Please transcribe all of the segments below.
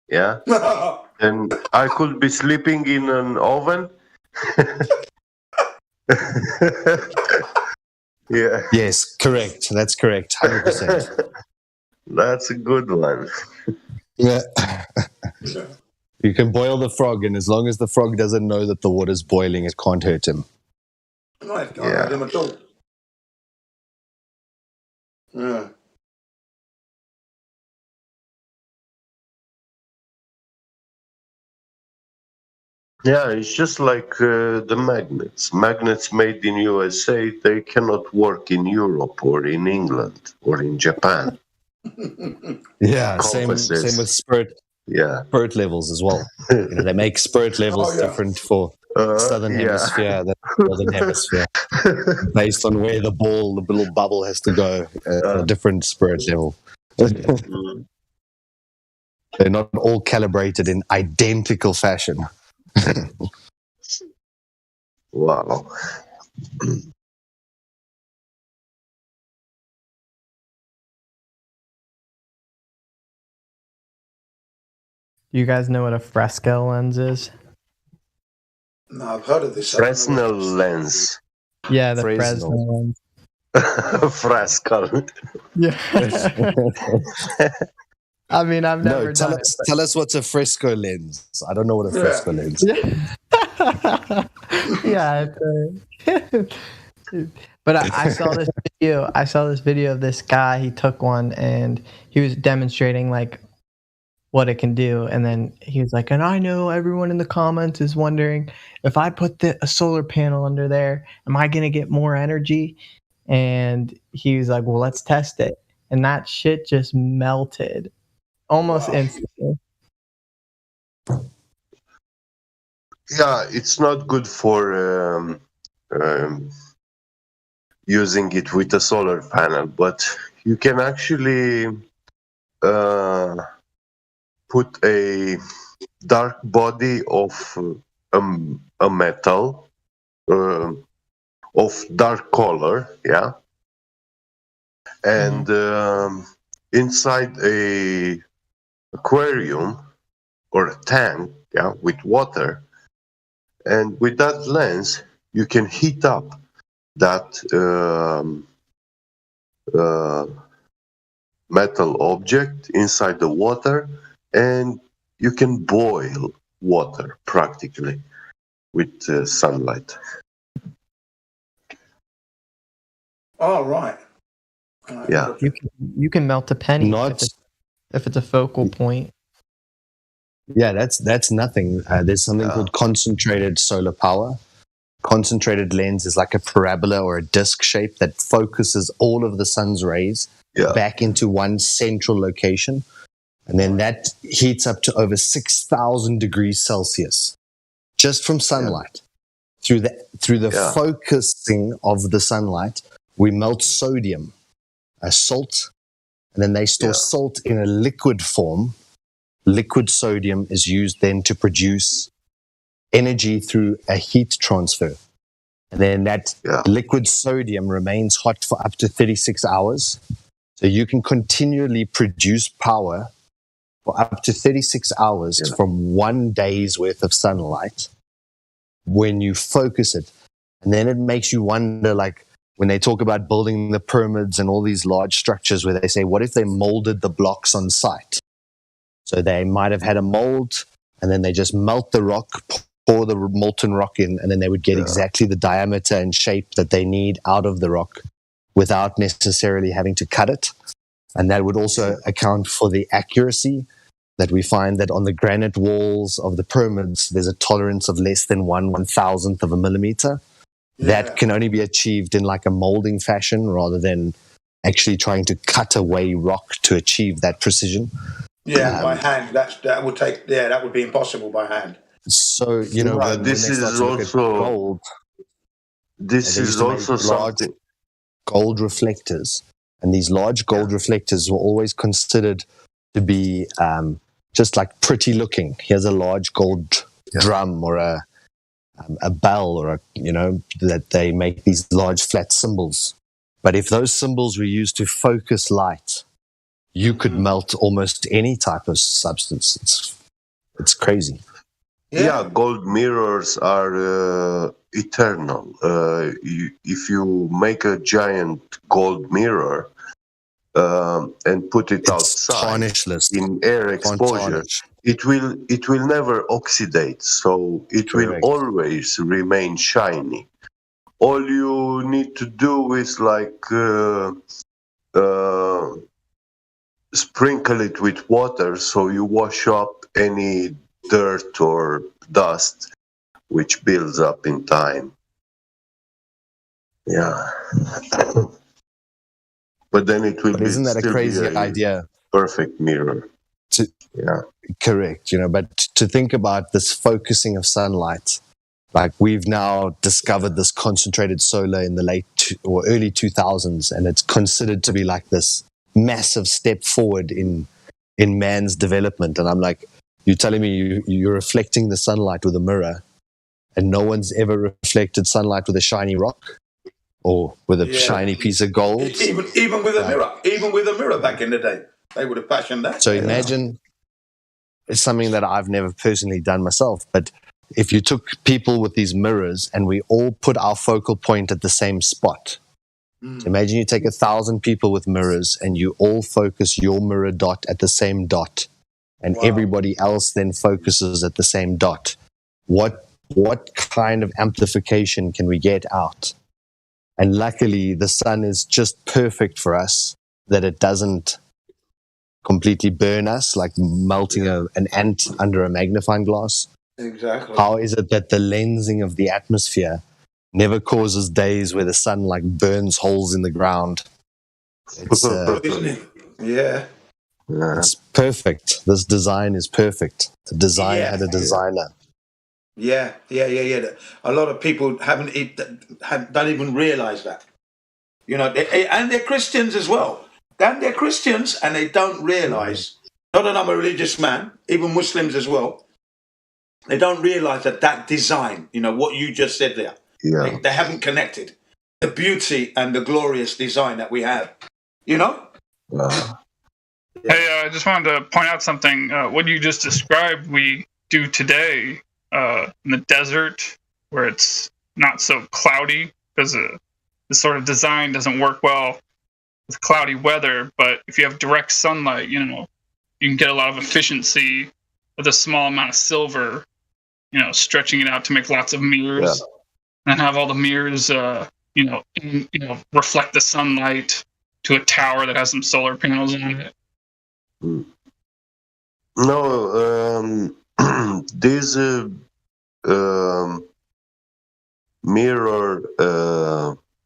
yeah, and I could be sleeping in an oven. Yeah. Yes, correct. That's correct. 100%. That's a good one. Yeah. You can boil the frog, and as long as the frog doesn't know that the water's boiling, it can't hurt him. I can't hurt him at all. Yeah. Yeah, it's just like the magnets. Magnets made in USA, they cannot work in Europe or in England or in Japan. Yeah, same with spirit. Yeah, spirit levels as well. They make spirit levels different for southern hemisphere than northern hemisphere, based on where the little bubble has to go at a different spirit level. They're not all calibrated in identical fashion. Wow. You guys know what a Fresnel lens is? No, I've heard of this. Fresnel lens. Yeah, the Fresnel lens. Fresnel. Yeah. I mean, I've never done it. Tell us what's a fresco lens. I don't know what a fresco lens is. Yeah. But I saw this video. I saw this video of this guy. He took one and he was demonstrating like what it can do, and then he was like, and I know everyone in the comments is wondering, if I put a solar panel under there, am I gonna get more energy? And he was like, well, let's test it. And that shit just melted almost instantly. Yeah, it's not good for using it with a solar panel, but you can actually put a dark body of a metal of dark color, yeah, and inside a aquarium or a tank, yeah, with water, and with that lens you can heat up that metal object inside the water, and you can boil water practically with sunlight. Oh, right. Yeah. You can melt a penny if it's a focal point. Yeah, that's nothing. There's something called concentrated solar power. Concentrated lens is like a parabola or a disc shape that focuses all of the sun's rays back into one central location. And then that heats up to over 6,000 degrees Celsius just from sunlight. Through the focusing of the sunlight, we melt sodium, a salt, and then they store salt in a liquid form. Liquid sodium is used then to produce energy through a heat transfer. And then that liquid sodium remains hot for up to 36 hours. So you can continually produce power for up to 36 hours from 1 day's worth of sunlight when you focus it. And then it makes you wonder, like when they talk about building the pyramids and all these large structures where they say, what if they molded the blocks on site? So they might have had a mold and then they just melt the rock, pour the molten rock in, and then they would get exactly the diameter and shape that they need out of the rock without necessarily having to cut it. And that would also account for the accuracy that we find that on the granite walls of the pyramids, there's a tolerance of less than 1/1000th of a millimeter. That can only be achieved in like a molding fashion rather than actually trying to cut away rock to achieve that precision. Yeah, by hand. That would be impossible by hand. So, you know, this is also something. Gold reflectors, and these large gold reflectors were always considered to be just like pretty looking. Here's a large gold drum or a bell, or that they make these large flat symbols. But if those symbols were used to focus light, you could melt almost any type of substance. It's crazy. Yeah, gold mirrors are eternal. If you make a giant gold mirror and put it It's outside tarnishless. in air Can't exposure, tarnish. it will never oxidate. So it will Correct. always remain shiny. All you need to do is sprinkle it with water, so you wash up any dirt or dust which builds up in time. Yeah. But then it will But isn't that a still crazy be a idea? perfect mirror. To, Yeah. Correct, but to think about this focusing of sunlight, like we've now discovered this concentrated solar in the or early 2000s, and it's considered to be like this massive step forward in man's development. And I'm like, you're telling me you're reflecting the sunlight with a mirror, and no one's ever reflected sunlight with a shiny rock or with a shiny piece of gold? Even with a mirror back in the day, they would have fashioned that. So imagine, it's something that I've never personally done myself, but if you took people with these mirrors and we all put our focal point at the same spot, so imagine you take 1,000 people with mirrors and you all focus your mirror dot at the same dot, and everybody else then focuses at the same dot. What kind of amplification can we get out? And luckily, the sun is just perfect for us, that it doesn't completely burn us like melting an ant under a magnifying glass. Exactly. How is it that the lensing of the atmosphere never causes days where the sun like burns holes in the ground? It's Isn't it? Yeah. it's perfect. This design is perfect. The designer had a designer. Yeah. A lot of people don't even realize that. And they're Christians as well. And they're Christians, and they don't realize. Not that I'm a religious man, even Muslims as well. They don't realize that design, what you just said there. Yeah. They haven't connected the beauty and the glorious design that we have. Hey, I just wanted to point out something. What you just described, we do today in the desert, where it's not so cloudy, because this sort of design doesn't work well with cloudy weather. But if you have direct sunlight, you can get a lot of efficiency with a small amount of silver, stretching it out to make lots of mirrors, and have all the mirrors, reflect the sunlight to a tower that has some solar panels on it. No, these mirror,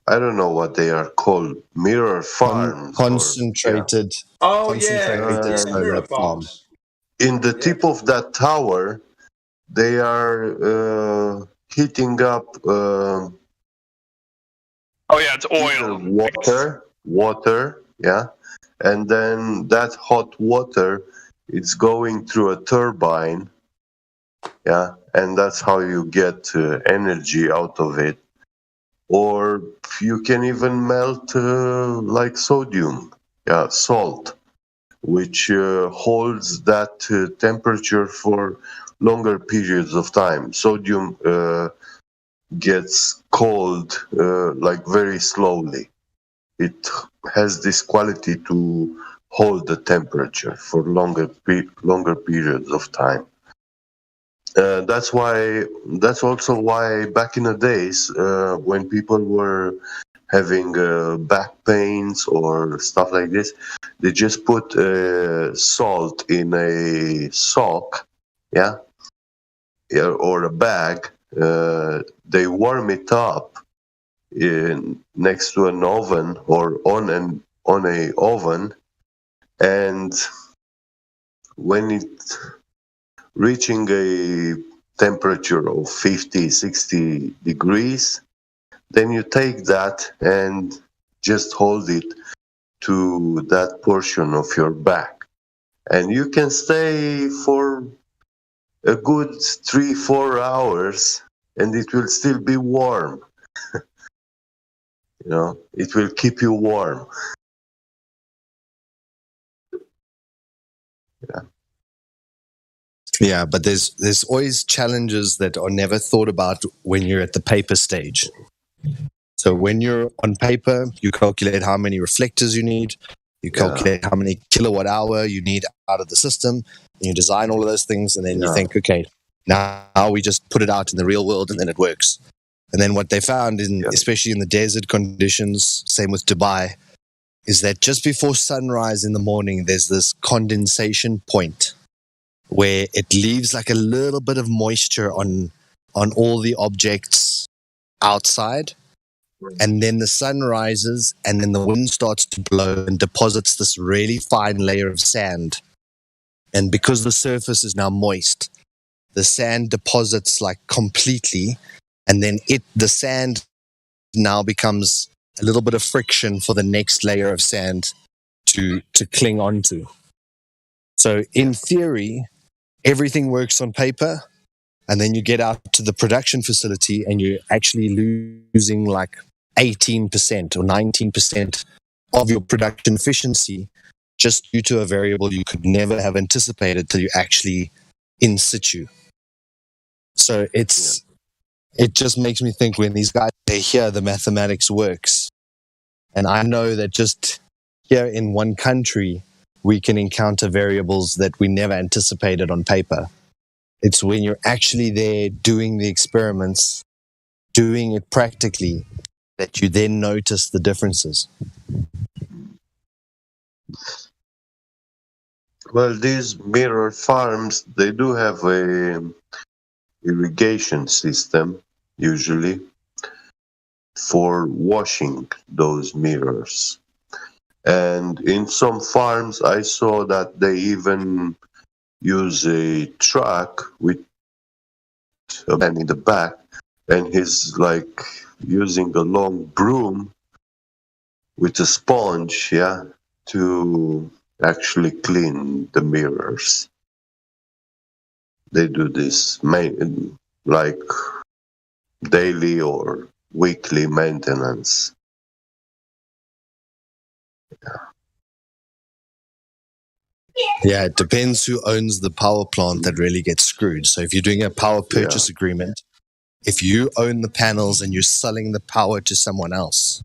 I don't know what they are called, mirror farms. Concentrated. Mirror farms. In the tip of that tower, they are heating up. It's oil. Water, yeah, and then that hot water, it's going through a turbine, yeah, and that's how you get energy out of it. Or you can even melt like sodium, salt, which holds that temperature for longer periods of time. Sodium gets cold like very slowly. It has this quality to hold the temperature for longer periods of time. That's also why back in the days, when people were having back pains or stuff like this, they just put salt in a sock, or a bag. They warm it up next to an oven or on a oven, and when it reaching a temperature of 50-60 degrees, then you take that and just hold it to that portion of your back, and you can stay for a good 3-4 hours and it will still be warm. It will keep you warm. Yeah, but there's always challenges that are never thought about when you're at the paper stage. So when you're on paper, you calculate how many reflectors you need, you calculate how many kilowatt hour you need out of the system, and you design all of those things, and then you think, okay, now we just put it out in the real world, and then it works. And then what they found, especially in the desert conditions, same with Dubai, is that just before sunrise in the morning, there's this condensation point where it leaves like a little bit of moisture on all the objects outside. And then the sun rises, and then the wind starts to blow and deposits this really fine layer of sand. And because the surface is now moist, the sand deposits like completely, and then the sand now becomes a little bit of friction for the next layer of sand to cling onto. So in theory, everything works on paper, and then you get out to the production facility and you're actually losing like 18% or 19% of your production efficiency just due to a variable you could never have anticipated till you actually in situ. So it just makes me think when these guys, they hear the mathematics works. And I know that just here in one country, we can encounter variables that we never anticipated on paper. It's when you're actually there doing the experiments, doing it practically, that you then notice the differences. Well, these mirror farms, they do have a irrigation system, usually, for washing those mirrors. And in some farms, I saw that they even use a truck with a man in the back, and he's like using a long broom with a sponge, to actually clean the mirrors. They do this like daily or weekly maintenance. Yeah, it depends who owns the power plant that really gets screwed. So if you're doing a power purchase agreement, if you own the panels and you're selling the power to someone else,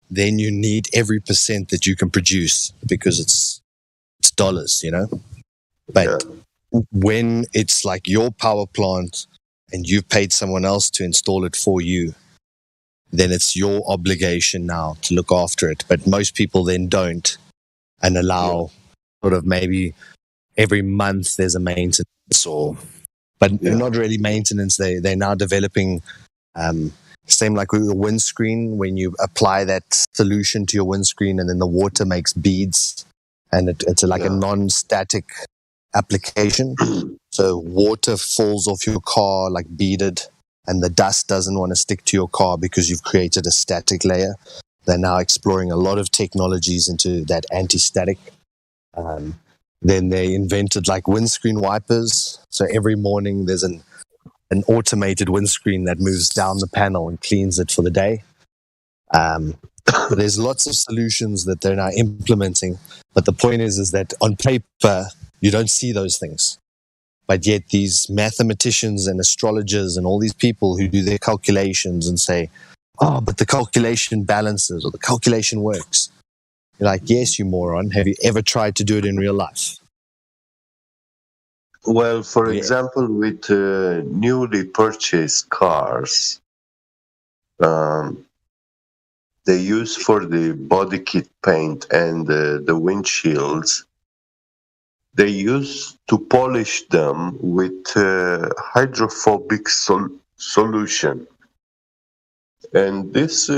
then you need every percent that you can produce because it's dollars, But when it's like your power plant and you've paid someone else to install it for you, then it's your obligation now to look after it. But most people then don't and allow sort of maybe every month there's a maintenance but not really maintenance. They're now developing same like with your windscreen, when you apply that solution to your windscreen and then the water makes beads, and it's like a non-static application. So water falls off your car like beaded, and the dust doesn't want to stick to your car because you've created a static layer. They're now exploring a lot of technologies into that anti-static. Then they invented like windscreen wipers. So every morning there's an automated windscreen that moves down the panel and cleans it for the day. But there's lots of solutions that they're now implementing. But the point is that on paper, you don't see those things. But yet these mathematicians and astrologers and all these people who do their calculations and say, oh, but the calculation balances or the calculation works. You're like, yes, you moron. Have you ever tried to do it in real life? Well, for example, with newly purchased cars, they use for the body kit paint and the windshields, they use to polish them with hydrophobic solution. And this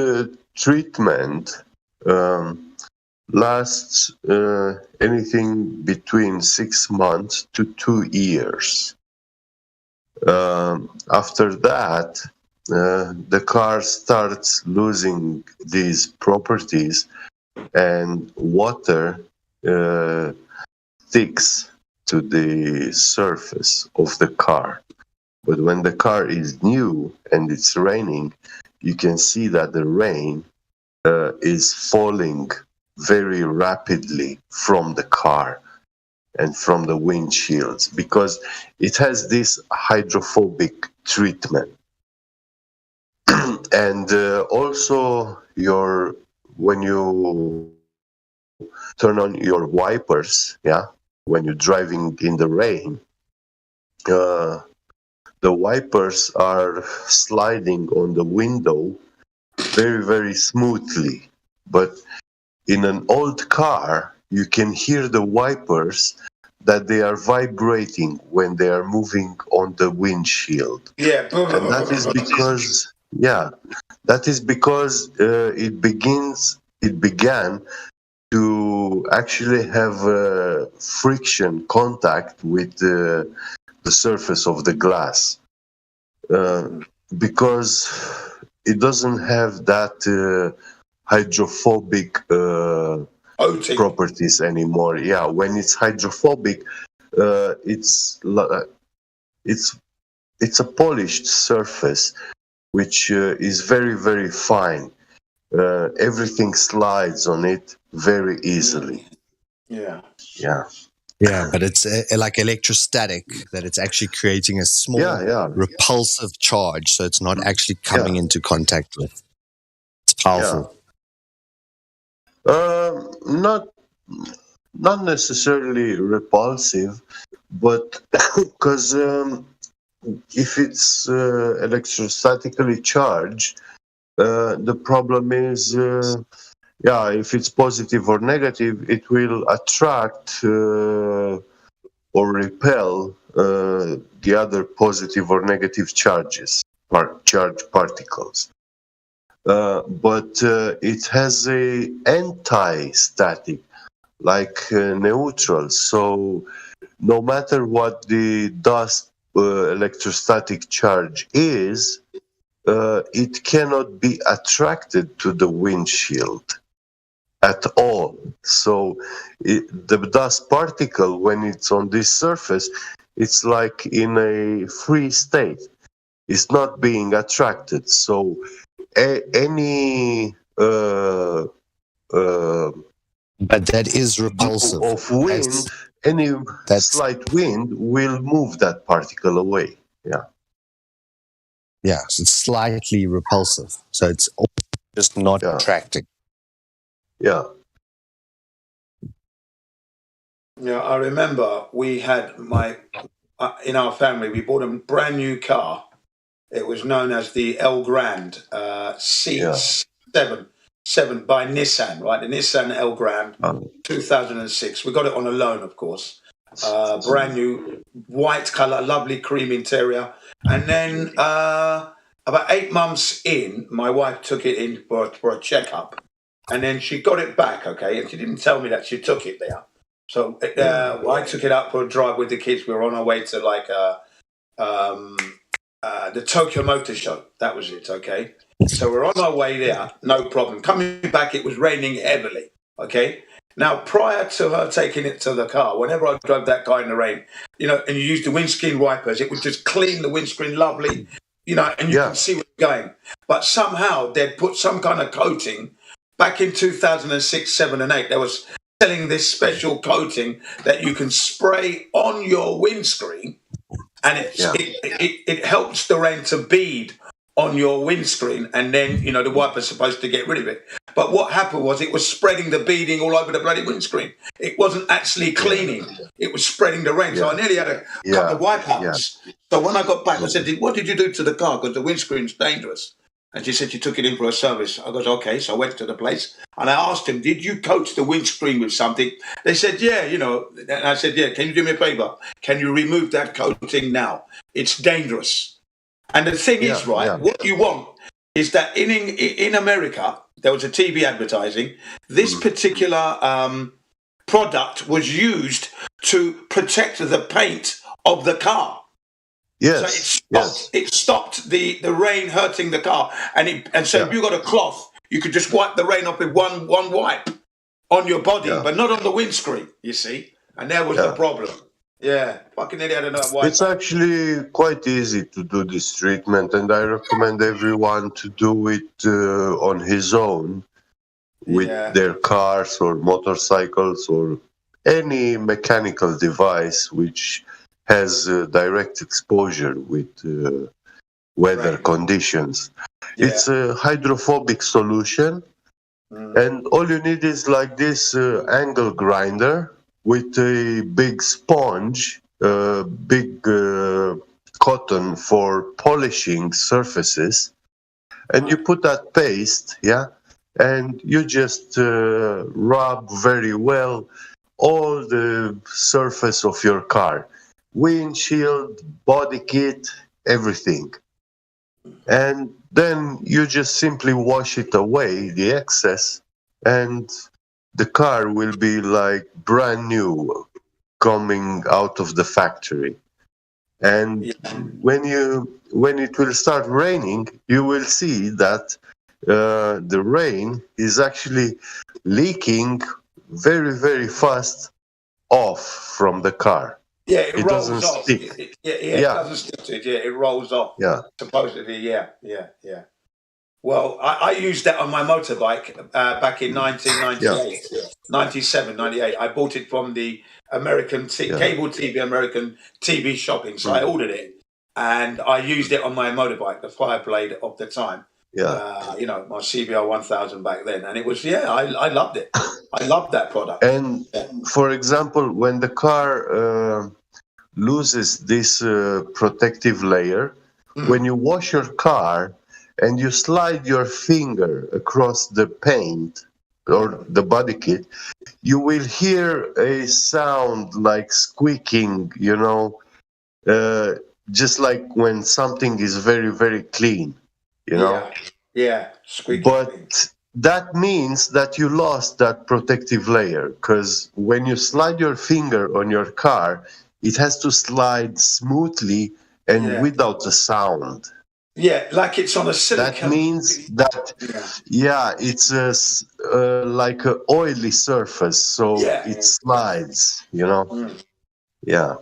treatment lasts anything between 6 months to 2 years. After that, the car starts losing these properties, and water sticks to the surface of the car. But when the car is new and it's raining, you can see that the rain is falling very rapidly from the car. and from the windshields, because it has this hydrophobic treatment. And also when you turn on your wipers, when you're driving in the rain, the wipers are sliding on the window very, very smoothly. But in an old car, you can hear the wipers that they are vibrating when they are moving on the windshield. Yeah. And that is because it began to actually have friction contact with the surface of the glass, because it doesn't have that hydrophobic properties anymore. Yeah, when it's hydrophobic, it's a polished surface, which is very, very fine. Everything slides on it very easily. Yeah. Yeah, but it's like electrostatic, that it's actually creating a small repulsive charge, so it's not actually coming into contact with. It's powerful. Not necessarily repulsive, but because if it's electrostatically charged, the problem is, if it's positive or negative, it will attract or repel the other positive or negative charge particles. But it has a anti-static, like neutral. So no matter what the dust electrostatic charge is, it cannot be attracted to the windshield at all. So the dust particle, when it's on this surface, it's like in a free state. It's not being attracted. So any but that is repulsive. Of wind, any slight wind will move that particle away. Yeah, so it's slightly repulsive. So it's just not attracting. Yeah. Yeah, I remember we had in our family, we bought a brand new car. It was known as the El Grande C7 by Nissan, right? The Nissan El Grande, 2006. We got it on a loan, of course. Brand new, white color, lovely cream interior. And then about 8 months in, my wife took it in for a checkup. And then she got it back, okay? And she didn't tell me that she took it there. So I took it out for a drive with the kids. We were on our way to the Tokyo Motor Show. That was it, okay? So we're on our way there, no problem. Coming back, it was raining heavily, okay? Now, prior to her taking it to the car, whenever I drove that car in the rain, and you use the windscreen wipers, it would just clean the windscreen lovely, and you can see where it's going. But somehow they'd put some kind of coating. Back in 2006, 7 and 8, they was selling this special coating that you can spray on your windscreen, and it helps the rain to bead on your windscreen, and then the wiper's supposed to get rid of it. But what happened was it was spreading the beading all over the bloody windscreen. It wasn't actually cleaning; it was spreading the rain. So I nearly had a couple of wipeouts. So when I got back, I said, "What did you do to the car? Because the windscreen's dangerous." And she said she took it in for a service. I goes, okay. So I went to the place and I asked him, did you coat the windscreen with something? They said, yeah, And I said, yeah, can you do me a favor? Can you remove that coating now? It's dangerous. And the thing is, what you want is that in America, there was a TV advertising. This particular product was used to protect the paint of the car. Yes. So it stopped the rain hurting the car, and so if you got a cloth, you could just wipe the rain off with one wipe on your body, but not on the windscreen. You see, and that was the problem. Yeah, fucking idiot! I don't know why. It's actually quite easy to do this treatment, and I recommend everyone to do it on his own with their cars or motorcycles or any mechanical device which has direct exposure with weather Right. conditions. Yeah. It's a hydrophobic solution, and all you need is like this angle grinder with a big sponge, big cotton for polishing surfaces, and you put that paste, yeah, and you just rub very well all the surface of your car, windshield, body kit, everything. And then you just simply wash it away, the excess, and the car will be like brand new coming out of the factory. And when it will start raining, you will see that the rain is actually leaking very, very fast off from the car. Yeah, it It doesn't rolls off. stick. It Yeah, doesn't stick to it. Yeah, it rolls off. yeah, Supposedly, yeah. Well, I used that on my motorbike back in 1998, 97, 98. I bought it from the American cable TV, American TV shopping. So I ordered it, and I used it on my motorbike, the Fireblade of the time. yeah. My CBR 1000 back then, and it was I loved it. I loved that product. And for example, when the car loses this protective layer, when you wash your car and you slide your finger across the paint or the body kit, you will hear a sound like squeaking, just like when something is very, very clean, Yeah, squeaky. But that means that you lost that protective layer, because when you slide your finger on your car, it has to slide smoothly and without a sound. Yeah, like it's on a silicone. That means that, it's like an oily surface, so it slides, Yeah.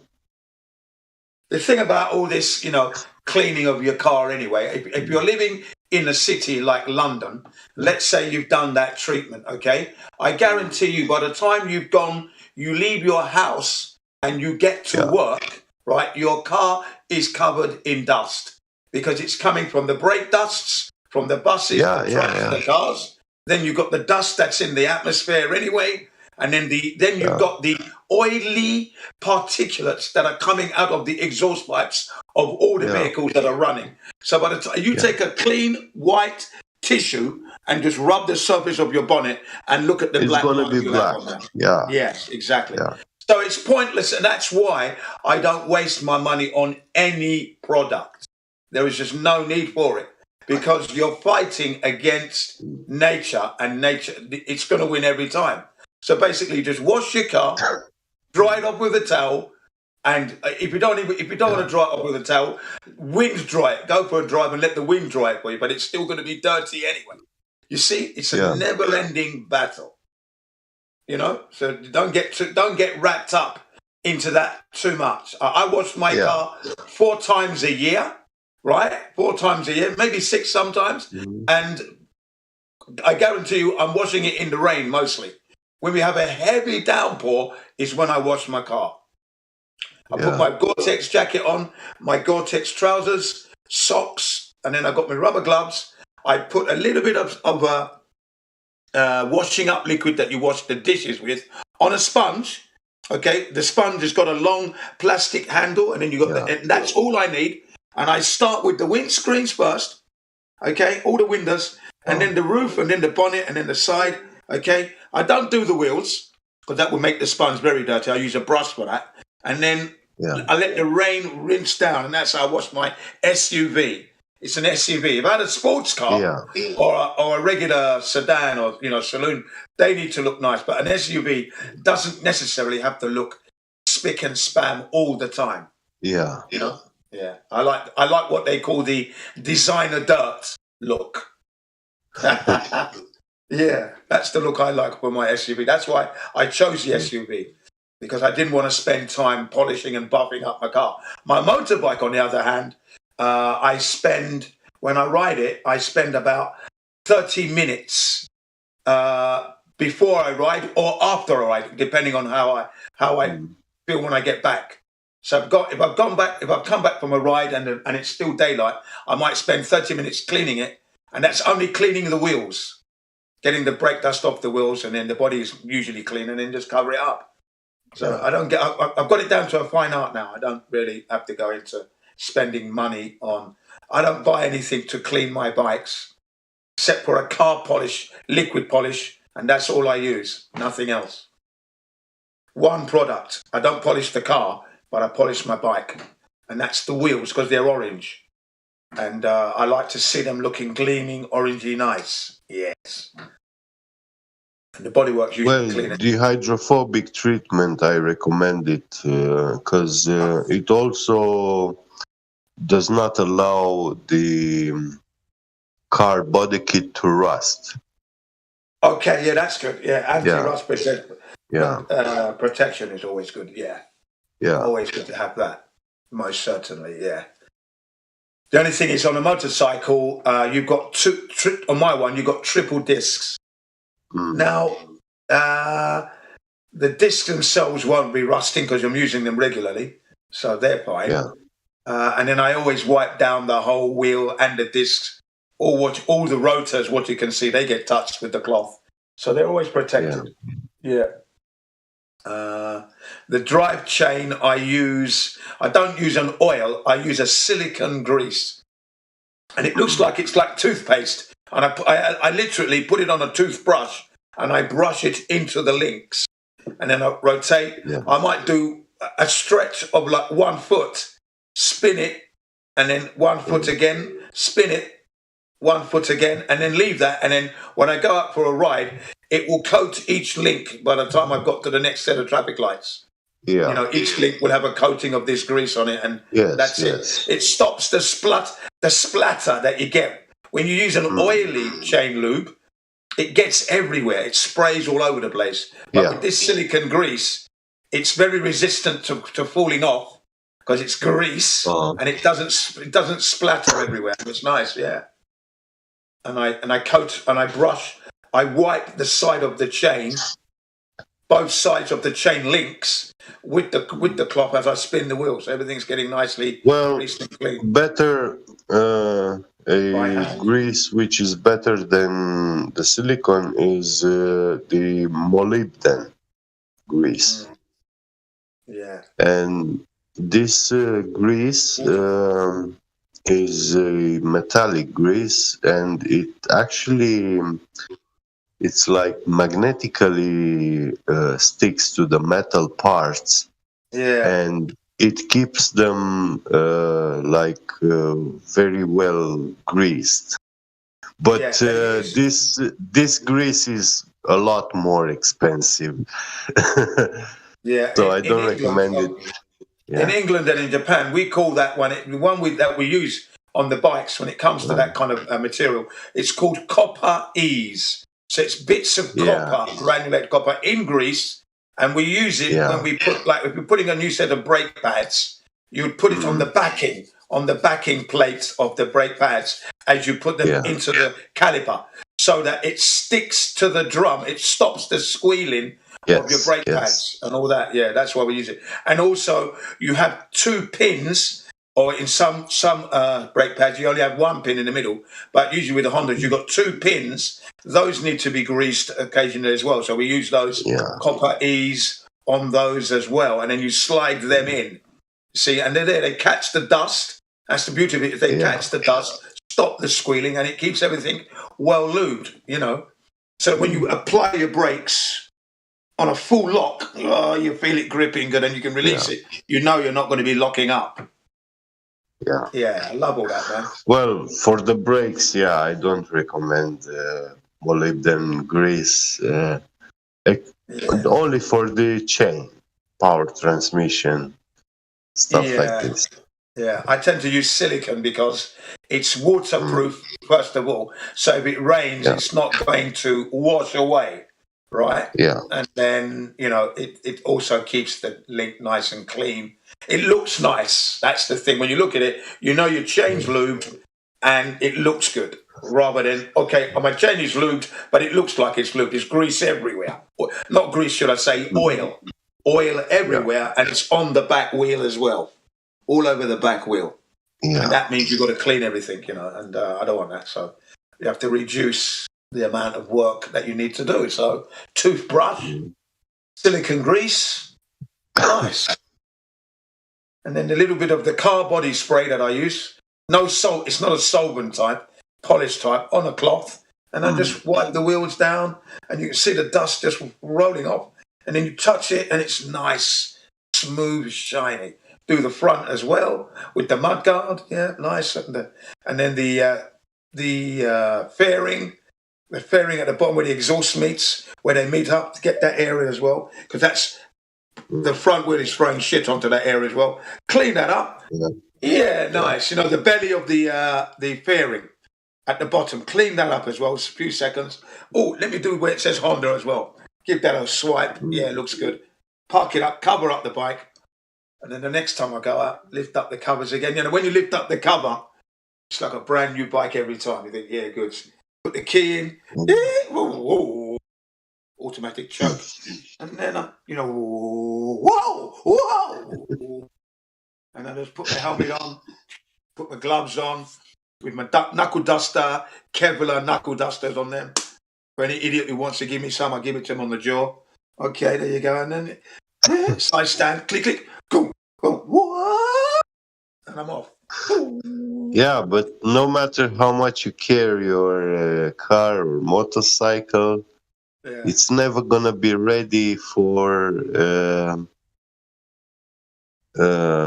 The thing about all this, cleaning of your car anyway, if you're living in a city like London, let's say you've done that treatment, okay? I guarantee you by the time you leave your house and you get to work, right, your car is covered in dust because it's coming from the brake dusts, from the buses, the trucks, and the cars. Then you've got the dust that's in the atmosphere anyway. And then you've got the oily particulates that are coming out of the exhaust pipes of all the vehicles that are running. So by the time you take a clean white tissue and just rub the surface of your bonnet and look at the black. It's going to be black. Yes, exactly. Yeah. So it's pointless, and that's why I don't waste my money on any product. There is just no need for it because you're fighting against nature, and nature, it's going to win every time. So basically, just wash your car, dry it off with a towel, and if you don't want to dry it off with a towel, wind dry it. Go for a drive and let the wind dry it for you. But it's still going to be dirty anyway. You see, it's a never-ending battle. So don't get wrapped up into that too much. I wash my car 4 times a year, right? 4 times a year, maybe 6 sometimes, and I guarantee you, I'm washing it in the rain mostly. When we have a heavy downpour is when I wash my car. I put my Gore-Tex jacket on, my Gore-Tex trousers, socks, and then I got my rubber gloves. I put a little bit of washing up liquid that you wash the dishes with on a sponge. Okay, the sponge has got a long plastic handle, and then you got and that's all I need. And I start with the windscreens first. Okay, all the windows, and then the roof, and then the bonnet, and then the side. Okay, I don't do the wheels because that will make the sponge very dirty. I use a brush for that, and then I let the rain rinse down, and that's how I wash my SUV. It's an SUV. If I had a sports car or a regular sedan or saloon, they need to look nice. But an SUV doesn't necessarily have to look spick and span all the time. Yeah. Yeah. I like what they call the designer dirt look. Yeah, that's the look I like for my SUV. That's why I chose the SUV, because I didn't want to spend time polishing and buffing up my car. My motorbike, on the other hand, when I ride it, I spend about 30 minutes before I ride or after I ride, depending on how I feel when I get back. So if I've come back from a ride and it's still daylight, I might spend 30 minutes cleaning it, and that's only cleaning the wheels, getting the brake dust off the wheels, and then the body is usually clean, and then just cover it up. So I've got it down to a fine art now. I don't really have to go into spending money on. I don't buy anything to clean my bikes except for a car polish, liquid polish, and that's all I use. Nothing else. One product. I don't polish the car, but I polish my bike, and that's the wheels because they're orange, and I like to see them looking gleaming, orangey nice. Yes. And the bodywork's usually cleaner. The hydrophobic treatment, I recommend it because it also does not allow the car body kit to rust. Okay, yeah, that's good. Yeah, anti-rust protection is always good. Yeah, always good to have that. Most certainly, yeah. The only thing is, on a motorcycle, you've got on my one, you've got triple discs. Now, the discs themselves won't be rusting because I'm using them regularly, so they're fine. Yeah. And then I always wipe down the whole wheel and the discs, all the rotors. What you can see, they get touched with the cloth, so they're always protected. Yeah. The drive chain I don't use an oil. I use a silicone grease, and it looks like it's like toothpaste. And I literally put it on a toothbrush and I brush it into the links, and then I rotate. Yeah. I might do a stretch of like 1 foot, spin it, and then 1 foot again, spin it, 1 foot again, and then leave that. And then when I go out for a ride, it will coat each link by the time I've got to the next set of traffic lights. Yeah. You know, each link will have a coating of this grease on it, and that's it. It stops the splatter that you get. When you use an oily chain lube, it gets everywhere. It sprays all over the place. But with this silicone grease, it's very resistant to falling off because it's grease and it doesn't splatter everywhere. It's nice, yeah. And I coat and I brush. I wipe the side of the chain, both sides of the chain links with the cloth as I spin the wheels. Everything's getting nicely greased and clean. Better. A grease which is better than the silicone is the molybdenum grease. Yeah. And this grease is a metallic grease, and it actually it's like magnetically sticks to the metal parts. Yeah. And it keeps them very well greased. But this grease is a lot more expensive. So I don't recommend it. Yeah. In England and in Japan, we call that one that we use on the bikes when it comes to that kind of material. It's called copper ease. So it's bits of copper, granulated copper in grease. And we use it when we put, like, if you're putting a new set of brake pads, you would put it on the backing plates of the brake pads as you put them into the caliper, so that it sticks to the drum. It stops the squealing of your brake pads and all that. Yeah, that's why we use it. And also, you have 2 pins, or in some brake pads, you only have 1 pin in the middle. But usually with the Hondas, you've got 2 pins. Those need to be greased occasionally as well. So we use those copper E's on those as well. And then you slide them in. See, and they're there. They catch the dust. That's the beauty of it. If they catch the dust, stop the squealing, and it keeps everything well lubed, you know. So when you apply your brakes on a full lock, you feel it gripping good, and you can release it. You know you're not going to be locking up. Yeah, I love all that, man. Well, for the brakes, I don't recommend molybdenum grease. Only for the chain, power transmission, stuff like this. Yeah, I tend to use silicone because it's waterproof, first of all. So if it rains, it's not going to wash away, right? Yeah. And then, you know, it also keeps the link nice and clean. It looks nice. That's the thing. When you look at it, you know your chain's lubed and it looks good. Rather than, okay, my chain is lubed, but it looks like it's lubed. There's grease everywhere. Not grease, should I say, oil. Oil everywhere, and it's on the back wheel as well. All over the back wheel. Yeah. And that means you've got to clean everything, and I don't want that. So you have to reduce the amount of work that you need to do. So toothbrush, silicone grease, nice. And then a little bit of the car body spray that I use. No salt, it's not a solvent type, polish type, on a cloth. And I just wipe the wheels down, and you can see the dust just rolling off. And then you touch it, and it's nice, smooth, shiny. Do the front as well with the mud guard, yeah, nice. And then the fairing at the bottom where the exhaust meets, where they meet up, to get that area as well, because that's the front wheel is throwing shit onto that area as well. Clean that up. Yeah, nice. The belly of the fairing at the bottom, clean that up as well. It's a few seconds. Oh, let me do where it says Honda as well. Give that a swipe. Yeah, it looks good. Park it up, cover up the bike. And then the next time I go out, lift up the covers again. When you lift up the cover, it's like a brand new bike every time. You think, yeah, good. Put the key in. Whoa. Automatic choke. And then, whoa. And I just put my helmet on, put my gloves on, with my knuckle duster, Kevlar knuckle dusters on them. For any idiot who wants to give me some, I give it to him on the jaw. Okay, there you go. And then side stand, click, go, what? And I'm off. Yeah, but no matter how much you care your car or motorcycle, it's never gonna be ready for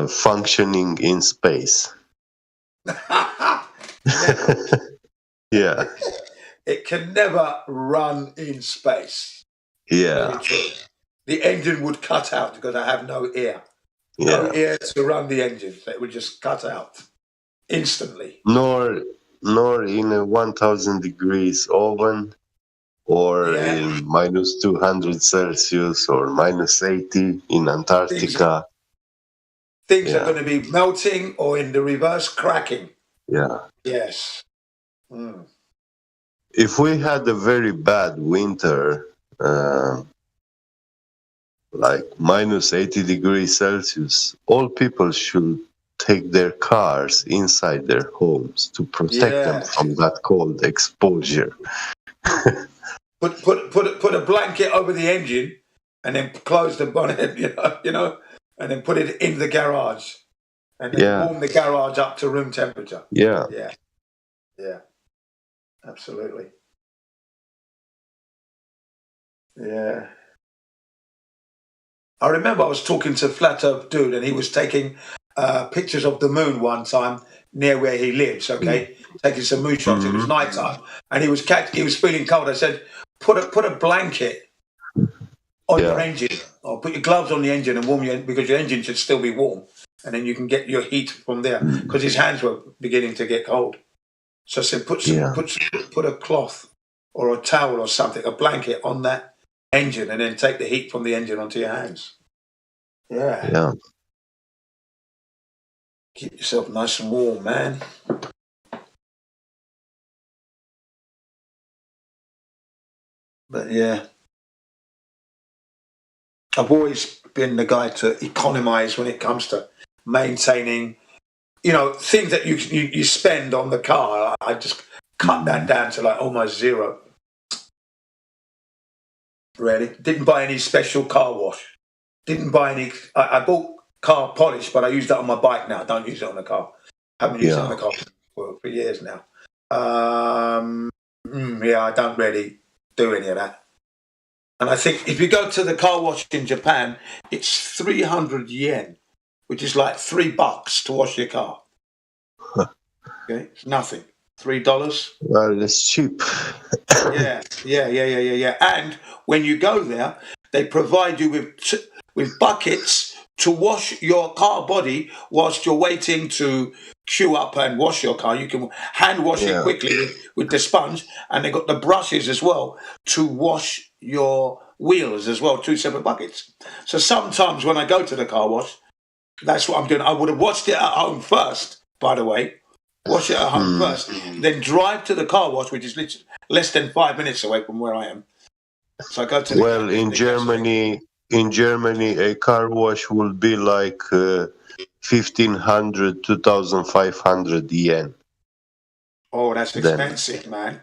functioning in space. Yeah. It can never run in space. Yeah. The engine would cut out because I have no air. No air to run the engine. So it would just cut out instantly. Nor in a 1,000 degrees oven, or in minus 200 Celsius or minus 80 in Antarctica. Things are going to be melting or in the reverse cracking. Yeah. Yes. If we had a very bad winter, like minus 80 degrees Celsius, all people should take their cars inside their homes to protect them from that cold exposure. Put a blanket over the engine, and then close the bonnet, and then put it in the garage, and then warm the garage up to room temperature. Yeah. Absolutely. Yeah. I remember I was talking to Flat Earth Dude, and he was taking pictures of the moon one time near where he lives. Okay, taking some moon shots. It was nighttime, and he was feeling cold. I said, put a blanket on your engine, or put your gloves on the engine and warm because your engine should still be warm, and then you can get your heat from there, because his hands were beginning to get cold. So I said, put a cloth or a towel or something, a blanket on that engine, and then take the heat from the engine onto your hands. Yeah. Keep yourself nice and warm, man. But yeah, I've always been the guy to economize when it comes to maintaining, things that you spend on the car. I just cut that down to like almost zero. Really, didn't buy any special car wash. Didn't buy any. I bought car polish, but I use that on my bike now. I don't use it on the car. I haven't used it on the car for years now. I don't really do any of that. And I think if you go to the car wash in Japan, it's 300 yen, which is like $3 to wash your car. Okay, it's nothing. $3. Well, it's cheap. Yeah. And when you go there, they provide you with buckets to wash your car body whilst you're waiting to queue up and wash your car. You can hand wash it quickly with the sponge, and they got the brushes as well to wash your wheels as well, 2 separate buckets. So sometimes when I go to the car wash, that's what I'm doing. I would have washed it at home first, by the way, Wash it at home first, then drive to the car wash, which is literally less than 5 minutes away from where I am. So I go to the Well, in Germany, a car wash will be like 1,500, 2,500 yen. Oh, that's expensive, man.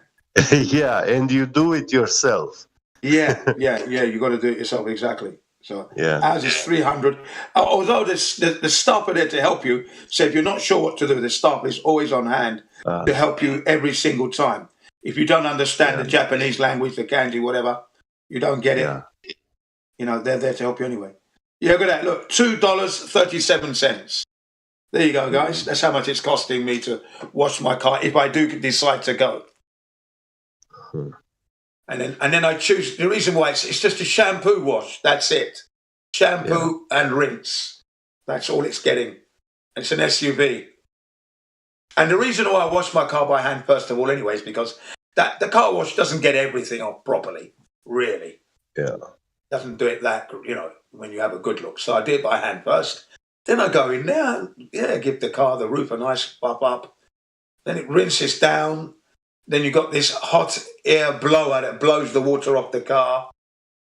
Yeah, and you do it yourself. Yeah. You got to do it yourself, exactly. So Yeah. ours is 300. Although the staff are there to help you, so if you're not sure what to do, the staff is always on hand to help you every single time. If you don't understand the Japanese language, the kanji, whatever, you don't get it. You know, they're there to help you anyway. Yeah, look at that. Look, $2.37. There you go, guys. That's how much it's costing me to wash my car if I do decide to go. And then I choose the reason why it's just a shampoo wash. That's it. Shampoo and rinse. That's all it's getting. It's an SUV. And the reason why I wash my car by hand first of all, anyway, is because that the car wash doesn't get everything off properly. Really. Yeah. Doesn't do it that, when you have a good look. So I do it by hand first. Then I go in there, give the car, the roof a nice pop up. Then it rinses down. Then you got this hot air blower that blows the water off the car.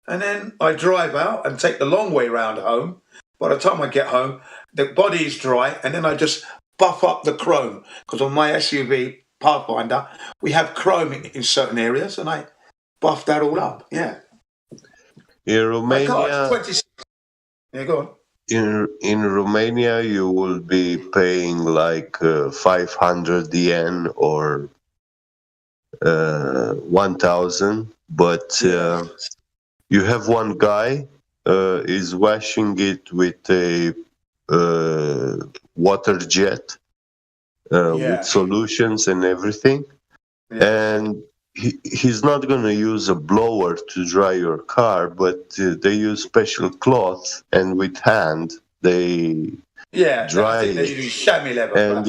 And then I drive out and take the long way round home. By the time I get home, the body is dry, and then I just buff up the chrome. Because on my SUV Pathfinder, we have chrome in certain areas, and I buff that all up. Yeah. In Romania, 26. Yeah, go on. in Romania, you will be paying like 500 yen or 1,000, but you have one guy is washing it with a water jet with solutions and everything, and he's not going to use a blower to dry your car, but they use special cloth, and with hand they dry it. They use chamois leather. And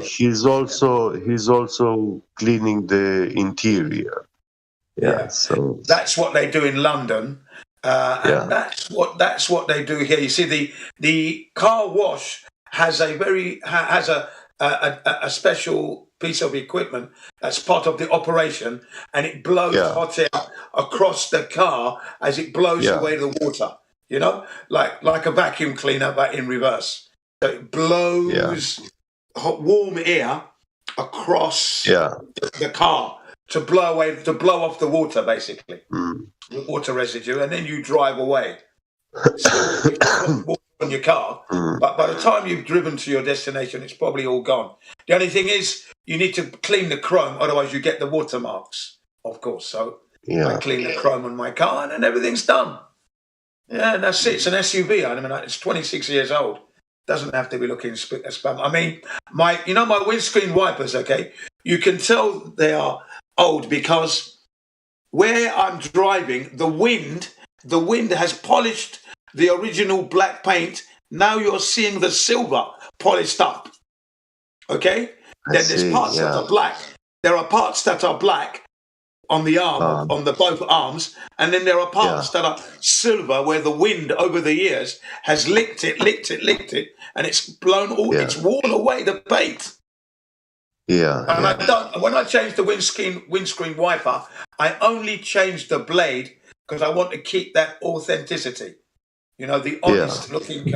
he's also cleaning the interior. So that's what they do in London, and that's what they do here. You see, the car wash has a special piece of equipment that's part of the operation, and it blows hot air across the car as it blows away the water. Like a vacuum cleaner, but in reverse. So it blows hot, warm air across the car to blow off the water, basically, the water residue, and then you drive away. So you put water on your car, but by the time you've driven to your destination, it's probably all gone. The only thing is you need to clean the chrome, otherwise you get the watermarks, of course. So I clean the chrome on my car, and then everything's done. Yeah, and that's it. It's an SUV. I mean, it's 26 years old. Doesn't have to be looking spam. I mean, my windscreen wipers, okay, you can tell they are old because where I'm driving, the wind has polished the original black paint. Now you're seeing the silver polished up. Okay? Then there's parts that are black. There are parts that are black on the arm, on the both arms, and then there are parts that are silver where the wind over the years has licked it, and it's blown it's worn away the paint. And when I change the windscreen wiper, I only change the blade because I want to keep that authenticity. The honest looking.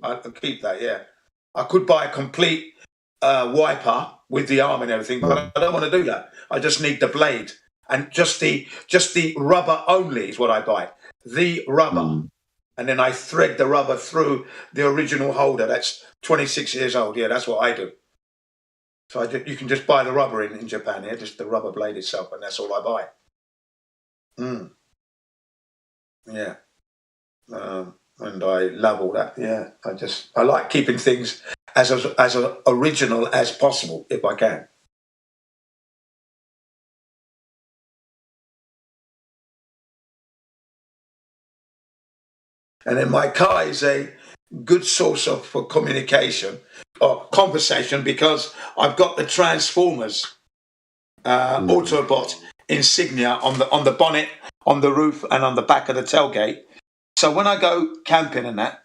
I can keep that. I could buy a complete wiper with the arm and everything, but I don't want to do that. I just need the blade. And just the rubber only is what I buy. The rubber. And then I thread the rubber through the original holder. That's 26 years old. Yeah, that's what I do. So you can just buy the rubber in Japan here, just the rubber blade itself, and that's all I buy. Yeah. And I love all that. Yeah. I like keeping things as original as possible if I can. And then my car is a good source for communication or conversation because I've got the Transformers Autobot insignia on the bonnet, on the roof, and on the back of the tailgate. So when I go camping and that,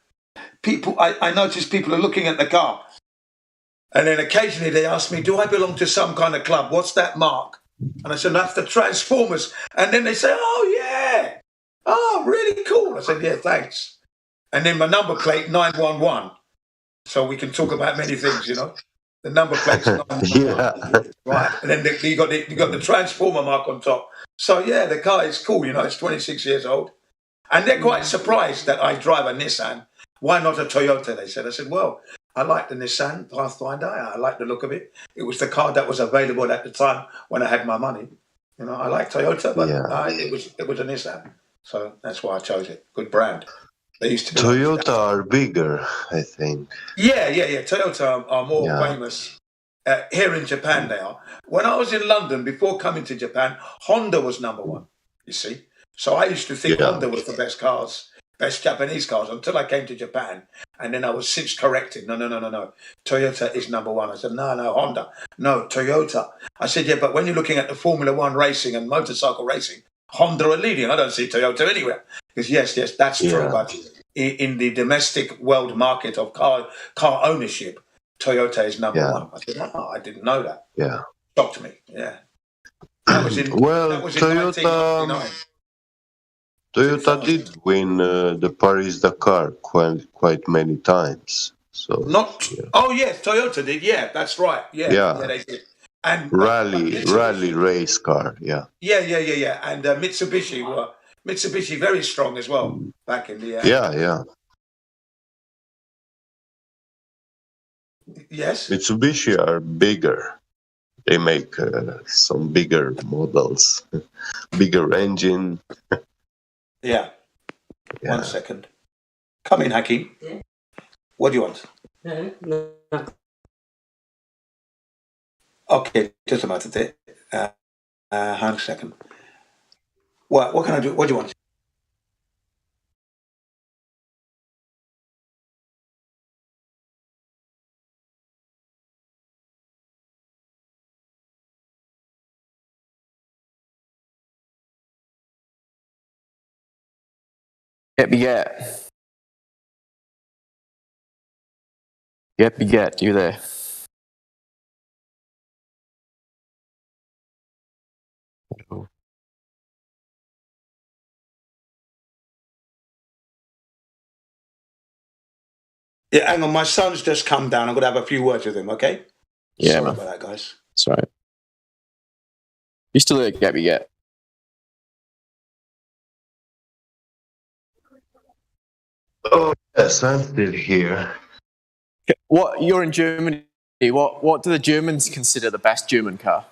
I notice people are looking at the car. And then occasionally they ask me, do I belong to some kind of club? What's that mark? And I said, that's the Transformers. And then they say, oh, yeah. Oh, really cool. I said, yeah, thanks. And then my number plate, 911. So we can talk about many things, you know. The number plate's 911. Yeah. Right. And then you got the Transformer mark on top. So, yeah, the car is cool, you know. It's 26 years old. And they're quite surprised that I drive a Nissan. Why not a Toyota, they said. I said, well, I like the Nissan Pathfinder. I like the look of it. It was the car that was available at the time when I had my money. You know, I like Toyota, but it was a Nissan. So that's why I chose it. Good brand. They used to be Toyota are bigger, I think. Yeah. Toyota are more famous. Here in Japan they are. When I was in London, before coming to Japan, Honda was number one, you see. So I used to think Honda was the best cars, best Japanese cars, until I came to Japan. And then I was since corrected. No. Toyota is number one. I said, no, Honda. No, Toyota. I said, yeah, but when you're looking at the Formula One racing and motorcycle racing, Honda are leading. I don't see Toyota anywhere. Because yes, that's true. But in the domestic world market of car ownership, Toyota is number one. I said, oh, I didn't know that. Yeah. Shocked me. Yeah. That was in Toyota. 1999. Toyota did win the Paris-Dakar quite many times. So Oh yes, Toyota did. Yeah, that's right. Yeah, they did. And rally race car. Yeah. Yeah. And Mitsubishi very strong as well back in the Yeah. Yes. Mitsubishi are bigger. They make some bigger models, bigger engine. Yeah. 1 second. Come in, Hakeem. Yeah. What do you want? No. Okay, just a minute. Hang a second. What can I do? What do you want? Get, you there? Yeah, hang on. My son's just come down. I'm going to have a few words with him, okay? Yeah, Sorry about that, guys. Sorry. You still there, get? Oh yes, I'm still here. What, you're in Germany? What do the Germans consider the best German car?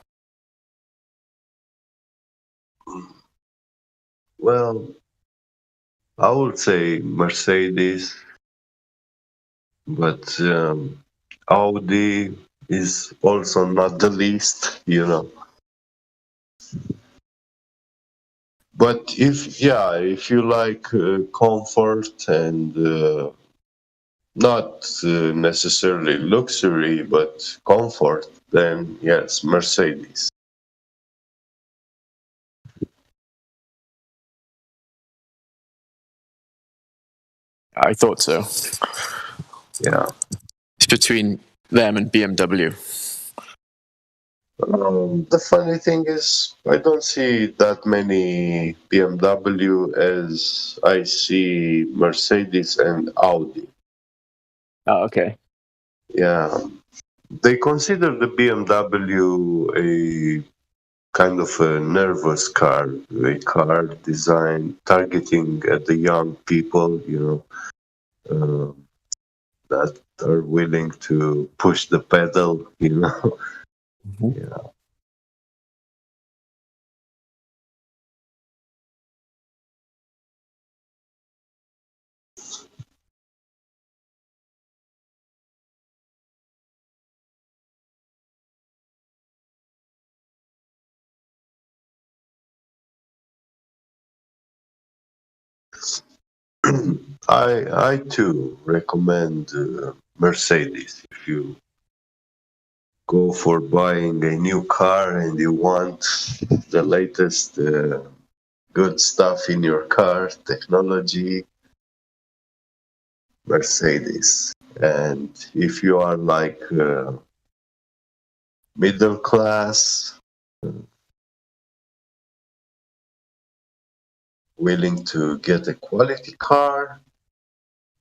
Well, I would say Mercedes, but Audi is also not the least, you know. But if you like comfort and not necessarily luxury, but comfort, then yes, Mercedes. I thought so. Yeah. It's between them and BMW. The funny thing is, I don't see that many BMW as I see Mercedes and Audi. Oh, okay. Yeah. They consider the BMW a kind of a nervous car, a car designed targeting at the young people, you know, that are willing to push the pedal, you know. Mm-hmm. Yeah. I too recommend Mercedes. If you go for buying a new car and you want the latest good stuff in your car, technology, Mercedes. And if you are like middle class, willing to get a quality car,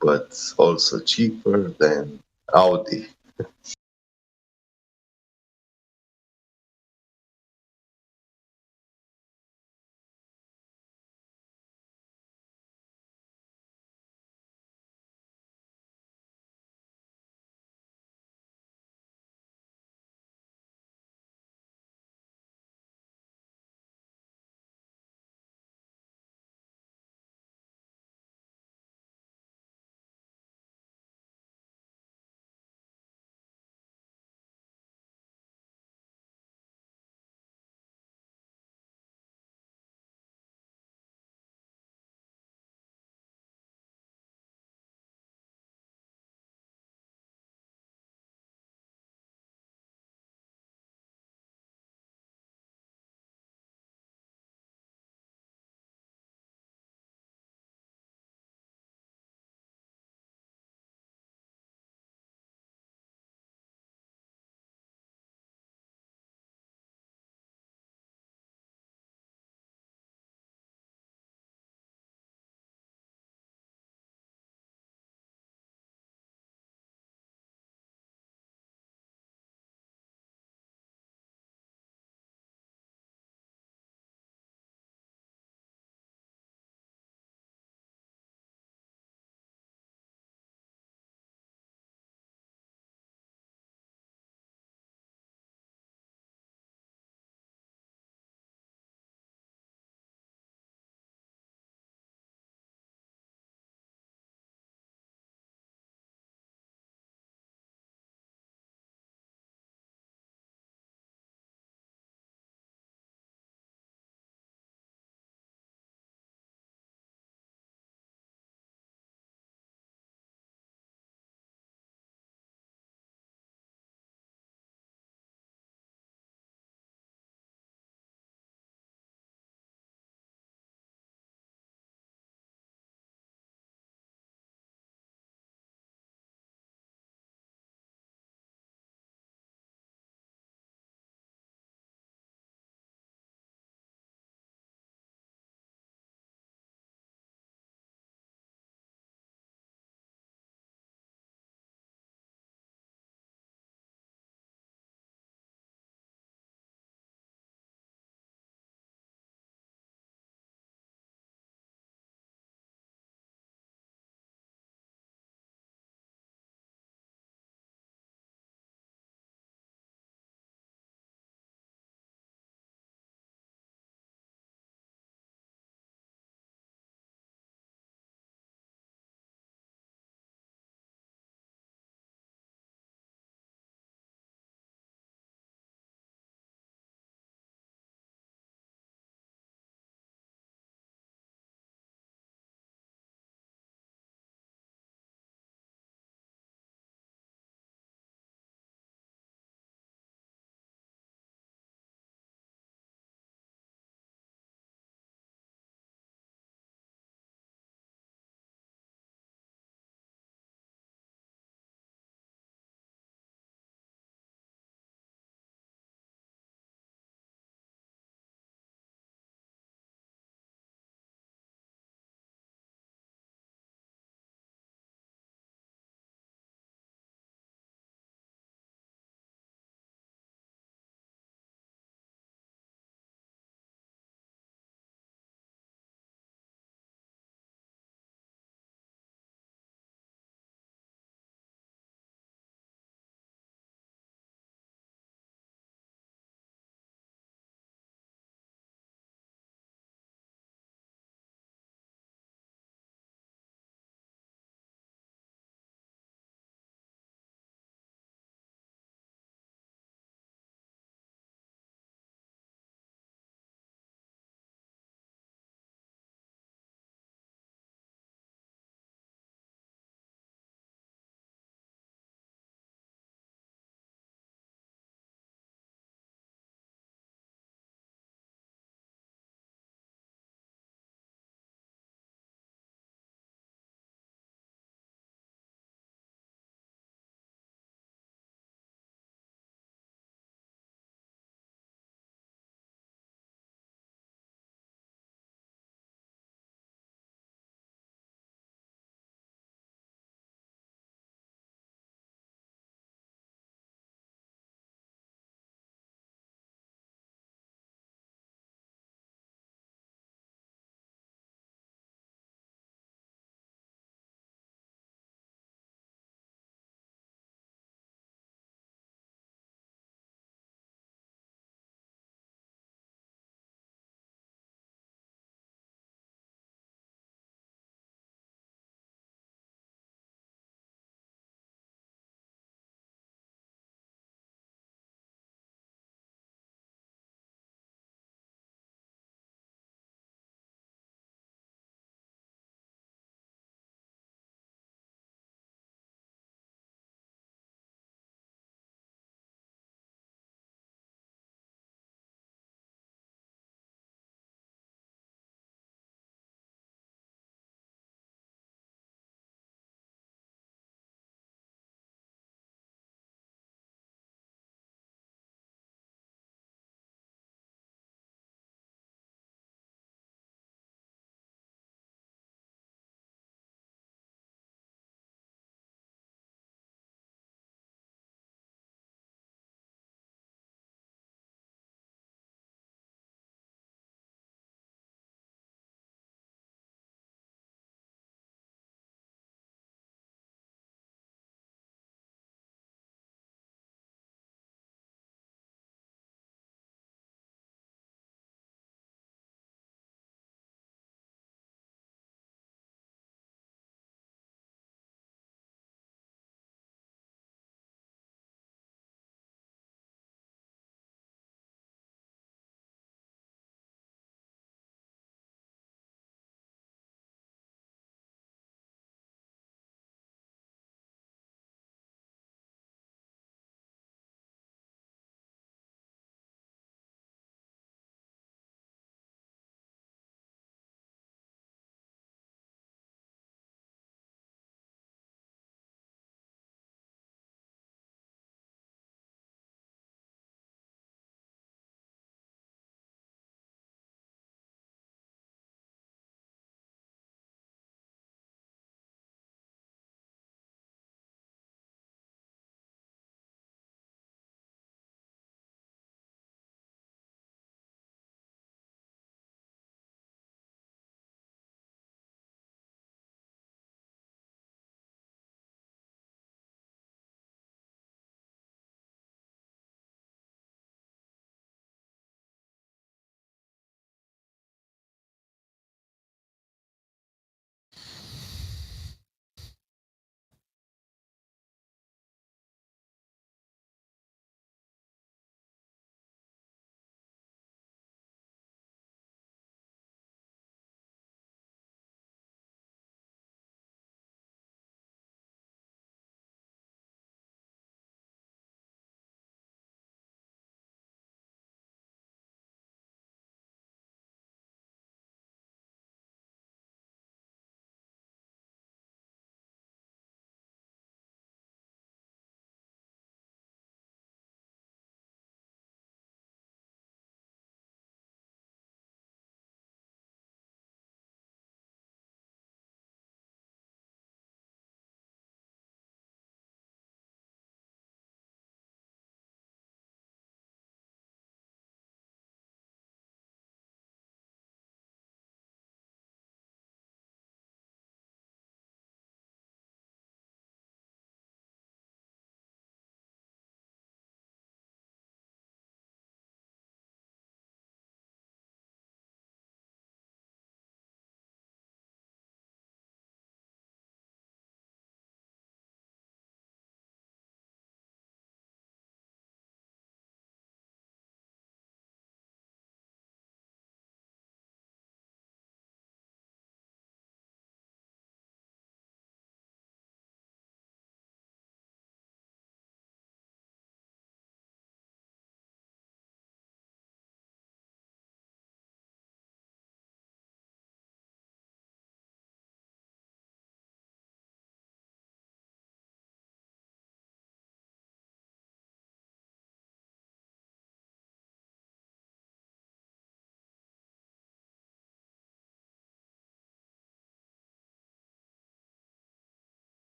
but also cheaper than Audi.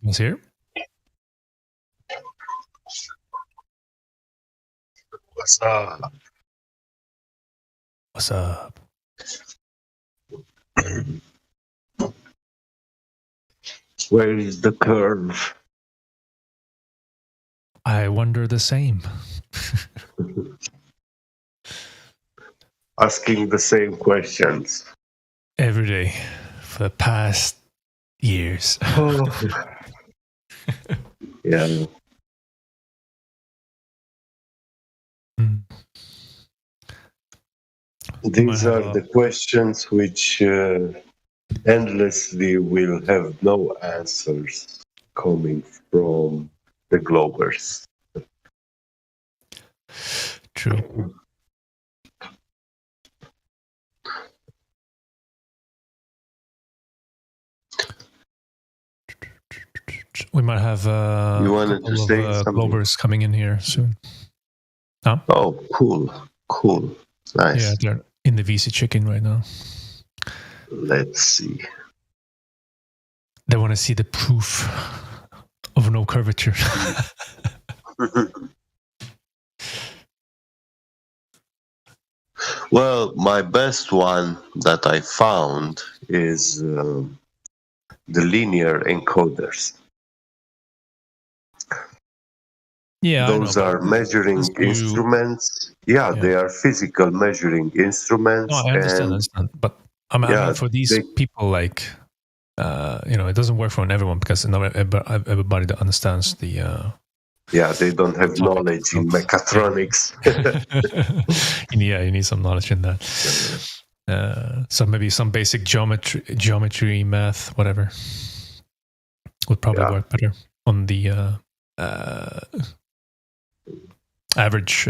Who's here? What's up? What's up? Where is the curve? I wonder the same. Asking the same questions. Every day for the past years. Yeah. Mm. These Might are have the questions which endlessly will have no answers coming from the Globers. True. We might have You a wanted couple to say of something? Globers coming in here soon. Oh, cool. Nice. Yeah, they're in the VC chicken right now. Let's see. They want to see the proof of no curvature. Well, my best one that I found is the linear encoders. Yeah, Those I know, are measuring instruments. Yeah, Yeah. they are physical measuring instruments. No, I understand. But I mean, for these people, like, it doesn't work for everyone because not everybody that understands the. Yeah, they don't have knowledge in mechatronics. Yeah, you need some knowledge in that. So maybe some basic geometry, math, whatever, would probably work better on the average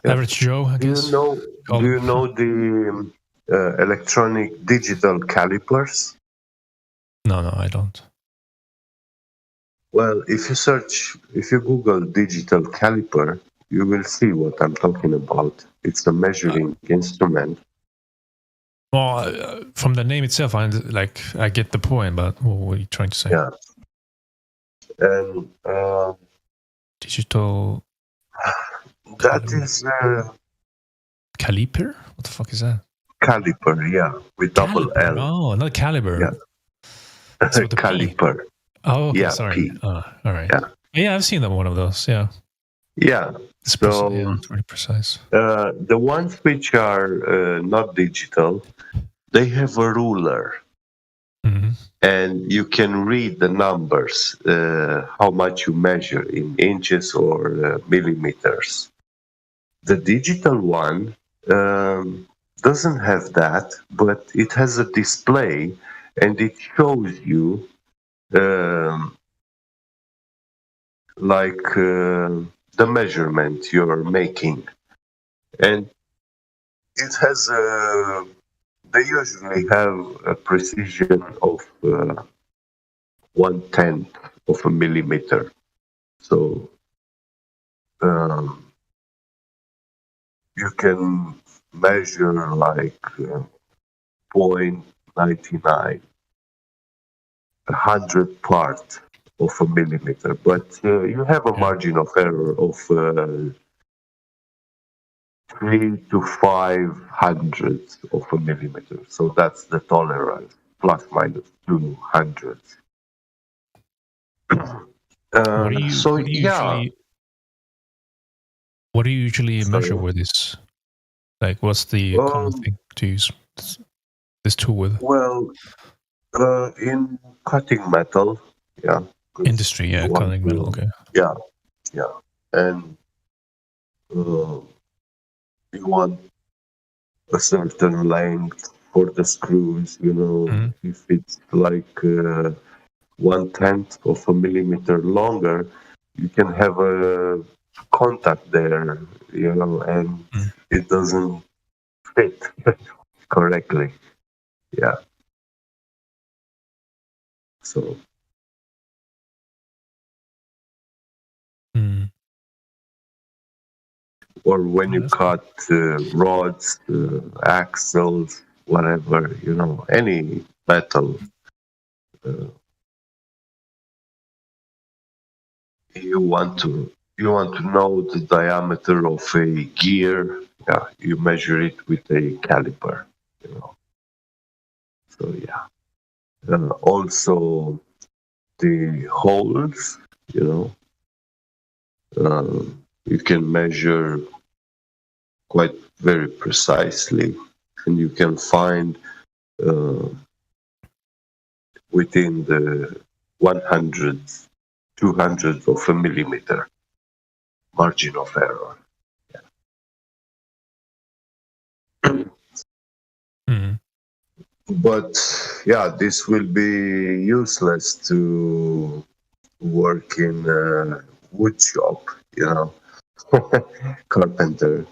average Joe, I guess. Do you know the electronic digital calipers? No, I don't. Well, if you Google digital caliper, you will see what I'm talking about. It's a measuring instrument. Well, from the name itself, I get the point, but what are you trying to say? Yeah. And digital. That is caliper. What the fuck is that? Caliper, yeah, with double L. Oh, not caliber. Yeah. Caliper. Oh, okay, yeah, sorry. All right. Yeah, I've seen one of those. Yeah. Yeah. It's pretty precise. The ones which are not digital, they have a ruler. Mm-hmm. And you can read the numbers, how much you measure in inches or millimeters. The digital one doesn't have that, but it has a display and it shows you the measurement you're making. And it has they usually have a precision of 1/10 of a millimeter. So you can measure like 0.99, 100th part of a millimeter, but you have a margin of error of 3 to 500 of a millimeter. So that's the tolerance, plus minus 200. What do you usually measure with this? Like, what's the common thing to use this tool with? Well, in cutting metal, industry, cutting metal, okay. Yeah, and you want a certain length for the screws, if it's like 1/10 of a millimeter longer, you can have a contact there, and it doesn't fit correctly. Yeah. So. Or when you cut rods, axles, whatever, any metal, uh, you want to know the diameter of a gear. Yeah, you measure it with a caliper. So yeah. Also the holes. You can measure quite very precisely, and you can find within the 100th, 200th of a millimeter margin of error. Mhm. But yeah, this will be useless to work in a wood shop, carpenter,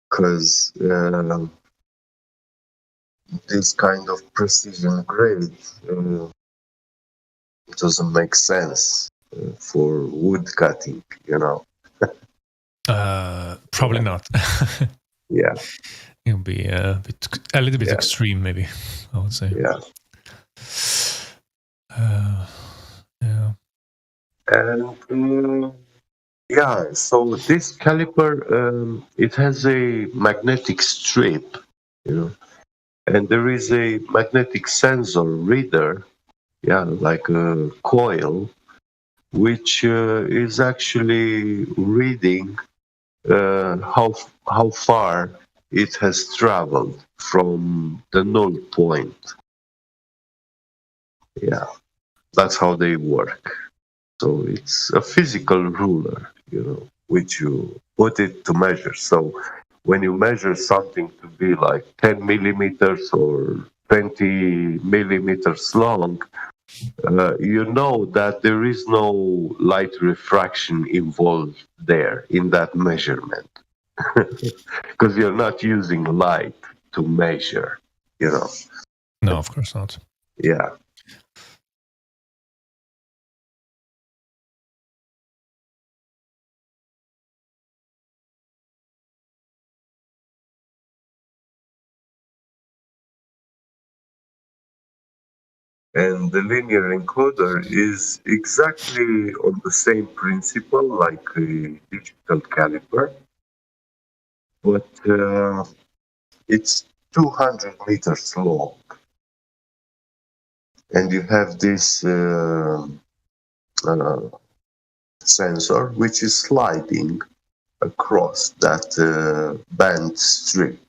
because this kind of precision grade doesn't make sense for wood cutting, Probably not. Yeah, It'll be a little bit Yeah. extreme, maybe, I would say. yeah. Yeah. And yeah, so this caliper, it has a magnetic strip, and there is a magnetic sensor reader, like a coil, which is actually reading how far it has traveled from the null point. Yeah, that's how they work. So it's a physical ruler, which you put it to measure. So when you measure something to be like 10 millimeters or 20 millimeters long, you know that there is no light refraction involved there in that measurement. Because you're not using light to measure, No, of course not. Yeah. And the linear encoder is exactly on the same principle like a digital caliper, but it's 200 meters long. And you have this sensor which is sliding across that band strip.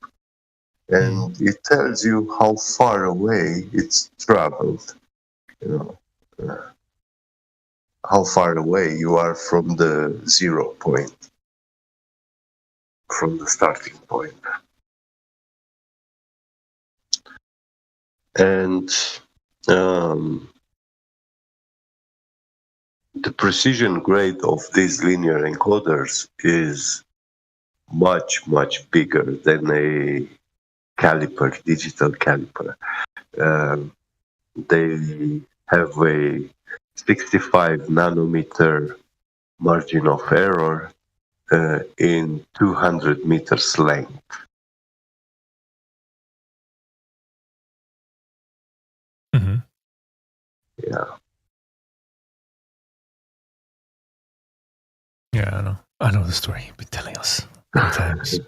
And it tells you how far away it's traveled, how far away you are from the 0 point, from the starting point. And the precision grade of these linear encoders is much, much bigger than a caliper, digital caliper. They have a 65 nanometer margin of error in 200 meters length. Mm-hmm. Yeah. Yeah, I know the story. You've been telling us many times.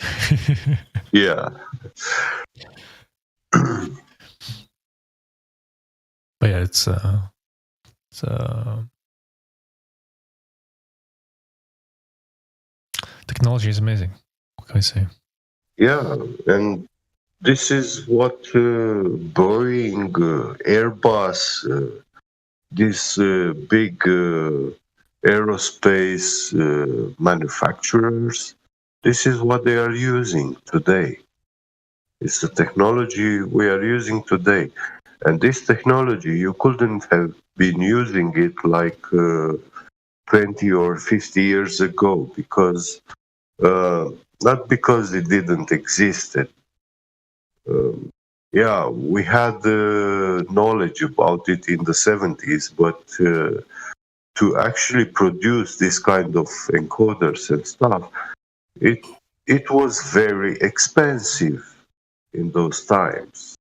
Yeah. But yeah, it's technology is amazing. What can I say? Yeah, and this is what Boeing, Airbus, these big aerospace manufacturers, this is what they are using today. It's the technology we are using today. And this technology, you couldn't have been using it like 20 or 50 years ago, because not because it didn't exist. Yeah, we had knowledge about it in the 70s, but to actually produce this kind of encoders and stuff, it was very expensive in those times.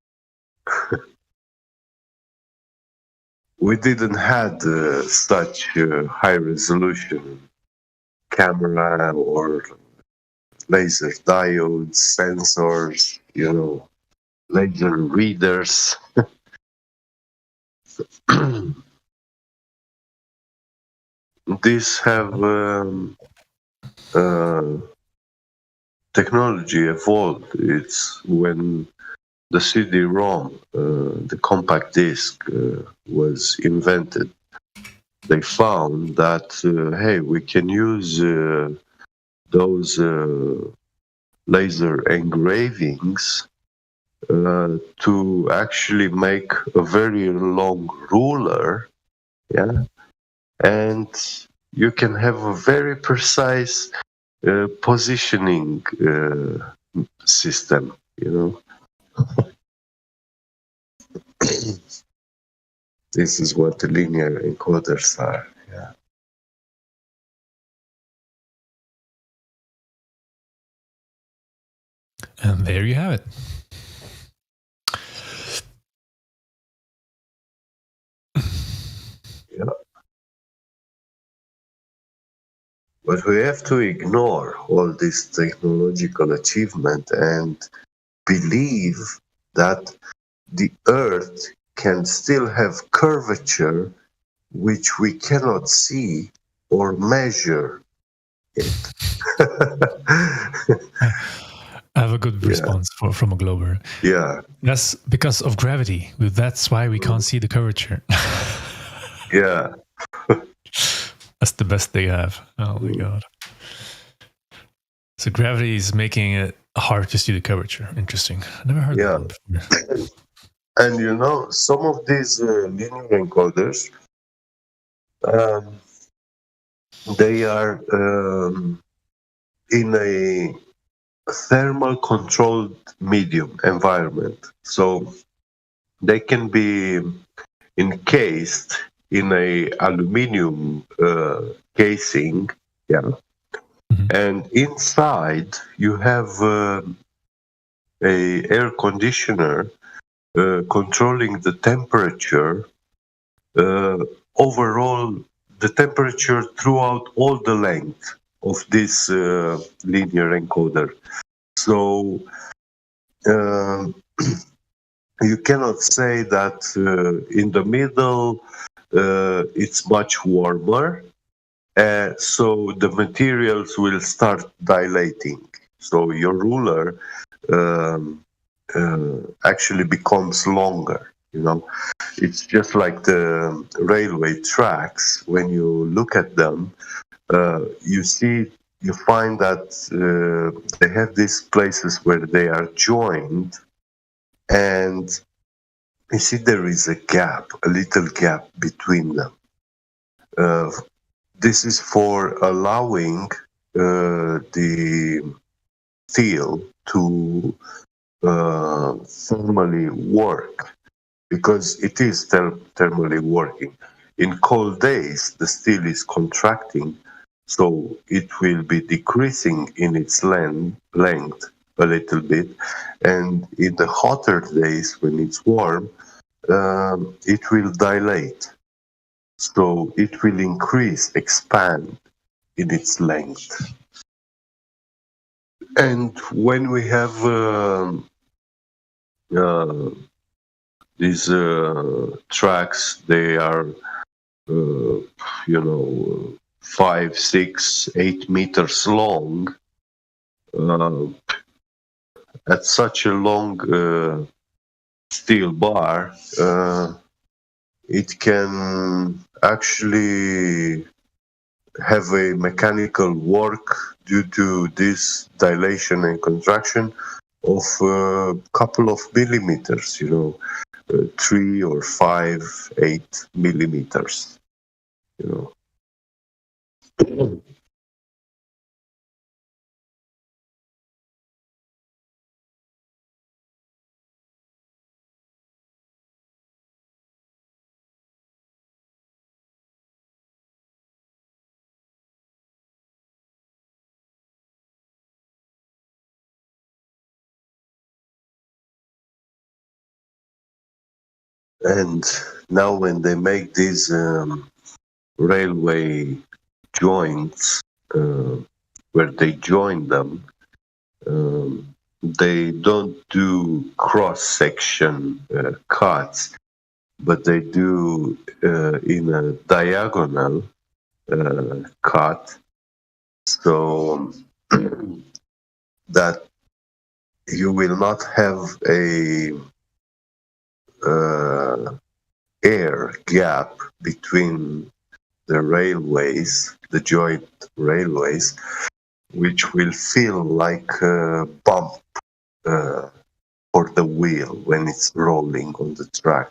we didn't had such high resolution camera or laser diodes, sensors, laser readers. These have technology evolved. It's when the CD-ROM, the compact disc, was invented. They found that hey, we can use those laser engravings to actually make a very long ruler, yeah, and you can have a very precise positioning system, This is what the linear encoders are. Yeah. And there you have it. Yeah. But we have to ignore all this technological achievement and believe that the Earth can still have curvature which we cannot see or measure it. I have a good response from a Glober. Yeah. That's because of gravity. That's why we can't see the curvature. Yeah. That's the best they have. Oh my God. So gravity is making it hard to see the curvature. Interesting. I never heard that one before. And some of these linear encoders, they are in a thermal controlled medium environment. So they can be encased in a aluminium casing, yeah. Mm-hmm. And inside you have a air conditioner controlling the temperature overall, the temperature throughout all the length of this linear encoder. So you cannot say that in the middle it's much warmer, so the materials will start dilating. So your ruler actually becomes longer. It's just like the railway tracks. When you look at them, you find that they have these places where they are joined, and you see there is a little gap between them. This is for allowing the steel to thermally work, because it is thermally working. In cold days, the steel is contracting, so it will be decreasing in its length a little bit. And in the hotter days, when it's warm, it will dilate. So it will expand in its length. And when we have these tracks, they are 5, 6, 8 meters long. At such a long steel bar, it can actually have a mechanical work due to this dilation and contraction of a couple of millimeters, 3 or 5, 8 millimeters, And now when they make these railway joints, where they join them, they don't do cross-section cuts, but they do in a diagonal cut, so that you will not have a air gap between the railways, the joint railways, which will feel like a bump for the wheel when it's rolling on the track.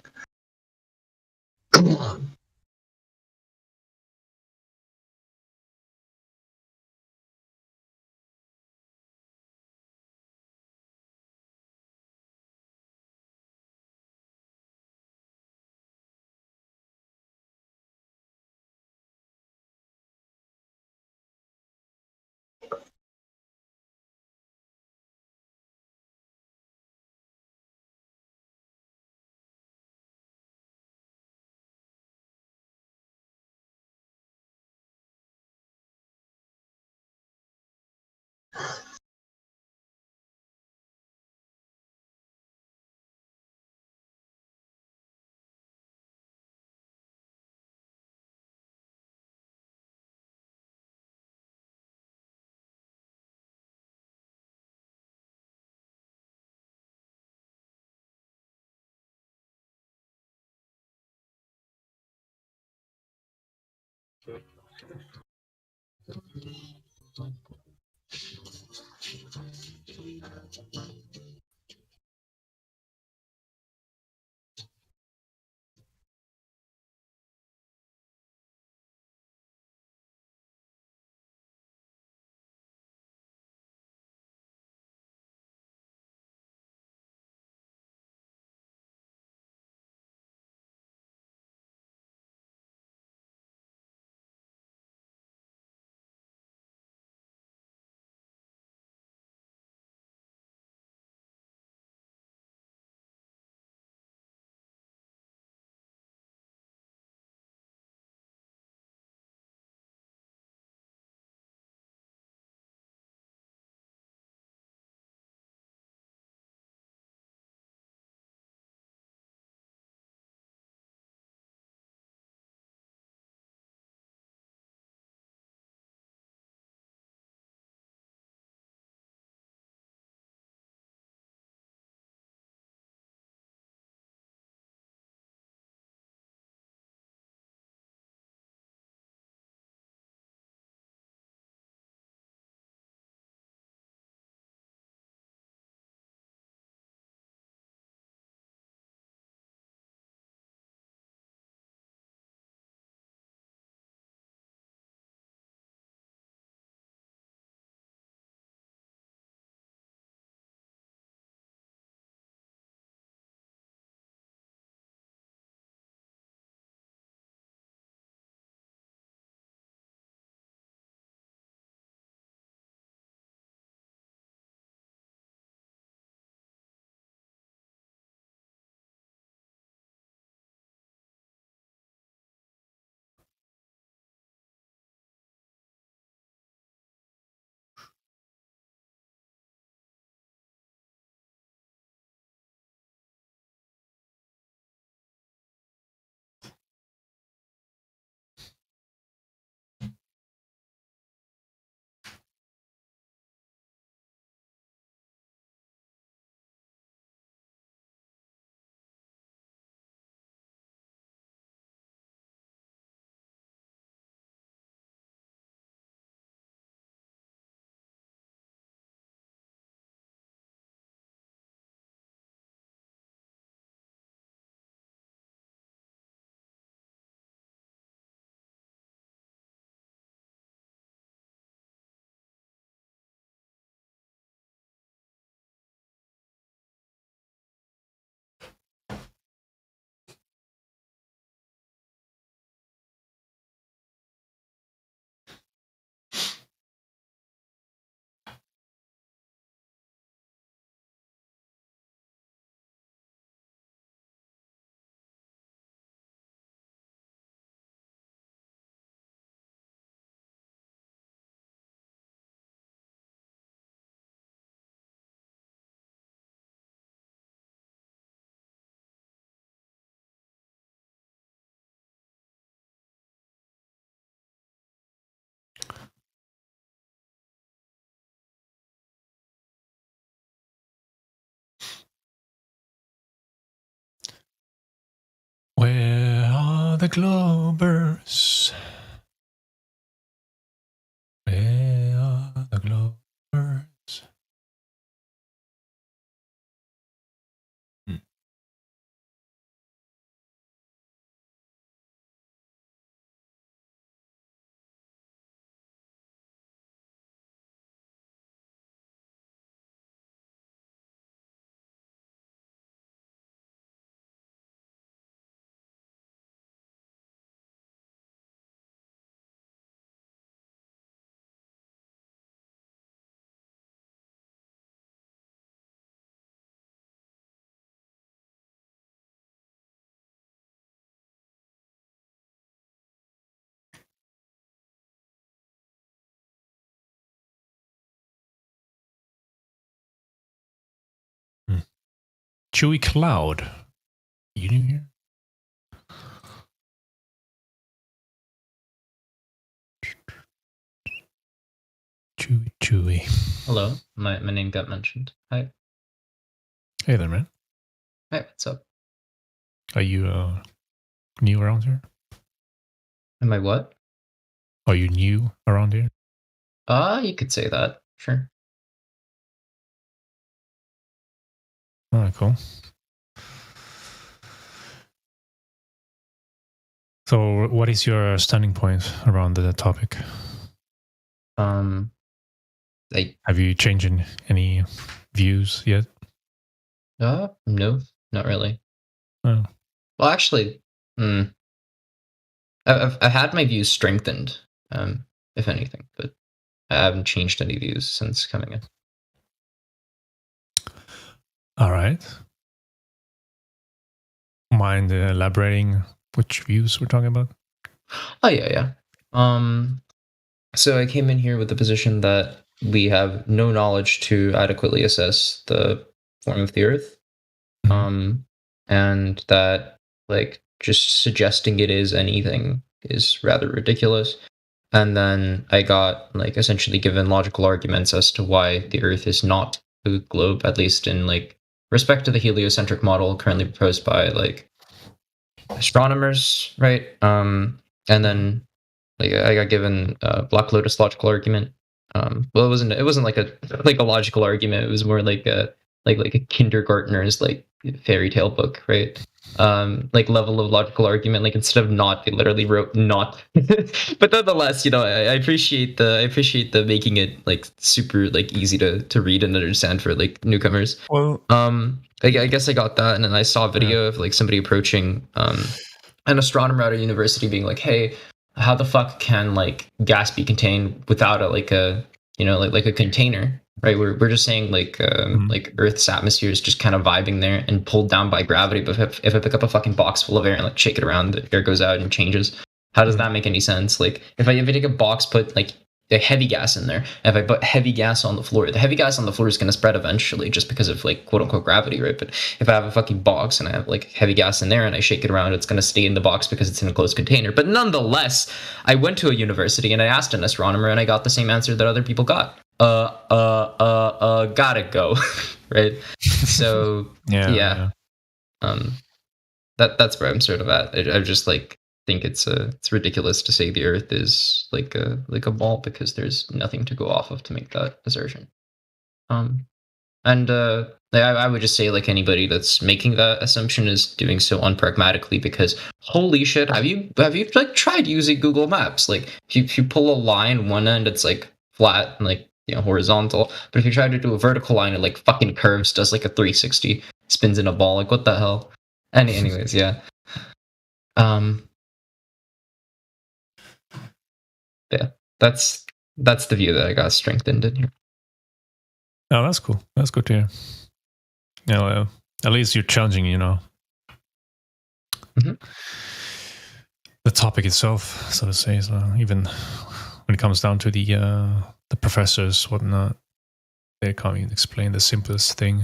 the Globers? Where are the Globers? Chewy Cloud. You new here? Chewy. Hello, my name got mentioned. Hi. Hey there, man. Hi, what's up? Are you new around here? Am I what? Are you new around here? You could say that. Sure. All right, cool. So, what is your standing point around the topic? Have you changed any views yet? No, not really. Oh. Well, actually, I've had my views strengthened, if anything, but I haven't changed any views since coming in. All right. Mind elaborating which views we're talking about? Oh yeah. So I came in here with the position that we have no knowledge to adequately assess the form of the Earth, and that like just suggesting it is anything is rather ridiculous. And then I got like essentially given logical arguments as to why the Earth is not a globe, at least in like respect to the heliocentric model currently proposed by like astronomers, right? And then like I got given Black Lotus logical argument. Well, it wasn't like a logical argument. It was more like a kindergartner's like fairy tale book, right? Like level of logical argument. Like instead of not, they literally wrote not. But nonetheless, you know, I appreciate the making it like super like easy to read and understand for like newcomers. Well, I guess I got that, and then I saw a video of like somebody approaching an astronomer at a university, being like, "Hey, how the fuck can like gas be contained without like a container?" Right? We're just saying like Earth's atmosphere is just kind of vibing there and pulled down by gravity. But if I pick up a fucking box full of air and like shake it around, the air goes out and changes. How does that make any sense? Like if I take a box, put like the heavy gas in there, if I put heavy gas on the floor, the heavy gas on the floor is going to spread eventually just because of like quote unquote gravity, right? But if I have a fucking box and I have like heavy gas in there and I shake it around, it's going to stay in the box because it's in a closed container. But nonetheless, I went to a university and I asked an astronomer and I got the same answer that other people got. Gotta go. Right? So yeah. That's where I'm sort of at. I just like think it's ridiculous to say the Earth is like a ball because there's nothing to go off of to make that assertion. I would just say like anybody that's making that assumption is doing so unpragmatically because holy shit, have you like tried using Google Maps? Like if you pull a line, one end it's like flat and like horizontal, but if you try to do a vertical line, it like fucking curves, does like a 360, spins in a ball. Like what the hell? Anyways, yeah. Yeah, that's the view that I got strengthened in here. Oh, that's cool. That's good to hear. At least you're challenging, the topic itself, so to say. So even when it comes down to the professors, whatnot, they can't even explain the simplest thing.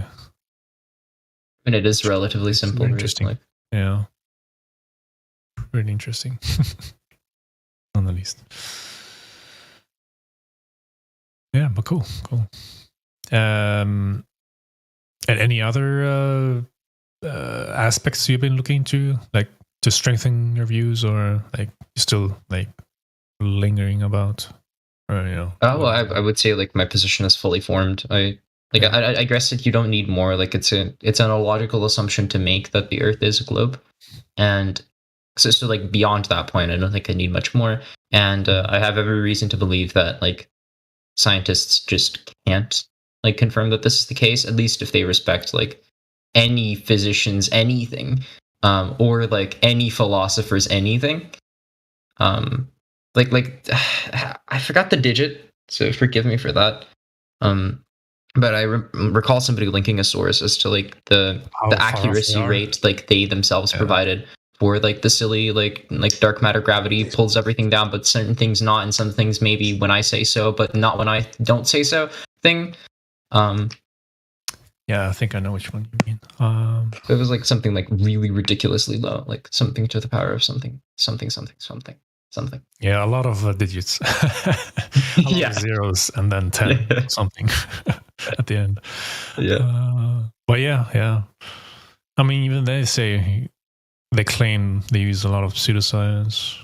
And it is relatively simple. Interesting. Like, yeah. Really interesting. On the least. Yeah, but cool. And any other aspects you've been looking into, like to strengthen your views, or like you still like lingering about, or well, I would say like my position is fully formed. I guess that you don't need more. Like it's an illogical assumption to make that the Earth is a globe, and so like beyond that point, I don't think I need much more. And I have every reason to believe that like scientists just can't like confirm that this is the case. At least if they respect like any physicians, anything, or like any philosophers, anything. Like I forgot the digit, so forgive me for that. But I recall somebody linking a source as to like the accuracy rate like they themselves provided for like the silly like dark matter gravity pulls everything down, but certain things not, and some things maybe when I say so, but not when I don't say so thing. Yeah, I think I know which one you mean. It was like something like really ridiculously low, like something to the power of something. Yeah, a lot of digits. A lot of zeros and then 10 something at the end. Yeah. But yeah. I mean, even they claim they use a lot of pseudoscience.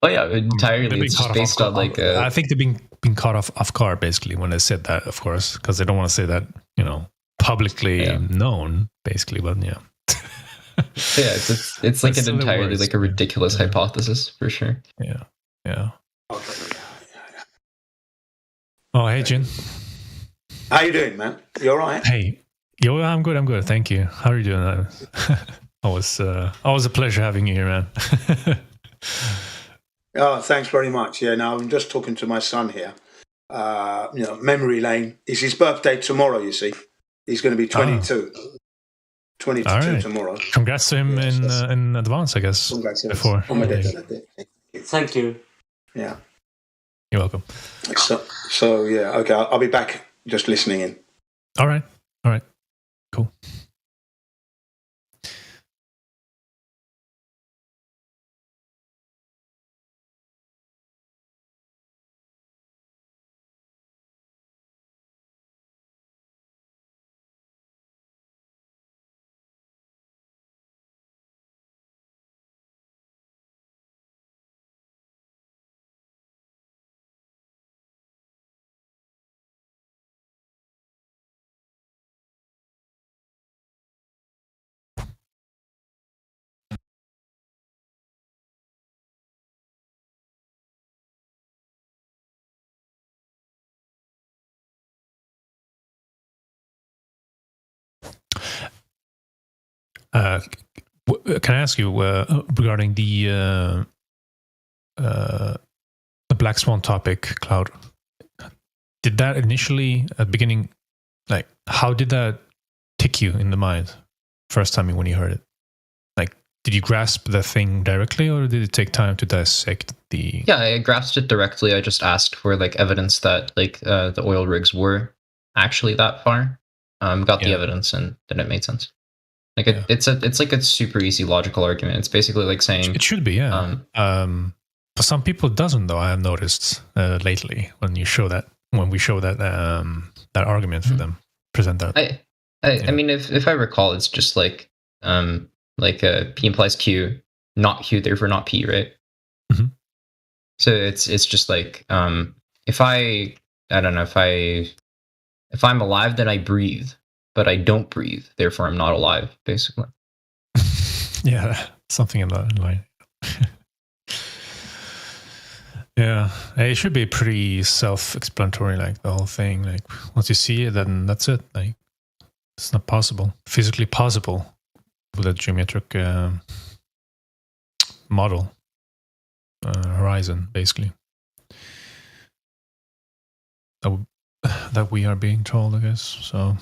Oh yeah, entirely. It's just based on like. I think they've been caught off guard basically when they said that, of course, because they don't want to say that publicly known, basically. But yeah. Yeah, it's like an entirely like a ridiculous hypothesis for sure. Yeah. Oh, hey, Jin. How you doing, man? You all right? Hey, I'm good. Thank you. How are you doing? Always a pleasure having you here, man. Oh, thanks very much. Yeah, now I'm just talking to my son here. Memory lane. It's his birthday tomorrow, you see. He's going to be 22. 22 right. Tomorrow. Congrats to him in advance, I guess. Before. Thank you. Yeah. You're welcome. So yeah, okay. I'll be back just listening in. All right. Cool. Can I ask you regarding the Black Swan topic, Cloud? Did that initially at the beginning, like, how did that tick you in the mind first time when you heard it? Like, did you grasp the thing directly, or did it take time to dissect the? Yeah, I grasped it directly. I just asked for like evidence that like the oil rigs were actually that far. Got the evidence, and then it made sense. Like it's like a super easy logical argument. It's basically like saying it should be, yeah. For some people, it doesn't though. I have noticed lately when we show that that argument for them, present that. I mean, if I recall, it's just like P implies Q, not Q, therefore not P, right? Mm-hmm. So it's just like if I don't know if I'm alive, then I breathe. But I don't breathe, therefore I'm not alive, basically. Yeah, something in that line. Yeah, it should be pretty self-explanatory, like the whole thing. Like once you see it, then that's it. Like it's not physically possible with a geometric model horizon, basically. That we are being told, I guess. So.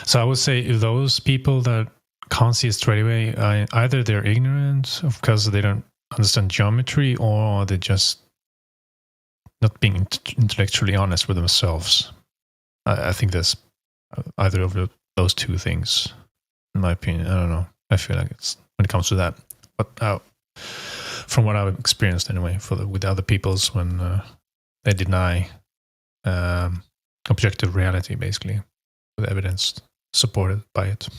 So I would say if those people that can't see it straight away, either they're ignorant because they don't understand geometry, or they're just not being intellectually honest with themselves. I think there's either of those two things, in my opinion. I don't know. I feel like it's when it comes to that. But from what I've experienced anyway, with other peoples when they deny objective reality, basically, with evidence supported by it.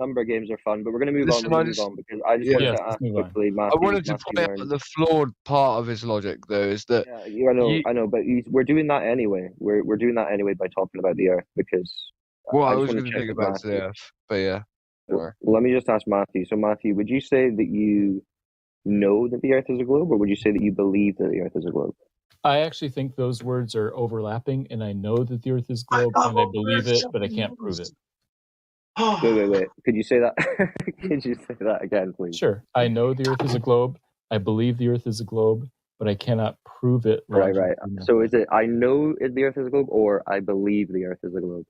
number games are fun, but we're going to move Listen, on. We're going to move on because I just wanted Yes, to let's ask move on. quickly, I Matthew. wanted to Matthew point out learned. the flawed part of his logic, though, is that Yeah, I know, but we're doing that anyway. We're doing that anyway by talking about the Earth because. well, I just was want going to to check take it with back to the Matthew. Earth, but yeah. Well, let me just ask Matthew. So, Matthew, would you say that you know that the Earth is a globe, or would you say that you believe that the Earth is a globe? I actually think those words are overlapping, and I know that the Earth is globe, and I believe it, but I can't prove it. Wait. Could you say that? Could you say that again, please? Sure. I know the Earth is a globe. I believe the Earth is a globe, but I cannot prove it. Right. logically. So is it I know the Earth is a globe, or I believe the Earth is a globe?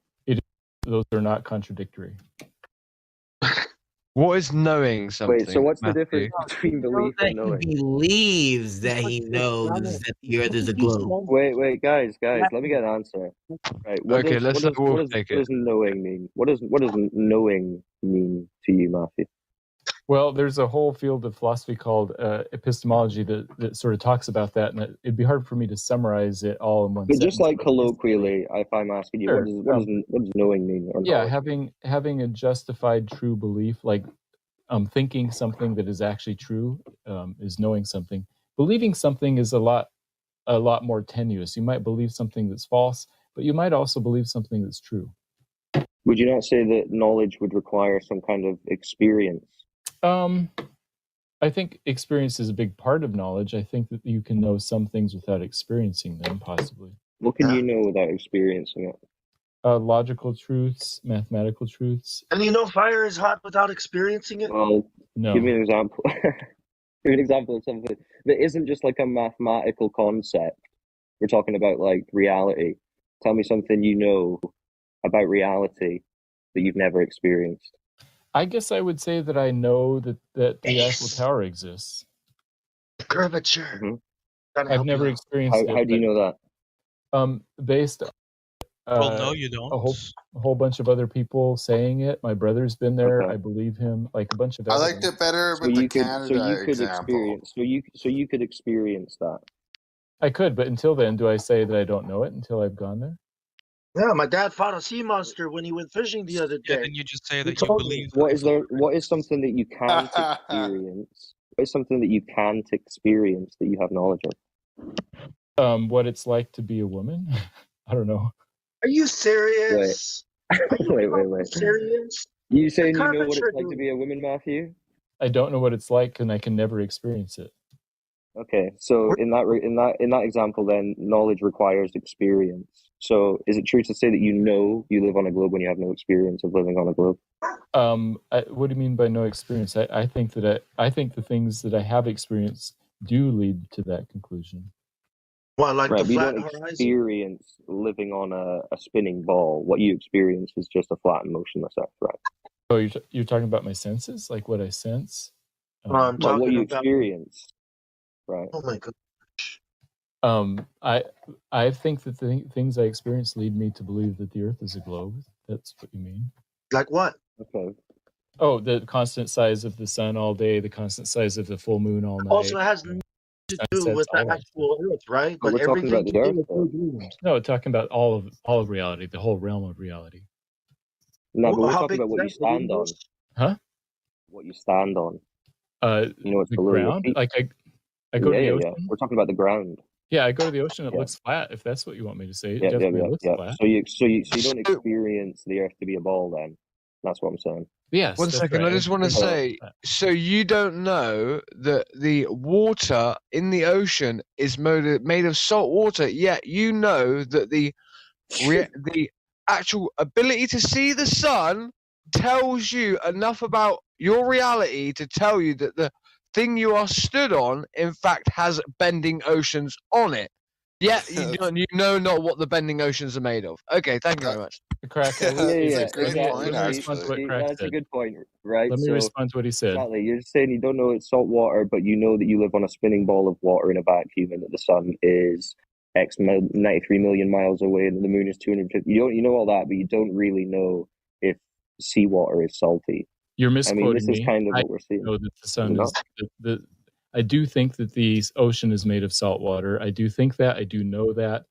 Those are not contradictory. What is knowing something? Wait, so what's the Matthew? difference between belief and knowing? He believes that he knows that the Earth is a globe. Wait, guys, let me get an answer. Right. Okay, let's let Wolf take what it. does knowing mean? What does knowing mean to you, Matthew? Well, there's a whole field of philosophy called epistemology that sort of talks about that, and it'd be hard for me to summarize it all in one But sentence. just like colloquially, if I'm asking you, Sure. what does knowing mean? Or Yeah, knowledge? having a justified true belief, like thinking something that is actually true, is knowing something. Believing something is a lot more tenuous. You might believe something that's false, but you might also believe something that's true. Would you not say that knowledge would require some kind of experience? I think experience is a big part of knowledge. I think that you can know some things without experiencing them, possibly. What can you know without experiencing it? Logical truths, mathematical truths. And you know fire is hot without experiencing it? Well, No. give me an example. Give me an example of something that isn't just like a mathematical concept. We're talking about like reality. Tell me something you know about reality that you've never experienced. I guess I would say that I know that the Eiffel Tower exists. Curvature. Mm-hmm. I've never experienced it. How do you know that? Based Well, no, you don't. a whole bunch of other people saying it. My brother's been there. Okay. I believe him. Like a bunch of I evidence. liked it better with the Canada example. So you could experience that. I could, but until then, do I say that I don't know it until I've gone there? Yeah, my dad fought a sea monster when he went fishing the other day. Yeah, then you just say that you told me. believe. What is something that you can't experience? What is something that you can't experience that you have knowledge of? What it's like to be a woman. I don't know. Are you serious? Wait. Serious? You saying you know what Curvature, it's like to be a woman, Matthew? I don't know what it's like, and I can never experience it. Okay, so in that example, then knowledge requires experience. So is it true to say that you know you live on a globe when you have no experience of living on a globe? What do you mean by no experience? I think that I think the things that I have experienced do lead to that conclusion. Well, like Right, the but you flat don't horizon. experience living on a spinning ball. What you experience is just a flat and motionless Earth, right? So you're talking about my senses, like what I sense. I'm Well, what talking you about. experience, right? Oh my god. I think that the things I experience lead me to believe that the Earth is a globe. That's what you mean. Like what? Okay. Oh, the constant size of the sun all day, the constant size of the full moon all night. Also, it has nothing to do sunsets, with all the that. actual Earth, right? But But we're talking everything about to the do Earth, with though. those dreams. No, talking about all of reality, the whole realm of reality. No, but we're How talking big about what you is that? stand on. Huh? What you stand on. You know what's the below your ground. feet. Like I go to the Yeah. ocean. We're talking about the ground. Yeah, I go to the ocean. It Yeah. looks flat. If that's what you want me to say, it Yeah. definitely looks flat. So you don't experience the Earth to be a ball, then. That's what I'm saying. Yes. One that's second, right. I just want to say, so you don't know that the water in the ocean is made of salt water, yet you know that the actual ability to see the sun tells you enough about your reality to tell you that the thing you are stood on, in fact, has bending oceans on it. Yet you know not what the bending oceans are made of. Okay, thank you very much. Crack. That's a great point, Let me respond to what actually. Crack That's a said. good point, right? Let me So, respond to what he said. exactly. You're just saying you don't know it's salt water, but you know that you live on a spinning ball of water in a vacuum, and that the sun is 93 million miles away, and the moon is 250. You know all that, but you don't really know if seawater is salty. You're I misquoting mean, this is me. kind of I what we're seeing. know that the sun No. is. I do think that the ocean is made of salt water. I do think that. I do know that.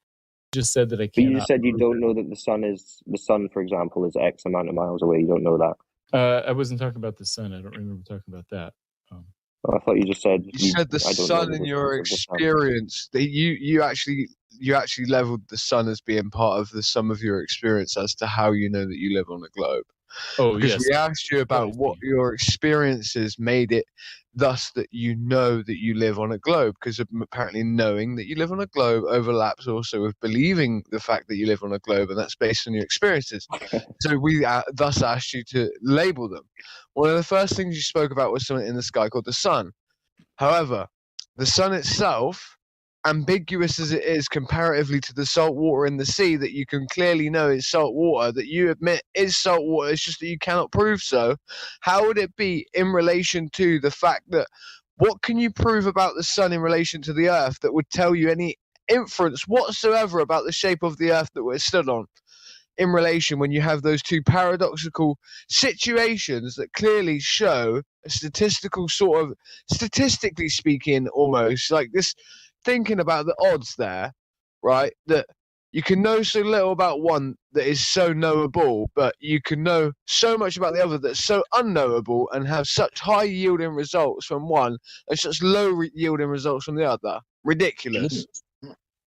Just said that I But you can't. just said you don't know that the sun, for example, is X amount of miles away. You don't know that. I wasn't talking about the sun. I don't remember talking about that. I thought you just said you said the sun in your experience. That you actually leveled the sun as being part of the sum of your experience as to how you know that you live on a globe. Oh, because yes. we asked you about what your experiences made it thus that you know that you live on a globe, because apparently knowing that you live on a globe overlaps also with believing the fact that you live on a globe, and that's based on your experiences. So we thus asked you to label them. One of the first things you spoke about was something in the sky called the sun. However, the sun itself, ambiguous as it is comparatively to the salt water in the sea that you can clearly know is salt water, that you admit is salt water, it's just that you cannot prove so, how would it be in relation to the fact that what can you prove about the sun in relation to the earth that would tell you any inference whatsoever about the shape of the earth that we're stood on in relation when you have those two paradoxical situations that clearly show a statistical sort of, statistically speaking, almost like this, thinking about the odds there, right? That you can know so little about one that is so knowable, but you can know so much about the other that's so unknowable and have such high yielding results from one and such low yielding results from the other. Ridiculous.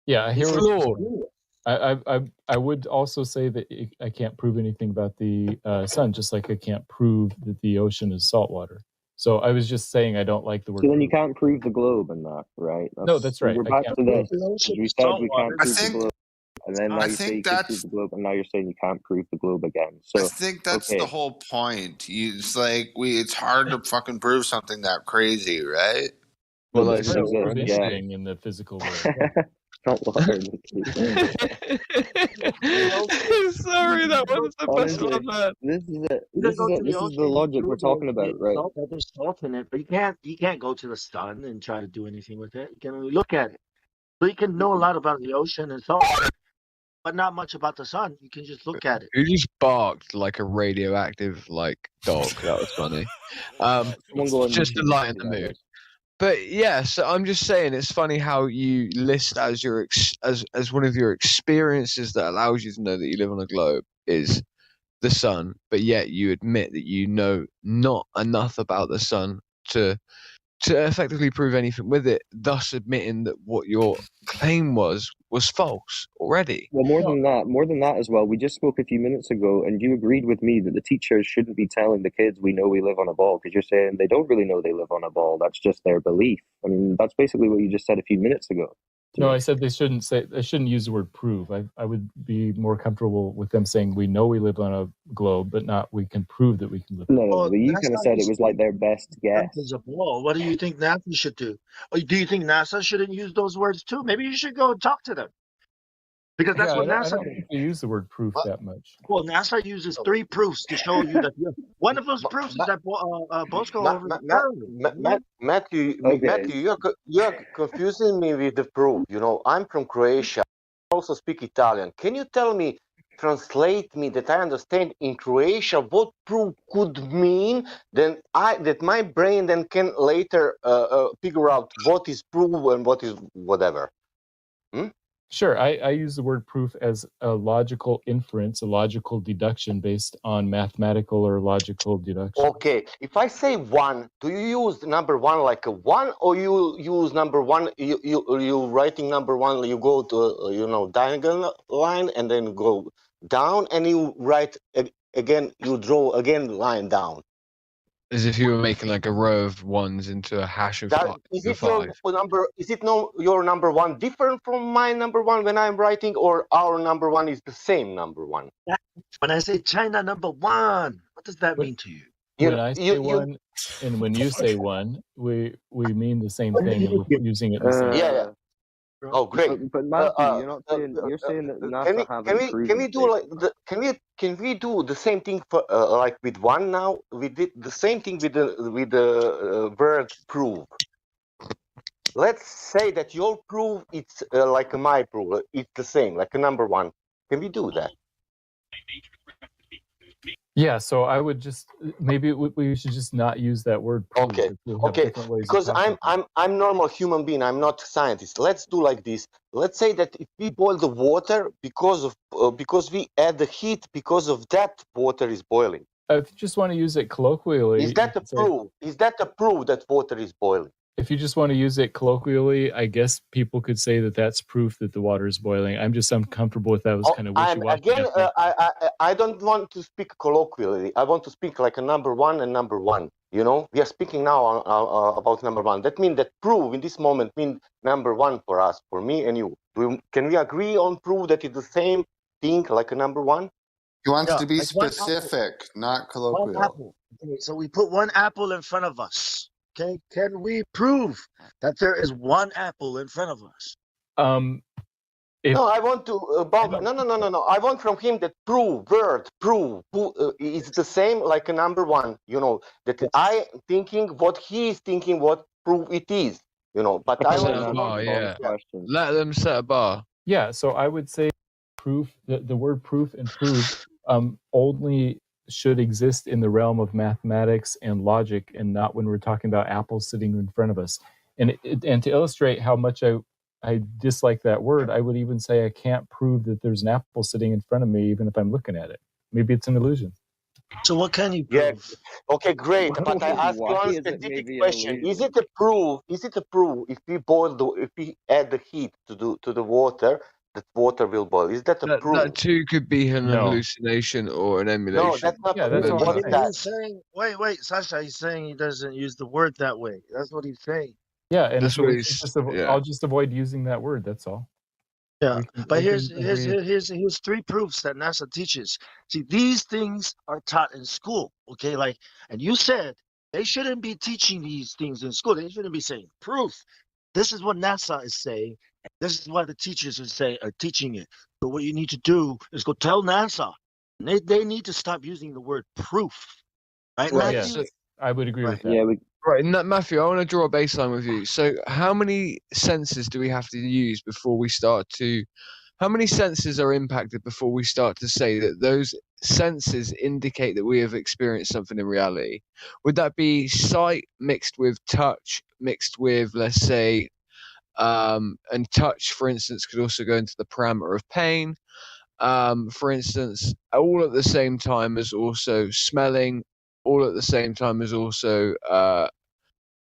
Yeah, I hear It's what you're flawed. saying. I would also say that I can't prove anything about the sun, just like I can't prove that the ocean is saltwater. So I was just saying I don't like the word. So then you can't prove the globe in that, right? No, that's right. We're I back can't to prove this. the We said we can't prove the globe, and then now you say you can prove the globe, and now you're saying you can't prove the globe again. So I think that's okay. the whole point. It's like it's hard to fucking prove something that crazy, right? Well, No, but like this so is it, yeah. anything in the physical world. Not water. Sorry, that was the best Honestly, one, man. this is it. You This can is go it. to This the is the ocean, logic we're talking about, right? salt, there's salt in it, but you can't go to the sun and try to do anything with it. You can only look at it. So you can know a lot about the ocean and salt, but not much about the sun. You can just look at it. You just barked like a radioactive like dog. That was funny. Just to lighten the mood. But yeah, so I'm just saying it's funny how you list as your as one of your experiences that allows you to know that you live on a globe is the sun, but yet you admit that you know not enough about the sun to effectively prove anything with it, thus admitting that what your claim was false already. Well, more than that as well. We just spoke a few minutes ago, and you agreed with me that the teachers shouldn't be telling the kids we know we live on a ball, because you're saying they don't really know they live on a ball. That's just their belief. I mean, that's basically what you just said a few minutes ago. No, I said they shouldn't use the word prove. I would be more comfortable with them saying we know we live on a globe, but not we can prove that we can live. No, but you kind of said it was like their best guess. As a ball. What do you think NASA should do? Or do you think NASA shouldn't use those words too? Maybe you should go and talk to them. Because that's what I NASA don't think they use the word proof that much. Well, NASA uses 3 proofs to show you that one of those proofs is that Bosco Matthew, you're confusing me with the proof. You know, I'm from Croatia. I also speak Italian. Can you tell me, translate me that I understand in Croatia what proof could mean? Then that my brain then can later figure out what is proof and what is whatever. Sure, I use the word proof as a logical inference, a logical deduction based on mathematical or logical deduction. Okay, if I say 1, do you use number 1 like a 1, or you use number 1? You writing number 1. You go to diagonal line and then go down, and you write again. You draw again line down. As if you were making like a row of ones into a hash of five. Is it your number? Is it your number 1 different from my number 1 when I'm writing, or our number 1 is the same number 1? When I say China number 1, what does that mean to you? When I say 1 and when you say 1, we mean the same thing, and we're using it the same. Yeah. Oh, great! But Matthew, you're saying that NASA haven't proven. Can we do the same thing for like with 1 now? We did the same thing with the word proof. Let's say that your proof it's like my proof. It's the same, like a number 1. Can we do that? Yeah, so I would just maybe we should just not use that word. Okay. Because I'm normal human being. I'm not a scientist. Let's do like this. Let's say that if we boil the water because we add the heat, because of that water is boiling. If you just want to use it colloquially, Is that a proof? Is that a proof that water is boiling? If you just want to use it colloquially, I guess people could say that that's proof that the water is boiling. I'm just uncomfortable with that. Was kind of wishy-washy. Again, I don't want to speak colloquially. I want to speak like a number one and number one. You know, we are speaking now about number one. That means that proof in this moment means number one for us, for me and you. Can we agree on proof that it's the same thing like a number one? He wants to be like one specific, not One colloquial. apple. Okay, so we put one apple in front of us. Okay, can we prove that there is one apple in front of us? No, I want to no. I want from him that prove is the same like a number one. You know that I thinking what he is thinking, what proof it is. You know, but I want Let them set a bar. Yeah, so I would say proof. The word proof and prove only should exist in the realm of mathematics and logic, and not when we're talking about apples sitting in front of us. And to illustrate how much I dislike that word, I would even say I can't prove that there's an apple sitting in front of me, even if I'm looking at it. Maybe it's an illusion. So what can you prove? Yeah. Okay, great. But I ask one specific question: Is it a proof? Is it a proof if we add the heat to the water, that water will boil? Is that a proof? That too could be an hallucination or an emulation. No, that's not. What he's saying. Wait, Sasha. He's saying he doesn't use the word that way. That's what he's saying. Yeah, and That's so what it's just I'll just avoid using that word. That's all. Yeah, but we here's can agree. here's three proofs that NASA teaches. See, these things are taught in school. Okay, and you said they shouldn't be teaching these things in school. They shouldn't be saying proof. This is what NASA is saying. This is why the teachers are teaching it. So what you need to do is go tell NASA. They need to stop using the word proof. Right, Right, Matthew? so- I would agree with that. Right, and that, Matthew, I want to draw a baseline with you. So, how many senses do we have to use before we start to? How many senses are impacted before we start to say that those senses indicate that we have experienced something in reality? Would that be sight mixed with touch, mixed with, let's say, and touch, for instance, could also go into the parameter of pain. For instance, all at the same time as also smelling, all at the same time as also,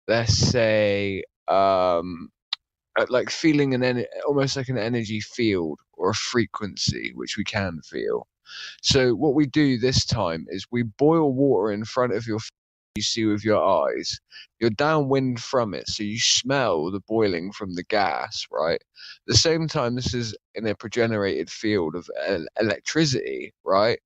let's say, like feeling almost like an energy field or a frequency, which we can feel. So what we do this time is we boil water in front of your you see with your eyes. You're downwind from it, so you smell the boiling from the gas, right? At the same time, this is in a progenerated field of electricity, right?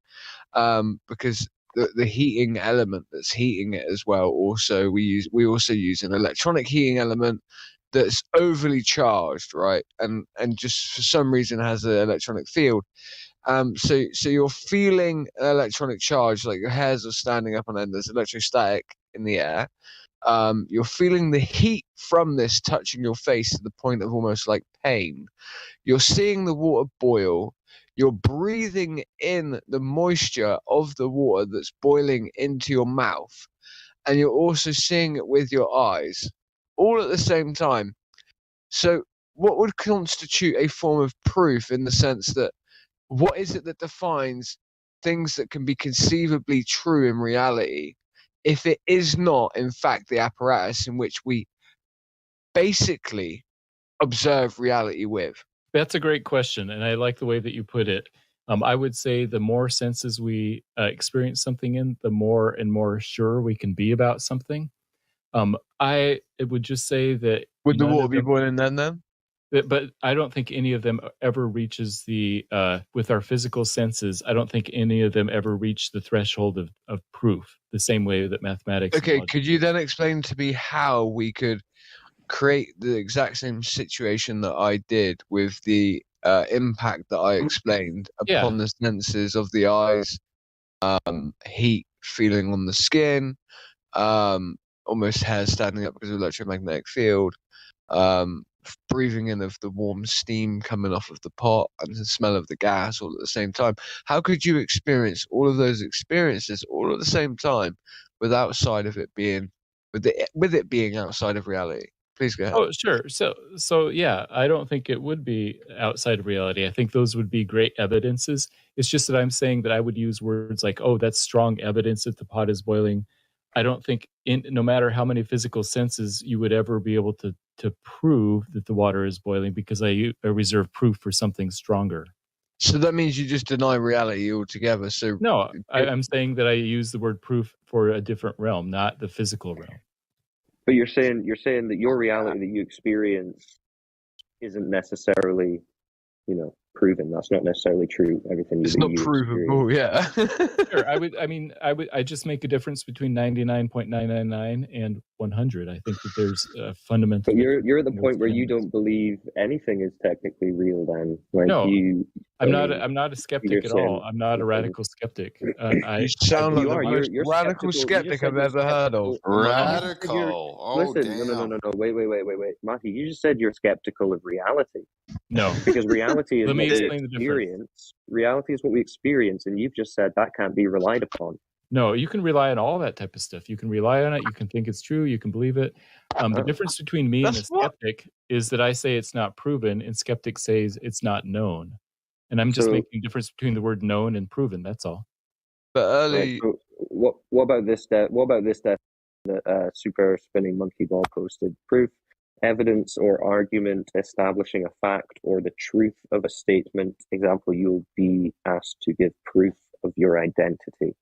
Because the heating element that's heating it as well. Also, we also use an electronic heating element that's overly charged, right? And just for some reason has an electronic field. So you're feeling an electronic charge, like your hairs are standing up on end. There's electrostatic in the air. You're feeling the heat from this touching your face to the point of almost like pain. You're seeing the water boil. You're breathing in the moisture of the water that's boiling into your mouth. And you're also seeing it with your eyes, all at the same time. So what would constitute a form of proof in the sense that what is it that defines things that can be conceivably true in reality if it is not, in fact, the apparatus in which we basically observe reality with? That's a great question, and I like the way that you put it. I would say the more senses we experience something in, the more and more sure we can be about something. I would just say that would the water be boiling then? But I don't think any of them ever reaches the with our physical senses. I don't think any of them ever reach the threshold of proof. The same way that mathematics. Okay, could you then explain to me how we could create the exact same situation that I did with the impact that I explained upon the senses of the eyes, heat feeling on the skin, almost hair standing up because of electromagnetic field, breathing in of the warm steam coming off of the pot and the smell of the gas all at the same time? How could you experience all of those experiences all at the same time with it being outside of reality? please go ahead. Oh, sure. So yeah, I don't think it would be outside of reality. I think those would be great evidences. It's just that I'm saying that I would use words like, "Oh, that's strong evidence that the pot is boiling." I don't think, no matter how many physical senses, you would ever be able to prove that the water is boiling, because I reserve proof for something stronger. So that means you just deny reality altogether. So no, I'm saying that I use the word proof for a different realm, not the physical realm. But you're saying that your reality that you experience isn't necessarily, proven. That's not necessarily true. Everything it's not provable. Yeah. Sure. I just make a difference between 99.999 and 100. I think that there's a fundamental. But you're at the point where you don't believe anything is technically real. Then, no, I'm not a skeptic at all. I'm not a radical skeptic. You sound like the most radical skeptic I've ever heard of. Radical. Oh, listen, damn. No. Wait, Matthew. You just said you're skeptical of reality. No, because reality is Let me what we explain the difference. experience. Reality is what we experience, and you've just said that can't be relied upon. No, you can rely on all that type of stuff. You can rely on it. You can think it's true. You can believe it. The difference between me and a skeptic is that I say it's not proven, and skeptic says it's not known. And I'm just making a difference between the word known and proven. That's all. But early, right, so what about this? What about this? That Super Spinning Monkey Ball posted proof. Evidence or argument establishing a fact or the truth of a statement. Example, you'll be asked to give proof of your identity.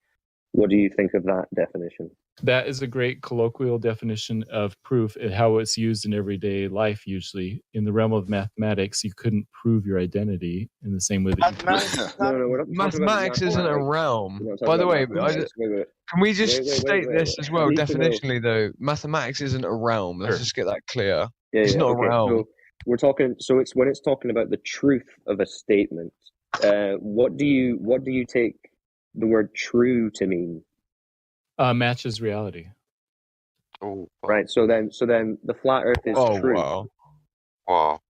What do you think of that definition? That is a great colloquial definition of proof and how it's used in everyday life. Usually, in the realm of mathematics, you couldn't prove your identity in the same way that No, mathematics isn't a realm. By the way, can we just state this as well? Definitionally, though, mathematics isn't a realm. Let's just get that clear. It's not a realm. So we're talking. So it's when it's talking about the truth of a statement. What do you take the word true to mean? Matches reality. Oh, right. So then the flat Earth is true. Wow.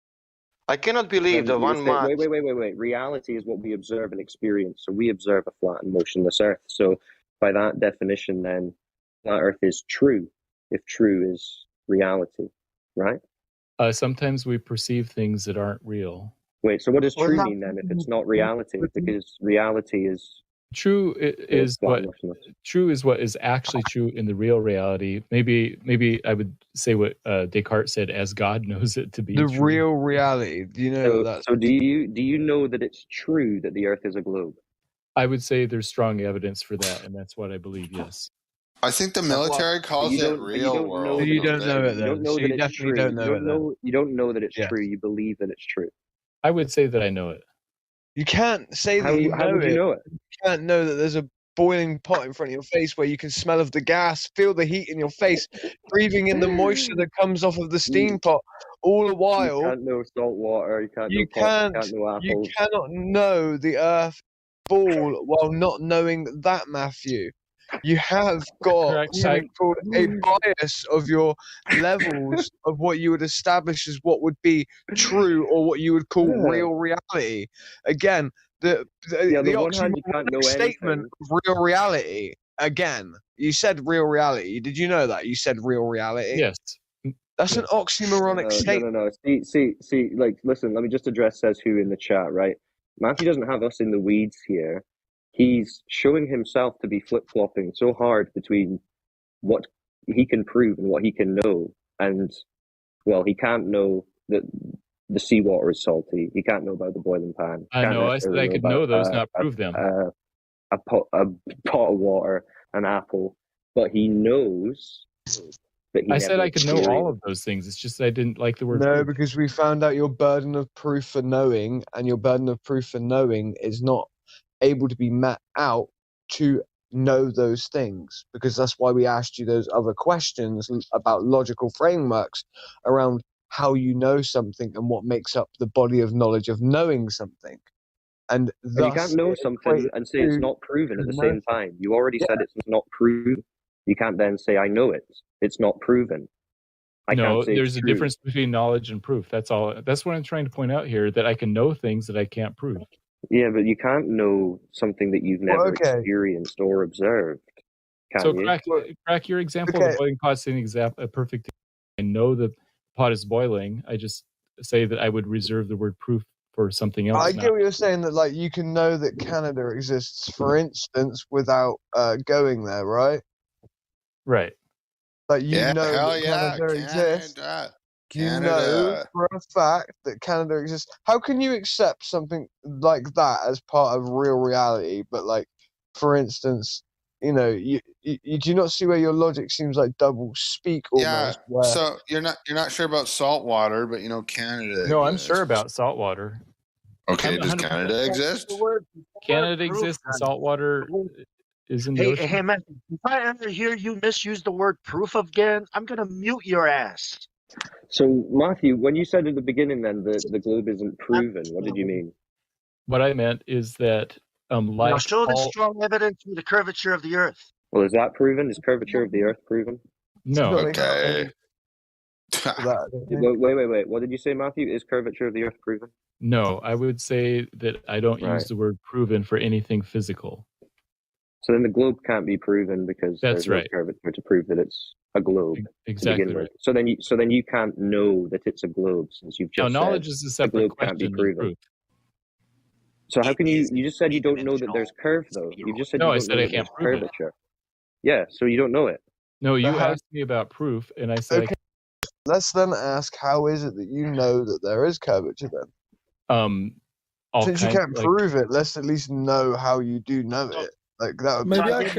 I cannot believe the one man. Wait. Reality is what we observe and experience. So we observe a flat and motionless Earth. So by that definition, then flat Earth is true. If true is reality, right? Sometimes we perceive things that aren't real. Wait. So what does true mean then? If it's not reality, because reality is. True is what is actually true in the real reality. Maybe I would say what Descartes said, as God knows it to be the true. real reality. Do you know that? So do you know that it's true that the Earth is a globe? I would say there's strong evidence for that, and that's what I believe. Yes. I think the military calls it real world. You don't know it then. So you definitely don't know it then. You don't know that it's true. You believe that it's true. I would say that I know it. You can't say that you know it. How would you know it? You can't know that there's a boiling pot in front of your face where you can smell of the gas, feel the heat in your face, breathing in the moisture that comes off of the steam pot. All the while, you can't know salt water. You can't know apples. You cannot know the Earth ball while not knowing that, Matthew. You have got something called a bias of your levels of what you would establish as what would be true or what you would call real reality. Again, the oxymoronic statement of real reality. Again, you said real reality. Did you know that? You said real reality. Yes. That's an oxymoronic statement. No. See. Like, listen. Let me just address Says Who in the chat. Right, Matthew doesn't have us in the weeds here. He's showing himself to be flip-flopping so hard between what he can prove and what he can know. And, well, he can't know that the seawater is salty. He can't know about the boiling pan. I know. I said I could know those, not prove them. A pot of water, an apple. But he knows that he I said I could know all of those things. It's just that I didn't like the word proof. Because we found out your burden of proof for knowing, and your burden of proof for knowing is not able to be met out to know those things, because that's why we asked you those other questions about logical frameworks around how you know something and what makes up the body of knowledge of knowing something. And you can't know something and say it's not proven at the same time. You already said it's not proven. You can't then say I know it. It's not proven. No, there's a difference between knowledge and proof. That's all. That's what I'm trying to point out here, that I can know things that I can't prove. Yeah, but you can't know something that you've never experienced or observed. Can you? Crack, your example of the boiling pot's an example, a perfect. I know the pot is boiling. I just say that I would reserve the word proof for something else. I get what you're saying, that like you can know that Canada exists, for instance, without going there, right? Right. Like you Yeah, know hell that yeah, Canada exists. Canada. You know Canada. for a fact that Canada exists. How can you accept something like that as part of real reality? But like, for instance, you know, you do not see where your logic seems like double speak Yeah. almost. Where So you're not sure about salt water, but you know Canada. No, I'm exists. sure about saltwater. Okay, I'm does 100% Canada exist? Canada exists, and saltwater is in the Hey, ocean. hey, man, if I ever hear you misuse the word proof again, I'm going to mute your ass. So, Matthew, when you said at the beginning then that the globe isn't proven, what did you mean? What I meant is that, Now like show the all, strong evidence for the curvature of the Earth. Well, is that proven? Is curvature of the Earth proven? no, Okay. Wait. What did you say, Matthew? Is curvature of the Earth proven? no, I would say that I don't use Right. the word proven for anything physical. So then the globe can't be proven because That's there's no right. curvature to prove that it's a globe Exactly to begin right. with. So then you can't know that it's a globe since you've Now, just knowledge said is a the separate globe can't be question than proven. proof. So how can you just said you don't know that there's curve though? You just said No, you I don't said know I that there's can't prove it. curvature. Yeah, so you don't know it. No, you how- asked me about proof, and I said, Okay, let's then ask, how is it that you know that there is curvature then? all Since you kinds can't prove it, let's at least know how you do know it. Like that would Maybe be I better.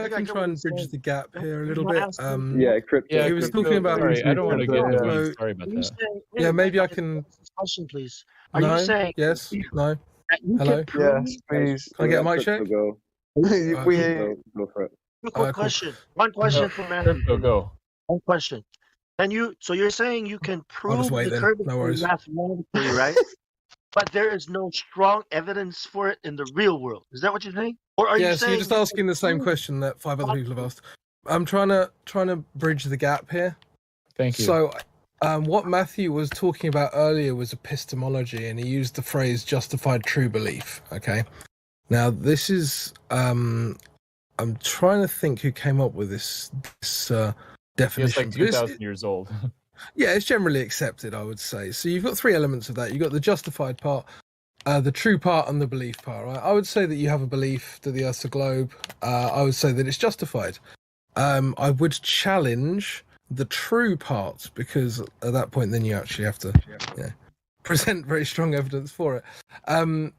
can try and bridge the gap here a little bit. Crypto. He was talking about. Sorry, I don't want to get in the So- weeds. Sorry about that. Yeah, maybe I can. Question, please. No. Are you saying Yes. No. that you Hello. can prove? Yes, please. Can I get a mic check? Go. We Go for it. Quick cool. question. One question for Matthew. Crypto, go. One question. Can you? So you're saying you can prove wait the then. curvature No worries. mathematically, right? But there is no strong evidence for it in the real world. Is that what you're saying? Or are you Yes, saying you're just asking the same question that 5 other people have asked. I'm trying to bridge the gap here. Thank you. So, what Matthew was talking about earlier was epistemology, and he used the phrase "justified true belief." Okay. Now, this is I'm trying to think who came up with this definition. It's like 2,000 years old. Yeah, it's generally accepted, I would say. So you've got three elements of that. You've got the justified part, the true part, and the belief part, right? I would say that you have a belief that the Earth's a globe. I would say that it's justified. I would challenge the true part, because at that point, then you actually have to present very strong evidence for it.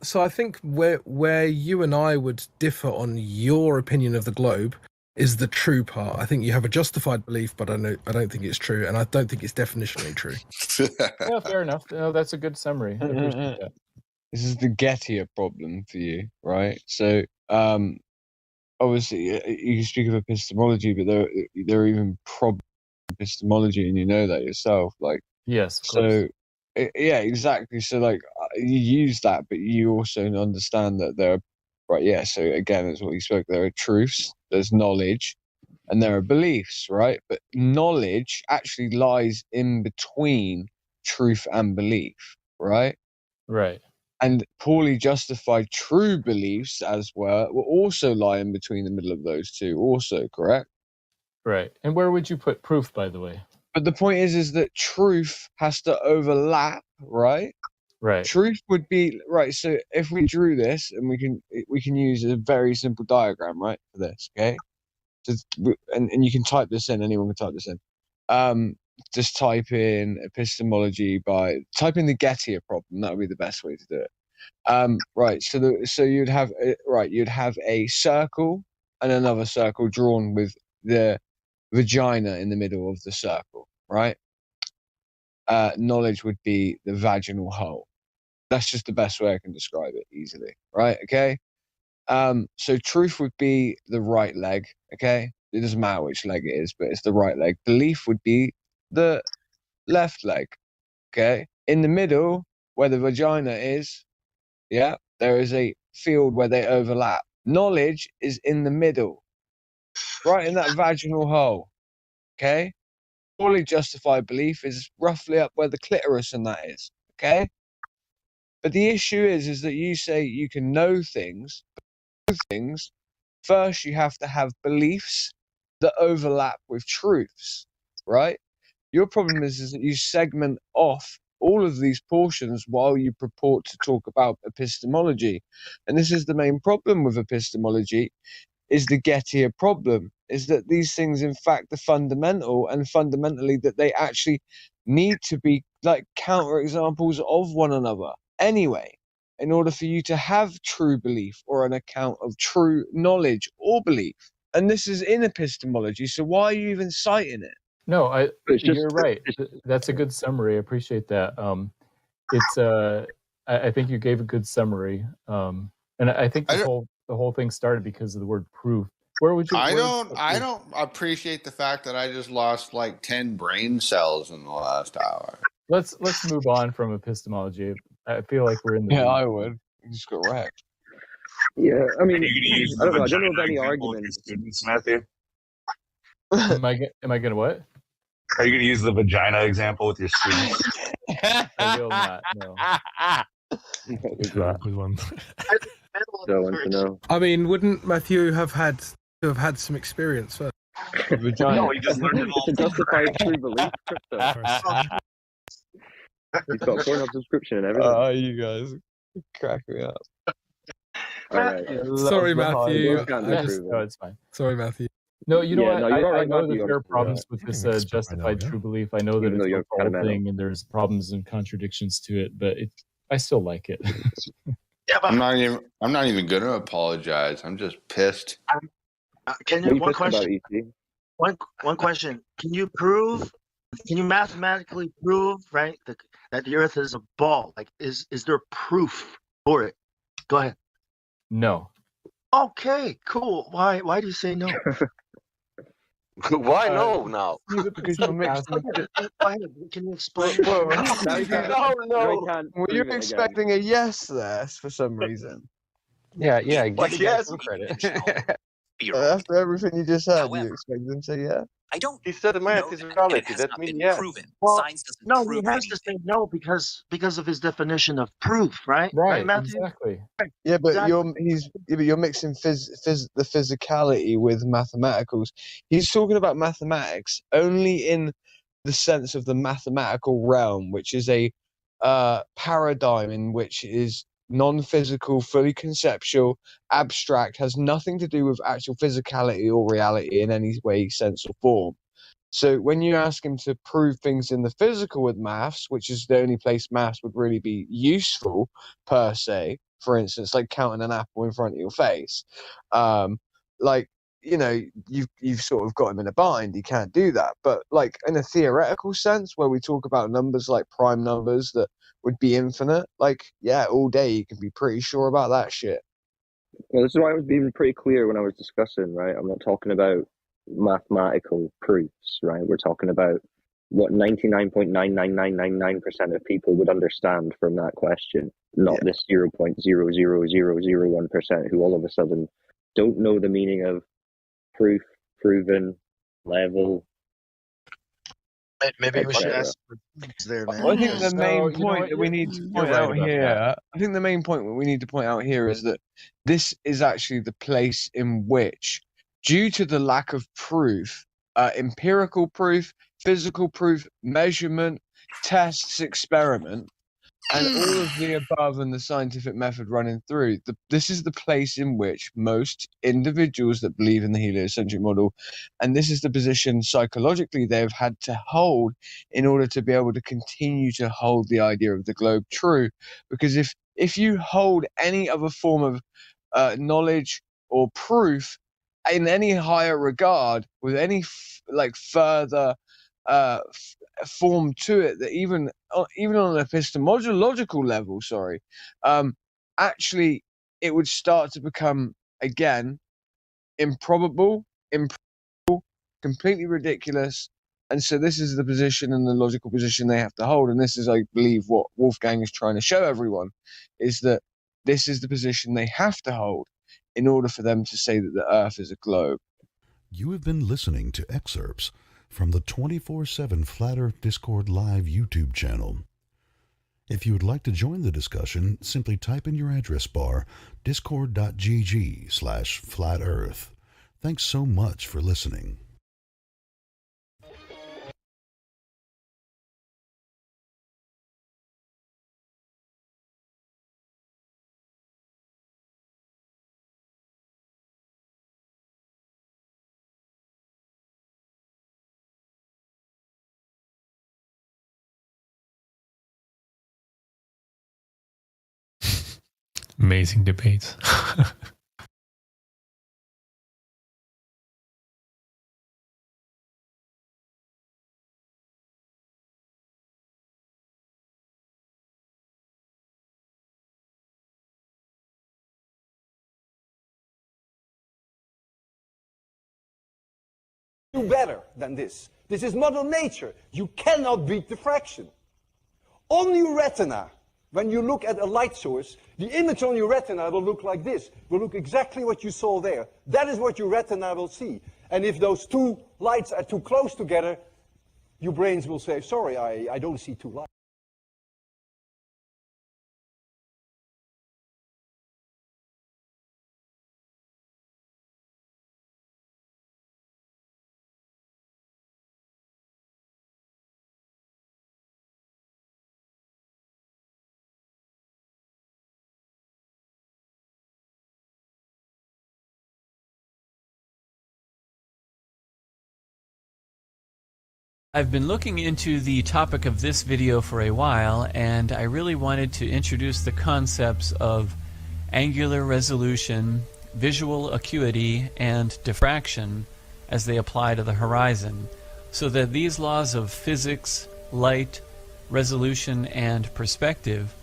So I think where you and I would differ on your opinion of the globe is the true part. I think you have a justified belief, but I don't think it's true, and I don't think it's definitionally true. Yeah, fair enough. No, that's a good summary. I appreciate that. This is the Gettier problem for you, right? So, obviously, you can speak of epistemology, but there are even problems with epistemology, and you know that yourself. Like, yes, of so course. yeah, exactly. So, like, you use that, but you also understand that there are, right? Yeah. So again, that's what you spoke. There are truths, there's knowledge, and there are beliefs, right? But knowledge actually lies in between truth and belief, right? Right. And poorly justified true beliefs as well will also lie in between the middle of those two, also, correct? Right. And where would you put proof, by the way? But the point is that truth has to overlap, right? Right. Truth would be right. So if we drew this, and we can use a very simple diagram, right, for this, okay? Just, and you can type this in. Anyone can type this in. Just type in epistemology type in the Gettier problem. That would be the best way to do it. Right. So you'd have a circle and another circle drawn with the vagina in the middle of the circle, right? Knowledge would be the vaginal hole. That's just the best way I can describe it easily, right? Okay. So truth would be the right leg. Okay. It doesn't matter which leg it is, but it's the right leg. Belief would be the left leg. Okay. In the middle, where the vagina is, yeah, there is a field where they overlap. Knowledge is in the middle, right in that vaginal hole. Okay. Fully justified belief is roughly up where the clitoris and that is. Okay. But the issue is that you say you can know things. First, you have to have beliefs that overlap with truths, right? Your problem is that you segment off all of these portions while you purport to talk about epistemology. And this is the main problem with epistemology, is the Gettier problem, is that these things, in fact, are fundamental, and fundamentally that they actually need to be like counterexamples of one another anyway, in order for you to have true belief or an account of true knowledge or belief. And this is in epistemology, so why are you even citing it? No, It's just- you're right. That's a good summary. I appreciate that. I think you gave a good summary. And I think the whole thing started because of the word proof. Where would you? I don't appreciate the fact that I just lost like 10 brain cells in the last hour. Let's move on from epistemology. I feel like we're in the. Yeah, I would. You just got wrecked. Yeah, I mean, Are you gonna use I don't know. I the don't know of vagina any example with your arguments. students, Matthew? Am I gonna what? Are you gonna use the vagina example with your students? I will not. No. Good one. Don't want to know. I mean, wouldn't Matthew have had some experience first? No, he just learned it all. It's a justified true belief. Crypto. He's got a Pornhub subscription and everything. Oh, you guys crack me up. All right. Sorry, Matthew. No, it's fine. Sorry, Matthew. No, you know Yeah, what? no, you're all I right, know Matthew, that there are honestly, problems with I this can expect by justified now, true belief. I know that Even though it's you're a whole kind of thing, and there's problems and contradictions to it, but I still like it. Yeah, but I'm not even gonna apologize. I'm just pissed. What can are you you one pissed about, question? EC? One question. Can you mathematically prove, right, that the Earth is a ball? Like, is there proof for it? Go ahead. No. Okay, cool. Why do you say no? Why no now? Because you're mixed. Go ahead. Can you explain? Whoa, Now you can't- now you can't Were prove you it again. expecting a yes there for some reason? Yeah, Like, yes. some credit. After everything you just said, you expect them to say yeah? I don't. He said math is reality. That means yes. Proven. Well, Science doesn't No, prove he has to say no because of his definition of proof, right? Right, Matthew? exactly. Yeah, but Exactly. you're mixing the physicality with mathematicals. He's talking about mathematics only in the sense of the mathematical realm, which is a paradigm in which is non-physical, fully conceptual, abstract, has nothing to do with actual physicality or reality in any way, sense, or form. So when you ask him to prove things in the physical with maths, which is the only place maths would really be useful per se, for instance, like counting an apple in front of your face, like, you know, you've sort of got him in a bind. He can't do that. But like in a theoretical sense, where we talk about numbers like prime numbers that would be infinite, like, yeah, all day you can be pretty sure about that shit. Well, this is why I was being pretty clear when I was discussing, right? I'm not talking about mathematical proofs, right? We're talking about what 99.99999% of people would understand from that question, not this 0.00001% who all of a sudden don't know the meaning of proof, proven, level. Maybe we should etc. ask there, man. I think the main So, you know point what, that we you're- need to you're point right out about here, that. I think the main point that we need to point out here is that this is actually the place in which, due to the lack of proof, empirical proof, physical proof, measurement, tests, experiment, and all of the above and the scientific method running through, this is the place in which most individuals that believe in the heliocentric model, and this is the position psychologically they've had to hold in order to be able to continue to hold the idea of the globe true. Because if you hold any other form of knowledge or proof in any higher regard with any further form to it, that even on an epistemological level, actually it would start to become again improbable, completely ridiculous. And so this is the position and the logical position they have to hold, and this is, I believe, what Wolfgang is trying to show everyone, is that this is the position they have to hold in order for them to say that the Earth is a globe. You have been listening to excerpts from the 24/7 Flat Earth Discord Live YouTube channel. If you would like to join the discussion, simply type in your address bar discord.gg/flatearth. Thanks so much for listening. Amazing debates. Do better than this. This is Mother Nature. You cannot beat diffraction. On your retina, when you look at a light source, the image on your retina will look like this. Will look exactly what you saw there. That is what your retina will see. And if those two lights are too close together, your brains will say, sorry, I don't see two lights. I've been looking into the topic of this video for a while, and I really wanted to introduce the concepts of angular resolution, visual acuity, and diffraction as they apply to the horizon, so that these laws of physics, light, resolution, and perspective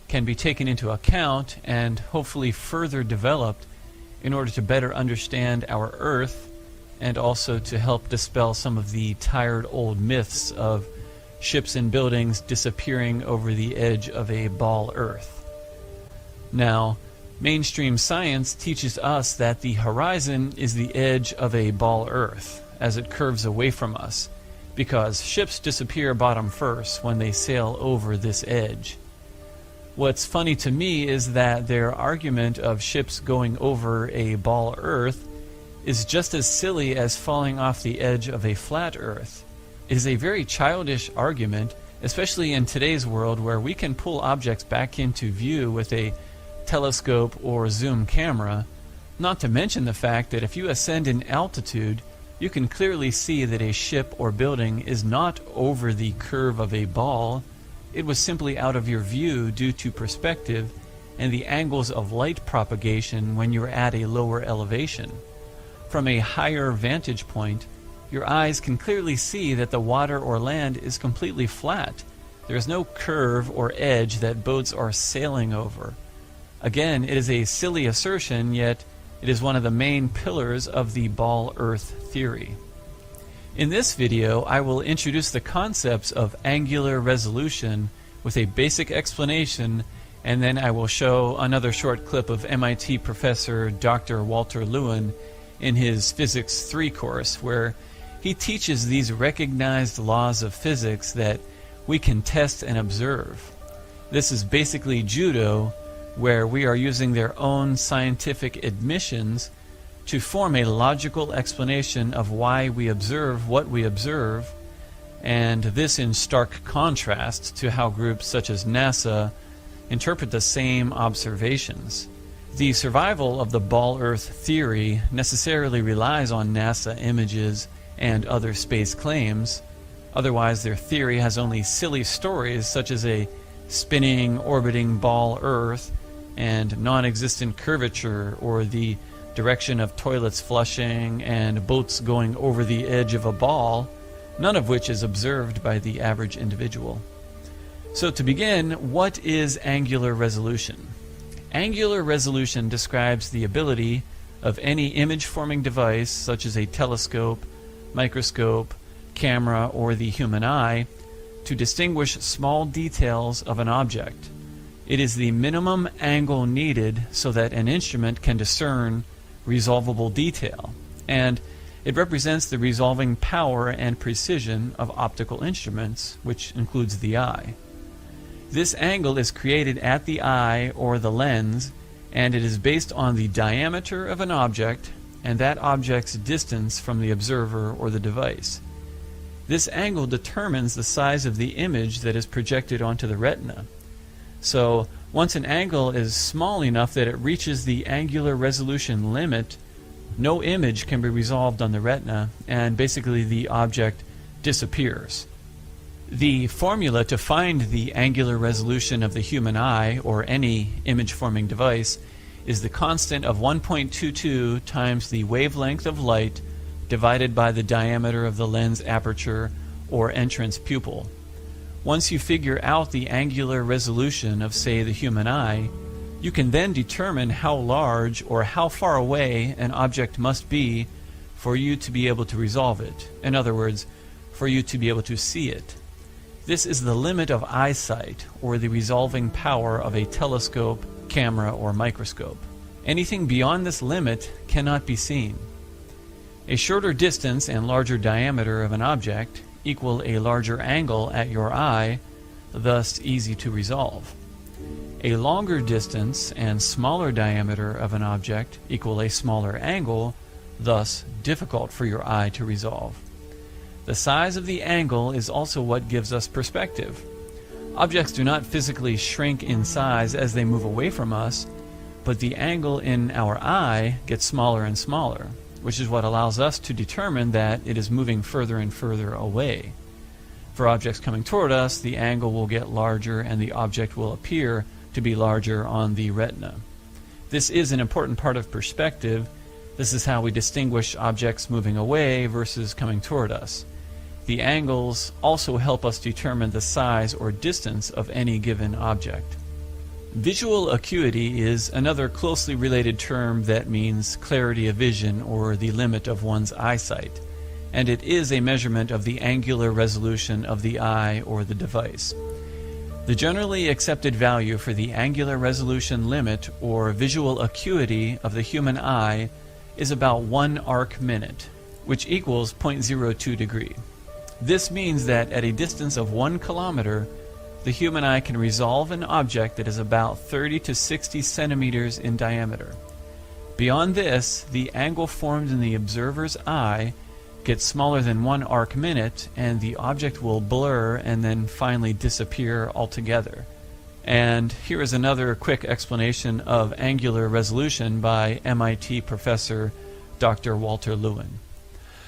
can be taken into account and hopefully further developed in order to better understand our Earth, and also to help dispel some of the tired old myths of ships and buildings disappearing over the edge of a ball Earth. Now, mainstream science teaches us that the horizon is the edge of a ball Earth as it curves away from us, because ships disappear bottom first when they sail over this edge. What's funny to me is that their argument of ships going over a ball Earth is just as silly as falling off the edge of a flat Earth. It is a very childish argument, especially in today's world where we can pull objects back into view with a telescope or zoom camera, not to mention the fact that if you ascend in altitude, you can clearly see that a ship or building is not over the curve of a ball. It was simply out of your view due to perspective and the angles of light propagation when you're at a lower elevation. From a higher vantage point, your eyes can clearly see that the water or land is completely flat. There is no curve or edge that boats are sailing over. Again, it is a silly assertion, yet it is one of the main pillars of the ball Earth theory. In this video, I will introduce the concepts of angular resolution with a basic explanation, and then I will show another short clip of MIT professor Dr. Walter Lewin in his Physics 3 course, where he teaches these recognized laws of physics that we can test and observe. This is basically judo, where we are using their own scientific admissions to form a logical explanation of why we observe what we observe, and this in stark contrast to how groups such as NASA interpret the same observations. The survival of the ball Earth theory necessarily relies on NASA images and other space claims. Otherwise, their theory has only silly stories such as a spinning, orbiting ball Earth and non-existent curvature, or the direction of toilets flushing and boats going over the edge of a ball, none of which is observed by the average individual. So to begin, what is angular resolution? Angular resolution describes the ability of any image-forming device, such as a telescope, microscope, camera, or the human eye, to distinguish small details of an object. It is the minimum angle needed so that an instrument can discern resolvable detail, and it represents the resolving power and precision of optical instruments, which includes the eye. This angle is created at the eye or the lens, and it is based on the diameter of an object and that object's distance from the observer or the device. This angle determines the size of the image that is projected onto the retina. So once an angle is small enough that it reaches the angular resolution limit, no image can be resolved on the retina, and basically the object disappears. The formula to find the angular resolution of the human eye, or any image-forming device, is the constant of 1.22 times the wavelength of light divided by the diameter of the lens aperture or entrance pupil. Once you figure out the angular resolution of, say, the human eye, you can then determine how large or how far away an object must be for you to be able to resolve it. In other words, for you to be able to see it. This is the limit of eyesight, or the resolving power of a telescope, camera, or microscope. Anything beyond this limit cannot be seen. A shorter distance and larger diameter of an object equal a larger angle at your eye, thus easy to resolve. A longer distance and smaller diameter of an object equal a smaller angle, thus difficult for your eye to resolve. The size of the angle is also what gives us perspective. Objects do not physically shrink in size as they move away from us, but the angle in our eye gets smaller and smaller, which is what allows us to determine that it is moving further and further away. For objects coming toward us, the angle will get larger and the object will appear to be larger on the retina. This is an important part of perspective. This is how we distinguish objects moving away versus coming toward us. The angles also help us determine the size or distance of any given object. Visual acuity is another closely related term that means clarity of vision, or the limit of one's eyesight, and it is a measurement of the angular resolution of the eye or the device. The generally accepted value for the angular resolution limit, or visual acuity, of the human eye is about 1 arc minute, which equals 0.02 degree. This means that at a distance of 1 kilometer, the human eye can resolve an object that is about 30 to 60 centimeters in diameter. Beyond this, the angle formed in the observer's eye gets smaller than 1 arc minute, and the object will blur and then finally disappear altogether. And here is another quick explanation of angular resolution by MIT professor Dr. Walter Lewin.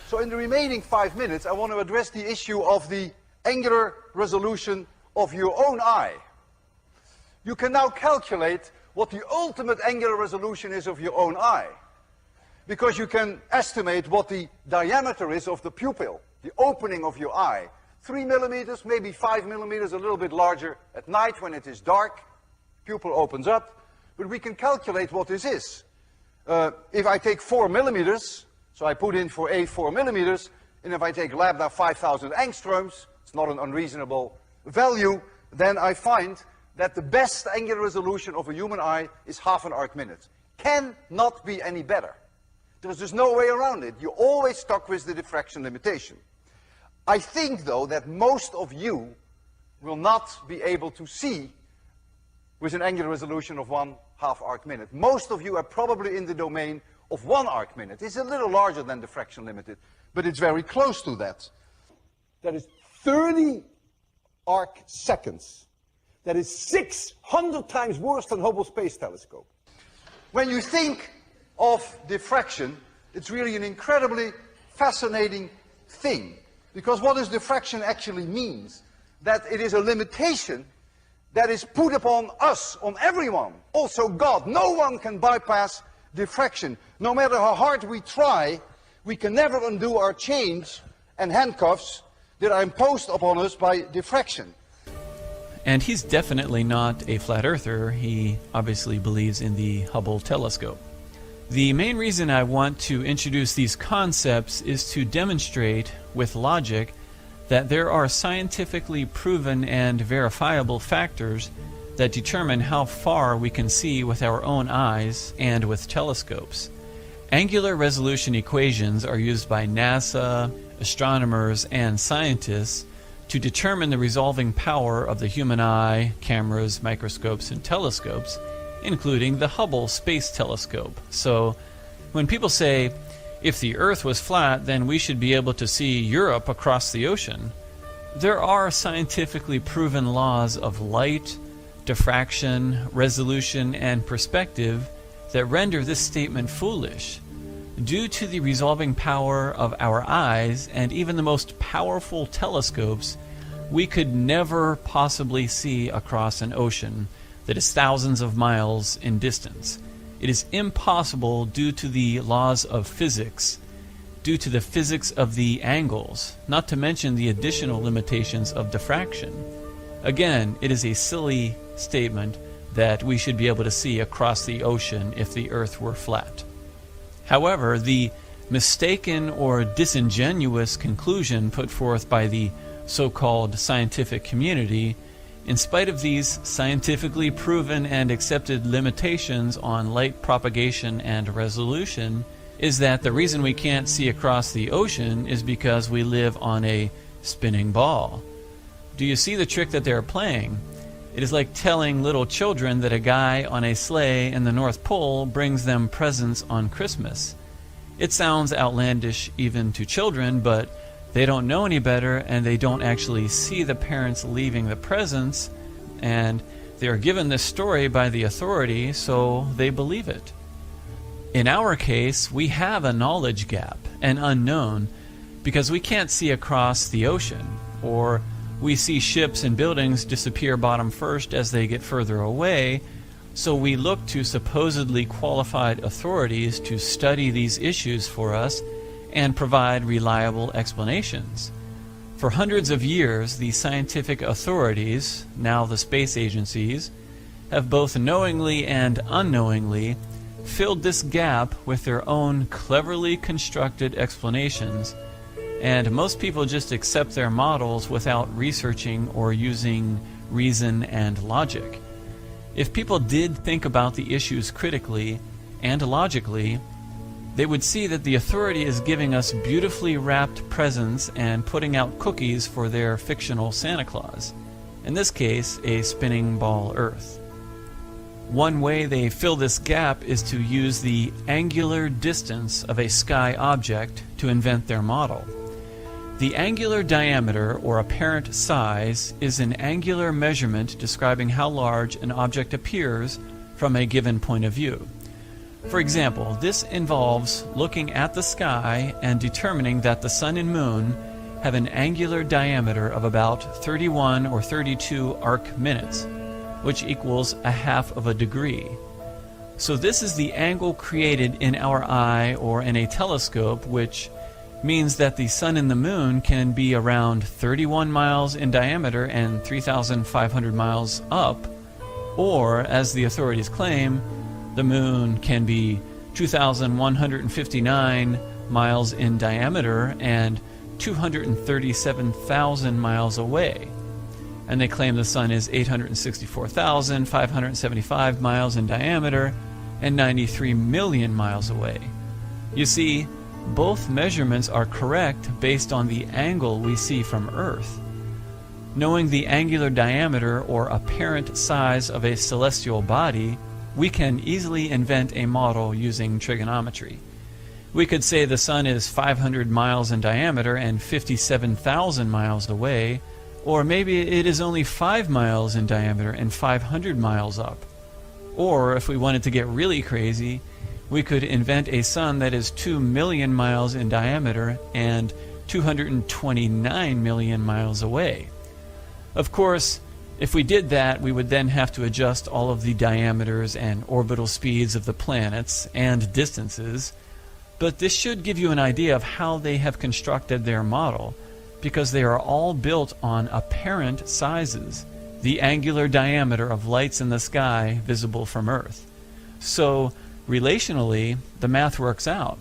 So in the remaining 5 minutes, I want to address the issue of the angular resolution of your own eye. You can now calculate what the ultimate angular resolution is of your own eye, because you can estimate what the diameter is of the pupil, the opening of your eye. 3 millimeters, maybe 5 millimeters, a little bit larger at night when it is dark. Pupil opens up, but we can calculate what this is. If I take 4 millimeters, so I put in for A 4 millimeters, and if I take lambda 5,000 angstroms, it's not an unreasonable value, then I find that the best angular resolution of a human eye is half an arc minute. Cannot be any better. There's just no way around it. You're always stuck with the diffraction limitation. I think, though, that most of you will not be able to see with an angular resolution of 1/2 arc minute. Most of you are probably in the domain of 1 arc minute. It's a little larger than diffraction limited, but it's very close to that. That is 30 arc seconds. That is 600 times worse than Hubble Space Telescope. When you think of diffraction, it's really an incredibly fascinating thing. Because what does diffraction actually means? That it is a limitation that is put upon us, on everyone, also God. No one can bypass diffraction. No matter how hard we try, we can never undo our chains and handcuffs that are imposed upon us by diffraction. And he's definitely not a flat earther. He obviously believes in the Hubble telescope. The main reason I want to introduce these concepts is to demonstrate with logic that there are scientifically proven and verifiable factors that determine how far we can see with our own eyes and with telescopes. Angular resolution equations are used by NASA, astronomers, and scientists to determine the resolving power of the human eye, cameras, microscopes, and telescopes, including the Hubble Space Telescope. So when people say, if the Earth was flat, then we should be able to see Europe across the ocean, there are scientifically proven laws of light, diffraction, resolution, and perspective that render this statement foolish. Due to the resolving power of our eyes and even the most powerful telescopes, we could never possibly see across an ocean that is thousands of miles in distance. It is impossible due to the laws of physics, due to the physics of the angles, not to mention the additional limitations of diffraction. Again, it is a silly statement that we should be able to see across the ocean if the Earth were flat. However, the mistaken or disingenuous conclusion put forth by the so-called scientific community, in spite of these scientifically proven and accepted limitations on light propagation and resolution, is that the reason we can't see across the ocean is because we live on a spinning ball. Do you see the trick that they're playing? It is like telling little children that a guy on a sleigh in the North Pole brings them presents on Christmas. It sounds outlandish even to children, but they don't know any better, and they don't actually see the parents leaving the presents, and they are given this story by the authority, so they believe it. In our case, we have a knowledge gap, an unknown, because we can't see across the ocean, or we see ships and buildings disappear bottom first as they get further away, so we look to supposedly qualified authorities to study these issues for us and provide reliable explanations. For hundreds of years, the scientific authorities, now the space agencies, have both knowingly and unknowingly filled this gap with their own cleverly constructed explanations, and most people just accept their models without researching or using reason and logic. If people did think about the issues critically and logically, they would see that the authority is giving us beautifully wrapped presents and putting out cookies for their fictional Santa Claus. In this case, a spinning ball Earth. One way they fill this gap is to use the angular distance of a sky object to invent their model. The angular diameter, or apparent size, is an angular measurement describing how large an object appears from a given point of view. For example, this involves looking at the sky and determining that the sun and moon have an angular diameter of about 31 or 32 arc minutes, which equals a half of a degree. So this is the angle created in our eye or in a telescope, which means that the sun and the moon can be around 31 miles in diameter and 3,500 miles up, or, as the authorities claim, the moon can be 2,159 miles in diameter and 237,000 miles away. And they claim the sun is 864,575 miles in diameter and 93 million miles away. You see, both measurements are correct based on the angle we see from Earth. Knowing the angular diameter or apparent size of a celestial body, we can easily invent a model using trigonometry. We could say the sun is 500 miles in diameter and 57,000 miles away, or maybe it is only 5 miles in diameter and 500 miles up. Or, if we wanted to get really crazy, we could invent a sun that is 2 million miles in diameter and 229 million miles away. Of course, if we did that, we would then have to adjust all of the diameters and orbital speeds of the planets and distances, but this should give you an idea of how they have constructed their model, because they are all built on apparent sizes, the angular diameter of lights in the sky visible from Earth. So, relationally, the math works out.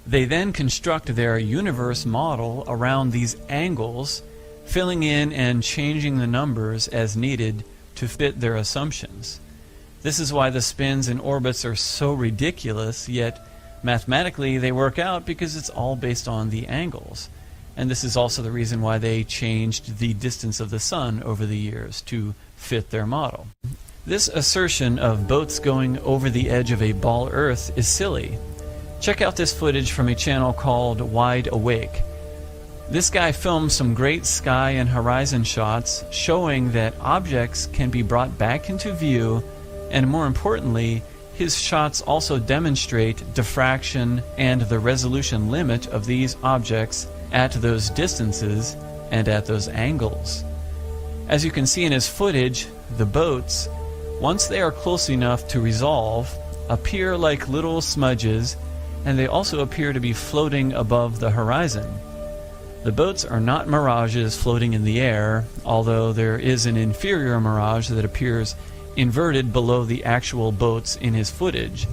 They then construct their universe model around these angles, filling in and changing the numbers as needed to fit their assumptions. This is why the spins and orbits are so ridiculous, yet mathematically they work out because it's all based on the angles. And this is also the reason why they changed the distance of the sun over the years to fit their model. This assertion of boats going over the edge of a ball Earth is silly. Check out this footage from a channel called Wide Awake. This guy filmed some great sky and horizon shots showing that objects can be brought back into view, and more importantly, his shots also demonstrate diffraction and the resolution limit of these objects at those distances and at those angles. As you can see in his footage, the boats, once they are close enough to resolve, appear like little smudges, and they also appear to be floating above the horizon. The boats are not mirages floating in the air, although there is an inferior mirage that appears inverted below the actual boats in his footage.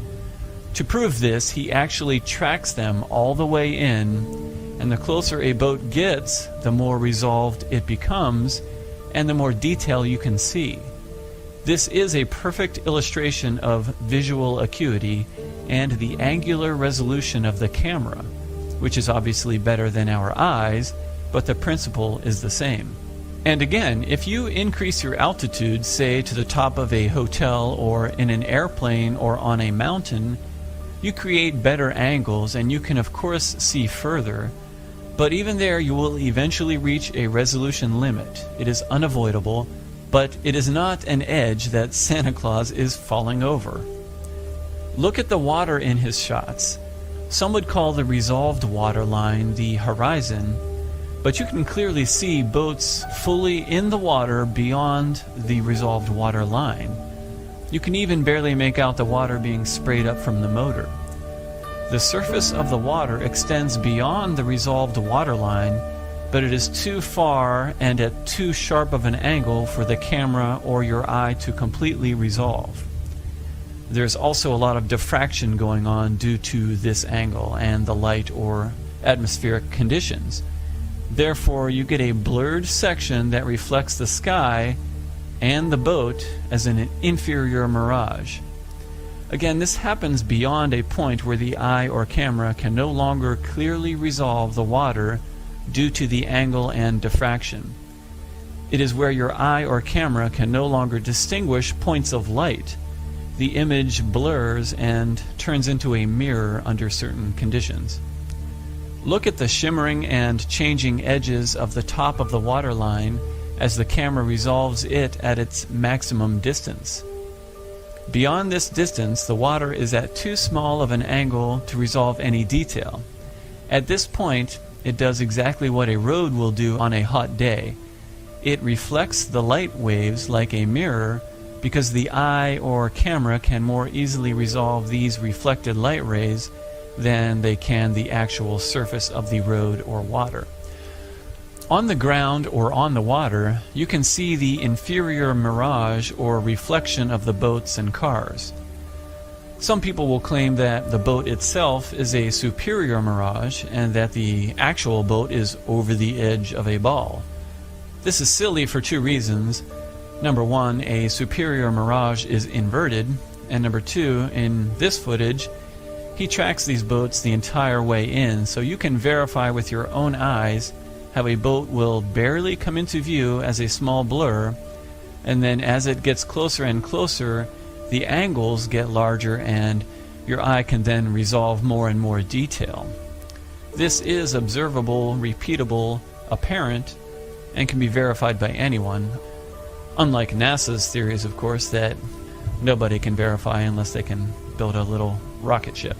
To prove this, he actually tracks them all the way in, and the closer a boat gets, the more resolved it becomes, and the more detail you can see. This is a perfect illustration of visual acuity and the angular resolution of the camera, which is obviously better than our eyes, but the principle is the same. And again, if you increase your altitude, say to the top of a hotel or in an airplane or on a mountain, you create better angles and you can of course see further, but even there you will eventually reach a resolution limit. It is unavoidable, but it is not an edge that Santa Claus is falling over. Look at the water in his shots. Some would call the resolved water line the horizon, but you can clearly see boats fully in the water beyond the resolved water line. You can even barely make out the water being sprayed up from the motor. The surface of the water extends beyond the resolved water line, but it is too far and at too sharp of an angle for the camera or your eye to completely resolve. There's also a lot of diffraction going on due to this angle and the light or atmospheric conditions. Therefore, you get a blurred section that reflects the sky and the boat as an inferior mirage. Again, this happens beyond a point where the eye or camera can no longer clearly resolve the water due to the angle and diffraction. It is where your eye or camera can no longer distinguish points of light. The image blurs and turns into a mirror under certain conditions. Look at the shimmering and changing edges of the top of the waterline as the camera resolves it at its maximum distance. Beyond this distance, the water is at too small of an angle to resolve any detail. At this point, it does exactly what a road will do on a hot day. It reflects the light waves like a mirror because the eye or camera can more easily resolve these reflected light rays than they can the actual surface of the road or water. On the ground or on the water, you can see the inferior mirage or reflection of the boats and cars. Some people will claim that the boat itself is a superior mirage and that the actual boat is over the edge of a ball. This is silly for two reasons. Number one, a superior mirage is inverted, and number two, in this footage, he tracks these boats the entire way in, so you can verify with your own eyes how a boat will barely come into view as a small blur, and then as it gets closer and closer, the angles get larger and your eye can then resolve more and more detail. This is observable, repeatable, apparent, and can be verified by anyone, unlike NASA's theories, of course, that nobody can verify unless they can build a little rocket ship.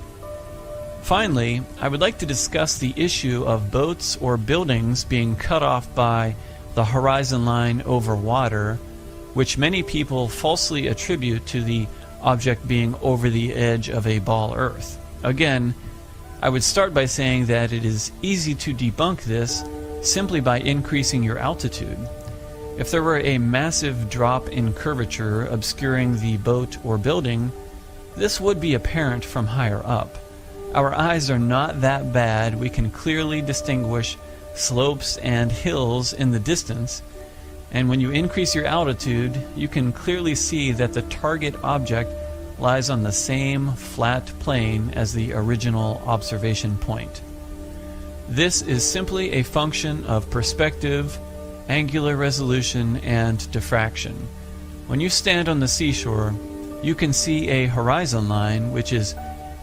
Finally, I would like to discuss the issue of boats or buildings being cut off by the horizon line over water, which many people falsely attribute to the object being over the edge of a ball Earth. Again, I would start by saying that it is easy to debunk this simply by increasing your altitude. If there were a massive drop in curvature obscuring the boat or building, this would be apparent from higher up. Our eyes are not that bad. We can clearly distinguish slopes and hills in the distance, and when you increase your altitude, you can clearly see that the target object lies on the same flat plane as the original observation point. This is simply a function of perspective, angular resolution, and diffraction. When you stand on the seashore, you can see a horizon line, which is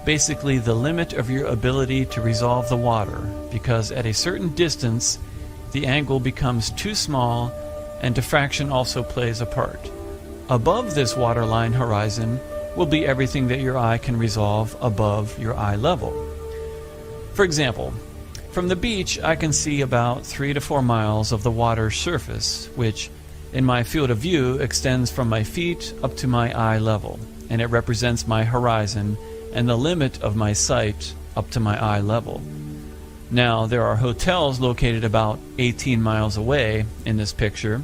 basically the limit of your ability to resolve the water, because at a certain distance, the angle becomes too small and diffraction also plays a part. Above this waterline horizon will be everything that your eye can resolve above your eye level. For example, From the beach, I can see about 3 to 4 miles of the water's surface, which, in my field of view, extends from my feet up to my eye level, and it represents my horizon and the limit of my sight up to my eye level. Now, there are hotels located about 18 miles away in this picture,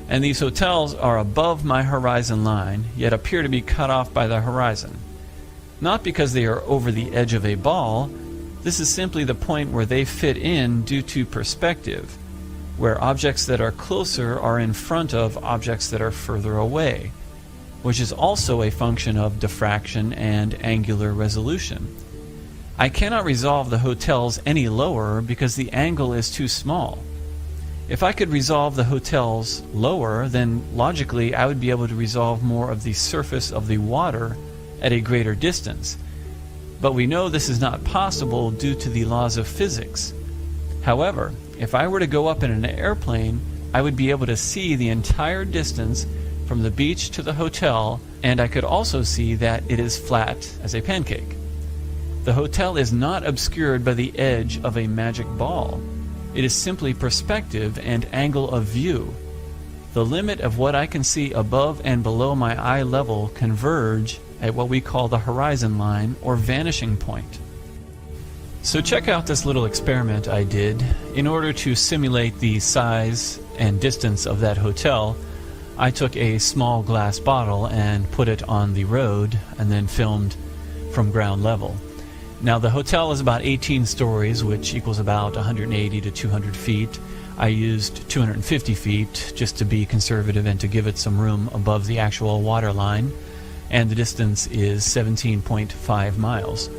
and these hotels are above my horizon line, yet appear to be cut off by the horizon. Not because they are over the edge of a ball. This is simply the point where they fit in due to perspective, where objects that are closer are in front of objects that are further away, which is also a function of diffraction and angular resolution. I cannot resolve the hotels any lower because the angle is too small. If I could resolve the hotels lower, then logically I would be able to resolve more of the surface of the water at a greater distance. But we know this is not possible due to the laws of physics. However, if I were to go up in an airplane, I would be able to see the entire distance from the beach to the hotel, and I could also see that it is flat as a pancake. The hotel is not obscured by the edge of a magic ball. It is simply perspective and angle of view. The limit of what I can see above and below my eye level converge at what we call the horizon line or vanishing point. So check out this little experiment I did. In order to simulate the size and distance of that hotel, I took a small glass bottle and put it on the road and then filmed from ground level. Now the hotel is about 18 stories, which equals about 180 to 200 feet. I used 250 feet just to be conservative and to give it some room above the actual water line, and the distance is 17.5 miles.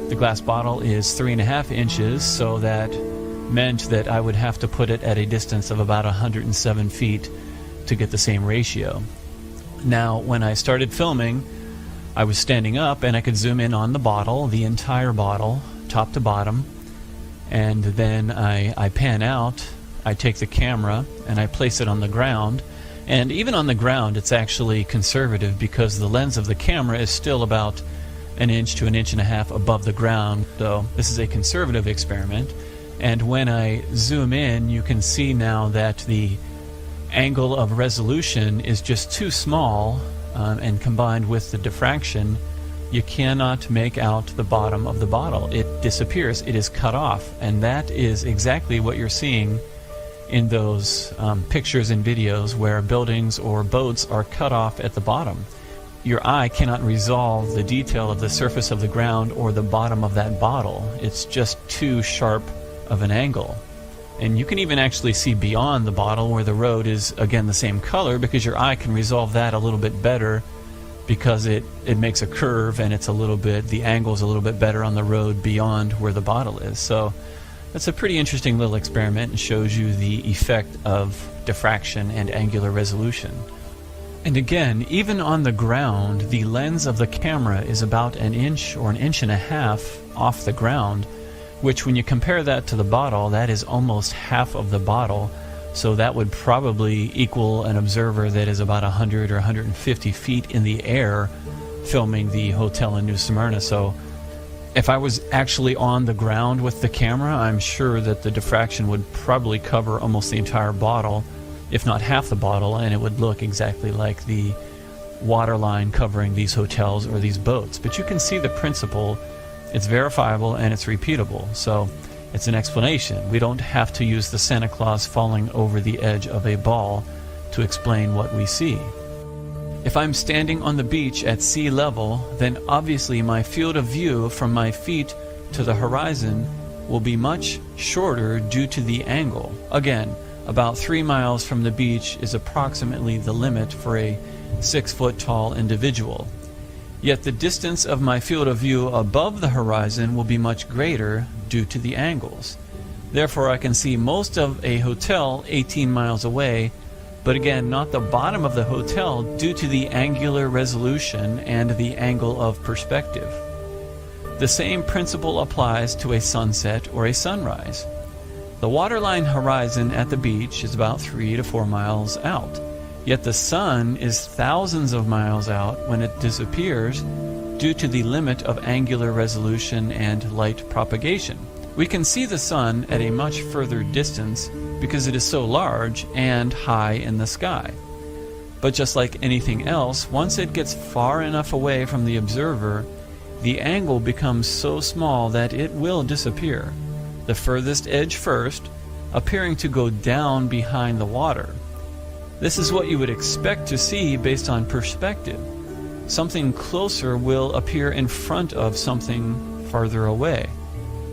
The glass bottle is 3.5 inches, so that meant that I would have to put it at a distance of about 107 feet to get the same ratio. Now, when I started filming, I was standing up and I could zoom in on the bottle, the entire bottle, top to bottom, and then I pan out, I take the camera and I place it on the ground, and even on the ground it's actually conservative because the lens of the camera is still about 1 inch to 1.5 inches above the ground, so this is a conservative experiment. And when I zoom in, you can see now that the angle of resolution is just too small, and combined with the diffraction, you cannot make out the bottom of the bottle. It disappears. It is cut off. And that is exactly what you're seeing in those pictures and videos where buildings or boats are cut off at the bottom. Your eye cannot resolve the detail of the surface of the ground or the bottom of that bottle. It's just too sharp of an angle. And you can even actually see beyond the bottle where the road is, again, the same color, because your eye can resolve that a little bit better because it makes a curve and it's a little bit, the angle's a little bit better on the road beyond where the bottle is. So that's a pretty interesting little experiment and shows you the effect of diffraction and angular resolution. And again, even on the ground, the lens of the camera is about 1 inch or 1.5 inches off the ground, which when you compare that to the bottle, that is almost half of the bottle. So that would probably equal an observer that is about 100 or 150 feet in the air filming the hotel in New Smyrna. So if I was actually on the ground with the camera, I'm sure that the diffraction would probably cover almost the entire bottle, if not half the bottle, and it would look exactly like the waterline covering these hotels or these boats. But you can see the principle. It's verifiable and it's repeatable, so it's an explanation. We don't have to use the Santa Claus falling over the edge of a ball to explain what we see. If I'm standing on the beach at sea level, then obviously my field of view from my feet to the horizon will be much shorter due to the angle. Again, about 3 miles from the beach is approximately the limit for a 6-foot-tall individual. Yet the distance of my field of view above the horizon will be much greater due to the angles. Therefore, I can see most of a hotel 18 miles away, but again, not the bottom of the hotel due to the angular resolution and the angle of perspective. The same principle applies to a sunset or a sunrise. The waterline horizon at the beach is about 3 to 4 miles out. Yet the sun is thousands of miles out when it disappears due to the limit of angular resolution and light propagation. We can see the sun at a much further distance because it is so large and high in the sky. But just like anything else, once it gets far enough away from the observer, the angle becomes so small that it will disappear, the furthest edge first, appearing to go down behind the water. This is what you would expect to see based on perspective. Something closer will appear in front of something farther away.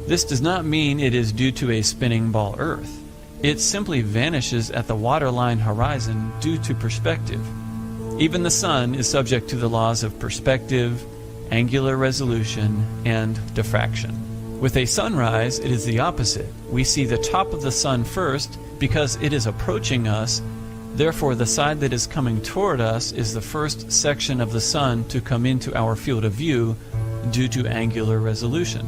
This does not mean it is due to a spinning ball Earth. It simply vanishes at the waterline horizon due to perspective. Even the sun is subject to the laws of perspective, angular resolution, and diffraction. With a sunrise, it is the opposite. We see the top of the sun first because it is approaching us. Therefore, the side that is coming toward us is the first section of the sun to come into our field of view due to angular resolution.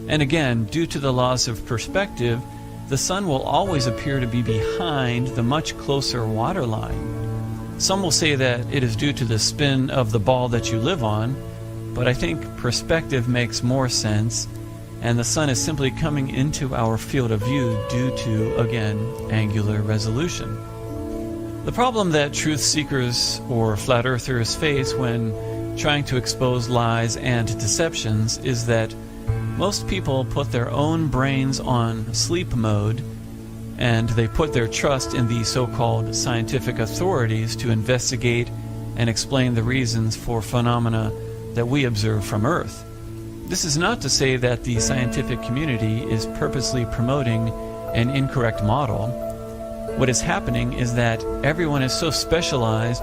And again, due to the laws of perspective, the sun will always appear to be behind the much closer waterline. Some will say that it is due to the spin of the ball that you live on, but I think perspective makes more sense, and the sun is simply coming into our field of view due to, again, angular resolution. The problem that truth seekers or flat earthers face when trying to expose lies and deceptions is that most people put their own brains on sleep mode, and they put their trust in the so-called scientific authorities to investigate and explain the reasons for phenomena that we observe from Earth. This is not to say that the scientific community is purposely promoting an incorrect model. What is happening is that everyone is so specialized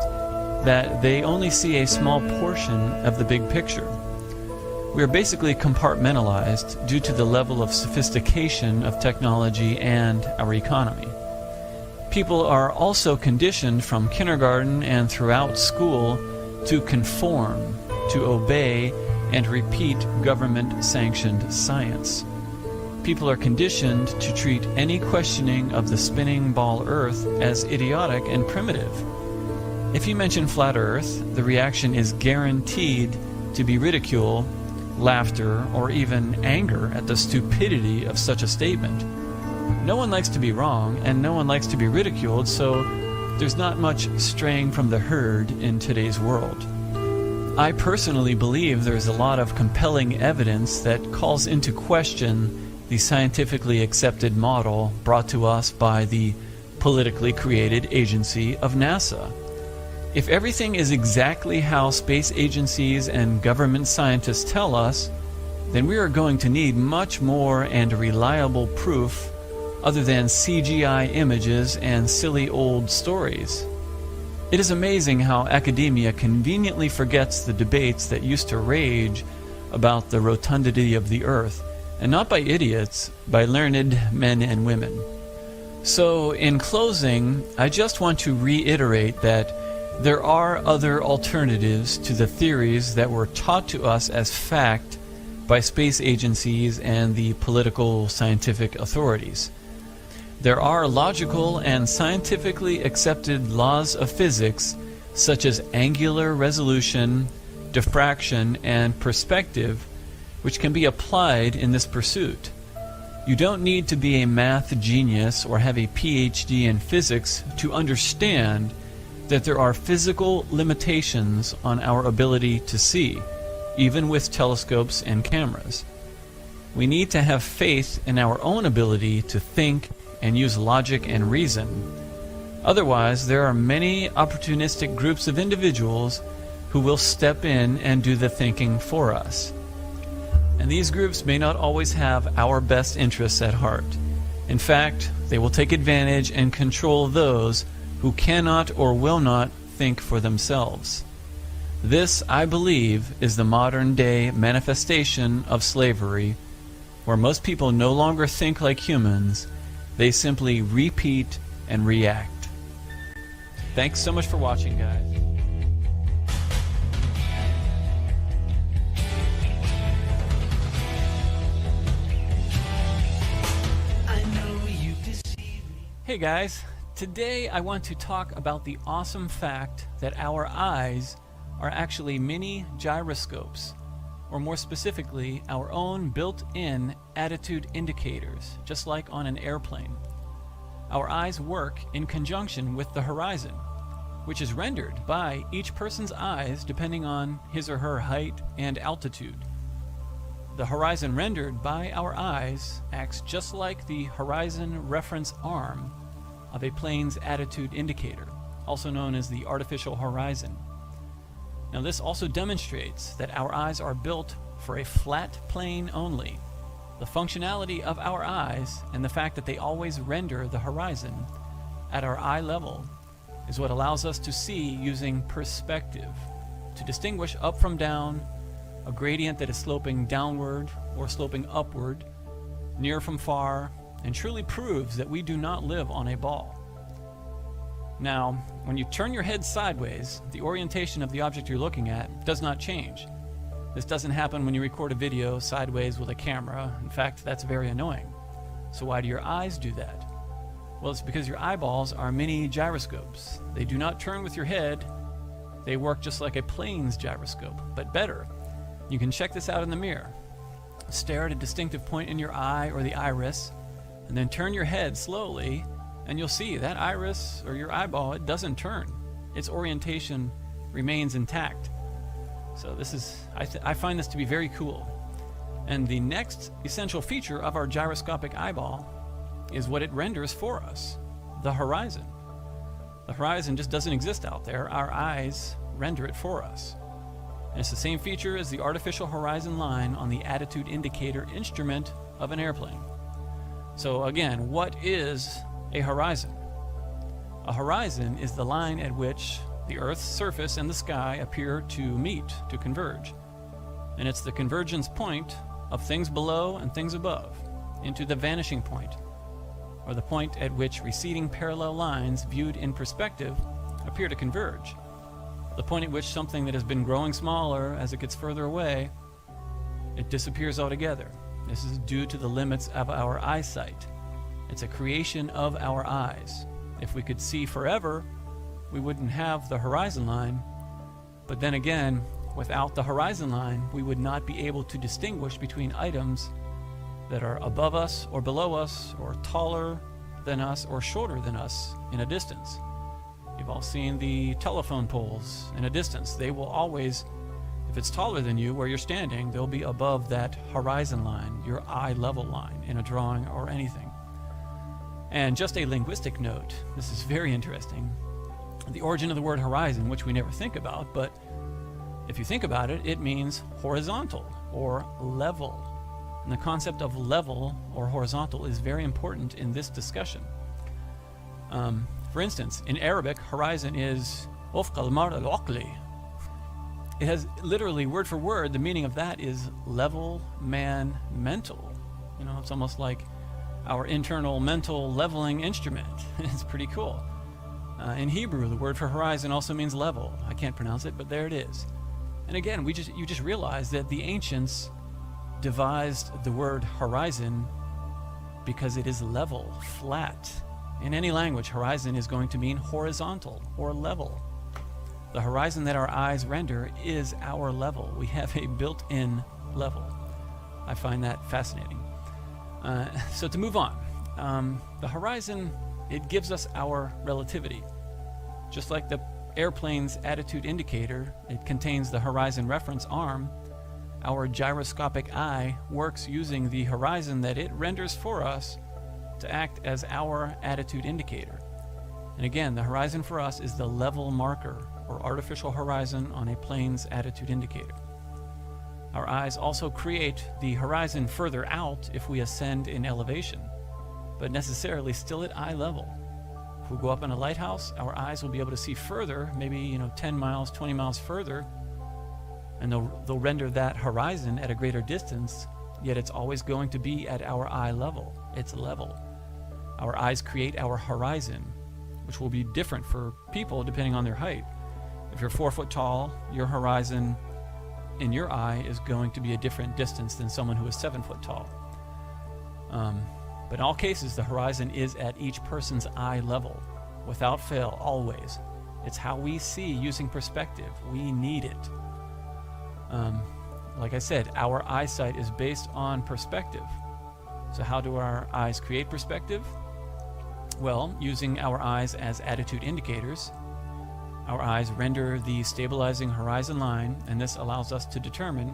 that they only see a small portion of the big picture. We are basically compartmentalized due to the level of sophistication of technology and our economy. People are also conditioned from kindergarten and throughout school to conform, to obey, and repeat government-sanctioned science. People are conditioned to treat any questioning of the spinning ball Earth as idiotic and primitive. If you mention flat Earth, the reaction is guaranteed to be ridicule, laughter, or even anger at the stupidity of such a statement. No one likes to be wrong, and no one likes to be ridiculed, so there's not much straying from the herd in today's world. I personally believe there's a lot of compelling evidence that calls into question the scientifically accepted model brought to us by the politically created agency of NASA. If everything is exactly how space agencies and government scientists tell us, then we are going to need much more and reliable proof other than CGI images and silly old stories. It is amazing how academia conveniently forgets the debates that used to rage about the rotundity of the Earth, and not by idiots, by learned men and women. So, in closing, I just want to reiterate that there are other alternatives to the theories that were taught to us as fact by space agencies and the political scientific authorities. There are logical and scientifically accepted laws of physics such as angular resolution, diffraction, and perspective which can be applied in this pursuit. You don't need to be a math genius or have a PhD in physics to understand that there are physical limitations on our ability to see, even with telescopes and cameras. We need to have faith in our own ability to think and use logic and reason. Otherwise, there are many opportunistic groups of individuals who will step in and do the thinking for us. And these groups may not always have our best interests at heart. In fact, they will take advantage and control those who cannot or will not think for themselves. This, I believe, is the modern-day manifestation of slavery, where most people no longer think like humans, they simply repeat and react. Thanks so much for watching, guys. Hey guys, today I want to talk about the awesome fact that our eyes are actually mini gyroscopes, or more specifically, our own built-in attitude indicators, just like on an airplane. Our eyes work in conjunction with the horizon, which is rendered by each person's eyes depending on his or her height and altitude. The horizon rendered by our eyes acts just like the horizon reference arm of a plane's attitude indicator, also known as the artificial horizon. Now, this also demonstrates that our eyes are built for a flat plane only. The functionality of our eyes and the fact that they always render the horizon at our eye level is what allows us to see using perspective, to distinguish up from down, a gradient that is sloping downward or sloping upward, near from far, and truly proves that we do not live on a ball. Now, when you turn your head sideways, the orientation of the object you're looking at does not change. This doesn't happen when you record a video sideways with a camera. In fact, that's very annoying. So why do your eyes do that? Well, it's because your eyeballs are mini gyroscopes. They do not turn with your head. They work just like a plane's gyroscope, but better. You can check this out in the mirror. Stare at a distinctive point in your eye or the iris, and then turn your head slowly, and you'll see that iris or your eyeball, it doesn't turn. Its orientation remains intact. So this is, I find this to be very cool. And the next essential feature of our gyroscopic eyeball is what it renders for us, the horizon. The horizon just doesn't exist out there. Our eyes render it for us. And it's the same feature as the artificial horizon line on the attitude indicator instrument of an airplane. So again, what is a horizon? A horizon is the line at which the Earth's surface and the sky appear to meet, to converge. And it's the convergence point of things below and things above into the vanishing point, or the point at which receding parallel lines viewed in perspective appear to converge. The point at which something that has been growing smaller as it gets further away, it disappears altogether. This is due to the limits of our eyesight. It's a creation of our eyes. If we could see forever, we wouldn't have the horizon line. But then again, without the horizon line, we would not be able to distinguish between items that are above us or below us, or taller than us or shorter than us in a distance. You've all seen the telephone poles in a distance. They will always, if it's taller than you where you're standing, they'll be above that horizon line, your eye level line in a drawing or anything. And just a linguistic note, this is very interesting. The origin of the word horizon, which we never think about, but if you think about it, it means horizontal or level. And the concept of level or horizontal is very important in this discussion. For instance, in Arabic, horizon is وفق المرء العقلي. It has literally, word for word, the meaning of that is level man mental. You know, it's almost like our internal mental leveling instrument. It's pretty cool. In Hebrew, the word for horizon also means level. I can't pronounce it, but there it is. And again, you just realize that the ancients devised the word horizon because it is level, flat. In any language, horizon is going to mean horizontal or level. The horizon that our eyes render is our level. We have a built-in level. I find that fascinating. So to move on, the horizon, it gives us our relativity. Just like the airplane's attitude indicator, it contains the horizon reference arm. Our gyroscopic eye works using the horizon that it renders for us to act as our attitude indicator. And again, the horizon for us is the level marker or artificial horizon on a plane's attitude indicator. Our eyes also create the horizon further out if we ascend in elevation, but necessarily still at eye level. If we go up in a lighthouse, our eyes will be able to see further, maybe 10 miles, 20 miles further, and they'll render that horizon at a greater distance, yet it's always going to be at our eye level. It's level. Our eyes create our horizon, which will be different for people depending on their height. If you're 4 foot tall, your horizon in your eye is going to be a different distance than someone who is 7 foot tall. But in all cases, the horizon is at each person's eye level, without fail, always. It's how we see using perspective. We need it. like I said, our eyesight is based on perspective. So how do our eyes create perspective? Well, using our eyes as attitude indicators, our eyes render the stabilizing horizon line, and this allows us to determine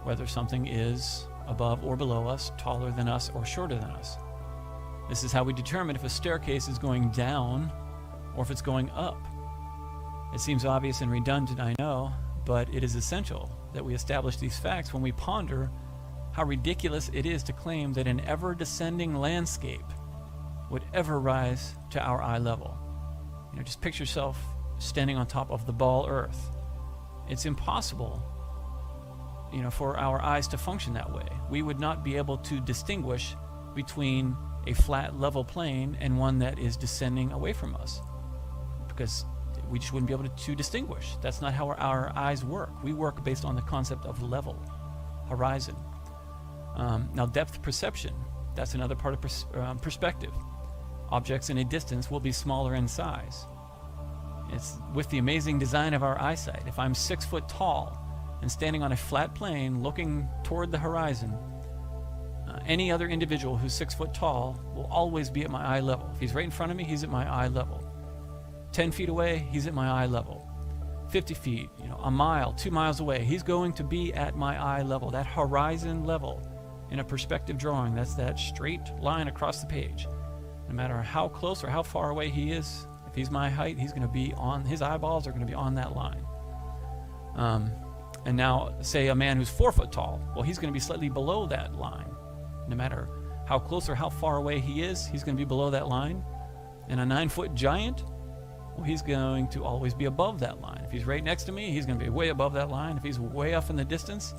whether something is above or below us, taller than us, or shorter than us. This is how we determine if a staircase is going down or if it's going up. It seems obvious and redundant, I know, but it is essential that we establish these facts when we ponder how ridiculous it is to claim that an ever-descending landscape would ever rise to our eye level. You know, just picture yourself standing on top of the ball Earth. It's impossible, you know, for our eyes to function that way. We would not be able to distinguish between a flat level plane and one that is descending away from us, because we just wouldn't be able to distinguish. That's not how our eyes work. We work based on the concept of level, horizon. Now, depth perception, that's another part of perspective. Objects in a distance will be smaller in size. It's with the amazing design of our eyesight. If I'm 6 foot tall and standing on a flat plane looking toward the horizon, any other individual who's 6 foot tall will always be at my eye level. If he's right in front of me, he's at my eye level. 10 feet away, he's at my eye level. 50 feet, you know, a mile, 2 miles away, he's going to be at my eye level. That horizon level in a perspective drawing, that's that straight line across the page. No matter how close or how far away he is, if he's my height, he's going to be on, his eyeballs are going to be on that line. And now, say a man who's 4 foot tall, well, he's going to be slightly below that line. No matter how close or how far away he is, he's going to be below that line. And a 9 foot giant, well, he's going to always be above that line. If he's right next to me, he's going to be way above that line. If he's way off in the distance,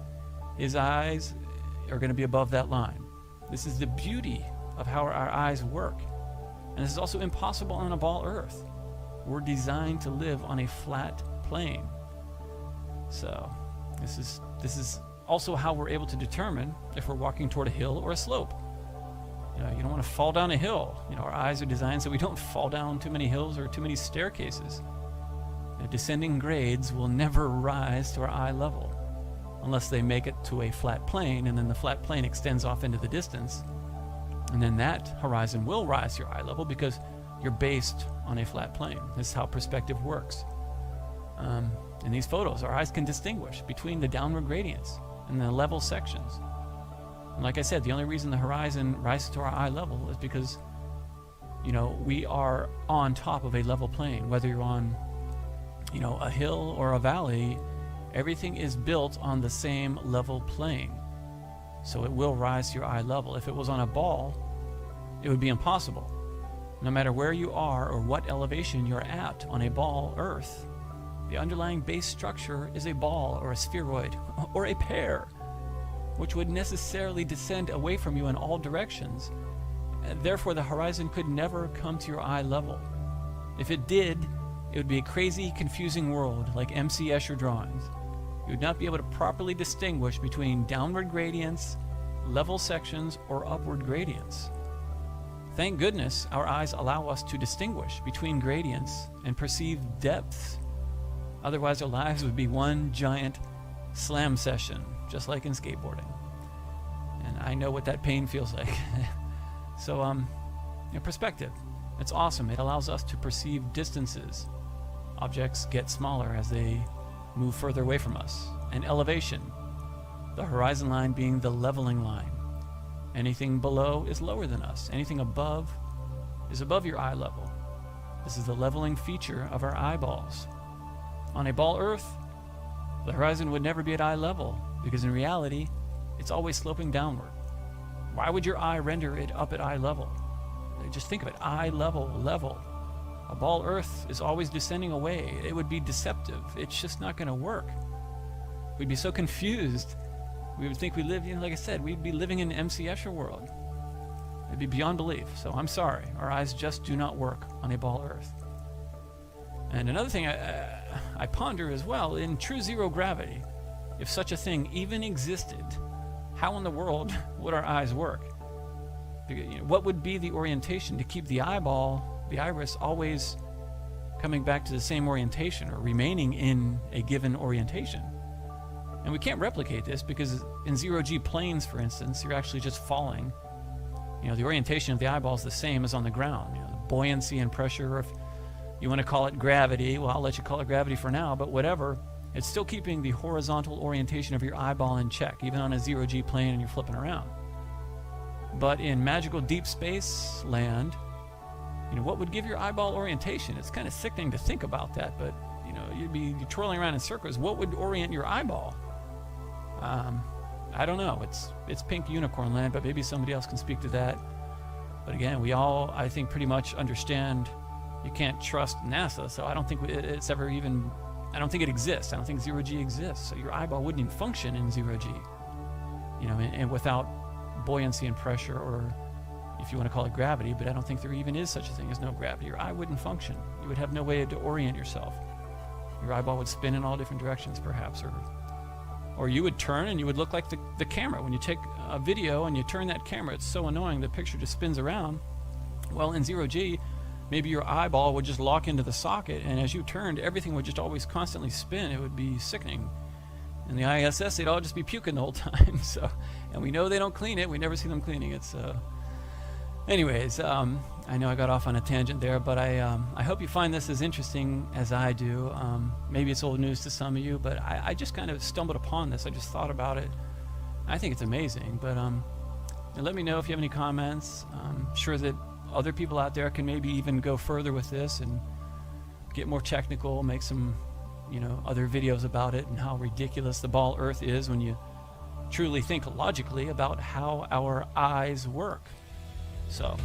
his eyes are going to be above that line. This is the beauty of how our eyes work. And this is also impossible on a ball Earth. We're designed to live on a flat plane. So this is also how we're able to determine if we're walking toward a hill or a slope. You know, you don't want to fall down a hill. You know, our eyes are designed so we don't fall down too many hills or too many staircases. You know, descending grades will never rise to our eye level unless they make it to a flat plane, and then the flat plane extends off into the distance. And then that horizon will rise to your eye level because you're based on a flat plane. This is how perspective works. In these photos, our eyes can distinguish between the downward gradients and the level sections. And like I said, the only reason the horizon rises to our eye level is because, you know, we are on top of a level plane. Whether you're on, you know, a hill or a valley, everything is built on the same level plane. So it will rise to your eye level. If it was on a ball, it would be impossible. No matter where you are or what elevation you're at on a ball Earth, the underlying base structure is a ball or a spheroid or a pear, which would necessarily descend away from you in all directions. Therefore, the horizon could never come to your eye level. If it did, it would be a crazy, confusing world like M.C. Escher drawings. You would not be able to properly distinguish between downward gradients, level sections, or upward gradients. Thank goodness our eyes allow us to distinguish between gradients and perceive depths. Otherwise, our lives would be one giant slam session, just like in skateboarding. And I know what that pain feels like. So, perspective. It's awesome. It allows us to perceive distances. Objects get smaller as they move further away from us. And elevation, the horizon line being the leveling line. Anything below is lower than us. Anything above is above your eye level. This is the leveling feature of our eyeballs. On a ball Earth, the horizon would never be at eye level, because in reality, it's always sloping downward. Why would your eye render it up at eye level? Just think of it, eye level, level. A ball Earth is always descending away. It would be deceptive. It's just not going to work. We'd be so confused. We would think we live, like I said, we'd be living in M.C. Escher world. It'd be beyond belief. So I'm sorry. Our eyes just do not work on a ball Earth. And another thing I ponder as well, in true zero gravity, if such a thing even existed, how in the world would our eyes work? What would be the orientation to keep the eyeball, the iris, always coming back to the same orientation or remaining in a given orientation? And we can't replicate this because in zero-G planes, for instance, you're actually just falling. You know, the orientation of the eyeball is the same as on the ground. You know, the buoyancy and pressure, or if you want to call it gravity, well, I'll let you call it gravity for now, but whatever, it's still keeping the horizontal orientation of your eyeball in check, even on a zero-G plane and you're flipping around. But in magical deep space land, you know, what would give your eyeball orientation? It's kind of sickening to think about that, but you know, you'd be twirling around in circles. What would orient your eyeball? I don't know. It's pink unicorn land, but maybe somebody else can speak to that. But again, we all, I think, pretty much understand you can't trust NASA, so I don't think it's ever even, I don't think it exists. I don't think zero-G exists. So your eyeball wouldn't even function in zero-G, you know, and without buoyancy and pressure, or if you want to call it gravity, but I don't think there even is such a thing as no gravity. Your eye wouldn't function. You would have no way to orient yourself. Your eyeball would spin in all different directions, perhaps, or you would turn and you would look like the camera. When you take a video and you turn that camera, it's so annoying, the picture just spins around. Well, in zero-G, maybe your eyeball would just lock into the socket, and as you turned, everything would just always constantly spin. It would be sickening. In the ISS, they'd all just be puking the whole time. So, and we know they don't clean it. We never see them cleaning it. So, anyways, I know I got off on a tangent there, but I hope you find this as interesting as I do. Maybe it's old news to some of you, but I just kind of stumbled upon this. I just thought about it. I think it's amazing. But let me know if you have any comments. I'm sure that other people out there can maybe even go further with this and get more technical, make some, you know, other videos about it and how ridiculous the ball Earth is when you truly think logically about how our eyes work. So.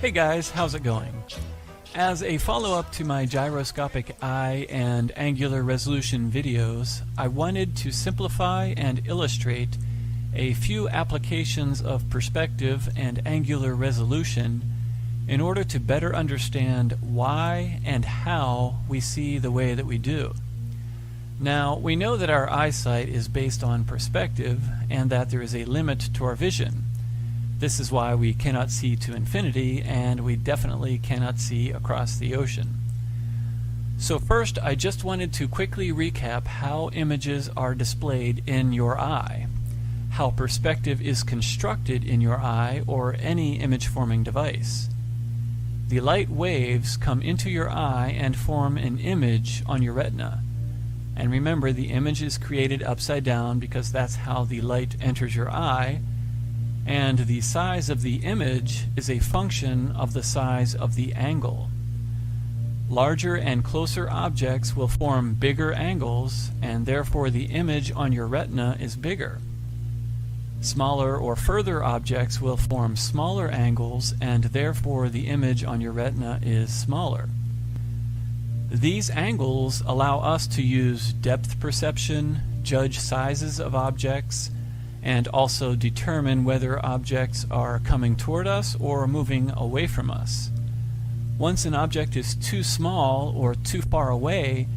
Hey guys, how's it going? As a follow-up to my gyroscopic eye and angular resolution videos, I wanted to simplify and illustrate a few applications of perspective and angular resolution in order to better understand why and how we see the way that we do. Now, we know that our eyesight is based on perspective and that there is a limit to our vision. This is why we cannot see to infinity, and we definitely cannot see across the ocean. So first, I just wanted to quickly recap how images are displayed in your eye, how perspective is constructed in your eye or any image-forming device. The light waves come into your eye and form an image on your retina. And remember, the image is created upside down because that's how the light enters your eye, and the size of the image is a function of the size of the angle. Larger and closer objects will form bigger angles, and therefore the image on your retina is bigger. Smaller or further objects will form smaller angles, and therefore the image on your retina is smaller. These angles allow us to use depth perception, judge sizes of objects, and also determine whether objects are coming toward us or moving away from us. Once an object is too small or too far away,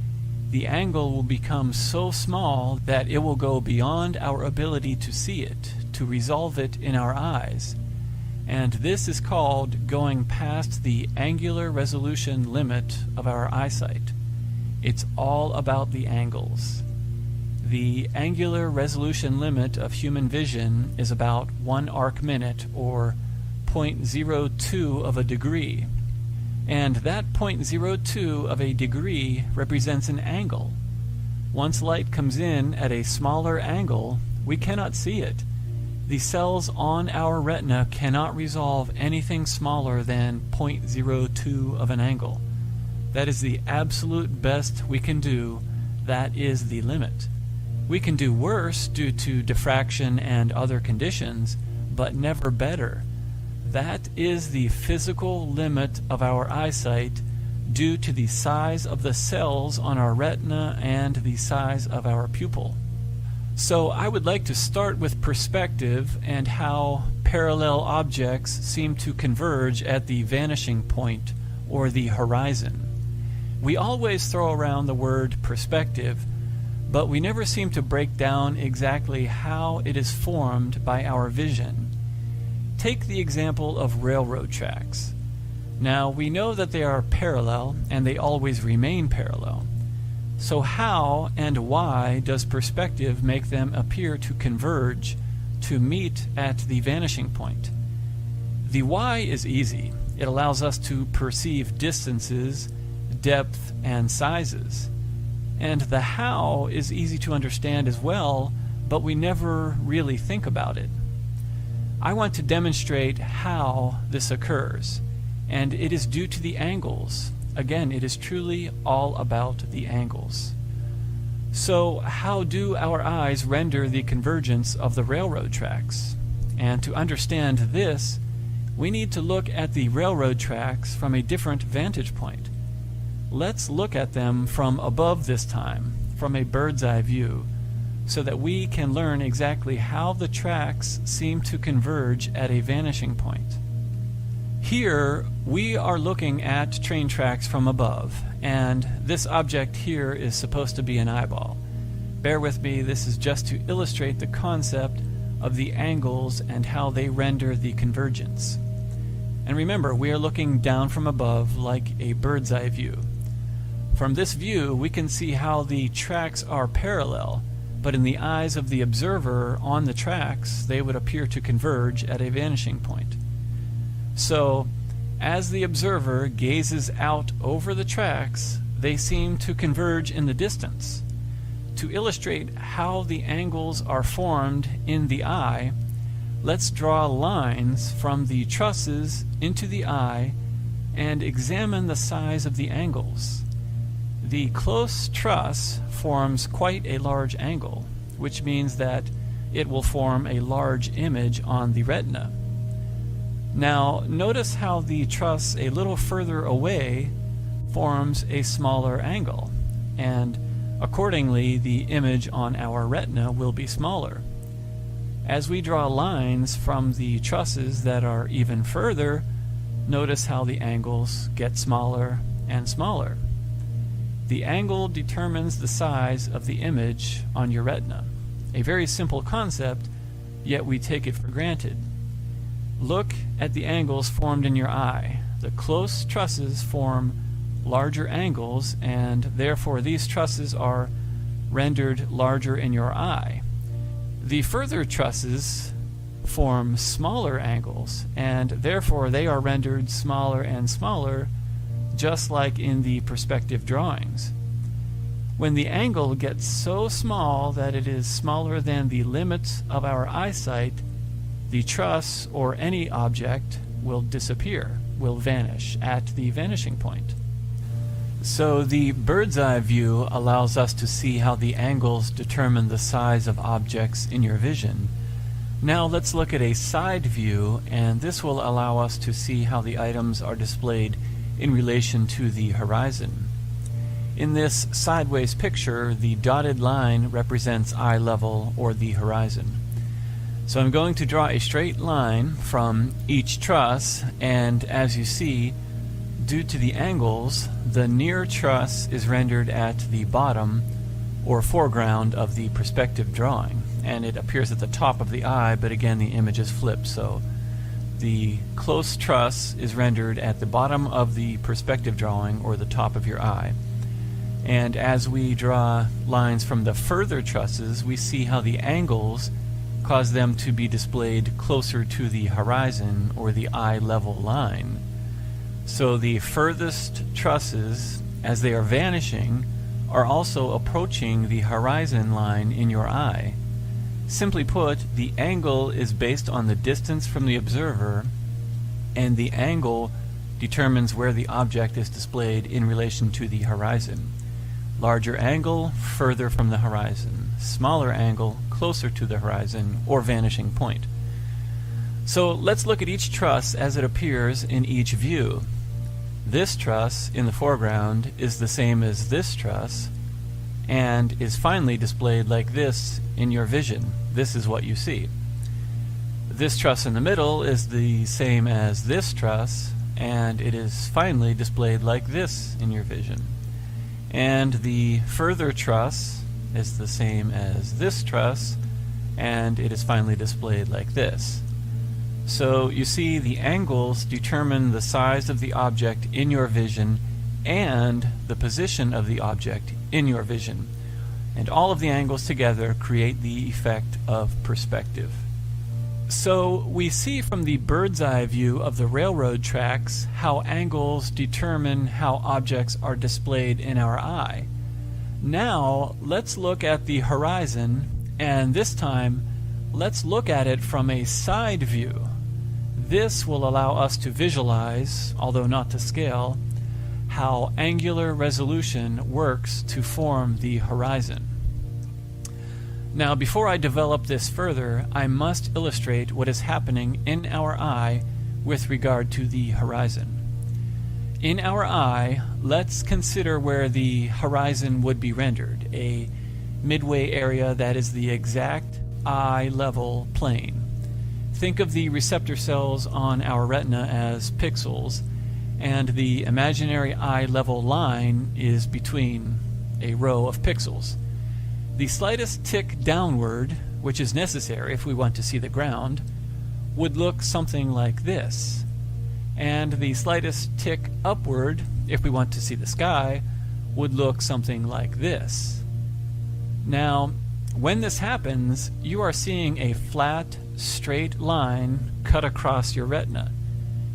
the angle will become so small that it will go beyond our ability to see it, to resolve it in our eyes. And this is called going past the angular resolution limit of our eyesight. It's all about the angles. The angular resolution limit of human vision is about 1 arc minute, or 0.02 of a degree. And that 0.02 of a degree represents an angle. Once light comes in at a smaller angle, we cannot see it. The cells on our retina cannot resolve anything smaller than 0.02 of an angle. That is the absolute best we can do. That is the limit. We can do worse due to diffraction and other conditions, but never better. That is the physical limit of our eyesight due to the size of the cells on our retina and the size of our pupil. So I would like to start with perspective and how parallel objects seem to converge at the vanishing point or the horizon. We always throw around the word perspective, but we never seem to break down exactly how it is formed by our vision. Take the example of railroad tracks. Now, we know that they are parallel and they always remain parallel. So how and why does perspective make them appear to converge, to meet at the vanishing point? The why is easy. It allows us to perceive distances, depth, and sizes. And the how is easy to understand as well, but we never really think about it. I want to demonstrate how this occurs, and it is due to the angles. Again, it is truly all about the angles. So how do our eyes render the convergence of the railroad tracks? And to understand this, we need to look at the railroad tracks from a different vantage point. Let's look at them from above this time, from a bird's eye view, so that we can learn exactly how the tracks seem to converge at a vanishing point. Here, we are looking at train tracks from above, and this object here is supposed to be an eyeball. Bear with me, this is just to illustrate the concept of the angles and how they render the convergence. And remember, we are looking down from above like a bird's eye view. From this view, we can see how the tracks are parallel, but in the eyes of the observer on the tracks, they would appear to converge at a vanishing point. So, as the observer gazes out over the tracks, they seem to converge in the distance. To illustrate how the angles are formed in the eye, let's draw lines from the trusses into the eye and examine the size of the angles. The close truss forms quite a large angle, which means that it will form a large image on the retina. Now, notice how the truss a little further away forms a smaller angle, and accordingly the image on our retina will be smaller. As we draw lines from the trusses that are even further, notice how the angles get smaller and smaller. The angle determines the size of the image on your retina. A very simple concept, yet we take it for granted. Look at the angles formed in your eye. The close trusses form larger angles, and therefore these trusses are rendered larger in your eye. The further trusses form smaller angles, and therefore they are rendered smaller and smaller, just like in the perspective drawings. When the angle gets so small that it is smaller than the limits of our eyesight, the truss or any object will disappear, will vanish at the vanishing point. So the bird's eye view allows us to see how the angles determine the size of objects in your vision. Now let's look at a side view, and this will allow us to see how the items are displayed in relation to the horizon. In this sideways picture, the dotted line represents eye level or the horizon. So I'm going to draw a straight line from each truss, and as you see, due to the angles, the near truss is rendered at the bottom or foreground of the perspective drawing, and it appears at the top of the eye, but again the image is flipped, so the close truss is rendered at the bottom of the perspective drawing or the top of your eye. And as we draw lines from the further trusses, we see how the angles cause them to be displayed closer to the horizon or the eye level line. So the furthest trusses, as they are vanishing, are also approaching the horizon line in your eye. Simply put, the angle is based on the distance from the observer, and the angle determines where the object is displayed in relation to the horizon. Larger angle, further from the horizon. Smaller angle, closer to the horizon, or vanishing point. So let's look at each truss as it appears in each view. This truss in the foreground is the same as this truss, and is finally displayed like this in your vision. This is what you see. This truss in the middle is the same as this truss, and it is finally displayed like this in your vision. And the further truss is the same as this truss, and it is finally displayed like this. So you see, the angles determine the size of the object in your vision and the position of the object in your vision. And all of the angles together create the effect of perspective. So we see from the bird's eye view of the railroad tracks how angles determine how objects are displayed in our eye. Now let's look at the horizon, and this time let's look at it from a side view. This will allow us to visualize, although not to scale, how angular resolution works to form the horizon. Now, before I develop this further, I must illustrate what is happening in our eye with regard to the horizon. In our eye, let's consider where the horizon would be rendered, a midway area that is the exact eye level plane. Think of the receptor cells on our retina as pixels, and the imaginary eye level line is between a row of pixels. The slightest tick downward, which is necessary if we want to see the ground, would look something like this. And the slightest tick upward, if we want to see the sky, would look something like this. Now, when this happens, you are seeing a flat, straight line cut across your retina.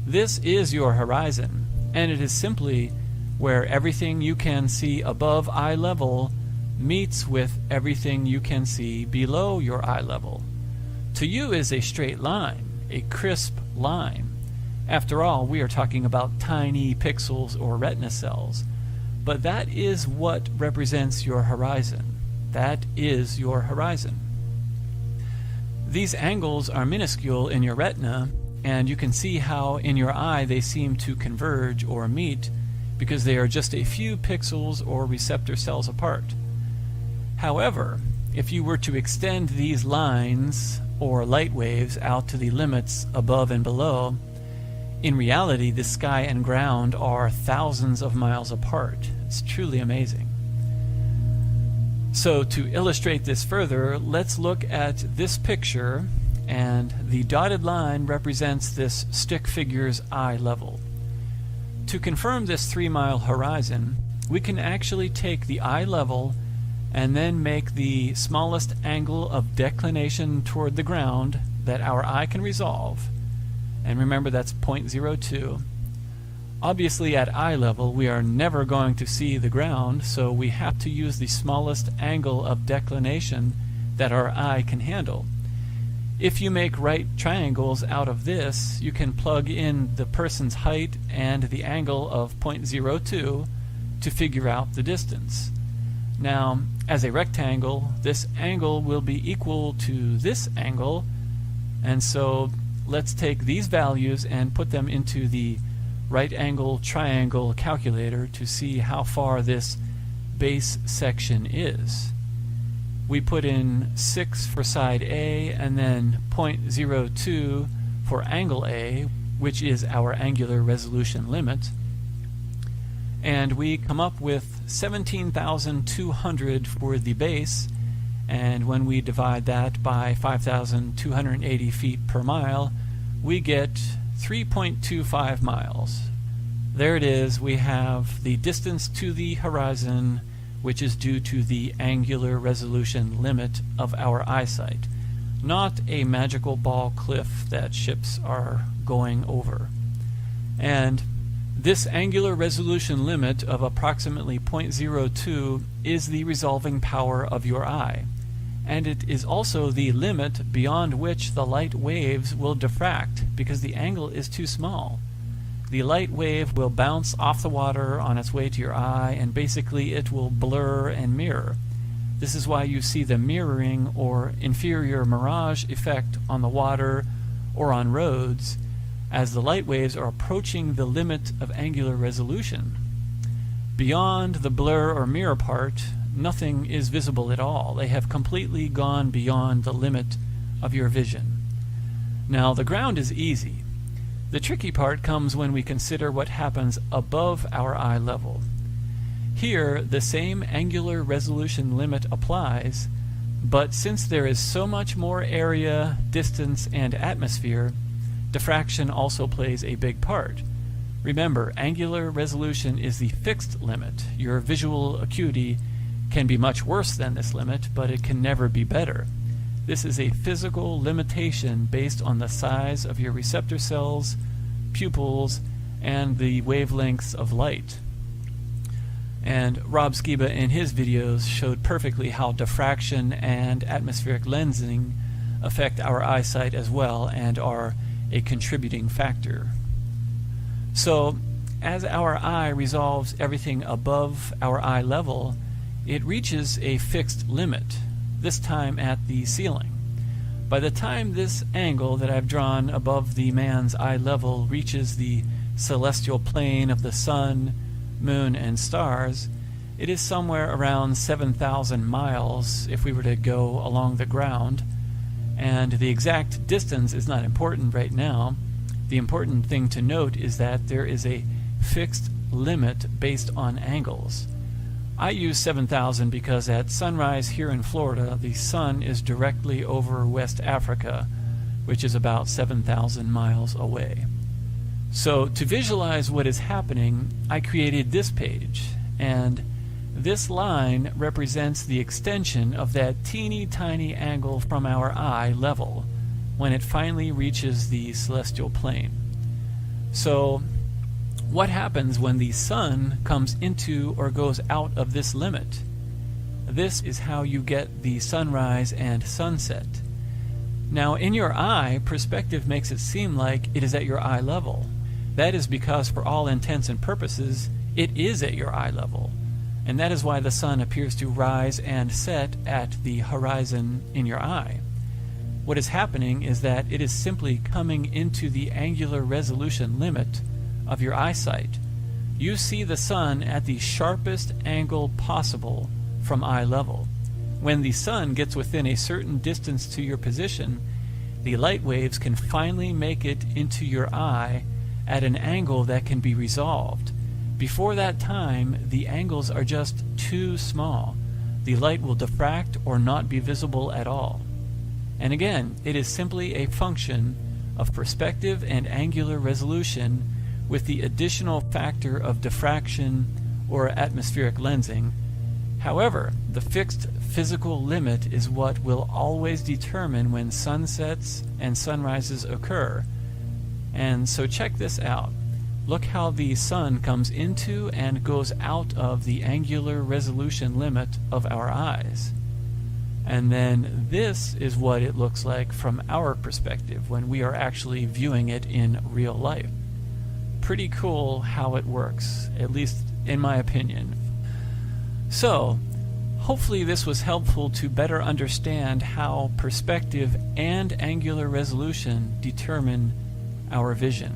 This is your horizon, and it is simply where everything you can see above eye level meets with everything you can see below your eye level. To you is a straight line, a crisp line. After all, we are talking about tiny pixels or retina cells. But that is what represents your horizon. That is your horizon. These angles are minuscule in your retina, and you can see how in your eye they seem to converge or meet because they are just a few pixels or receptor cells apart. However, if you were to extend these lines or light waves out to the limits above and below, in reality the sky and ground are thousands of miles apart. It's truly amazing. So to illustrate this further, let's look at this picture, and the dotted line represents this stick figure's eye level. To confirm this 3-mile horizon, we can actually take the eye level and then make the smallest angle of declination toward the ground that our eye can resolve. And remember, that's 0.02. Obviously, at eye level, we are never going to see the ground, so we have to use the smallest angle of declination that our eye can handle. If you make right triangles out of this, you can plug in the person's height and the angle of 0.02 to figure out the distance. Now, as a rectangle, this angle will be equal to this angle, and so let's take these values and put them into the right angle triangle calculator to see how far this base section is. We put in 6 for side A and then 0.02 for angle A, which is our angular resolution limit. And we come up with 17,200 for the base, and when we divide that by 5,280 feet per mile, we get 3.25 miles. There it is. We have the distance to the horizon, which is due to the angular resolution limit of our eyesight, not a magical ball cliff that ships are going over. And this angular resolution limit of approximately 0.02 is the resolving power of your eye, and it is also the limit beyond which the light waves will diffract because the angle is too small. the light wave will bounce off the water on its way to your eye, and basically it will blur and mirror. This is why you see the mirroring or inferior mirage effect on the water or on roads as the light waves are approaching the limit of angular resolution. Beyond the blur or mirror part, nothing is visible at all. They have completely gone beyond the limit of your vision. Now, the ground is easy. The tricky part comes when we consider what happens above our eye level. Here, the same angular resolution limit applies, but since there is so much more area, distance, and atmosphere, diffraction also plays a big part. Remember, angular resolution is the fixed limit. Your visual acuity can be much worse than this limit, but it can never be better. This is a physical limitation based on the size of your receptor cells, pupils, and the wavelengths of light. And Rob Skiba in his videos showed perfectly how diffraction and atmospheric lensing affect our eyesight as well and are a contributing factor. So, as our eye resolves everything above our eye level, it reaches a fixed limit, this time at the ceiling. By the time this angle that I've drawn above the man's eye level reaches the celestial plane of the sun, moon, and stars, it is somewhere around 7,000 miles if we were to go along the ground, and the exact distance is not important right now. The important thing to note is that there is a fixed limit based on angles. I use 7,000 because at sunrise here in Florida, the sun is directly over West Africa, which is about 7,000 miles away. So to visualize what is happening, I created this page, and this line represents the extension of that teeny tiny angle from our eye level when it finally reaches the celestial plane. So what happens when the sun comes into or goes out of this limit? This is how you get the sunrise and sunset. Now, in your eye, perspective makes it seem like it is at your eye level. That is because, for all intents and purposes, it is at your eye level. And that is why the sun appears to rise and set at the horizon in your eye. What is happening is that it is simply coming into the angular resolution limit of your eyesight. You see the sun at the sharpest angle possible from eye level. When the sun gets within a certain distance to your position, the light waves can finally make it into your eye at an angle that can be resolved. Before that time, the angles are just too small. The light will diffract or not be visible at all. And again, it is simply a function of perspective and angular resolution with the additional factor of diffraction or atmospheric lensing. However, the fixed physical limit is what will always determine when sunsets and sunrises occur. And so check this out. Look how the sun comes into and goes out of the angular resolution limit of our eyes. And then this is what it looks like from our perspective when we are actually viewing it in real life. Pretty cool how it works, at least in my opinion. So, hopefully this was helpful to better understand how perspective and angular resolution determine our vision.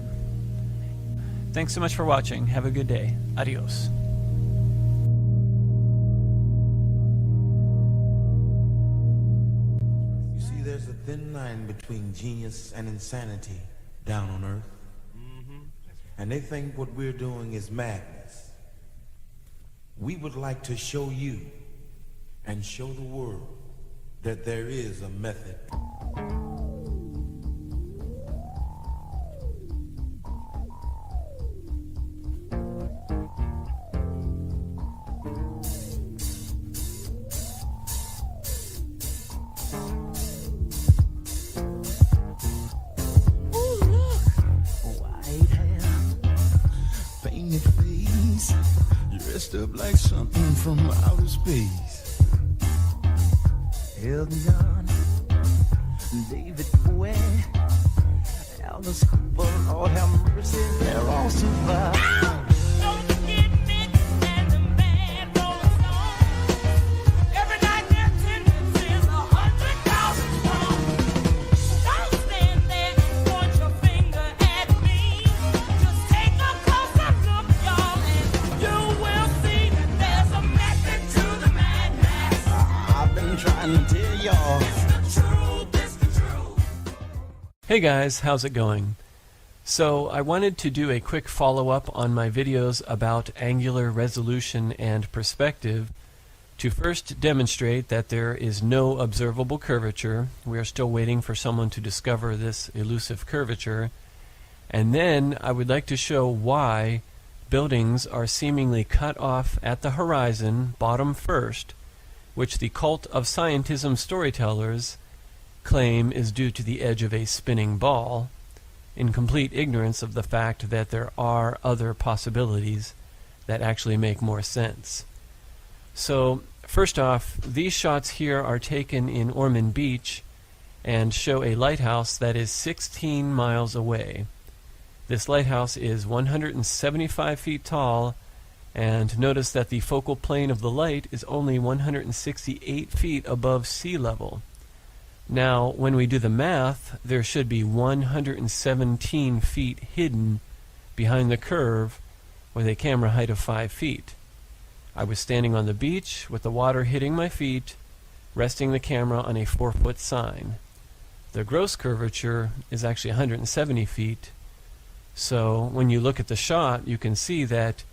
Thanks so much for watching. Have a good day. Adios. You see, there's a thin line between genius and insanity down on Earth. And they think what we're doing is madness. We would like to show you and show the world that there is a method. Dressed up like something from outer space. Elton John, David Bowie, Alice Cooper, Lord have mercy, they're all survived. Hey guys, how's it going? So I wanted to do a quick follow-up on my videos about angular resolution and perspective to first demonstrate that there is no observable curvature. We are still waiting for someone to discover this elusive curvature. And then I would like to show why buildings are seemingly cut off at the horizon, bottom first, which the cult of scientism storytellers claim is due to the edge of a spinning ball, in complete ignorance of the fact that there are other possibilities that actually make more sense. So, first off, these shots here are taken in Ormond Beach and show a lighthouse that is 16 miles away. This lighthouse is 175 feet tall, and notice that the focal plane of the light is only 168 feet above sea level. Now, when we do the math, there should be 117 feet hidden behind the curve with a camera height of 5 feet. I was standing on the beach with the water hitting my feet, resting the camera on a 4-foot sign. The gross curvature is actually 170 feet, so when you look at the shot, you can see that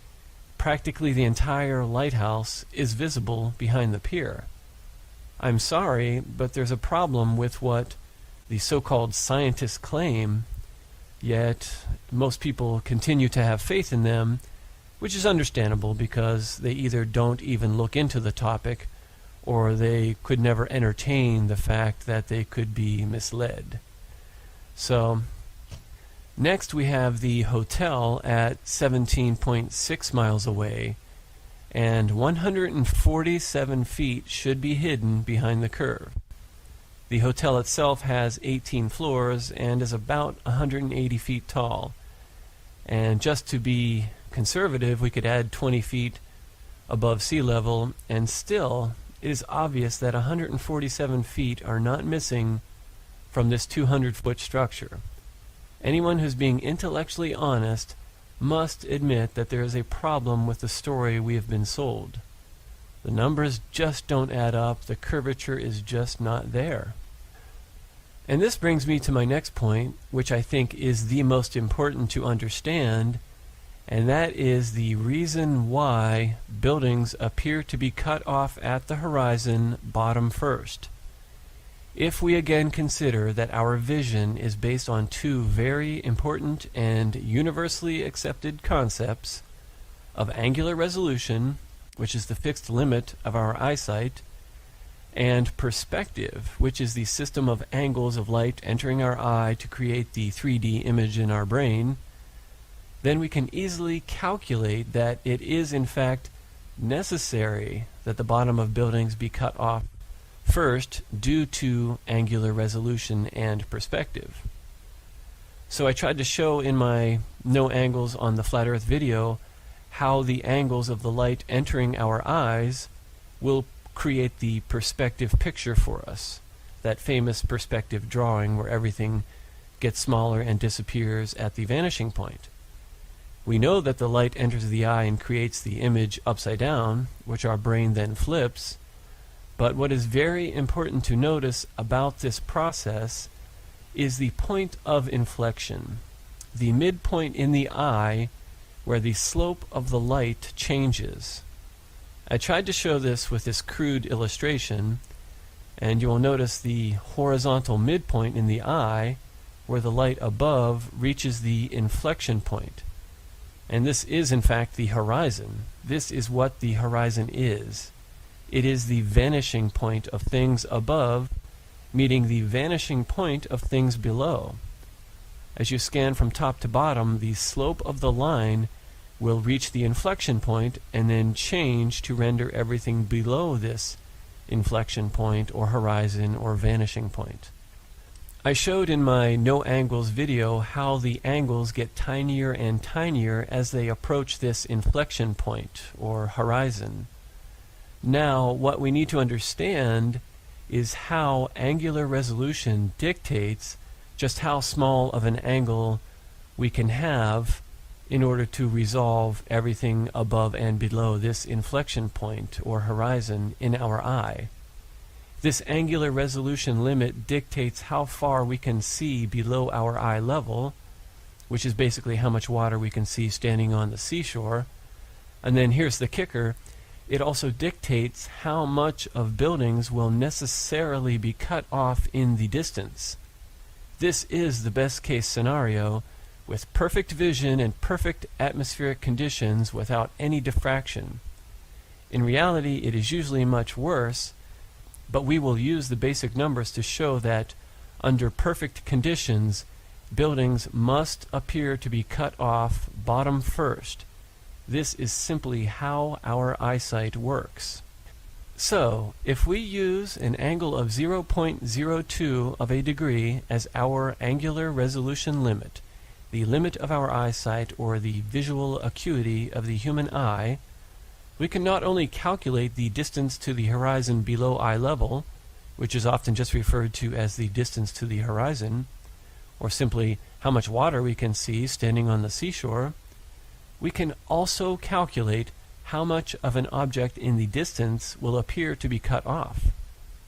practically the entire lighthouse is visible behind the pier. I'm sorry, but there's a problem with what the so-called scientists claim, yet most people continue to have faith in them, which is understandable because they either don't even look into the topic or they could never entertain the fact that they could be misled. So, next we have the hotel at 17.6 miles away, and 147 feet should be hidden behind the curve. The hotel itself has 18 floors and is about 180 feet tall. And just to be conservative, we could add 20 feet above sea level, and still it is obvious that 147 feet are not missing from this 200-foot structure. Anyone who's being intellectually honest must admit that there is a problem with the story we have been sold. The numbers just don't add up. The curvature is just not there. And this brings me to my next point, which I think is the most important to understand, and that is the reason why buildings appear to be cut off at the horizon bottom first. If we again consider that our vision is based on two very important and universally accepted concepts of angular resolution, which is the fixed limit of our eyesight, and perspective, which is the system of angles of light entering our eye to create the 3D image in our brain, then we can easily calculate that it is in fact necessary that the bottom of buildings be cut off first due to angular resolution and perspective. So I tried to show in my No Angles on the Flat Earth video how the angles of the light entering our eyes will create the perspective picture for us, that famous perspective drawing where everything gets smaller and disappears at the vanishing point. We know that the light enters the eye and creates the image upside down, which our brain then flips. But what is very important to notice about this process is the point of inflection, the midpoint in the eye where the slope of the light changes. I tried to show this with this crude illustration, and you will notice the horizontal midpoint in the eye where the light above reaches the inflection point. And this is in fact the horizon. This is what the horizon is. It is the vanishing point of things above meeting the vanishing point of things below. As you scan from top to bottom, the slope of the line will reach the inflection point and then change to render everything below this inflection point or horizon or vanishing point. I showed in my no angles video how the angles get tinier and tinier as they approach this inflection point or horizon. Now, what we need to understand is how angular resolution dictates just how small of an angle we can have in order to resolve everything above and below this inflection point or horizon in our eye. This angular resolution limit dictates how far we can see below our eye level, which is basically how much water we can see standing on the seashore. And then here's the kicker. It also dictates how much of buildings will necessarily be cut off in the distance. This is the best case scenario with perfect vision and perfect atmospheric conditions without any diffraction. In reality, it is usually much worse, but we will use the basic numbers to show that under perfect conditions, buildings must appear to be cut off bottom first. This is simply how our eyesight works. So, if we use an angle of 0.02 of a degree as our angular resolution limit, the limit of our eyesight or the visual acuity of the human eye, we can not only calculate the distance to the horizon below eye level, which is often just referred to as the distance to the horizon, or simply how much water we can see standing on the seashore, we can also calculate how much of an object in the distance will appear to be cut off.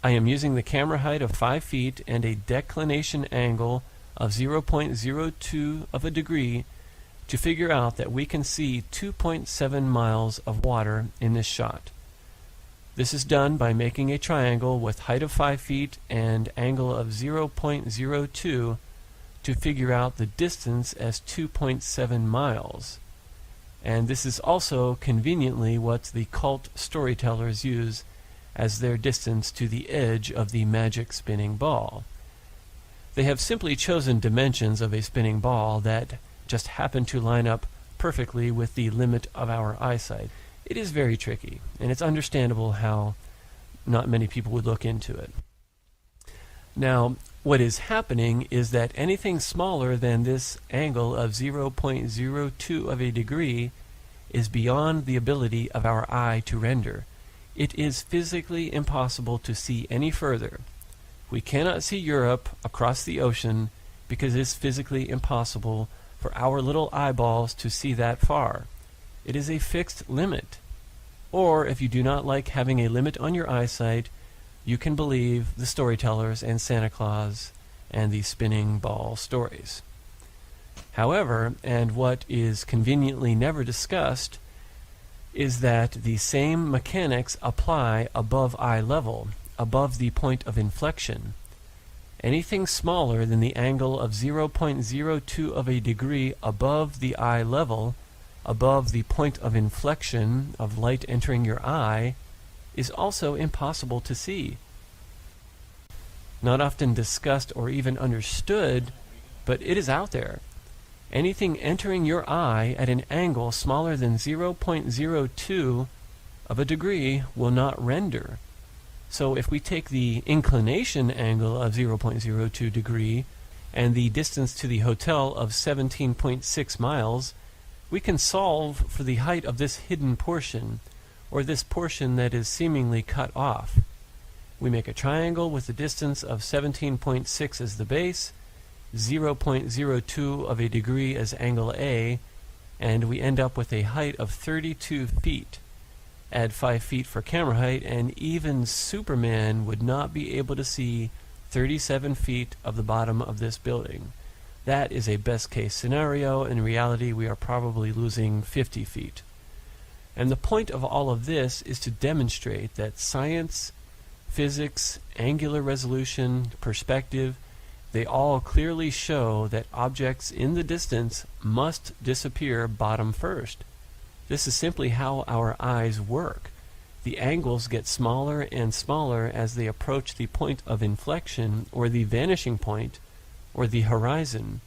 I am using the camera height of 5 feet and a declination angle of 0.02 of a degree to figure out that we can see 2.7 miles of water in this shot. This is done by making a triangle with height of 5 feet and angle of 0.02 to figure out the distance as 2.7 miles. And this is also conveniently what the cult storytellers use as their distance to the edge of the magic spinning ball. They have simply chosen dimensions of a spinning ball that just happen to line up perfectly with the limit of our eyesight. It is very tricky, and it's understandable how not many people would look into it. Now, what is happening is that anything smaller than this angle of 0.02 of a degree is beyond the ability of our eye to render. It is physically impossible to see any further. We cannot see Europe across the ocean because it is physically impossible for our little eyeballs to see that far. It is a fixed limit. Or, if you do not like having a limit on your eyesight, you can believe the storytellers and Santa Claus and the spinning ball stories. However, and what is conveniently never discussed, is that the same mechanics apply above eye level, above the point of inflection. Anything smaller than the angle of 0.02 of a degree above the eye level, above the point of inflection of light entering your eye, is also impossible to see. Not often discussed or even understood, but it is out there. Anything entering your eye at an angle smaller than 0.02 of a degree will not render. So if we take the inclination angle of 0.02 degree and the distance to the hotel of 17.6 miles, we can solve for the height of this hidden portion, or this portion that is seemingly cut off. We make a triangle with the distance of 17.6 as the base, 0.02 of a degree as angle A, and we end up with a height of 32 feet. Add 5 feet for camera height, and even Superman would not be able to see 37 feet of the bottom of this building. That is a best case scenario. In reality, we are probably losing 50 feet. And the point of all of this is to demonstrate that science, physics, angular resolution, perspective, they all clearly show that objects in the distance must disappear bottom first. This is simply how our eyes work. The angles get smaller and smaller as they approach the point of inflection, or the vanishing point, or the horizon.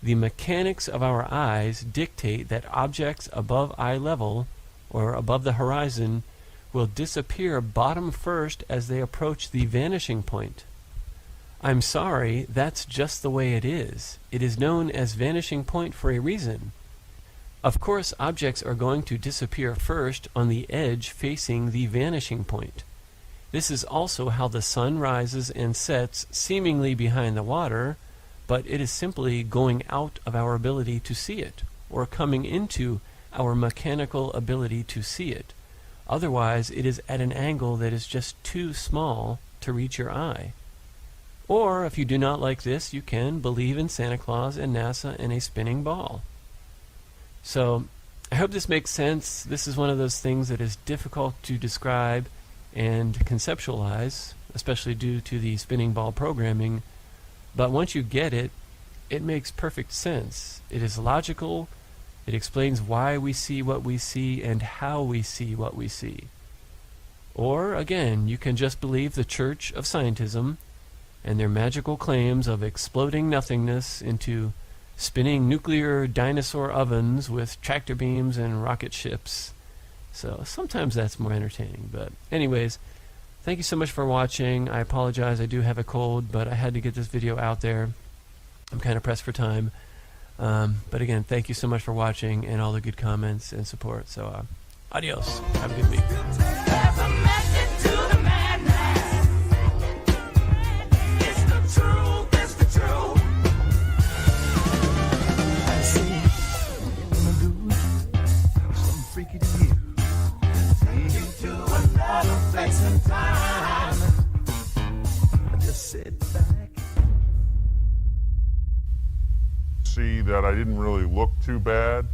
The mechanics of our eyes dictate that objects above eye level, or above the horizon, will disappear bottom first as they approach the vanishing point. I'm sorry, that's just the way it is. It is known as vanishing point for a reason. Of course, objects are going to disappear first on the edge facing the vanishing point. This is also how the sun rises and sets seemingly behind the water, but it is simply going out of our ability to see it, or coming into our mechanical ability to see it. Otherwise, it is at an angle that is just too small to reach your eye. Or, if you do not like this, you can believe in Santa Claus and NASA and a spinning ball. So, I hope this makes sense. This is one of those things that is difficult to describe and conceptualize, especially due to the spinning ball programming. But once you get it, it makes perfect sense. It is logical. It explains why we see what we see and how we see what we see. Or, again, you can just believe the Church of Scientism and their magical claims of exploding nothingness into spinning nuclear dinosaur ovens with tractor beams and rocket ships. So sometimes that's more entertaining. But anyways, thank you so much for watching. I apologize, I do have a cold, but I had to get this video out there. I'm kind of pressed for time. But again, thank you so much for watching and all the good comments and support. So adios. Have a good week. See that I didn't really look too bad,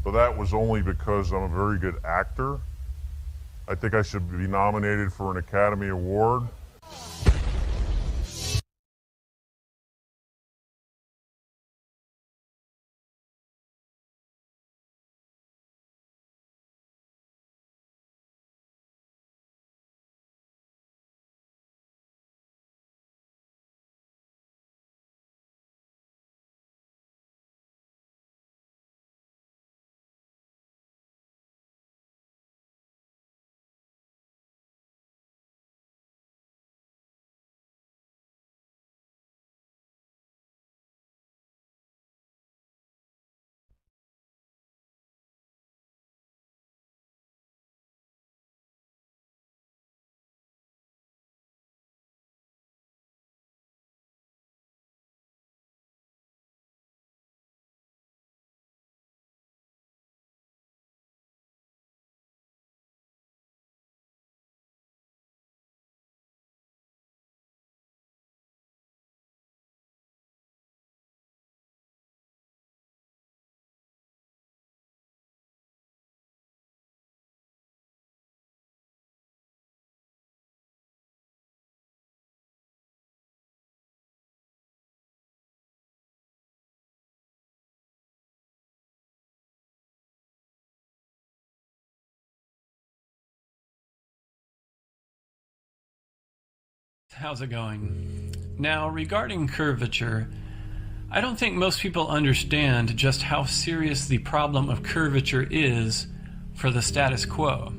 but that was only because I'm a very good actor. I think I should be nominated for an Academy Award. How's it going? Now, regarding curvature, I don't think most people understand just how serious the problem of curvature is for the status quo.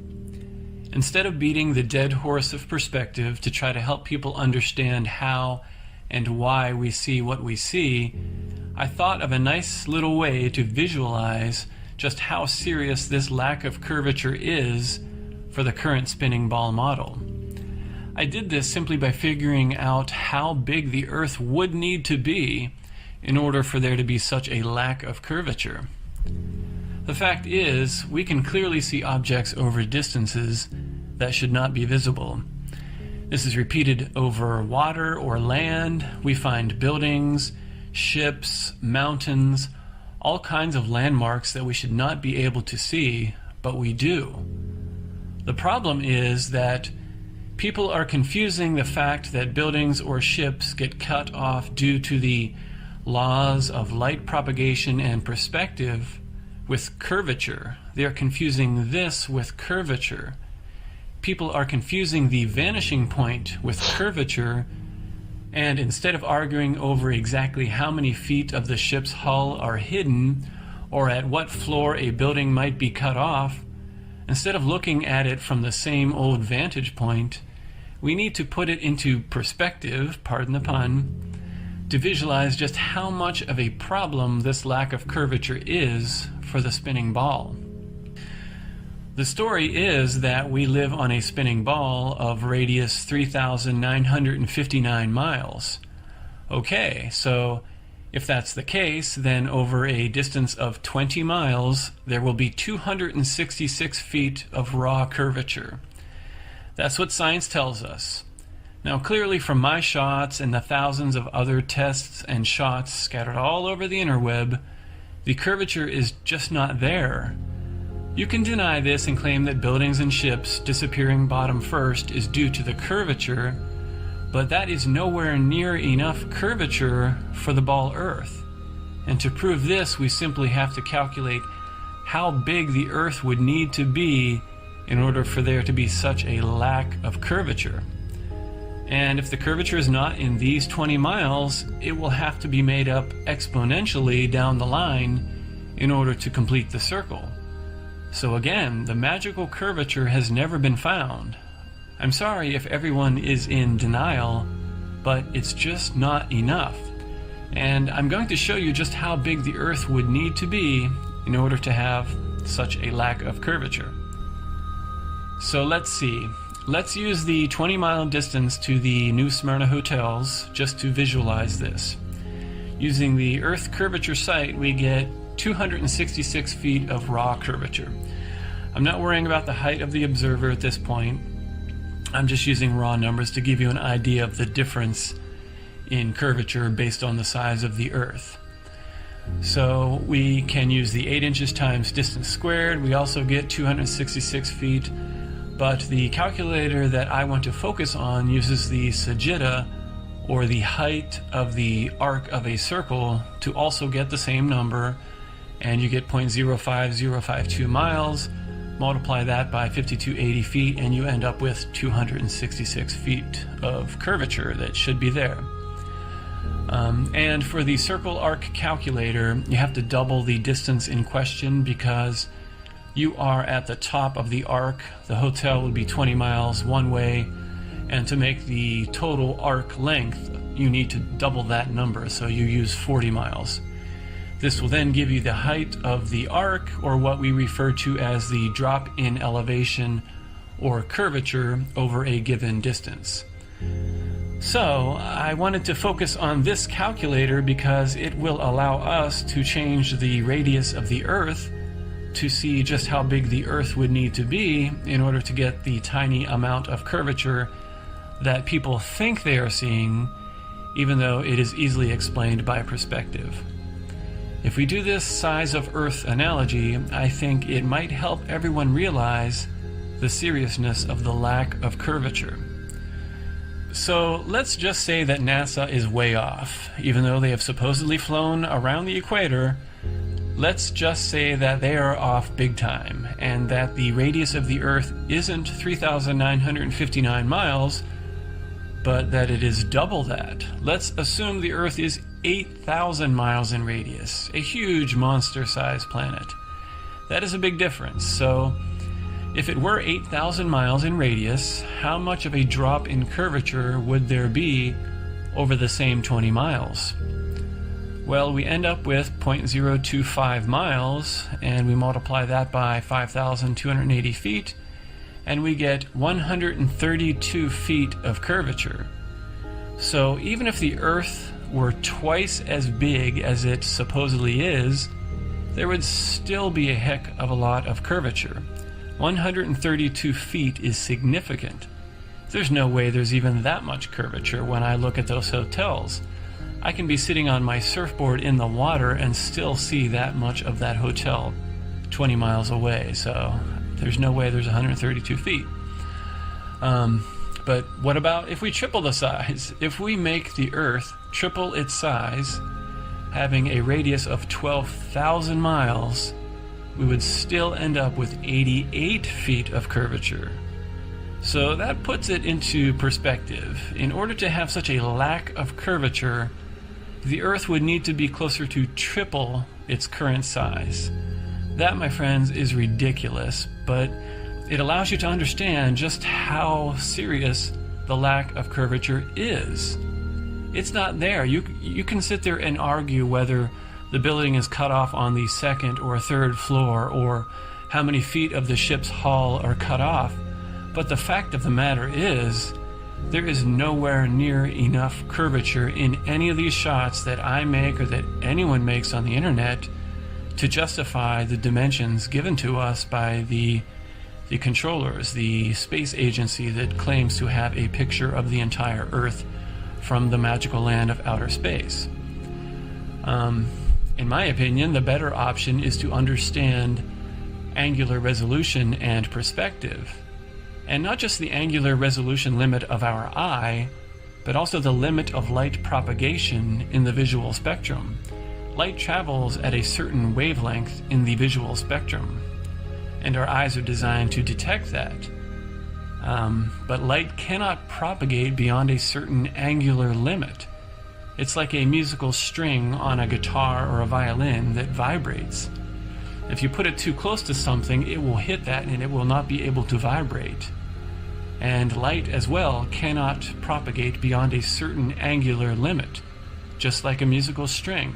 Instead of beating the dead horse of perspective to try to help people understand how and why we see what we see, I thought of a nice little way to visualize just how serious this lack of curvature is for the current spinning ball model. I did this simply by figuring out how big the Earth would need to be in order for there to be such a lack of curvature. The fact is, we can clearly see objects over distances that should not be visible. This is repeated over water or land. We find buildings, ships, mountains, all kinds of landmarks that we should not be able to see, but we do. The problem is that people are confusing the fact that buildings or ships get cut off due to the laws of light propagation and perspective with curvature. They are confusing this with curvature. People are confusing the vanishing point with curvature, and instead of arguing over exactly how many feet of the ship's hull are hidden or at what floor a building might be cut off, instead of looking at it from the same old vantage point, we need to put it into perspective, pardon the pun, to visualize just how much of a problem this lack of curvature is for the spinning ball. The story is that we live on a spinning ball of radius 3,959 miles. Okay, so if that's the case, then over a distance of 20 miles, there will be 266 feet of raw curvature. That's what science tells us. Now, clearly from my shots and the thousands of other tests and shots scattered all over the interweb, the curvature is just not there. You can deny this and claim that buildings and ships disappearing bottom first is due to the curvature, but that is nowhere near enough curvature for the ball Earth. And to prove this, we simply have to calculate how big the Earth would need to be in order for there to be such a lack of curvature. And if the curvature is not in these 20 miles, it will have to be made up exponentially down the line in order to complete the circle. So again, the magical curvature has never been found. I'm sorry if everyone is in denial, but it's just not enough. And I'm going to show you just how big the Earth would need to be in order to have such a lack of curvature. So let's see. Let's use the 20-mile distance to the New Smyrna hotels just to visualize this. Using the Earth curvature site, we get 266 feet of raw curvature. I'm not worrying about the height of the observer at this point. I'm just using raw numbers to give you an idea of the difference in curvature based on the size of the Earth. So we can use the 8 inches times distance squared. We also get 266 feet, but the calculator that I want to focus on uses the sagitta, or the height of the arc of a circle, to also get the same number, and you get 0.05052 miles. Multiply that by 5280 feet and you end up with 266 feet of curvature that should be there. And for the circle arc calculator, you have to double the distance in question because you are at the top of the arc. The hotel would be 20 miles one way, and to make the total arc length, you need to double that number, so you use 40 miles. This will then give you the height of the arc, or what we refer to as the drop in elevation or curvature over a given distance. So I wanted to focus on this calculator because it will allow us to change the radius of the Earth to see just how big the Earth would need to be in order to get the tiny amount of curvature that people think they are seeing, even though it is easily explained by perspective. If we do this size of Earth analogy, I think it might help everyone realize the seriousness of the lack of curvature. So let's just say that NASA is way off. Even though they have supposedly flown around the equator, let's just say that they are off big time, and that the radius of the Earth isn't 3,959 miles, but that it is double that. Let's assume the Earth is 8,000 miles in radius, a huge monster-sized planet. That is a big difference. So if it were 8,000 miles in radius, how much of a drop in curvature would there be over the same 20 miles? Well, we end up with 0.025 miles, and we multiply that by 5,280 feet, and we get 132 feet of curvature. So even if the Earth were twice as big as it supposedly is, there would still be a heck of a lot of curvature. 132 feet is significant. There's no way there's even that much curvature when I look at those hotels. I can be sitting on my surfboard in the water and still see that much of that hotel 20 miles away, so there's no way there's 132 feet. But what about if we triple the size? If we make the Earth triple its size, having a radius of 12,000 miles, we would still end up with 88 feet of curvature. So that puts it into perspective. In order to have such a lack of curvature, the Earth would need to be closer to triple its current size. That, my friends, is ridiculous, but it allows you to understand just how serious the lack of curvature is. It's not there. You can sit there and argue whether the building is cut off on the second or third floor, or how many feet of the ship's hull are cut off, but the fact of the matter is, there is nowhere near enough curvature in any of these shots that I make or that anyone makes on the internet to justify the dimensions given to us by the controllers, the space agency that claims to have a picture of the entire Earth from the magical land of outer space. In my opinion, the better option is to understand angular resolution and perspective. And not just the angular resolution limit of our eye, but also the limit of light propagation in the visual spectrum. Light travels at a certain wavelength in the visual spectrum, and our eyes are designed to detect that. But light cannot propagate beyond a certain angular limit. It's like a musical string on a guitar or a violin that vibrates. If you put it too close to something, it will hit that and it will not be able to vibrate. And light as well cannot propagate beyond a certain angular limit, just like a musical string.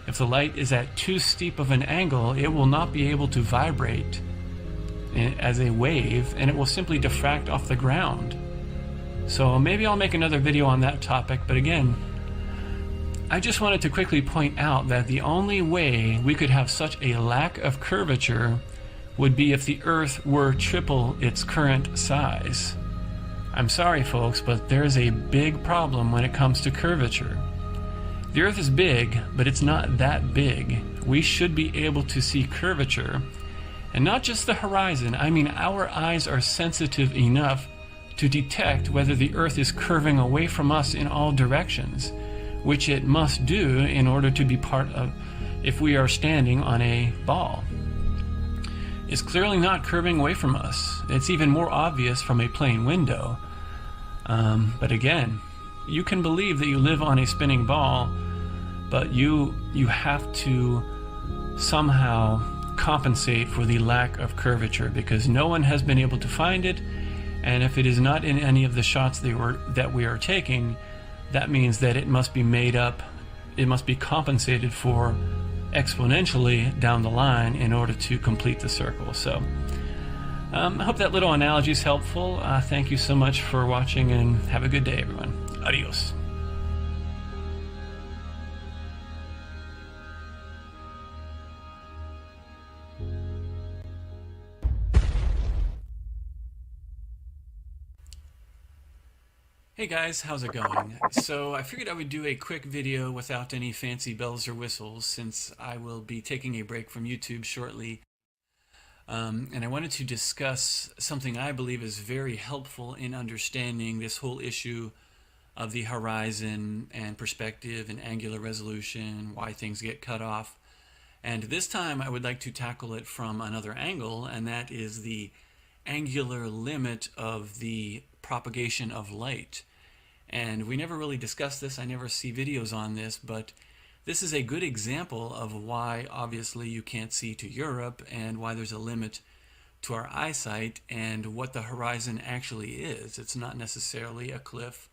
If the light is at too steep of an angle, it will not be able to vibrate as a wave, and it will simply diffract off the ground. So maybe I'll make another video on that topic, but again, I just wanted to quickly point out that the only way we could have such a lack of curvature would be if the Earth were triple its current size. I'm sorry folks, but there's a big problem when it comes to curvature. The Earth is big, but it's not that big. We should be able to see curvature, and not just the horizon. I mean, our eyes are sensitive enough to detect whether the Earth is curving away from us in all directions, which it must do in order to be part of, if we are standing on a ball. It's clearly not curving away from us. It's even more obvious from a plane window. But again, you can believe that you live on a spinning ball, but you have to somehow compensate for the lack of curvature, because no one has been able to find it, and if it is not in any of the shots that we are taking, that means that it must be made up, it must be compensated for exponentially down the line in order to complete the circle. So I hope that little analogy is helpful. Thank you so much for watching, and have a good day, everyone. Adios. Hey guys, how's it going? So I figured I would do a quick video without any fancy bells or whistles, since I will be taking a break from YouTube shortly. And I wanted to discuss something I believe is very helpful in understanding this whole issue of the horizon and perspective and angular resolution, why things get cut off. And this time I would like to tackle it from another angle, and that is the angular limit of the propagation of light. And we never really discuss this, I never see videos on this, but this is a good example of why obviously you can't see to Europe, and why there's a limit to our eyesight, and what the horizon actually is. It's not necessarily a cliff,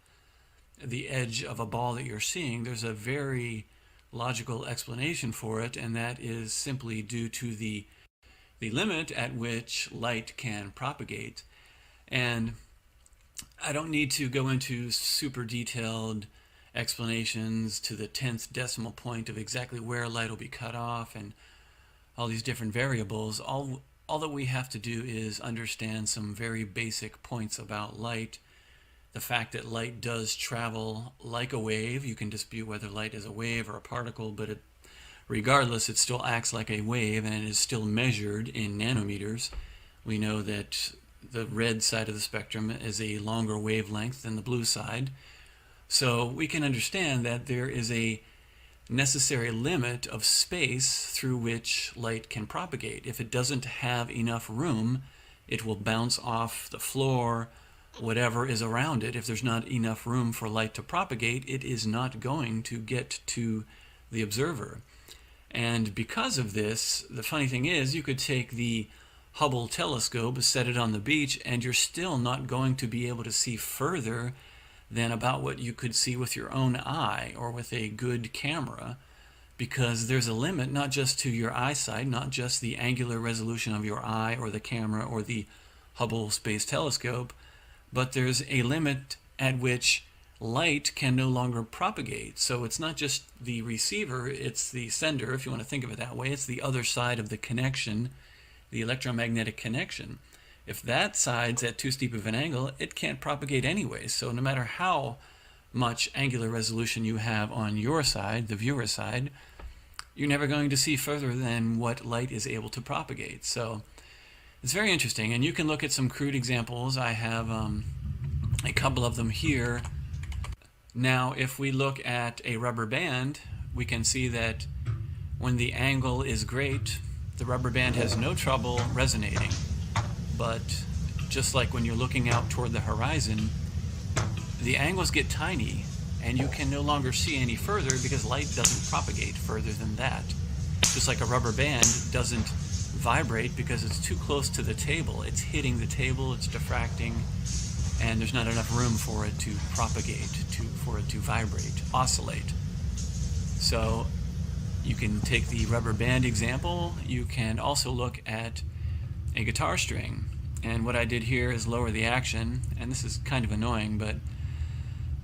the edge of a ball that you're seeing. There's a very logical explanation for it, and that is simply due to the limit at which light can propagate. And I don't need to go into super detailed explanations to the 10th decimal point of exactly where light will be cut off and all these different variables. All that we have to do is understand some very basic points about light. The fact that light does travel like a wave. You can dispute whether light is a wave or a particle, but regardless, it still acts like a wave, and it is still measured in nanometers. We know that the red side of the spectrum is a longer wavelength than the blue side. So we can understand that there is a necessary limit of space through which light can propagate. If it doesn't have enough room, it will bounce off the floor, whatever is around it. If there's not enough room for light to propagate, it is not going to get to the observer. And because of this, the funny thing is, you could take the Hubble telescope, set it on the beach, and you're still not going to be able to see further than about what you could see with your own eye or with a good camera, because there's a limit not just to your eyesight, not just the angular resolution of your eye or the camera or the Hubble Space Telescope, but there's a limit at which light can no longer propagate. So it's not just the receiver, it's the sender, if you want to think of it that way. It's the other side of the connection, the electromagnetic connection. If that side's at too steep of an angle, it can't propagate anyway. So no matter how much angular resolution you have on your side, the viewer side, you're never going to see further than what light is able to propagate. So it's very interesting, and you can look at some crude examples. I have a couple of them here. Now, if we look at a rubber band, we can see that when the angle is great, the rubber band has no trouble resonating. But just like when you're looking out toward the horizon, the angles get tiny and you can no longer see any further because light doesn't propagate further than that. Just like a rubber band doesn't vibrate because it's too close to the table. It's hitting the table, it's diffracting, and there's not enough room for it to propagate, for it to vibrate, oscillate. So you can take the rubber band example. You can also look at a guitar string. And what I did here is lower the action, and this is kind of annoying, but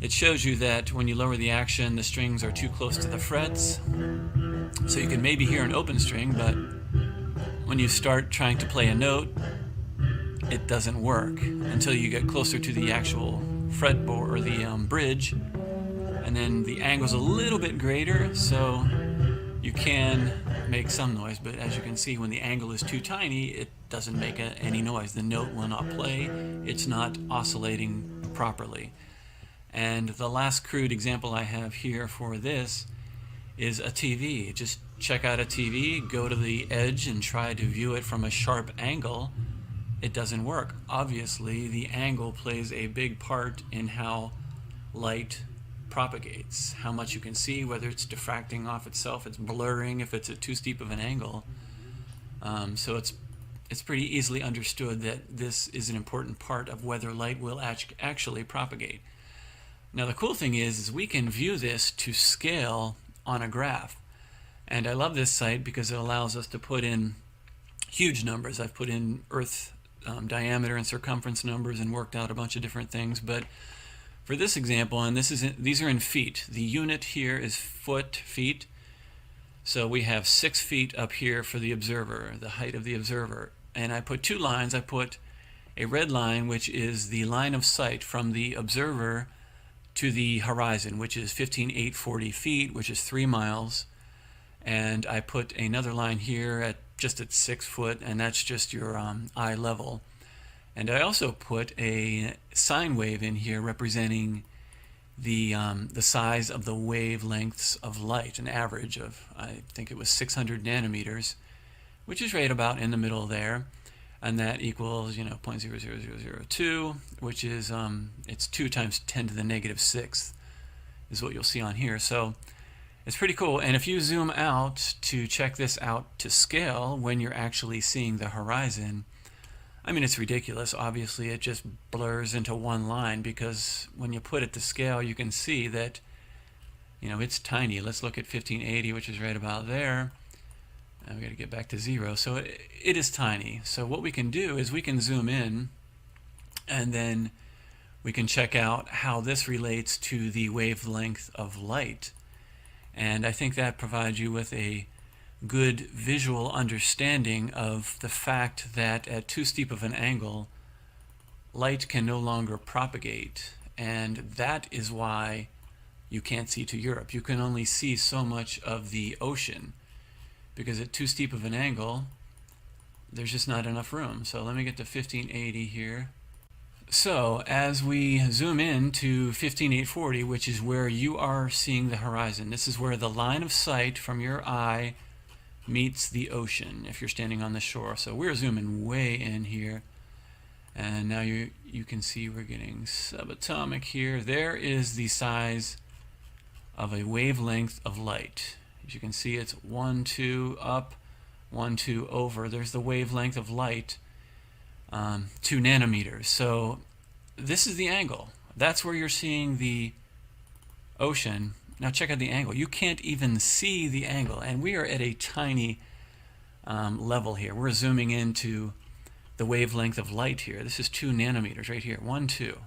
it shows you that when you lower the action, the strings are too close to the frets. So you can maybe hear an open string, but when you start trying to play a note, it doesn't work until you get closer to the actual fretboard or the bridge, and then the angle's a little bit greater, so you can make some noise, but as you can see, when the angle is too tiny, it doesn't make any noise. The note will not play. It's not oscillating properly. And the last crude example I have here for this is a TV. Just check out a TV, go to the edge and try to view it from a sharp angle. It doesn't work. Obviously, the angle plays a big part in how light propagates, how much you can see, whether it's diffracting off itself, it's blurring if it's at too steep of an angle. So it's pretty easily understood that this is an important part of whether light will actually propagate. Now the cool thing is we can view this to scale on a graph. And I love this site because it allows us to put in huge numbers. I've put in Earth diameter and circumference numbers and worked out a bunch of different things, but for this example, and these are in feet. The unit here is feet. So we have 6 feet up here for the observer, the height of the observer. And I put 2 lines. I put a red line, which is the line of sight from the observer to the horizon, which is 15,840 feet, which is 3 miles. And I put another line here just at 6 foot, and that's just your eye level. And I also put a sine wave in here representing the size of the wavelengths of light, an average of, I think it was 600 nanometers, which is right about in the middle there. And that equals, 0.00002, which is, it's 2 times 10 to the negative 6 is what you'll see on here. So it's pretty cool. And if you zoom out to check this out to scale when you're actually seeing the horizon, I mean, it's ridiculous. Obviously, it just blurs into one line because when you put it to scale, you can see that, it's tiny. Let's look at 1580, which is right about there. And we got to get back to 0. So it is tiny. So what we can do is we can zoom in, and then we can check out how this relates to the wavelength of light. And I think that provides you with a good visual understanding of the fact that at too steep of an angle, light can no longer propagate. And that is why you can't see to Europe. You can only see so much of the ocean because at too steep of an angle, there's just not enough room. So let me get to 1580 here. So as we zoom in to 15,840, which is where you are seeing the horizon, this is where the line of sight from your eye meets the ocean if you're standing on the shore. So we're zooming way in here, and now you can see we're getting subatomic here. There is the size of a wavelength of light. As you can see, it's 1, 2 up, 1, 2 over. There's the wavelength of light, 2 nanometers. So this is the angle. That's where you're seeing the ocean. Now check out the angle. You can't even see the angle, and we are at a tiny level here. We're zooming into the wavelength of light here. This is 2 nanometers right here. 1, 2.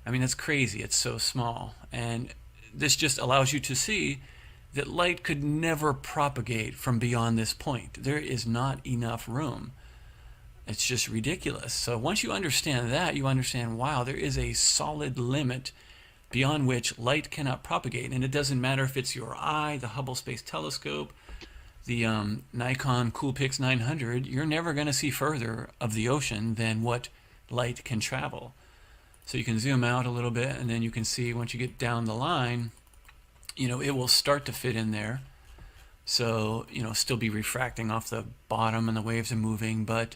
I mean, that's crazy. It's so small. And this just allows you to see that light could never propagate from beyond this point. There is not enough room. It's just ridiculous. So once you understand that, you understand, wow, there is a solid limit beyond which light cannot propagate. And it doesn't matter if it's your eye, the Hubble Space Telescope, the Nikon Coolpix 900, you're never going to see further of the ocean than what light can travel. So you can zoom out a little bit, and then you can see once you get down the line, you know, it will start to fit in there. So, you know, still be refracting off the bottom and the waves are moving, but,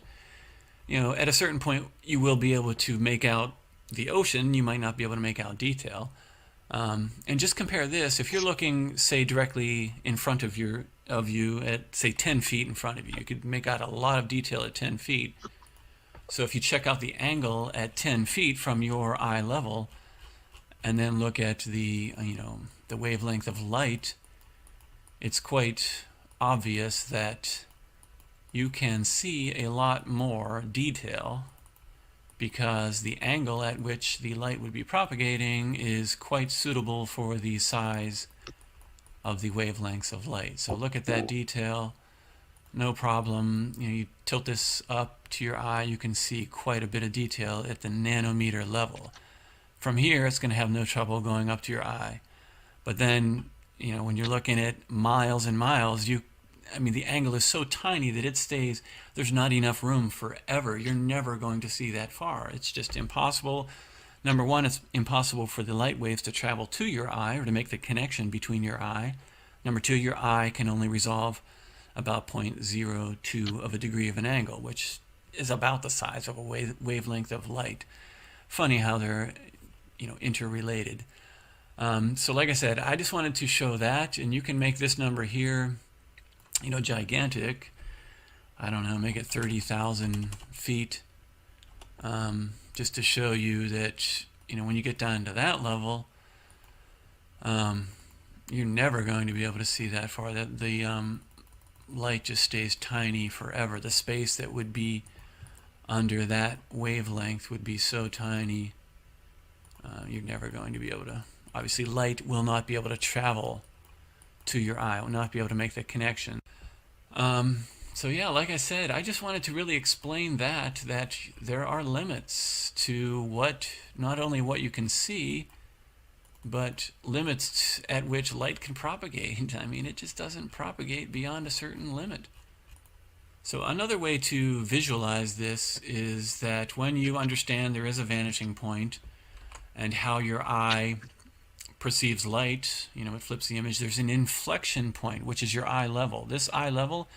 you know, at a certain point you will be able to make out the ocean. You might not be able to make out detail. And just compare this. If you're looking, say, directly in front of you at, say, 10 feet in front of you, you could make out a lot of detail at 10 feet. So if you check out the angle at 10 feet from your eye level, and then look at the, you know, the wavelength of light, it's quite obvious that you can see a lot more detail because the angle at which the light would be propagating is quite suitable for the size of the wavelengths of light. So look at that detail. No problem. You know, you tilt this up to your eye, you can see quite a bit of detail at the nanometer level. From here, it's going to have no trouble going up to your eye. But then, you know, when you're looking at miles and miles, I mean, the angle is so tiny that it stays, there's not enough room forever. You're never going to see that far. It's just impossible. Number one, it's impossible for the light waves to travel to your eye or to make the connection between your eye. Number two, your eye can only resolve about 0.02 of a degree of an angle, which is about the size of a wavelength of light. Funny how they're, you know, interrelated. So like I said, I just wanted to show that, and you can make this number here, you know, gigantic. I don't know, make it 30,000 feet, just to show you that, you know, when you get down to that level, you're never going to be able to see that far. That the light just stays tiny forever. The space that would be under that wavelength would be so tiny, you're never going to be able to. Obviously, light will not be able to travel to your eye, will not be able to make that connection. So yeah, like I said, I just wanted to really explain that there are limits to what, not only what you can see, but limits at which light can propagate. I mean, it just doesn't propagate beyond a certain limit. So another way to visualize this is that when you understand there is a vanishing point and how your eye perceives light, you know, it flips the image, there's an inflection point, which is your eye level. This eye level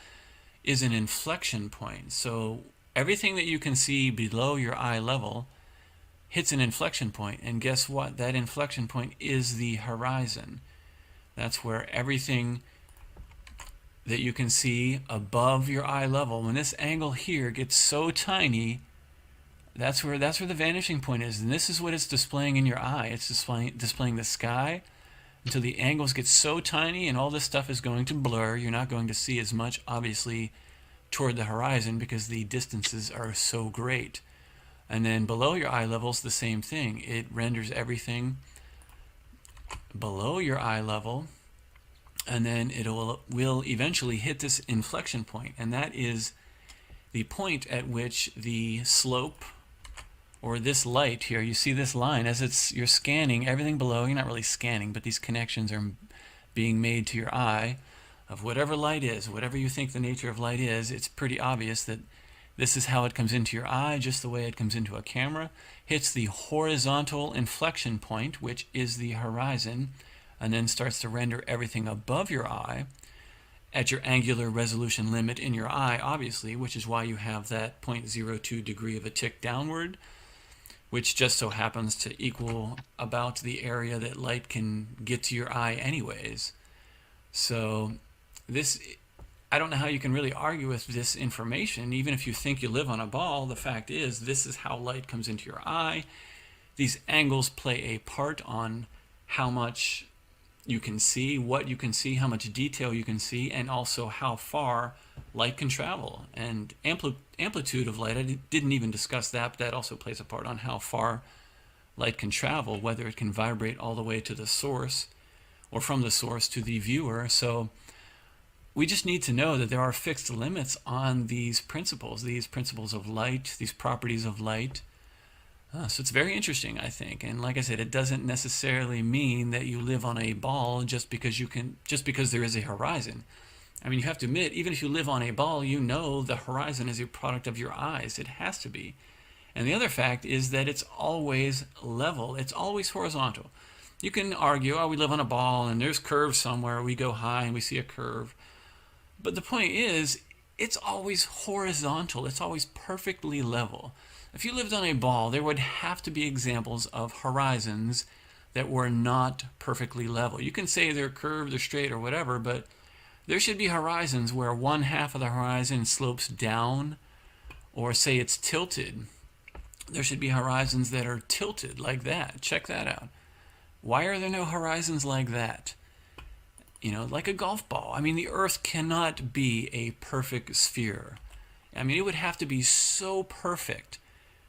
is an inflection point. So everything that you can see below your eye level hits an inflection point, and guess what? That inflection point is the horizon. That's where everything that you can see above your eye level, when this angle here gets so tiny, that's where the vanishing point is, and this is what it's displaying in your eye. It's displaying the sky until the angles get so tiny, and all this stuff is going to blur. You're not going to see as much, obviously, toward the horizon because the distances are so great. And then below your eye level is the same thing. It renders everything below your eye level, and then it will eventually hit this inflection point, and that is the point at which the slope, or this light here, you see this line as you're scanning everything below. You're not really scanning, but these connections are being made to your eye of whatever light is, whatever you think the nature of light is. It's pretty obvious that this is how it comes into your eye, just the way it comes into a camera. Hits the horizontal inflection point, which is the horizon, and then starts to render everything above your eye at your angular resolution limit in your eye, obviously, which is why you have that 0.02 degree of a tick downward, which just so happens to equal about the area that light can get to your eye anyways. So this I don't know how you can really argue with this information. Even if you think you live on a ball, the fact is this is how light comes into your eye. These angles play a part on how much you can see, what you can see, how much detail you can see, and also how far light can travel. And amplitude of light, I didn't even discuss that, but that also plays a part on how far light can travel, whether it can vibrate all the way to the source or from the source to the viewer. So we just need to know that there are fixed limits on these principles of light, these properties of light. So it's very interesting, I think. And like I said, it doesn't necessarily mean that you live on a ball just because there is a horizon. I mean, you have to admit, even if you live on a ball, you know the horizon is a product of your eyes. It has to be. And the other fact is that it's always level. It's always horizontal. You can argue, oh, we live on a ball and there's curves somewhere. We go high and we see a curve. But the point is, it's always horizontal. It's always perfectly level. If you lived on a ball, there would have to be examples of horizons that were not perfectly level. You can say they're curved or straight or whatever, but there should be horizons where one half of the horizon slopes down, or say it's tilted. There should be horizons that are tilted like that. Check that out. Why are there no horizons like that? You know, like a golf ball. I mean, the Earth cannot be a perfect sphere. I mean, it would have to be so perfect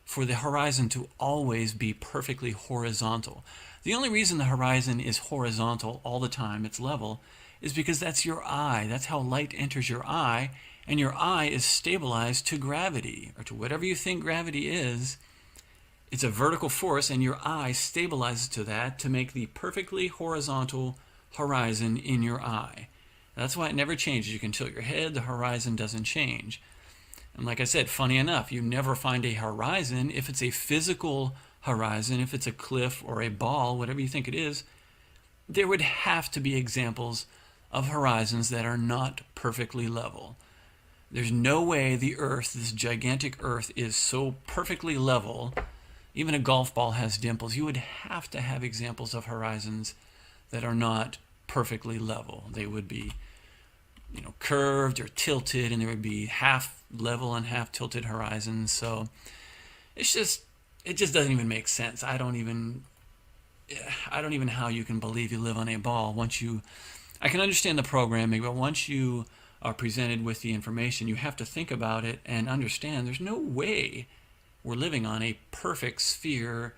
for the horizon to always be perfectly horizontal. The only reason the horizon is horizontal all the time, it's level, is because that's your eye. That's how light enters your eye, and your eye is stabilized to gravity, or to whatever you think gravity is. It's a vertical force, and your eye stabilizes to that to make the perfectly horizontal horizon in your eye. That's why it never changes. You can tilt your head, the horizon doesn't change. And like I said, funny enough, you never find a horizon if it's a physical horizon, if it's a cliff or a ball, whatever you think it is. There would have to be examples of horizons that are not perfectly level. There's no way the Earth, this gigantic Earth, is so perfectly level. Even a golf ball has dimples. You would have to have examples of horizons that are not perfectly level. They would be, you know, curved or tilted, and there would be half level and half tilted horizons. So it just doesn't even make sense. I don't even how you can believe you live on a ball I can understand the programming, but once you are presented with the information, you have to think about it and understand there's no way we're living on a perfect sphere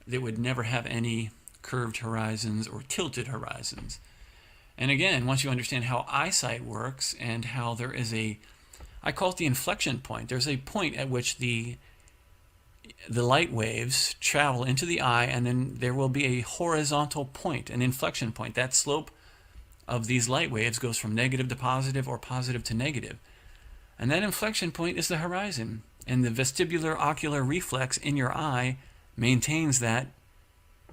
that would never have any curved horizons or tilted horizons. And again, once you understand how eyesight works and how there is I call it the inflection point. There's a point at which the light waves travel into the eye, and then there will be a horizontal point, an inflection point. That slope of these light waves goes from negative to positive or positive to negative. And that inflection point is the horizon. And the vestibular ocular reflex in your eye maintains that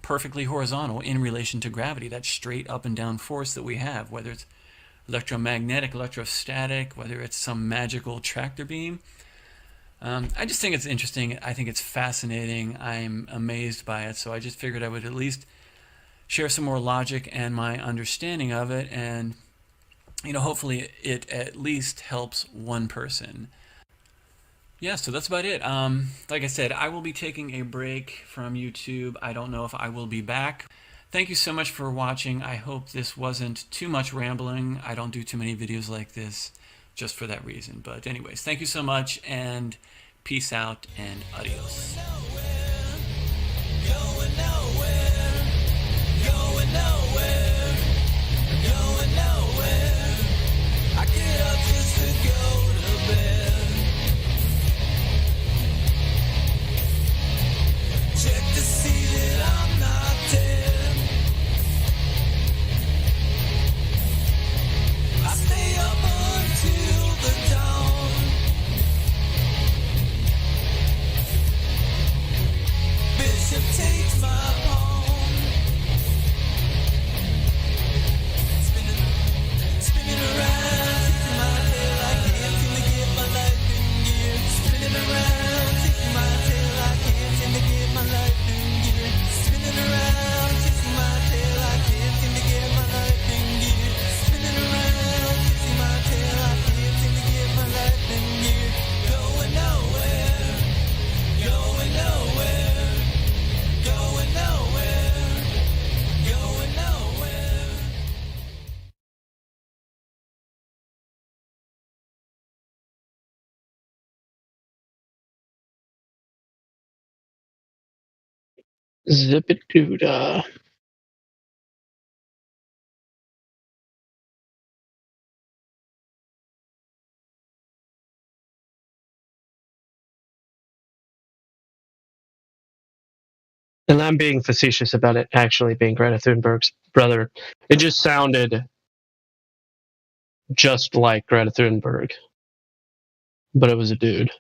perfectly horizontal in relation to gravity, that straight up and down force that we have, whether it's electromagnetic, electrostatic, whether it's some magical tractor beam. I just think it's interesting. I think it's fascinating. I'm amazed by it. So I just figured I would at least share some more logic and my understanding of it. And, you know, hopefully it at least helps one person. Yeah, so that's about it. Like I said, I will be taking a break from YouTube. I don't know if I will be back. Thank you so much for watching. I hope this wasn't too much rambling. I don't do too many videos like this just for that reason. But anyways, thank you so much, and peace out and adios. Check to see that I'm not dead. I stay up until the dawn. Bishop takes my pawn. Zip-it-doo-dah. And I'm being facetious about it actually being Greta Thunberg's brother. It just sounded just like Greta Thunberg, but it was a dude.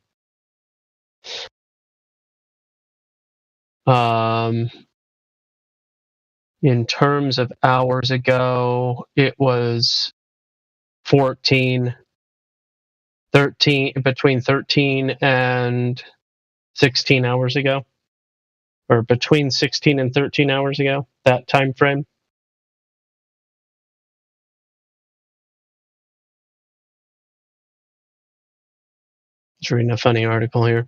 In terms of hours ago, it was 13, between 13 and 16 hours ago, or between 16 and 13 hours ago, that time frame. Just reading a funny article here.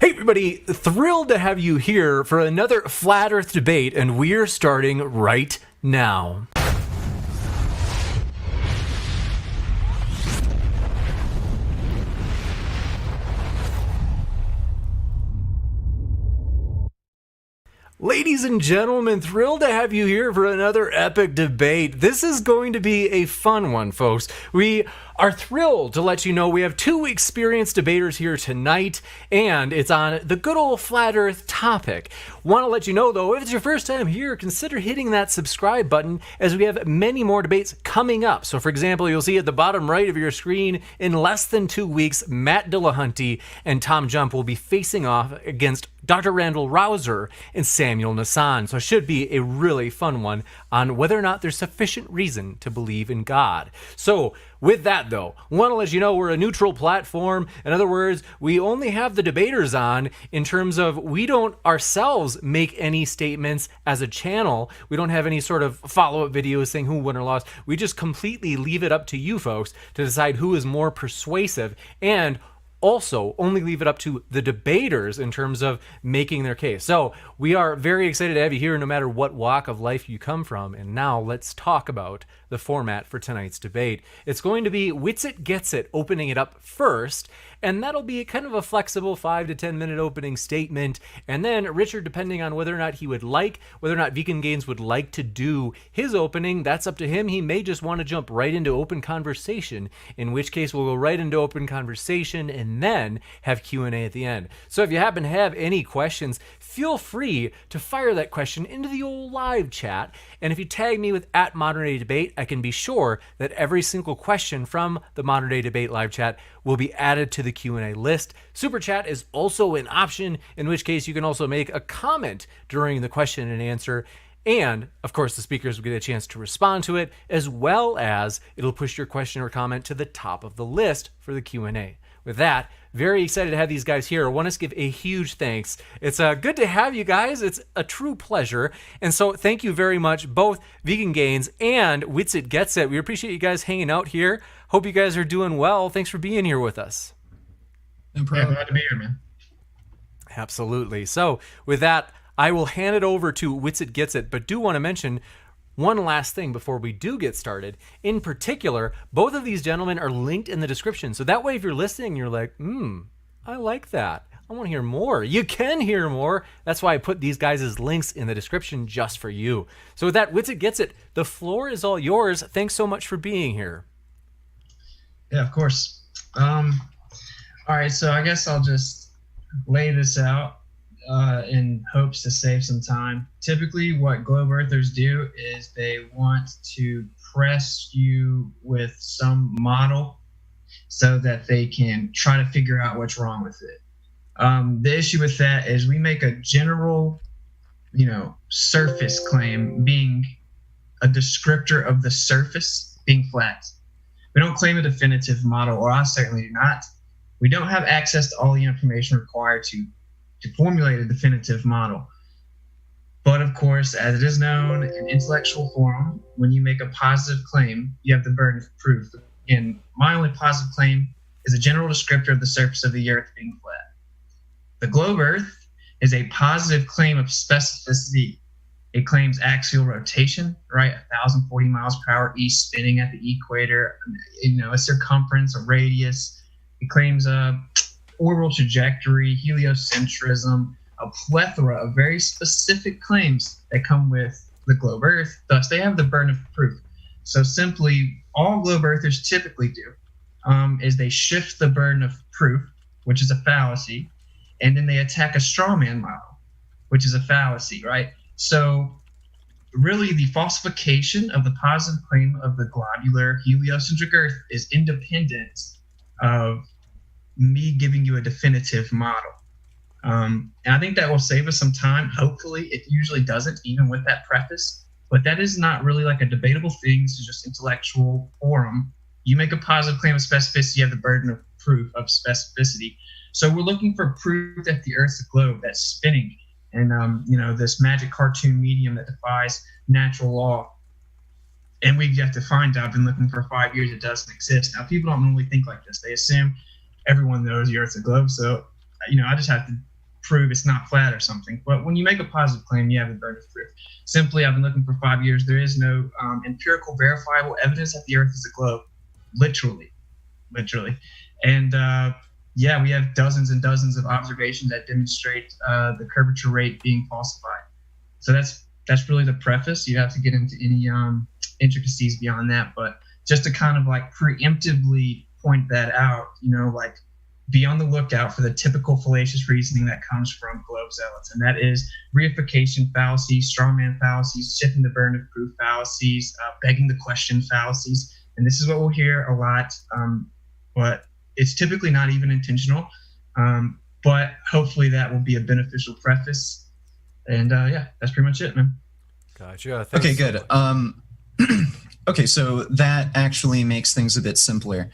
Hey everybody, thrilled to have you here for another Flat Earth debate, and we're starting right now. Ladies and gentlemen, thrilled to have you here for another epic debate. This is going to be a fun one, folks. We are thrilled to let you know we have two experienced debaters here tonight, and it's on the good old flat earth topic. Want to let you know, though, if it's your first time here, consider hitting that subscribe button, as we have many more debates coming up. So, for example, you'll see at the bottom right of your screen, in less than 2 weeks, Matt Dillahunty and Tom Jump will be facing off against Dr. Randall Rouser and Samuel Nassan. So it should be a really fun one on whether or not there's sufficient reason to believe in God. So with that, though, want to let you know we're a neutral platform. In other words, we only have the debaters on in terms of we don't ourselves make any statements as a channel. We don't have any sort of follow-up videos saying who won or lost. We just completely leave it up to you folks to decide who is more persuasive, and also only leave it up to the debaters in terms of making their case. So we are very excited to have you here no matter what walk of life you come from. And now let's talk about the format for tonight's debate. It's going to be Witsit Gets It opening it up first, and that'll be kind of a flexible 5 to 10 minute opening statement. And then Richard, depending on whether or not whether or not Vegan Gains would like to do his opening, that's up to him. He may just want to jump right into open conversation, in which case we'll go right into open conversation and then have Q&A at the end. So if you happen to have any questions, feel free to fire that question into the old live chat. And if you tag me with @ModernDayDebate, I can be sure that every single question from the Modern Day Debate live chat will be added to the Q&A list. Super chat is also an option, in which case you can also make a comment during the question and answer. And, of course, the speakers will get a chance to respond to it, as well as it'll push your question or comment to the top of the list for the Q&A. With that, very excited to have these guys here. I want to give a huge thanks. It's good to have you guys. It's a true pleasure. And so thank you very much, both Vegan Gains and Witsit Gets It. We appreciate you guys hanging out here. Hope you guys are doing well. Thanks for being here with us. No problem. Yeah, glad to be here, man. Absolutely. So with that, I will hand it over to Witsit Gets It, but do want to mention one last thing before we do get started. In particular, both of these gentlemen are linked in the description. So that way, if you're listening, you're like, I like that. I want to hear more. You can hear more. That's why I put these guys' links in the description just for you. So with that, Witsit Gets It. The floor is all yours. Thanks so much for being here. Yeah, of course. All right, so I guess I'll just lay this out in hopes to save some time. Typically, what globe earthers do is they want to press you with some model so that they can try to figure out what's wrong with it. The issue with that is we make a general, surface claim being a descriptor of the surface being flat. We don't claim a definitive model, or I certainly do not. We don't have access to all the information required to formulate a definitive model. But of course, as it is known in intellectual forum, when you make a positive claim, you have the burden of proof. And my only positive claim is a general descriptor of the surface of the earth being flat. The globe earth is a positive claim of specificity. It claims axial rotation, right? 1,040 miles per hour east, spinning at the equator, a circumference, a radius. It claims a orbital trajectory, heliocentrism, a plethora of very specific claims that come with the globe earth. Thus, they have the burden of proof. So simply, all globe earthers typically do is they shift the burden of proof, which is a fallacy, and then they attack a straw man model, which is a fallacy, right? So really, the falsification of the positive claim of the globular heliocentric earth is independent of me giving you a definitive model. And I think that will save us some time. Hopefully, it usually doesn't, even with that preface. But that is not really like a debatable thing. This is just intellectual forum. You make a positive claim of specificity, you have the burden of proof of specificity. So we're looking for proof that the Earth's a globe that's spinning, and this magic cartoon medium that defies natural law. And we have to find out. I've been looking for 5 years. It doesn't exist. Now, people don't normally think like this. They assume everyone knows the Earth's a globe. So, I just have to prove it's not flat or something. But when you make a positive claim, you have the burden of proof. Simply, I've been looking for 5 years. There is no empirical, verifiable evidence that the Earth is a globe. Literally. And yeah, we have dozens and dozens of observations that demonstrate the curvature rate being falsified. So that's really the preface. You have to get into any intricacies beyond that, but just to kind of like preemptively point that out, like be on the lookout for the typical fallacious reasoning that comes from globe zealots, and that is reification fallacies, strawman fallacies, shifting the burden of proof fallacies, begging the question fallacies. And this is what we'll hear a lot, but it's typically not even intentional. But hopefully that will be a beneficial preface. And yeah, that's pretty much it, man. Gotcha. Okay, good. Okay, so that actually makes things a bit simpler.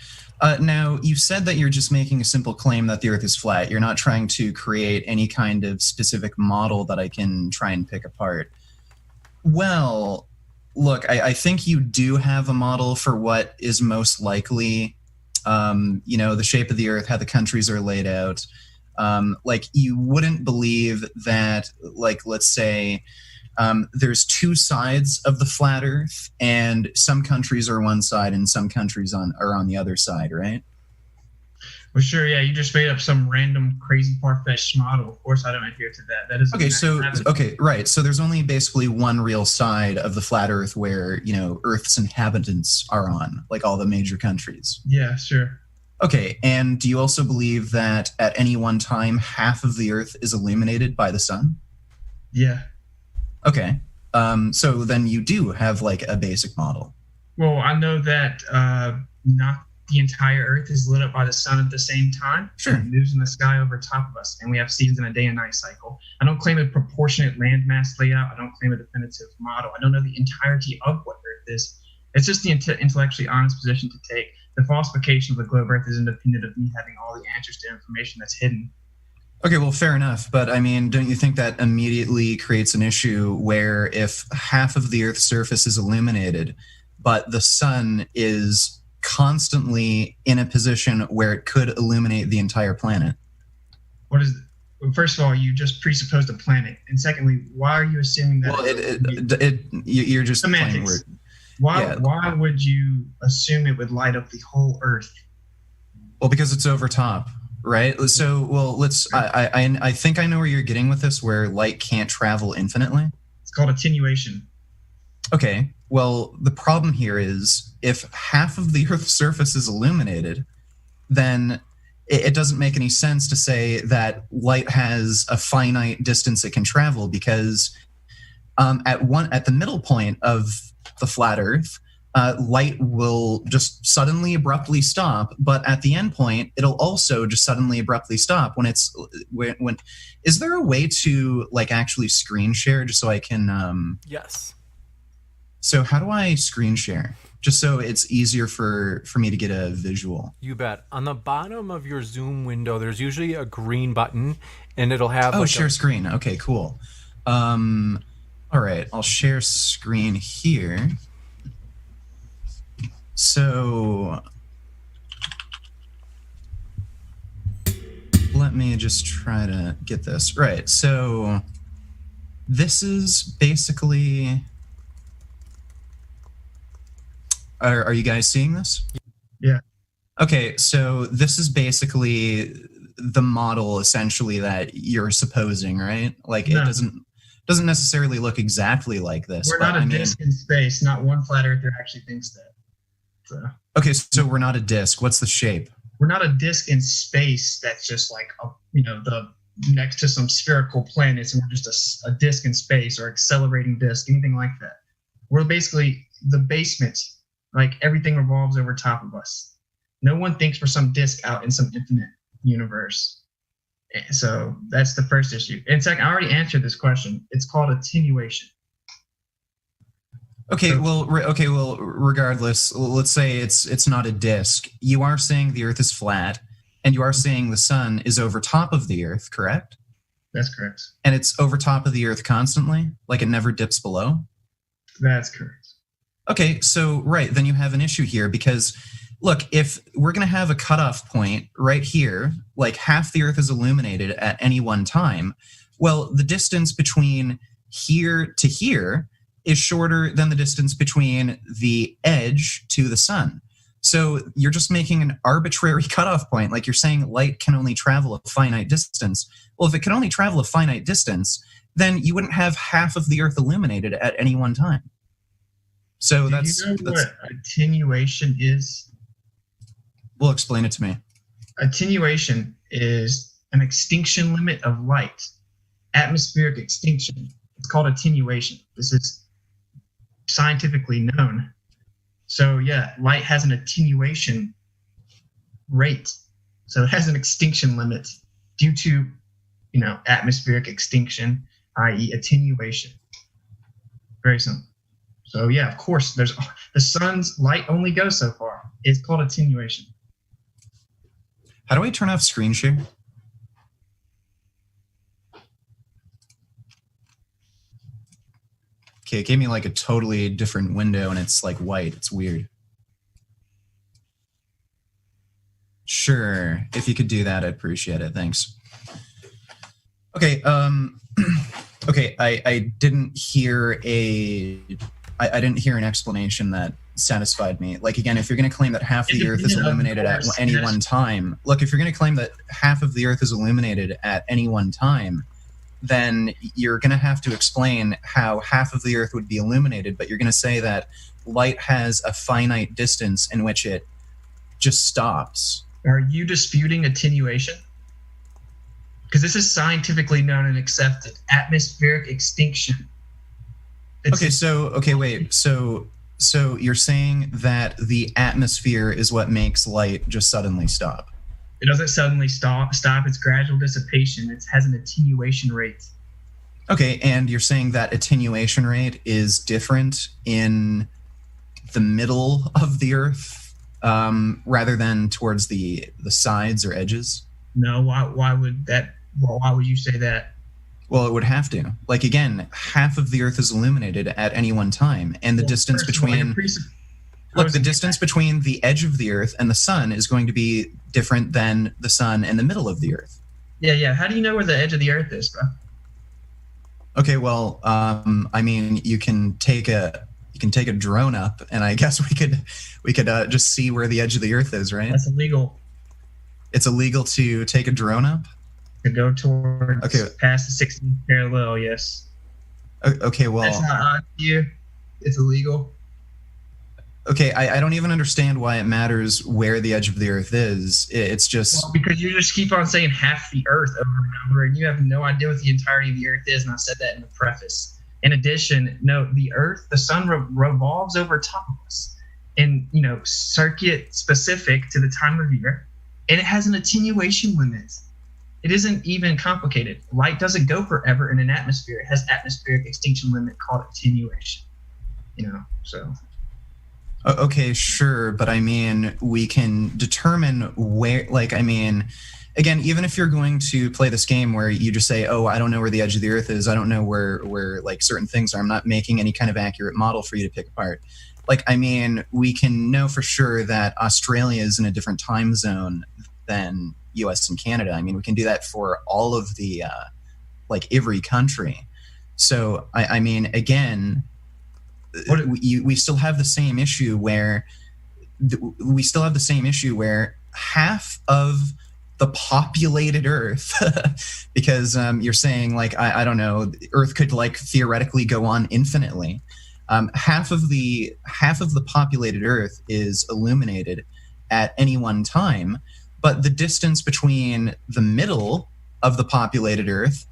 Now, you said that you're just making a simple claim that the Earth is flat. You're not trying to create any kind of specific model that I can try and pick apart. Well, look, I think you do have a model for what is most likely, the shape of the Earth, how the countries are laid out. Like, you wouldn't believe that, like, let's say, there's two sides of the flat Earth, and some countries are one side and some countries are on the other side, right? Well, sure, yeah. You just made up some random, crazy, far-fetched model. Of course, I don't adhere to that. That is okay. Right. So there's only basically one real side of the flat Earth where Earth's inhabitants are on, like all the major countries. Yeah, sure. Okay, and do you also believe that at any one time half of the Earth is illuminated by the sun? Yeah. Okay, so then you do have like a basic model. Well, I know that not the entire Earth is lit up by the sun at the same time. Sure. It moves in the sky over top of us, and we have seasons in a day and night cycle. I don't claim a proportionate landmass layout. I don't claim a definitive model. I don't know the entirety of what Earth is. It's just the intellectually honest position to take. The falsification of the globe Earth is independent of me having all the answers to information that's hidden. Okay, well, fair enough. But I mean, don't you think that immediately creates an issue where if half of the Earth's surface is illuminated, but the sun is constantly in a position where it could illuminate the entire planet? What is well, first of all, you just presupposed a planet. And secondly, why are you assuming that? Well, you're just playing word. Why would you assume it would light up the whole Earth? Well, because it's over top. Right. So, well, I think I know where you're getting with this, where light can't travel infinitely. It's called attenuation. Okay. Well, the problem here is if half of the Earth's surface is illuminated, then it doesn't make any sense to say that light has a finite distance it can travel, because at the middle point of the flat Earth, light will just suddenly abruptly stop, but at the end point it'll also just suddenly abruptly stop when is there a way to like actually screen share just so I can Yes. So how do I screen share just so it's easier for me to get a visual? You bet. On the bottom of your Zoom window there's usually a green button, and it'll have share screen. Okay, cool. All right, I'll share screen here. So let me just try to get this right. So this is basically, are you guys seeing this? Yeah. Okay, so this is basically the model essentially that you're supposing, right? Like it doesn't necessarily look exactly like this. We're not a disk in space. Not one flat earther actually thinks that. So. Okay, so we're not a disk. What's the shape? We're not a disk in space that's just like the next to some spherical planets, and we're just a disk in space or accelerating disk, anything like that. We're basically the basement. Like everything revolves over top of us. No one thinks we're some disk out in some infinite universe. So that's the first issue. In fact, I already answered this question. It's called attenuation. Okay, well, regardless, let's say it's not a disk. You are saying the Earth is flat, and you are saying the sun is over top of the Earth, correct? That's correct. And it's over top of the Earth constantly? Like it never dips below? That's correct. Okay, so, right, then you have an issue here, because look, if we're going to have a cutoff point right here, like half the Earth is illuminated at any one time, well, the distance between here to here is shorter than the distance between the edge to the sun. So you're just making an arbitrary cutoff point. Like you're saying light can only travel a finite distance. Well, if it can only travel a finite distance, then you wouldn't have half of the Earth illuminated at any one time. So Do that's you know what attenuation is? Well, explain it to me. Attenuation is an extinction limit of light. Atmospheric extinction. It's called attenuation. This is scientifically known. So yeah, light has an attenuation rate. So it has an extinction limit due to, atmospheric extinction, i.e. attenuation. Very simple. So yeah, of course, the sun's light only goes so far. It's called attenuation. How do I turn off screen share? Okay, it gave me like a totally different window and it's like white. It's weird. Sure, if you could do that, I'd appreciate it. Thanks. Okay, okay, I didn't hear I didn't hear an explanation that satisfied me. Like again, if you're going to claim that half the Earth is illuminated at any one time, look, if you're going to claim that half of the Earth is illuminated at any one time, then you're going to have to explain how half of the Earth would be illuminated, but you're going to say that light has a finite distance in which it just stops. Are you disputing attenuation? Because this is scientifically known and accepted. Atmospheric extinction. Wait. So you're saying that the atmosphere is what makes light just suddenly stop? It doesn't suddenly stop. It's gradual dissipation. It has an attenuation rate. Okay, and you're saying that attenuation rate is different in the middle of the Earth rather than towards the sides or edges? No, why would that? Well, why would you say that? Well, it would have to. Like again, half of the Earth is illuminated at any one time, and the distance between the distance between the edge of the Earth and the sun is going to be different than the sun and the middle of the Earth. Yeah. How do you know where the edge of the Earth is, bro? Okay, well, I mean, you can take a drone up, and I guess we could just see where the edge of the Earth is, right? That's illegal. It's illegal to take a drone up? To go towards past the 60th parallel, yes. Okay, well, that's not on you. It's illegal. Okay, I don't even understand why it matters where the edge of the Earth is. It's just because you just keep on saying half the Earth over and over, and you have no idea what the entirety of the Earth is. And I said that in the preface. In addition, no, the sun revolves over top of us, in circuit specific to the time of year, and it has an attenuation limit. It isn't even complicated. Light doesn't go forever in an atmosphere. It has atmospheric extinction limit called attenuation. So. Okay, sure, but I mean, we can determine where. Again, even if you're going to play this game where you just say, "Oh, I don't know where the edge of the Earth is. I don't know where like certain things are. I'm not making any kind of accurate model for you to pick apart." We can know for sure that Australia is in a different time zone than U.S. and Canada. I mean, we can do that for all of the every country. So I mean, again, we still have the same issue where half of the populated Earth, because you're saying I don't know, Earth could theoretically go on infinitely. Half of the populated Earth is illuminated at any one time. But the distance between the middle of the populated Earth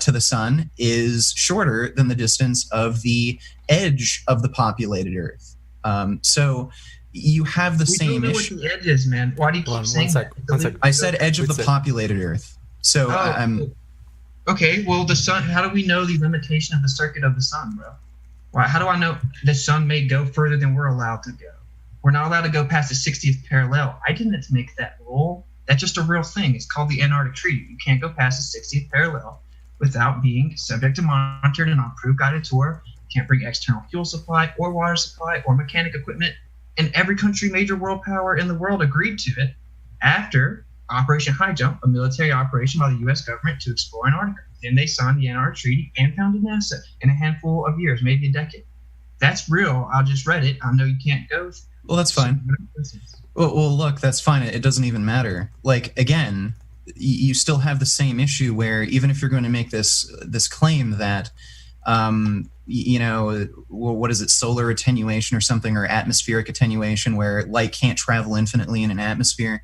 to the sun is shorter than the distance of the edge of the populated Earth. So you have the same issue. We don't know what the edge is, man. Why do you keep saying that? I said edge of the populated Earth. So okay, well, the sun, how do we know the limitation of the circuit of the sun, bro? How do I know the sun may go further than we're allowed to go? We're not allowed to go past the 60th parallel. I didn't make that rule. That's just a real thing. It's called the Antarctic Treaty. You can't go past the 60th parallel without being subject to monitored and on approved guided tour. You can't bring external fuel supply or water supply or mechanic equipment and every country, major world power in the world agreed to it after Operation High Jump, a military operation by the U.S. government to explore Antarctica. Then they signed the Antarctic Treaty and founded NASA in a handful of years, maybe a decade. That's real. I just read it. I know you can't go. Well, that's fine. Well, look, that's fine. It doesn't even matter. Like, again, you still have the same issue where even if you're going to make this claim that, you know, what is it, solar attenuation or something, or atmospheric attenuation, where light can't travel infinitely in an atmosphere.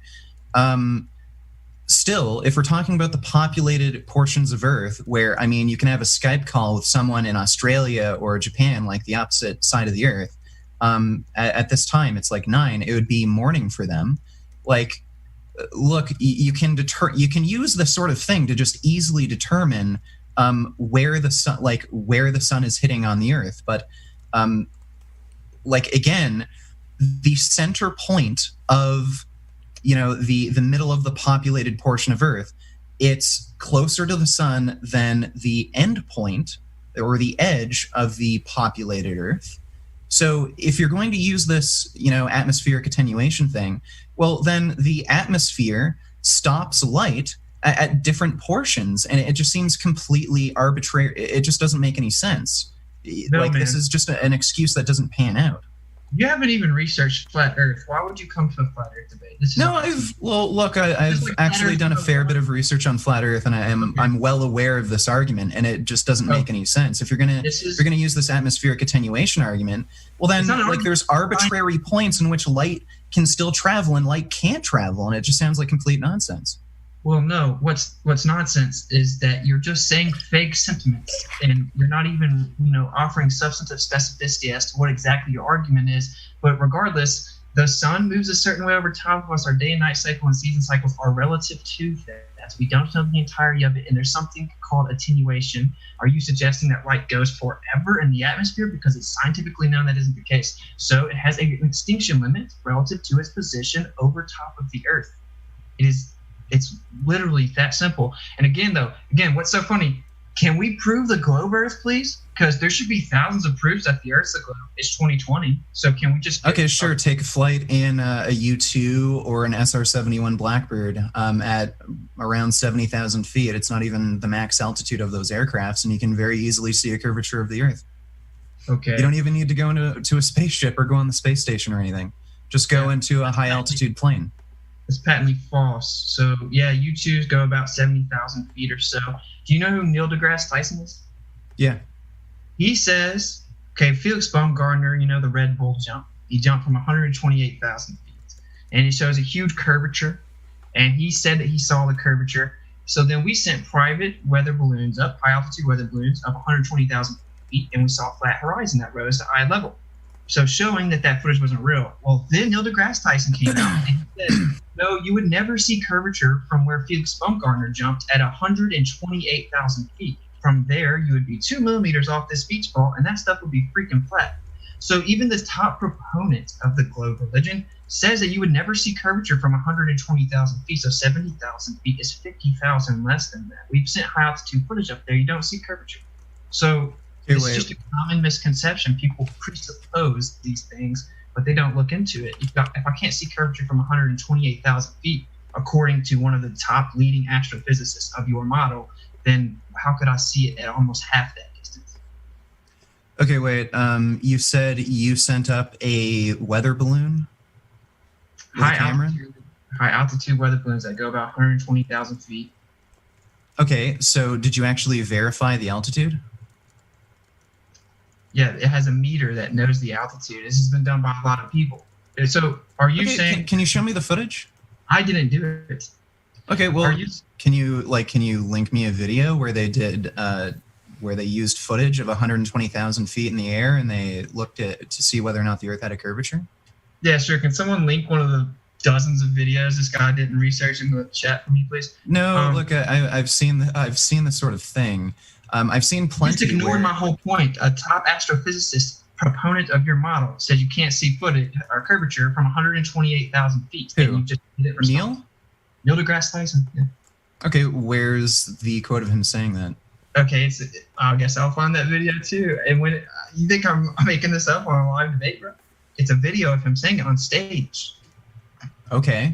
Still, if we're talking about the populated portions of Earth, where, I mean, you can have a Skype call with someone in Australia or Japan, like the opposite side of the Earth, at this time, it's like 9, it would be morning for them. Like, look, you can use this sort of thing to just easily determine where the sun is hitting on the Earth. But like, again, the center point of, you know, the middle of the populated portion of Earth, it's closer to the sun than the end point or the edge of the populated Earth. So if you're going to use this, you know, atmospheric attenuation thing, well, then the atmosphere stops light at different portions, and it just seems completely arbitrary. It just doesn't make any sense. No, like, man. this is just an excuse that doesn't pan out. You haven't even researched flat Earth. Why would you come to a flat Earth debate? I've actually done a fair bit of research on flat Earth, and I'm well aware of this argument, and it just doesn't make any sense. If you're gonna use this atmospheric attenuation argument, well then, like, there's arbitrary points in which light can still travel and light can't travel, and it just sounds like complete nonsense. Well, no. What's nonsense is that you're just saying vague sentiments, and you're not even, you know, offering substantive specificity as to what exactly your argument is. But regardless, the sun moves a certain way over time for us. Our day and night cycle and season cycles are relative to that. We don't know the entirety of it, and there's something called attenuation. Are you suggesting that light goes forever in the atmosphere? Because it's scientifically known that isn't the case. So it has an extinction limit relative to its position over top of the Earth. It's literally that simple. And again, what's so funny? Can we prove the globe Earth, please? Because there should be thousands of proofs that the Earth's a globe. It's 2020, so can we just? Okay, sure. Take a flight in a U-2 or an SR-71 Blackbird at around 70,000 feet. It's not even the max altitude of those aircrafts, and you can very easily see a curvature of the Earth. Okay. You don't even need to go into a spaceship or go on the space station or anything. Just go into a high altitude plane. It's patently false. So yeah, U-2s go about 70,000 feet or so. Do you know who Neil deGrasse Tyson is? Yeah. He says, okay, Felix Baumgartner, you know, the Red Bull jump. He jumped from 128,000 feet. And it shows a huge curvature. And he said that he saw the curvature. So then we sent private weather balloons up, high altitude weather balloons up 120,000 feet, and we saw a flat horizon that rose to eye level. So showing that footage wasn't real. Well, then Neil deGrasse Tyson came out and he said, no, you would never see curvature from where Felix Baumgartner jumped at 128,000 feet. From there, you would be 2 millimeters off this beach ball, and that stuff would be freaking flat. So even the top proponent of the globe religion says that you would never see curvature from 120,000 feet. So 70,000 feet is 50,000 less than that. We've sent high altitude footage up there. You don't see curvature. So it's just a common misconception. People presuppose these things, but they don't look into it. If I can't see curvature from 128,000 feet, according to one of the top leading astrophysicists of your model, then how could I see it at almost half that distance? Okay, wait. You said you sent up a weather balloon with a camera? High altitude weather balloons that go about 120,000 feet. Okay, so did you actually verify the altitude? Yeah, it has a meter that knows the altitude. This has been done by a lot of people. So are you saying... Can you show me the footage? I didn't do it. Okay, well, can you link me a video where they did where they used footage of 120,000 feet in the air and they looked to see whether or not the Earth had a curvature? Yeah, sure. Can someone link one of the dozens of videos this guy did in research in the chat for me, please? No, look, I've seen this sort of thing. I've seen plenty. Just ignored my whole point. A top astrophysicist, proponent of your model, said you can't see footage or curvature from 128,000 feet. Who? And you just didn't respond. Neil deGrasse Tyson. Yeah. Okay, where's the quote of him saying that? Okay, I guess I'll find that video too. And when you think I'm making this up on a live debate, bro? it's a video of him saying it on stage. Okay.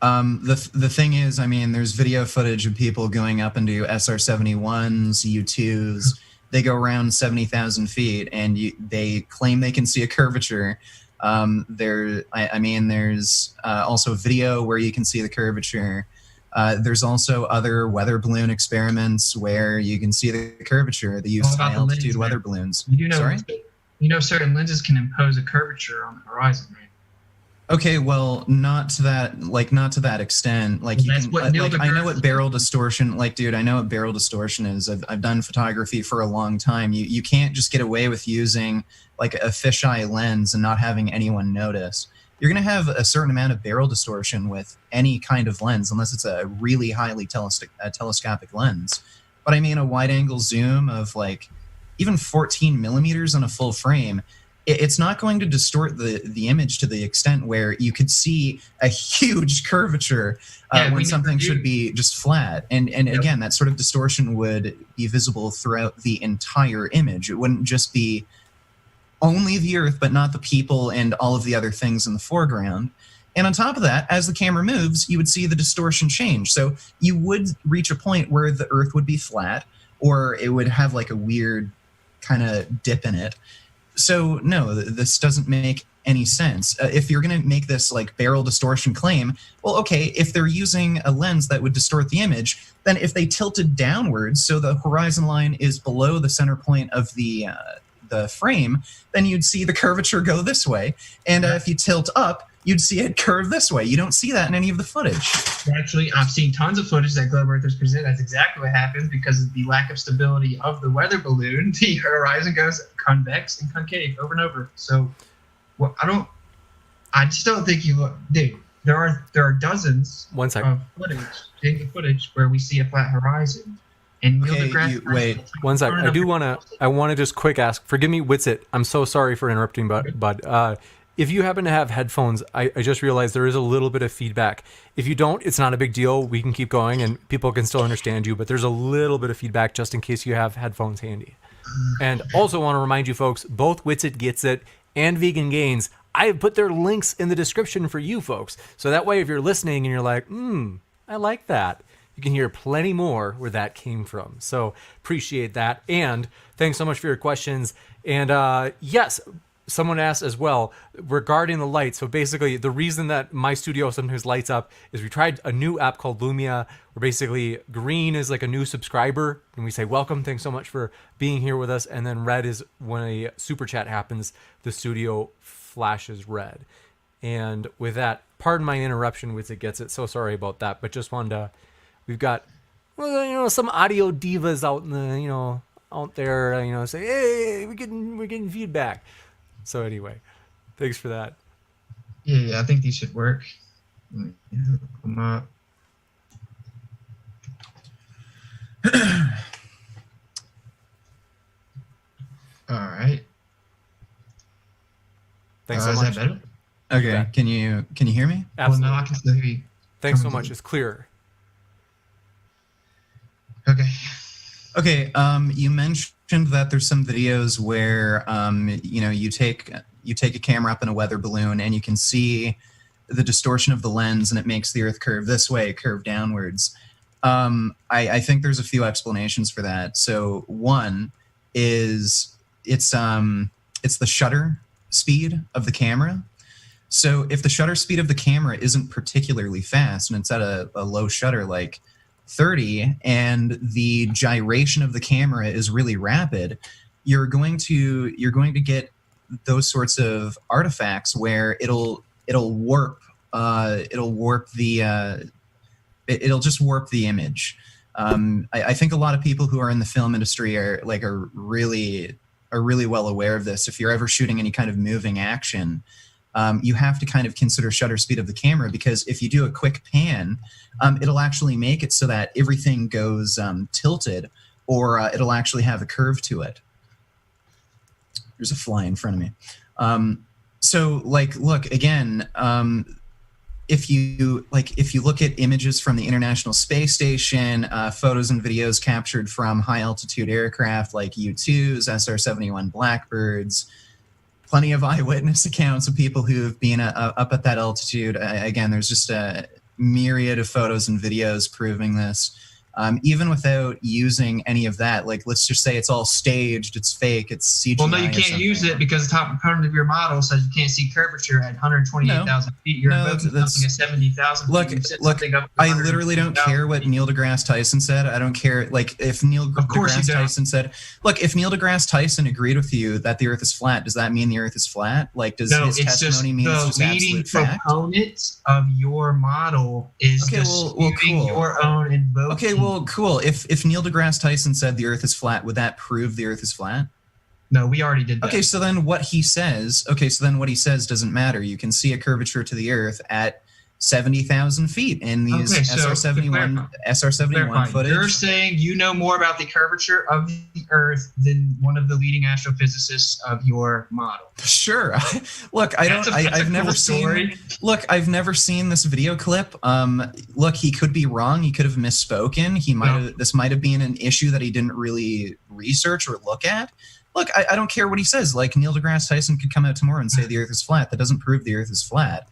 The thing is, I mean, there's video footage of people going up into SR-71s, U-2s. They go around 70,000 feet, and they claim they can see a curvature. There's also video where you can see the curvature. There's also other weather balloon experiments where you can see the curvature. They use high altitude weather balloons. You know, Sorry? You know, certain lenses can impose a curvature on the horizon, right? Okay, well, not to that extent. Like, you can, I know what barrel distortion. Like, dude, I know what barrel distortion is. I've done photography for a long time. You can't just get away with using like a fisheye lens and not having anyone notice. You're going to have a certain amount of barrel distortion with any kind of lens, unless it's a really highly telescopic lens. But I mean, a wide-angle zoom of like even 14 millimeters on a full frame, it's not going to distort the image to the extent where you could see a huge curvature when something should be just flat. And again, that sort of distortion would be visible throughout the entire image. It wouldn't just be only the Earth, but not the people and all of the other things in the foreground. And on top of that, as the camera moves, you would see the distortion change. So you would reach a point where the Earth would be flat, or it would have like a weird kind of dip in it. So no, this doesn't make any sense. If you're going to make this like barrel distortion claim, well, okay, if they're using a lens that would distort the image, then if they tilted downwards so the horizon line is below the center point of the frame, then you'd see the curvature go this way. And if you tilt up, you'd see it curve this way. You don't see that in any of the footage. Actually, I've seen tons of footage that Globe Earthers present. That's exactly what happens because of the lack of stability of the weather balloon. The horizon goes convex and concave over and over. So, well, I just don't think you look, dude. There are dozens of footage where we see a flat horizon. And wait, one sec. I want to just quick ask. Forgive me, Witsit. I'm so sorry for interrupting, but if you happen to have headphones, I just realized there is a little bit of feedback. If you don't, it's not a big deal. We can keep going, and people can still understand you. But there's a little bit of feedback just in case you have headphones handy. And also want to remind you folks, both Witsit Gets It and Vegan Gains, I have put their links in the description for you folks. So that way, if you're listening and you're like, I like that, you can hear plenty more where that came from. So appreciate that. And thanks so much for your questions. And yes, someone asked as well regarding the light. So basically the reason that my studio sometimes lights up is we tried a new app called Lumia, where basically green is like a new subscriber and we say, welcome, thanks so much for being here with us. And then red is when a super chat happens, the studio flashes red. And with that, pardon my interruption with It Gets It. So sorry about that, but just wanted to, we've got, some audio divas out in the, out there, say, hey, we're getting feedback. So anyway, thanks for that. Yeah, I think these should work. Come up. All right. Thanks so much. Is that better? Okay. Yeah. Can you hear me? Absolutely. Well, now I can still hear you. Thanks so much. It's clear. Okay. Okay. You mentioned that there's some videos where you take a camera up in a weather balloon and you can see the distortion of the lens and it makes the Earth curve this way, curve downwards. I think there's a few explanations for that. So one is it's the shutter speed of the camera. So if the shutter speed of the camera isn't particularly fast and it's at a low shutter like 30 and the gyration of the camera is really rapid, you're going to get those sorts of artifacts where it'll just warp the image. I think a lot of people who are in the film industry are really well aware of this. If you're ever shooting any kind of moving action, you have to kind of consider shutter speed of the camera, because if you do a quick pan, it'll actually make it so that everything goes tilted, or it'll actually have a curve to it. There's a fly in front of me. So look again, if you look at images from the International Space Station, photos and videos captured from high altitude aircraft like U-2s, SR-71 Blackbirds, plenty of eyewitness accounts of people who have been up at that altitude. Again, there's just a myriad of photos and videos proving this. Even without using any of that, like let's just say it's all staged, it's fake, it's CGI. Well, no, you can't use it because the top component of your model says you can't see curvature at 128,000 feet. You're invoking something at 70,000 feet. Look, I literally don't care what Neil deGrasse Tyson said. I don't care. Like if Neil deGrasse Tyson said, look, if Neil deGrasse Tyson agreed with you that the Earth is flat, does that mean the Earth is flat? Like does his testimony mean it's just absolute fact? The leading proponent of your model is disputing your own invoking. Okay, well, cool. If Neil deGrasse Tyson said the Earth is flat, would that prove the Earth is flat? No, we already did that. Okay, so then what he says doesn't matter. You can see a curvature to the Earth at 70,000 feet in these SR-71 footage. You're saying you know more about the curvature of the Earth than one of the leading astrophysicists of your model. Sure. Look, I've never seen this video clip. Look, he could be wrong. He could have misspoken. This might have been an issue that he didn't really research or look at. Look, I don't care what he says. Like Neil deGrasse Tyson could come out tomorrow and say the Earth is flat. That doesn't prove the Earth is flat.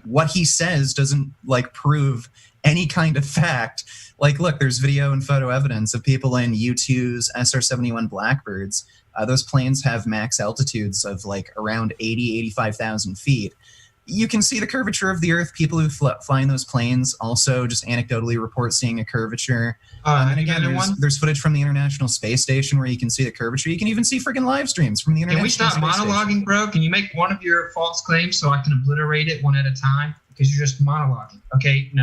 What he says doesn't like prove any kind of fact. Like, look, there's video and photo evidence of people in U-2's SR-71 Blackbirds. Those planes have max altitudes of like around 85,000 feet. You can see the curvature of the Earth. People who fly in those planes also just anecdotally report seeing a curvature. And again, there's footage from the International Space Station where you can see the curvature. You can even see freaking live streams from the International Space Station. Can we stop monologuing, bro? Can you make one of your false claims so I can obliterate it one at a time? Because you're just monologuing. Okay, no.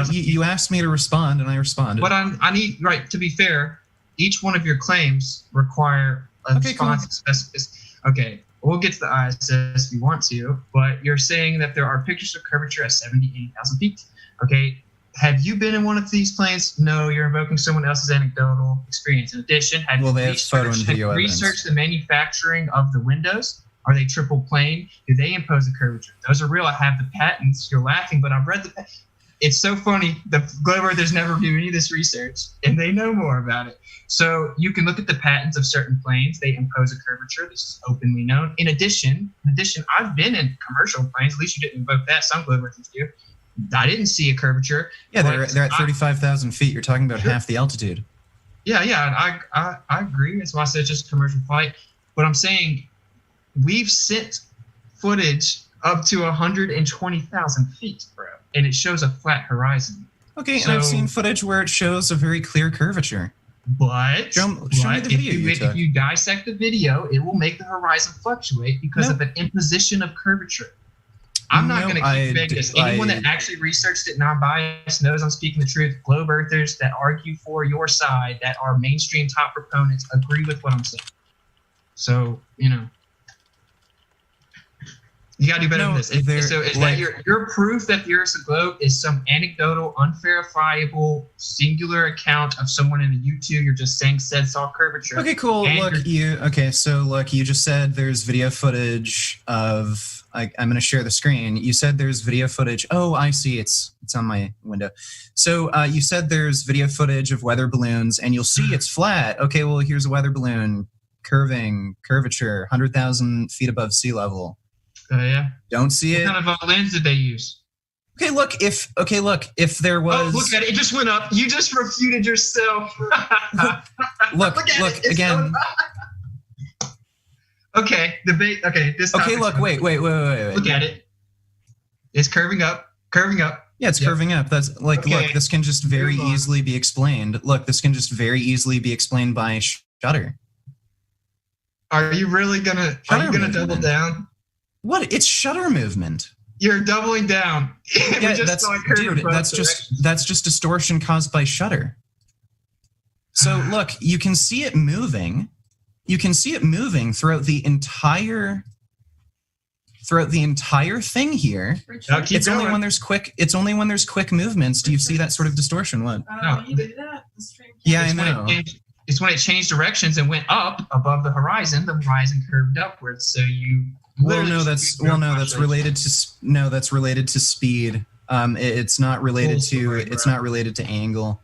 You asked me to respond, and I responded. But I need, right, to be fair, each one of your claims require a response specificity. Okay. We'll get to the ISS if you want to, but you're saying that there are pictures of curvature at 70,000 feet. Okay, have you been in one of these planes? No, you're invoking someone else's anecdotal experience. In addition, have you researched the manufacturing of the windows? Are they triple plane? Do they impose a curvature? Those are real. I have the patents. You're laughing, but I've read the patents. It's so funny. The Globe Earthers never do any of this research, and they know more about it. So you can look at the patents of certain planes. They impose a curvature. This is openly known. In addition, I've been in commercial planes. At least you didn't invoke that. Some Globe Earthers do. I didn't see a curvature. Yeah, they're at 35,000 feet. You're talking about half the altitude. Yeah, I agree. That's why I said it's just a commercial flight. But I'm saying we've sent footage up to 120,000 feet, bro. And it shows a flat horizon. Okay, and I've seen footage where it shows a very clear curvature. But, show me the video if you dissect the video, it will make the horizon fluctuate because of an imposition of curvature. I'm not going to keep begging this. Anyone that actually researched it non-biased knows I'm speaking the truth. Globe Earthers that argue for your side, that are mainstream top proponents, agree with what I'm saying. So, you gotta do better than this. So is that your proof that the Earth's a globe is some anecdotal, unverifiable, singular account of someone in a U-2? You're just saying saw curvature. Okay, cool. You just said there's video footage of. I'm going to share the screen. You said there's video footage. Oh, I see. It's on my window. So you said there's video footage of weather balloons, and you'll see it's flat. Okay, well here's a weather balloon curvature, 100,000 feet above sea level. Yeah. Don't see it. What kind of lens did they use? Okay, look, if there was... Oh, look at it. It just went up. You just refuted yourself. look again. Okay, debate. Okay, this Okay, look, wait. Look at it. It's curving up. Yeah, it's curving up. That's look, this can just very easily be explained. Look, this can just very easily be explained by shutter. Are you really gonna double down? What? It's shutter movement. You're doubling down. Yeah, that's just distortion caused by shutter. So look, you can see it moving. You can see it moving throughout the entire thing here. It's only when there's quick movements do you see that sort of distortion. What? No. Yeah, I know. It's when it changed directions and went up above the horizon curved upwards. So you. That's related to speed. It's not related to angle.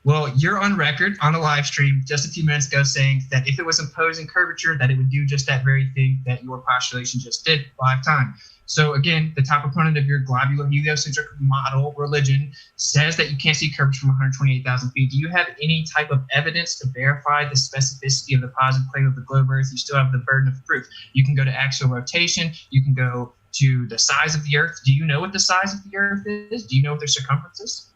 Well, you're on record on a live stream just a few minutes ago saying that if it was imposing curvature, that it would do just that very thing that your postulation just did live time. So again, the top opponent of your globular heliocentric model religion says that you can't see curvature from 128,000 feet. Do you have any type of evidence to verify the specificity of the positive plane of the globe Earth? You still have the burden of proof. You can go to axial rotation. You can go to the size of the Earth. Do you know what the size of the Earth is? Do you know what their circumference is?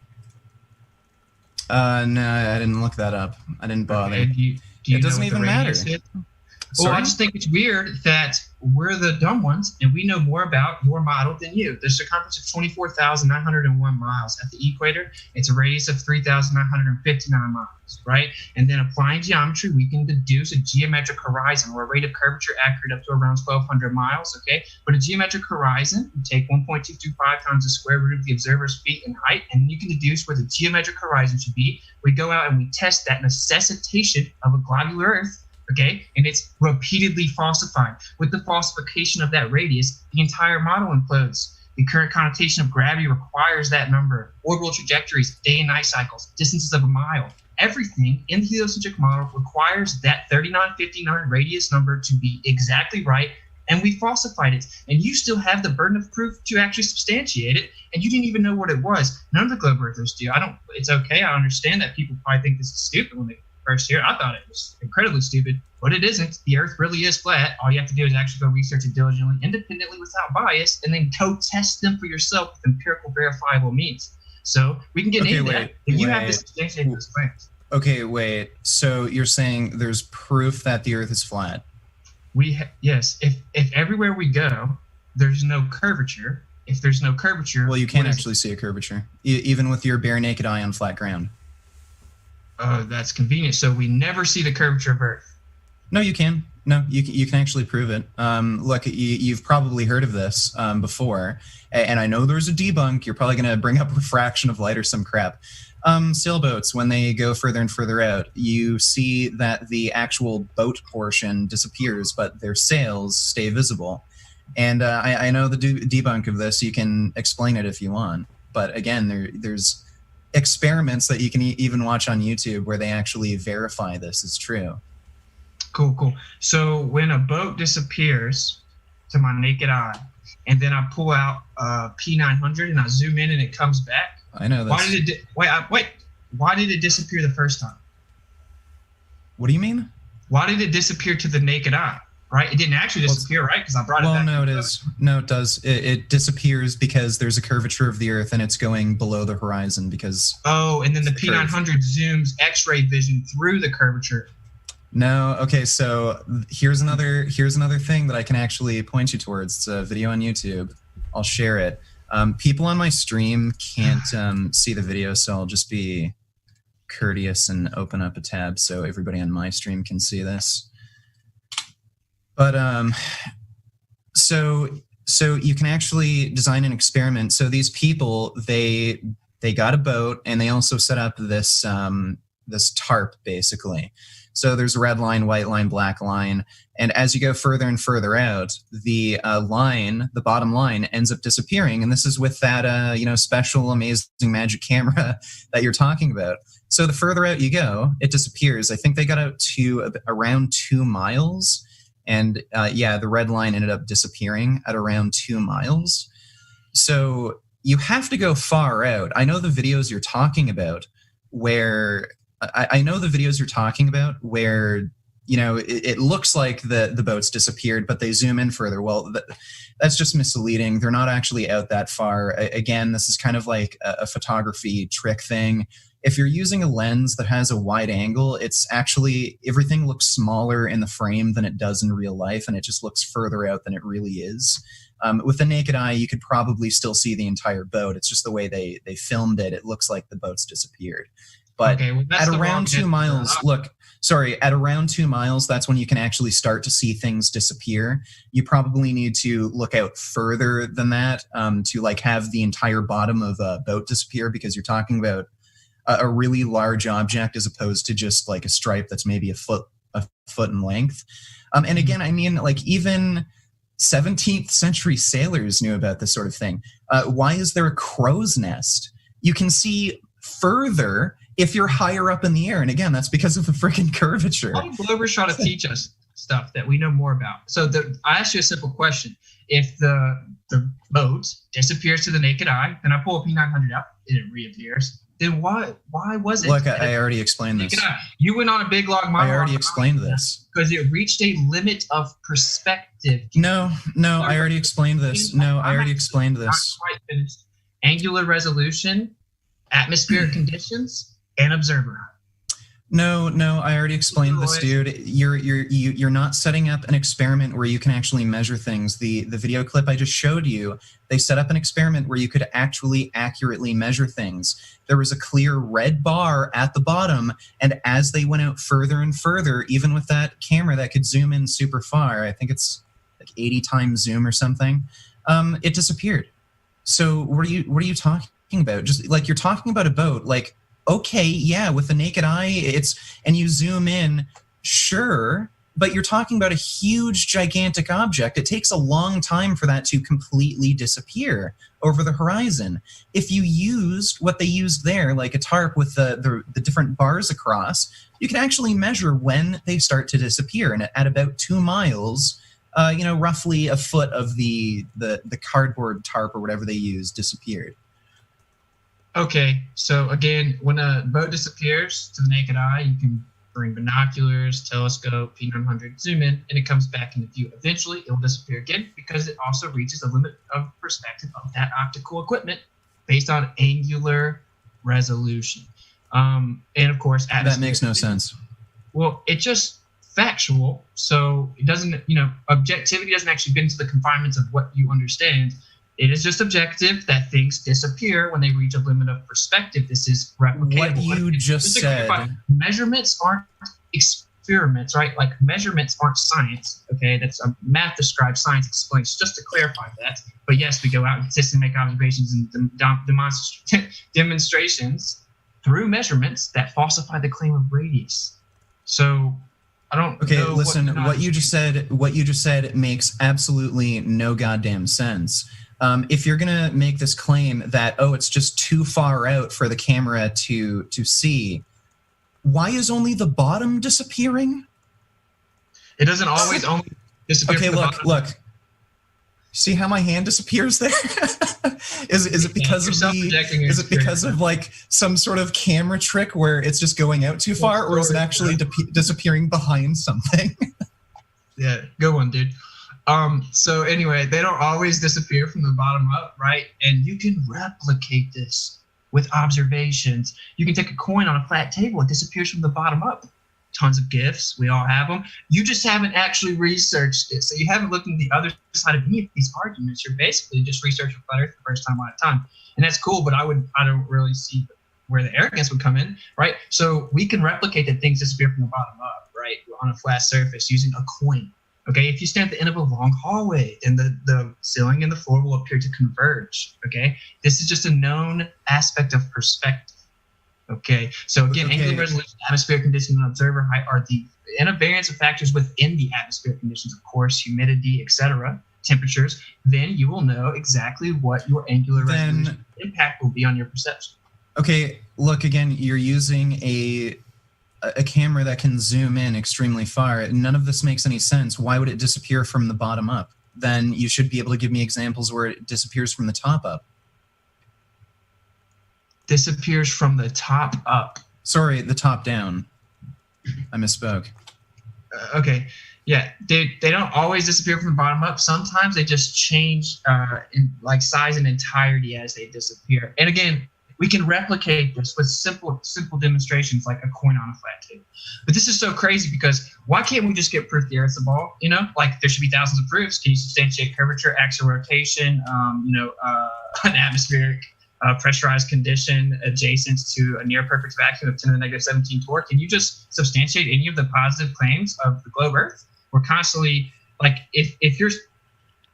No, I didn't look that up. I didn't bother. Okay. Do you It doesn't know what the even matter. radius is? Well, Sorry? I just think it's weird that we're the dumb ones and we know more about your model than you. The circumference of 24,901 miles at the equator. It's a radius of 3,959 miles, right? And then applying geometry, we can deduce a geometric horizon or a rate of curvature accurate up to around 1,200 miles, okay? But a geometric horizon, you take 1.225 times the square root of the observer's feet in height, and you can deduce where the geometric horizon should be. We go out and we test that necessitation of a globular Earth, okay, and it's repeatedly falsified. With the falsification of that radius, the entire model implodes. The current connotation of gravity requires that number. Orbital trajectories, day and night cycles, distances of a mile. Everything in the heliocentric model requires that 3959 radius number to be exactly right, and we falsified it. And you still have the burden of proof to actually substantiate it, and you didn't even know what it was. None of the globe earthers do. It's okay. I understand that people probably think this is stupid when they first hear it. I thought it was incredibly stupid, but it isn't. The Earth really is flat. All you have to do is actually go research it diligently, independently, without bias, and then go test them for yourself with empirical, verifiable means. So we can get into that. If you have to substantiate those claims. Okay, wait. So you're saying there's proof that the Earth is flat? Yes. If everywhere we go, there's no curvature. If there's no curvature, Well, you can't actually see a curvature, even with your bare naked eye on flat ground. Oh, that's convenient. So we never see the curvature of Earth. No, you can. No, you can actually prove it. Look, you've probably heard of this before, and I know there's a debunk. You're probably going to bring up refraction of light or some crap. Sailboats, when they go further and further out, you see that the actual boat portion disappears, but their sails stay visible. And I know the debunk of this. You can explain it if you want. But again, there's experiments that you can even watch on YouTube where they actually verify this is true. Cool. So when a boat disappears to my naked eye, and then I pull out P900 and I zoom in and it comes back. I know this. Why did it disappear the first time? What do you mean? Why did it disappear to the naked eye? Right? It didn't actually disappear, right? Because I brought it back. No, it is. No, it does. It disappears because there's a curvature of the Earth and it's going below the horizon because. Oh, and then the P900 zooms X-ray vision through the curvature. No. Okay. So here's another thing that I can actually point you towards. It's a video on YouTube. I'll share it. People on my stream can't see the video, so I'll just be courteous and open up a tab so everybody on my stream can see this. But so you can actually design an experiment. So these people, they got a boat and they also set up this this tarp basically. So there's a red line, white line, black line, and as you go further and further out, the line, the bottom line, ends up disappearing. And this is with that special, amazing magic camera that you're talking about. So the further out you go, it disappears. I think they got out to around 2 miles. And the red line ended up disappearing at around 2 miles. So you have to go far out. I know the videos you're talking about where it looks like the boats disappeared, but they zoom in further. Well, that's just misleading. They're not actually out that far. Again, this is kind of like a photography trick thing. If you're using a lens that has a wide angle, it's actually, everything looks smaller in the frame than it does in real life, and it just looks further out than it really is. With the naked eye, you could probably still see the entire boat. It's just the way they filmed it. It looks like the boat's disappeared. But at around 2 miles, at around 2 miles, that's when you can actually start to see things disappear. You probably need to look out further than that to have the entire bottom of a boat disappear, because you're talking about a really large object as opposed to just like a stripe that's maybe a foot in length. And again, I mean, even 17th century sailors knew about this sort of thing. Why is there a crow's nest? You can see further if you're higher up in the air. And again, that's because of the freaking curvature. Why do Globers try to teach us stuff that we know more about? So I asked you a simple question. If the boat disappears to the naked eye, then I pull a P900 out, and it reappears. Then why was it? Look, I already explained this. You went on a big long monologue. I already explained this. Because it reached a limit of perspective. No, I already explained this. No, I already explained this. Not quite finished. Angular resolution, atmospheric conditions, and observer height. No, I already explained this, dude. You're not setting up an experiment where you can actually measure things. The video clip I just showed you, they set up an experiment where you could actually accurately measure things. There was a clear red bar at the bottom, and as they went out further and further, even with that camera that could zoom in super far, I think it's like 80 times zoom or something, it disappeared. So what are you talking about? Just like you're talking about a boat, like, okay, yeah, with the naked eye, and you zoom in, sure, but you're talking about a huge, gigantic object. It takes a long time for that to completely disappear over the horizon. If you used what they used there, like a tarp with the different bars across, you can actually measure when they start to disappear. And at about 2 miles, roughly a foot of the cardboard tarp or whatever they used disappeared. Okay, so again, when a boat disappears to the naked eye, you can bring binoculars, telescope, P900, zoom in, and it comes back into view. Eventually, it will disappear again because it also reaches a limit of perspective of that optical equipment based on angular resolution. And of course, that makes no sense. Well, it's just factual, so it doesn't, objectivity doesn't actually get into the confinements of what you understand. It is just objective that things disappear when they reach a limit of perspective. This is replicatable. What you just said. Measurements aren't experiments, right? Like measurements aren't science. Okay, that's a math describes, science explains. Just to clarify that. But yes, we go out and consistently make observations and demonstrations through measurements that falsify the claim of radius. So I don't. Okay, listen. What you just said makes absolutely no goddamn sense. If you're gonna make this claim that it's just too far out for the camera to see, why is only the bottom disappearing? It doesn't always only disappear. Okay, look. See how my hand disappears there? Is it because of like some sort of camera trick where it's just going out too far, or is it actually disappearing behind something? Yeah, good one, dude. So anyway, they don't always disappear from the bottom up, right? And you can replicate this with observations. You can take a coin on a flat table, it disappears from the bottom up. Tons of GIFs, we all have them. You just haven't actually researched it. So you haven't looked at the other side of any of these arguments. You're basically just researching Flat Earth the first time on a time. And that's cool, but I don't really see where the arrogance would come in, right? So we can replicate that things disappear from the bottom up, right? On a flat surface using a coin. Okay, if you stand at the end of a long hallway, then the ceiling and the floor will appear to converge. Okay, this is just a known aspect of perspective. Okay, so again, angular resolution, atmospheric conditions, and observer height are the invariance of factors within the atmospheric conditions, of course, humidity, etc., temperatures. Then you will know exactly what your angular resolution impact will be on your perception. Okay, look, again, you're using a camera that can zoom in extremely far. None of this makes any sense. Why would it disappear from the bottom up? Then you should be able to give me examples where it disappears from the top up. Disappears from the top up. Sorry, the top down. I misspoke. Okay. Yeah, they don't always disappear from the bottom up. Sometimes they just change in like size and entirety as they disappear. And again, we can replicate this with simple demonstrations like a coin on a flat table. But this is so crazy because why can't we just get proof the Earth's a ball? Like there should be thousands of proofs. Can you substantiate curvature, axial rotation, an atmospheric pressurized condition adjacent to a near perfect vacuum of 10 to the negative 17 torque? Can you just substantiate any of the positive claims of the globe Earth? We're constantly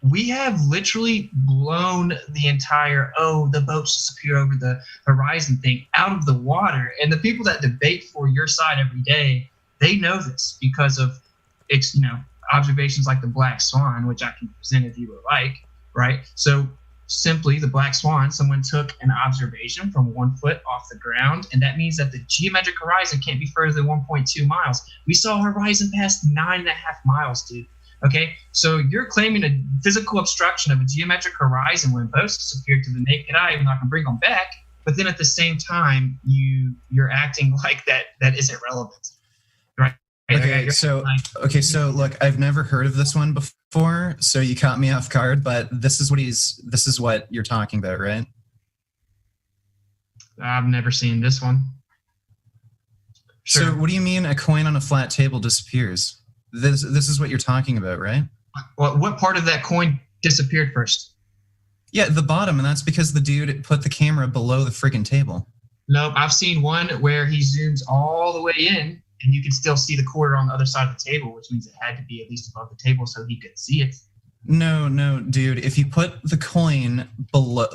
we have literally blown the entire, the boats disappear over the horizon thing out of the water. And the people that debate for your side every day, they know this because of observations like the Black Swan, which I can present if you would like, right? So simply the black swan. Someone took an observation from 1 foot off the ground, and that means that the geometric horizon can't be further than 1.2 miles. We saw a horizon past 9.5 miles, dude. Okay, so you're claiming a physical obstruction of a geometric horizon when both disappeared to the naked eye, even though I can bring them back. But then at the same time, you're acting like that isn't relevant, right? Okay, so look, I've never heard of this one before, so you caught me off guard. But this is what you're talking about, right? I've never seen this one. Sure. So what do you mean a coin on a flat table disappears? This is what you're talking about, right? Well, what part of that coin disappeared first? Yeah, the bottom, and that's because the dude put the camera below the friggin' table. Nope, I've seen one where he zooms all the way in, and you can still see the quarter on the other side of the table, which means it had to be at least above the table so he could see it. No, dude. If you put the coin below,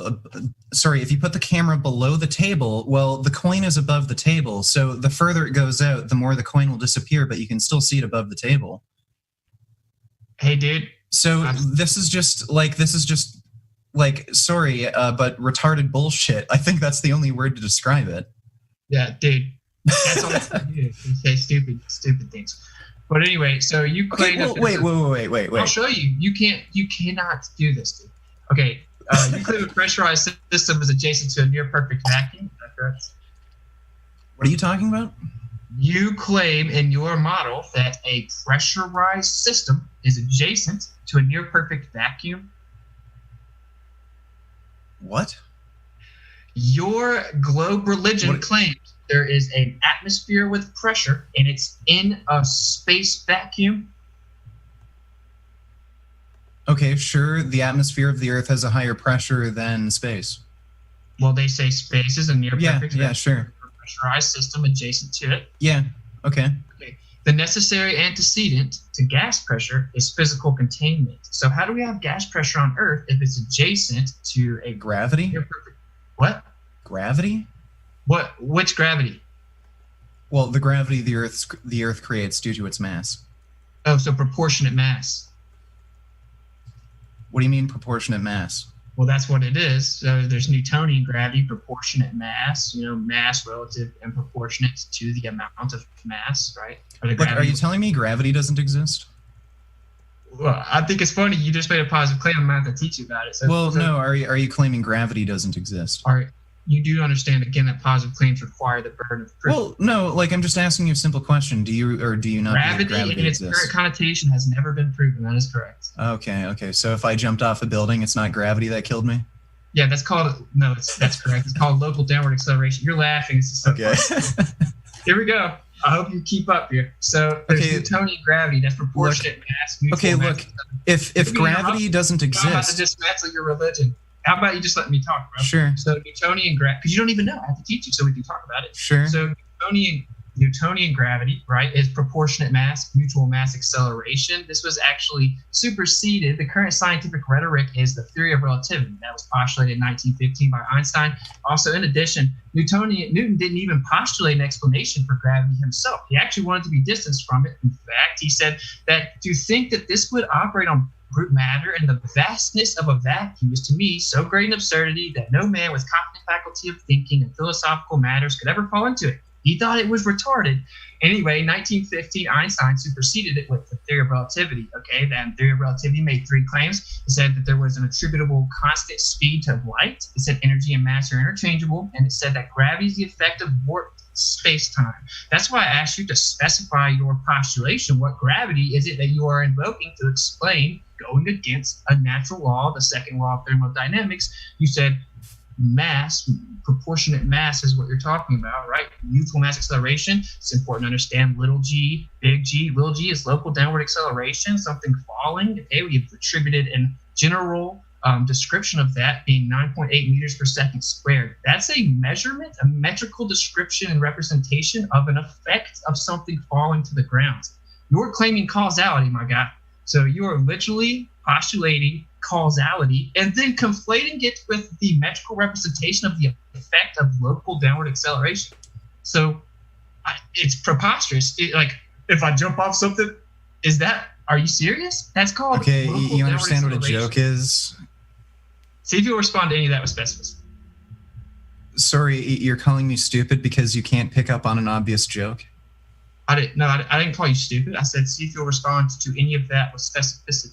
if you put the camera below the table, well, the coin is above the table. So the further it goes out, the more the coin will disappear, but you can still see it above the table. Hey, dude. So this is just sorry, but retarded bullshit. I think that's the only word to describe it. Yeah, dude. That's all I can do. You say stupid things. But anyway, so you claim. Okay, wait. I'll show you. You cannot do this, dude. Okay, you claim a pressurized system is adjacent to a near perfect vacuum. Is that correct? What are you talking about? You claim in your model that a pressurized system is adjacent to a near perfect vacuum. What? Your globe religion claims there is an atmosphere with pressure and it's in a space vacuum. Okay, sure. The atmosphere of the Earth has a higher pressure than space. Well, they say space is a near perfect vacuum. Yeah, sure. Pressurized system adjacent to it. Yeah, okay. The necessary antecedent to gas pressure is physical containment. So how do we have gas pressure on Earth if it's adjacent to a gravity? What? Gravity? What? Which gravity? Well, the gravity the Earth creates due to its mass. Oh, so proportionate mass. What do you mean proportionate mass? Well, that's what it is. So there's Newtonian gravity, proportionate mass, mass relative and proportionate to the amount of mass, right? Are you telling me gravity doesn't exist? Well, I think it's funny. You just made a positive claim. I'm going to have to teach you about it. No. Are you claiming gravity doesn't exist? All right. You do understand, again, that positive claims require the burden of proof. Well, no, I'm just asking you a simple question. Do you not believe gravity in its current connotation has never been proven. That is correct. Okay. So if I jumped off a building, it's not gravity that killed me? Yeah, that's correct. It's called local downward acceleration. You're laughing. It's just okay. Here we go. I hope you keep up here. So there's Newtonian gravity. That's proportionate mass. Look. If gravity doesn't exist, I'm about to dismantle your religion. How about you just let me talk, bro? Sure. So Newtonian gravity, because you don't even know. I have to teach you so we can talk about it. Sure. So Newtonian gravity, right, is proportionate mass, mutual mass acceleration. This was actually superseded. The current scientific rhetoric is the theory of relativity. That was postulated in 1915 by Einstein. Also, in addition, Newton didn't even postulate an explanation for gravity himself. He actually wanted to be distanced from it. In fact, he said that to think that this would operate on brute matter and the vastness of a vacuum is to me so great an absurdity that no man with competent faculty of thinking and philosophical matters could ever fall into it. He thought it was retarded. Anyway, in 1915, Einstein superseded it with the theory of relativity. Okay, then theory of relativity made three claims. It said that there was an attributable constant speed to light. It said energy and mass are interchangeable, and it said that gravity is the effect of warped space-time. That's why I asked you to specify your postulation. What gravity is it that you are invoking to explain going against a natural law, the second law of thermodynamics? You said mass, proportionate mass is what you're talking about, right? Mutual mass acceleration. It's important to understand little g, big G. Little g is local downward acceleration, something falling. Okay, we've attributed a general description of that being 9.8 meters per second squared. That's a measurement, a metrical description and representation of an effect of something falling to the ground. You're claiming causality, my guy. So you are literally postulating causality and then conflating it with the metrical representation of the effect of local downward acceleration. So it's preposterous. If I jump off something, are you serious? That's called okay. You understand what a joke is? See if you'll respond to any of that with specificity. Sorry, you're calling me stupid because you can't pick up on an obvious joke? I didn't call you stupid. I said see if you'll respond to any of that with specificity.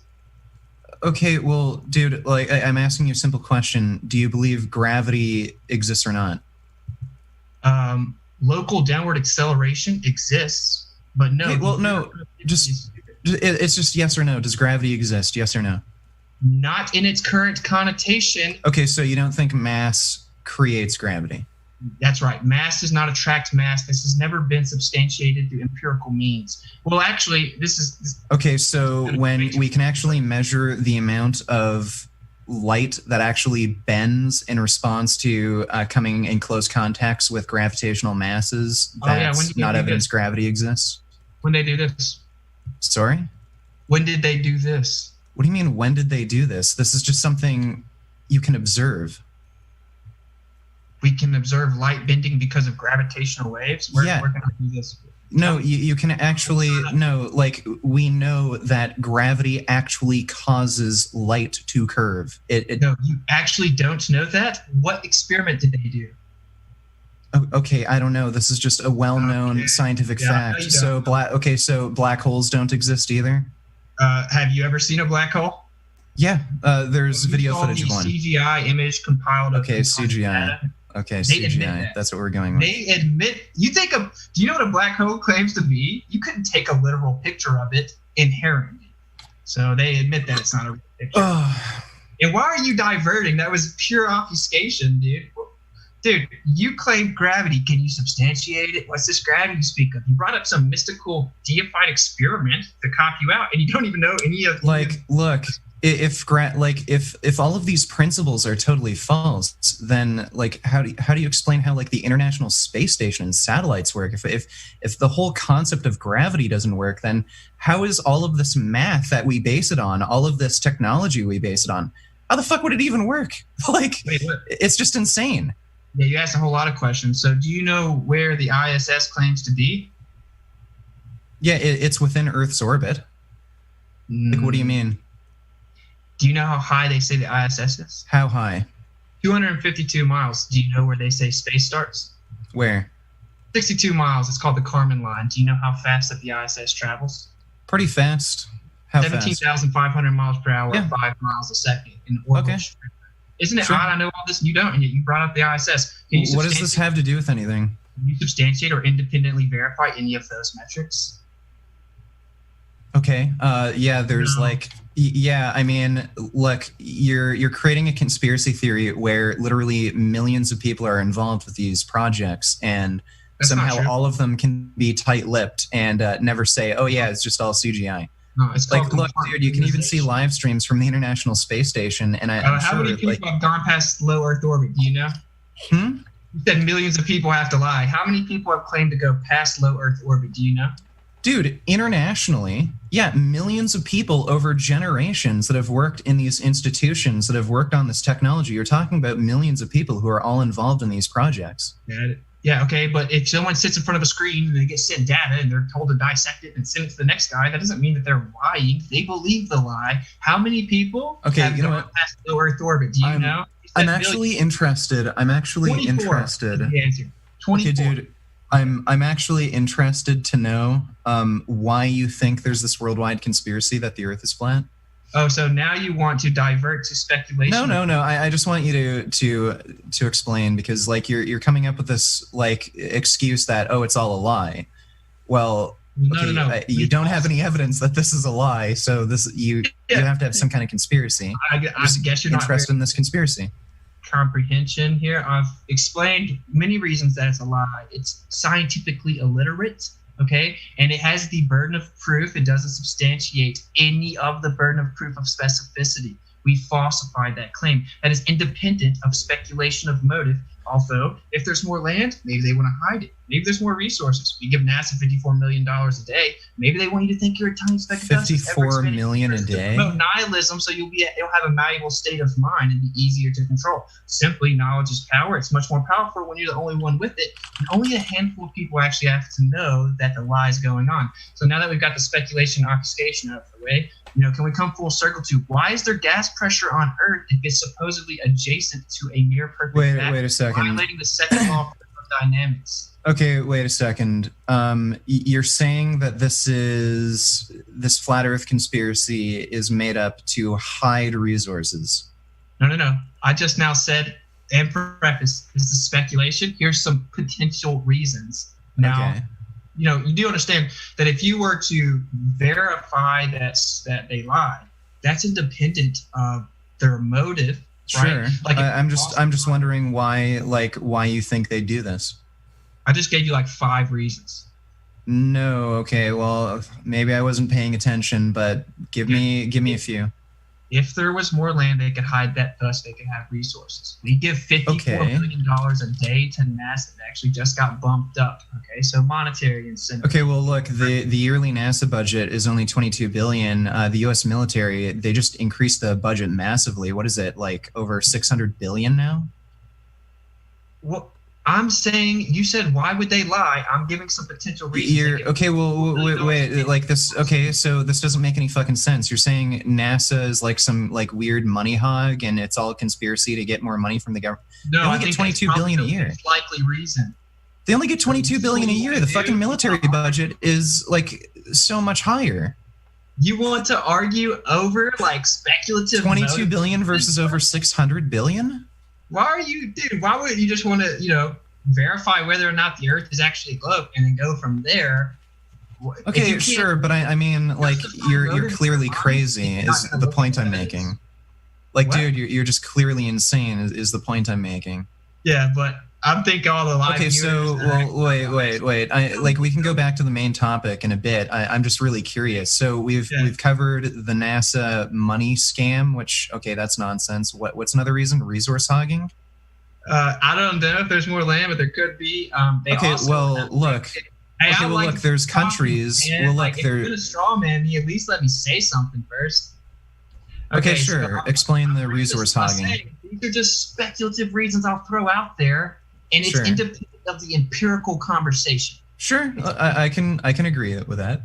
Okay, well, dude, like I'm asking you a simple question. Do you believe gravity exists or not? Local downward acceleration exists, but no. Okay, well, no, it's just yes or no. Does gravity exist? Yes or no? Not in its current connotation. Okay, so you don't think mass creates gravity? That's right. Mass does not attract mass. This has never been substantiated through empirical means. Well, actually, this is... Okay, so when we can actually measure the amount of light that actually bends in response to coming in close contacts with gravitational masses, that's not evidence gravity exists? When they do this. Sorry? When did they do this? What do you mean, when did they do this? This is just something you can observe. We can observe light bending because of gravitational waves? We're going to do this. No, you can actually, no, like we know that gravity actually causes light to curve. No, you actually don't know that? What experiment did they do? Okay, I don't know. This is just a well-known scientific fact. So black holes don't exist either? Have you ever seen a black hole? Yeah, there's video footage of one. CGI image compiled. Okay, CGI. Okay, CGI. That's what we're going with. They admit. Do you know what a black hole claims to be? You couldn't take a literal picture of it inherently. So they admit that it's not a real picture. And why are you diverting? That was pure obfuscation, dude. Dude, you claimed gravity. Can you substantiate it? What's this gravity you speak of? You brought up some mystical deified experiment to cop you out, and you don't even know any of. Look. If all of these principles are totally false, then like how do you explain how like the International Space Station and satellites work? If the whole concept of gravity doesn't work, then how is all of this math that we base it on, all of this technology we base it on, how the fuck would it even work? It's just insane. Yeah, you asked a whole lot of questions. So do you know where the ISS claims to be? Yeah, it's within Earth's orbit. Like, what do you mean? Do you know how high they say the ISS is? How high? 252 miles. Do you know where they say space starts? Where? 62 miles. It's called the Kármán line. Do you know how fast that the ISS travels? Pretty fast. How 17,500 miles per hour, 5 miles a second in orbital. Okay. Isn't it odd? I know all this and you don't, and yet you brought up the ISS. What does this have to do with anything? Can you substantiate or independently verify any of those metrics? Okay. Yeah, there's I mean, look, you're creating a conspiracy theory where literally millions of people are involved with these projects, and somehow all of them can be tight-lipped and never say, "Oh yeah, it's just all CGI." No, it's like, look, dude, you can even see live streams from the International Space Station, and I'm how sure, many people have gone past low Earth orbit? Do you know? You said millions of people have to lie. How many people have claimed to go past low Earth orbit? Do you know? Dude, internationally, yeah, millions of people over generations that have worked in these institutions, that have worked on this technology. You're talking about millions of people who are all involved in these projects. Yeah, okay, but if someone sits in front of a screen and they get sent data and they're told to dissect it and send it to the next guy, that doesn't mean that they're lying. They believe the lie. How many people have gone past low Earth orbit? Do you know? I'm actually interested. 24. Okay, dude. I'm actually interested to know why you think there's this worldwide conspiracy that the Earth is flat. Oh, so now you want to divert to speculation? No. I just want you to explain, because like you're coming up with this like excuse that it's all a lie. Well, no. You don't have any evidence that this is a lie, so you have to have some kind of conspiracy. I guess you're not interested in this conspiracy. Comprehension here. I've explained many reasons that it's a lie. It's scientifically illiterate, okay, and it has the burden of proof. It doesn't substantiate any of the burden of proof of specificity. We falsified that claim. That is independent of speculation of motive. Also, if there's more land, maybe they want to hide it. Maybe there's more resources. We give NASA $54 million a day. Maybe they want you to think you're a tiny speck of dust. 54 million a day? Promote nihilism, so you'll have a malleable state of mind and be easier to control. Simply, knowledge is power. It's much more powerful when you're the only one with it. And only a handful of people actually have to know that the lie is going on. So now that we've got the speculation and obfuscation out of the way, can we come full circle to why is there gas pressure on Earth if it's supposedly adjacent to a near perfect vacuum, wait a second. violating the second law of thermodynamics? Okay, wait a second. You're saying that this flat Earth conspiracy is made up to hide resources? No. I just now said and preface this is speculation. Here's some potential reasons. Now, Okay. You do understand that if you were to verify that they lied, that's independent of their motive, Sure. right? Like I'm just wondering why you think they do this. I just gave you like 5 reasons. No, okay. Well, maybe I wasn't paying attention, but give me a few. If there was more land, they could hide that, thus they could have resources. We give $54 million a day to NASA. That actually just got bumped up. Okay, so monetary incentive. Okay, well, look, the yearly NASA budget is only $22 billion. The U.S. military, they just increased the budget massively. What is it, like over $600 billion now? Well, I'm saying, you said, why would they lie? I'm giving some potential reasons. Okay, well, wait, like this. Okay, so this doesn't make any fucking sense. You're saying NASA is like some like weird money hog, and it's all a conspiracy to get more money from the government. No, they I only get think $22 billion a year. that's likely reason. They only get $22 billion a year. The fucking military budget is like so much higher. You want to argue over like speculative 22 billion versus over 600 billion? Why would you just want to, verify whether or not the Earth is actually a globe and then go from there? Okay, sure, but I mean, like, you're clearly crazy is the point I'm making. Like, dude, you're just clearly insane is the point I'm making. Yeah, but I'm thinking all the live Okay, so, viewers- wait. We can go back to the main topic in a bit. I'm just really curious. So we've covered the NASA money scam, which, okay, that's nonsense. What's another reason? Resource hogging? I don't know if there's more land, but there could be. There's countries. Man. Well, look, like, if you're gonna straw man me, at least let me say something first. Okay, so sure. Explain the resource hogging. These are just speculative reasons I'll throw out there, and it's Sure. independent of the empirical conversation. Sure, I can agree with that.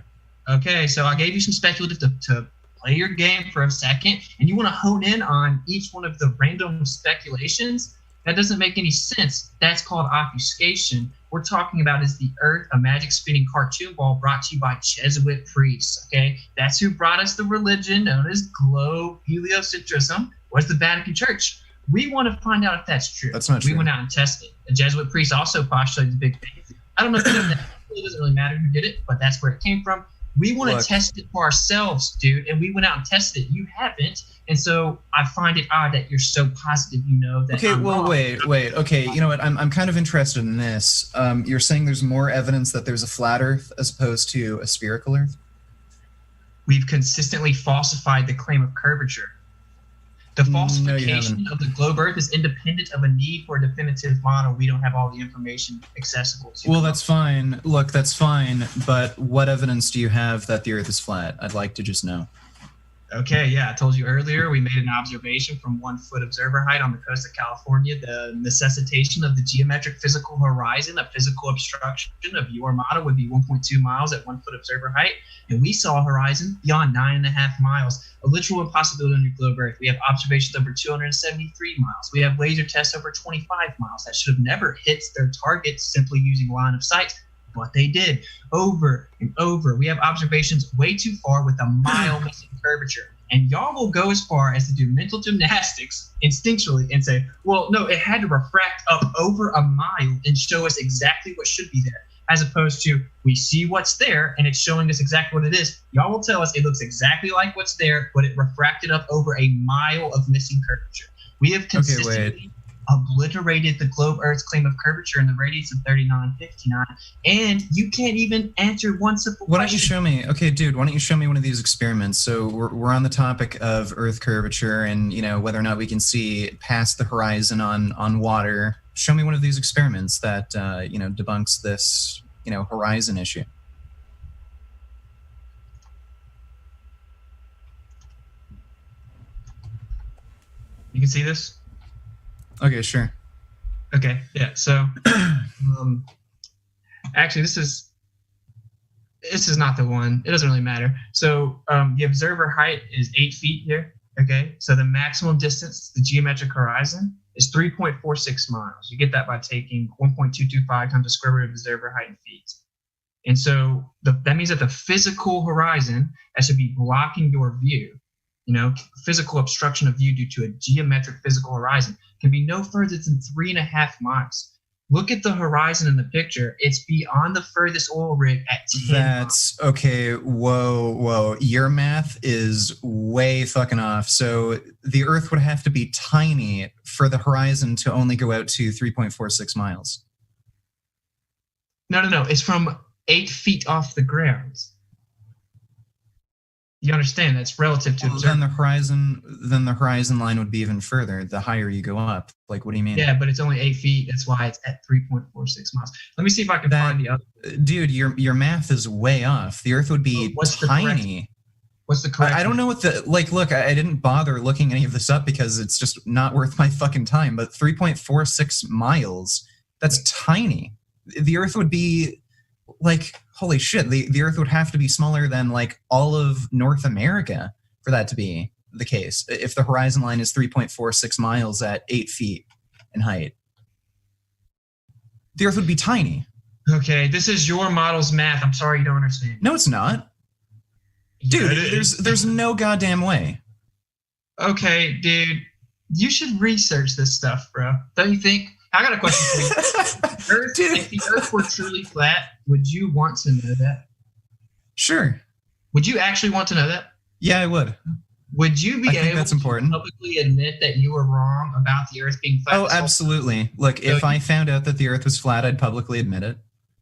Okay, so I gave you some speculative to play your game for a second, and you want to hone in on each one of the random speculations. That doesn't make any sense. That's called obfuscation. We're talking about is the Earth a magic spinning cartoon ball brought to you by Jesuit priests, okay? That's who brought us the religion known as globe heliocentrism, was the Vatican Church. We want to find out if that's true. That's not We true. went out and tested. A Jesuit priest also postulated the Big Bang. I don't know if you know that. It doesn't really matter who did it, but that's where it came from. We want to Look. test it for ourselves, dude, and we went out and tested it. You haven't, and so I find it odd that you're so positive you know that. Okay, I'm well, wrong. wait. Okay, you know what? I'm kind of interested in this. You're saying there's more evidence that there's a flat Earth as opposed to a spherical Earth? We've consistently falsified the claim of curvature. The falsification of the globe Earth is independent of a need for a definitive model. We don't have all the information accessible to. Well, that's fine. Look, that's fine. But what evidence do you have that the Earth is flat? I'd like to just know. Okay, yeah, I told you earlier, we made an observation from 1 foot observer height on the coast of California, the necessitation of the geometric physical horizon, a physical obstruction of your model would be 1.2 miles at 1 foot observer height. And we saw a horizon beyond 9.5 miles, a literal impossibility on your globe Earth. We have observations over 273 miles. We have laser tests over 25 miles that should have never hit their target simply using line of sight. But they did over and over. We have observations way too far with a mile missing curvature. And y'all will go as far as to do mental gymnastics instinctually and say, well, no, it had to refract up over a mile and show us exactly what should be there. As opposed to, we see what's there and it's showing us exactly what it is. Y'all will tell us it looks exactly like what's there, but it refracted up over a mile of missing curvature. We have consistently obliterated the globe Earth's claim of curvature in the radius of 3959, and you can't even answer one simple Why question. don't you show me? Okay, dude, why don't you show me one of these experiments? So we're on the topic of Earth curvature and, you know, whether or not we can see past the horizon on water. Show me one of these experiments that, you know, debunks this, you know, horizon issue. You can see this? Okay, sure. Okay, yeah. So, actually, this is not the one. It doesn't really matter. So, the observer height is 8 feet here. Okay, so the maximum distance, the geometric horizon, is 3.46 miles. You get that by taking 1.225 times the square root of observer height in feet. And so that means that the physical horizon that should be blocking your view, you know, physical obstruction of view due to a geometric physical horizon, can be no further than 3.5 miles. Look at the horizon in the picture. It's beyond the furthest oil rig at 10 That's okay. Whoa. Your math is way fucking off. So the Earth would have to be tiny for the horizon to only go out to 3.46 miles. No. It's from 8 feet off the ground. You understand? That's relative to observer. Then the horizon line would be even further the higher you go up. Like, what do you mean? Yeah, but it's only 8 feet. That's why it's at 3.46 miles. Let me see if I can find the other. Dude, your math is way off. The Earth would be tiny. What's the correct? I don't know what the look. I didn't bother looking any of this up because it's just not worth my fucking time. But 3.46 miles. That's tiny. The Earth would be like, holy shit. The Earth would have to be smaller than like all of North America for that to be the case. If the horizon line is 3.46 miles at 8 feet in height, the Earth would be tiny. Okay, this is your model's math. I'm sorry you don't understand. No, it's not. Dude, there's no goddamn way. Okay, dude, you should research this stuff, bro. Don't you think? I got a question for you. If the Earth were truly flat, would you want to know that? Sure. Would you actually want to know that? Yeah, I would. Would you be able that's to important. publicly admit that you were wrong about the Earth being flat? Oh, absolutely. Look, if I found out that the Earth was flat, I'd publicly admit it.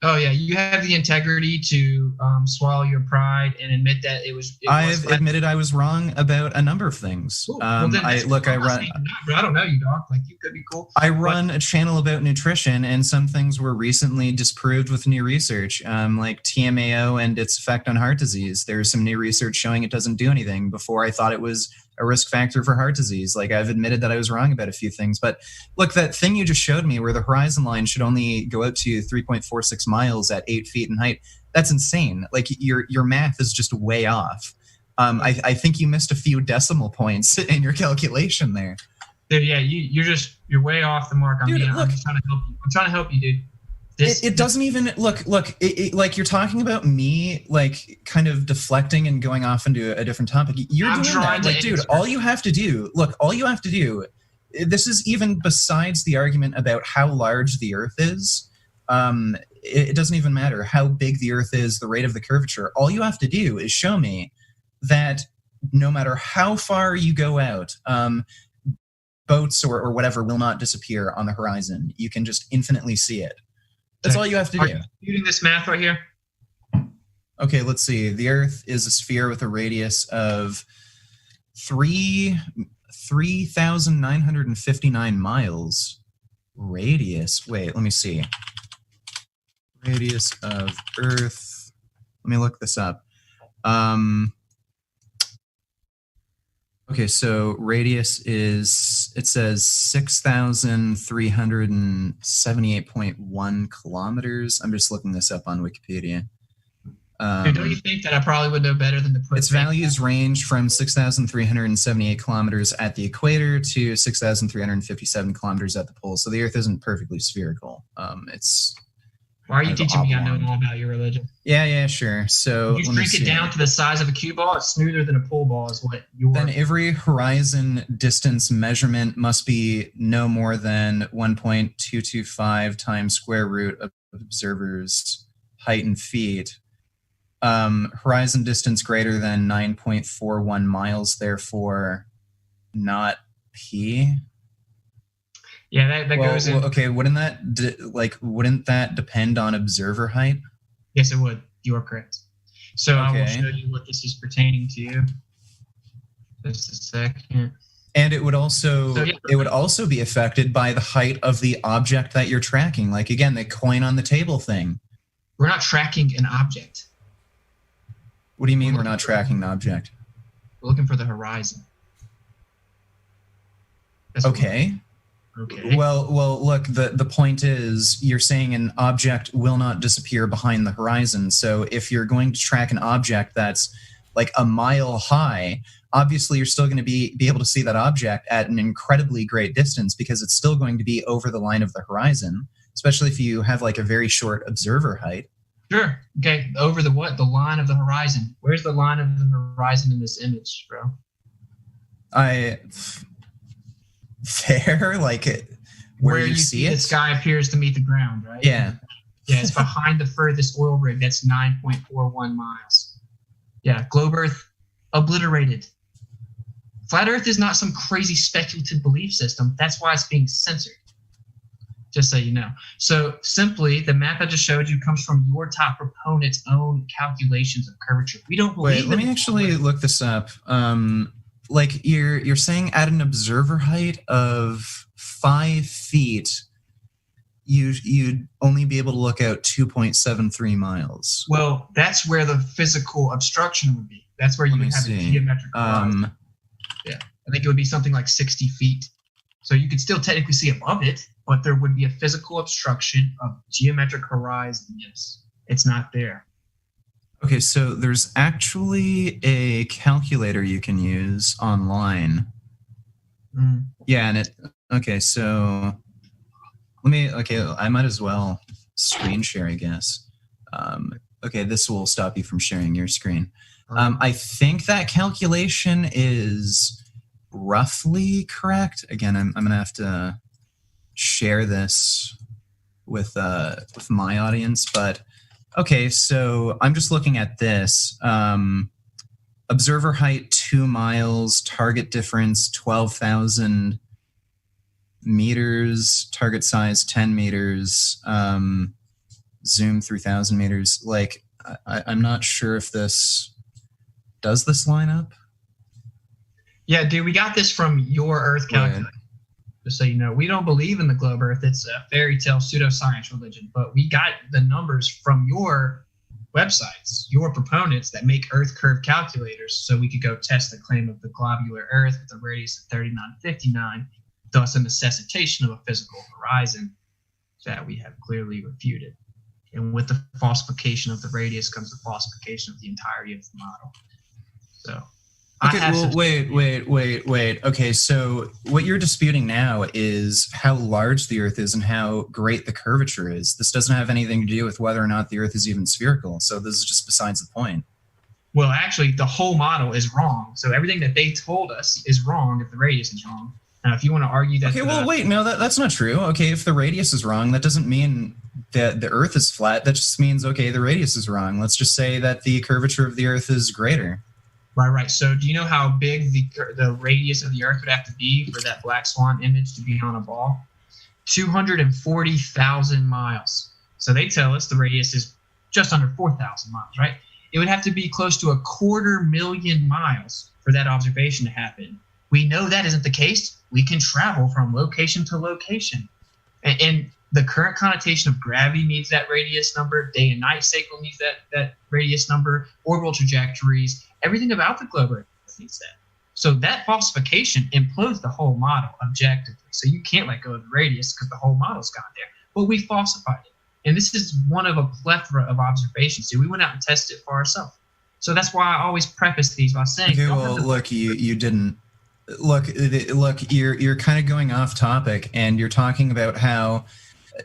Oh yeah, you have the integrity to swallow your pride and admit that it was. I've admitted I was wrong about a number of things. Cool. Well, then I don't know you, dog. Like, you could be cool. I run a channel about nutrition, and some things were recently disproved with new research, like TMAO and its effect on heart disease. There's some new research showing it doesn't do anything. Before, I thought it was a risk factor for heart disease. Like, I've admitted that I was wrong about a few things. But look, that thing you just showed me where the horizon line should only go out to 3.46 miles at 8 feet in height, that's insane. Like, your math is just way off. I think you missed a few decimal points in your calculation there. Dude, yeah, you're way off the mark. I'm just trying to help you. I'm trying to help you, dude. It doesn't even look like you're talking about me, like, kind of deflecting and going off into a different topic. You're doing that. Like, dude, all you have to do, this is even besides the argument about how large the Earth is. It doesn't even matter how big the Earth is, the rate of the curvature. All you have to do is show me that no matter how far you go out, boats or whatever will not disappear on the horizon. You can just infinitely see it. That's all you have to do. Are you using this math right here? Okay, let's see. The Earth is a sphere with a radius of 3,959 miles. Radius. Wait, let me see. Radius of Earth. Let me look this up. Okay, so radius is, it says 6,378.1 kilometers. I'm just looking this up on Wikipedia. Dude, don't you think that I probably would know better than to put its values range from 6,378 kilometers at the equator to 6,357 kilometers at the pole. So the Earth isn't perfectly spherical. It's Why are you teaching me I know all about your religion? Yeah, sure. So you shrink it down to the size of a cue ball, it's smoother than a pool ball is what your... Then every horizon distance measurement must be no more than 1.225 times square root of observer's height in feet. Horizon distance greater than 9.41 miles, therefore not P. Yeah, that goes in. Okay, wouldn't that depend on observer height? Yes, it would. You are correct. So I will Okay. show you what this is pertaining to. Just a second. And it would also So, yeah. it would also be affected by the height of the object that you're tracking. Like again, the coin on the table thing. We're not tracking an object. What do you mean we're not tracking an object? We're looking for the horizon. That's what Okay. Okay. Well, look, the point is you're saying an object will not disappear behind the horizon. So if you're going to track an object that's like a mile high, obviously you're still going to be able to see that object at an incredibly great distance because it's still going to be over the line of the horizon, especially if you have like a very short observer height. Sure. Okay. Over the what? The line of the horizon. Where's the line of the horizon in this image, bro? There, like where you see the it. sky appears to meet the ground, right? Yeah. Yeah, it's behind the furthest oil rig. That's 9.41 miles. Yeah, globe Earth obliterated. Flat Earth is not some crazy speculative belief system. That's why it's being censored. Just so you know. So simply, the map I just showed you comes from your top proponent's own calculations of curvature. We don't believe. Wait, let me actually look this up. Like you're saying at an observer height of 5 feet, you'd only be able to look out 2.73 miles. Well, that's where the physical obstruction would be. That's where you would have a geometric horizon. Yeah, I think it would be something like 60 feet. So you could still technically see above it, but there would be a physical obstruction of geometric horizon. Yes, it's not there. Okay, so there's actually a calculator you can use online. Mm. Yeah, and okay, so I might as well screen share, I guess. Okay, this will stop you from sharing your screen. I think that calculation is roughly correct. Again, I'm gonna have to share this with my audience, but okay, so I'm just looking at this. Observer height 2 miles, target difference 12,000 meters, target size 10 meters, zoom 3,000 meters. Like, I'm not sure if does this line up? Yeah, dude, we got this from your Earth calculator. Just so you know, we don't believe in the globe Earth. It's a fairy tale pseudoscience religion, but we got the numbers from your websites, your proponents that make Earth curve calculators, so we could go test the claim of the globular Earth with a radius of 3959, thus a necessitation of a physical horizon that we have clearly refuted. And with the falsification of the radius comes the falsification of the entirety of the model. So. Okay, well, wait. Okay, so what you're disputing now is how large the Earth is and how great the curvature is. This doesn't have anything to do with whether or not the Earth is even spherical. So this is just besides the point. Well, actually, the whole model is wrong. So everything that they told us is wrong if the radius is wrong. Now, if you want to argue that... Okay, well, wait, no, that's not true. Okay, if the radius is wrong, that doesn't mean that the Earth is flat. That just means, okay, the radius is wrong. Let's just say that the curvature of the Earth is greater. Right. So do you know how big the radius of the Earth would have to be for that black swan image to be on a ball? 240,000 miles. So they tell us the radius is just under 4,000 miles, right? It would have to be close to 250,000 miles for that observation to happen. We know that isn't the case. We can travel from location to location. And the current connotation of gravity needs that radius number. Day and night cycle needs that radius number. Orbital trajectories. Everything about the globe Earth needs that. So that falsification implodes the whole model objectively. So you can't let go of the radius because the whole model's gone there. But we falsified it. And this is one of a plethora of observations. So we went out and tested it for ourselves. So that's why I always preface these by saying... Okay, well, look, you didn't... Look, you're kind of going off topic, and you're talking about how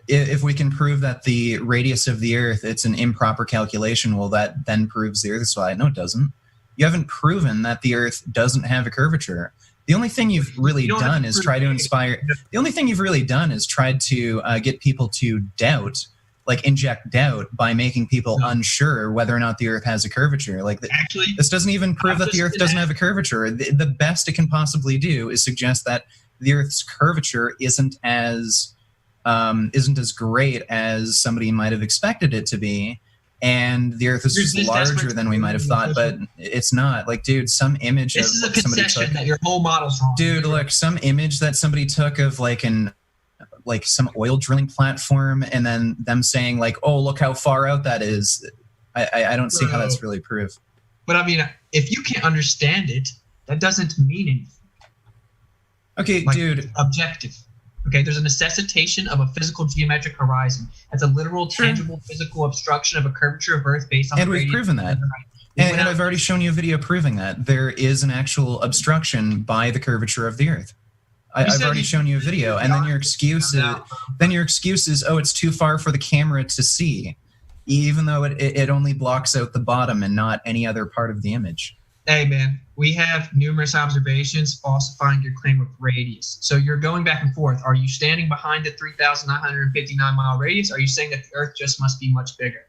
if we can prove that the radius of the Earth, it's an improper calculation, well, that then proves the Earth is flat. No, it doesn't. You haven't proven that the Earth doesn't have a curvature. The only thing you've really done is try to inspire. The only thing you've really done is tried to get people to doubt, like inject doubt by making people unsure whether or not the Earth has a curvature. Like this doesn't even prove that the Earth doesn't have a curvature. The best it can possibly do is suggest that the Earth's curvature isn't as great as somebody might have expected it to be, and the Earth is just larger than we might have thought, but it's not. Like, dude, some image This of is a somebody concession took, that your whole model's wrong. dude, look, some image that somebody took of like some oil drilling platform, and then them saying like, oh, look how far out that is. I don't see how that's really proof. But I mean, if you can't understand it, that doesn't mean anything. Okay, Like, dude. it's objective. Okay, there's a necessitation of a physical geometric horizon. That's a literal, tangible, physical obstruction of a curvature of Earth based on And the we've radius proven that. of the And I've already shown you a video proving that. There is an actual obstruction by the curvature of the Earth. I've already shown you a video, and then your excuse is, oh, it's too far for the camera to see, even though it only blocks out the bottom and not any other part of the image. Hey, man, we have numerous observations falsifying your claim of radius. So you're going back and forth. Are you standing behind the 3,959-mile radius? Are you saying that the Earth just must be much bigger?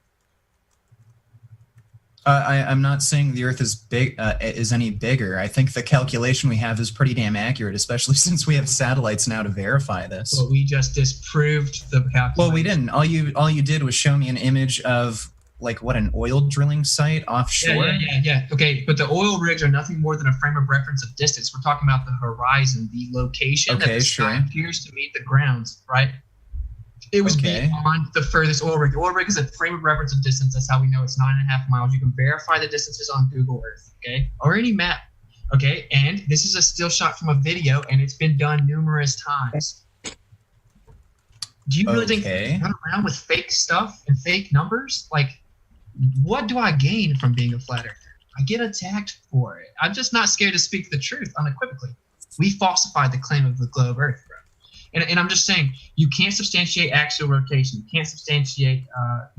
I'm not saying the Earth is any bigger. I think the calculation we have is pretty damn accurate, especially since we have satellites now to verify this. Well, we just disproved the calculation. Well, we didn't. All you did was show me an image of like what, an oil drilling site offshore. Yeah. Okay, but the oil rigs are nothing more than a frame of reference of distance. We're talking about the horizon, the location that the sky appears to meet the ground, right? It was beyond the furthest oil rig. The oil rig is a frame of reference of distance. That's how we know it's 9.5 miles. You can verify the distances on Google Earth, okay, or any map, okay. And this is a still shot from a video, and it's been done numerous times. Do you really think you run around with fake stuff and fake numbers? Like, what do I gain from being a flat earther? I get attacked for it. I'm just not scared to speak the truth unequivocally. We falsified the claim of the globe Earth, bro. And I'm just saying, you can't substantiate axial rotation. You can't substantiate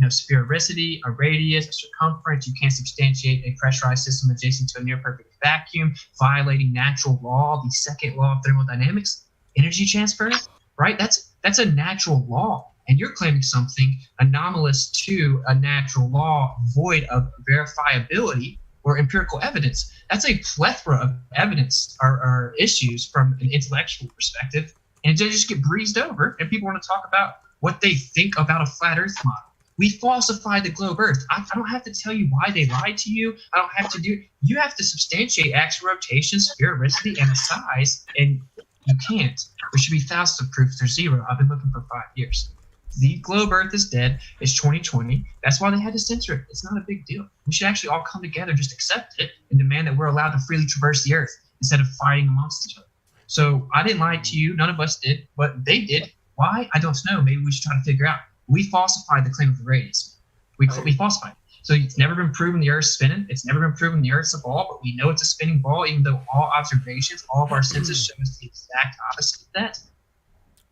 sphericity, a radius, a circumference. You can't substantiate a pressurized system adjacent to a near-perfect vacuum, violating natural law, the second law of thermodynamics, energy transfer, right? That's a natural law. And you're claiming something anomalous to a natural law, void of verifiability or empirical evidence. That's a plethora of evidence or issues from an intellectual perspective. And they just get breezed over, and people want to talk about what they think about a flat Earth model. We falsified the globe Earth. I don't have to tell you why they lied to you. I don't have to do. You have to substantiate axial rotation, sphericity, and the size, and you can't. There should be thousands of proofs. There's zero. I've been looking for 5 years. The globe Earth is dead. It's 2020. That's why they had to censor it. It's not a big deal. We should actually all come together, just accept it, and demand that we're allowed to freely traverse the Earth instead of fighting amongst each other. So I didn't lie to you. None of us did, but they did. Why? I don't know. Maybe we should try to figure out. We falsified the claim of the radius. We falsified it. So it's never been proven the Earth's spinning. It's never been proven the Earth's a ball, but we know it's a spinning ball, even though all observations, all of our senses show us the exact opposite of that.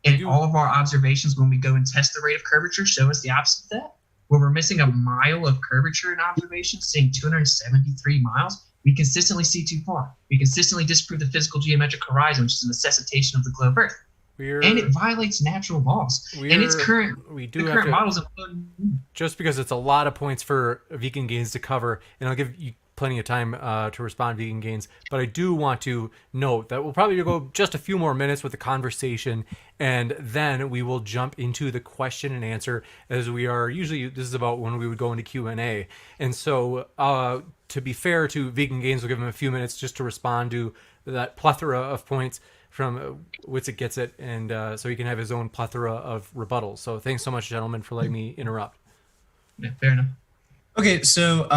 And all of our observations, when we go and test the rate of curvature, show us the opposite of that. Where we're missing a mile of curvature in observation, seeing 273 miles, we consistently see too far. We consistently disprove the physical geometric horizon, which is a necessitation of the globe Earth. And it violates natural laws. And its current models just because it's a lot of points for Vegan Gains to cover, and I'll give you plenty of time to respond, Vegan Gains, but I do want to note that we'll probably go just a few more minutes with the conversation, and then we will jump into the question and answer, as we are usually, this is about when we would go into Q&A. And so to be fair to Vegan Gains, we'll give him a few minutes just to respond to that plethora of points from Witsit Gets It, and so he can have his own plethora of rebuttals. So thanks so much, gentlemen, for letting me interrupt. Yeah, fair enough. Okay, so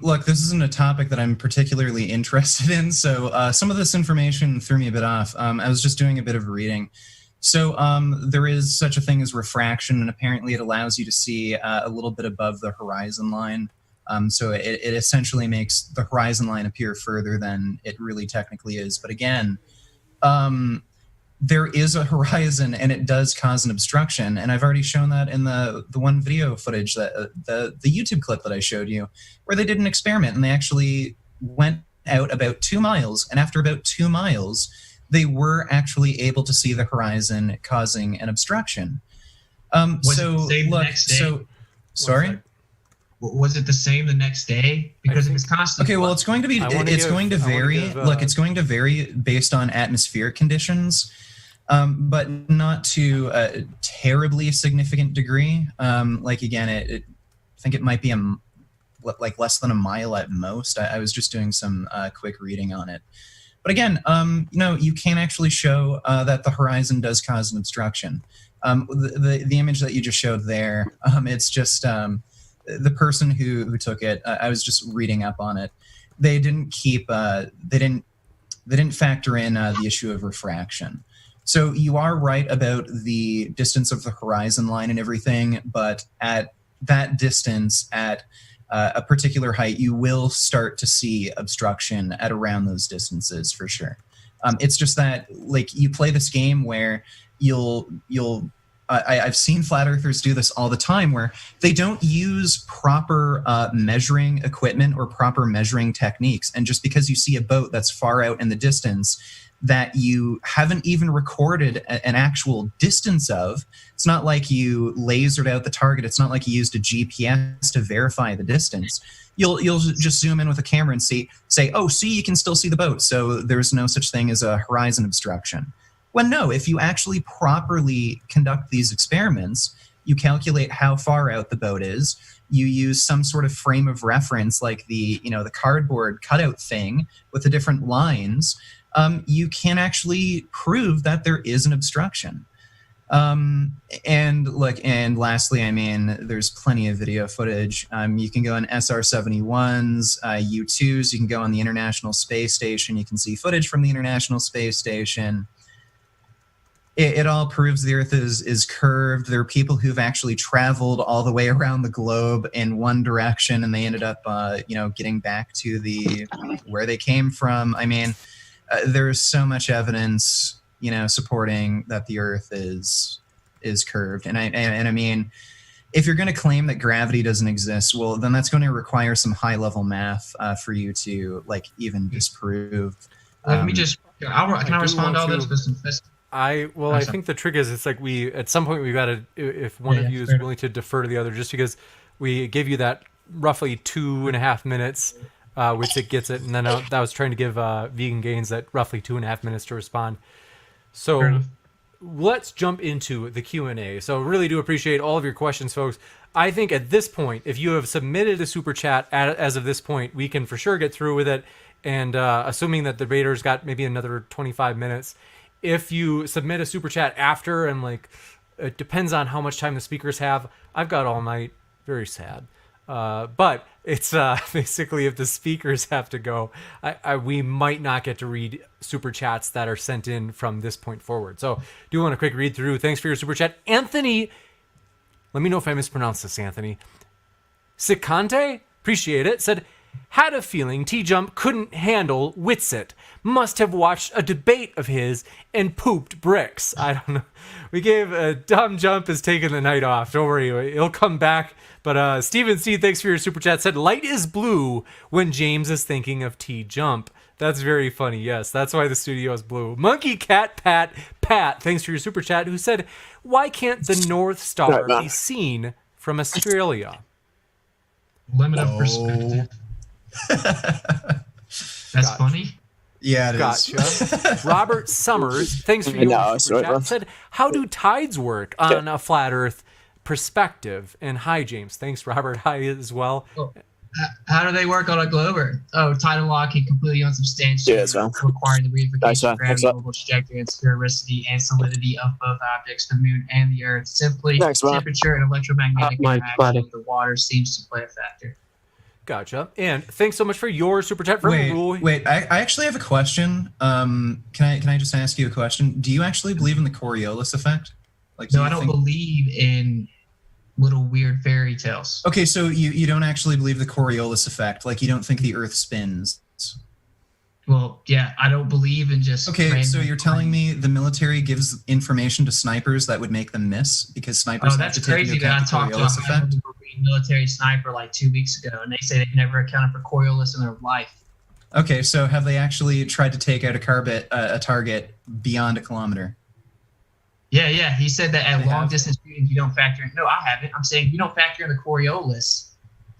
look, this isn't a topic that I'm particularly interested in, so some of this information threw me a bit off. I was just doing a bit of reading. So there is such a thing as refraction, and apparently it allows you to see a little bit above the horizon line. So it essentially makes the horizon line appear further than it really technically is. But again, there is a horizon, and it does cause an obstruction. And I've already shown that in the one video footage, that the YouTube clip that I showed you, where they did an experiment, and they actually went out about 2 miles. And after about 2 miles, they were actually able to see the horizon, causing an obstruction. Sorry? Was it the same the next day? Because it was constant. Okay, well, it's going to be. It's going to vary. Look, it's going to vary based on atmospheric conditions. but not to a terribly significant degree. Like again, I think it might be like less than a mile at most. I was just doing some quick reading on it. But again, you can actually show that the horizon does cause an obstruction. The image that you just showed there, it's just the person who took it. I was just reading up on it. They didn't keep. They didn't factor in the issue of refraction. So you are right about the distance of the horizon line and everything, but at that distance, at a particular height, you will start to see obstruction at around those distances for sure. It's just that, like, you play this game where I've seen flat earthers do this all the time, where they don't use proper measuring equipment or proper measuring techniques. And just because you see a boat that's far out in the distance that you haven't even recorded an actual distance of, it's not like you lasered out the target. It's not like you used a GPS to verify the distance. You'll just zoom in with a camera and say, oh, see, you can still see the boat. So there's no such thing as a horizon obstruction. When no, if you actually properly conduct these experiments, you calculate how far out the boat is. You use some sort of frame of reference, like the cardboard cutout thing with the different lines. You can actually prove that there is an obstruction. And lastly, I mean, there's plenty of video footage. You can go on SR-71s, U-2s. You can go on the International Space Station. You can see footage from the International Space Station. It all proves the Earth is curved. There are people who've actually traveled all the way around the globe in one direction, and they ended up, getting back to where they came from. I mean, there's so much evidence, supporting that the Earth is curved. And I mean, if you're going to claim that gravity doesn't exist, well, then that's going to require some high-level math for you to even disprove. Let me just. Can I respond to all this? I think the trick is, it's like at some point we've got to, if one of you is willing to defer to the other, just because we gave you that roughly 2.5 minutes, which it gets it, and then I was trying to give Vegan Gains that roughly 2.5 minutes to respond. So let's jump into the Q&A. So really do appreciate all of your questions, folks. I think at this point, if you have submitted a super chat as of this point, we can for sure get through with it. And assuming that the debater's got maybe another 25 minutes, if you submit a super chat after, and it depends on how much time the speakers have, I've got all night. Very sad. But it's basically, if the speakers have to go, we might not get to read super chats that are sent in from this point forward. So do want a quick read through. Thanks for your super chat. Anthony, let me know if I mispronounced this, Anthony. Sicante, appreciate it, said, had a feeling T-Jump couldn't handle Witsit. Must have watched a debate of his and pooped bricks. I don't know. We gave Dumb Jump is taking the night off. Don't worry, he'll come back. But Steven C, thanks for your super chat, said light is blue when James is thinking of T-Jump. That's very funny. Yes, that's why the studio is blue. Monkey Cat Pat, thanks for your super chat, who said, why can't the North Star be seen from Australia? Limit of perspective. That's funny. Yeah, it gotcha. is. Robert Summers, thanks for your super chat, said, how do tides work on a flat Earth perspective? And hi, James. Thanks, Robert. Hi as well. How do they work on a glober? Oh, tidal law can completely unsubstantiate, requiring the reification of gravity, global trajectory, and sphericity and solidity of both objects, the moon and the Earth. Simply, temperature and electromagnetic interaction with the water seems to play a factor. Gotcha. And thanks so much for your super chat. Wait, I actually have a question. Can I just ask you a question? Do you actually believe in the Coriolis effect? No, I don't believe in little weird fairy tales. Okay, so you don't actually believe the Coriolis effect? Like, you don't think the Earth spins? Well, yeah, I don't believe in just... Okay, so you're telling me the military gives information to snipers that would make them miss? Because snipers have to take into account the Coriolis effect? Military sniper 2 weeks ago, and they say they've never accounted for Coriolis in their life. Okay, so have they actually tried to take out a target beyond a kilometer? Yeah, he said that at long distance shooting you don't factor in. No, I haven't. I'm saying you don't factor in the Coriolis.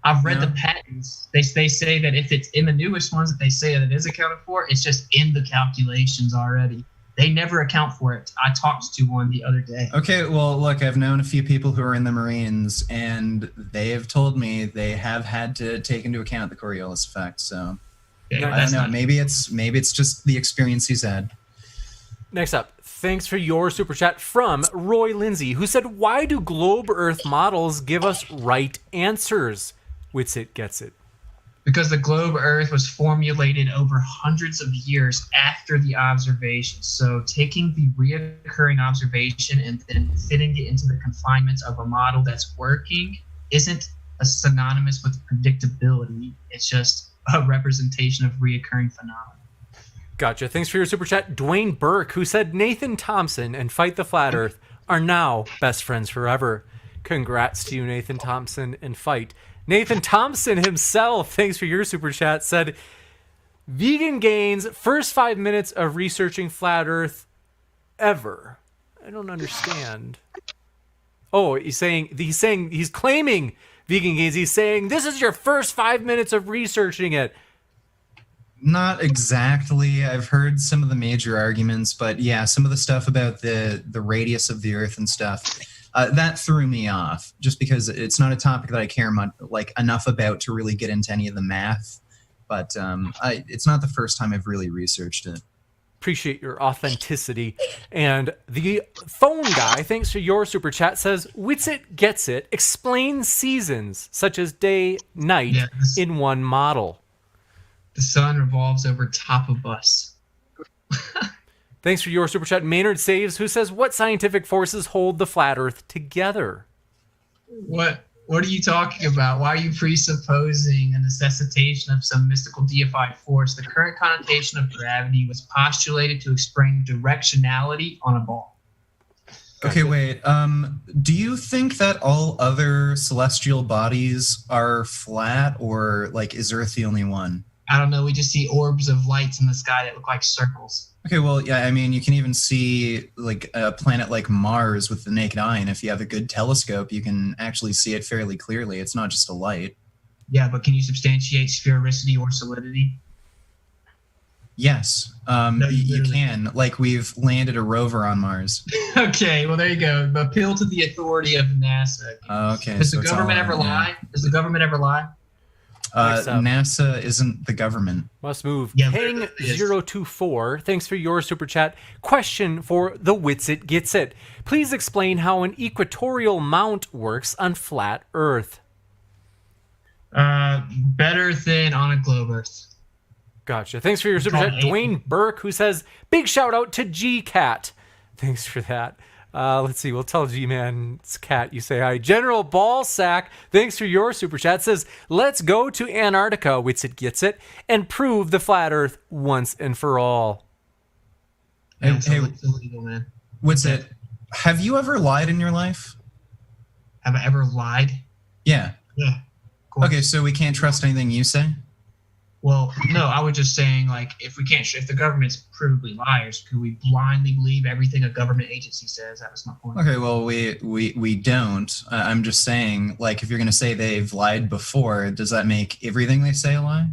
I've read the patents. They say that if it's in the newest ones that they say that it is accounted for, it's just in the calculations already. They never account for it. I talked to one the other day. Okay, well, look, I've known a few people who are in the Marines, and they have told me they have had to take into account the Coriolis effect. So Yeah, I don't know. Maybe it's just the experience he's had. Next up, thanks for your super chat from Roy Lindsay, who said, "Why do globe Earth models give us right answers?" Witsit gets it. Because the globe Earth was formulated over hundreds of years after the observation. So taking the reoccurring observation and then fitting it into the confinements of a model that's working isn't synonymous with predictability. It's just a representation of reoccurring phenomena. Gotcha. Thanks for your super chat, Dwayne Burke, who said Nathan Thompson and Fight the Flat Earth are now best friends forever. Congrats to you, Nathan Thompson and Fight. Nathan Thompson himself, thanks for your super chat, said Vegan Gains first 5 minutes of researching flat Earth ever. I don't understand. Oh, he's claiming Vegan Gains. He's saying this is your first 5 minutes of researching it. Not exactly. I've heard some of the major arguments, but yeah, some of the stuff about the radius of the Earth and stuff, that threw me off, just because it's not a topic that I care much, enough about to really get into any of the math. But it's not the first time I've really researched it. Appreciate your authenticity. And the phone guy, thanks for your super chat, says Witsit gets it. Explain seasons such as day, night in one model. The sun revolves over top of us. Thanks for your super chat, Maynard Saves, who says, what scientific forces hold the flat Earth together? What are you talking about? Why are you presupposing a necessitation of some mystical deified force? The current connotation of gravity was postulated to explain directionality on a ball. Okay, wait. Do you think that all other celestial bodies are flat, or is Earth the only one? I don't know. We just see orbs of lights in the sky that look like circles. Okay, well, yeah, I mean, you can even see a planet like Mars with the naked eye, and if you have a good telescope, you can actually see it fairly clearly. It's not just a light. Yeah, but can you substantiate sphericity or solidity? Yes, you can. We've landed a rover on Mars. Okay, well, there you go. Appeal to the authority of NASA. Okay. Does the government ever lie? Does the government ever lie? NASA isn't the government. Must move. Yeah, Hang024, thanks for your super chat. Question for the Witsit Gets It. Please explain how an equatorial mount works on flat Earth. Better than on a globe Earth. Gotcha. Thanks for your super chat, Dwayne Burke, who says, big shout out to G-Cat. Thanks for that. Let's see. We'll tell G-Man's cat you say hi. General Ballsack, thanks for your super chat, says, let's go to Antarctica, Witsit Gets It, and prove the flat Earth once and for all. Hey, it's illegal, man. Witsit, have you ever lied in your life? Have I ever lied? Yeah. Yeah. Okay, so we can't trust anything you say? Well, no, I was just saying, if the government's provably liars, could we blindly believe everything a government agency says? That was my point. Okay, well, we don't. I'm just saying, if you're going to say they've lied before, does that make everything they say a lie?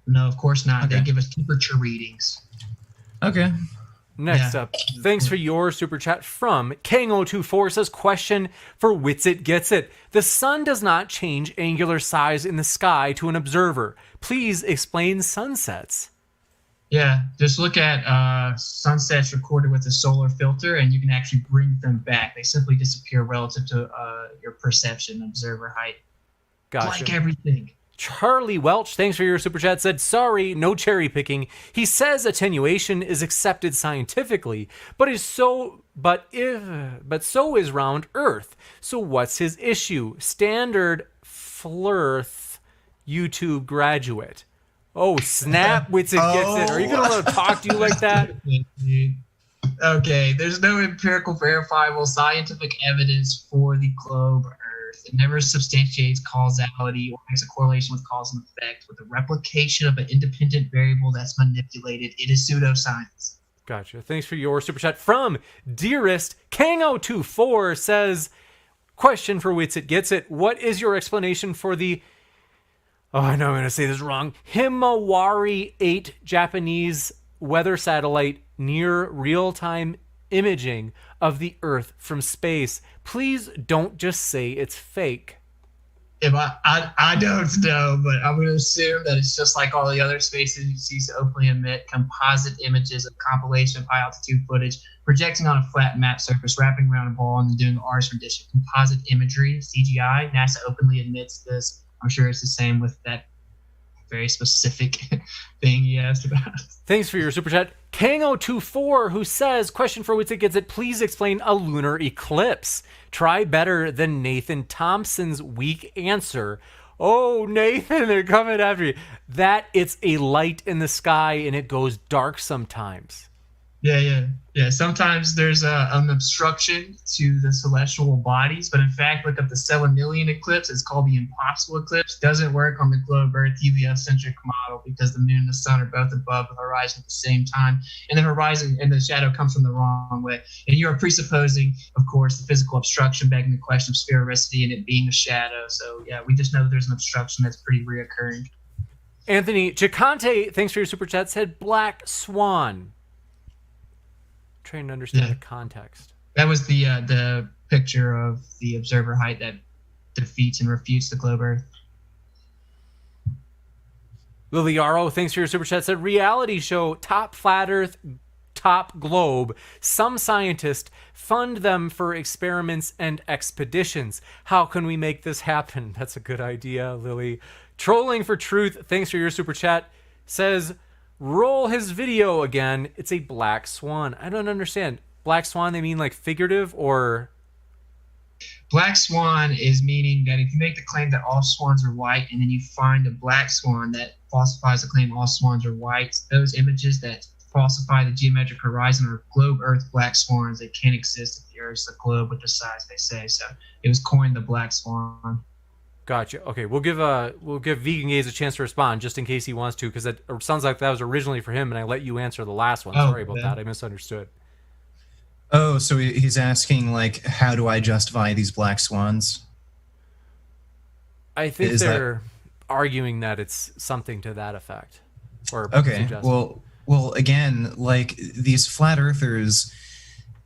No, of course not. Okay. They give us temperature readings. Okay. Next up, thanks for your super chat from Kang024 says, question for Witsit Gets It. The sun does not change angular size in the sky to an observer. Please explain sunsets. Yeah, just look at sunsets recorded with a solar filter, and you can actually bring them back. They simply disappear relative to your perception, observer height. Gotcha. Like everything. Charlie Welch, thanks for your super chat, said, sorry, no cherry picking. He says attenuation is accepted scientifically, but so is round Earth. So what's his issue? Standard Flirth YouTube graduate. Oh, snap, Witsit Gets It. Are you going to let him talk to you like that? Okay, there's no empirical verifiable scientific evidence for the globe Earth. It never substantiates causality or makes a correlation with cause and effect. With the replication of an independent variable that's manipulated, it is pseudoscience. Gotcha. Thanks for your super chat from Dearest. Kang024 says, question for Witsit Gets It. What is your explanation for the, I know I'm going to say this wrong, Himawari 8 Japanese weather satellite near real-time imaging of the Earth from space. Please don't just say it's fake. If I don't know, but I'm going to assume that it's just like all the other space agencies openly emit composite images of compilation of high-altitude footage, projecting on a flat map surface, wrapping around a ball, and then doing R's rendition. Composite imagery, CGI. NASA openly admits this. I'm sure it's the same with that very specific thing you asked about. Thanks for your super chat. Kango24, who says, question for Witsit Gets It, please explain a lunar eclipse. Try better than Nathan Thompson's weak answer. Oh, Nathan, they're coming after you. That it's a light in the sky and it goes dark sometimes. Yeah. Sometimes there's an obstruction to the celestial bodies, but in fact, look up the Selenilian eclipse. It's called the impossible eclipse. Doesn't work on the globe Earth heliocentric model because the moon and the sun are both above the horizon at the same time, and the horizon and the shadow comes from the wrong way. And you are presupposing, of course, the physical obstruction, begging the question of sphericity and it being a shadow. So yeah, we just know that there's an obstruction that's pretty reoccurring. Anthony Chicante, thanks for your super chat, said Black Swan. Trying to understand the context. That was the picture of the observer height that defeats and refutes the globe Earth. Liliaro, thanks for your super chat, said reality show, top flat Earth, top globe. Some scientists fund them for experiments and expeditions. How can we make this happen? That's a good idea, Lily. Trolling for Truth, thanks for your super chat, says roll his video again. It's a black swan. I don't understand. Black swan, they mean like figurative or? Black swan is meaning that if you make the claim that all swans are white and then you find a black swan that falsifies the claim all swans are white, those images that falsify the geometric horizon are globe Earth black swans. They can't exist if the Earth's a globe with the size they say. So it was coined the black swan. Gotcha. Okay, we'll give Vegan Gaze a chance to respond just in case he wants to, because it sounds like that was originally for him, and I let you answer the last one. Sorry about that. I misunderstood. Oh, so he's asking, like, how do I justify these black swans? I think they're arguing that it's something to that effect. Or okay, well, again, like, these flat earthers,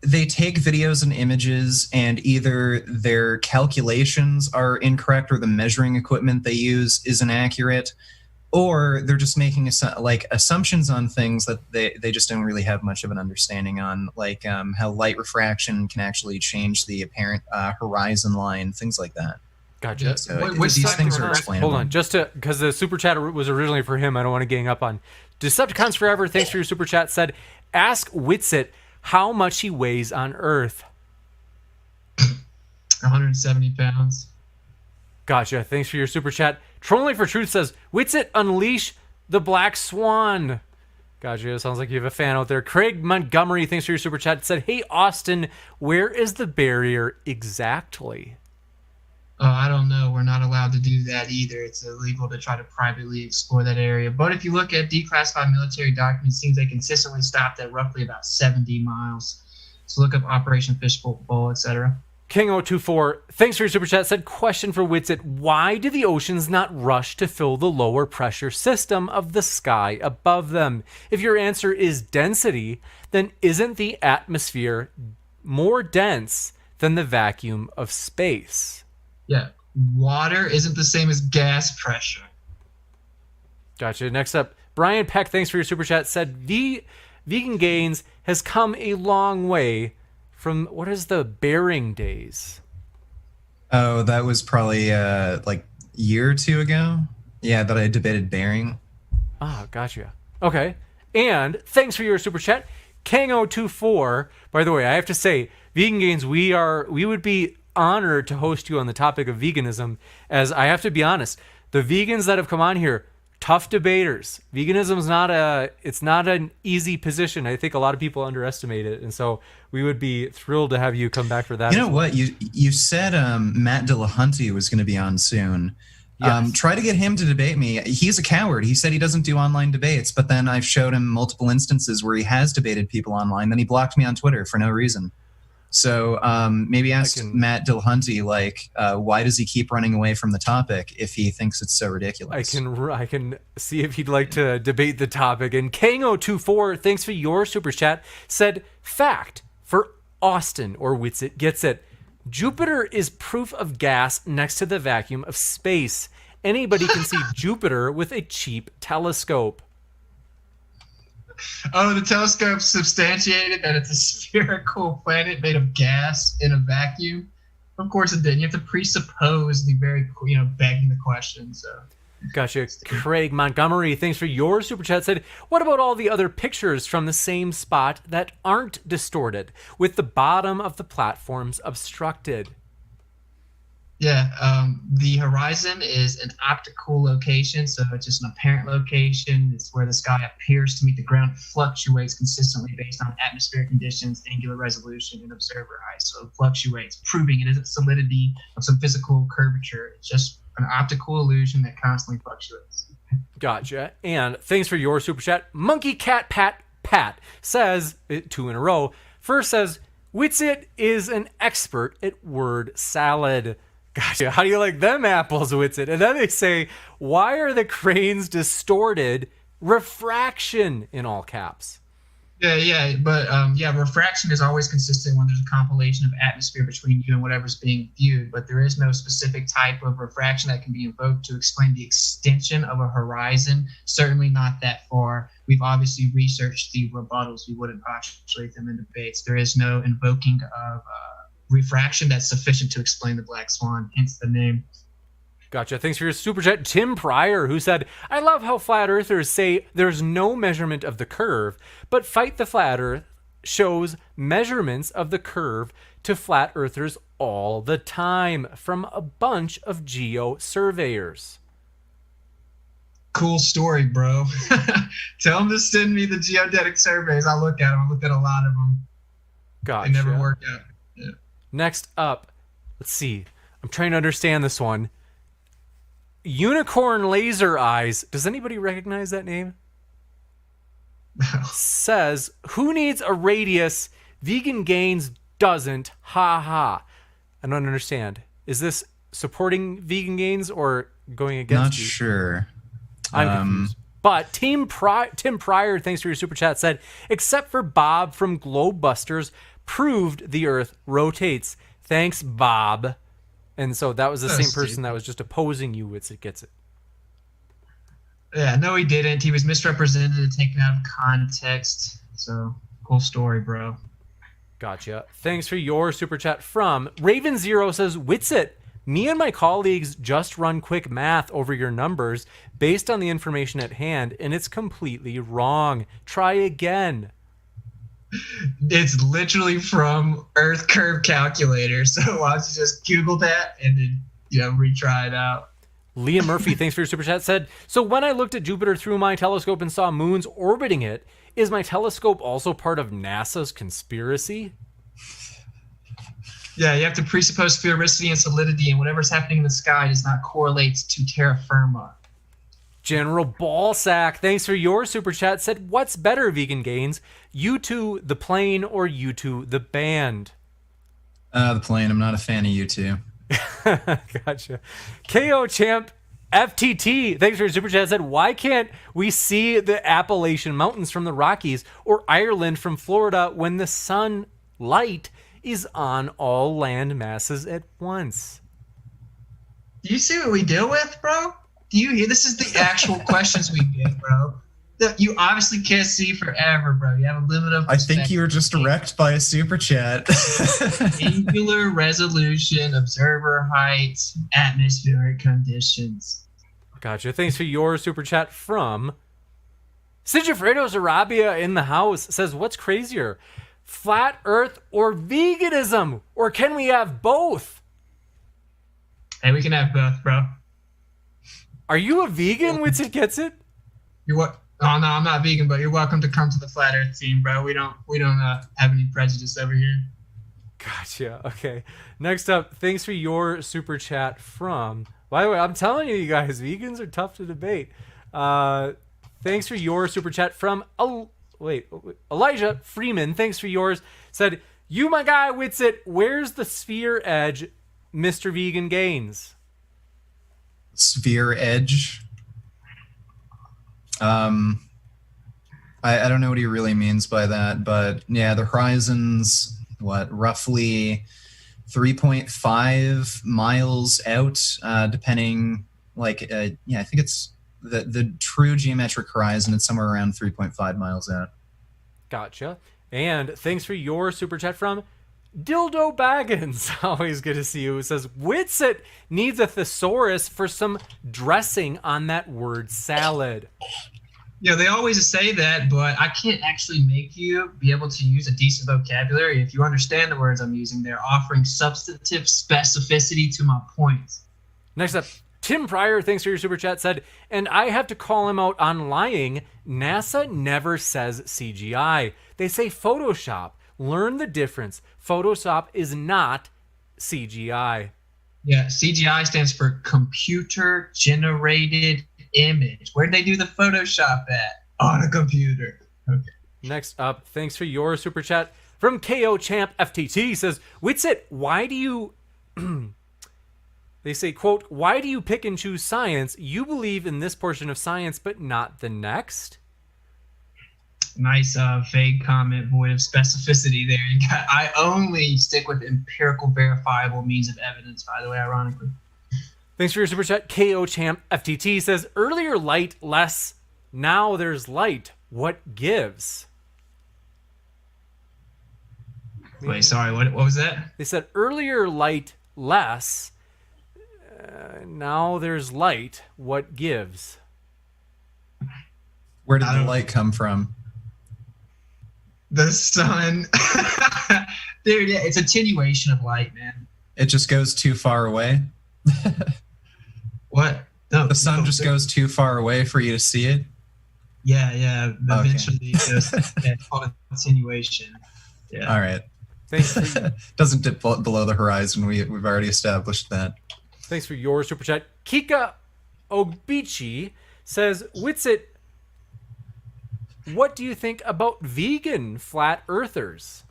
they take videos and images, and either their calculations are incorrect or the measuring equipment they use is inaccurate, or they're just making assumptions on things that they just don't really have much of an understanding on, like how light refraction can actually change the apparent horizon line, things like that. Gotcha. So these things are explainable. Hold on, just because the super chat was originally for him, I don't want to gang up on Decepticons Forever. Thanks for your super chat. Said, ask Witsit how much he weighs on Earth. 170 pounds. Gotcha. Thanks for your super chat. Trolling for Truth says, Witsit, unleash the black swan. Gotcha. Sounds like you have a fan out there. Craig Montgomery, thanks for your super chat, said, hey, Austin, where is the barrier exactly? Oh, I don't know. We're not allowed to do that either. It's illegal to try to privately explore that area. But if you look at declassified military documents, it seems they consistently stopped at roughly about 70 miles. So look up Operation Fishbowl, etc. King024, thanks for your super chat, said, question for Witsit, why do the oceans not rush to fill the lower pressure system of the sky above them? If your answer is density, then isn't the atmosphere more dense than the vacuum of space? Yeah, water isn't the same as gas pressure. Gotcha. Next up, Brian Peck, thanks for your super chat, said, Vegan Gains has come a long way from, what is the Bering days? Oh, that was probably like a year or two ago. Yeah, that I debated Bering. Ah, gotcha. Okay. And thanks for your super chat, Kango24. By the way, I have to say, Vegan Gains, we would be honored to host you on the topic of veganism, as I have to be honest, the vegans that have come on here, tough debaters. Veganism is not an easy position. I think a lot of people underestimate it, and so we would be thrilled to have you come back for that. You know what? You said Matt Dillahunty was going to be on soon. Yes. Try to get him to debate me. He's a coward. He said he doesn't do online debates, but then I've showed him multiple instances where he has debated people online. Then he blocked me on Twitter for no reason. So maybe ask Matt Dillhunty, like, why does he keep running away from the topic if he thinks it's so ridiculous? I can see if he'd like to debate the topic. And Kango24, thanks for your super chat, said, fact for Austin or Witsit gets it. Jupiter is proof of gas next to the vacuum of space. Anybody can see Jupiter with a cheap telescope. Oh, the telescope substantiated that it's a spherical planet made of gas in a vacuum. Of course it didn't. You have to presuppose the very, begging the question. So, gotcha. Craig Montgomery, thanks for your super chat. Said, what about all the other pictures from the same spot that aren't distorted, with the bottom of the platforms obstructed? Yeah, the horizon is an optical location, so it's just an apparent location. It's where the sky appears to meet the ground. It fluctuates consistently based on atmospheric conditions, angular resolution, and observer height. So it fluctuates, proving it isn't solidity of some physical curvature. It's just an optical illusion that constantly fluctuates. Gotcha. And thanks for your super chat. Monkey Cat Pat says, 2 in a row, first says, Witsit is an expert at word salad. Gotcha. How do you like them apples, Witsit? And then they say, why are the cranes distorted? Refraction in all caps. Yeah, but refraction is always consistent when there's a compilation of atmosphere between you and whatever's being viewed, but there is no specific type of refraction that can be invoked to explain the extension of a horizon, certainly not that far. We've obviously researched the rebuttals. We wouldn't postulate them in debates. There is no invoking of refraction that's sufficient to explain the black swan, hence the name. Gotcha. Thanks for your super chat. Tim Pryor, who said, I love how flat earthers say there's no measurement of the curve, but Fight the Flat Earth shows measurements of the curve to flat earthers all the time from a bunch of geo surveyors. Cool story, bro. Tell them to send me the geodetic surveys. I'll look at them. I looked at a lot of them. Gotcha. They never worked out. Yeah. Next up, let's see. I'm trying to understand this one. Unicorn Laser Eyes. Does anybody recognize that name? Says, who needs a radius? Vegan Gains doesn't. Ha ha. I don't understand. Is this supporting Vegan Gains or going against Not you? sure. I'm confused. But Tim Pryor, thanks for your super chat, said, except for Bob from Globebusters, proved the Earth rotates. Thanks, Bob. And so that was the same person that was just opposing you. It gets it. Yeah, no, he didn't. He was misrepresented and taken out of context. So, cool story, bro. Gotcha. Thanks for your super chat from Raven Zero says, Witsit, me and my colleagues just run quick math over your numbers based on the information at hand, and it's completely wrong. Try again. It's literally from Earth Curve Calculator. So why don't you just Google that and then, retry it out. Leah Murphy, thanks for your super chat, said, so when I looked at Jupiter through my telescope and saw moons orbiting it, is my telescope also part of NASA's conspiracy? Yeah, you have to presuppose sphericity and solidity, and whatever's happening in the sky does not correlate to terra firma. General Ballsack, thanks for your super chat, said, what's better, Vegan Gains? U2 the plane or U2 the band? The plane. I'm not a fan of U2. Gotcha. KO Champ FTT, thanks for your super chat, said, why can't we see the Appalachian Mountains from the Rockies or Ireland from Florida when the sunlight is on all land masses at once? Do you see what we deal with, bro? Do you hear? This is the actual questions we get, bro. You obviously can't see forever, bro. You have a limit of I think you were just wrecked by a super chat. Angular resolution, observer height, atmospheric conditions. Gotcha. Thanks for your super chat from Sigifredo Zarabia in the house. Says, what's crazier, flat earth or veganism? Or can we have both? Hey, we can have both, bro. Are you a vegan, Witsit gets it? You're what? Oh no, I'm not vegan, but you're welcome to come to the flat earth team, bro. We don't have any prejudice over here. Gotcha. Okay. Next up, thanks for your super chat from, by the way, I'm telling you guys, vegans are tough to debate. Thanks for your super chat from Elijah Freeman. Thanks for yours. Said, You, my guy, Witsit, where's the sphere edge Mr. Vegan gains? Sphere edge? I don't know what he really means by that, but yeah, the horizon's roughly 3.5 miles out, depending. I think it's the true geometric horizon. It's somewhere around 3.5 miles out. Gotcha. And thanks for your super chat from Dildo Baggins. Always good to see you. It says Witsit needs a thesaurus for some dressing on that word salad. Yeah, they always say that, but I can't actually make you be able to use a decent vocabulary. If you understand the words I'm using, they're offering substantive specificity to my points. Next up, Tim Pryor, thanks for your super chat, said, and I have to call him out on lying. NASA never says CGI. They say Photoshop. Learn the difference. Photoshop is not CGI. Yeah, CGI stands for computer generated image. Where'd they do the Photoshop at? On a computer. Okay. Next up, thanks for your super chat from KO Champ FTT, says, Witsit, why do you they say, quote, why do you pick and choose science? You believe in this portion of science but not the next? Nice vague comment, void of specificity there. I only stick with empirical verifiable means of evidence, by the way, ironically. Thanks for your super chat. KO Champ FTT says, earlier light, less. Now there's light. What gives? Wait, sorry, what was that? They said earlier light, less. Now there's light. What gives? Where did the light come from? The sun. Dude, yeah, it's attenuation of light, man. It just goes too far away? What? No, the sun just goes too far away for you to see it? Yeah. Eventually, it's called attenuation. Yeah. All right. Thanks. Doesn't dip below the horizon. We've already established that. Thanks for your super chat. Kika Ogbichi says, Witsit, what do you think about vegan flat earthers?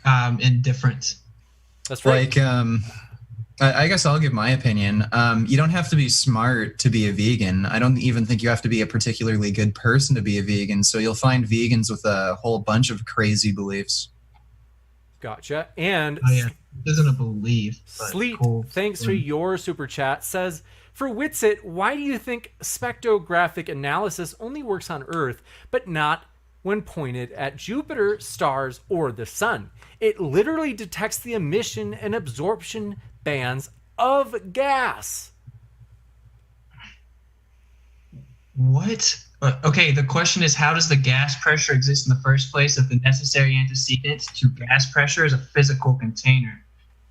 Indifferent. That's right. I guess I'll give my opinion. You don't have to be smart to be a vegan. I don't even think you have to be a particularly good person to be a vegan. So you'll find vegans with a whole bunch of crazy beliefs. Gotcha. And it isn't a belief. Sleep, cool. Thanks for your super chat, says, for Witsit, why do you think spectrographic analysis only works on Earth, but not when pointed at Jupiter, stars, or the sun? It literally detects the emission and absorption bands of gas. What? Okay, the question is, how does the gas pressure exist in the first place if the necessary antecedent to gas pressure is a physical container?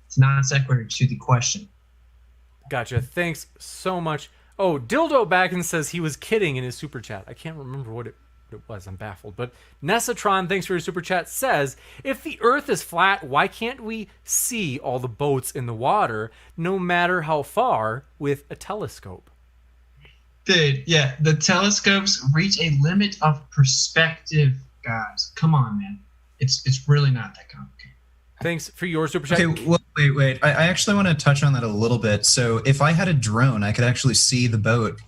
It's non sequitur to the question. Gotcha. Thanks so much. Oh, Dildo Baggins says he was kidding in his super chat. I can't remember what it was. I'm baffled. But Nessatron, thanks for your super chat, says, if the Earth is flat, why can't we see all the boats in the water, no matter how far, with a telescope? Dude, yeah, the telescopes reach a limit of perspective, guys. Come on, man. It's really not that complicated. Thanks for your super chat. Okay, well, wait. I actually want to touch on that a little bit. So if I had a drone, I could actually see the boat,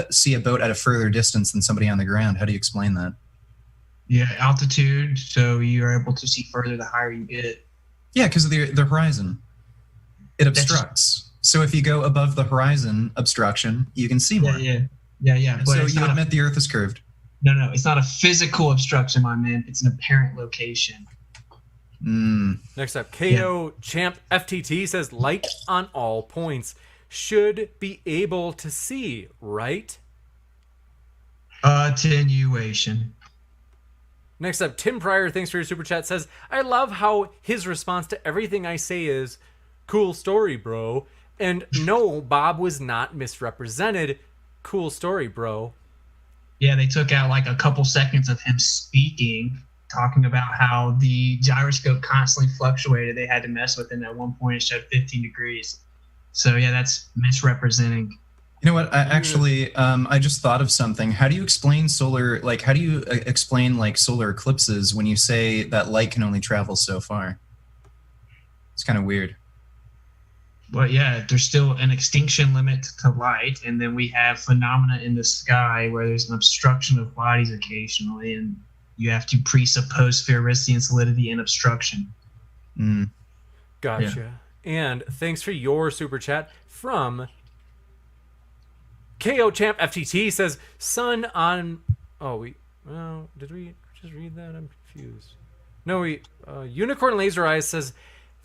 see a boat at a further distance than somebody on the ground. How do you explain that? Yeah, altitude, so you're able to see further the higher you get. Yeah, because of the horizon. It obstructs. So if you go above the horizon obstruction, you can see more. Yeah. But so you admit the Earth is curved. No, it's not a physical obstruction, my man. It's an apparent location. Next up, KO Champ FTT says, light on all points. Should be able to see, right? Attenuation. Next up, Tim Pryor, thanks for your super chat, says, I love how his response to everything I say is, cool story, bro. And no, Bob was not misrepresented. Cool story, bro. Yeah, they took out like a couple seconds of him speaking, talking about how the gyroscope constantly fluctuated. They had to mess with it. At one point, it showed 15 degrees. So, yeah, that's misrepresenting You know what? I just thought of something. How do you explain solar? Like, how do you explain like solar eclipses when you say that light can only travel so far? It's kind of weird. Well, yeah, there's still an extinction limit to light, and then we have phenomena in the sky where there's an obstruction of bodies occasionally, and you have to presuppose sphericity and solidity and obstruction. Gotcha. Yeah. And thanks for your super chat from KO Champ FTT says, "Sun on." Did we just read that? I'm confused. No, Unicorn Laser Eyes says,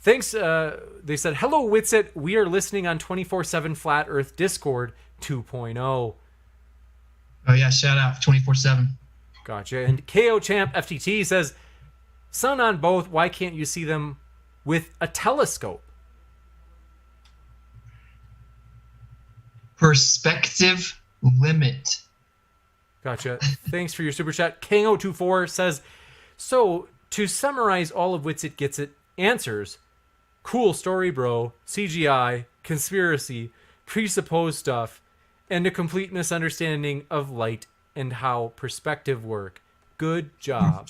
"Thanks." They said, "Hello, Witsit. We are listening on 24/7 Flat Earth Discord 2.0." Oh yeah, shout out 24/7. Gotcha. And KO Champ FTT says, "Sun on both. Why can't you see them with a telescope?" Perspective limit. Gotcha. Thanks for your super chat. Kango24 says, "So to summarize all of Witsit Gets It answers, cool story, bro, CGI, conspiracy, presupposed stuff, and a complete misunderstanding of light and how perspective work. Good job."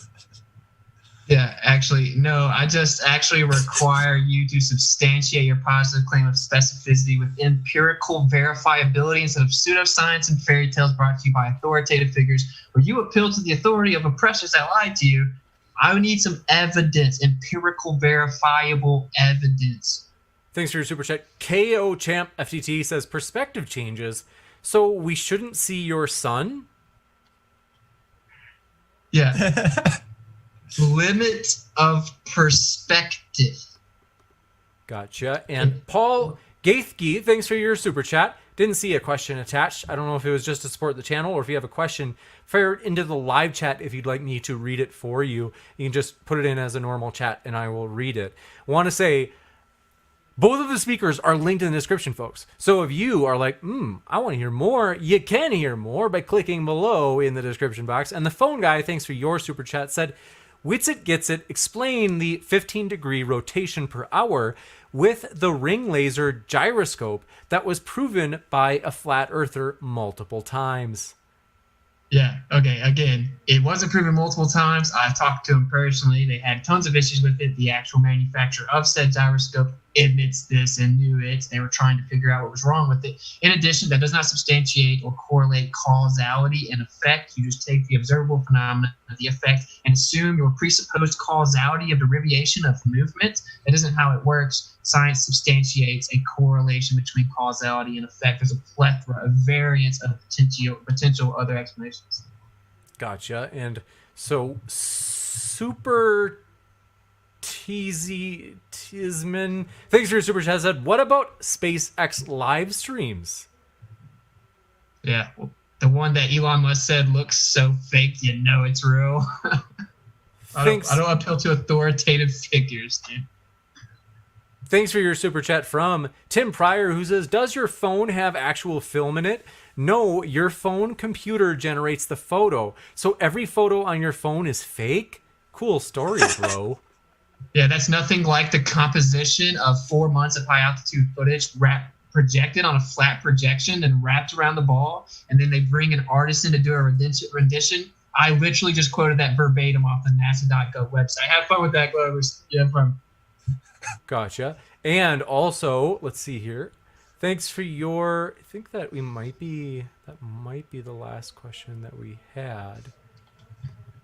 Yeah, actually, no, I just actually require you to substantiate your positive claim of specificity with empirical verifiability instead of pseudoscience and fairy tales brought to you by authoritative figures where you appeal to the authority of oppressors that lied to you. I would need some evidence, empirical, verifiable evidence. Thanks for your super chat. KO Champ FTT says, "Perspective changes, so we shouldn't see your sun?" Yeah. Limit of perspective. Gotcha. And Paul Gaithke, thanks for your super chat. Didn't see a question attached. I don't know if it was just to support the channel or if you have a question, fire it into the live chat if you'd like me to read it for you. You can just put it in as a normal chat and I will read it. I want to say both of the speakers are linked in the description, folks. So if you are like, I want to hear more, you can hear more by clicking below in the description box. And the phone guy, thanks for your super chat, said, "Witsit Gets It, explain the 15-degree rotation per hour with the ring laser gyroscope that was proven by a flat earther multiple times." Yeah, okay, again, it wasn't proven multiple times. I've talked to them personally. They had tons of issues with it. The actual manufacturer of said gyroscope admits this and knew it. They were trying to figure out what was wrong with it. In addition, that does not substantiate or correlate causality and effect. You just take the observable phenomena of the effect and assume your presupposed causality of derivation of movement. That isn't how it works. Science substantiates a correlation between causality and effect. There's a plethora, a variance of potential other explanations. Gotcha. And so Super Tisman, thanks for your super chat, said, "What about SpaceX live streams?" Yeah, well, the one that Elon Musk said looks so fake, you know it's real. I don't appeal to authoritative figures, dude. Thanks for your super chat from Tim Pryor, who says, "Does your phone have actual film in it?" No, your phone computer generates the photo. So every photo on your phone is fake? Cool story, bro. Yeah, that's nothing like the composition of 4 months of high altitude footage projected on a flat projection and wrapped around the ball. And then they bring an artist in to do a rendition. I literally just quoted that verbatim off the NASA.gov website. Have fun with that, Glovers. You have fun. Gotcha. And also, let's see here. Thanks for your, I think that might be the last question that we had.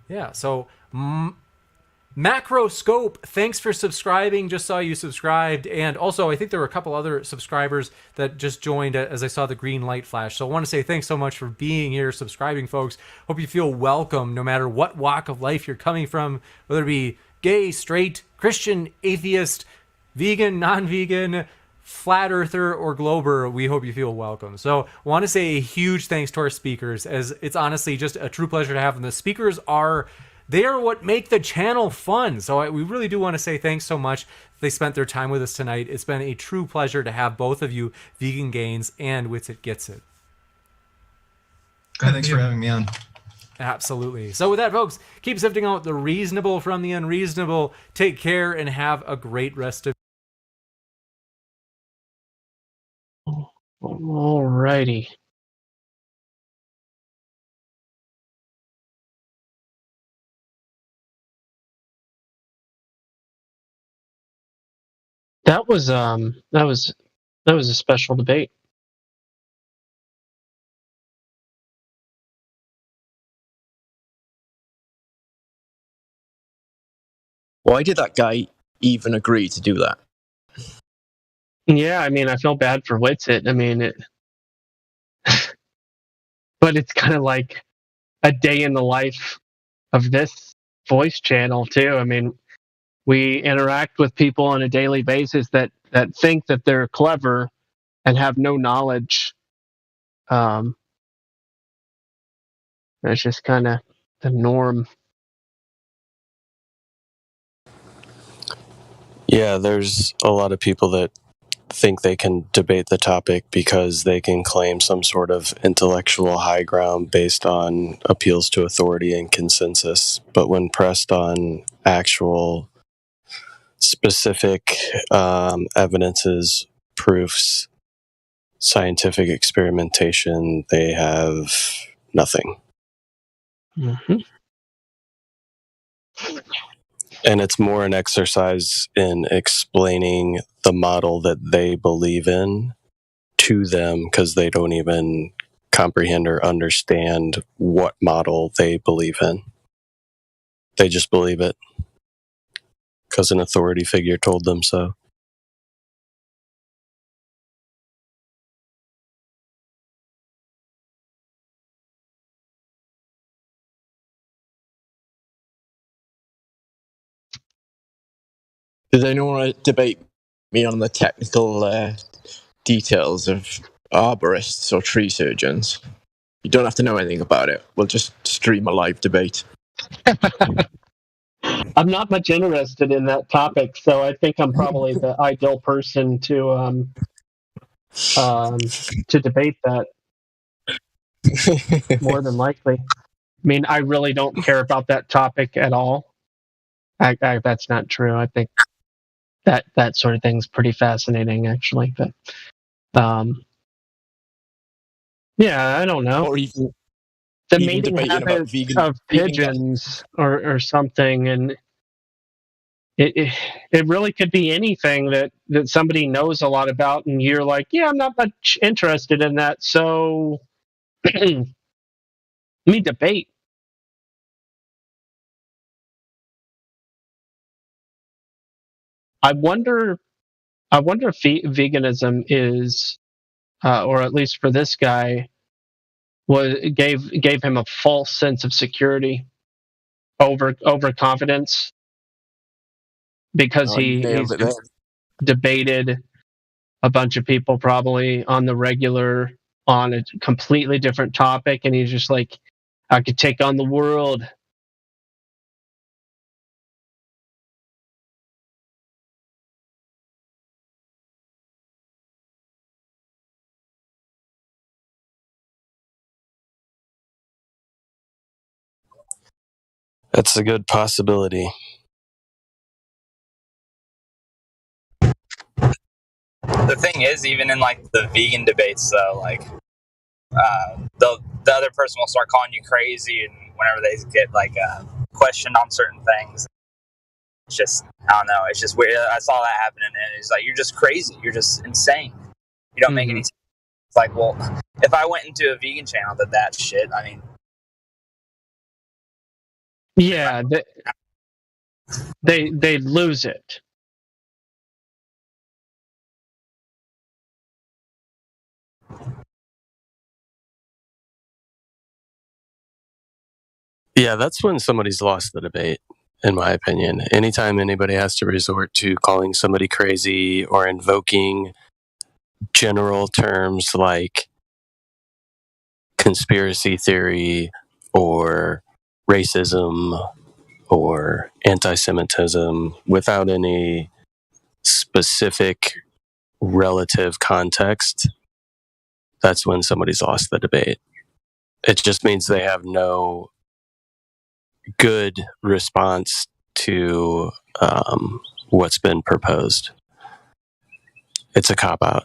Yeah, so Macroscope, thanks for subscribing. Just saw you subscribed. And also, I think there were a couple other subscribers that just joined as I saw the green light flash. So I want to say thanks so much for being here, subscribing, folks. Hope you feel welcome no matter what walk of life you're coming from, whether it be gay, straight, Christian, atheist, vegan, non-vegan, flat earther, or glober. We hope you feel welcome. So I want to say a huge thanks to our speakers, as it's honestly just a true pleasure to have them. The speakers are what make the channel fun. So we really do want to say thanks so much. They spent their time with us tonight. It's been a true pleasure to have both of you, Vegan Gains and Witsit Gets It. Thanks for having me on. Absolutely. So with that, folks, keep sifting out the reasonable from the unreasonable. Take care and have a great rest of. All right. righty. That was a special debate. Why did that guy even agree to do that? Yeah, I mean, I feel bad for Witsit. I mean, but it's kind of like a day in the life of this voice channel too. I mean, we interact with people on a daily basis that think that they're clever and have no knowledge. That's just kind of the norm. Yeah, there's a lot of people that think they can debate the topic because they can claim some sort of intellectual high ground based on appeals to authority and consensus. But when pressed on actual specific evidences, proofs, scientific experimentation, they have nothing. Mm-hmm. And it's more an exercise in explaining the model that they believe in to them because they don't even comprehend or understand what model they believe in. They just believe it because an authority figure told them so. Does anyone want to debate me on the technical details of arborists or tree surgeons? You don't have to know anything about it. We'll just stream a live debate. I'm not much interested in that topic, so I think I'm probably the ideal person to debate that. More than likely. I mean, I really don't care about that topic at all. That's not true. I think that sort of thing's pretty fascinating, actually. But yeah, I don't know. Or even the even mating debating about habits of pigeons or something, and it really could be anything that somebody knows a lot about, and you're like, yeah, I'm not much interested in that, so let me debate. I wonder if veganism is, or at least for this guy, gave him a false sense of security, overconfidence, because he's debated a bunch of people probably on the regular on a completely different topic, and he's just like, I could take on the world. That's a good possibility. The thing is, even in like the vegan debates, though, like the other person will start calling you crazy, and whenever they get like questioned on certain things, it's just, I don't know, it's just weird. I saw that happening, and it's like, you're just crazy, you're just insane, you don't make any sense. It's like, well, if I went into a vegan channel that shit, I mean, yeah, they lose it. Yeah, that's when somebody's lost the debate, in my opinion. Anytime anybody has to resort to calling somebody crazy or invoking general terms like conspiracy theory or racism or anti-Semitism without any specific relative context, that's when somebody's lost the debate. It just means they have no good response to what's been proposed. It's a cop-out.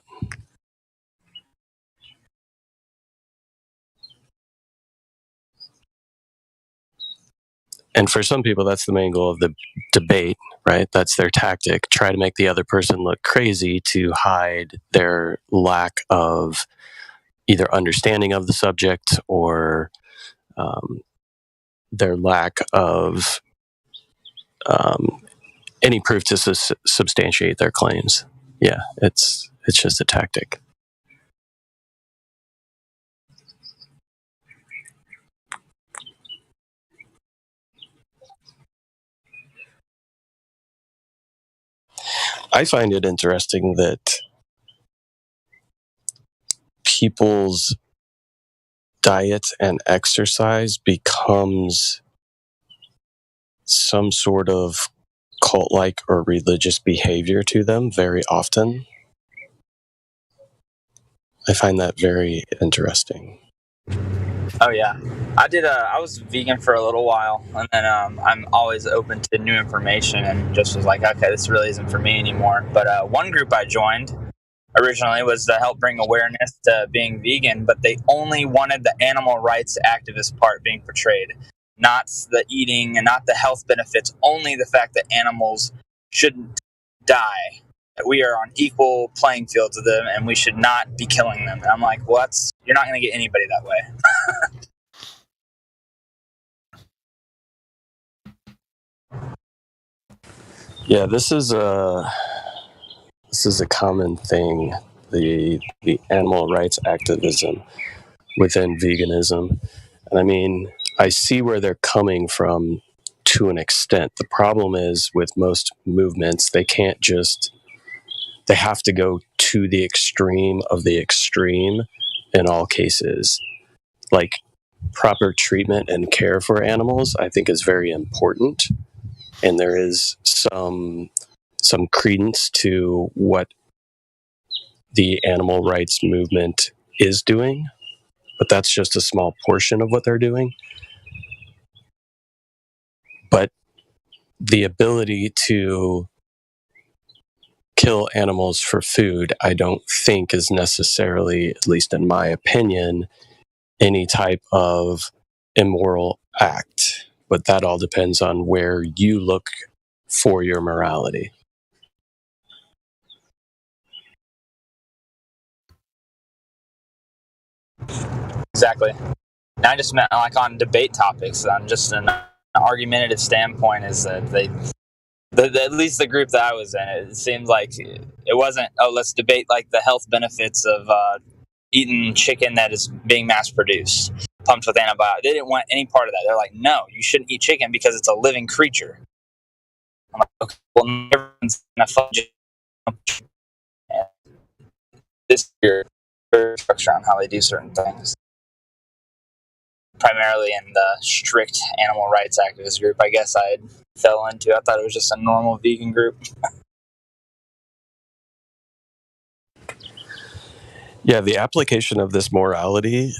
And for some people, that's the main goal of the debate, right? That's their tactic. Try to make the other person look crazy to hide their lack of either understanding of the subject or their lack of any proof to substantiate their claims. Yeah, it's just a tactic. I find it interesting that people's diet and exercise becomes some sort of cult-like or religious behavior to them very often. I find that very interesting. Oh yeah, I was vegan for a little while, and then I'm always open to new information, and just was like, okay, this really isn't for me anymore. But one group I joined originally was to help bring awareness to being vegan, but they only wanted the animal rights activist part being portrayed, not the eating and not the health benefits, only the fact that animals shouldn't die, that we are on equal playing fields with them and we should not be killing them. And I'm like, well, you're not going to get anybody that way. Yeah, this is a common thing, the animal rights activism within veganism. And I mean, I see where they're coming from to an extent. The problem is with most movements, they have to go to the extreme of the extreme in all cases. Like, proper treatment and care for animals, I think, is very important. And there is some credence to what the animal rights movement is doing, but that's just a small portion of what they're doing. But the ability to kill animals for food, I don't think is necessarily, at least in my opinion, any type of immoral act. But that all depends on where you look for your morality. Exactly. And I just meant like on debate topics, on just an argumentative standpoint, is that at least the group that I was in, it seemed like it wasn't, oh, let's debate like the health benefits of eating chicken that is being mass produced, pumped with antibiotics. They didn't want any part of that. They're like, no, you shouldn't eat chicken because it's a living creature. I'm like, okay, well, everyone's gonna this year structure on how they do certain things. Primarily in the strict animal rights activist group, I guess I fell into. I thought it was just a normal vegan group. Yeah, the application of this morality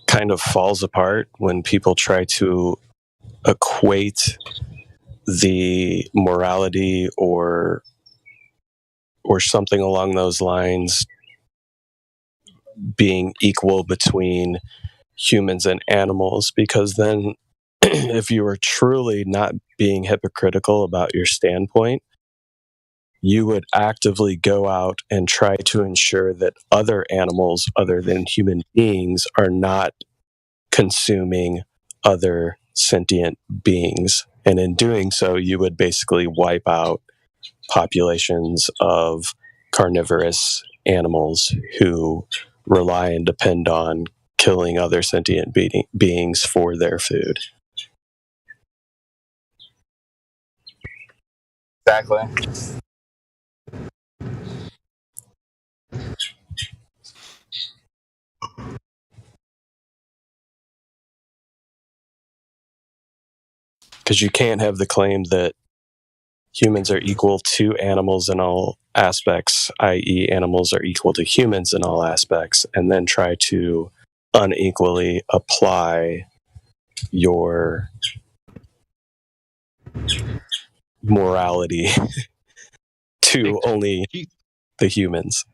kind of falls apart when people try to equate the morality or something along those lines being equal between humans and animals, because then if you are truly not being hypocritical about your standpoint, you would actively go out and try to ensure that other animals other than human beings are not consuming other sentient beings. And in doing so, you would basically wipe out populations of carnivorous animals who rely and depend on killing other sentient beings for their food. Exactly. Because you can't have the claim that humans are equal to animals in all aspects, i.e. animals are equal to humans in all aspects, and then try to unequally apply your morality to only the humans.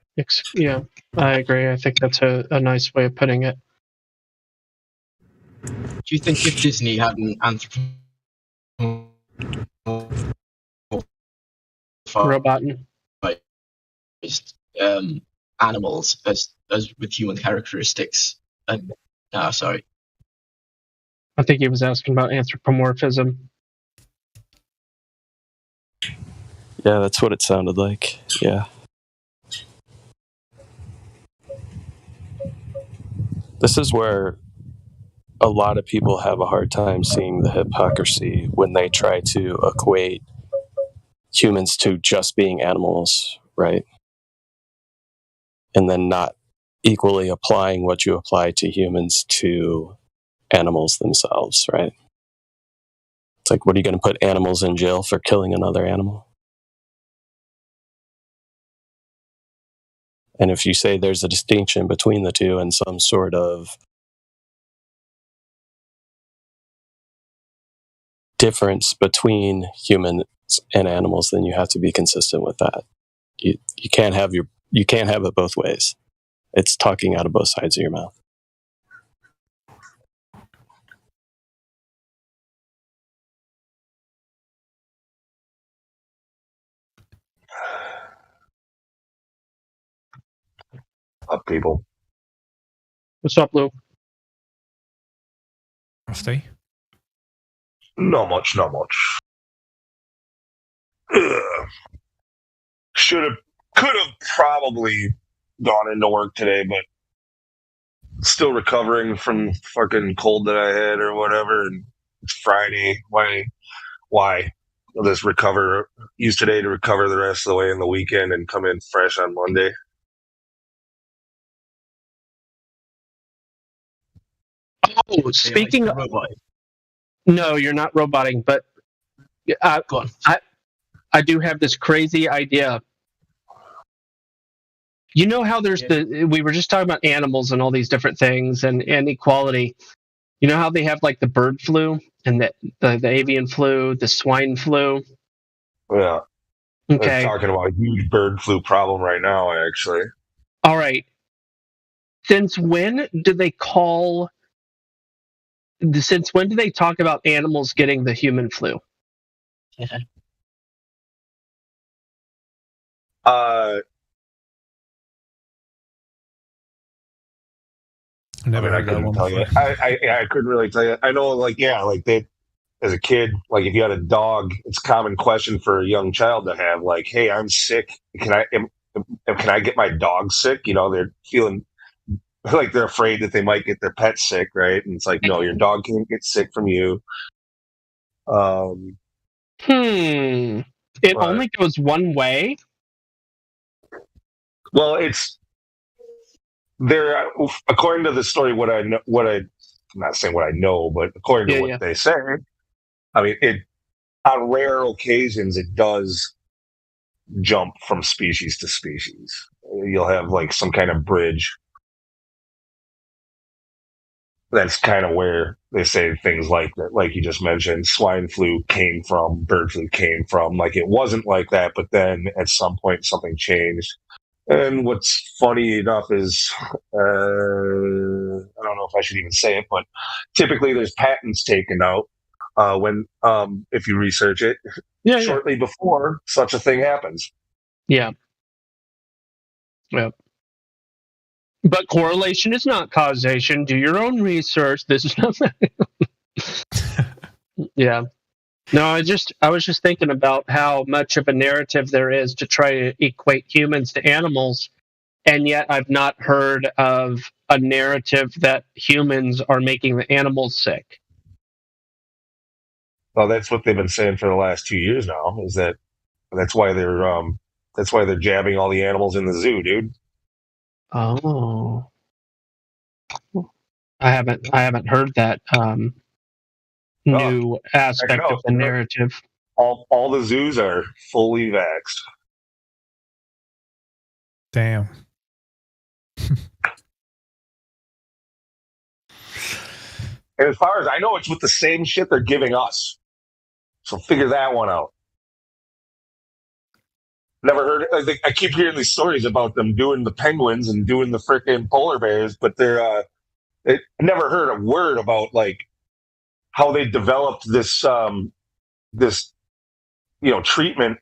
Yeah, I agree. I think that's a nice way of putting it. Do you think if Disney had an Robotin. Animals as with human characteristics. And sorry. I think he was asking about anthropomorphism. Yeah, that's what it sounded like. Yeah. This is where a lot of people have a hard time seeing the hypocrisy when they try to equate humans to just being animals, right? And then not equally applying what you apply to humans to animals themselves, right? It's like, what are you going to put animals in jail for killing another animal? And if you say there's a distinction between the two and some sort of difference between humans and animals, then you have to be consistent with that. You can't have it both ways. It's talking out of both sides of your mouth. Up, people. What's up, Lou? Stay. Not much. Could have probably gone into work today, but still recovering from fucking cold that I had or whatever. And it's Friday. Why? I'll just use today to recover the rest of the way in the weekend and come in fresh on Monday. Oh, speaking of... No, you're not roboting, but I do have this crazy idea. You know how we were just talking about animals and all these different things and equality. You know how they have like the bird flu and the avian flu, the swine flu? Yeah. Okay. We're talking about a huge bird flu problem right now, actually. All right. Since when do they talk about animals getting the human flu? Never I couldn't tell you. I couldn't really tell you. I know, they, as a kid, like if you had a dog, it's a common question for a young child to have, like, "Hey, I'm sick. Can I get my dog sick?" You know, they're feeling like they're afraid that they might get their pet sick, right? And it's like, no, your dog can't get sick from you. It only goes one way. Well, it's there. According to the story, what I know, I'm not saying what I know, but according to what they say, I mean, on rare occasions it does jump from species to species. You'll have like some kind of bridge. That's kind of where they say things like that, like you just mentioned, swine flu came from, bird flu came from. Like it wasn't like that, but then at some point something changed. And what's funny enough is, I don't know if I should even say it, but typically there's patents taken out if you research it, shortly before such a thing happens. Yeah. Yep. But correlation is not causation. Do your own research. This is not. Yeah. No, I was just thinking about how much of a narrative there is to try to equate humans to animals, and yet I've not heard of a narrative that humans are making the animals sick. Well, that's what they've been saying for the last 2 years now. Is that's why they're jabbing all the animals in the zoo, dude. Oh, I haven't heard that new aspect of the narrative. All the zoos are fully vaxxed. Damn. And as far as I know, it's with the same shit they're giving us. So figure that one out. Never heard it. I keep hearing these stories about them doing the penguins and doing the frickin' polar bears, but I never heard a word about like how they developed this this, treatment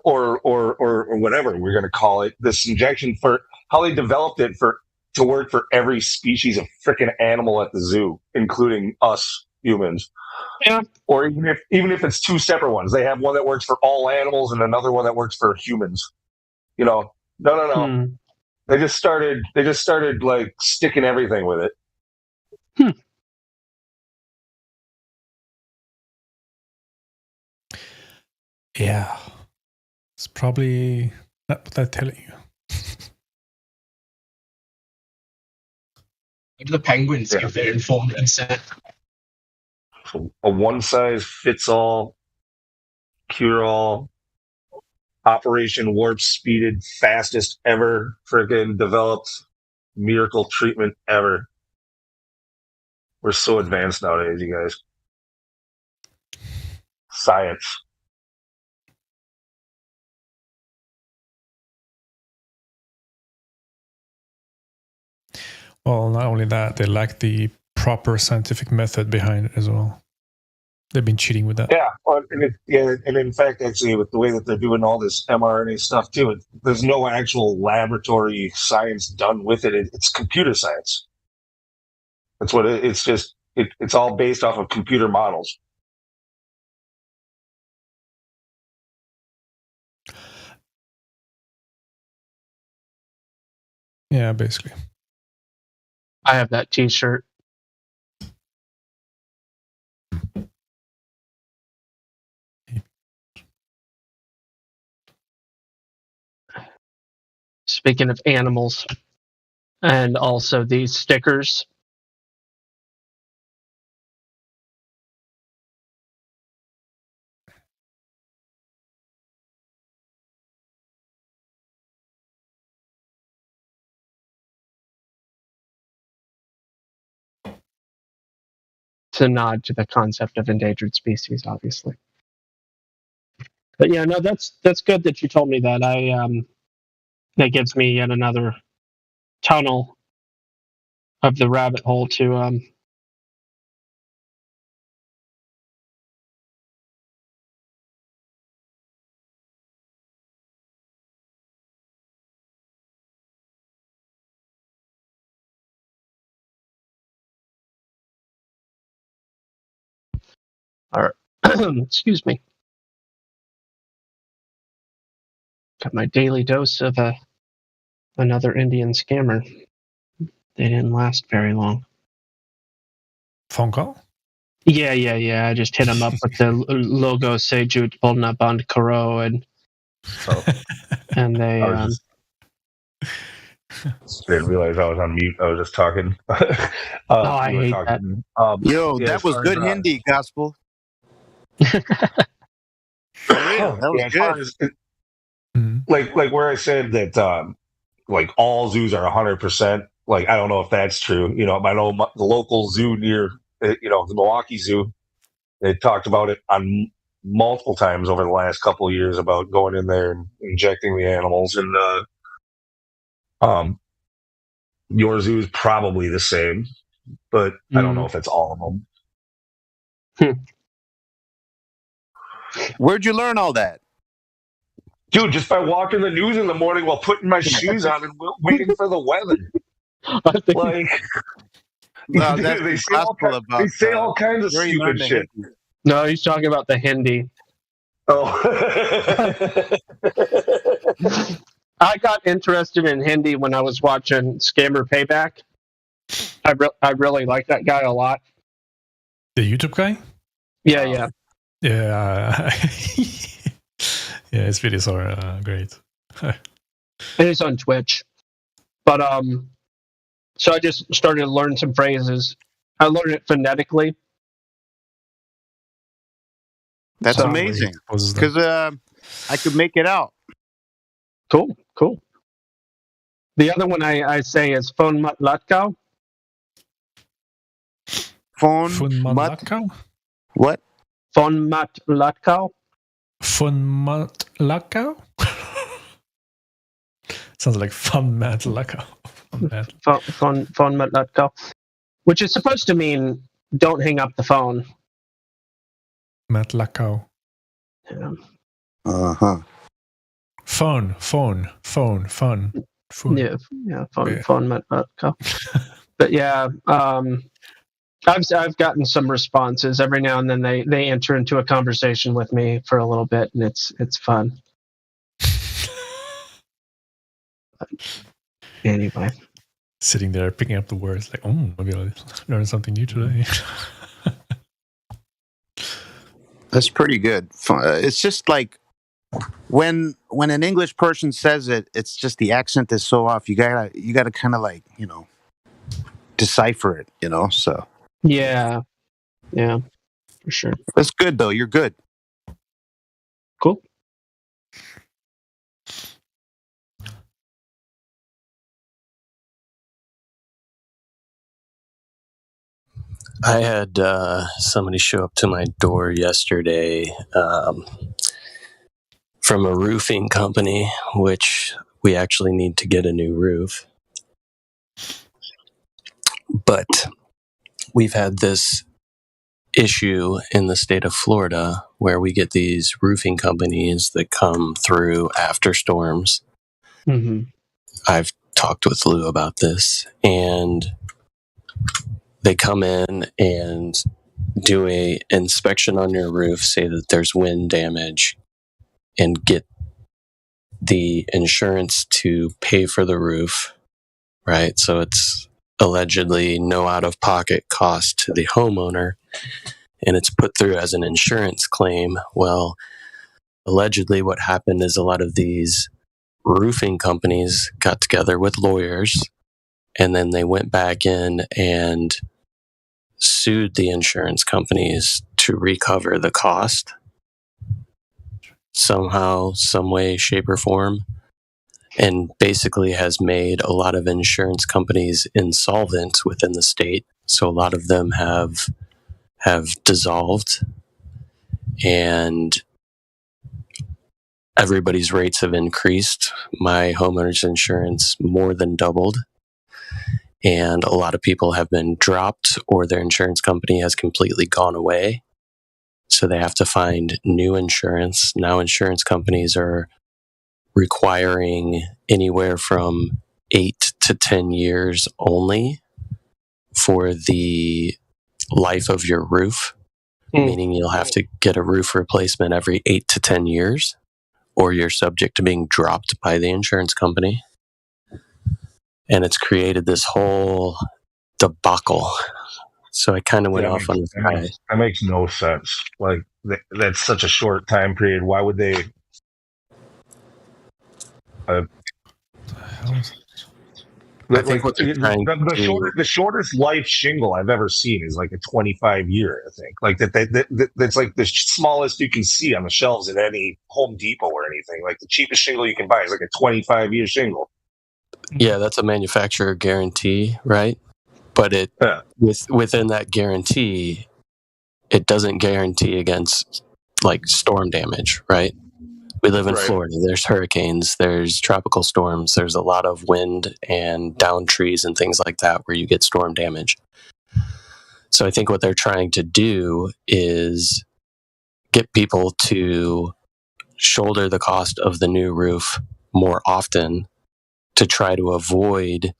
or whatever we're going to call it, this injection, for how they developed it to work for every species of freaking animal at the zoo, including us humans. Yeah. Or even if it's two separate ones, they have one that works for all animals and another one that works for humans. No. They just started like sticking everything with it. Yeah. It's probably not what they're telling you. The penguins give their informed consent. So a one-size-fits-all, cure-all, Operation Warp Speeded, fastest ever freaking developed miracle treatment ever. We're so advanced nowadays, you guys. Science. Well, not only that, they lack the proper scientific method behind it as well. They've been cheating with that. Yeah, and in fact, actually, with the way that they're doing all this mRNA stuff too, there's no actual laboratory science done with it. It's computer science. That's what it's just. It's all based off of computer models. Yeah, basically. I have that T-shirt. Speaking of animals, and also these stickers. It's a nod to the concept of endangered species, obviously. But yeah, no, that's good that you told me that. That gives me yet another tunnel of the rabbit hole to or excuse me. Got my daily dose of another Indian scammer. They didn't last very long. Phone call? Yeah. I just hit him up with the logo say Jut Polna Band Karo and they didn't realize I was on mute. I was just talking. I hate that. That was good Hindi, Gospel. For real, that was good. Like where I said that like all zoos are 100%. Like I don't know if that's true. I know the local zoo near the Milwaukee Zoo. They talked about it on multiple times over the last couple of years about going in there and injecting the animals, and your zoo is probably the same, but I don't know if it's all of them. Where'd you learn all that? Dude, just by watching the news in the morning while putting my shoes on and waiting for the weather. Well, they say all kinds of stupid shit. No, he's talking about the Hindi. Oh. I got interested in Hindi when I was watching Scammer Payback. I really like that guy a lot. The YouTube guy? Yeah. Yeah. Yeah, his videos are great. And he's on Twitch. But so I just started to learn some phrases. I learned it phonetically. That's amazing. Because I could make it out. Cool. The other one I say is Phone Mat Latkau. Phone Mat What? Phone Mat Latkau. Phone Mat Latkau? Sounds like Fun Mat Latkau. Phone Mat Latkau. Which is supposed to mean don't hang up the phone. Matlaco. Yeah. Uh-huh. Fun. Yeah, phone Matlaco. But yeah, I've gotten some responses every now and then. They enter into a conversation with me for a little bit, and it's fun. But anyway, sitting there picking up the words like, oh, maybe I'll learn something new today. That's pretty good. It's just like when an English person says it, it's just the accent is so off. You gotta kind of like, decipher it. So yeah, for sure. That's good though. You're good. Cool. I had somebody show up to my door yesterday from a roofing company, which we actually need to get a new roof. But we've had this issue in the state of Florida where we get these roofing companies that come through after storms. Mm-hmm. I've talked with Lou about this, and they come in and do a inspection on your roof, say that there's wind damage, and get the insurance to pay for the roof, right? So it's allegedly no out-of-pocket cost to the homeowner, and it's put through as an insurance claim. Well, allegedly what happened is a lot of these roofing companies got together with lawyers, and then they went back in and sued the insurance companies to recover the cost somehow, some way, shape, or form, and basically has made a lot of insurance companies insolvent within the state. So a lot of them have dissolved, and everybody's rates have increased. My homeowner's insurance more than doubled, and a lot of people have been dropped, or their insurance company has completely gone away. So they have to find new insurance. Now insurance companies are requiring anywhere from 8 to 10 years only for the life of your roof, meaning you'll have to get a roof replacement every 8 to 10 years, or you're subject to being dropped by the insurance company. And it's created this whole debacle. So I kind of went off on this guy. That makes no sense. Like, that's such a short time period. Why would they? I think what they're trying to do, the shortest life shingle I've ever seen is like a 25-year. I think like that's like the smallest you can see on the shelves at any Home Depot or anything. Like the cheapest shingle you can buy is like a 25-year shingle. Yeah, that's a manufacturer guarantee, right? But within that guarantee, it doesn't guarantee against like storm damage, right? We live in Florida. There's hurricanes, there's tropical storms, there's a lot of wind and down trees and things like that where you get storm damage. So I think what they're trying to do is get people to shoulder the cost of the new roof more often to try to avoid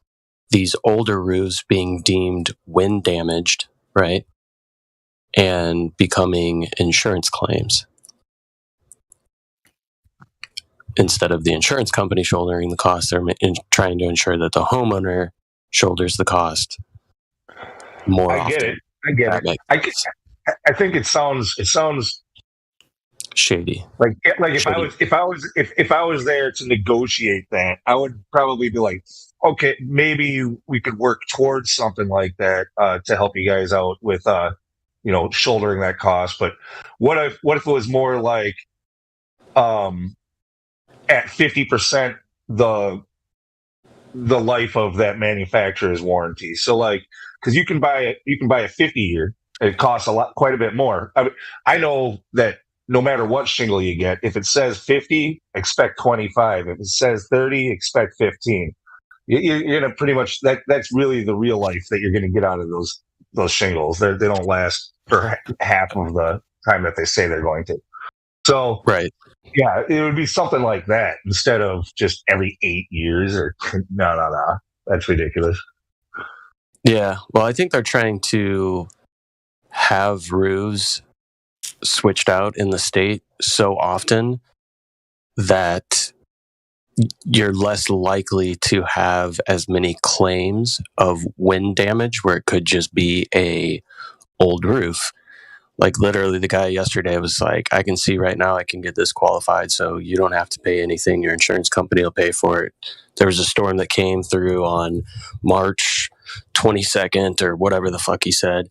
these older roofs being deemed wind damaged, right? And becoming insurance claims. Instead of the insurance company shouldering the cost, they're trying to ensure that the homeowner shoulders the cost more often. I get it. I think it sounds shady. Like if I was there to negotiate that, I would probably be like, okay, maybe we could work towards something like that to help you guys out with shouldering that cost. But what if it was more like at 50% the life of that manufacturer's warranty? So like, because you can buy a 50-year, it costs quite a bit more. I know that no matter what shingle you get, if it says 50, expect 25. If it says 30, expect 15. You're gonna pretty much that's really the real life that you're gonna get out of those shingles. They don't last for half of time that they say they're going to. So, right. Yeah, it would be something like that instead of just every 8 years or no. That's ridiculous. Yeah. Well, I think they're trying to have roofs switched out in the state so often that you're less likely to have as many claims of wind damage where it could just be a old roof. Like literally the guy yesterday was like, I can see right now I can get this qualified, so you don't have to pay anything. Your insurance company will pay for it. There was a storm that came through on March 22nd or whatever the fuck he said.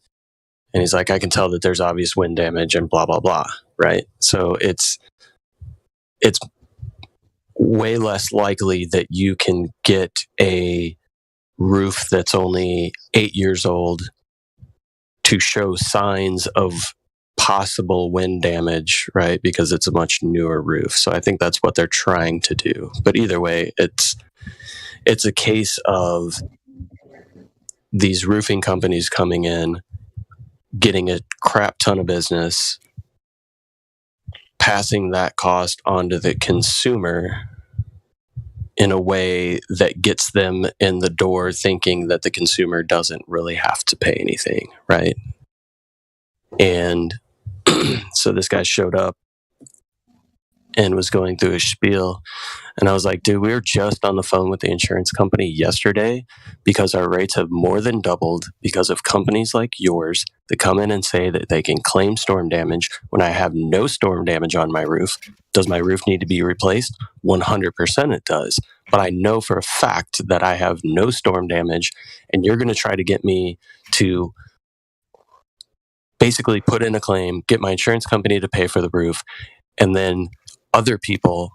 And he's like, I can tell that there's obvious wind damage and blah, blah, blah. Right. So it's way less likely that you can get a roof that's only 8 years old to show signs of possible wind damage, right? Because it's a much newer roof. So I think that's what they're trying to do. But either way, it's a case of these roofing companies coming in, getting a crap ton of business, passing that cost onto the consumer in a way that gets them in the door thinking that the consumer doesn't really have to pay anything, right? And so this guy showed up and was going through his spiel. And I was like, dude, we were just on the phone with the insurance company yesterday because our rates have more than doubled because of companies like yours that come in and say that they can claim storm damage when I have no storm damage on my roof. Does my roof need to be replaced? 100% it does. But I know for a fact that I have no storm damage, and you're going to try to get me to basically put in a claim, get my insurance company to pay for the roof, and then other people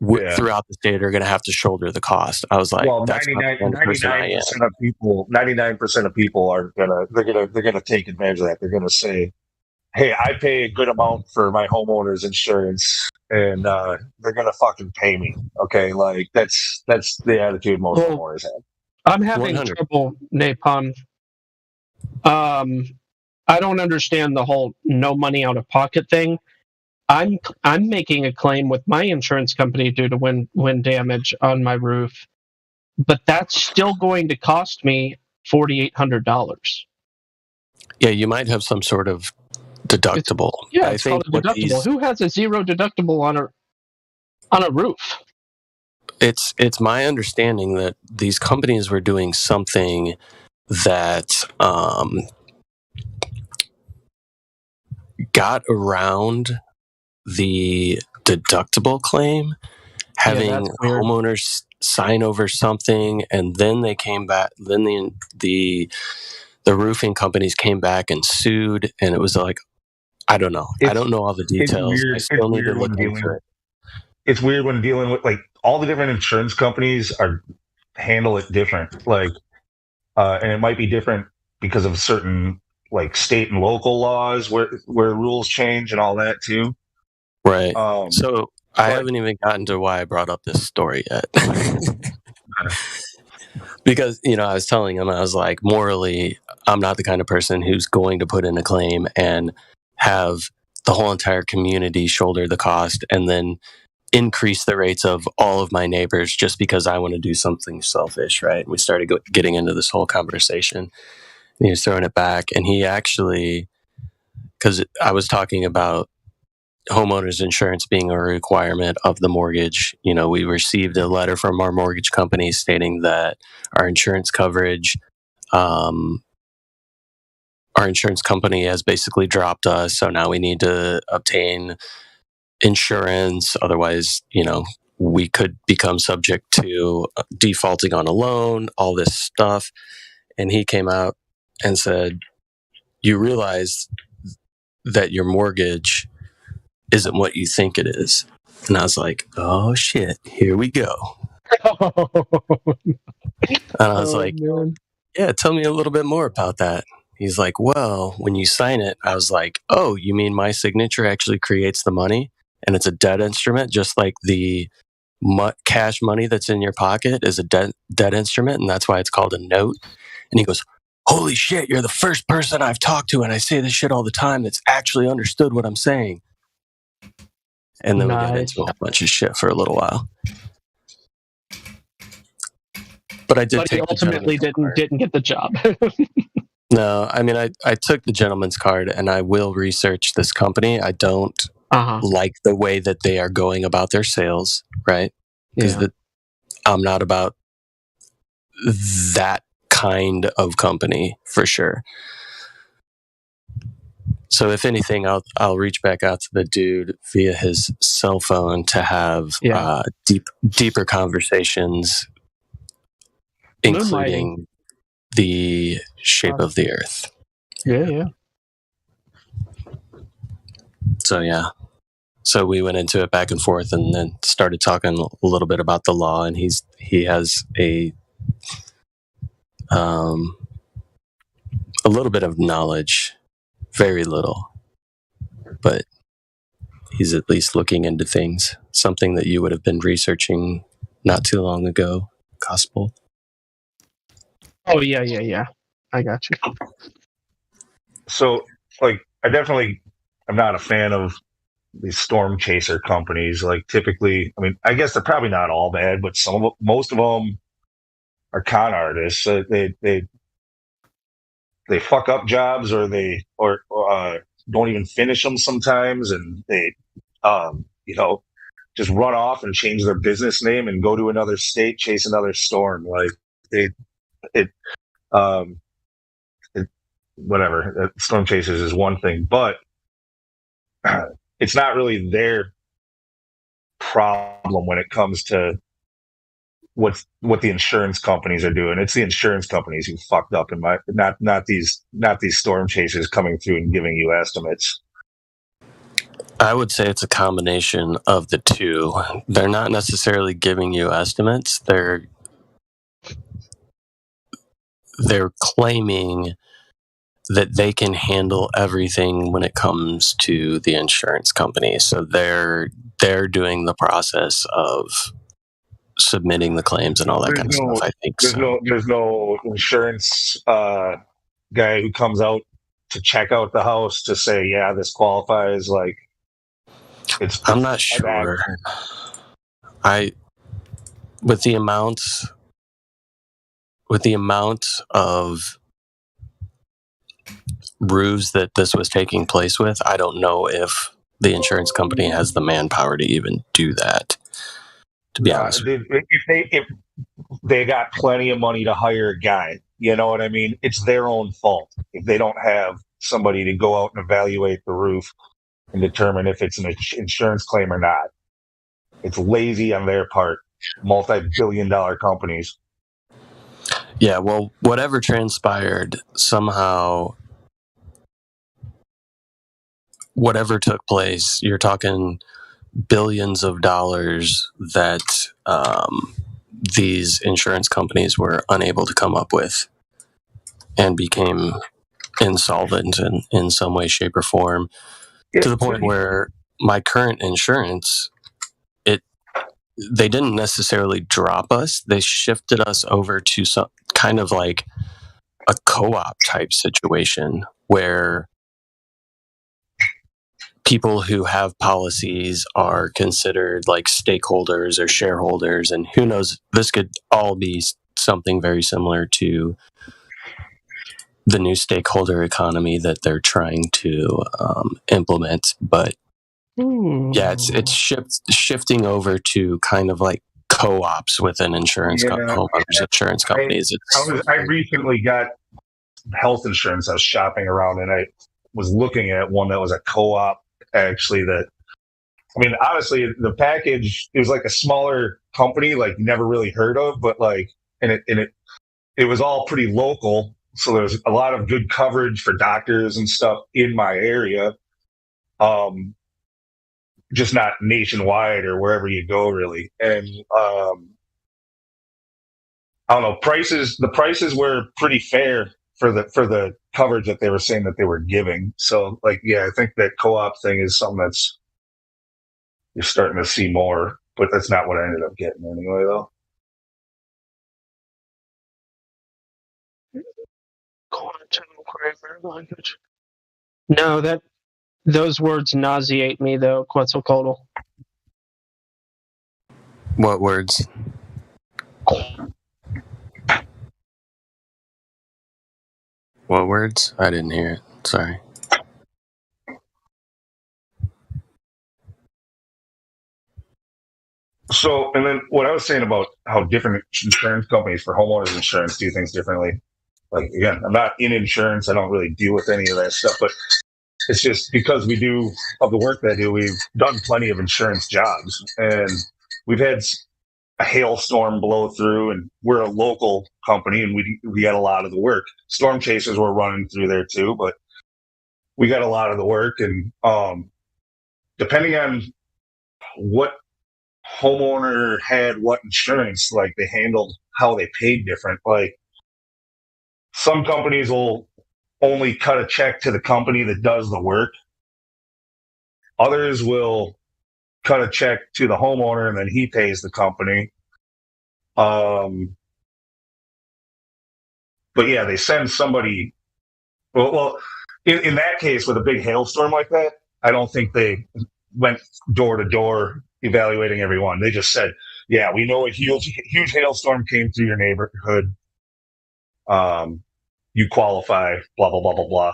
throughout the state are going to have to shoulder the cost. I was like, well, that's 99% of people, 99% of people are they're gonna take advantage of that. They're gonna say, "Hey, I pay a good amount for my homeowner's insurance, and they're gonna fucking pay me." Okay, like that's the attitude most homeowners have. I'm having 100. trouble, Napalm. I don't understand the whole no money out of pocket thing. I'm making a claim with my insurance company due to wind damage on my roof, but that's still going to cost me $4,800. Yeah, you might have some sort of deductible. It's called a deductible. Who has a zero deductible on a roof? It's my understanding that these companies were doing something that got around the deductible claim, having homeowners sign over something, and then they came back. Then the roofing companies came back and sued, and it was like, I don't know. I don't know all the details. I still need to look into it. It's weird when dealing with like all the different insurance companies handle it different. Like, and it might be different because of certain like state and local laws where rules change and all that too. Right. So I haven't even gotten to why I brought up this story yet. Because, I was telling him, I was like, morally, I'm not the kind of person who's going to put in a claim and have the whole entire community shoulder the cost and then increase the rates of all of my neighbors just because I want to do something selfish, right? And we started getting into this whole conversation. And he was throwing it back. And he actually, because I was talking about homeowners insurance being a requirement of the mortgage. We received a letter from our mortgage company stating that our insurance coverage, our insurance company has basically dropped us. So now we need to obtain insurance. Otherwise, we could become subject to defaulting on a loan, all this stuff. And he came out and said, you realize that your mortgage isn't what you think it is. And I was like, oh shit, here we go. And I was yeah, tell me a little bit more about that. He's like, well, when you sign it, I was like, oh, you mean my signature actually creates the money and it's a debt instrument, just like the cash money that's in your pocket is a debt instrument, and that's why it's called a note. And he goes, holy shit, you're the first person I've talked to, and I say this shit all the time that's actually understood what I'm saying. And then we got into a whole bunch of shit for a little while. But I did But he ultimately didn't get the job. No, I mean, I took the gentleman's card, and I will research this company. I don't like the way that they are going about their sales, right? Because I'm not about that kind of company for sure. So if anything, I'll reach back out to the dude via his cell phone to have deeper conversations, including the shape of the earth. Yeah. So yeah. So we went into it back and forth, and then started talking a little bit about the law. And he has a little bit of knowledge, very little, but he's at least looking into things. Something that you would have been researching not too long ago, gospel. Oh yeah. I got you. So, like, I'm not a fan of these storm chaser companies. Like, typically, I mean, I guess they're probably not all bad, but most of them are con artists. They fuck up jobs, or they don't even finish them sometimes, and they just run off and change their business name and go to another state, chase another storm. Like whatever. Storm chasers is one thing, but it's not really their problem when it comes to what the insurance companies are doing. It's the insurance companies who fucked up, not these storm chasers coming through and giving you estimates. I would say it's a combination of the two. They're not necessarily giving you estimates. They're claiming that they can handle everything when it comes to the insurance company. So they're doing the process of submitting the claims and all that kind of stuff. I think there's no insurance guy who comes out to check out the house to say, yeah, this qualifies. Like, I'm not sure. With the amount of roofs that this was taking place with, I don't know if the insurance company has the manpower to even do that. To be honest, if they got plenty of money to hire a guy, you know what I mean? It's their own fault if they don't have somebody to go out and evaluate the roof and determine if it's an insurance claim or not. It's lazy on their part. Multi-billion-dollar companies. Yeah, well, whatever transpired, somehow, whatever took place, you're talking billions of dollars that these insurance companies were unable to come up with and became insolvent in some way, shape, or form, to the point where my current insurance, they didn't necessarily drop us. They shifted us over to some kind of like a co-op type situation where people who have policies are considered like stakeholders or shareholders, and who knows, this could all be something very similar to the new stakeholder economy that they're trying to implement. But yeah, it's shifting over to kind of like co-ops within homeowners insurance companies. I recently got health insurance. I was shopping around and I was looking at one that was a co-op. Actually, honestly, the package, it was like a smaller company, like never really heard of, but like, and it was all pretty local. So there's a lot of good coverage for doctors and stuff in my area. Just not nationwide or wherever you go, really. And I don't know, the prices were pretty fair for the coverage that they were saying that they were giving. So, like, yeah, I think that co-op thing is something that's you're starting to see more, but that's not what I ended up getting anyway, though. language. No, those words nauseate me, though, Quetzalcoatl. What words? What words? I didn't hear it. Sorry. So, and then what I was saying about how different insurance companies for homeowners insurance do things differently. Like, again, I'm not in insurance. I don't really deal with any of that stuff, but it's just because we do of the work that I do, we've done plenty of insurance jobs, and we've had a hailstorm blow through, and we're a local company, and we got a lot of the work. Storm chasers were running through there too, but we got a lot of the work, and depending on what homeowner had what insurance, like they handled how they paid different. Like some companies will only cut a check to the company that does the work. Others will cut a check to the homeowner and then he pays the company. But yeah, they send somebody. Well, in that case, with a big hailstorm like that, I don't think they went door to door evaluating everyone. They just said, yeah, we know a huge hailstorm came through your neighborhood. You qualify, blah, blah, blah, blah, blah.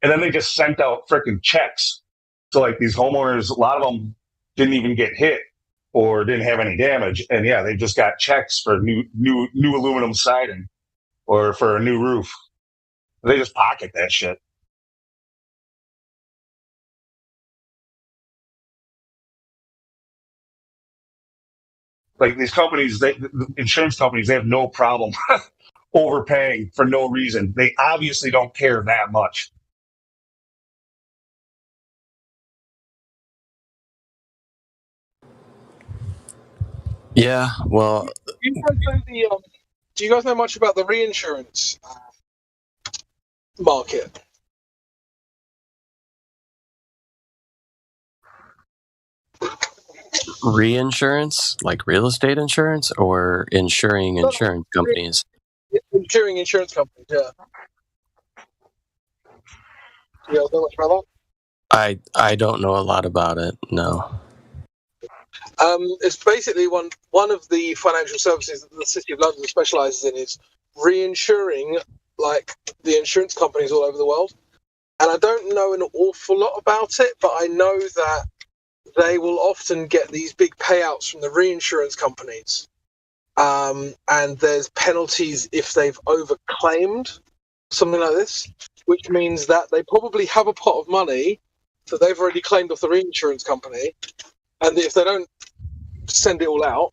And then they just sent out freaking checks. So like these homeowners, a lot of them didn't even get hit or didn't have any damage. And yeah, they just got checks for new aluminum siding or for a new roof. They just pocket that shit. Like these companies, the insurance companies, they have no problem overpaying for no reason. They obviously don't care that much. Yeah, well, Do you guys know much about the reinsurance market? reinsurance, like real estate insurance, or insuring insurance companies? Insuring insurance companies, yeah. Do you guys know much about that? I don't know a lot about it. No. It's basically one of the financial services that the City of London specialises in is reinsuring, like the insurance companies all over the world. And I don't know an awful lot about it, but I know that they will often get these big payouts from the reinsurance companies. And there's penalties if they've overclaimed something like this, which means that they probably have a pot of money that they've already claimed off the reinsurance company. And if they don't send it all out,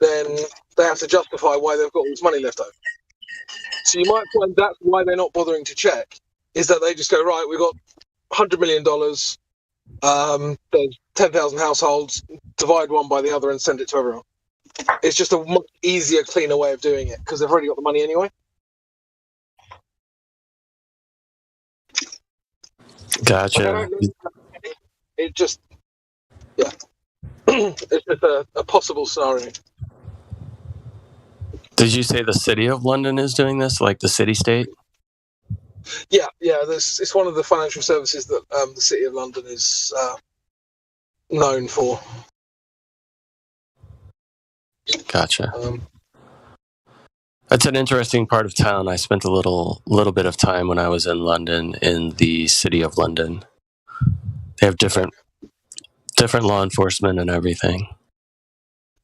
then they have to justify why they've got all this money left over. So you might find that's why they're not bothering to check, is that they just go, right, we've got $100 million, there's 10,000 households, divide one by the other and send it to everyone. It's just a much easier, cleaner way of doing it, because they've already got the money anyway. Gotcha. It just, yeah. It's just a possible scenario. Did you say the City of London is doing this, like the city-state? Yeah. It's one of the financial services that the City of London is known for. Gotcha. That's an interesting part of town. I spent a little bit of time when I was in London in the City of London. They have different law enforcement and everything.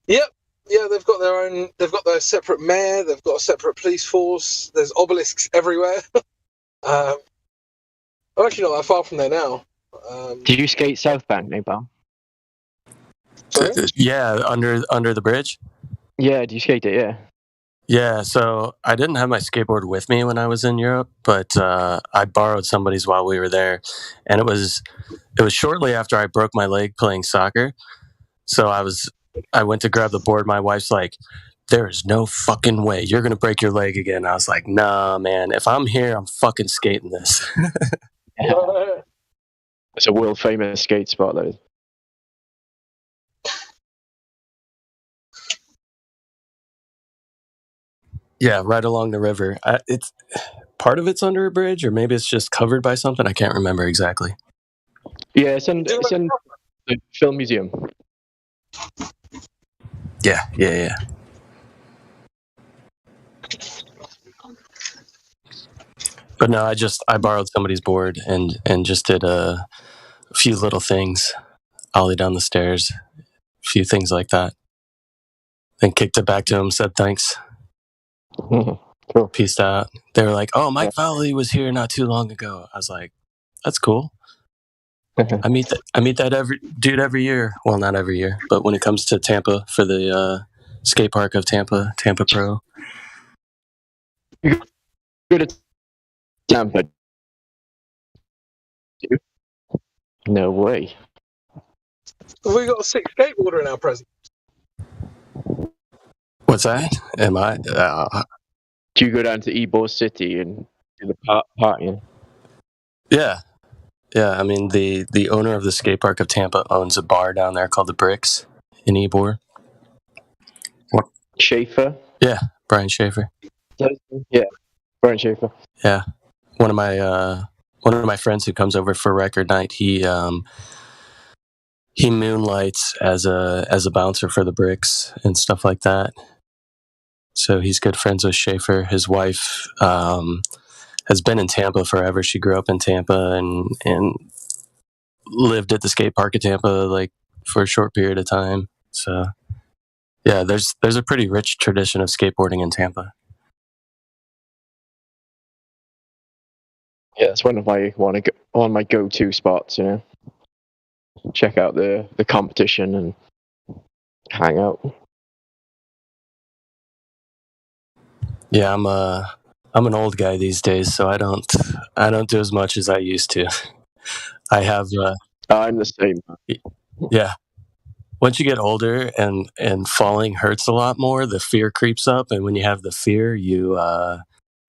Yep. Yeah, they've got their own. They've got their separate mayor. They've got a separate police force. There's obelisks everywhere. I'm actually not that far from there now. Did you skate South Bank, Nepal? Yeah, under the bridge. Yeah, did you skate it? Yeah. Yeah, so I didn't have my skateboard with me when I was in Europe, but I borrowed somebody's while we were there, and it was shortly after I broke my leg playing soccer. So I went to grab the board. My wife's like, "There is no fucking way you're gonna break your leg again." I was like, "Nah, man. If I'm here, I'm fucking skating this." It's a world famous skate spot, though. Yeah, right along the river. It's part of it's under a bridge, or maybe it's just covered by something. I can't remember exactly. Yeah, it's in the film museum. Yeah. But no, I borrowed somebody's board and just did a few little things, ollie down the stairs, a few things like that. Then kicked it back to him, said thanks. Cool. Peaced out. They were like, "Oh, Mike Valley was here not too long ago." I was like, "That's cool." I meet that every year. Well, not every year, but when it comes to Tampa for the skate park of Tampa Pro. Good at Tampa. No way. We got a sick skateboarder in our presence. What's that? Am I? Do you go down to Ybor City and do the party? Yeah. I mean, the owner of the skate park of Tampa owns a bar down there called the Bricks in Ybor. What? Schaefer? Yeah, Brian Schaefer. Yeah, Brian Schaefer. Yeah, one of my friends who comes over for record night. He moonlights as a bouncer for the Bricks and stuff like that. So he's good friends with Schaefer. His wife has been in Tampa forever. She grew up in Tampa and lived at the skate park of Tampa like for a short period of time. So yeah, there's a pretty rich tradition of skateboarding in Tampa. Yeah, it's one of my go-to spots. You know, check out the competition and hang out. Yeah, I'm an old guy these days, so I don't do as much as I used to. I have. I'm the same. Yeah. Once you get older and falling hurts a lot more, the fear creeps up, and when you have the fear, you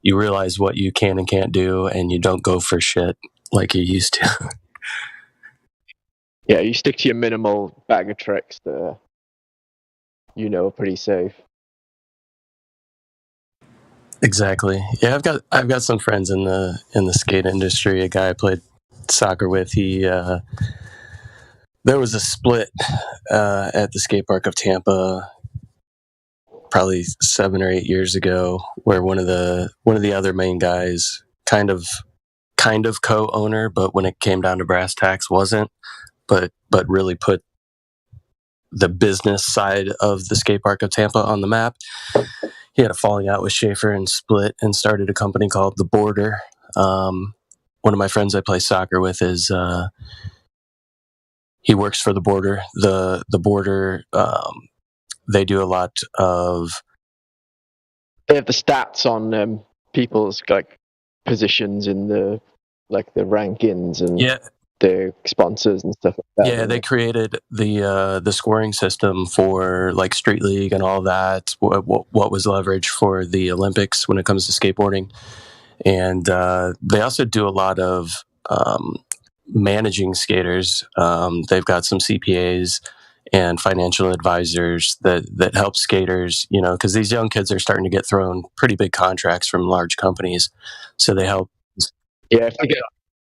realize what you can and can't do, and you don't go for shit like you used to. Yeah, you stick to your minimal bag of tricks that are pretty safe. Exactly. Yeah, I've got some friends in the skate industry. A guy I played soccer with, there was a split at the skate park of Tampa probably 7 or 8 years ago, where one of the other main guys kind of co-owner, but when it came down to brass tacks wasn't, but really put the business side of the skate park of Tampa on the map. He had a falling out with Schaefer and split and started a company called The Border. One of my friends I play soccer with is he works for The Border. The Border, they do a lot of. They have the stats on people's positions in the rankings and their sponsors and stuff like that. Yeah, they created the scoring system for like Street League and all that. What was leverage for the Olympics when it comes to skateboarding, and they also do a lot of managing skaters. They've got some CPAs and financial advisors that help skaters. Because these young kids are starting to get thrown pretty big contracts from large companies, so they help. Yeah, if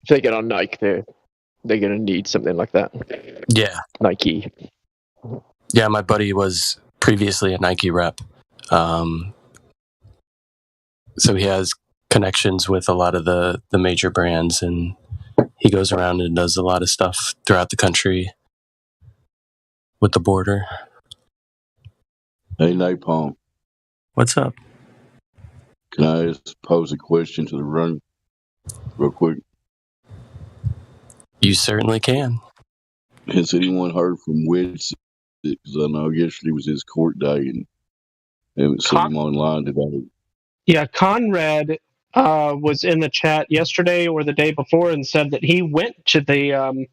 they get on Nike, they're going to need something like that. Yeah. Nike. Yeah, my buddy was previously a Nike rep. So he has connections with a lot of the major brands, and he goes around and does a lot of stuff throughout the country with The Border. Hey, Napalm. What's up? Can I just pose a question to the room real quick? You certainly can. Has anyone heard from Witz? Because I know yesterday was his court day and I haven't seen him online today. Yeah, Conrad was in the chat yesterday or the day before and said that he went to the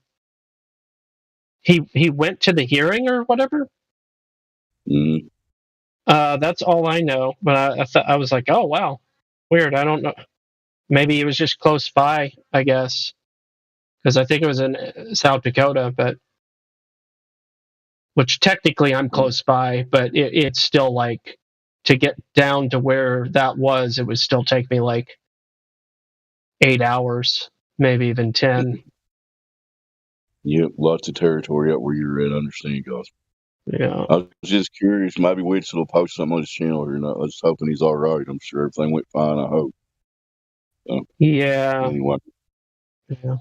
he went to the hearing or whatever. Mm-hmm. That's all I know. But I was like, oh wow, weird. I don't know. Maybe he was just close by, I guess. Because I think it was in South Dakota, which technically I'm close by, but it's still like to get down to where that was, it would still take me like 8 hours, maybe even 10. Yep, lots of territory out where you're at. I understand, Gospel. Yeah. I was just curious. Maybe Witzel will post something on his channel or not. I was hoping he's all right. I'm sure everything went fine. I hope. Yeah. Anyway. Yeah.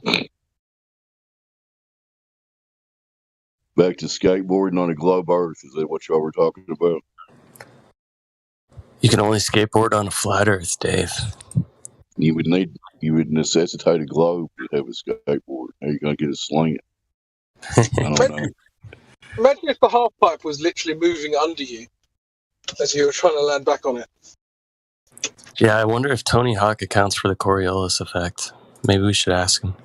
Back to skateboarding on a globe Earth. Is that what y'all were talking about? You can only skateboard on a flat Earth, Dave. You would necessitate a globe to have a skateboard. How you gonna get a slant? I don't know. Imagine if the half pipe was literally moving under you as you were trying to land back on it. Yeah, I wonder if Tony Hawk accounts for the Coriolis effect. Maybe we should ask him.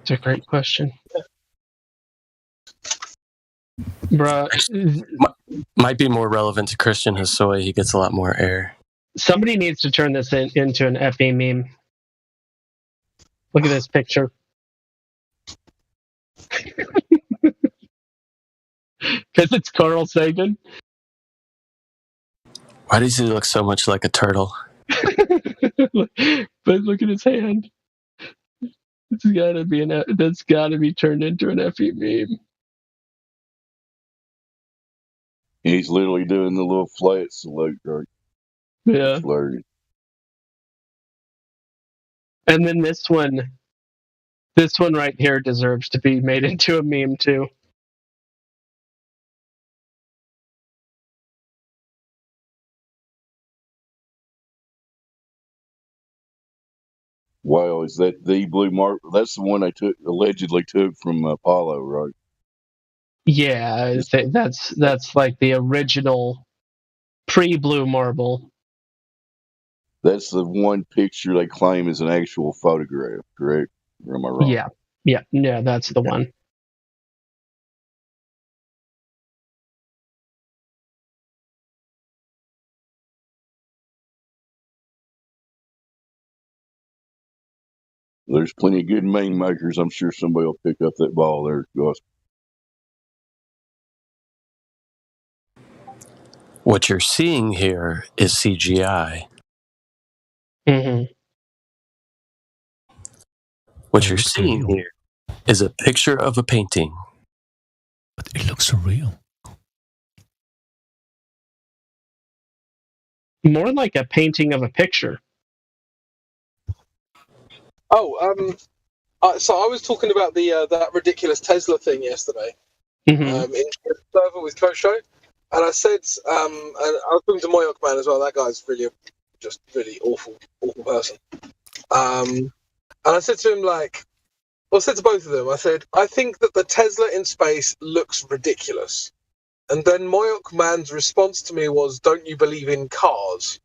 It's a great question. Bruh. Might be more relevant to Christian Hosoi. He gets a lot more air. Somebody needs to turn this into an FE meme. Look at this picture. Because it's Carl Sagan. Why does he look so much like a turtle? But look at his hand. That's gotta be turned into an FE meme. He's literally doing the little flat salute, right? Yeah. Flirty. And then this one right here deserves to be made into a meme too. Wow, is that the blue mark? That's the one they allegedly took from Apollo, right? Yeah, that's like the original pre-blue marble. That's the one picture they claim is an actual photograph, correct? Or am I wrong? Yeah, that's the one. There's plenty of good meme makers. I'm sure somebody will pick up that ball there, Gus. What you're seeing here is CGI. Mm-hmm. What you're seeing here is a picture of a painting. But it looks surreal. More like a painting of a picture. Oh, so I was talking about the that ridiculous Tesla thing yesterday. Mm-hmm. In server with Kosho, and I said, and I was talking to Moyok Man as well. That guy's really awful person. And I said to him, I said to both of them, I said, I think that the Tesla in space looks ridiculous. And then Moyok Man's response to me was, "Don't you believe in cars?"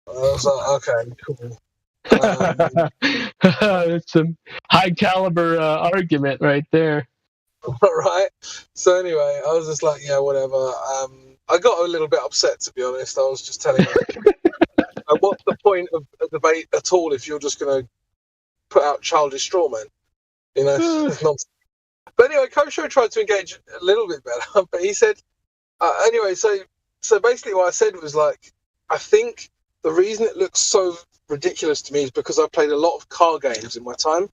I was like, okay, cool. It's a high caliber argument right there. Right. So anyway, I was just like, yeah, whatever. I got a little bit upset, to be honest. I was just telling him, what's the point of a debate at all if you're just going to put out childish straw men? You know, it's nonsense. But anyway, Kosho tried to engage a little bit better, but he said, anyway, so basically what I said was like, I think the reason it looks so ridiculous to me is because I played a lot of car games in my time.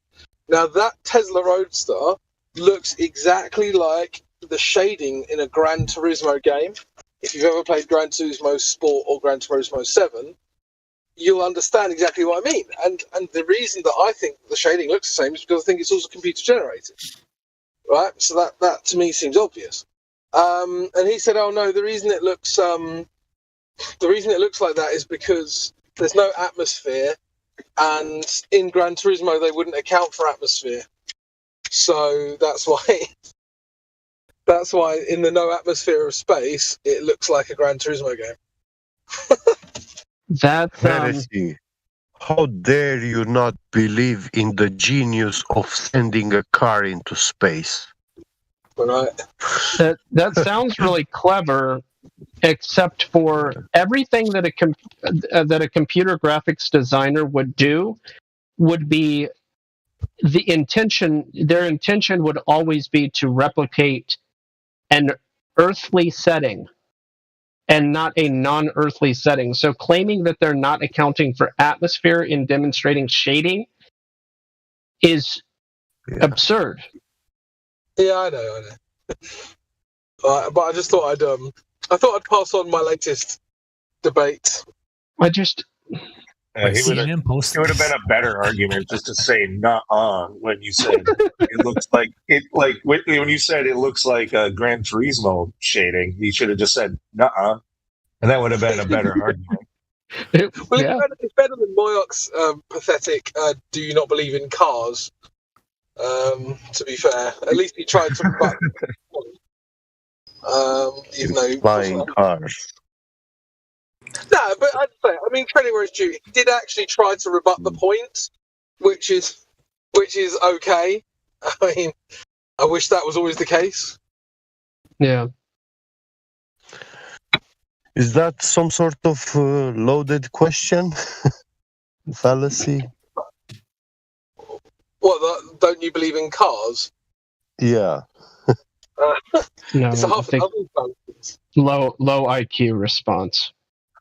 Now, that Tesla Roadster looks exactly like the shading in a Gran Turismo game. If you've ever played Gran Turismo Sport or Gran Turismo 7, you'll understand exactly what I mean. And the reason that I think the shading looks the same is because I think it's also computer generated. Right? So that to me seems obvious. And he said, oh no, the reason it looks like that is because there's no atmosphere, and in Gran Turismo they wouldn't account for atmosphere. So that's why in the no atmosphere of space it looks like a Gran Turismo game. That's heresy. How dare you not believe in the genius of sending a car into space? Right. That sounds really clever, except for everything that a computer graphics designer would do would be the intention. Their intention would always be to replicate an earthly setting. and not a non-earthly setting. So claiming that they're not accounting for atmosphere in demonstrating shading is absurd. Yeah, I know. But I just thought I'd pass on my latest debate. It would have been a better argument just to say "nuh-uh" when you said it looks like when you said it looks like Gran Turismo shading. You should have just said "nuh-uh," and that would have been a better argument. It's better than Moyock's pathetic "do you not believe in cars?" To be fair, at least he tried to rebut. Even though flying cars. No, but I'd say, I mean, credit where it's due. He did actually try to rebut the point, which is okay. I mean, I wish that was always the case. Yeah. Is that some sort of loaded question? Fallacy? What, don't you believe in cars? Yeah. No, it's a half I think low IQ response.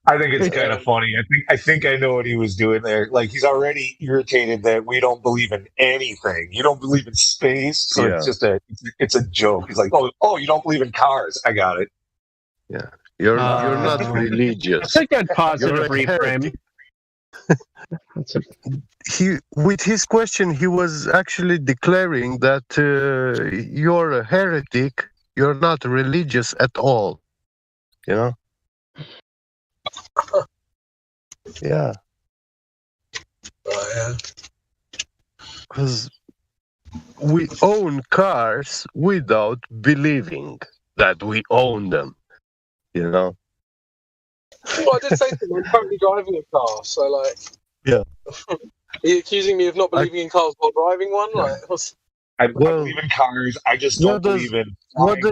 I think it's kind of funny. I think I know what he was doing there. Like, he's already irritated that we don't believe in anything. You don't believe in space, so it's just it's a joke. He's like, oh, you don't believe in cars? I got it. Yeah, you're not religious. I think I'd positive reframe. With his question, he was actually declaring that you're a heretic. You're not religious at all. You know. Yeah. Because we own cars without believing that we own them. You know. Well, I did say to him, I'm currently driving a car, so like. Yeah. Are you accusing me of not believing in cars while driving one? Like, I believe in cars. I just don't believe in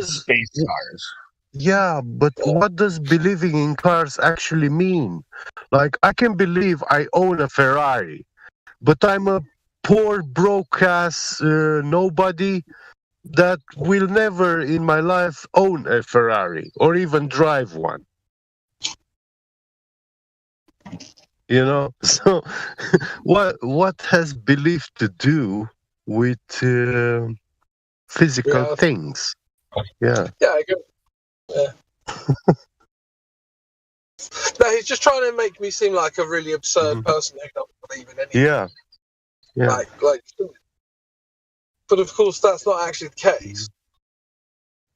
space cars. Yeah, but what does believing in cars actually mean? Like, I can believe I own a Ferrari, but I'm a poor, broke-ass nobody that will never in my life own a Ferrari or even drive one. You know? So, what has belief to do with physical things? Yeah. Yeah, I agree. Yeah. No, he's just trying to make me seem like a really absurd person who doesn't believe in anything. Yeah. Yeah. Like, but of course, that's not actually the case.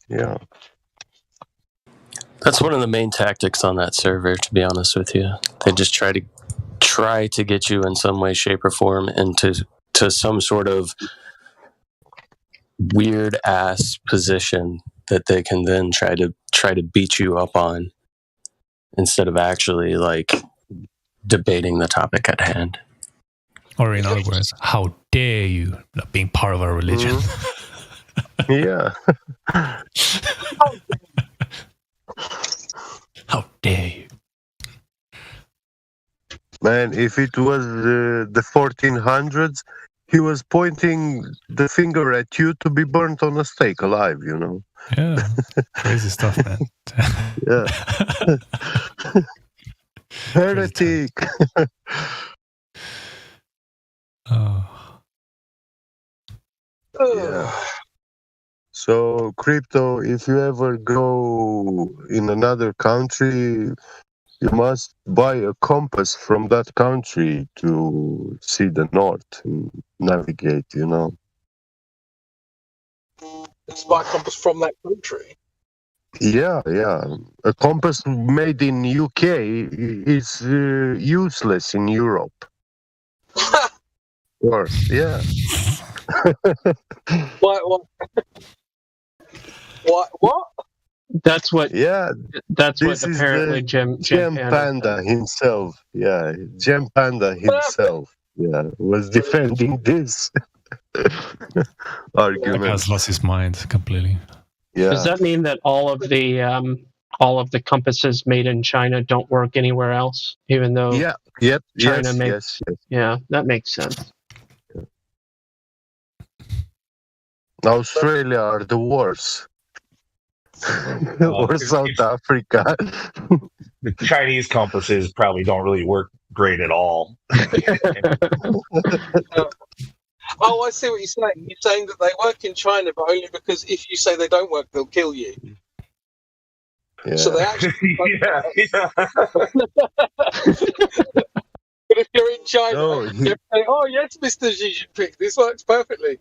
Yeah. That's one of the main tactics on that server, to be honest with you. They just try to get you in some way, shape, or form into some sort of weird ass position that they can then try to beat you up on instead of actually like debating the topic at hand. Or in other words, how dare you not being part of our religion? Yeah. How dare you? Man, if it was the 1400s, he was pointing the finger at you to be burnt on a stake alive, you know? Yeah, crazy stuff, man. Yeah. Heretic. Yeah. So, Crypto, if you ever go in another country, you must buy a compass from that country to see the north and navigate, you know. It's by compass from that country. Yeah. A compass made in UK is useless in Europe. Of course, yeah. What? That's what. Yeah. That's what This is apparently the Gem Panda himself. Yeah, Gem Panda himself. Yeah, was defending this argument. He has lost his mind completely. Yeah. Does that mean that all of the compasses made in China don't work anywhere else, even though? Yep. China Yes. makes. Yeah, that makes sense. Australia are the worst. or South Africa. The Chinese compasses probably don't really work great at all. Oh, I see what you're saying. You're saying that they work in China, but only because if you say they don't work, they'll kill you. Yeah. So they actually. yeah. But if you're in China, you're saying, "Oh yes, Mr. Xi Jinping, this works perfectly."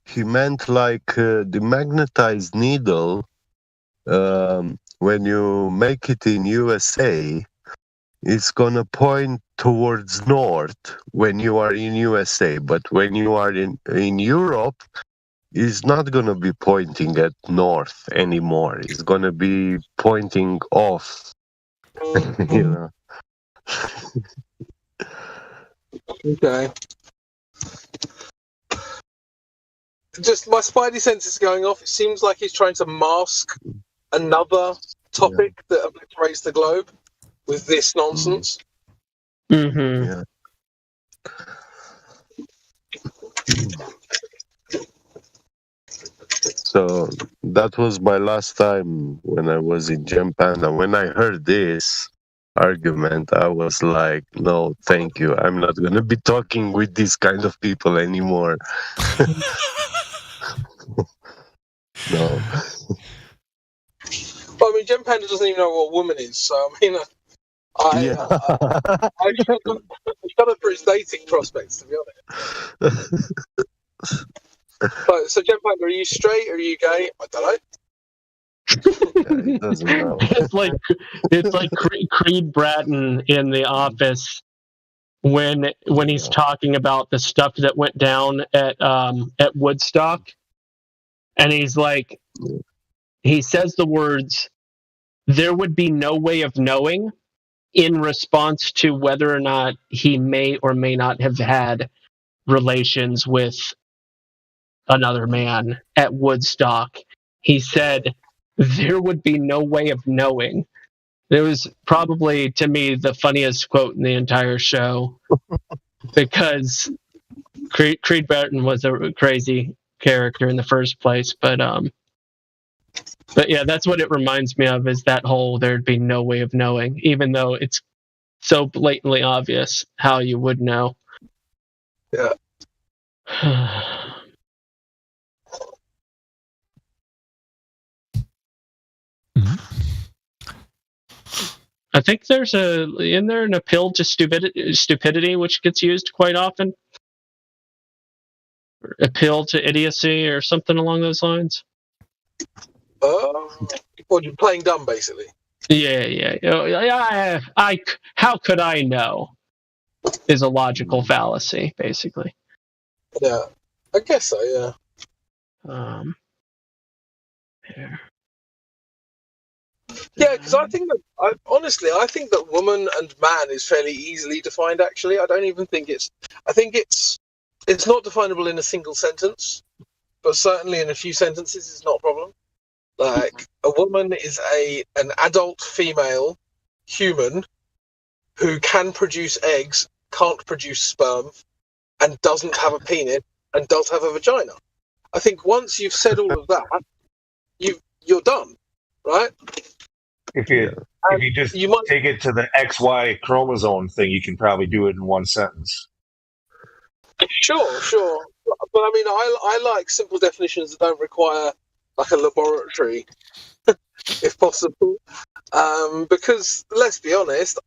He meant like the magnetized needle. When you make it in USA, it's gonna point towards north when you are in USA, but when you are in Europe, it's not gonna be pointing at north anymore. It's gonna be pointing off. You know. Okay. Just my spidey sense is going off. It seems like he's trying to mask another topic that obliterates the globe with this nonsense. Mm-hmm. Yeah. So that was my last time when I was in Japan. And when I heard this argument, I was like, no, thank you. I'm not going to be talking with these kind of people anymore. No. Well, I mean, Jen Panda doesn't even know what a woman is, so I mean, I shut up for his dating prospects, to be honest. So Jen Panda, are you straight or are you gay? I don't know. He doesn't know. It's like Creed Bratton in The Office when he's talking about the stuff that went down at Woodstock, and he's like, he says the words, "There would be no way of knowing," in response to whether or not he may or may not have had relations with another man at Woodstock. He said, "There would be no way of knowing." It was probably, to me, the funniest quote in the entire show, because Creed Bratton was a crazy character in the first place. But yeah, that's what it reminds me of, is that whole "there'd be no way of knowing," even though it's so blatantly obvious how you would know. Yeah. I think there's an appeal to stupidity, which gets used quite often. Appeal to idiocy or something along those lines. Well, you're playing dumb, basically. Yeah. How could I know? Is a logical fallacy, basically. Yeah, I guess so. Yeah. Yeah, because I think that I think that woman and man is fairly easily defined. Actually, I don't even think it's. I think it's not definable in a single sentence, but certainly in a few sentences, it's not a problem. Like, a woman is an adult female human who can produce eggs, can't produce sperm, and doesn't have a penis, and does have a vagina. I think once you've said all of that, you're done, right? If you just take it to the XY chromosome thing, you can probably do it in one sentence. Sure. But I mean, I like simple definitions that don't require like a laboratory, if possible. Because let's be honest,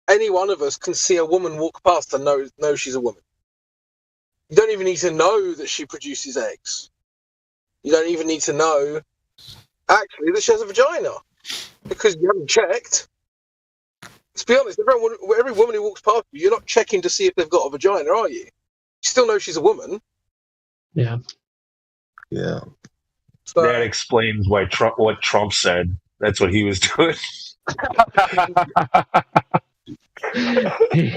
any one of us can see a woman walk past and know she's a woman. You don't even need to know that she produces eggs. You don't even need to know actually that she has a vagina, because you haven't checked. Let's be honest, every woman who walks past you, you're not checking to see if they've got a vagina, are you? You still know she's a woman. Yeah. Yeah. So, that explains what Trump said. That's what he was doing.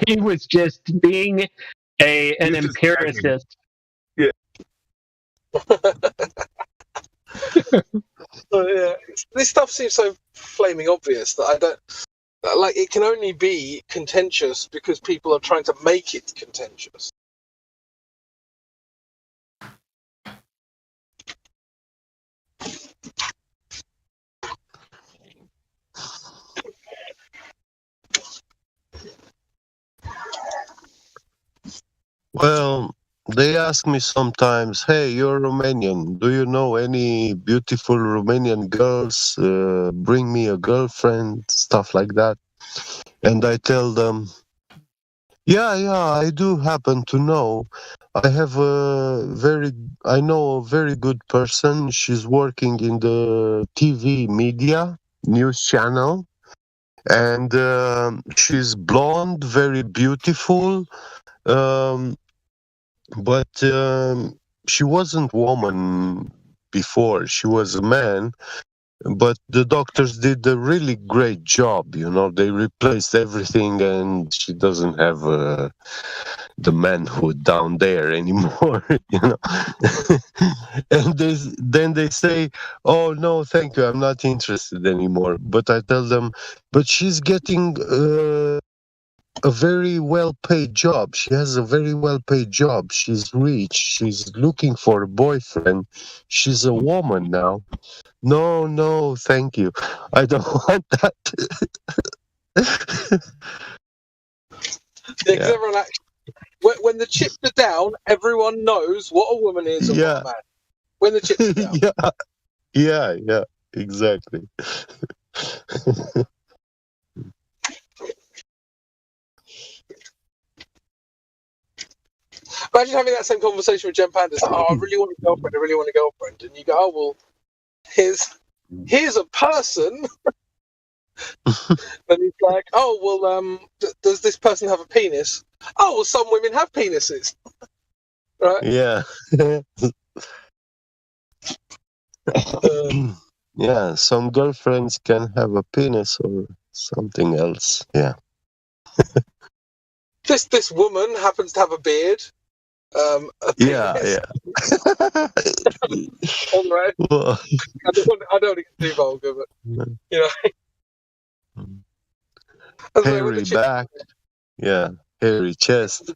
He was just being an empiricist. Yeah. Yeah. This stuff seems so flaming obvious that I don't like. It can only be contentious because people are trying to make it contentious. Well, they ask me sometimes, "Hey, you're Romanian. Do you know any beautiful Romanian girls? Bring me a girlfriend," stuff like that. And I tell them, yeah, I do happen to know. I know a very good person. She's working in the TV media news channel, and she's blonde, very beautiful. But she wasn't woman before. She was a man. But the doctors did a really great job. They replaced everything, and she doesn't have the manhood down there anymore. And then they say, "Oh no, thank you, I'm not interested anymore." But I tell them, "But she's getting a very well-paid job. She has a very well-paid job. She's rich. She's looking for a boyfriend. She's a woman now." No, thank you. I don't want that. Yeah. Everyone when the chips are down, everyone knows what a woman is and what a man. When the chips are down. Yeah, exactly. Imagine having that same conversation with Jen Pandas. Like, I really want a girlfriend. And you go, "Oh well, here's a person." And he's like, "Oh well, does this person have a penis?" "Oh well, some women have penises." Right? Yeah. Yeah, some girlfriends can have a penis or something else. Yeah. This woman happens to have a beard. Yeah. All right. Well, I don't want to get too vulgar, but hairy back. Yeah, hairy chest.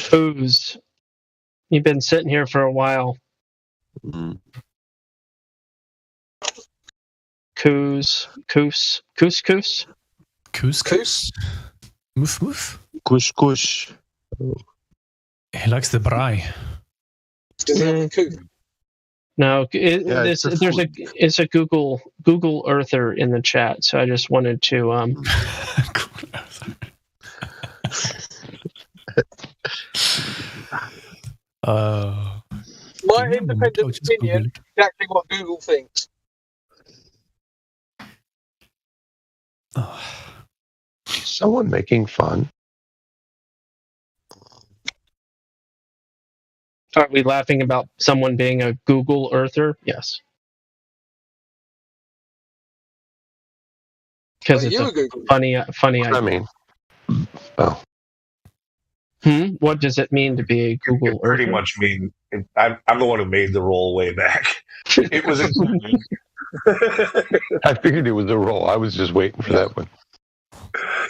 Booze. You've been sitting here for a while. Coos. Moof. Kush. He likes the braai. Does he have a coop? No, it's a Google Earther in the chat, so I just wanted to My independent opinion, exactly what Google thinks. Someone making fun. Are we laughing about someone being a Google Earther? Yes. Because it's a funny idea. I mean, What does it mean to be a Google Earther? Pretty much mean I'm the one who made the roll way back. It was. I figured it was a roll. I was just waiting for that one.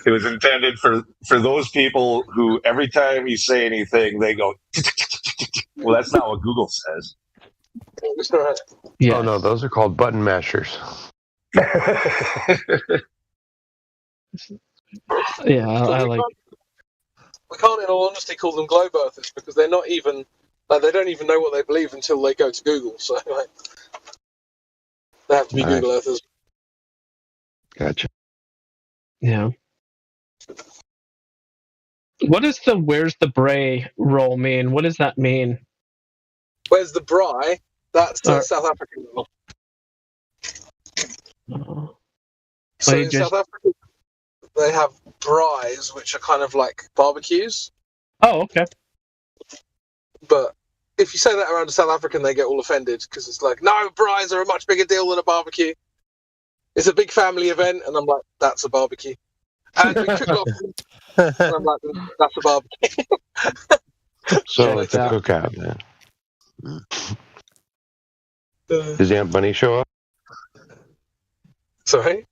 It was intended for those people who every time you say anything, they go, well, that's not what Google says. Yeah. Oh, no, those are called button mashers. Yeah, I like. We can't, in all honesty, call them globe earthers because they're not even, they don't even know what they believe until they go to Google. So, they have to be Google earthers. Gotcha. Yeah. What does the "where's the bray" roll mean? What does that mean? Where's the bry? That's South African roll. So in South Africa, they have braais, which are kind of like barbecues. Oh, okay. But if you say that around a South African, they get all offended because it's like, no, braais are a much bigger deal than a barbecue. It's a big family event, and I'm like, that's a barbecue. And we cook lots and I'm like, that's a barbecue. So it's a cookout, man. Does Aunt Bunny show up? Sorry?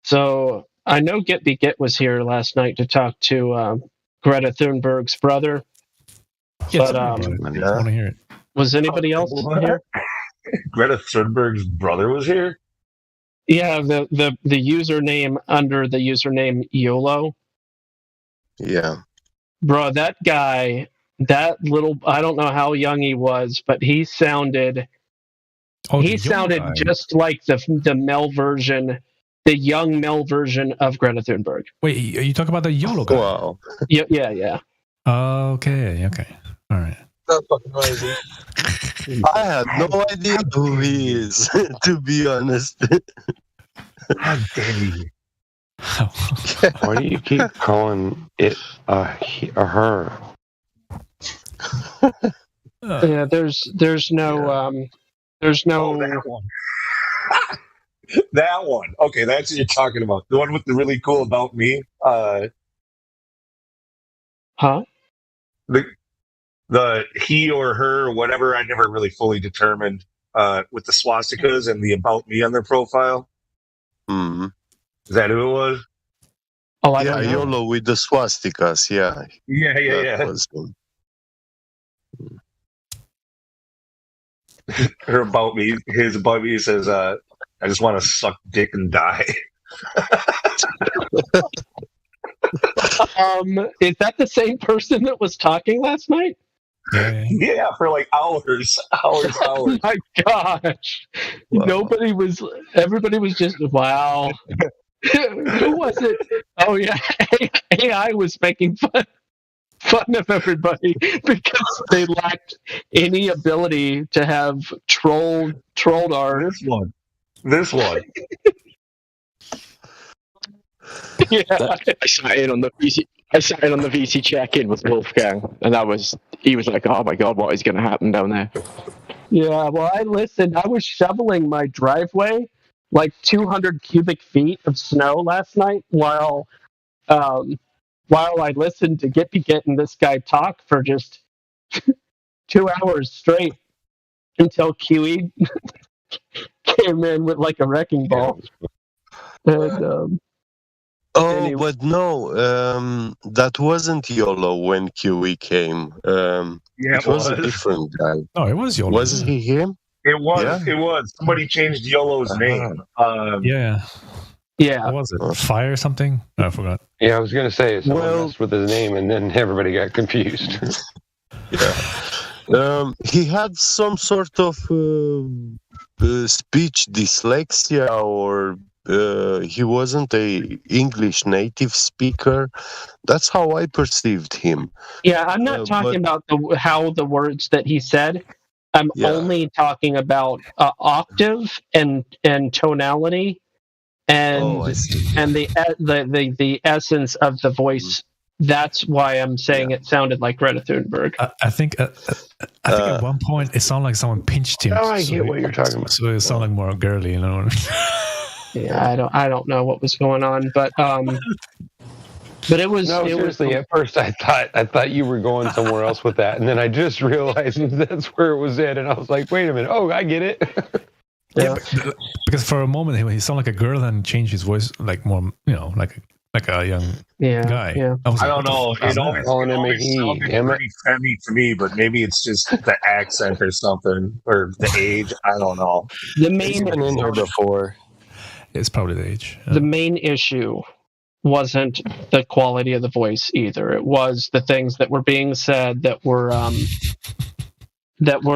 So I know Get Be Get was here last night to talk to Greta Thunberg's brother. Yes, but I want to hear it. Was anybody else here? Greta Thunberg's brother was here? Yeah, the username under the username YOLO Yeah. Bro, that guy, that little, I don't know how young he was, but he sounded guy. just like the male version, the young male version of Greta Thunberg. Wait, you talk about the YOLO guy? Wow. Yeah. Okay. All right. That's fucking amazing. I had no idea who he is, to be honest. How dare you? Why do you keep calling it he or her? Yeah, there's no that one. That one. Okay, that's what you're talking about. The one with the really cool about me. Huh? The he or her or whatever, I never really fully determined with the swastikas and the about me on their profile. Mm-hmm. Is that who it was? Oh, I yeah, don't know. YOLO with the swastikas, yeah. Yeah. That was him. Her about me, his about me says, I just want to suck dick and die. Is that the same person that was talking last night? Yeah, for like hours. Oh my gosh. Wow. Everybody was just, wow. Who was it? Oh yeah, AI was making fun of everybody because they lacked any ability to have trolled art. This one. Yeah. I sat in on the VC check-in with Wolfgang, and he was like, "Oh my god, what is going to happen down there?" Yeah, well, I listened. I was shoveling my driveway, like 200 cubic feet of snow last night, while I listened to Gippy and this guy talk for just 2 hours straight until QE came in with like a wrecking ball. And, anyway. But no, that wasn't YOLO when QE came. It was a different guy. No, it was YOLO. Was he him? It was. Yeah. It was. Somebody changed YOLO's name. Yeah. What was it? Fire or something? No, I forgot. Yeah, I was going to say someone messed with his name, and then everybody got confused. Yeah. He had some sort of speech dyslexia, or he wasn't a English native speaker. That's how I perceived him. Yeah, I'm not talking about how the words that he said. I'm only talking about octave and tonality and the essence of the voice. That's why I'm saying it sounded like Greta Thunberg. I think at one point it sounded like someone pinched him. Oh, I get what you're talking about. So it sounded like more girly, you know. Yeah, I don't know what was going on, but it was. No, seriously. At first, I thought you were going somewhere else with that, and then I just realized that's where it was at, and I was like, "Wait a minute! Oh, I get it." Yeah, because for a moment he sounded like a girl and changed his voice like more, like a young guy. Yeah. I don't know. It always sounded pretty femmy to me, but maybe it's just the accent or something, or the age. I don't know. The main been in here before. It's probably the age. The main issue wasn't the quality of the voice either. It was the things that were being said that were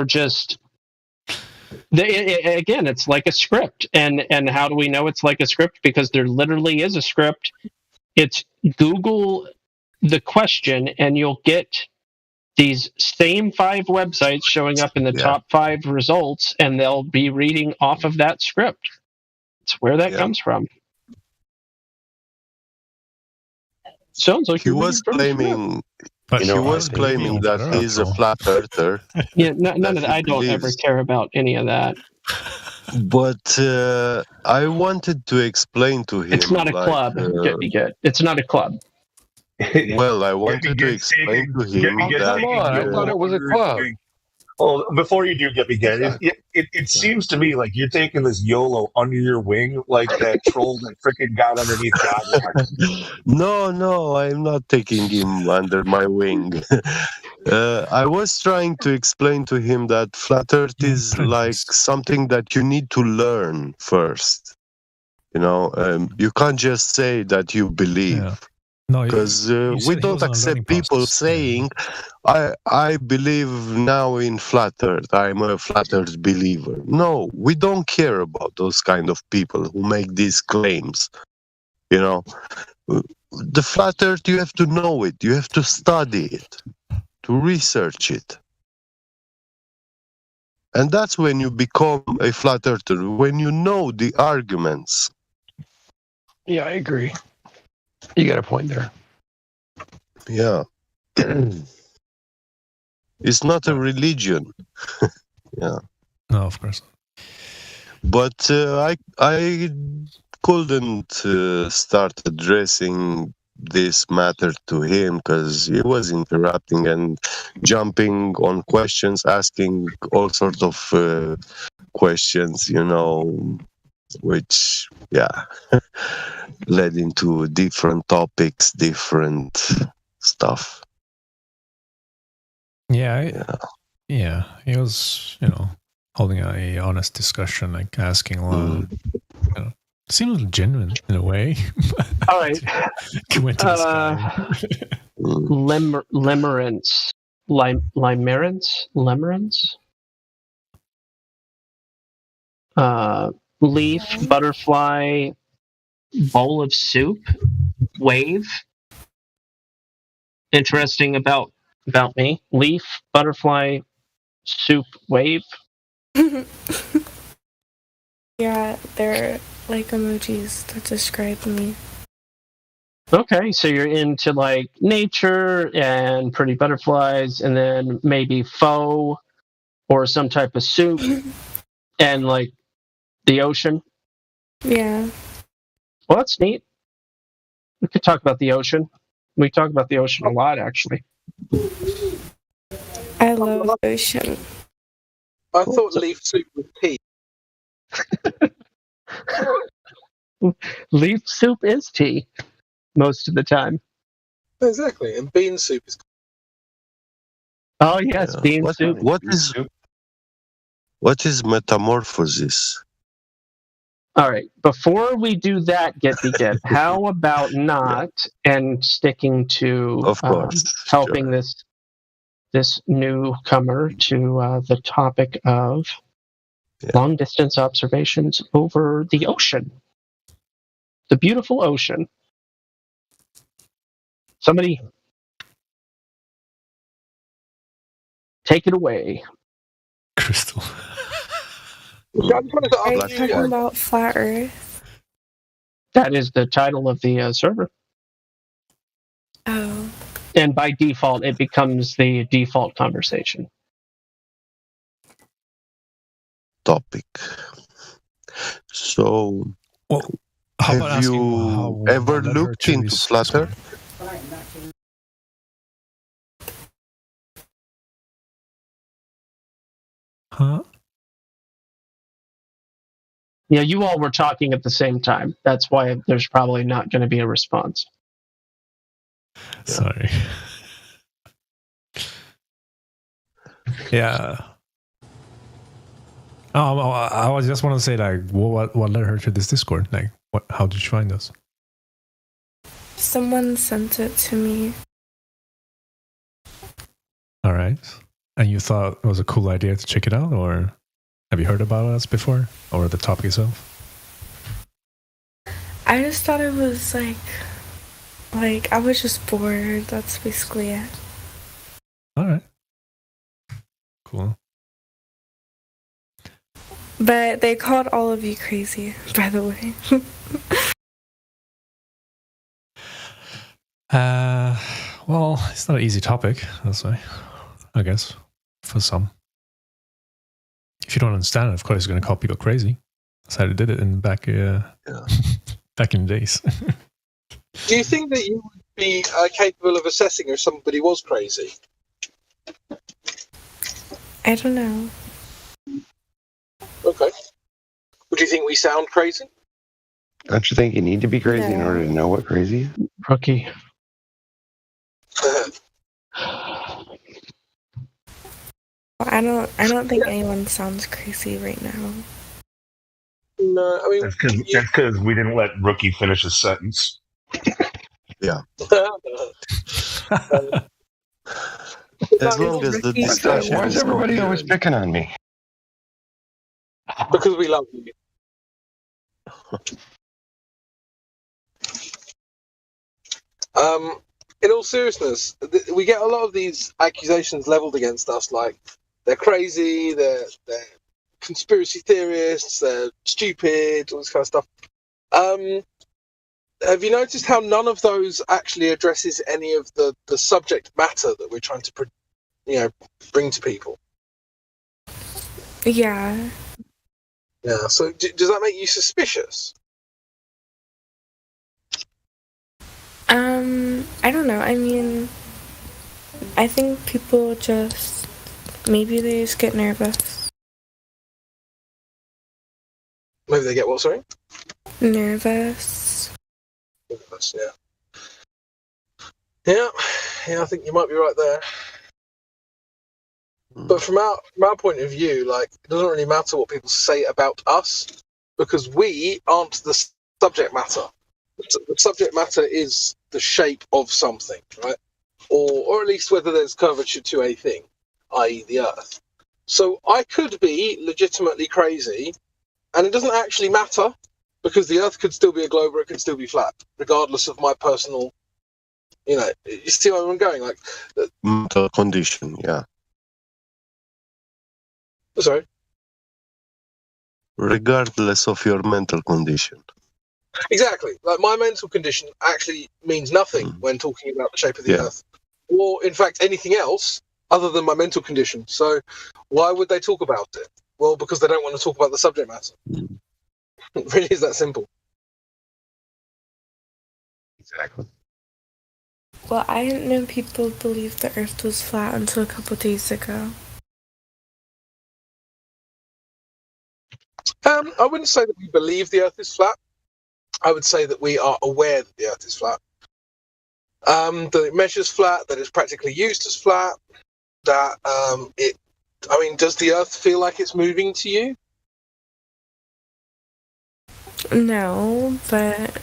just. Again, it's like a script, and how do we know it's like a script? Because there literally is a script. It's Google the question, and you'll get these same 5 websites showing up in the top 5 results, and they'll be reading off of that script. It's where that comes from. Sounds like he was claiming. He was claiming that he's a flat earther. Yeah, none of that. I don't ever care about any of that. But I wanted to explain to him. It's not a club. It's not a club. Well, I wanted to explain to him that. Come on, I thought it was a club. Well, before you do get began, it seems to me like you're taking this YOLO under your wing, like that troll that freaking got underneath God. No, I'm not taking him under my wing. I was trying to explain to him that flat Earth is like something that you need to learn first. You can't just say that you believe. No, because we don't accept people saying, "I believe now in flat Earth. I'm a flat Earth believer." No, we don't care about those kind of people who make these claims. You know, the flat Earth, you have to know it. You have to study it, to research it. And that's when you become a flat earther, when you know the arguments. Yeah, I agree. You got a point there. Yeah. It's not a religion. Yeah. No, of course. But I couldn't start addressing this matter to him because he was interrupting and jumping on questions, asking all sorts of questions, you know, which, yeah, led into different topics, different stuff. Yeah, he was, holding a honest discussion, like asking a lot. Seems genuine in a way. All right. Went to this guy. Limerence. Leaf, butterfly, bowl of soup, wave. Interesting about me. Leaf, butterfly, soup, wave. Yeah, they're like emojis that describe me. Okay, so you're into like nature and pretty butterflies, and then maybe pho or some type of soup, and like the ocean. Yeah. Well, that's neat. We could talk about the ocean. We talk about the ocean a lot, actually. I love the ocean. I thought leaf soup was tea. Leaf soup is tea most of the time. Exactly, and bean soup is. Oh yes, bean soup. What is metamorphosis? All right. Before we do that, get, how about not and sticking to of course, helping this newcomer to the topic of long distance observations over the ocean, the beautiful ocean. Somebody take it away, Crystal. Are you talking about flat Earth? That is the title of the server. Oh. And by default, it becomes the default conversation. Topic. So, have you ever looked into flat Earth? Huh? Yeah, you all were talking at the same time. That's why there's probably not going to be a response. Sorry. Yeah. I was just want to say, like, what led her to this Discord? Like, how did you find us? Someone sent it to me. All right. And you thought it was a cool idea to check it out, or have you heard about us before, or the topic itself? I just thought it was like I was just bored. That's basically it. All right. Cool. But they called all of you crazy, by the way. Well, it's not an easy topic, that's why, I guess, for some. If you don't understand it, of course, it's going to call people crazy. That's how they did it back in the days. Do you think that you would be capable of assessing if somebody was crazy? I don't know. Okay. Would you think we sound crazy? Don't you think you need to be crazy in order to know what crazy is? Rookie. I don't think anyone sounds crazy right now. No, I mean that's because we didn't let Rookie finish his sentence. Yeah. As long as the discussion Why is everybody always picking on me? Because we love you. In all seriousness, we get a lot of these accusations leveled against us, like they're crazy, they're conspiracy theorists, they're stupid, all this kind of stuff. Have you noticed how none of those actually addresses any of the subject matter that we're trying to, bring to people? Yeah. Yeah. So does that make you suspicious? I don't know. I mean, I think people maybe they just get nervous. Maybe they get what, sorry? Nervous. Nervous, yeah. Yeah, I think you might be right there. But from our point of view, like, it doesn't really matter what people say about us, because we aren't the subject matter. The subject matter is the shape of something, right? Or at least whether there's curvature to a thing, i.e. the Earth. So I could be legitimately crazy, and it doesn't actually matter, because the Earth could still be a globe or it could still be flat, regardless of my personal, you see where I'm going? Like, mental condition, yeah. Sorry? Regardless of your mental condition. Exactly. Like, my mental condition actually means nothing when talking about the shape of the Earth, or in fact anything else other than my mental condition. So why would they talk about it? Well, because they don't want to talk about the subject matter. It really is that simple. Exactly. Well, I didn't know people believed the Earth was flat until a couple days ago. I wouldn't say that we believe the Earth is flat. I would say that we are aware that the Earth is flat. That it measures flat, that it's practically used as flat, that does the Earth feel like it's moving to you? No, but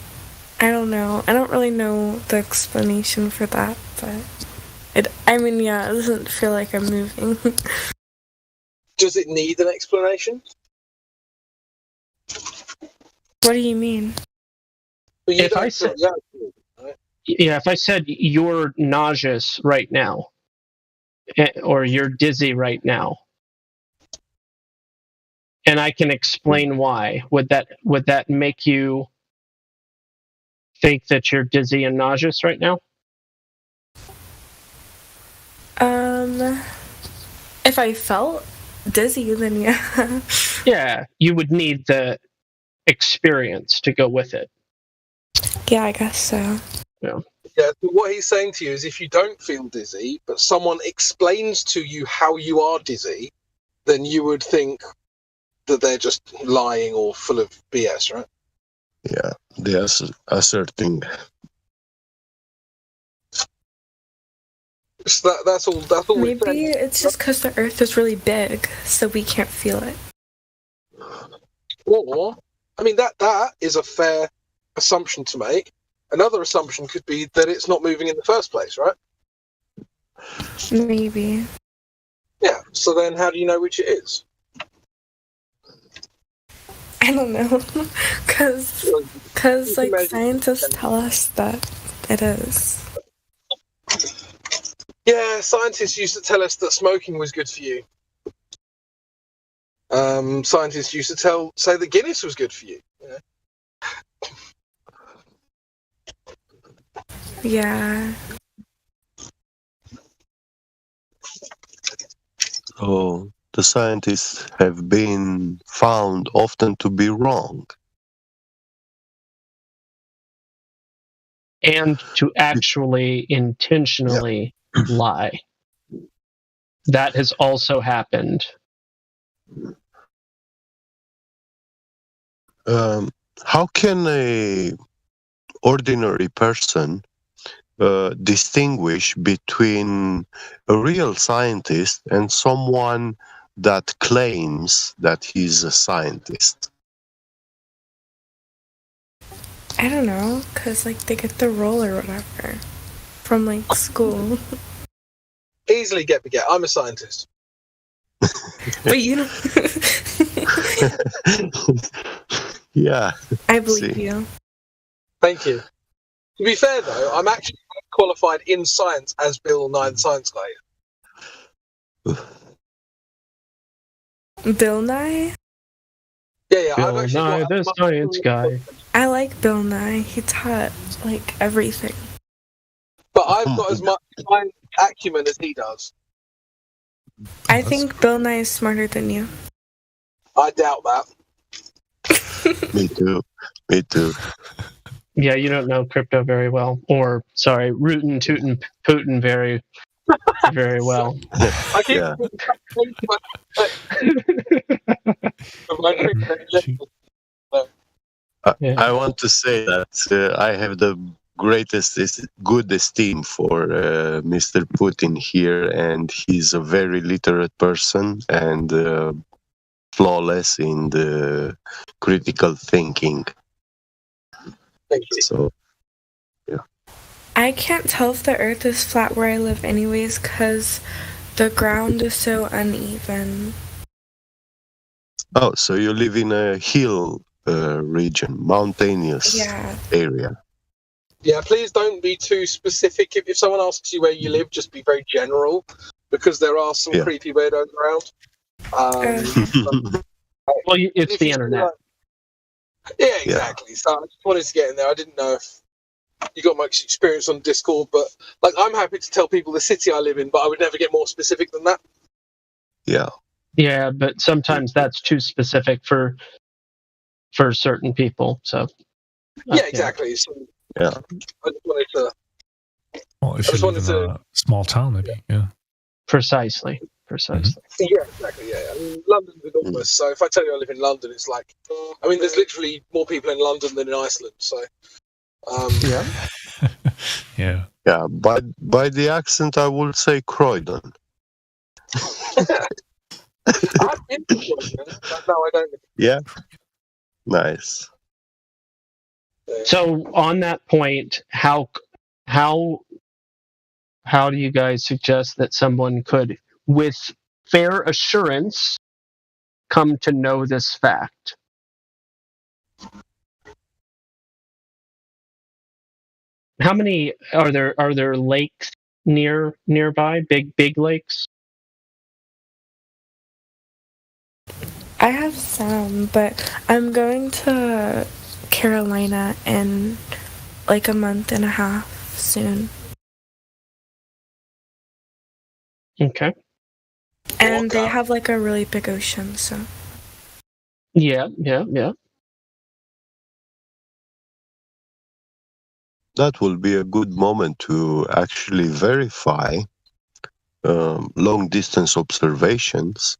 I don't know. I don't really know the explanation for that, but it doesn't feel like I'm moving. Does it need an explanation? What do you mean? If I said you're nauseous right now, or you're dizzy right now, and I can explain why, would that make you think that you're dizzy and nauseous right now? If I felt dizzy, then yeah. Yeah, you would need the experience to go with it. Yeah, I guess so. Yeah. Yeah, but what he's saying to you is if you don't feel dizzy, but someone explains to you how you are dizzy, then you would think that they're just lying or full of BS, right? Yeah, they are asserting. So that's all. Maybe it's just because the Earth is really big, so we can't feel it. Or, that is a fair assumption to make. Another assumption could be that it's not moving in the first place, right? Maybe. Yeah. So then, how do you know which it is? I don't know, because scientists tell us that it is. Yeah, scientists used to tell us that smoking was good for you. Scientists used to say that Guinness was good for you. Yeah. Oh, the scientists have been found often to be wrong. And to actually intentionally lie. That has also happened. How can a ordinary person distinguish between a real scientist and someone that claims that he's a scientist? I don't know, because, like, they get the role or whatever from, like, school. Easily get. I'm a scientist. But you know... Yeah. I believe you. Thank you. To be fair, though, I'm actually qualified in science as Bill Nye the Science Guy. Bill Nye? Yeah, Bill Nye the Science Guy. I like Bill Nye. He taught, like, everything. But I've got as much science acumen as he does. I think Bill Nye is smarter than you. I doubt that. Me too. Yeah, you don't know crypto very well. Or, sorry, rootin' tootin' Putin very well. I keep I want to say that I have the greatest good esteem for Mr. Putin here, and he's a very literate person and flawless in the critical thinking. Thank you. So, yeah. I can't tell if the earth is flat where I live anyways, because the ground is so uneven. Oh, so you live in a hill region, mountainous area. Yeah, please don't be too specific. If someone asks you where you live, just be very general, because there are some creepy weirdos around. Well, it's the internet. Yeah, exactly. So I just wanted to get in there. I didn't know if you got much experience on Discord, but like I'm happy to tell people the city I live in, but I would never get more specific than that. Yeah. Yeah, but sometimes that's too specific for certain people. So. Yeah, exactly. So, yeah. I just wanted to. Well, if you live in a small town, maybe. Yeah. Precisely. Yeah, exactly. Yeah, I mean, London's enormous. So if I tell you I live in London, it's like, I mean, there's literally more people in London than in Iceland. So, yeah. Yeah. By the accent, I would say Croydon. I've been to Croydon, but no, I don't. Yeah. Nice. So on that point, how do you guys suggest that someone could, with fair assurance, come to know this fact? How many are there lakes nearby? Big lakes? I have some, but I'm going to Carolina in like a month and a half soon. Okay. And they have like a really big ocean, so. Yeah. That will be a good moment to actually verify long distance observations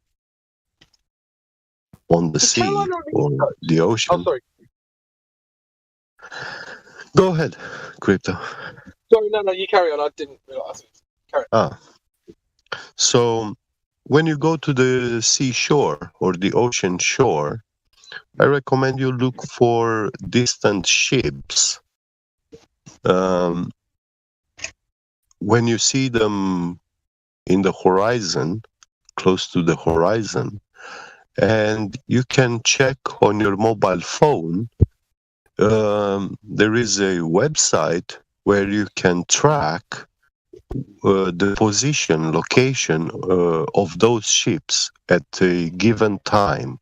on the sea or the ocean. Oh, sorry. Go ahead, Crypto. Sorry, no, you carry on. I didn't realize. Carry on. So when you go to the seashore or the ocean shore, I recommend you look for distant ships. When you see them in the horizon, close to the horizon, and you can check on your mobile phone, there is a website where you can track the location of those ships at a given time.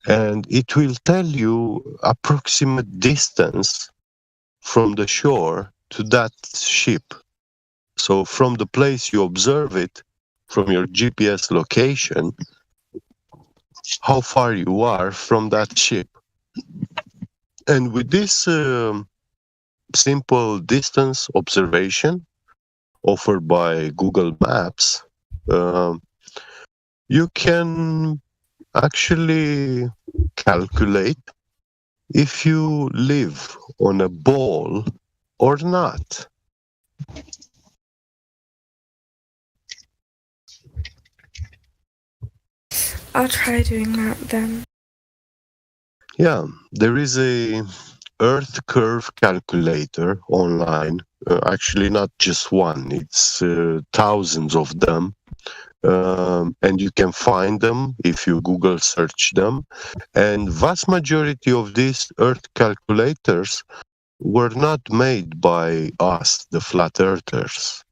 And it will tell you approximate distance from the shore to that ship. So from the place you observe it, from your GPS location, how far you are from that ship. And with this simple distance observation offered by Google Maps, you can actually calculate if you live on a ball or not. I'll try doing that then. Yeah, there is a Earth curve calculator online. Actually, not just one. It's thousands of them. And you can find them if you Google search them. And vast majority of these Earth calculators were not made by us, the flat earthers.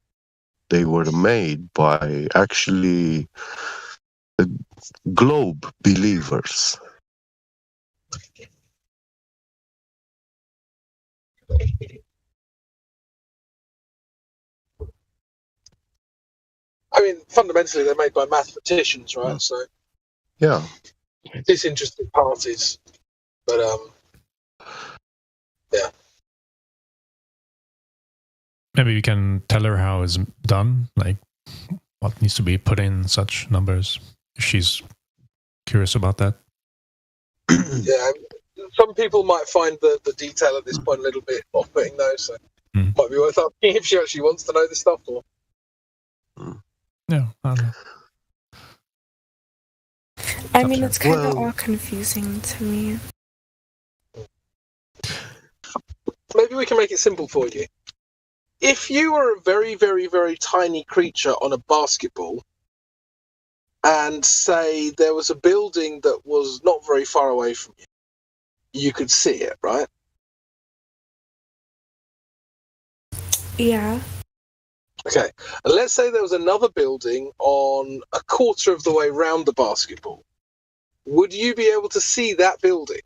They were made by actually globe believers. I mean, fundamentally, they're made by mathematicians, right? So, yeah, disinterested parties. But yeah. Maybe we can tell her how it's done, like what needs to be put in such numbers, if she's curious about that. Yeah, some people might find the detail at this point a little bit off-putting, though, so might be worth asking if she actually wants to know this stuff. Or yeah, I don't know. I mean, it's kind of all confusing to me. Maybe we can make it simple for you. If you were a very, very, very tiny creature on a basketball, and say there was a building that was not very far away from you, you could see it, right? Yeah. Okay. And let's say there was another building on a quarter of the way round the basketball. Would you be able to see that building?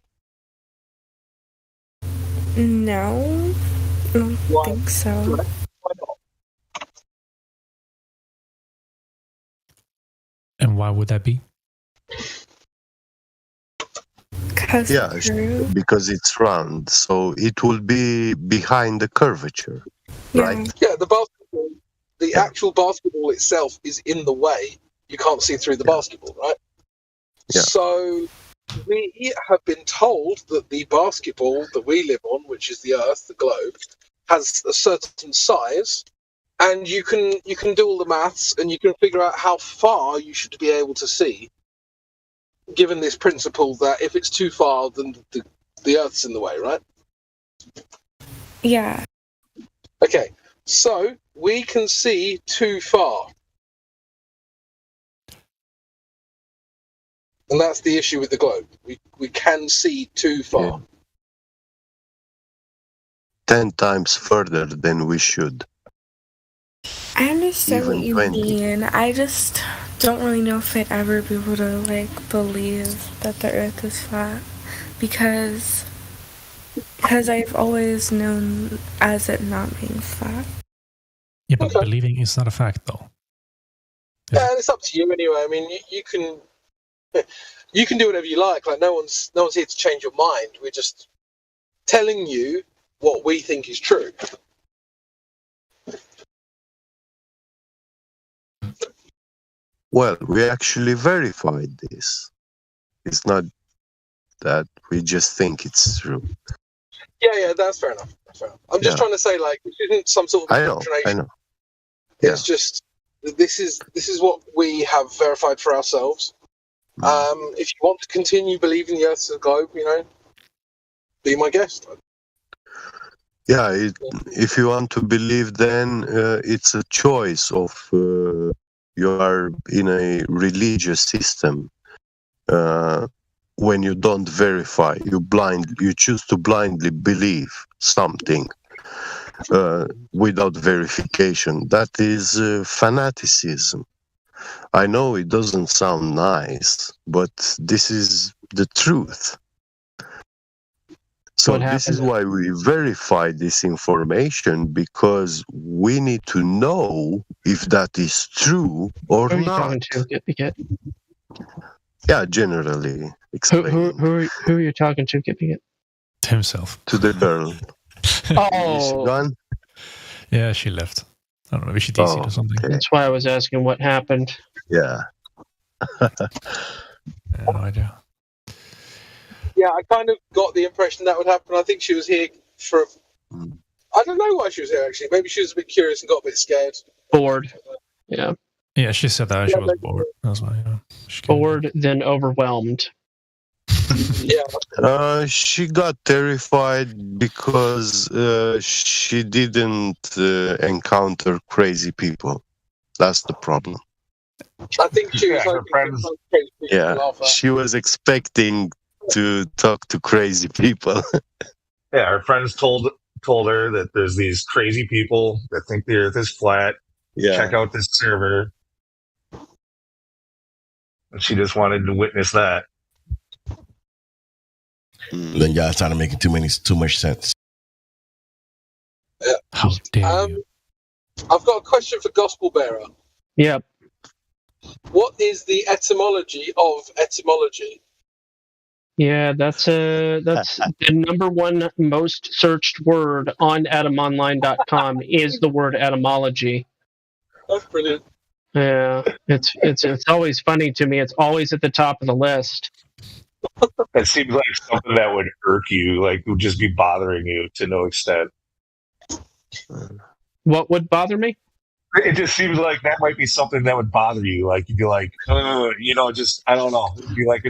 No, I don't think so. Why not? And why would that be? Yeah, because it's round, so it will be behind the curvature, right? Yeah, the actual basketball itself is in the way. You can't see through the basketball, right? Yeah. So we have been told that the basketball that we live on, which is the Earth, the globe, has a certain size, and you can do all the maths and you can figure out how far you should be able to see, given this principle that if it's too far, then the Earth's in the way, right? Yeah. Okay, so we can see too far. And that's the issue with the globe. We can see too far. 10 times further than we should. I understand Even what you 20. mean. I just don't really know if I'd ever be able to believe that the Earth is flat, because I've always known as it not being flat. Yeah, but believing is not a fact, though. Yeah, and it's up to you anyway. I mean, you can do whatever you like. Like no one's here to change your mind. We're just telling you what we think is true. Well, we actually verified this. It's not that we just think it's true. Yeah, that's fair enough. I'm just trying to say, this isn't some sort of indoctrination. I know. It's just this is what we have verified for ourselves. If you want to continue believing the Earth's a globe, be my guest. Yeah, if you want to believe, then it's a choice of you are in a religious system. When you don't verify, you choose to blindly believe something without verification. That is fanaticism. I know it doesn't sound nice, but this is the truth. So this is why we verify this information, because we need to know if that is true or Who are you not. talking to? Get. Yeah, generally. Who are you talking to? Get. Himself. To the girl. Oh. Is she gone? Yeah, she left. I don't know, maybe she DC'd or something. Okay. That's why I was asking what happened. Yeah. No idea. Yeah, I kind of got the impression that would happen. I think she was here for... I don't know why she was here, actually. Maybe she was a bit curious and got a bit scared. Bored. Yeah. Yeah, she said that she was bored. That's why. Bored, then overwhelmed. She got terrified because she didn't encounter crazy people. That's the problem. I think she was hoping to find crazy people Yeah, laugh at. she was expecting to talk to crazy people. Yeah, her friends told her that there's these crazy people that think the Earth is flat. Yeah. Check out this server. And she just wanted to witness that. Then y'all started making too much sense. Yeah. How dare you? I've got a question for Gospel Bearer. Yep. What is the etymology of etymology? Yeah, that's the number one most searched word on adamonline.com is the word etymology. That's brilliant. Yeah, it's always funny to me. It's always at the top of the list. That seems like something that would irk you, like would just be bothering you to no extent. What would bother me? It just seems like that might be something that would bother you. Like you'd be like, just I don't know. It'd be like,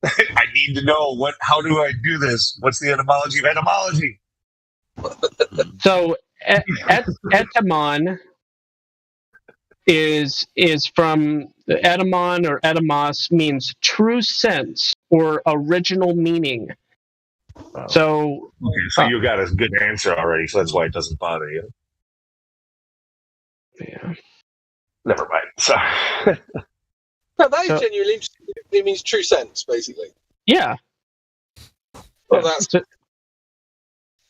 I need to know how do I do this? What's the etymology of etymology? So etymon is from the etymon or etymos means true sense or original meaning. So You got a good answer already, so that's why it doesn't bother you. Yeah. Never mind. Sorry. No, that is genuinely interesting. It means true sense, basically. Yeah. Well, that's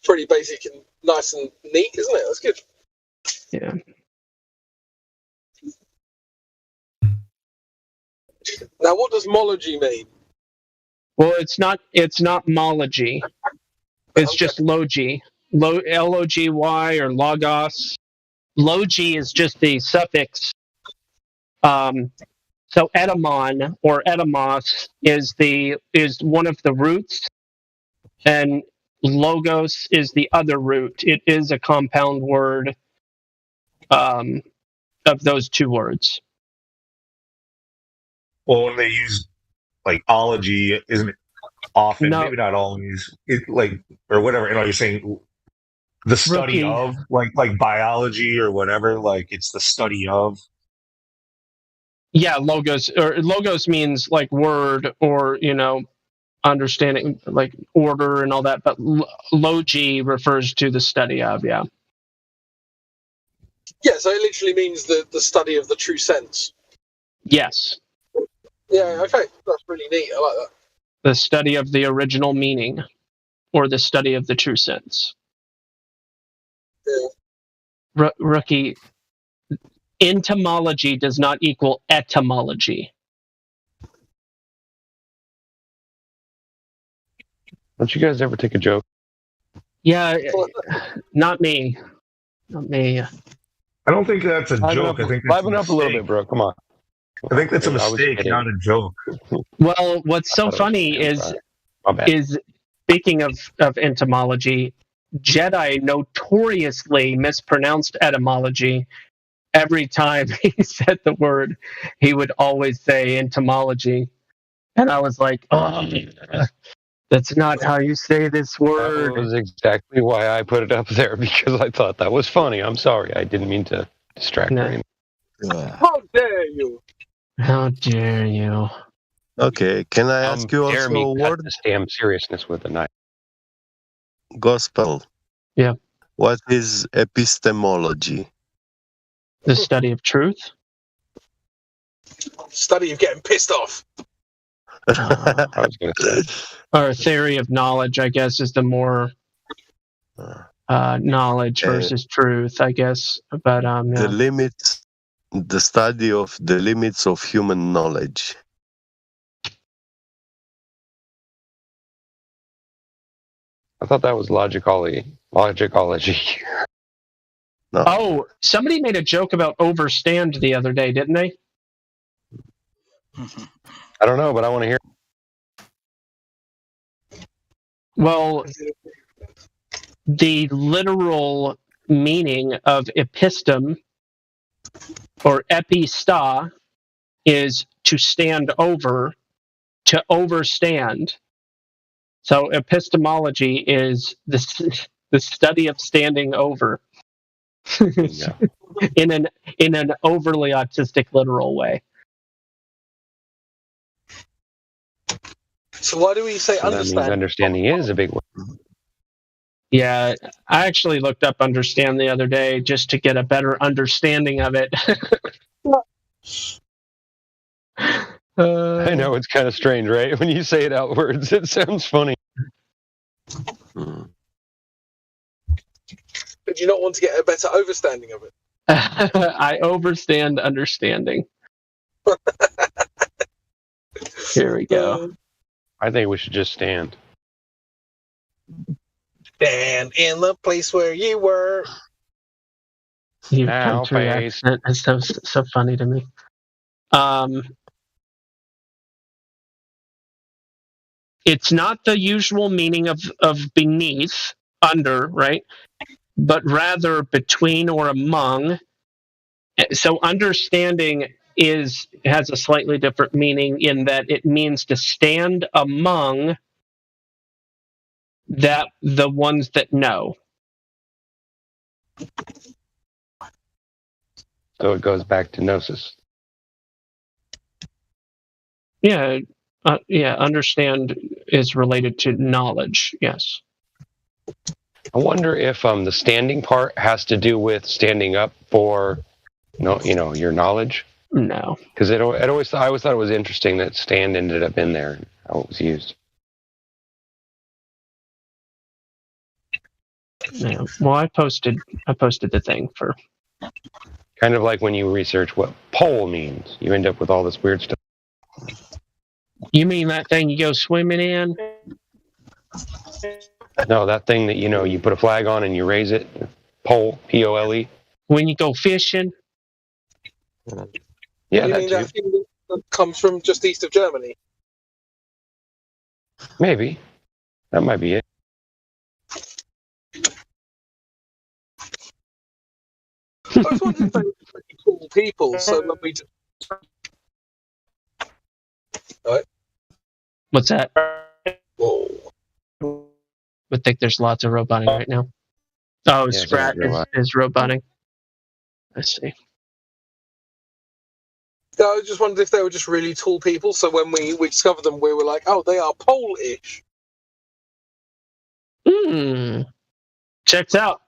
pretty basic and nice and neat, isn't it? That's good. Yeah. Now, what does mology mean? Well, it's not mology. It's just logy. Logy or logos. Logy is just the suffix. So etymon or etymos is one of the roots, and logos is the other root. It is a compound word of those two words. Well, when they use like ology, isn't it often? No. Maybe not always. Or whatever. You're saying the study of, like biology or whatever. Like it's the study of. Yeah, logos means like word or understanding, like order and all that. But logi refers to the study of. Yeah. Yeah, so it literally means the study of the true sense. Yes. Yeah, okay. That's really neat. I like that. The study of the original meaning, or the study of the true sense. Yeah. Rookie, entomology does not equal etymology. Don't you guys ever take a joke? Yeah, not me. Not me. I don't think that's a joke. I think liven up a little bit, bro. Come on. I think that's a mistake, not a joke. Well, what's so funny is speaking of entomology, Jedi notoriously mispronounced etymology. Every time he said the word, he would always say entomology. And I was like, oh, that's not how you say this word. That was exactly why I put it up there, because I thought that was funny. I'm sorry. I didn't mean to distract her. How dare you? How dare you? Okay, can I ask you also a word? This damn seriousness with the knife. Gospel. Yeah. What is epistemology? The study of truth. Study of getting pissed off. I was going to say. Or a theory of knowledge, I guess, is the more knowledge versus truth, I guess. But yeah. The study of the limits of human knowledge. I thought that was logicology. No. Oh, somebody made a joke about overstand the other day, didn't they? I don't know, but I want to hear. Well, the literal meaning of epistem or epista is to stand over, to overstand. So epistemology is the study of standing over in an overly autistic literal way. So why do we say So that means understanding is a big word. Yeah, I actually looked up understand the other day just to get a better understanding of it. I know, it's kind of strange, right? When you say it outwards, it sounds funny. But do you not want to get a better understanding of it? I overstand understanding. Here we go. I think we should just stand. Stand in the place where you were. Your country accent is so funny to me. It's not the usual meaning of beneath, under, right? But rather between or among. So understanding has a slightly different meaning in that it means to stand among the ones that know. So it goes back to gnosis. Yeah, understand is related to knowledge, yes. I wonder if the standing part has to do with standing up for, your knowledge. No, because I always thought it was interesting that stand ended up in there and how it was used. Yeah. Well, I posted the thing for. Kind of like when you research what pole means, you end up with all this weird stuff. You mean that thing you go swimming in? No, that thing that you put a flag on and you raise it. Pole, P-O-L-E. When you go fishing. Yeah, you mean that thing that comes from just east of Germany? Maybe. That might be it. I was wondering if they were pretty cool people, so when we just... Right. What's that? Whoa. I think there's lots of roboting right now. Oh, Yeah, Sprat is roboting. I see. Yeah, I just wondered if they were just really tall people, so when we discovered them, we were like, oh, they are Polish. Checks out.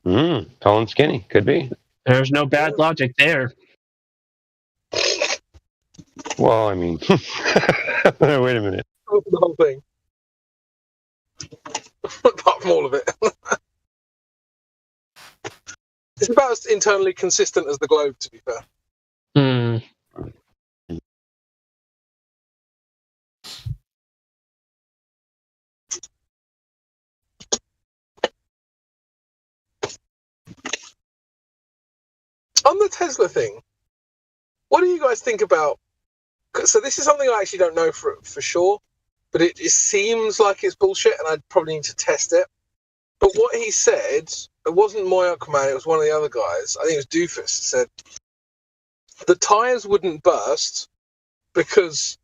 Tall and skinny. Could be. There's no bad logic there. Well, I mean... Wait a minute. The whole thing. Apart from all of it. It's about as internally consistent as the globe, to be fair. On the Tesla thing, what do you guys think about... So this is something I actually don't know for sure, but it seems like it's bullshit, and I'd probably need to test it. But what he said, it wasn't Moyakman, it was one of the other guys, I think it was Doofus, said the tyres wouldn't burst because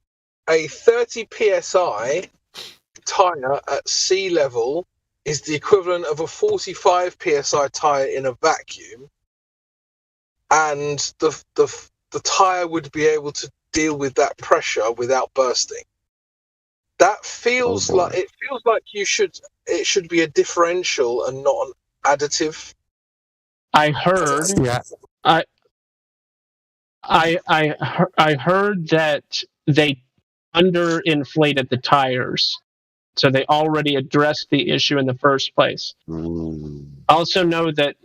a 30 psi tyre at sea level is the equivalent of a 45 psi tyre in a vacuum, and the tyre would be able to deal with that pressure without bursting. That feels like it should be a differential and not an additive. I heard. Yeah. I heard that they underinflated the tires, so they already addressed the issue in the first place. I also know that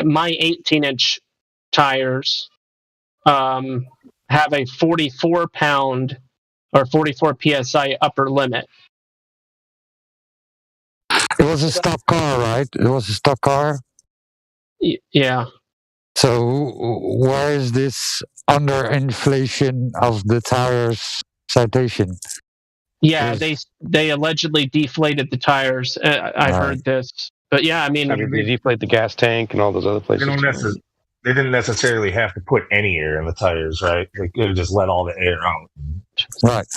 my 18-inch tires have a 44-pound or 44 psi upper limit. It was a stock car, right? It was a stock car. Yeah. So where is this underinflation of the tires citation? Yeah, they allegedly deflated the tires. I heard this, but yeah, I mean, they deflate the gas tank and all those other places. they didn't necessarily have to put any air in the tires, right? They could have just let all the air out. Right.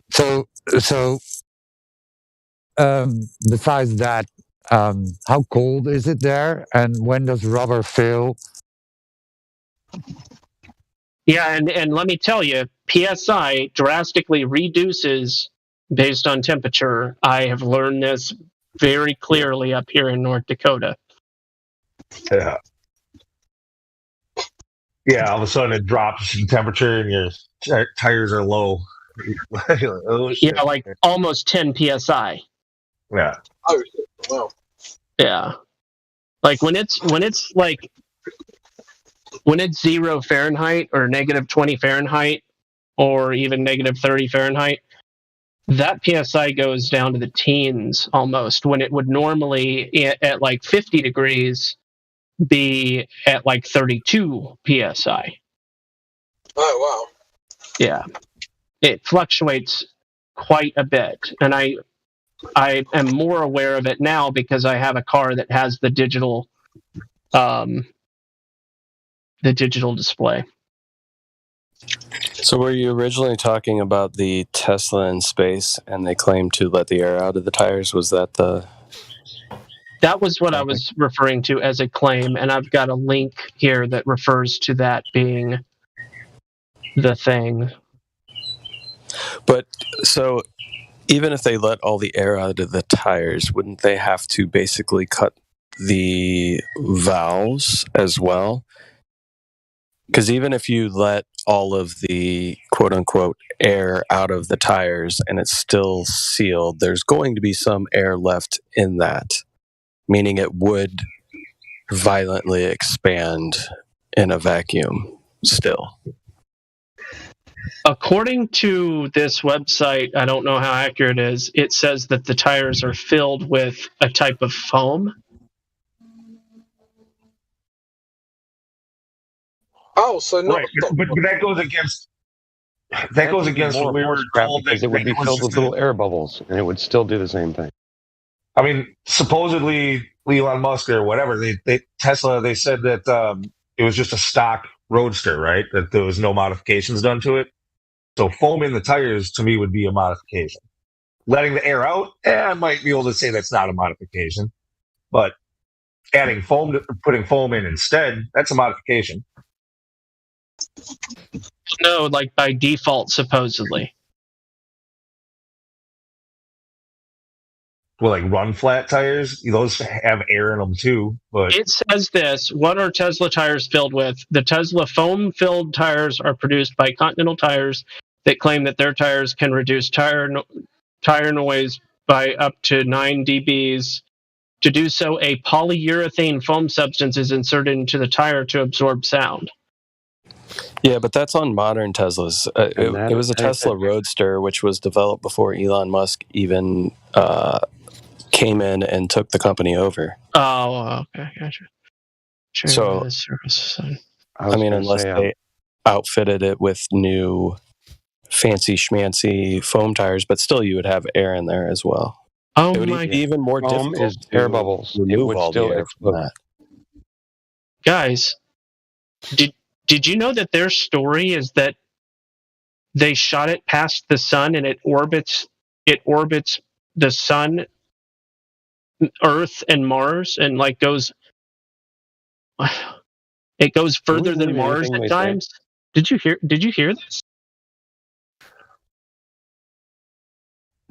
So besides that, how cold is it there, and when does rubber fail? Yeah, and let me tell you, PSI drastically reduces based on temperature. I have learned this very clearly up here in North Dakota. Yeah. Yeah, all of a sudden it drops in temperature and your tires are low. Oh, shit. Yeah, like almost 10 PSI. Yeah. Oh, wow. Yeah. Like when it's 0 Fahrenheit or negative 20 Fahrenheit or even negative 30 Fahrenheit, that PSI goes down to the teens almost, when it would normally at like 50 degrees be at like 32 PSI. Oh, wow. Yeah. It fluctuates quite a bit. And I am more aware of it now because I have a car that has the digital display. So were you originally talking about the Tesla in space and they claimed to let the air out of the tires? Was that the... That was what I was referring to as a claim, and I've got a link here that refers to that being the thing. But so even if they let all the air out of the tires, wouldn't they have to basically cut the valves as well? Because even if you let all of the quote-unquote air out of the tires and it's still sealed, there's going to be some air left in that, meaning it would violently expand in a vacuum still. According to this website, I don't know how accurate it is, it says that the tires are filled with a type of foam. Oh, so no, right, but that goes against what we were told, because it would be filled with little air bubbles, and it would still do the same thing. I mean, supposedly Elon Musk or whatever, Tesla, they said that it was just a stock Roadster, right? That there was no modifications done to it. So foam in the tires to me would be a modification. Letting the air out, I might be able to say that's not a modification, but adding foam, putting foam in instead, that's a modification. No, like by default, supposedly. Well, like run flat tires, those have air in them too. But it says this: what are Tesla tires filled with? The Tesla foam-filled tires are produced by Continental Tires that claim that their tires can reduce tire noise by up to 9 dBs. To do so, a polyurethane foam substance is inserted into the tire to absorb sound. Yeah, but that's on modern Teslas. It was a Tesla Roadster, which was developed before Elon Musk even came in and took the company over. Oh, okay, gotcha. So, I mean, unless they outfitted it with new fancy schmancy foam tires, but still you would have air in there as well. Oh, it would my be even more foam difficult is air bubbles. It remove would all still the air from that. Guys, did you know that their story is that they shot it past the sun and it orbits the sun, Earth, and Mars, and like goes further than Mars at times? Did you hear this?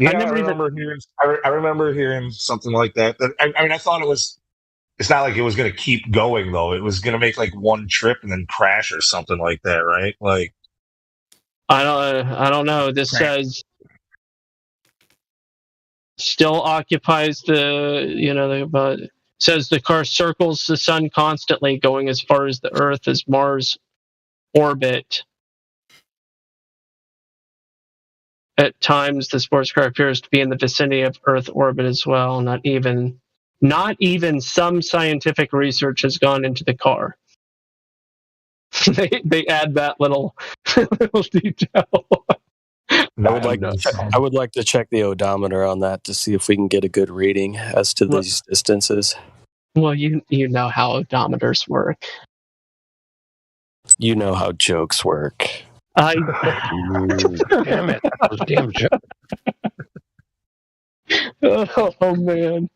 Yeah, I remember hearing something like that. I mean, I thought it's not like it was going to keep going though. It was going to make like one trip and then crash or something like that, right? Like, I don't know. This says still occupies says the car circles the sun constantly, going as far as the Earth as Mars orbit. At times, the sports car appears to be in the vicinity of Earth orbit as well. Not even some scientific research has gone into the car. they add that little detail. I would like to check the odometer on that to see if we can get a good reading as to these distances. Well, you know how odometers work. you know how jokes work. Damn it! Those damn jokes. Oh man,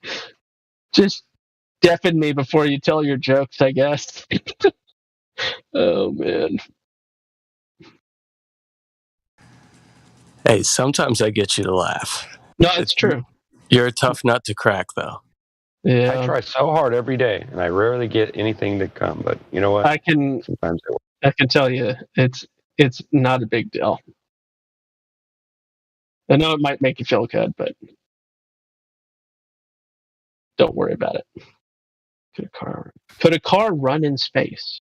just deafen me before you tell your jokes, I guess. Oh man. Hey, sometimes I get you to laugh. No, it's true. You're a tough nut to crack, though. Yeah. I try so hard every day, and I rarely get anything to come. But you know what? Sometimes I can tell you, it's not a big deal. I know it might make you feel good, but don't worry about it. Could a car run in space?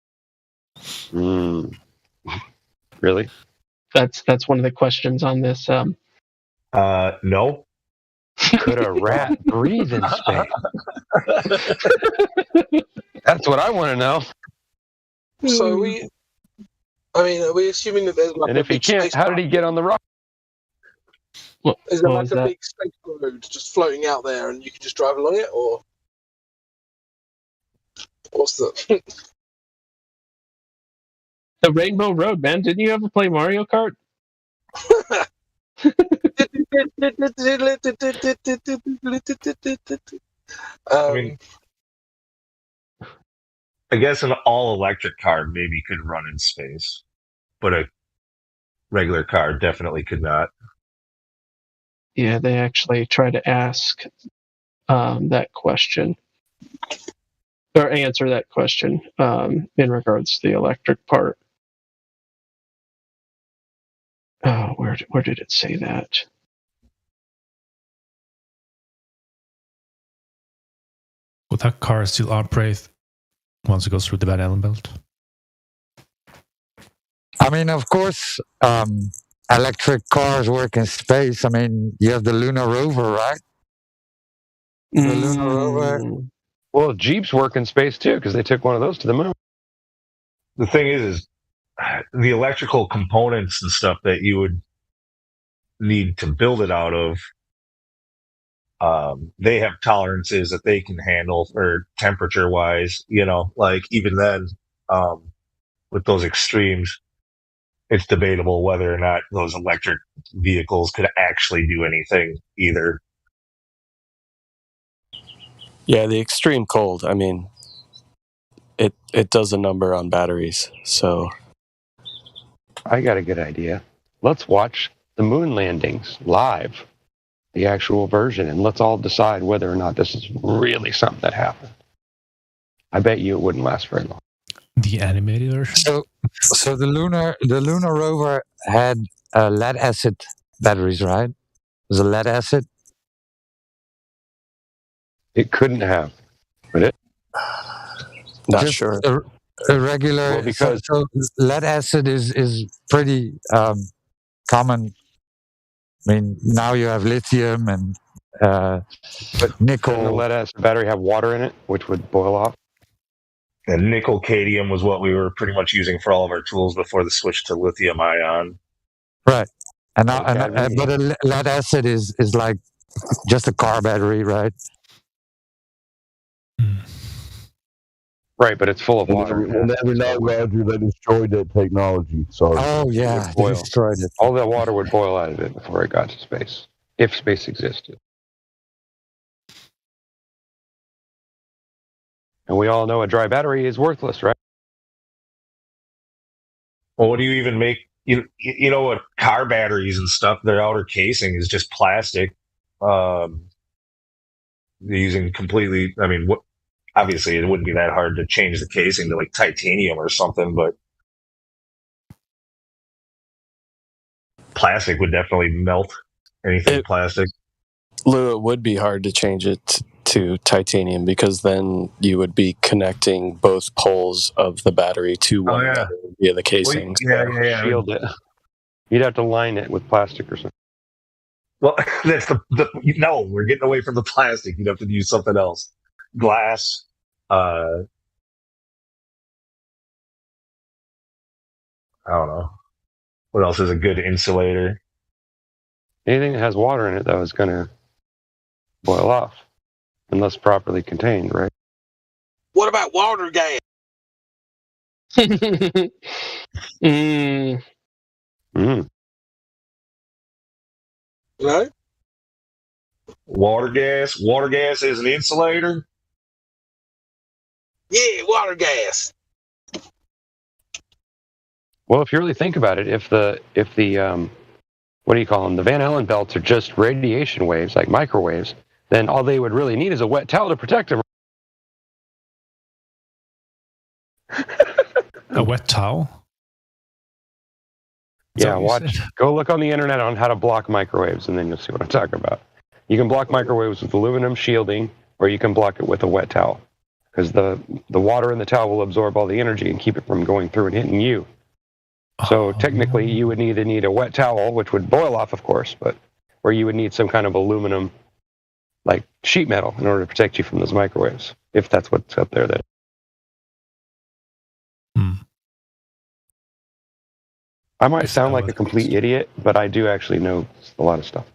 Really? That's one of the questions on this. No. Could a rat breathe in space? That's what I want to know. So are we assuming that there's like And if he can't, how did he get on the rock? Is there like a big space road just floating out there and you can just drive along it, or what's the The Rainbow Road, man? Didn't you ever play Mario Kart? I guess an all-electric car maybe could run in space, but a regular car definitely could not. Yeah, they actually try to ask that question or answer that question in regards to the electric part. Oh, where did it say that? Would that car still operate once it goes through the Van Allen belt? I mean, of course, electric cars work in space. I mean, you have the Lunar Rover, right? The Lunar Rover. Well, Jeeps work in space too because they took one of those to the moon. The thing is the electrical components and stuff that you would need to build it out of, they have tolerances that they can handle for temperature wise, like even then, with those extremes, it's debatable whether or not those electric vehicles could actually do anything either. Yeah, the extreme cold, I mean, it does a number on batteries, so... I got a good idea. Let's watch the moon landings live, the actual version, and let's all decide whether or not this is really something that happened. I bet you it wouldn't last very long. The animated version? So the Lunar Rover had lead acid batteries, right? It was a lead acid? It couldn't have, but it... Not Just sure. A regular... Well, because so lead acid is pretty common. I mean, now you have lithium and nickel. Doesn't the lead acid battery have water in it, which would boil off? And nickel cadmium was what we were pretty much using for all of our tools before the switch to lithium ion. Right. And now, but a lead acid is like just a car battery, right? Right, but it's full of water. And every now Roger, they destroyed that technology. Sorry. Oh yeah, they destroyed it. All that water would boil out of it before it got to space, if space existed. And we all know a dry battery is worthless, right? Well, what do you even make? You know what? Car batteries and stuff, their outer casing is just plastic. They're using completely, I mean, obviously it wouldn't be that hard to change the casing to like titanium or something, but plastic would definitely melt anything plastic. Lou, it would be hard to change it to titanium because then you would be connecting both poles of the battery to one another via the casing. Yeah. Shield it. You'd have to line it with plastic or something. Well, that's no, we're getting away from the plastic. You'd have to use something else. Glass. I don't know. What else is a good insulator? Anything that has water in it, though, is going to boil off unless properly contained, right? What about water gas? No? Water gas. Water gas is an insulator. Yeah, water gas. Well, if you really think about it, if the what do you call them? The Van Allen belts are just radiation waves, like microwaves. Then all they would really need is a wet towel to protect them. A wet towel? Yeah, go look on the internet on how to block microwaves, and then you'll see what I'm talking about. You can block microwaves with aluminum shielding, or you can block it with a wet towel, because the water in the towel will absorb all the energy and keep it from going through and hitting you. So technically, you would either need a wet towel, which would boil off, of course, or you would need some kind of aluminum, like sheet metal, in order to protect you from those microwaves, if that's what's up there. I might sound like a complete idiot, but I do actually know a lot of stuff.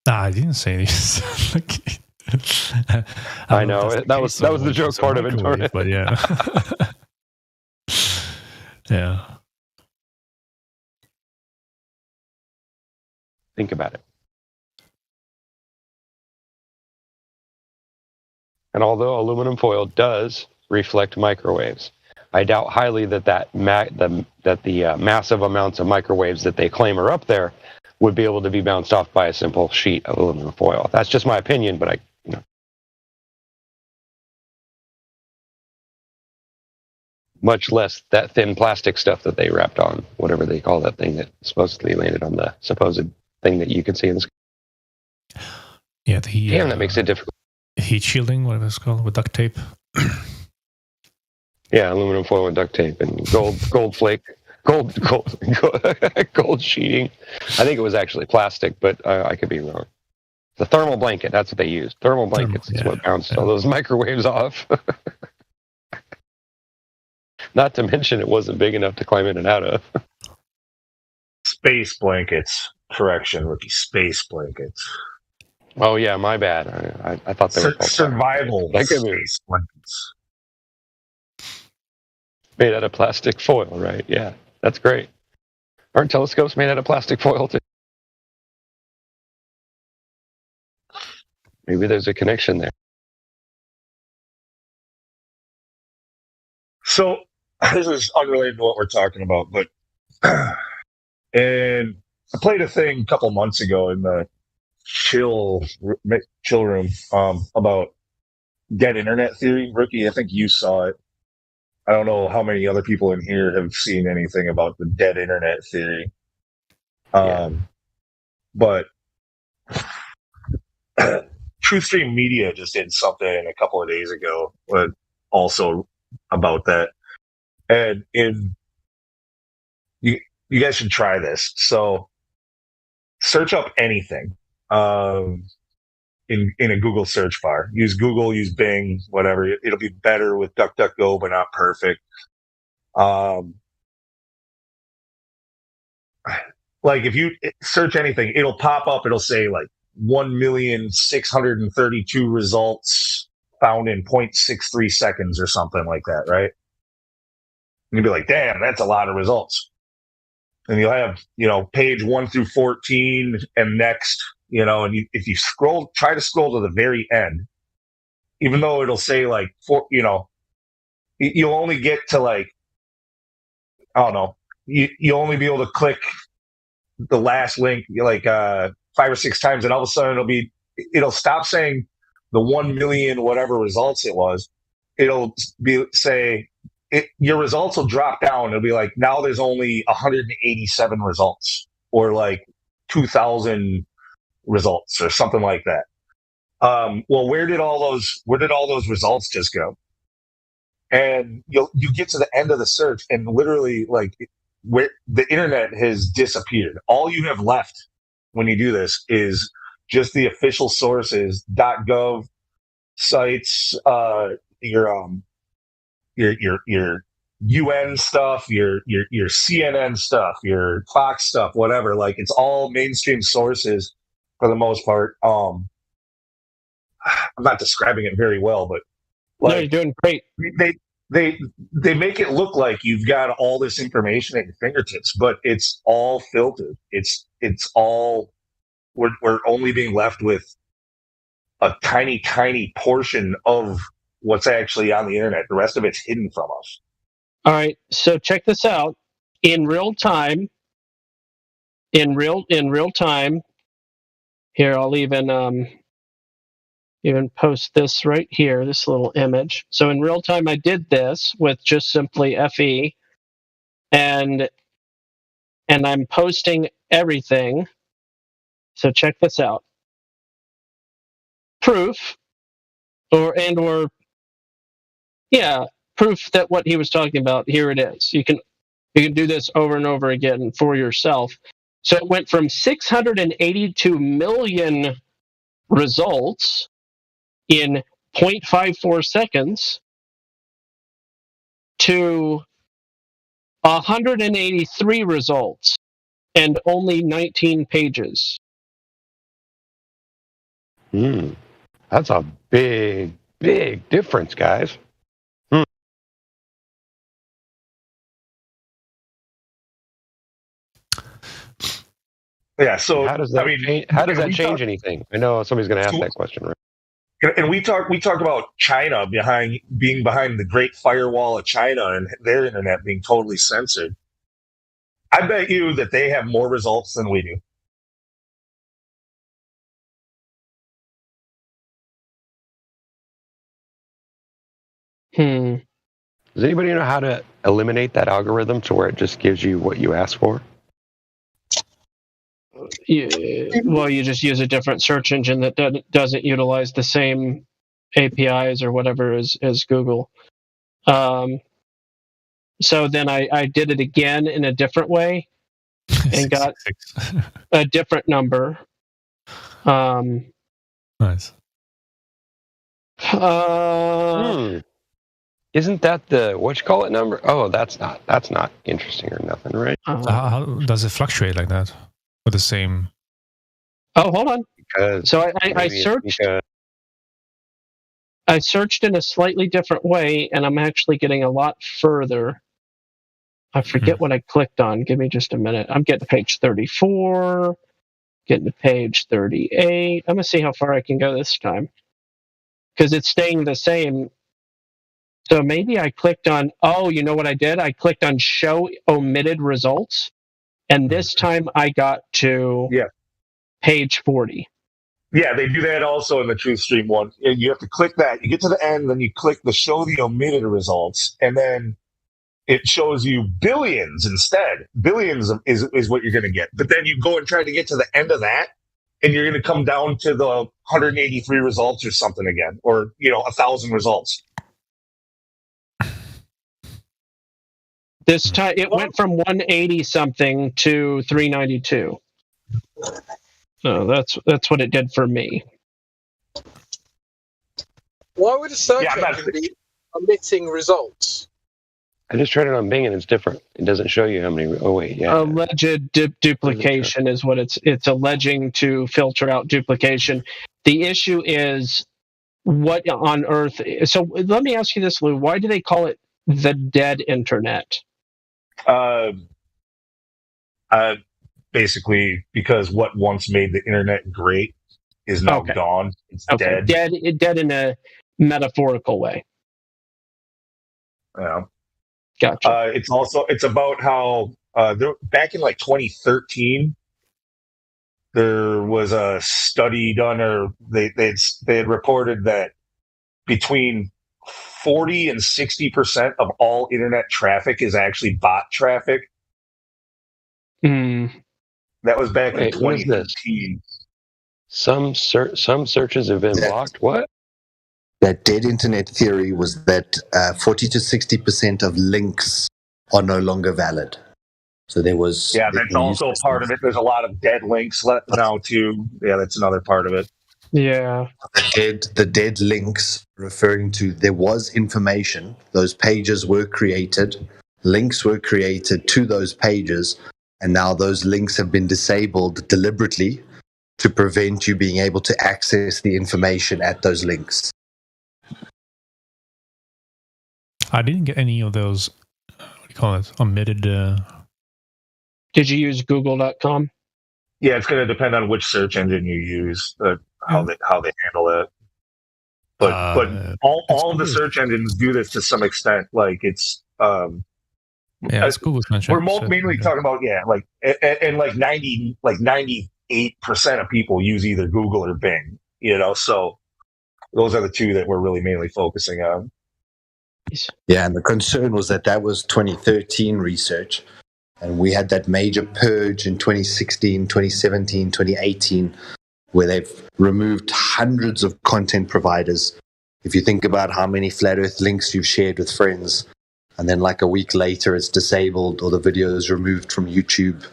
I didn't say anything. I know that was the joke part of it, but yeah, yeah. Think about it. And although aluminum foil does reflect microwaves, I doubt highly that the massive amounts of microwaves that they claim are up there would be able to be bounced off by a simple sheet of aluminum foil. That's just my opinion, but much less that thin plastic stuff that they wrapped on, whatever they call that thing that supposedly landed on the supposed thing that you can see in the sky. Yeah, damn, that makes it difficult. Heat shielding, whatever it's called, with duct tape. Yeah, aluminum foil with duct tape and gold sheeting. I think it was actually plastic, but I could be wrong. The thermal blanket, that's what they used. Thermal blankets is what bounced all those microwaves off. Not to mention it wasn't big enough to climb in and out of. Space blankets. Correction, rookie. Space blankets. Oh, yeah, my bad. I thought they were called survival space blankets. Made out of plastic foil, right? Yeah, that's great. Aren't telescopes made out of plastic foil, too? Maybe there's a connection there. So, this is unrelated to what we're talking about, but and I played a thing a couple months ago in the chill room about dead internet theory. Rookie, I think you saw it. I don't know how many other people in here have seen anything about the dead internet theory. But Truthstream Media just did something a couple of days ago also about that. And you guys should try this. So search up anything in a Google search bar. Use Google, use Bing, whatever. It'll be better with DuckDuckGo, but not perfect. Like if you search anything, it'll pop up. It'll say like 1,632 results found in 0.63 seconds or something like that, right? And you'll be like, damn, that's a lot of results. And you'll have, page 1 through 14 and next, and if you try to scroll to the very end, even though it'll say like, you'll only get to like, I don't know, you'll only be able to click the last link like 5 or 6 times, and all of a sudden it'll stop saying the 1 million whatever results it was. It'll say your results will drop down. It'll be like, now there's only 187 results, or like 2,000 results, or something like that. Well, where did all those results just go? And you get to the end of the search, and literally, like, where the internet has disappeared. All you have left when you do this is just the official sources, .gov sites, your UN stuff, your CNN stuff, your Fox stuff, whatever. Like, it's all mainstream sources for the most part. I'm not describing it very well, but no, you're doing great. they make it look like you've got all this information at your fingertips, but it's all filtered. It's all we're only being left with a tiny portion of what's actually on the internet. The rest of it's hidden from us. All right, so check this out. In real time, here I'll even post this right here, this little image. So in real time, I did this with just simply FE, and I'm posting everything. So check this out. Proof, proof that what he was talking about. Here it is. You can do this over and over again for yourself. So it went from 682 million results in 0.54 seconds to 183 results and only 19 pages. That's a big difference, guys. Yeah. So how does that change anything? I know somebody's going to ask that question, right? And we talk about China being behind the Great Firewall of China and their internet being totally censored. I bet you that they have more results than we do. Does anybody know how to eliminate that algorithm to where it just gives you what you ask for? Well, you just use a different search engine that doesn't utilize the same APIs or whatever as Google. So then I did it again in a different way and got a different number. Nice. Isn't that the whatchamacallit number? Oh, that's not interesting or nothing, right? How does it fluctuate like that with the same? Oh, hold on. So I searched. I searched in a slightly different way, and I'm actually getting a lot further. I forget what I clicked on. Give me just a minute. I'm getting to page 34, getting to page 38. I'm going to see how far I can go this time. Because it's staying the same. So maybe I clicked on, you know what I did? I clicked on show omitted results. And this time I got to page 40. Yeah, they do that also in the TruthStream one. You have to click that. You get to the end, then you click the show the omitted results, and then it shows you billions instead. Billions is what you're going to get. But then you go and try to get to the end of that, and you're going to come down to the 183 results or something again, or 1,000 results. This time it went from 180 something to 392. So that's what it did for me. Why would a search engine be omitting results? I just tried it on Bing and it's different. It doesn't show you how many. Oh wait, yeah. Alleged duplication is what it's alleging to filter out duplication. The issue is what on earth. So let me ask you this, Lou. Why do they call it the dead internet? Basically, because what once made the internet great is now gone. It's dead. Dead in a metaphorical way. Yeah. Gotcha. It's about how back in like 2013, there was a study done, or they had reported that between 40 and 60% of all internet traffic is actually bot traffic. That was back in 2013. Some searches have been blocked. What? That dead internet theory was that 40 to 60% of links are no longer valid. So there was... Yeah, that's also part of it. There's a lot of dead links now, too. Yeah, that's another part of it. Yeah. The dead links referring to there was information. Those pages were created. Links were created to those pages. And now those links have been disabled deliberately to prevent you being able to access the information at those links. I didn't get any of those. What do you call it? Omitted. Did you use Google.com? Yeah, it's going to depend on which search engine you use, how they handle it. But all of the search engines do this to some extent. Like it's it's Google's we're mainly talking about and like 98% of people use either Google or Bing. So those are the two that we're really mainly focusing on. Yeah, and the concern was that was 2013 research, and we had that major purge in 2016, 2017, 2018, where they've removed hundreds of content providers. If you think about how many Flat Earth links you've shared with friends, and then like a week later it's disabled or the video is removed from YouTube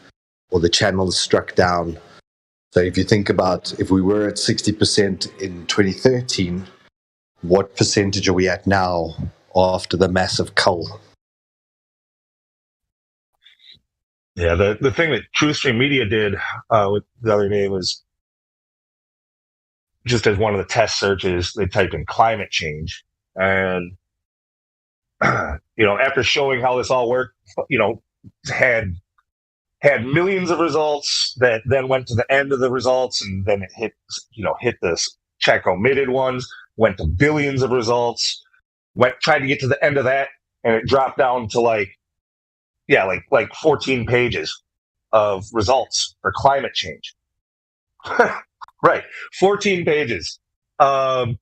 or the channel is struck down. So if you think about if we were at 60% in 2013, what percentage are we at now after the massive cull? Yeah, the thing that TruthStream Media did with the other day was just as one of the test searches, they typed in climate change. And, after showing how this all worked, had millions of results that then went to the end of the results, and then it hit this check omitted ones, went to billions of results, tried to get to the end of that, and it dropped down to like 14 pages of results for climate change. Right, 14 pages. With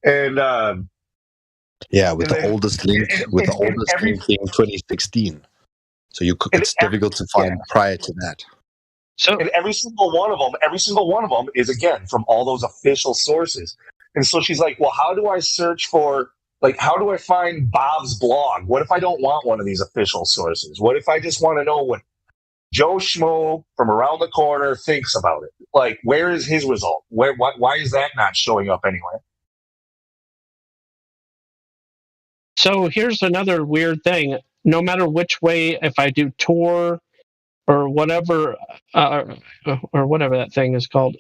the oldest link, being 2016. So it's difficult to find prior to that. So, and every single one of them is again from all those official sources. And so she's like, well, how do I search for, how do I find Bob's blog? What if I don't want one of these official sources? What if I just want to know what Joe Schmo from around the corner thinks about it? Like, where is his result? Why is that not showing up anywhere? So here's another weird thing. No matter which way, if I do Tor or whatever, or whatever that thing is called,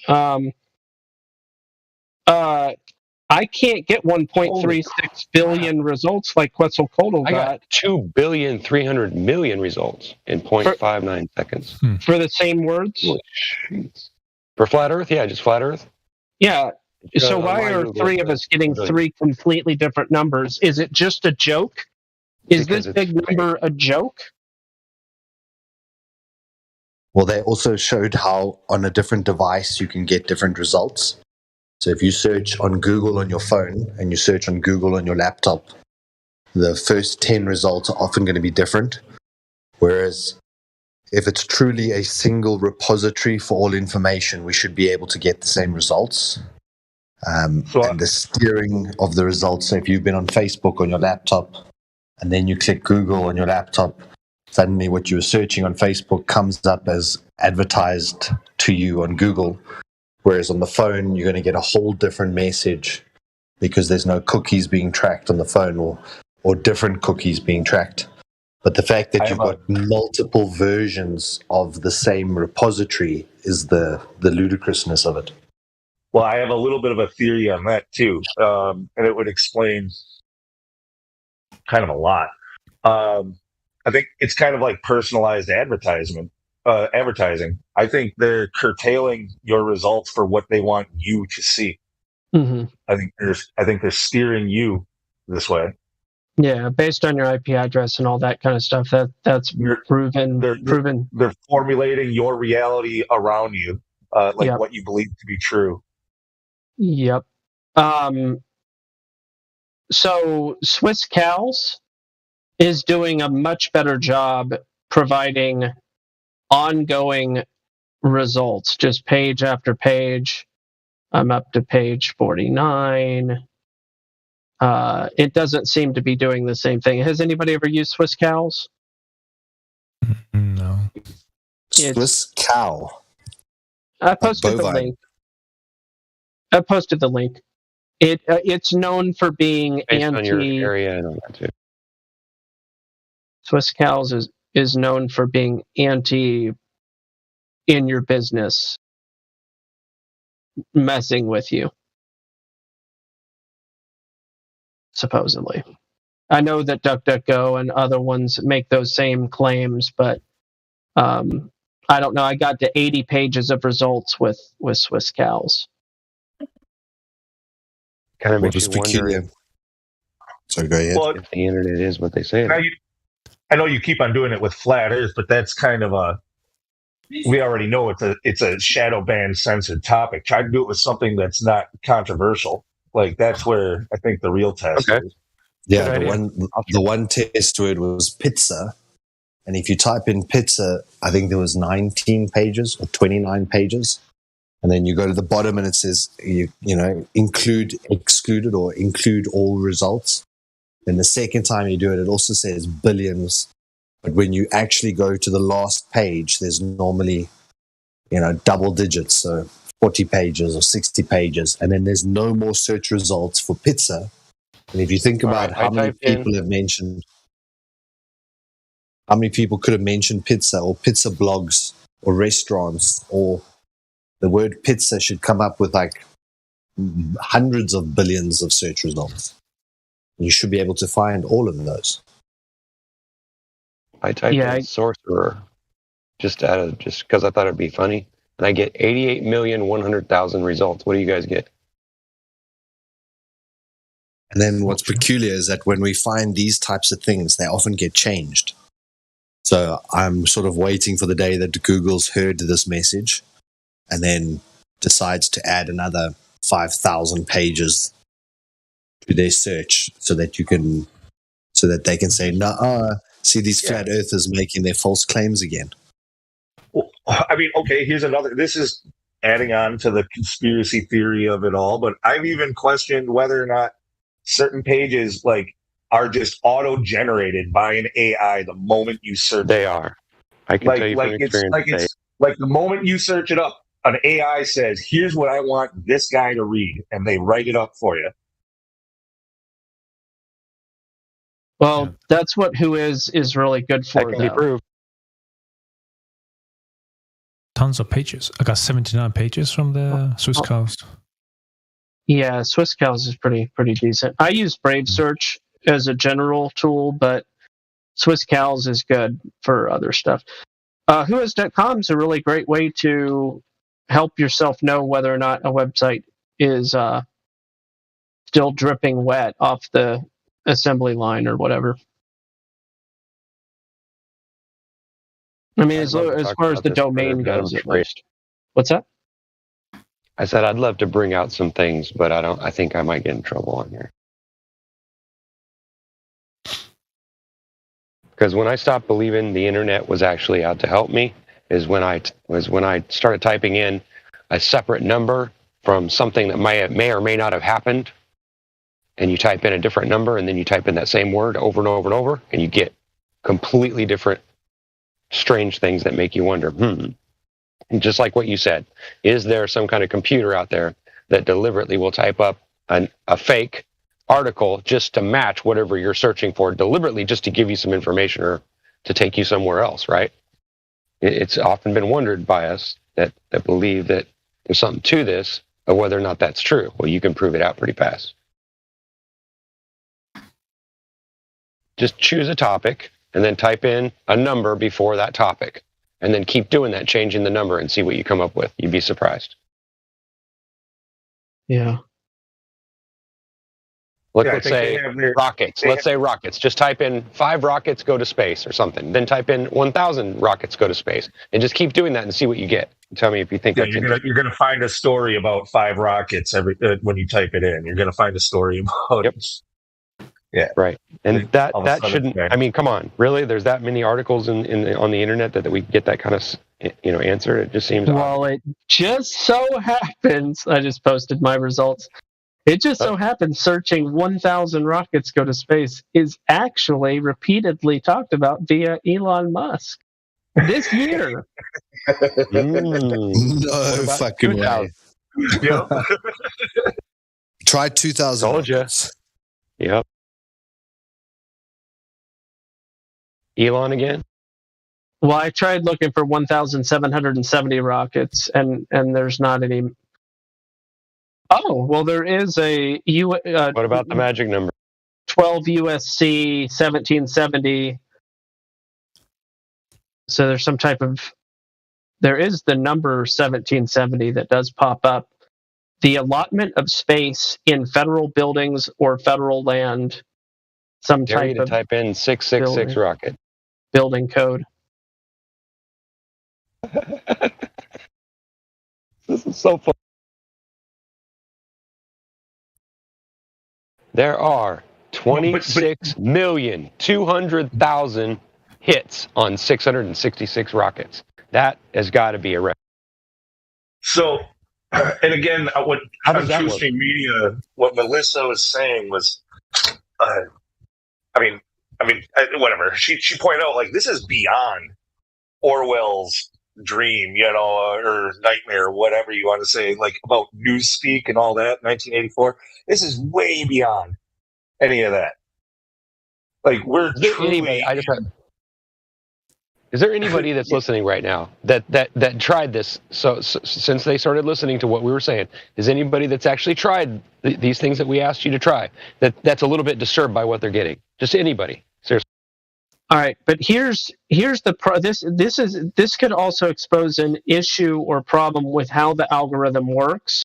I can't get 1.36 billion results like Quetzalcoatl got. I got 2,300,000,000 results in 0.59 seconds. For the same words? For Flat Earth? Yeah, just Flat Earth. Yeah. So why are three of us getting three completely different numbers? Is it just a joke? Is this big number a joke? Well, they also showed how on a different device you can get different results. So if you search on Google on your phone and you search on Google on your laptop, the first 10 results are often going to be different. Whereas if it's truly a single repository for all information, we should be able to get the same results. And the steering of the results, so if you've been on Facebook on your laptop and then you click Google on your laptop, suddenly what you were searching on Facebook comes up as advertised to you on Google. Whereas on the phone, you're going to get a whole different message because there's no cookies being tracked on the phone or different cookies being tracked. But the fact that you've got multiple versions of the same repository is the ludicrousness of it. Well, I have a little bit of a theory on that too, and it would explain kind of a lot. I think it's kind of like personalized advertising. I think they're curtailing your results for what they want you to see. Mm-hmm. I think they're steering you this way. Yeah, based on your IP address and all that kind of stuff. That's proven. They're formulating your reality around you, what you believe to be true. Yep. So Swiss Cows is doing a much better job providing ongoing results, just page after page. I'm up to page 49. It doesn't seem to be doing the same thing. Has anybody ever used Swiss Cows? No. Swiss cow. I posted the link. It's known for being Based on your area and all that too. Swiss Cows is known for being anti in your business, messing with you, supposedly. I know that DuckDuckGo and other ones make those same claims, but I don't know. I got to 80 pages of results with Swisscals. Kind of makes you wonder. So go ahead. Well, if the internet is what they say. I know you keep on doing it with flat Earth, but that's kind of we already know it's a shadow banned censored topic. Try to do it with something that's not controversial. Like that's where I think the real test is. Yeah, the one test word was pizza. And if you type in pizza, I think there was 19 pages or 29 pages. And then you go to the bottom and it says, you know, include excluded or include all results. Then the second time you do it, it also says billions. But when you actually go to the last page, there's normally, you know, double digits. So 40 pages or 60 pages. And then there's no more search results for pizza. And if you think about how many people have mentioned, how many people could have mentioned pizza or pizza blogs or restaurants, or the word pizza should come up with like hundreds of billions of search results. You should be able to find all of those. I typed in sorcerer just because I thought it'd be funny, and I get 88,100,000 results. What do you guys get? And then what's peculiar is that when we find these types of things, they often get changed. So I'm sort of waiting for the day that Google's heard this message and then decides to add another 5,000 pages to their search so that they can say, nah, see these flat earthers making their false claims again. Well, I mean, okay, here's another. This is adding on to the conspiracy theory of it all, but I've even questioned whether or not certain pages are just auto-generated by an AI the moment you search. They are. I can tell you from experience. It's like the moment you search it up, an AI says, "Here's what I want this guy to read," and they write it up for you. Well, that's what Whois really good for. That can be proved. Tons of pages. I got 79 pages from the Swisscals. Yeah, Swisscals is pretty decent. I use Brave Search as a general tool, but Swisscals is good for other stuff. Whois.com is a really great way to help yourself know whether or not a website is still dripping wet off the assembly line or whatever. I mean, as far as the domain goes, at least. What's that? I said I'd love to bring out some things, but I think I might get in trouble on here. Because when I stopped believing the internet was actually out to help me is when I started typing in a separate number from something that may or may not have happened, and you type in a different number, and then you type in that same word over and over and over, and you get completely different, strange things that make you wonder, And just like what you said, is there some kind of computer out there that deliberately will type up a fake article just to match whatever you're searching for, deliberately just to give you some information or to take you somewhere else, right? It's often been wondered by us that believe that there's something to this, of whether or not that's true. Well, you can prove it out pretty fast. Just choose a topic and then type in a number before that topic. And then keep doing that, changing the number, and see what you come up with. You'd be surprised. Yeah. Let's say rockets. Let's say rockets. Just type in 5 rockets go to space or something. Then type in 1,000 rockets go to space. And just keep doing that and see what you get. Tell me if you think that's you're going to find a story about 5 rockets when you type it in. You're going to find a story about it. Yeah. Right. And that shouldn't, I mean, come on, really? There's that many articles on the internet that we get that kind of, answer? It just seems odd. It just so happens, I just posted my results. It just so happens searching 1,000 rockets go to space is actually repeatedly talked about via Elon Musk this year. No fucking way. Try 2,000. Told you. Yep. Elon again? Well, I tried looking for 1,770 rockets, and there's not any. Oh, well, there is a. What about the magic number? 12 USC 1770. So there's some type of, there is the number 1770 that does pop up. The allotment of space in federal buildings or federal land, some Dare you type to of type in 666 rocket. building code. This is so fun. There are 26,200,000 hits on 666 rockets. That has got to be a record. So, and again, what How on does that True work? Stream Media, what Melissa was saying was, whatever. She pointed out, like, this is beyond Orwell's dream, or nightmare, whatever you want to say, like about Newspeak and all that, 1984. This is way beyond any of that. Like, we're truly. Is there anybody that's listening right now that tried this? So since they started listening to what we were saying, is anybody that's actually tried these things that we asked you to try that's a little bit disturbed by what they're getting? Just anybody, seriously. All right, but here's the this could also expose an issue or problem with how the algorithm works,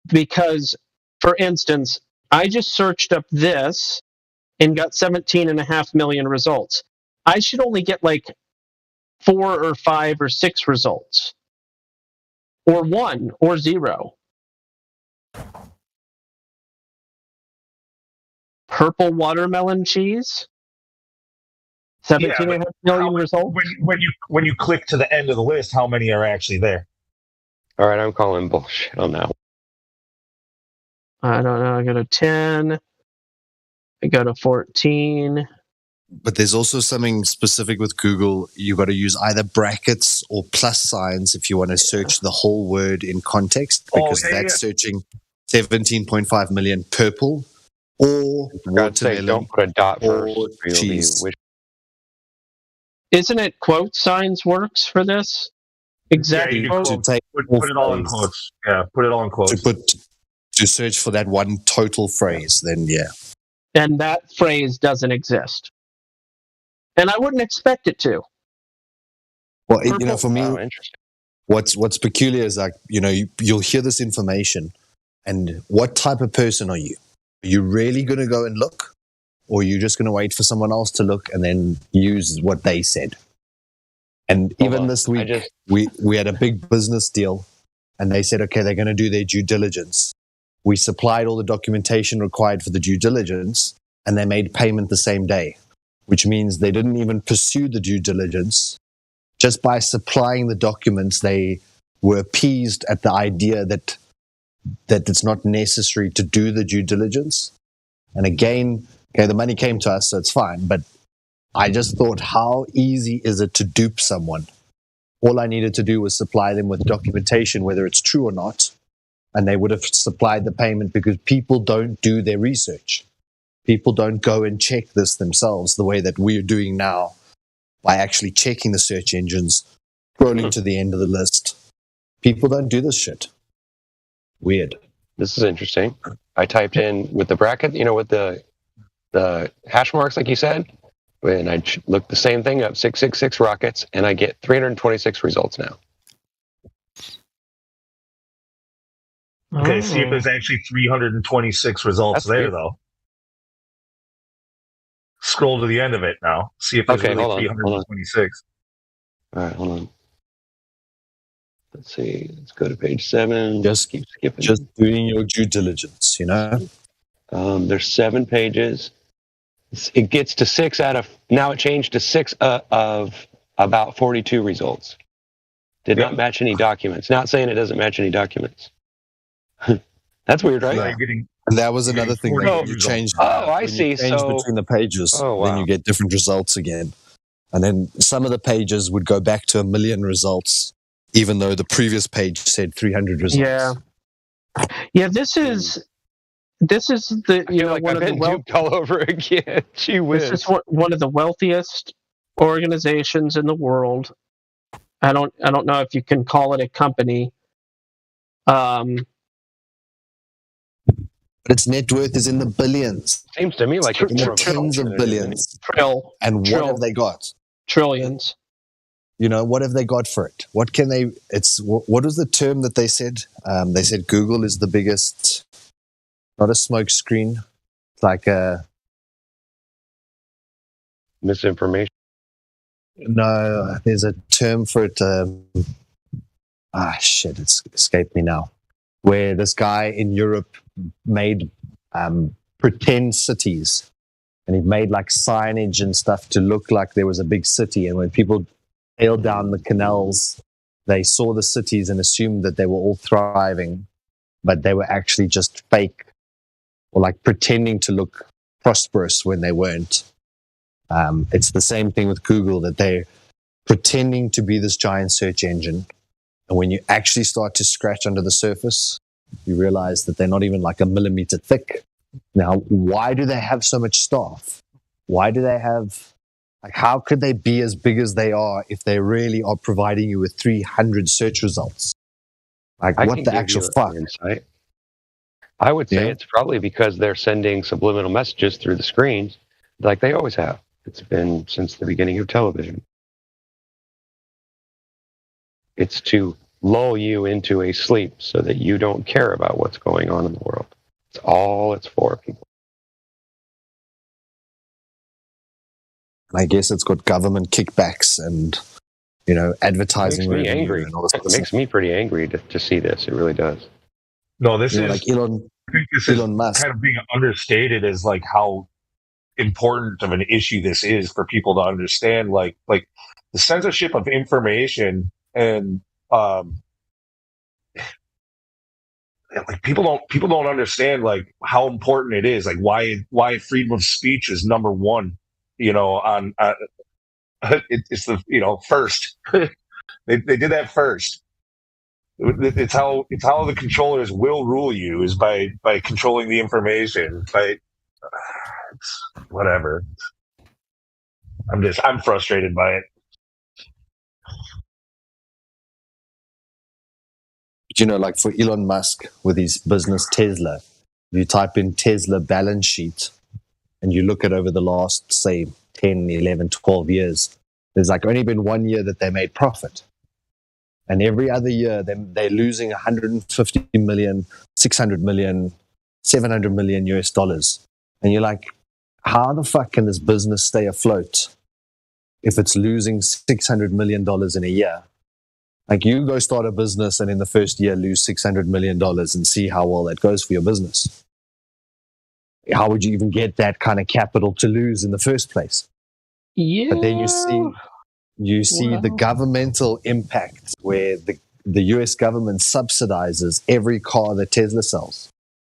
because, for instance, I just searched up this and got 17.5 million results. I should only get like 4 or 5 or 6 results, or 1 or 0. Purple watermelon cheese. 17.5 million results. When you click to the end of the list, how many are actually there? All right, I'm calling bullshit on that. I don't know. I go to 10. I go to 14. But there's also something specific with Google. You've got to use either brackets or plus signs if you want to search the whole word in context, because that's searching 17.5 million purple or watermelon. Don't put a dot first. Or cheese. Isn't it quote signs works for this? Exactly. Yeah, put it all in quotes. Yeah, put it all in quotes. To search for that one total phrase, then yeah. And that phrase doesn't exist. And I wouldn't expect it to. Well, for me, what's peculiar is like, you'll hear this information, and what type of person are you? Are you really going to go and look? Or are you just going to wait for someone else to look and then use what they said? And even this week, we had a big business deal, and they said, okay, they're going to do their due diligence. We supplied all the documentation required for the due diligence, and they made payment the same day, which means they didn't even pursue the due diligence. Just by supplying the documents, they were appeased at the idea that it's not necessary to do the due diligence. And again, okay, the money came to us, so it's fine. But I just thought, how easy is it to dupe someone? All I needed to do was supply them with documentation, whether it's true or not, and they would have supplied the payment, because people don't do their research. People don't go and check this themselves the way that we're doing now by actually checking the search engines, scrolling to the end of the list. People don't do this shit. Weird. This is interesting. I typed in with the bracket, with the hash marks, like you said, and I looked the same thing up, 666 rockets, and I get 326 results now. Okay, see if there's actually 326 results though. Scroll to the end of it now. See if there's really 326. All right, hold on. Let's see. Let's go to page 7. Just keep skipping. Just doing your due diligence, There's 7 pages. It gets to 6 out of. Now it changed to 6 of about 42 results. Did not match any documents. Not saying it doesn't match any documents. That's weird, right? And that was another thing that you changed. I see. You change between the pages, then you get different results again. And then some of the pages would go back to 1 million results, even though the previous page said 300 results. Yeah. This is the one of the duped all over again. Gee whiz. This is one of the wealthiest organizations in the world. I don't know if you can call it a company. but its net worth is in the billions. Seems to me like it's more of tens of billions. And what have they got? Trillions. You know, what have they got for it? What can they? What was the term that they said? They said Google is the biggest, not a smoke screen, it's like a misinformation. No, there's a term for it. Shit, it's escaped me now. Where this guy in Europe made pretend cities, and he made like signage and stuff to look like there was a big city. And when people sailed down the canals, they saw the cities and assumed that they were all thriving, but they were actually just fake or like pretending to look prosperous when they weren't. It's the same thing with Google, that they're pretending to be this giant search engine. And when you actually start to scratch under the surface, you realize that they're not even like a millimeter thick. Now, why do they have so much staff? Why do they have, like, how could they be as big as they are if they really are providing you with 300 search results? Like, what the actual fuck? Insight. I would say it's probably because they're sending subliminal messages through the screens like they always have. It's been since the beginning of television. It's to lull you into a sleep so that you don't care about what's going on in the world. It's all it's for, people. I guess it's got government kickbacks and, you know, advertising. It makes me angry. It makes me pretty angry to see this. It really does. No, this is like Elon Musk kind of being understated as like how important of an issue this is for people to understand. Like the censorship of information and like people don't understand like how important it is. Like why freedom of speech is number one. You know, on it's the first. they did that first. It's how the controllers will rule you is by controlling the information. Whatever. I'm frustrated by it. You know, like for Elon Musk with his business Tesla, you type in Tesla balance sheet and you look at over the last, say, 10, 11, 12 years, there's like only been 1 year that they made profit. And every other year, they're losing 150 million, 600 million, 700 million US dollars. And you're like, how the fuck can this business stay afloat if it's losing $600 million in a year? Like, you go start a business and in the first year lose $600 million and see how well that goes for your business. How would you even get that kind of capital to lose in the first place? Yeah. But then you see the governmental impact where the US government subsidizes every car that Tesla sells.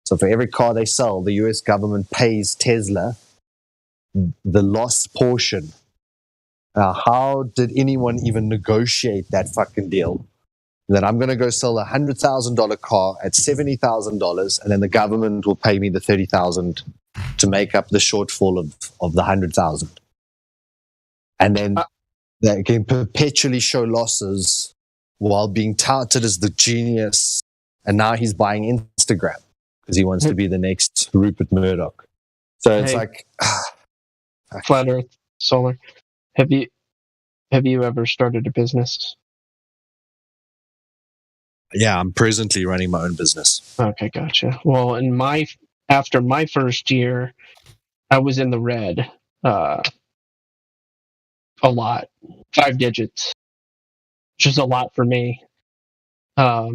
So for every car they sell, the US government pays Tesla the loss portion. How did anyone even negotiate that fucking deal? That I'm going to go sell a $100,000 car at $70,000, and then the government will pay me the $30,000 to make up the shortfall of the $100,000. And then they can perpetually show losses while being touted as the genius. And now he's buying Instagram because he wants to be the next Rupert Murdoch. So it's like Flat Earth Solar. Have you ever started a business? Yeah, I'm presently running my own business. Okay, gotcha. Well, after my first year, I was in the red a lot, 5 digits, which is a lot for me. I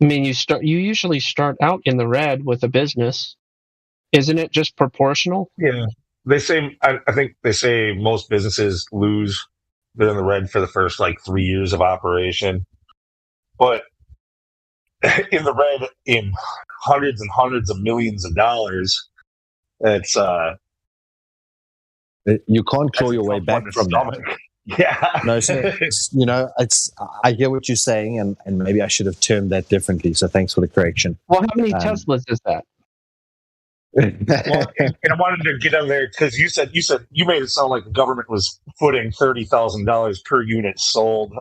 mean, you usually start out in the red with a business, isn't it? Just proportional? Yeah, they say. I think they say most businesses lose. They're in the red for the first 3 years of operation. But in the red, in hundreds and hundreds of millions of dollars, it's you can't claw your way back from that. Yeah. No, so, I hear what you're saying, and maybe I should have termed that differently. So thanks for the correction. Well, how many Teslas is that? Well, and I wanted to get on there because you made it sound like the government was footing $30,000 per unit sold.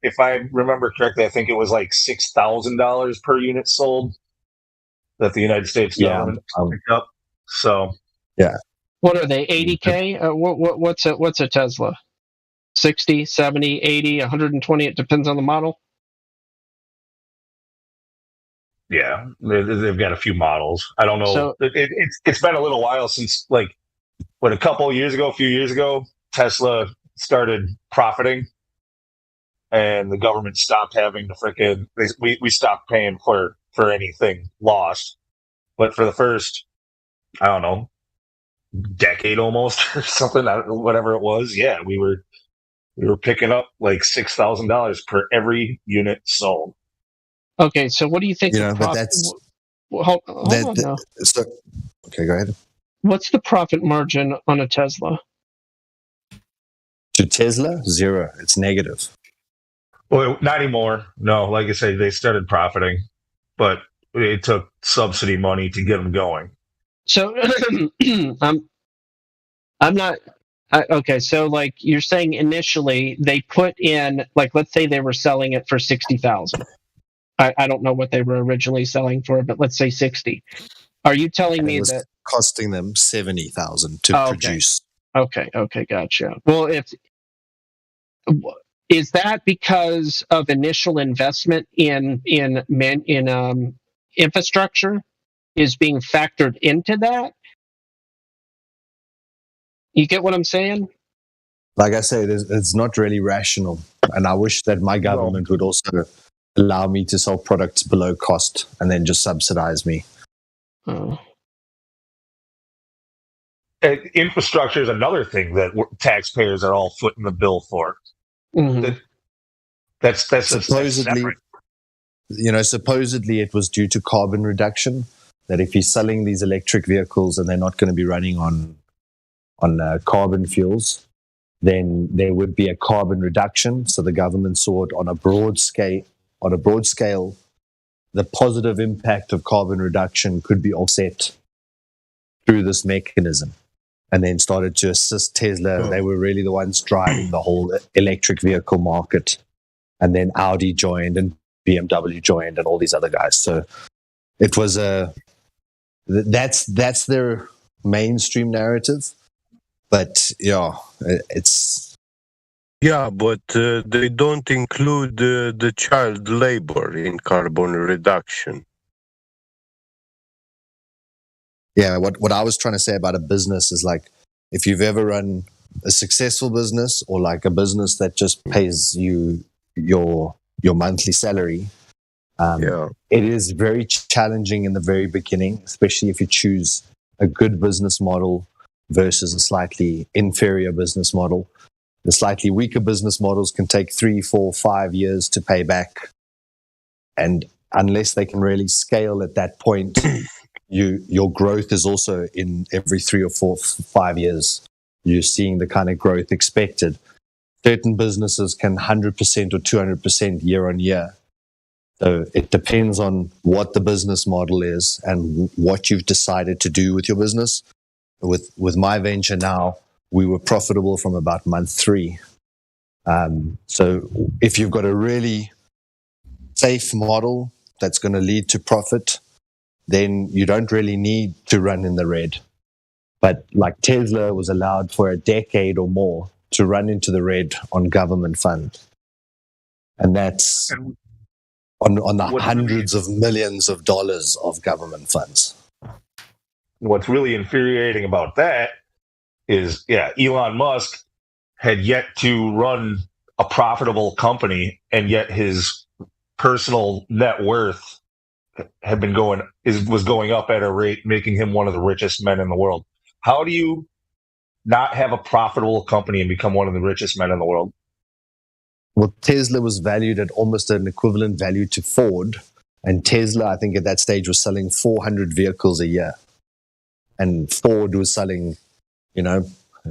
If I remember correctly, I think it was like $6,000 per unit sold. that the United States government picked up. So yeah. What are they? 80K? What's a Tesla? 60, 70, 80, 120. It depends on the model. Yeah, they've got a few models. I don't know. So, it's been a little while since, like, a few years ago, Tesla started profiting, and the government stopped having to we stopped paying for anything lost. But for the first, I don't know, decade almost or something, whatever it was, yeah, we were picking up like $6,000 per every unit sold. Okay, so what do you think? But that's hold on now. So, okay, go ahead. What's the profit margin on a Tesla? To Tesla, 0. It's negative. Well, not anymore. No, like I say, they started profiting, but it took subsidy money to get them going. So I'm not. Okay, so like you're saying, initially they put in, like, let's say they were selling it for 60,000. I don't know what they were originally selling for, but let's say 60. Are you telling me that costing them 70,000 to produce? Okay, gotcha. Well, is that because of initial investment in infrastructure is being factored into that? You get what I'm saying? Like I say, it's not really rational, and I wish that my government would also allow me to sell products below cost and then just subsidize me. Infrastructure is another thing that taxpayers are all footing the bill for. Mm-hmm. That's supposedly, supposedly it was due to carbon reduction. That if he's selling these electric vehicles and they're not going to be running on carbon fuels, then there would be a carbon reduction. So the government saw it on a broad scale. The positive impact of carbon reduction could be offset through this mechanism, and then started to assist Tesla. They were really the ones driving the whole electric vehicle market, and then Audi joined and BMW joined and all these other guys. So it was that's their mainstream narrative. But it's but they don't include the child labor in carbon reduction. Yeah, what I was trying to say about a business is, like, if you've ever run a successful business or like a business that just pays you your monthly salary, it is very challenging in the very beginning, especially if you choose a good business model versus a slightly inferior business model. The slightly weaker business models can take 3, 4, 5 years to pay back. And unless they can really scale at that point, your growth is also in every 3 or 4, 5 years. You're seeing the kind of growth expected. Certain businesses can 100% or 200% year on year. So it depends on what the business model is and what you've decided to do with your business. With my venture now, we were profitable from about month 3. So if you've got a really safe model that's going to lead to profit, then you don't really need to run in the red. But like Tesla was allowed for a decade or more to run into the red on government funds. And that's on the hundreds of millions of dollars of government funds. What's really infuriating about that is, Elon Musk had yet to run a profitable company, and yet his personal net worth had been was going up at a rate, making him one of the richest men in the world. How do you not have a profitable company and become one of the richest men in the world? Well, Tesla was valued at almost an equivalent value to Ford, and Tesla, I think at that stage, was selling 400 vehicles a year. And Ford was selling,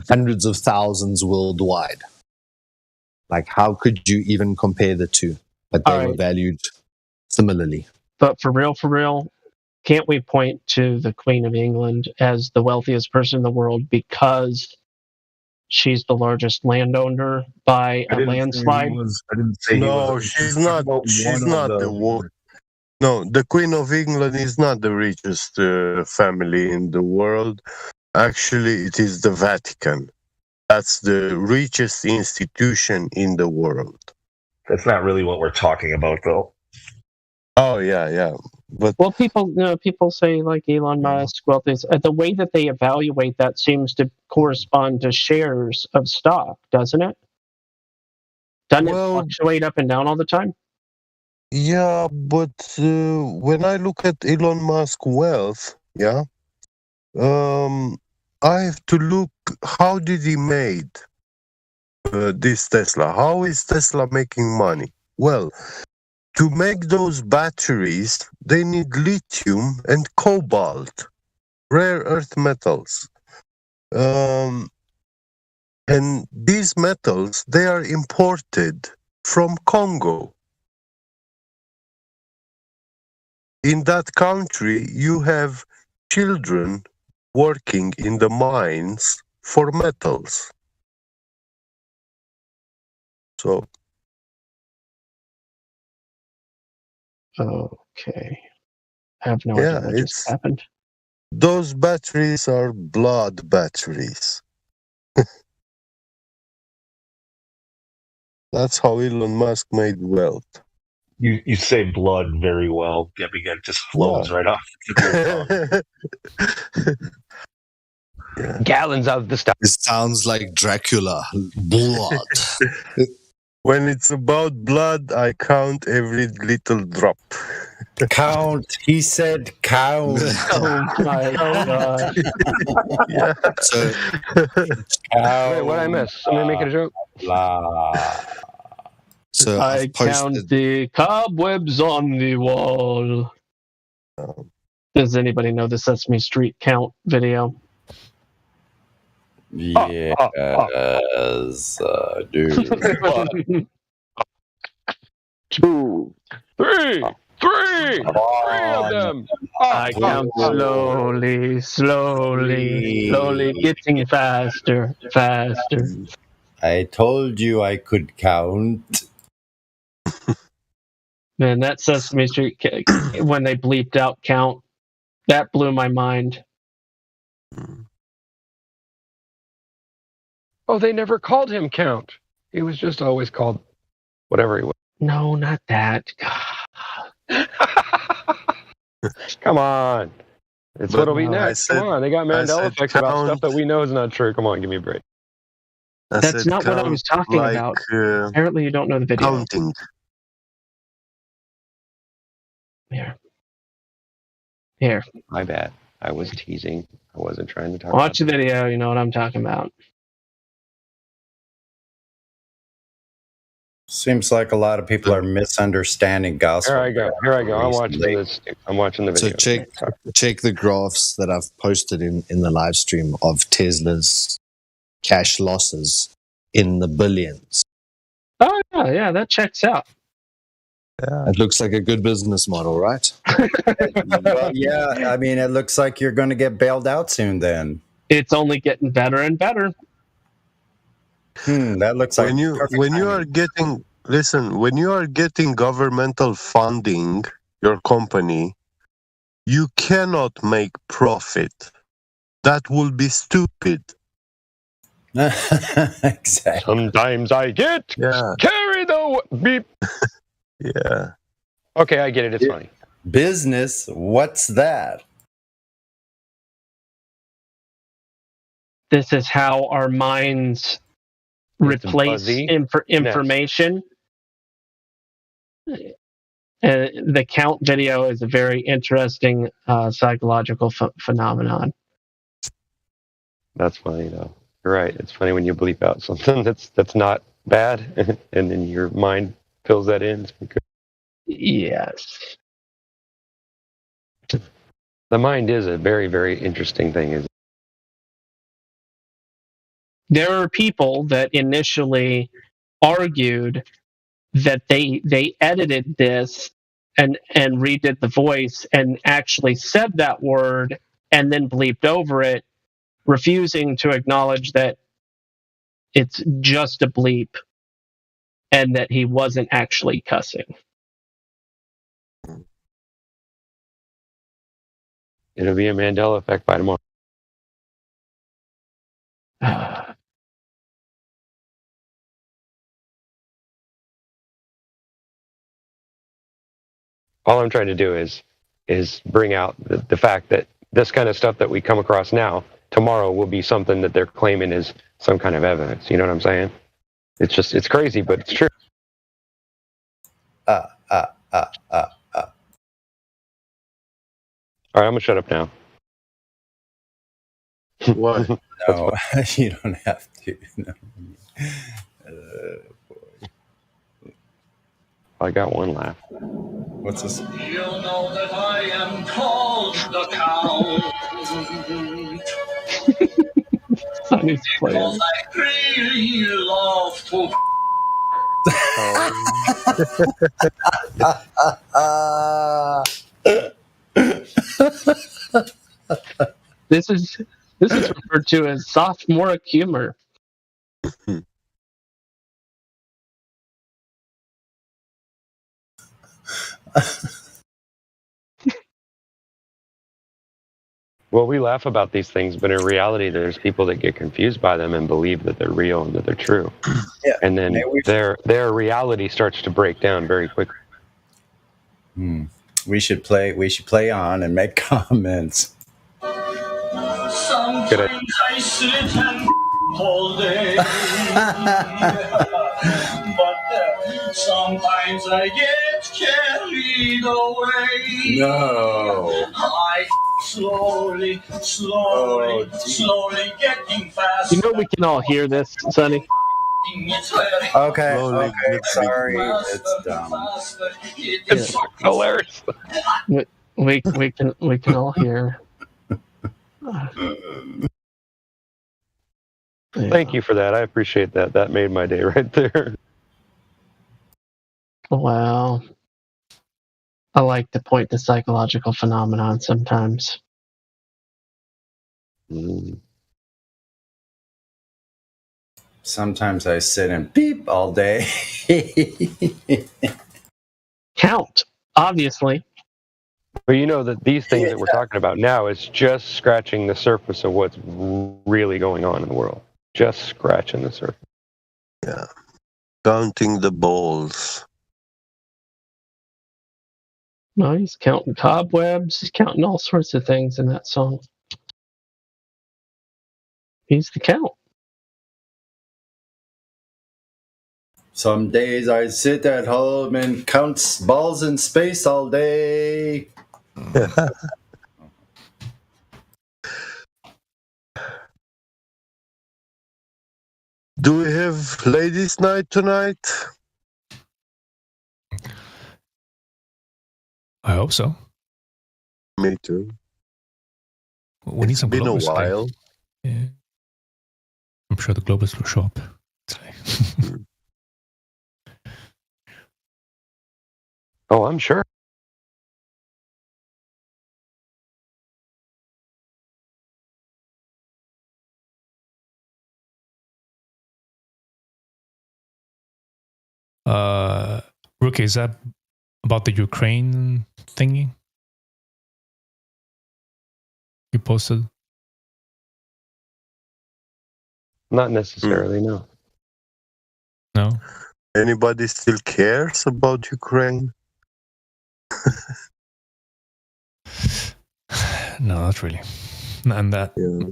hundreds of thousands worldwide. Like, how could you even compare the two? But they were valued similarly. But for real, can't we point to the Queen of England as the wealthiest person in the world because she's the largest landowner by a landslide? No, she's not. She's not the No, the Queen of England is not the richest family in the world. Actually, it is the Vatican. That's the richest institution in the world. That's not really what we're talking about, though. Oh yeah, but well, people say like Elon Musk. Well, the way that they evaluate that seems to correspond to shares of stock, doesn't it? Doesn't it fluctuate up and down all the time? Yeah, but when I look at Elon Musk wealth, I have to look how did he made this Tesla? How is Tesla making money? Well, to make those batteries, they need lithium and cobalt, rare earth metals. And these metals, they are imported from Congo. In that country, you have children working in the mines for metals. So. Okay. I have no idea what just happened. Those batteries are blood batteries. That's how Elon Musk made wealth. You say blood very well. It just flows right off. Gallons of the stuff. It sounds like Dracula. Blood. When it's about blood, I count every little drop. Count. He said count. Oh my god. Yeah. So, wait, what did I miss? Somebody making a joke? So I count the cobwebs on the wall. Does anybody know the Sesame Street count video? Yes, dude. 2, 3, 3 of them. I count slowly, getting faster. I told you I could count. Man, that Sesame Street, when they bleeped out count, that blew my mind. Oh, they never called him Count. He was just always called whatever he was. No, not that. Come on. It's what'll be next. Come on. They got Mandela effects about stuff that we know is not true. Come on, give me a break. That's not what I was talking about. Apparently you don't know the video. Counting. Here. My bad. I was teasing. I wasn't trying to talk Watch the video. You know what I'm talking about. Seems like a lot of people are misunderstanding gospel. Here I go. I'm watching this. I'm watching the video. So check the graphs that I've posted in the live stream of Tesla's cash losses in the billions. Oh yeah, that checks out. Yeah. It looks like a good business model, right? Well, yeah, I mean, it looks like you're going to get bailed out soon then. It's only getting better and better. That looks like when you are getting governmental funding, your company, you cannot make profit. That will be stupid. Exactly. Sometimes I get carry the beep. Yeah. Okay, I get it. It's funny. Business? What's that? This is how our minds replace information. The count video is a very interesting psychological phenomenon. That's funny though. You're right. It's funny when you bleep out something that's not bad, and then your mind fills that in. Yes. The mind is a very, very interesting thing, isn't it? There are people that initially argued that they edited this and redid the voice and actually said that word and then bleeped over it, refusing to acknowledge that it's just a bleep and that he wasn't actually cussing. It'll be a Mandela effect by tomorrow. All I'm trying to do is bring out the fact that this kind of stuff that we come across now, tomorrow will be something that they're claiming is some kind of evidence. You know what I'm saying? It's crazy, but it's true. All right, I'm gonna shut up now. What? No, you don't have to. No. I got one laugh. What's this? You know that I am called the Count. Sonny's playing. Because I really love to. This is referred to as sophomoric humor. Well, we laugh about these things, but in reality, there's people that get confused by them and believe that they're real and that they're true. Yeah, and then their reality starts to break down very quickly. We should play on and make comments. Sometimes I sit and all day. But sometimes I get carried away. No. I slowly getting fast. You know we can all hear this, Sonny. Okay, sorry, it's dumb. It's hilarious. We can all hear. Thank you for that. I appreciate that. That made my day right there. Well, I like to point to psychological phenomenon sometimes. Sometimes I sit and beep all day. Count, obviously. But you know that these things that we're talking about now is just scratching the surface of what's really going on in the world. Just scratching the surface. Yeah. Counting the balls. No, he's counting cobwebs. He's counting all sorts of things in that song. He's the Count. Some days I sit at home and count balls in space all day. Do we have ladies' night tonight? I hope so. Me too. We need some been a Globus today. while. Yeah. I'm sure the Globus will show up today. Oh, I'm sure. Rookie, is that about the Ukraine thingy you posted? Not necessarily, no. No? Anybody still cares about Ukraine? No, not really. And that. Yeah.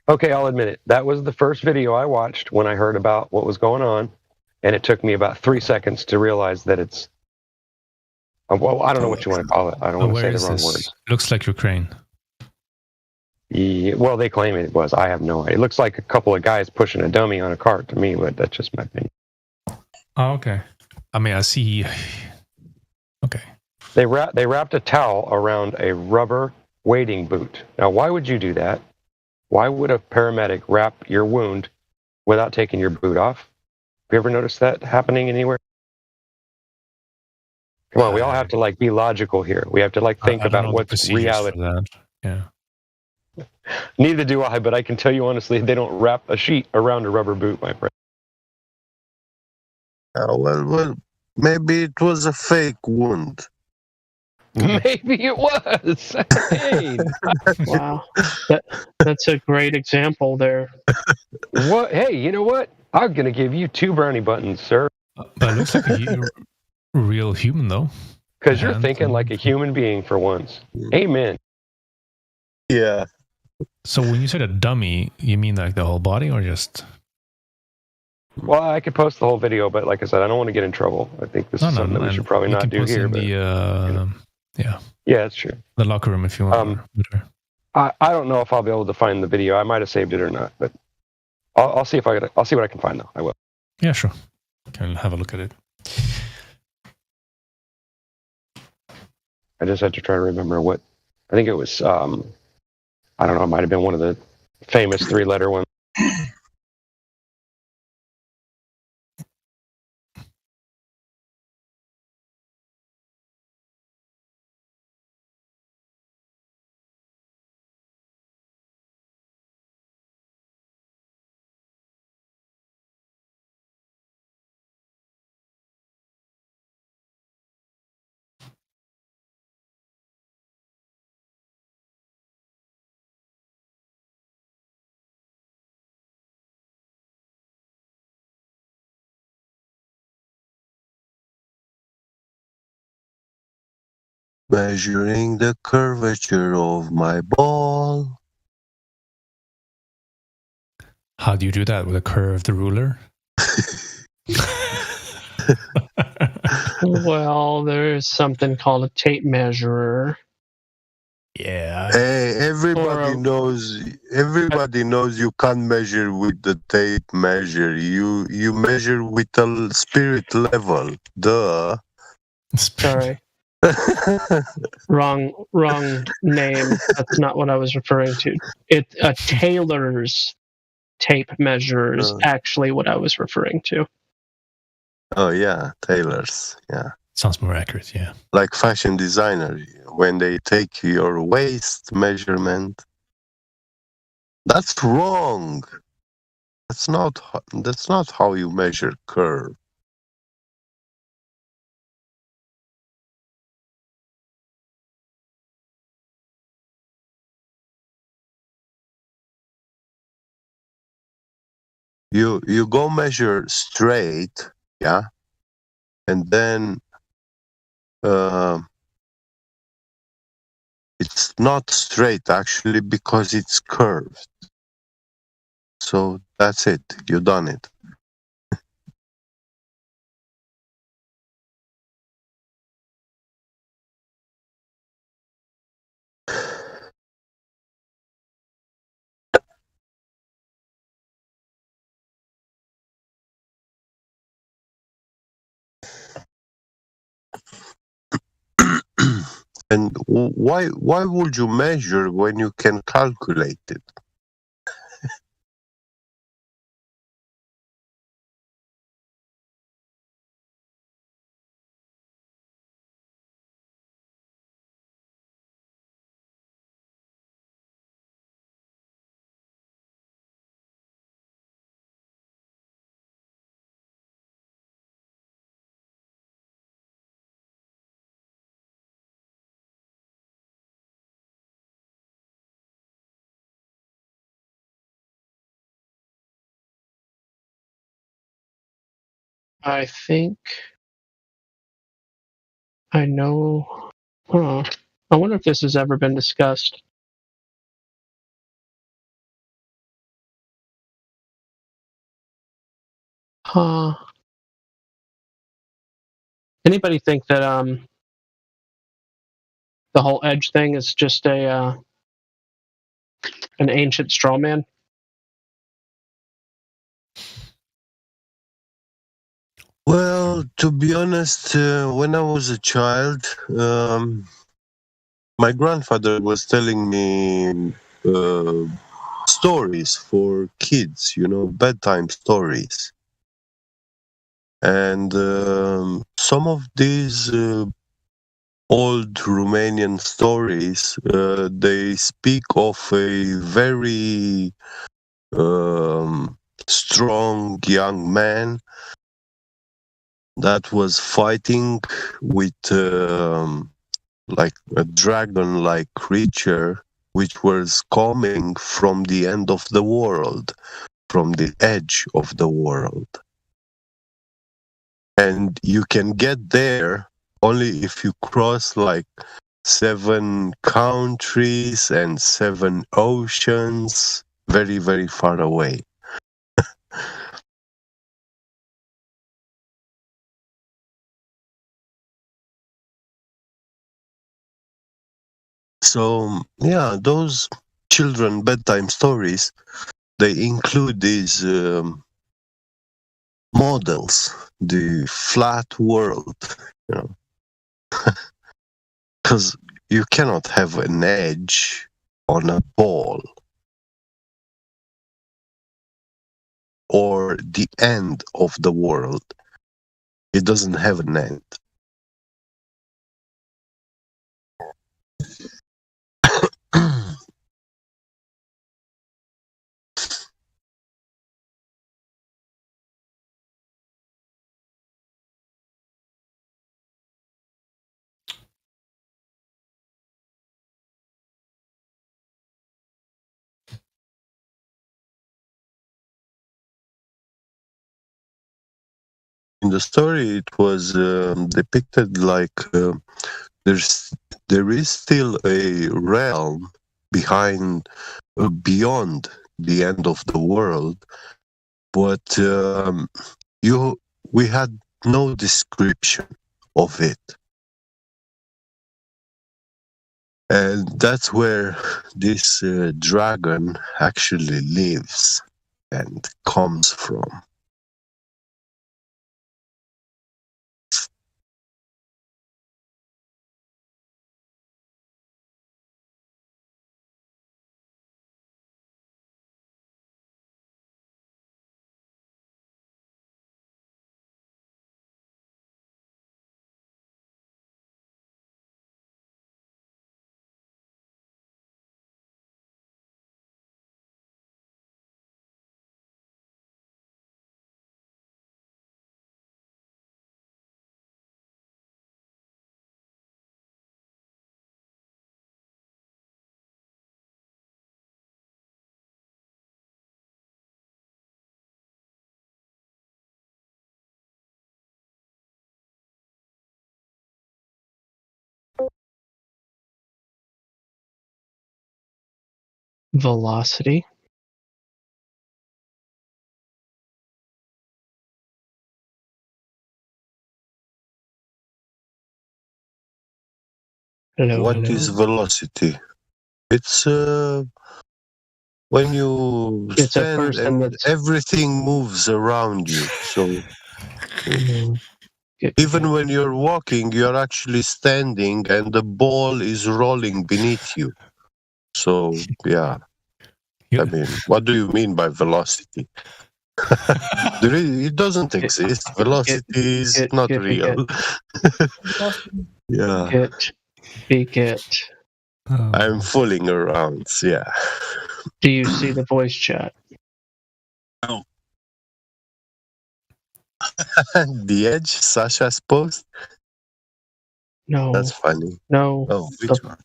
Okay, I'll admit it. That was the first video I watched when I heard about what was going on, and it took me about 3 seconds to realize that it's. Well, I don't know what you want to call it. I don't want to say the wrong words. Looks like Ukraine. Yeah, well, they claim it was. I have no idea. It looks like a couple of guys pushing a dummy on a cart to me, but that's just my opinion. Oh, okay. I mean, I see. Okay. They wrapped a towel around a rubber wading boot. Now, why would you do that? Why would a paramedic wrap your wound without taking your boot off? Have you ever noticed that happening anywhere? Come on, we all have to be logical here. We have to think about what's reality. Yeah. Neither do I, but I can tell you honestly, they don't wrap a sheet around a rubber boot, my friend. Well, maybe it was a fake wound. Maybe it was. Hey. Wow, that's a great example there. What? Hey, you know what? I'm gonna give you 2 brownie buttons, sir. But it looks like a real human, though. Because you're thinking like a human being for once. Amen. Yeah. So when you said a dummy, you mean like the whole body, or just? Well, I could post the whole video, but like I said, I don't want to get in trouble. I think this is something that we should probably not do here. But yeah, that's true. The locker room, if you want. I don't know if I'll be able to find the video. I might have saved it or not, but I'll see if I'll see what I can find though. I will. Yeah, sure. Can have a look at it. I just had to try to remember what. I think it was. I don't know. It might have been one of the famous 3-letter ones. Measuring the curvature of my ball. How do you do that with a curved ruler? Well, there's something called a tape measurer. Yeah. Hey, everybody knows. Everybody knows you can't measure with the tape measure. You measure with a spirit level. Duh. Sorry. Wrong name. That's not what I was referring to. A Taylor's tape measure is actually what I was referring to. Oh yeah, tailors. Yeah. Sounds more accurate. Yeah. Like fashion designer, when they take your waist measurement. That's wrong. That's not how you measure curve. You go measure straight, yeah, and then it's not straight actually because it's curved. So that's it. You done it. And why would you measure when you can calculate it? I think I know. I wonder if this has ever been discussed. Anybody think that the whole edge thing is just an ancient straw man? Well, to be honest, when I was a child, my grandfather was telling me stories for kids, bedtime stories. And some of these old Romanian stories, they speak of a very strong young man that was fighting with like a dragon-like creature, which was coming from the end of the world, from the edge of the world. And you can get there only if you cross like 7 countries and 7 oceans, very, very far away. So, yeah, those children bedtime stories, they include these models, the flat world, you know, because you cannot have an edge on a ball or the end of the world. It doesn't have an end. In the story, it was depicted like there is still a realm beyond the end of the world, but we had no description of it, and that's where this dragon actually lives and comes from. Velocity. Hello, What hello. is velocity? It's when you It's a stand person and that's everything moves around you. So even when you're walking, you're actually standing and the ball is rolling beneath you. So, yeah. I mean, what do you mean by velocity? It doesn't exist. Velocity is not real. Yeah. I'm fooling around. Yeah. Do you see the voice chat? No. The Edge, Sasha's post? No. That's funny. No. Oh, which one?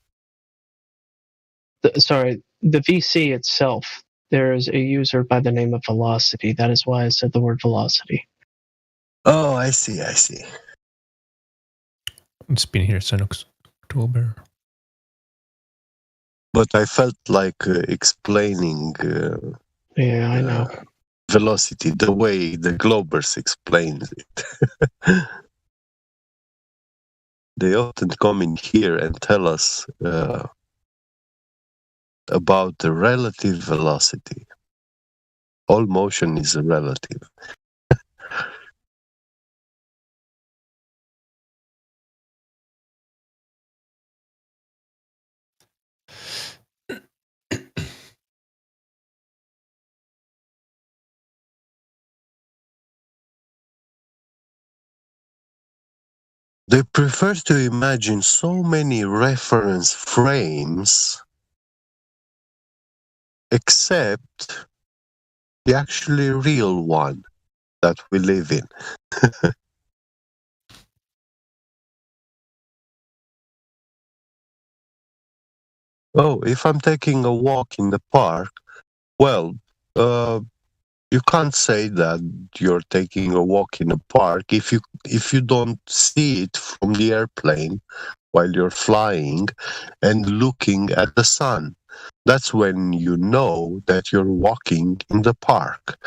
Sorry, the VC itself. There is a user by the name of Velocity. That is why I said the word velocity. Oh, I see. It's been here since October. But I felt like explaining yeah, I know. Velocity the way the Globers explains it. They often come in here and tell us about the relative velocity. All motion is relative. They prefer to imagine so many reference frames except the actually real one that we live in. Oh, if I'm taking a walk in the park, well, you can't say that you're taking a walk in a park if you don't see it from the airplane while you're flying and looking at the sun. That's when you know that you're walking in the park.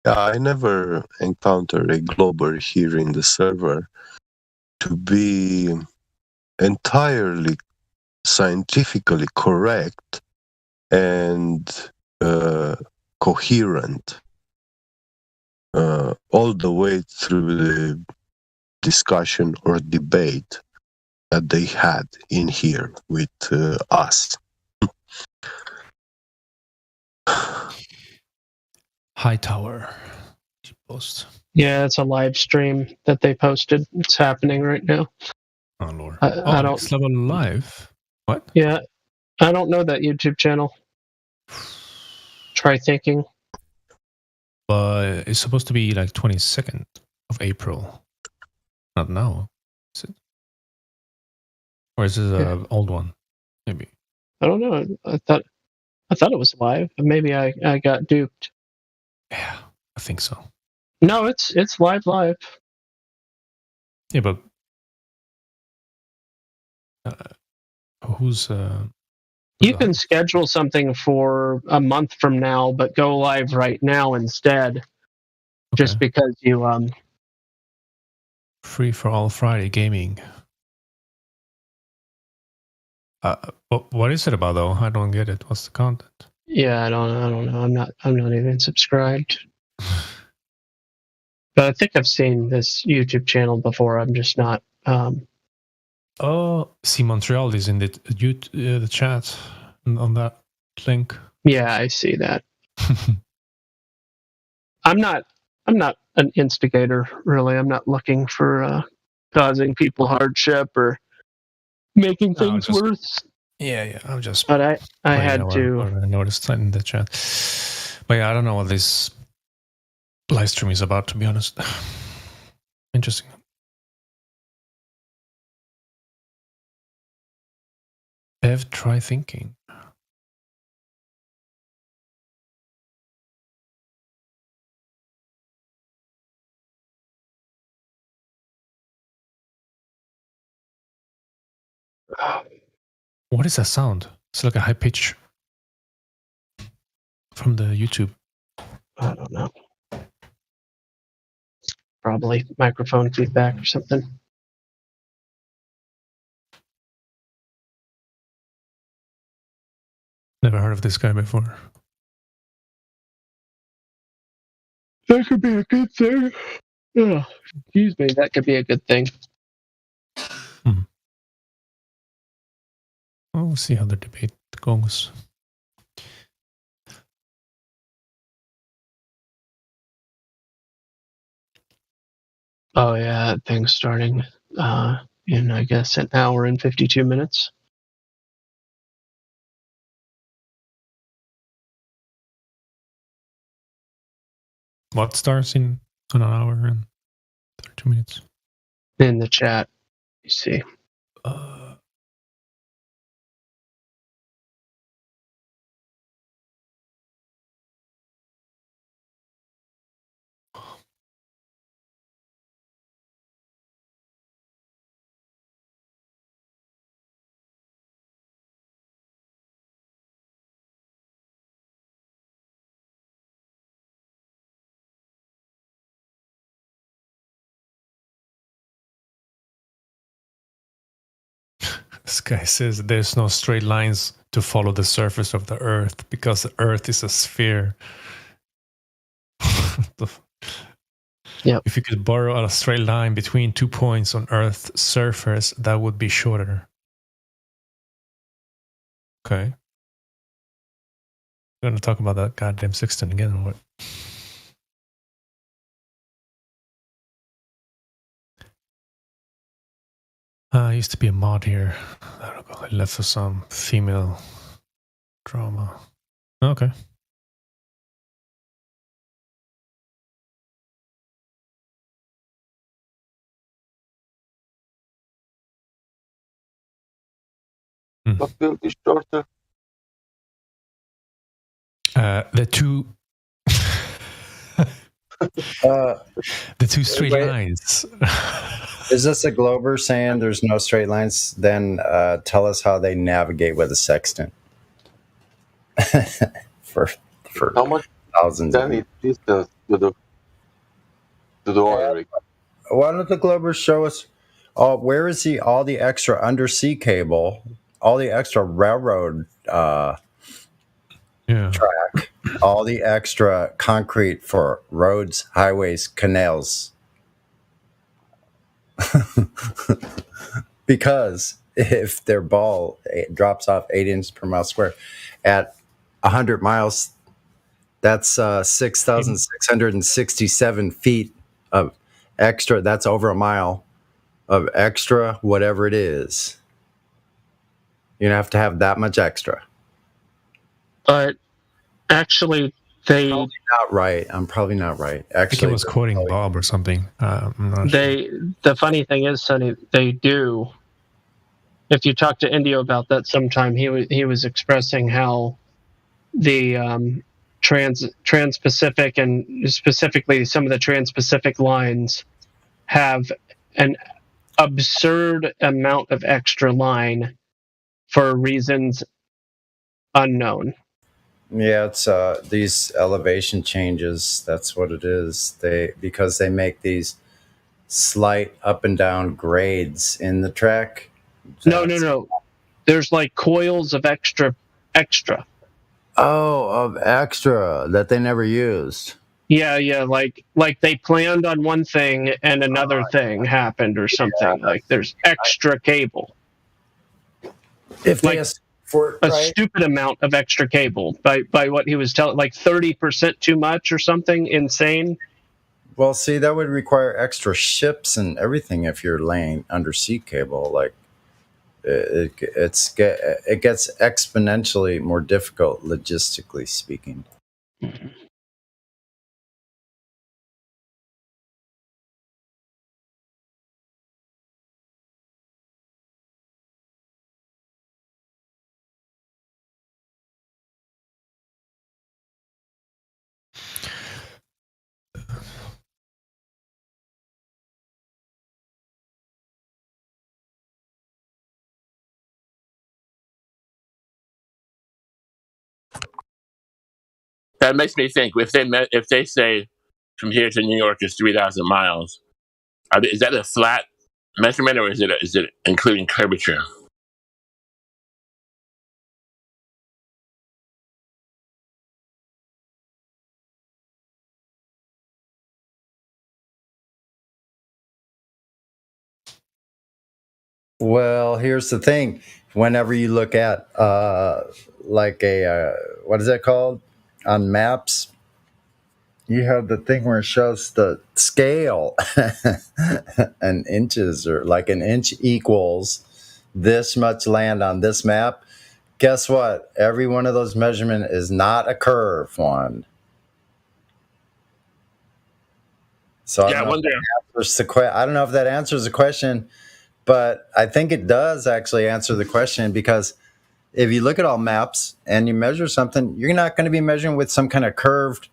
Yeah, I never encountered a globber here in the server to be entirely scientifically correct and coherent all the way through the discussion or debate that they had in here with us. Hightower post. Yeah, it's a live stream that they posted. It's happening right now. Oh Lord! I don't. Next Level Live. What? Yeah, I don't know that YouTube channel. Try thinking. But it's supposed to be like 22nd of April. Not now. Is it? Or is this an old one? Maybe. I don't know. I thought it was live. Maybe I got duped. Yeah, I think so. No, it's live. Yeah, but who's you can schedule something for a month from now, but go live right now instead. Okay. Just because you Free for all Friday gaming. What is it about though? I don't get it. What's the content? Yeah, I don't know. I'm not even subscribed. But I think I've seen this YouTube channel before. I'm just not. Oh, see, Montreal is in the chat on that link. Yeah, I see that. I'm not an instigator, really. I'm not looking for causing people hardship or making things worse. Yeah. I'm just. But I had to. I noticed that in the chat. But yeah, I don't know what this live stream is about, to be honest. Interesting. Bev, try thinking. What is that sound? It's like a high pitch from the YouTube. I don't know. Probably microphone feedback or something. Never heard of this guy before. That could be a good thing. Oh, excuse me. That could be a good thing. Well, we'll see how the debate goes. Oh yeah, that thing's starting in I guess an hour and 52 minutes. What starts in an hour and 32 minutes? In the chat, you see. This guy says there's no straight lines to follow the surface of the Earth because the Earth is a sphere. Yep. If you could borrow a straight line between 2 points on Earth's surface, that would be shorter. Okay. We're going to talk about that goddamn sextant again or what? I used to be a mod here. I left for some female drama. Okay. What build is shorter? The two the two straight lines. Is this a Glober saying there's no straight lines? Then tell us how they navigate with a sextant. for How much thousands then it distance to the wiring? Why don't the Globers show us where is all the extra undersea cable, all the extra railroad track, all the extra concrete for roads, highways, canals? Because if their ball drops off 8 inches per mile square at 100 miles, that's 6,667 feet of extra. That's over a mile of extra, whatever it is. You have to have that much extra. But actually, they not right. I'm probably not right. Actually, I think I was quoting Bob or something. I'm not sure. The funny thing is, Sonny, they do. If you talk to Indio about that sometime, he was expressing how the Trans-Pacific and specifically some of the Trans-Pacific lines have an absurd amount of extra line for reasons unknown. Yeah, it's these elevation changes. That's what it is. Because they make these slight up and down grades in the track. No. There's like coils of extra. Oh, of extra that they never used. Yeah. Like they planned on one thing and another thing happened or something. Like there's extra cable. If like a stupid amount of extra cable by what he was telling, like 30% too much or something insane. Well, see, that would require extra ships and everything if you're laying undersea cable. Like it gets exponentially more difficult logistically speaking. Mm-hmm. That makes me think if they say from here to New York is 3,000 miles, is that a flat measurement or is it including curvature? Well, here's the thing. Whenever you look at like what is that called on maps, you have the thing where it shows the scale and inches, or like an inch equals this much land on this map. Guess what? Every one of those measurements is not a curve one. So yeah, I wonder. I don't know if that answers the question, but I think it does actually answer the question, because if you look at all maps and you measure something, you're not going to be measuring with some kind of curved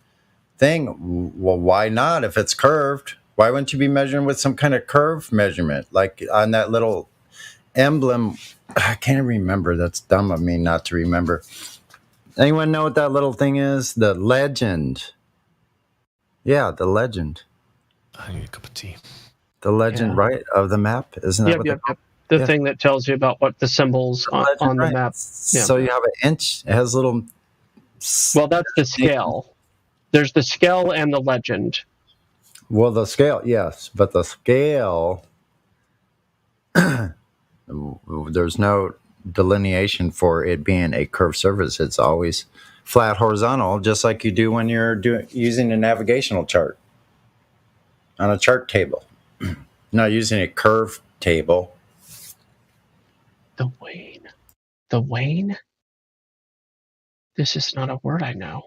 thing. Well, why not? If it's curved, why wouldn't you be measuring with some kind of curved measurement? Like on that little emblem, I can't remember. That's dumb of me not to remember. Anyone know what that little thing is? The legend. Yeah, the legend. I need a cup of tea. The legend, right, of the map, isn't that? Yep. The thing that tells you about what the symbols on the map. Yeah. So you have an inch. It has little. Well, that's the scale. There's the scale and the legend. Well, the scale, yes, but the scale, there's no delineation for it being a curved surface. It's always flat horizontal, just like you do when you're using a navigational chart on a chart table. Not using a curved table. The wane. The wane? This is not a word I know.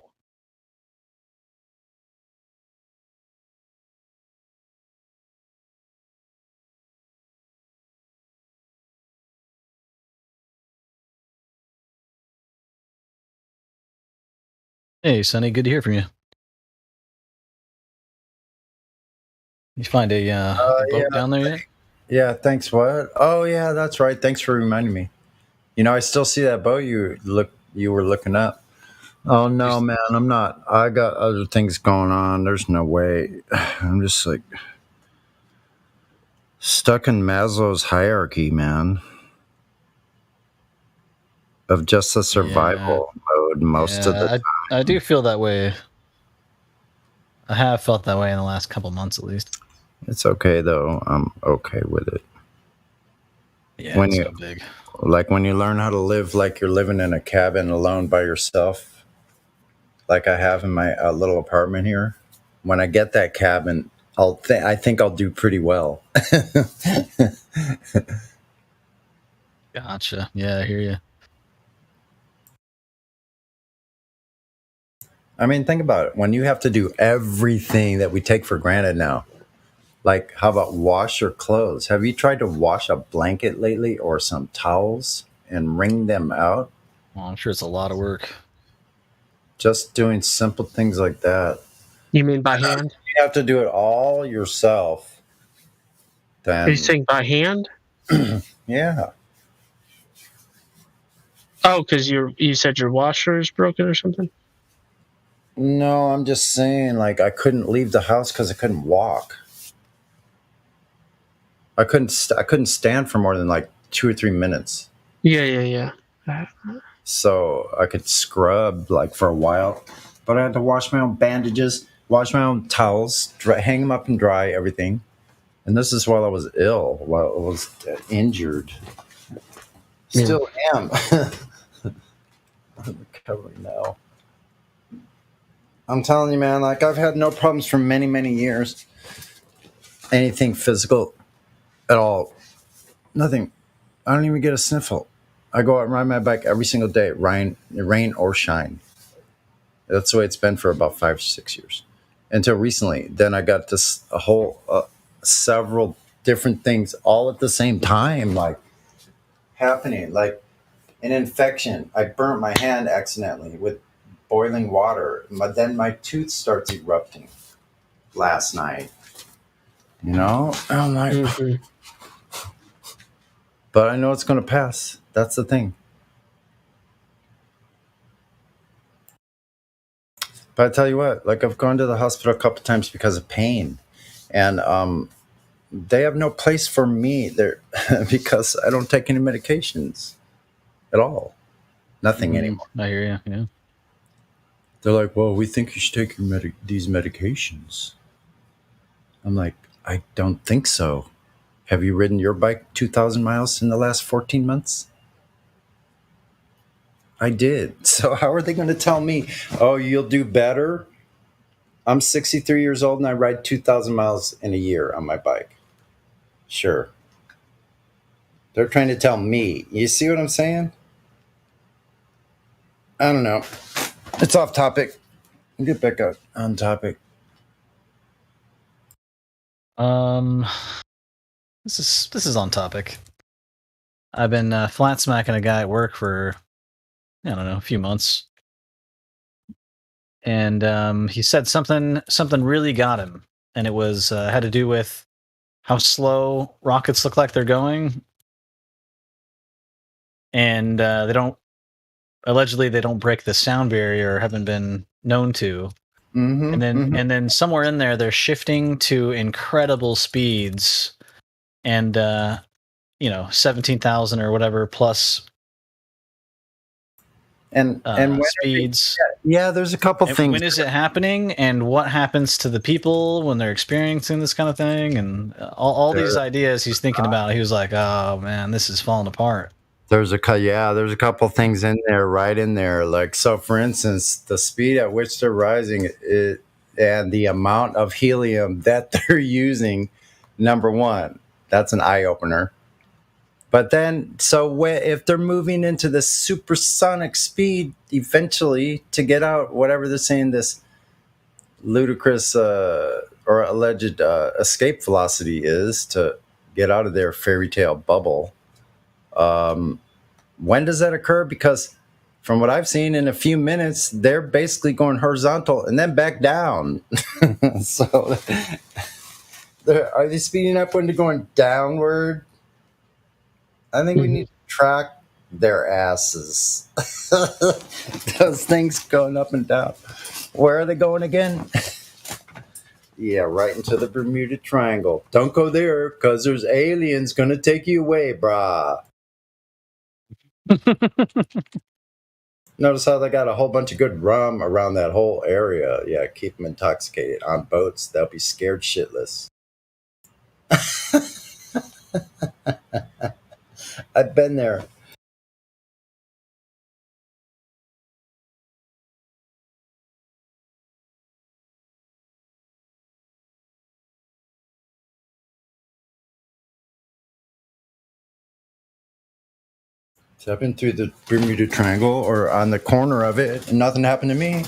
Hey, Sonny, good to hear from you. You find a boat down there yet? Yeah, thanks. What? Oh, yeah, that's right. Thanks for reminding me. You know, I still see that boat you were looking up. Oh no, man, I'm not. I got other things going on. There's no way. I'm just like stuck in Maslow's hierarchy, man, of just a survival mode most of the time. I do feel that way. I have felt that way in the last couple months, at least. It's okay though. I'm okay with it. Yeah, it's so big. Like when you learn how to live like you're living in a cabin alone by yourself, like I have in my little apartment here. When I get that cabin, I think I'll do pretty well. Gotcha. Yeah, I hear you. I mean, think about it. When you have to do everything that we take for granted now, like how about wash your clothes? Have you tried to wash a blanket lately or some towels and wring them out? Well, I'm sure it's a lot of work. Just doing simple things like that. You mean by hand? You have to do it all yourself. Then Are you saying by hand? yeah. Oh, because you said your washer is broken or something? No, I'm just saying, like, I couldn't leave the house because I couldn't walk. I couldn't stand for more than like 2 or 3 minutes. Yeah. So I could scrub like for a while, but I had to wash my own bandages, wash my own towels, hang them up and dry everything. And this is while I was ill, while I was injured. Still am. I'm recovering now. I'm telling you, man, like I've had no problems for many, many years. Anything physical at all. Nothing. I don't even get a sniffle. I go out and ride my bike every single day, rain or shine. That's the way it's been for about 5 or 6 years. Until recently. Then I got this several different things all at the same time, like happening. Like an infection. I burnt my hand accidentally with boiling water. Then my tooth starts erupting last night. You know? I'm like, but I know it's going to pass. That's the thing. But I tell you what, like I've gone to the hospital a couple times because of pain. And they have no place for me there because I don't take any medications at all. Nothing anymore. I hear you, yeah. They're like, well, we think you should take your these medications. I'm like, I don't think so. Have you ridden your bike 2,000 miles in the last 14 months? I did. So how are they going to tell me, oh, you'll do better? I'm 63 years old and I ride 2,000 miles in a year on my bike. Sure. They're trying to tell me. You see what I'm saying? I don't know. It's off topic. Get back up on topic. This is on topic. I've been flat smacking a guy at work for, I don't know, a few months. And he said something really got him. And it was had to do with how slow rockets look like they're going. And allegedly they don't break the sound barrier or haven't been known to. Mm-hmm, and then somewhere in there they're shifting to incredible speeds and 17,000 or whatever plus and speeds. Yeah, there's a couple things. When is it happening and what happens to the people when they're experiencing this kind of thing and all these ideas he's thinking about. He was like, oh man, this is falling apart. There's a couple things in there, right in there. Like, so for instance, the speed at which they're rising and the amount of helium that they're using, number one, that's an eye opener. But then, so if they're moving into the supersonic speed eventually to get out, whatever they're saying, this ludicrous or alleged escape velocity is to get out of their fairy tale bubble, when does that occur? Because from what I've seen, in a few minutes, they're basically going horizontal and then back down. So are they speeding up when they're going downward? I think we need to track their asses. Those things going up and down. Where are they going again? Yeah, right into the Bermuda Triangle. Don't go there, because there's aliens going to take you away, brah. Notice how they got a whole bunch of good rum around that whole area. Yeah, keep them intoxicated. On boats, they'll be scared shitless. I've been there. So I've been through the Bermuda Triangle or on the corner of it, and nothing happened to me.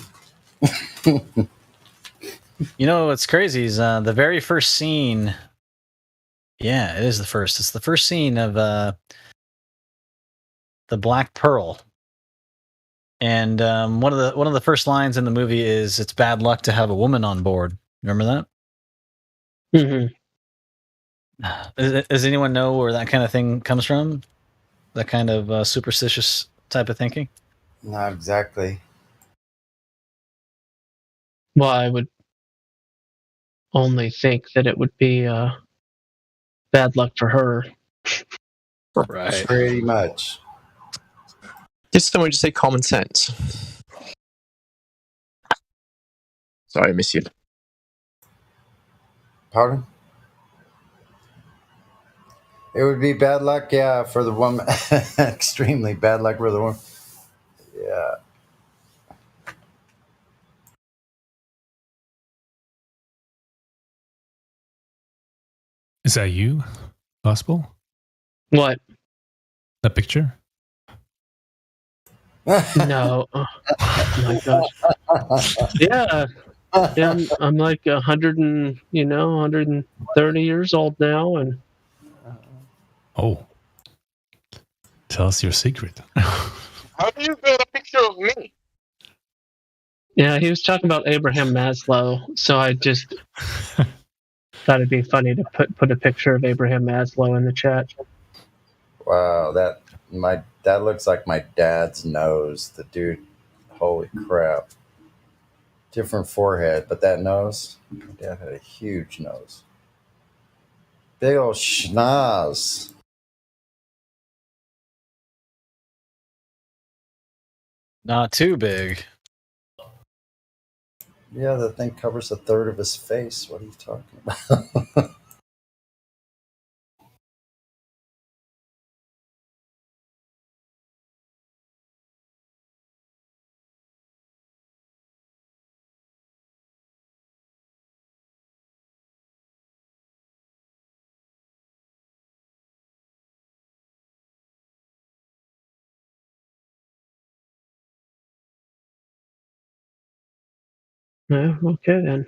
You know what's crazy is the very first scene. Yeah, it is the first. It's the first scene of the Black Pearl, and one of the first lines in the movie is, "It's bad luck to have a woman on board." Remember that? Mm-hmm. Does anyone know where that kind of thing comes from? That kind of superstitious type of thinking? Not exactly. Well, I would only think that it would be bad luck for her. Right. Pretty much. Just someone just say common sense. Sorry, I miss you. Pardon? It would be bad luck, yeah, for the woman. Extremely bad luck for the woman. Yeah. Is that you, Gospel? What? That picture? No. Oh my gosh. Yeah. I'm like 130 years old now, and oh, tell us your secret. How do you get a picture of me? yeah, he was talking about Abraham Maslow, so I just thought it'd be funny to put a picture of Abraham Maslow in the chat. Wow, that looks like my dad's nose. The dude, holy crap. Different forehead, but that nose, my dad had a huge nose. Big old schnoz. Not too big. Yeah, the thing covers a third of his face. What are you talking about? Yeah, okay then.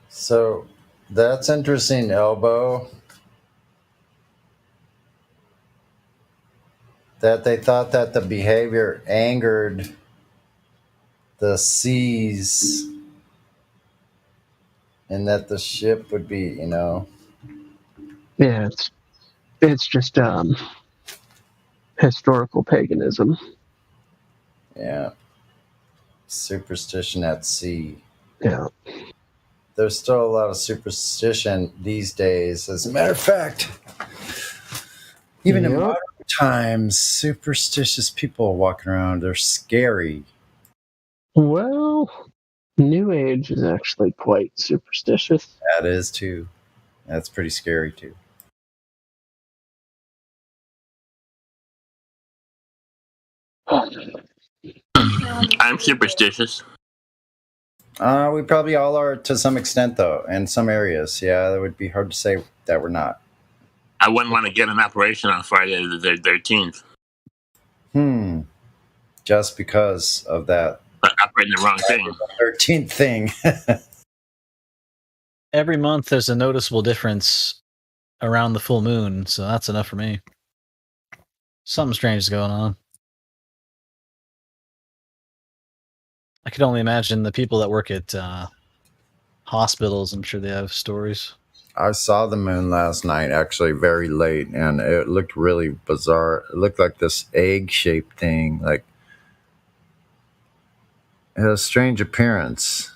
So that's interesting, Elbow. That they thought that the behavior angered the seas and that the ship would be, Yeah, it's just historical paganism. Yeah. Superstition at sea. Yeah. There's still a lot of superstition these days. As a matter of fact, even in modern times, superstitious people walking around, they're scary. Well, New Age is actually quite superstitious. That is too. That's pretty scary too. I'm superstitious. We probably all are to some extent, though, in some areas. Yeah, that would be hard to say that we're not. I wouldn't want to get an operation on Friday the 13th. Just because of that. Operating the wrong thing. 13th thing. Every month there's a noticeable difference around the full moon, so that's enough for me. Something strange is going on. I could only imagine the people that work at hospitals. I'm sure they have stories. I saw the moon last night, actually very late, and it looked really bizarre. It looked like this egg-shaped thing, like it had a strange appearance.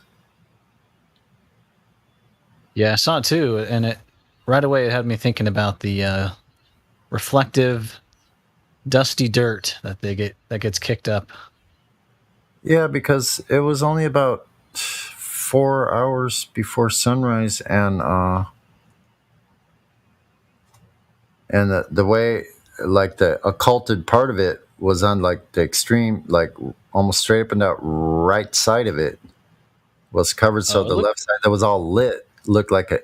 Yeah, I saw it too, and it right away it had me thinking about the reflective, dusty dirt that gets kicked up. Yeah, because it was only about 4 hours before sunrise, and the way, like, the occulted part of it was on, like, the extreme, like, almost straight up and down right side of it was covered, so the left side that was all lit looked like a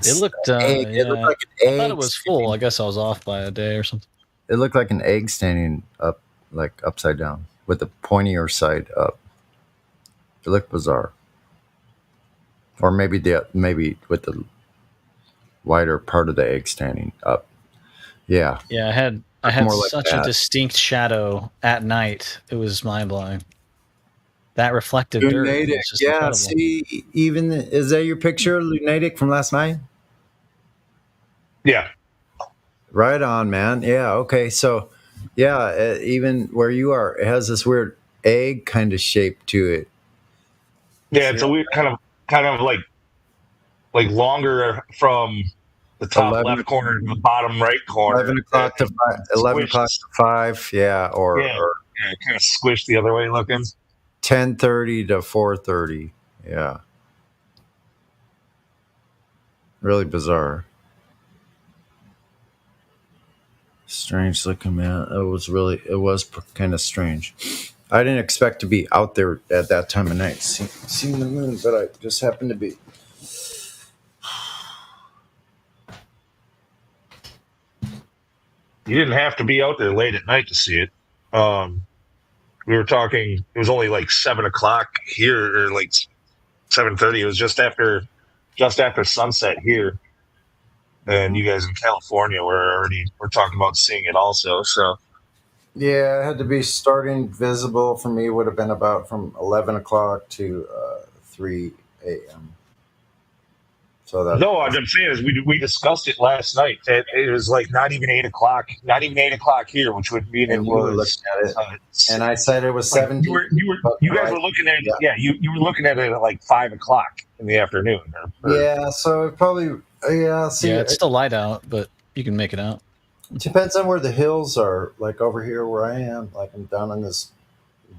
It looked egg. yeah, It looked like an egg. I thought it was full. I guess I was off by a day or something. It looked like an egg standing up, like upside down, with the pointier side up. It looked bizarre. Or maybe with the wider part of the egg standing up. Yeah. Yeah, I had More like such that. a distinct shadow at night. It was mind blowing. That reflective dirt. Lunatic. It's just Yeah, incredible. see, is that your picture, Lunatic, from last night? Yeah. Right on, man. Yeah, okay. So, yeah, even where you are, it has this weird egg kind of shape to it. Yeah, it's a weird kind of like longer from the top 11 left corner to the bottom right corner. 11 o'clock to 5. 11 o'clock to 5, yeah, or kind of squished the other way looking. 10:30 to 4:30, yeah. Really bizarre. Strange looking, man. It was kind of strange. I didn't expect to be out there at that time of night seeing the moon, but I just happened to be. You didn't have to be out there late at night to see it. We were talking. It was only like 7 o'clock here, or like 7:30. It was just after sunset here, and you guys in California we're talking about seeing it also. So Yeah, it had to be starting visible for me. Would have been about from 11 o'clock to 3 a.m. So that no, what I'm saying is we discussed it last night. It was like not even 8 o'clock here, which would mean it was. Looking at it, and I said it was 7. You guys were looking at it. Yeah, you were looking at it at like 5 o'clock in the afternoon. Yeah, so it probably See, it's still light out, but you can make it out. It depends on where the hills are. Like over here where I am, like I'm down in this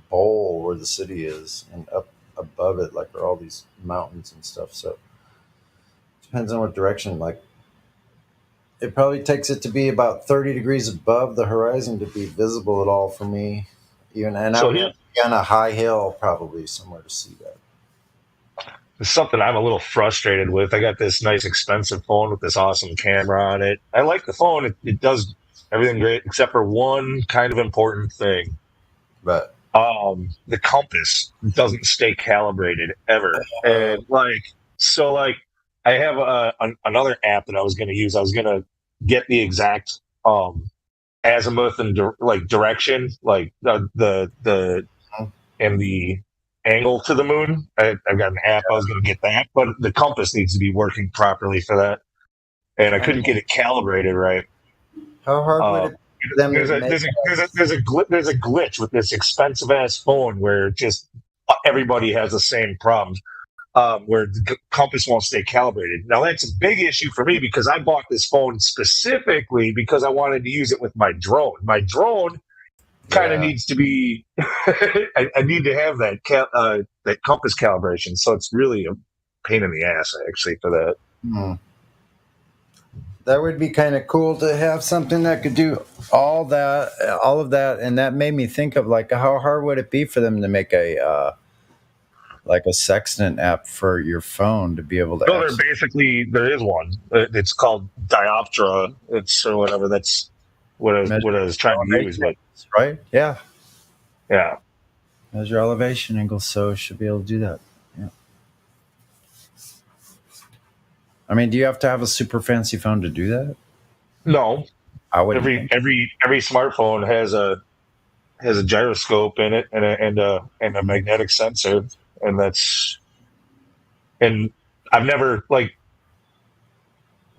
bowl where the city is, and up above it, like are all these mountains and stuff. So it depends on what direction. Like it probably takes it to be about 30 degrees above the horizon to be visible at all for me. Even and So I would have to be on a high hill probably somewhere to see that. It's something I'm a little frustrated with. I got this nice expensive phone with this awesome camera on it. I like the phone. It does everything great except for one kind of important thing. But the compass doesn't stay calibrated ever. And I have another app that I was going to use. I was going to get the exact azimuth and direction, like the angle to the moon. I've got an app. I was going to get that, but the compass needs to be working properly for that, and I couldn't get it calibrated right. How hard would it be for them there's a glitch with this expensive ass phone where just everybody has the same problem, where the compass won't stay calibrated. Now that's a big issue for me because I bought this phone specifically because I wanted to use it with my drone. My drone kind of needs to be. I need to have that compass calibration, so it's really a pain in the ass actually for that. That would be kind of cool to have something that could do all of that, and that made me think of like how hard would it be for them to make a like a sextant app for your phone to be able to. No, there is one. It's called Dioptra. It's or whatever. That's what I was trying to use. But right? Yeah. Yeah. Measure elevation angles, so it should be able to do that. Yeah. I mean, do you have to have a super fancy phone to do that? No. Every smartphone has a gyroscope in it and a magnetic sensor, and I've never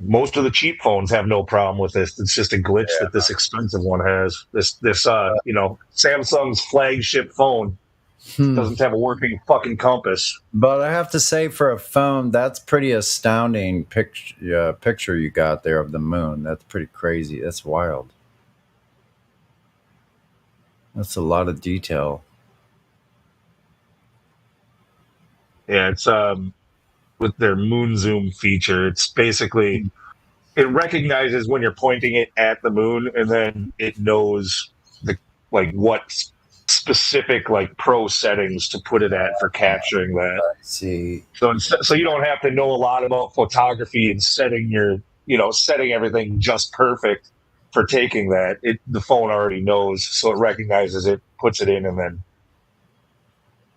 most of the cheap phones have no problem with this. It's just a glitch that this expensive one has. This Samsung's flagship phone doesn't have a working fucking compass. But I have to say, for a phone, that's pretty astounding picture you got there of the moon. That's pretty crazy. That's wild. That's a lot of detail. Yeah, it's with their moon zoom feature. It's basically it recognizes when you're pointing it at the moon, and then it knows what specific pro settings to put it at for capturing that. I see. So you don't have to know a lot about photography and setting everything just perfect for taking that. The phone already knows, so it recognizes it, puts it in, and then.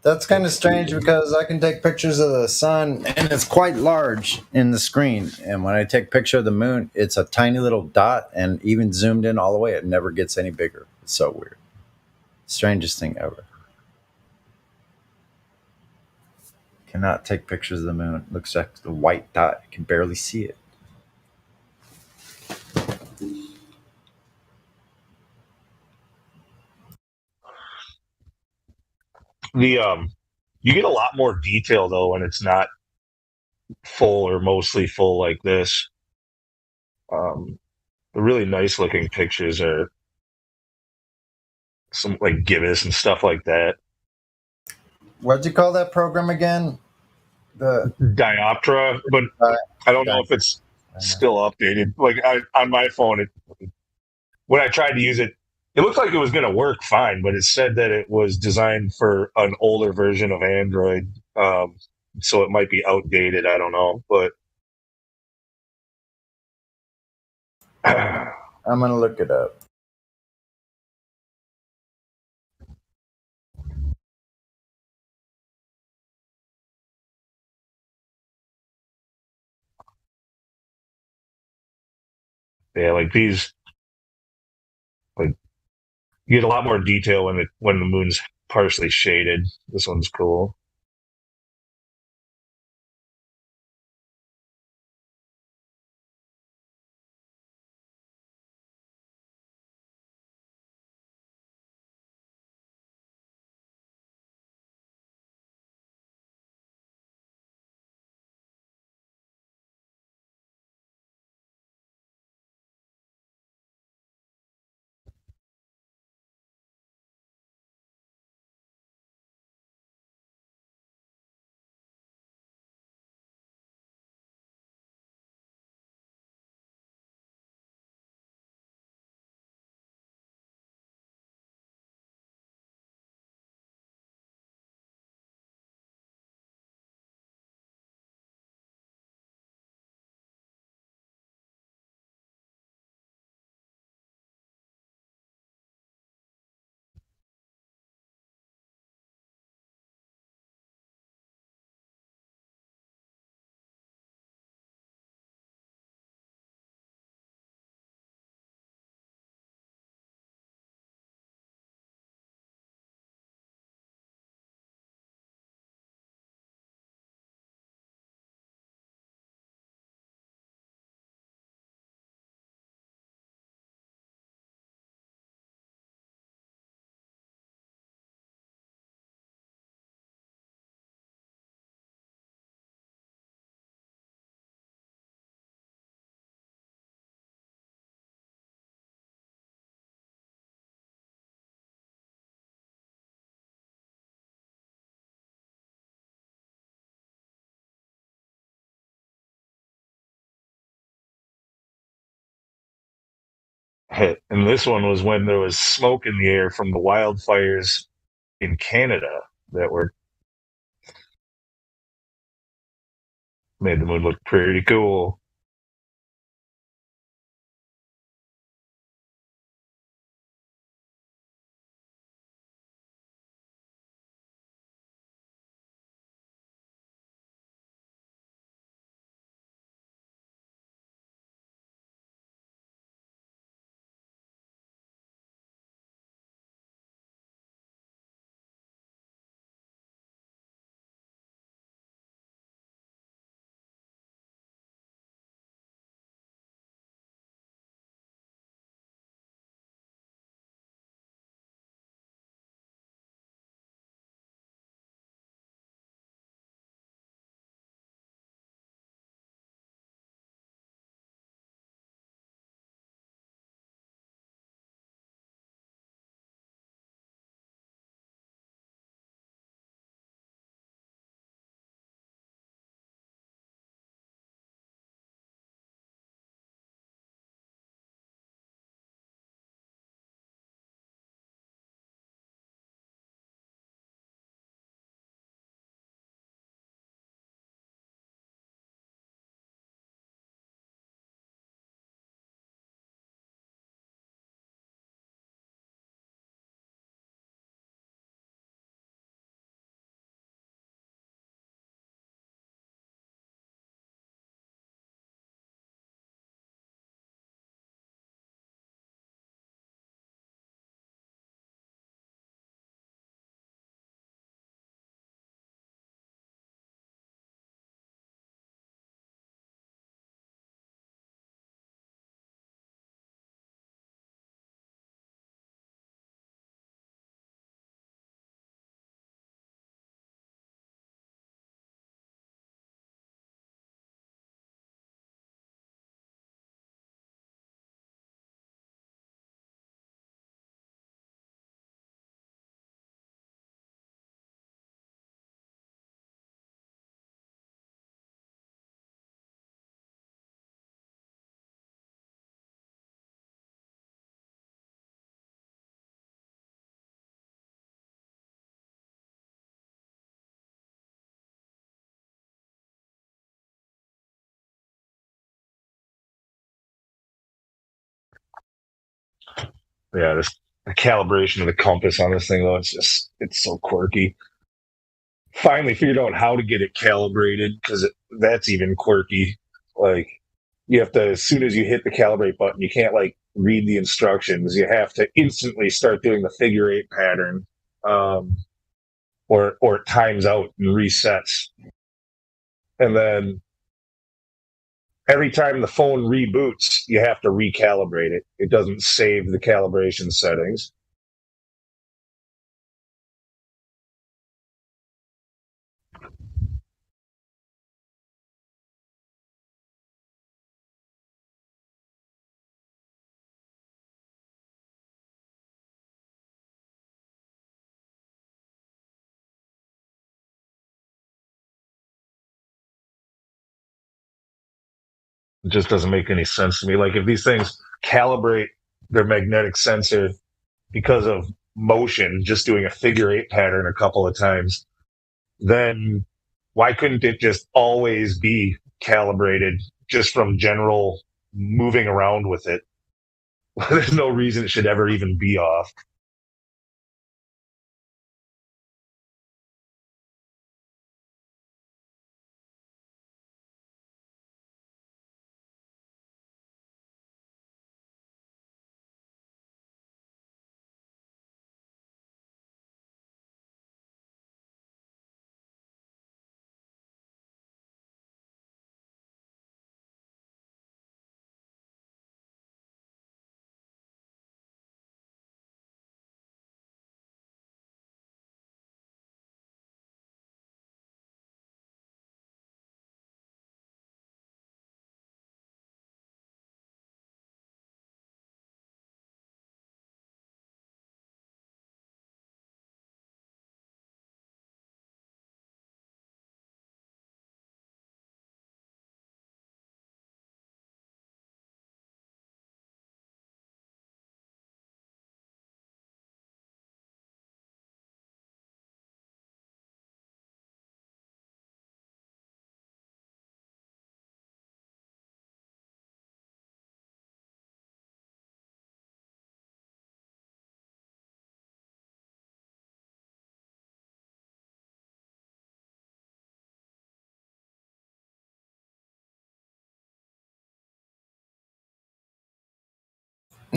That's kind of strange because I can take pictures of the sun and it's quite large in the screen. And when I take a picture of the moon, it's a tiny little dot, and even zoomed in all the way, it never gets any bigger. It's so weird. Strangest thing ever. Cannot take pictures of the moon. It looks like the white dot. You can barely see it. You get a lot more detail though when it's not full or mostly full like this. The really nice looking pictures are some gibbous and stuff like that. What'd you call that program again? The Dioptra, but I don't know if it's still updated. On my phone, when I tried to use it, it looked like it was going to work fine, but it said that it was designed for an older version of Android, so it might be outdated. I don't know, but I'm going to look it up. Yeah, these, you get a lot more detail when the moon's partially shaded. This one's cool. And this one was when there was smoke in the air from the wildfires in Canada that were Made the moon look pretty cool. Yeah, the calibration of the compass on this thing, though, it's so quirky. Finally figured out how to get it calibrated, because that's even quirky. Like, you have to, as soon as you hit the calibrate button, you can't, like, read the instructions. You have to instantly start doing the figure eight pattern, or it times out and resets. And then every time the phone reboots, you have to recalibrate it. It doesn't save the calibration settings. It just doesn't make any sense to me. Like, if these things calibrate their magnetic sensor because of motion, just doing a figure eight pattern a couple of times, then why couldn't it just always be calibrated just from general moving around with it? There's no reason it should ever even be off.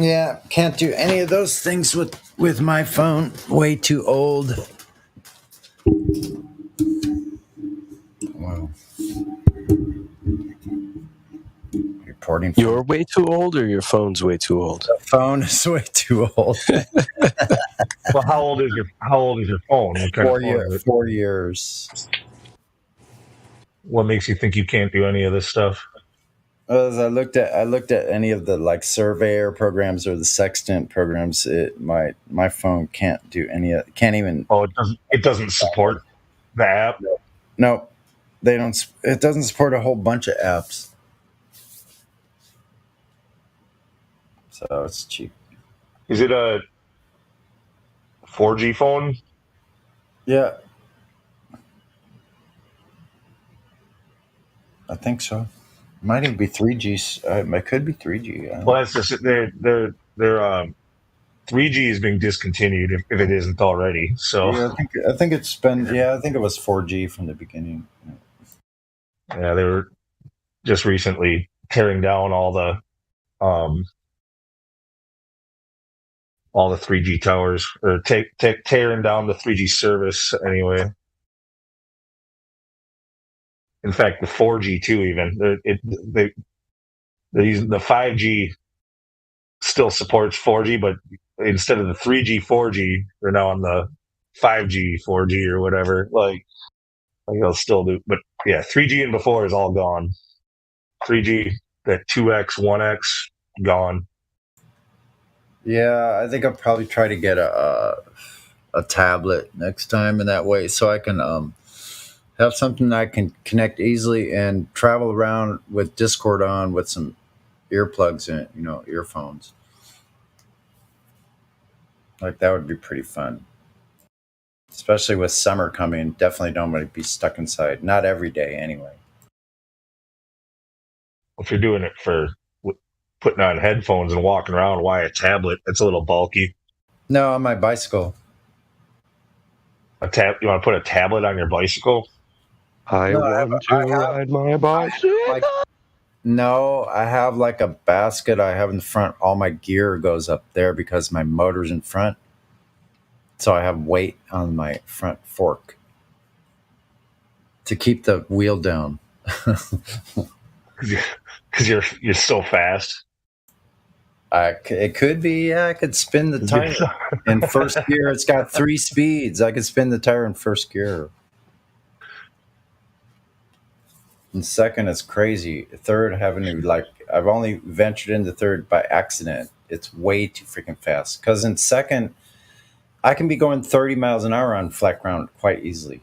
Yeah, can't do any of those things with my phone. Way too old. Wow. Reporting. You're way too old, or your phone's way too old? The phone is way too old. Well, how old is your phone? What kind of phone is it? 4 years. What makes you think you can't do any of this stuff? As I looked at any of the like Surveyor programs or the Sextant programs, my phone can't do any of, can't even. Oh, it doesn't support the app. No, they don't. It doesn't support a whole bunch of apps. So it's cheap. Is it a 4G phone? Yeah, I think so. Might even be 3G. It could be 3G. Well, that's just their 3G is being discontinued if it isn't already. So yeah, I think it's been. Yeah, I think it was 4G from the beginning. Yeah, they were just recently tearing down all the 3G towers, or tearing down the 3G service anyway. In fact, the 4G too. Even they're using the 5G still supports 4G, but instead of the 3G 4G, they're now on the 5G 4G or whatever. Like they'll still do, but yeah, 3G and before is all gone. 3G, that 2x 1x gone. Yeah, I think I'll probably try to get a tablet next time in that way, so I can have something that I can connect easily and travel around with Discord on with some earplugs in it, earphones. Like that would be pretty fun. Especially with summer coming, definitely don't want to be stuck inside. Not every day anyway. If you're doing it for putting on headphones and walking around, why a tablet? It's a little bulky. No, on my bicycle. You want to put a tablet on your bicycle? I want to ride my bicycle. No, I have like a basket I have in the front. All my gear goes up there because my motor's in front. So I have weight on my front fork to keep the wheel down. Because you're so fast. It could be. Yeah, I could spin the tire in first gear. It's got 3 speeds. I could spin the tire in first gear. In second, it's crazy. Third, I've only ventured into third by accident. It's way too freaking fast. Because in second, I can be going 30 miles an hour on flat ground quite easily.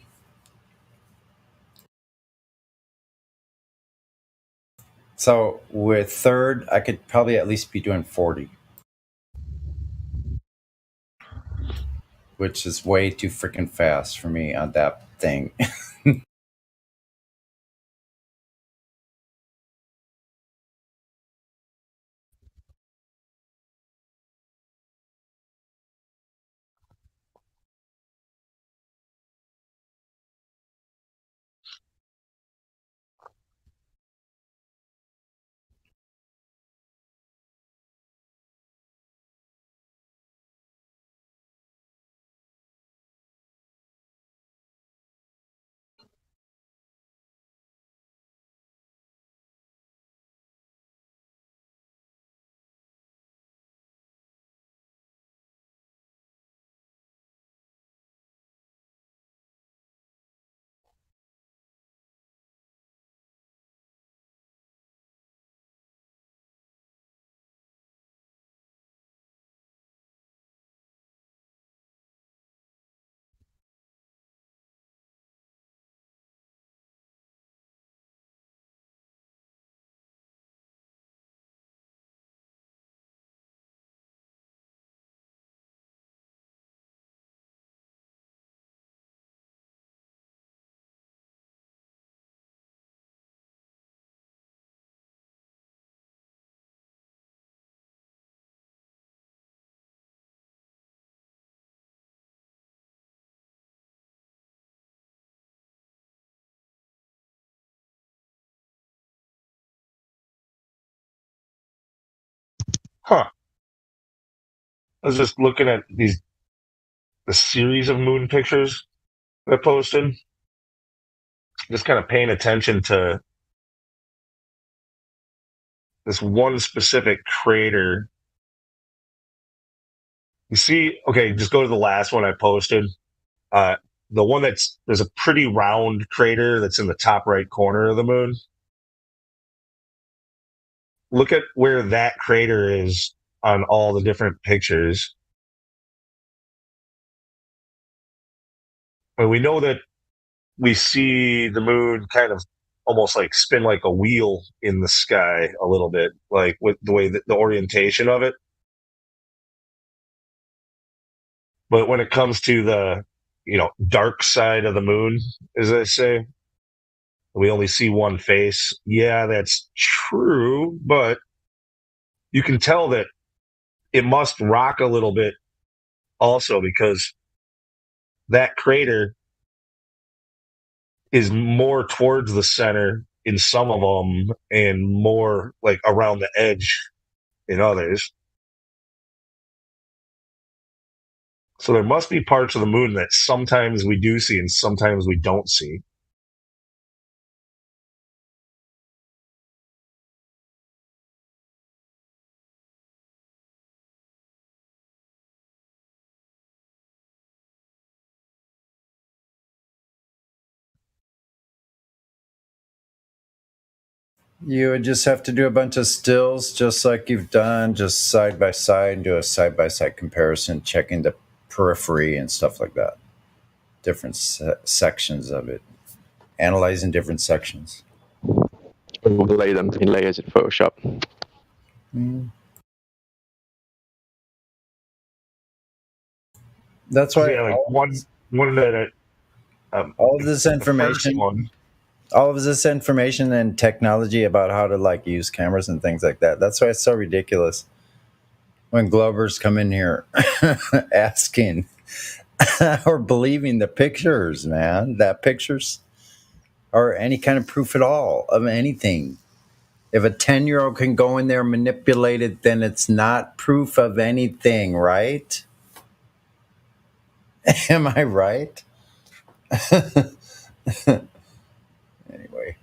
So with third, I could probably at least be doing 40. Which is way too freaking fast for me on that thing. Huh. I was just looking at the series of moon pictures I posted, just kind of paying attention to this one specific crater. You see, okay, just go to the last one I posted. The one there's a pretty round crater that's in the top right corner of the moon. Look at where that crater is on all the different pictures. And we know that we see the moon kind of almost like spin like a wheel in the sky a little bit, like with the way that the orientation of it. But when it comes to the, dark side of the moon, as I say, we only see one face. Yeah, that's true, but you can tell that it must rock a little bit also, because that crater is more towards the center in some of them and more like around the edge in others. So there must be parts of the moon that sometimes we do see and sometimes we don't see. You would just have to do a bunch of stills, just like you've done, just side by side, and do a side by side comparison, checking the periphery and stuff like that. Different sections of it, analyzing different sections. Overlay them in layers in Photoshop. That's why one that all of this information, all of this information and technology about how to like use cameras and things like that. That's why it's so ridiculous when Glovers come in here asking or believing the pictures, man, that pictures or any kind of proof at all of anything. If a 10-year-old can go in there and manipulate it, then it's not proof of anything, right? Am I right? Anyway.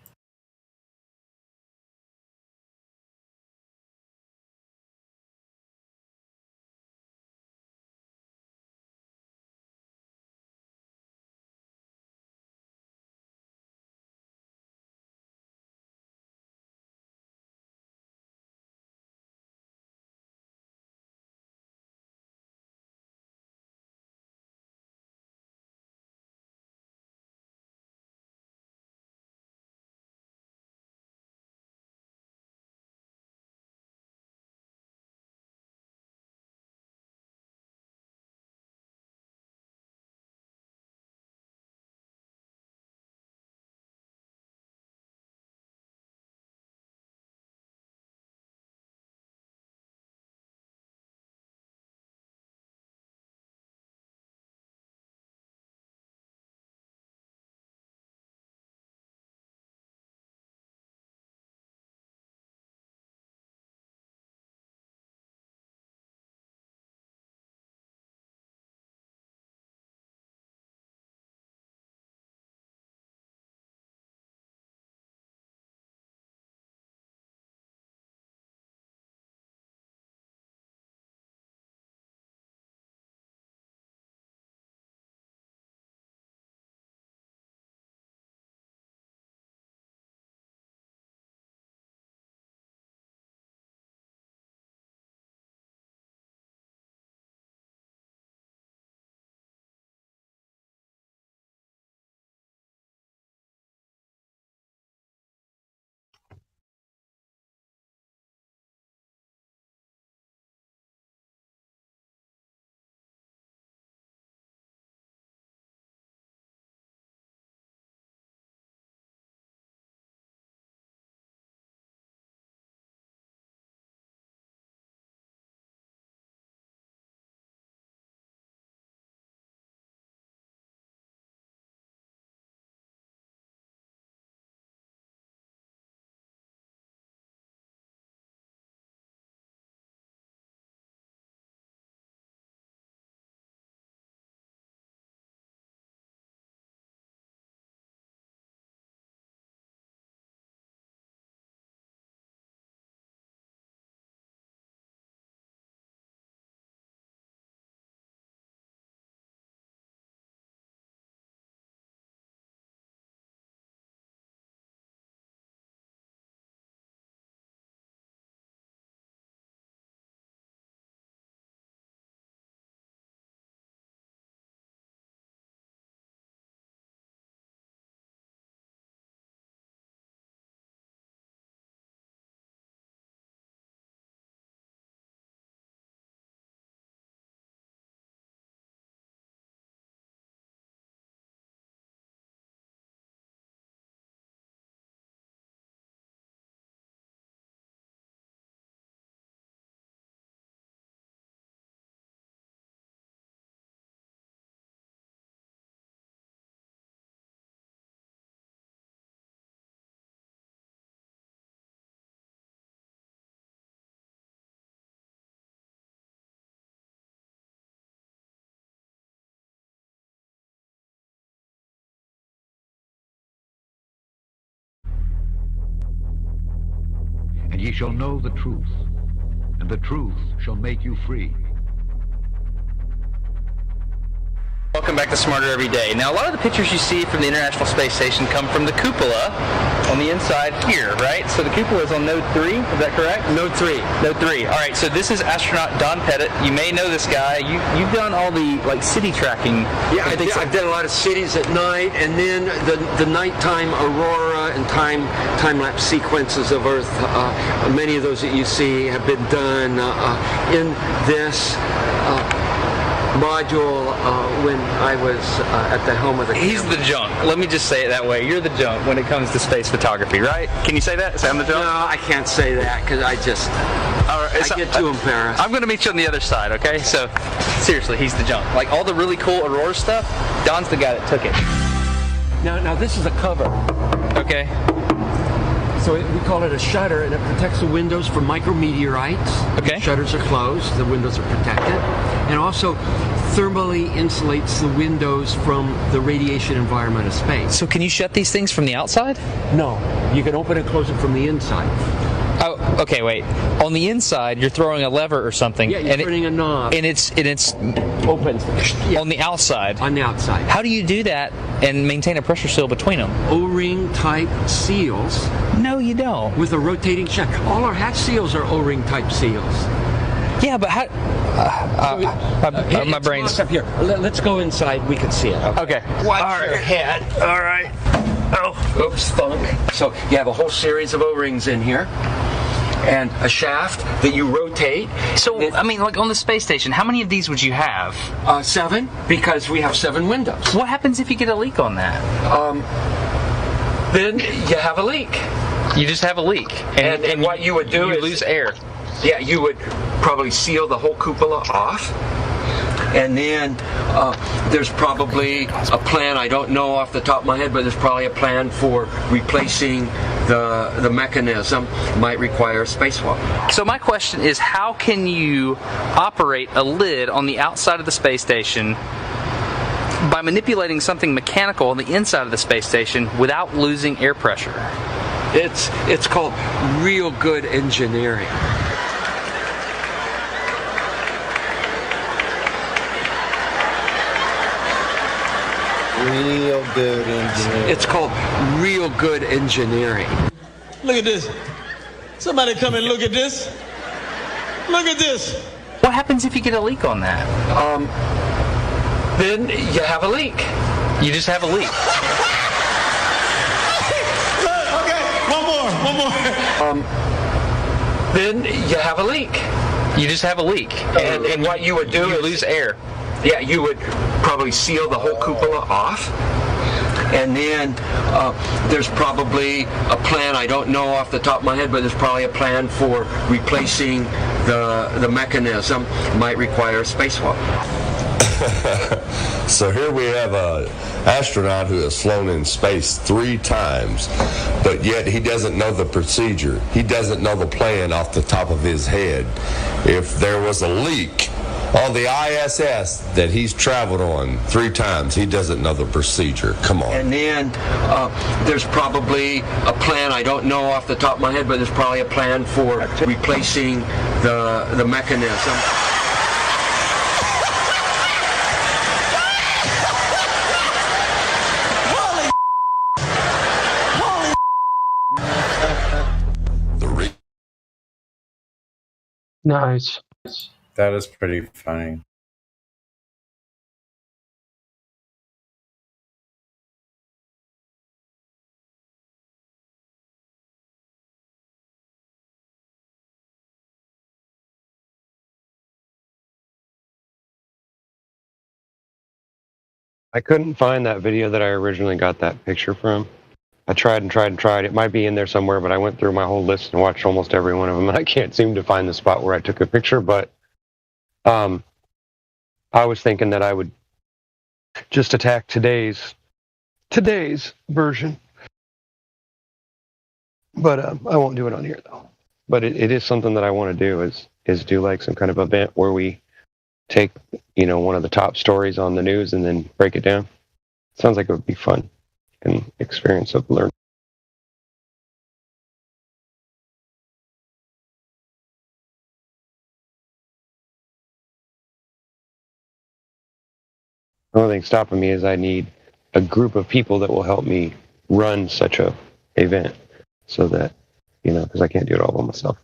ye shall know the truth, and the truth shall make you free. Welcome back to Smarter Every Day. Now, a lot of the pictures you see from the International Space Station come from the cupola on the inside here, right? So the cupola is on Node 3, is that correct? Node 3. Node 3. All right, so this is astronaut Don Pettit. You may know this guy. You've done all the city tracking. Yeah, I've done a lot of cities at night, and then the nighttime aurora and time-lapse sequences of Earth. Many of those that you see have been done in this module when I was at the helm of the camera. He's the junk. Let me just say it that way. You're the junk when it comes to space photography, right? Can you say that? Say I'm the junk? No, I can't say that because I get too embarrassed. I'm going to meet you on the other side, okay? So, seriously, he's the junk. Like, all the really cool Aurora stuff, Don's the guy that took it. Now this is a cover. Okay. So we call it a shutter, and it protects the windows from micrometeorites. Okay. The shutters are closed, the windows are protected, and also thermally insulates the windows from the radiation environment of space. So can you shut these things from the outside? No, you can open and close them from the inside. Oh, okay, wait. On the inside, you're throwing a lever or something. Yeah, you're turning a knob. And it's open. Yeah. On the outside. On the outside. How do you do that and maintain a pressure seal between them? O-ring type seals. No, you don't. With a rotating shaft. All our hatch seals are O-ring type seals. Yeah, but how? My brain's up here. Let's go inside. We can see it. Okay. Watch your head. All right. Oh, oops, thunk. So you have a whole series of O-rings in here, and a shaft that you rotate. So, I mean, like on the space station, how many of these would you have? 7, because we have 7 windows. What happens if you get a leak on that? Then you have a leak. You just have a leak. And what you would do is... You lose air. Yeah, you would probably seal the whole cupola off. And then there's probably a plan, I don't know off the top of my head, but there's probably a plan for replacing the mechanism. Might require a spacewalk. So my question is, how can you operate a lid on the outside of the space station by manipulating something mechanical on the inside of the space station without losing air pressure? It's called real good engineering. Real good engineering. It's called real good engineering. Look at this. Somebody come and look at this. Look at this. What happens if you get a leak on that? Then you have a leak. You just have a leak. Okay, one more. Then you have a leak. You just have a leak. And what you would do is lose air. Yeah, you would probably seal the whole cupola off. And then there's probably a plan, I don't know off the top of my head, but there's probably a plan for replacing the mechanism. Might require a spacewalk. So here we have an astronaut who has flown in space 3 times, but yet he doesn't know the procedure. He doesn't know the plan off the top of his head. If there was a leak on the ISS that he's traveled on 3 times, he doesn't know the procedure. Come on. And then there's probably a plan, I don't know off the top of my head, but there's probably a plan for replacing the mechanism. Nice. That is pretty funny. I couldn't find that video that I originally got that picture from. I tried and tried and tried. It might be in there somewhere, but I went through my whole list and watched almost every one of them, and I can't seem to find the spot where I took a picture. But I was thinking that I would just attack today's version. But I won't do it on here, though. But it is something that I want to do, is do like some kind of event where we take, one of the top stories on the news and then break it down. Sounds like it would be fun and experience of learning. The only thing stopping me is I need a group of people that will help me run such a event, so that, because I can't do it all by myself.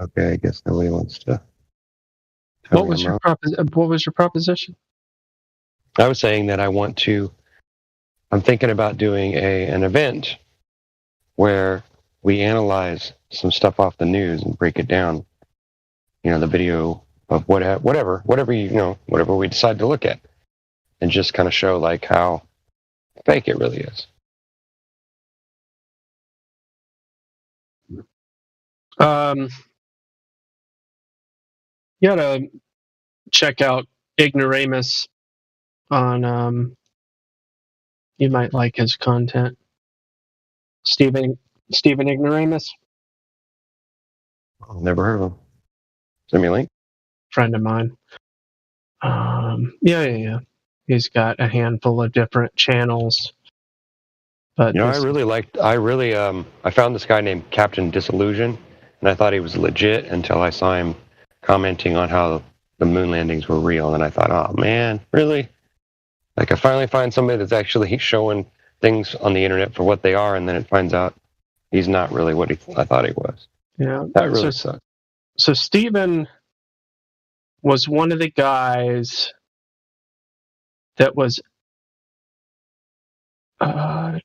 Okay, I guess nobody wants to. What was your proposition? I was saying that I'm thinking about doing an event where we analyze some stuff off the news and break it down. The video of whatever we decide to look at, and just kind of show like how fake it really is. You gotta check out Ignoramus on. You might like his content. Stephen Ignoramus. I've never heard of him. Send me a link. Friend of mine. Yeah. He's got a handful of different channels. But I found this guy named Captain Disillusion, and I thought he was legit until I saw him commenting on how the moon landings were real, and I thought, oh man, really? Like, I finally find somebody that's actually showing things on the internet for what they are, and then it finds out he's not really what I thought he was. Yeah, that really sucks. So Stephen was one of the guys that was.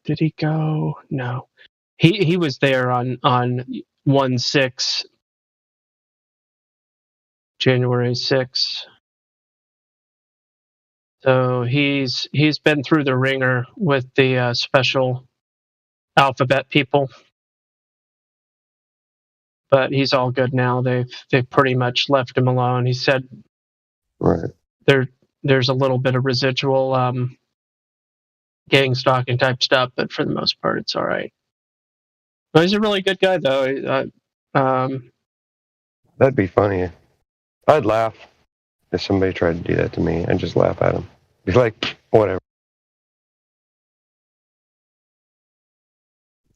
Did he go? No, he was there on 1/6, January 6th. So he's been through the ringer with the special alphabet people, but he's all good now. They've pretty much left him alone. He said, right, there's a little bit of residual gang stalking type stuff, but for the most part, it's all right. Well, he's a really good guy, though. That'd be funny. I'd laugh if somebody tried to do that to me, and just laugh at him. Be like, whatever.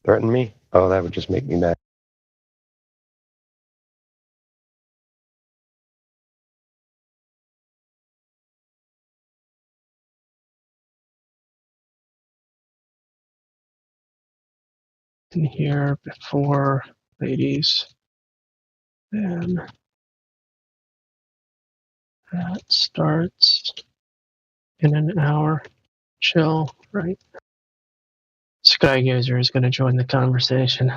Threaten me? Oh, that would just make me mad. In here before ladies, then that starts in an hour. Chill, right? Skygazer is going to join the conversation.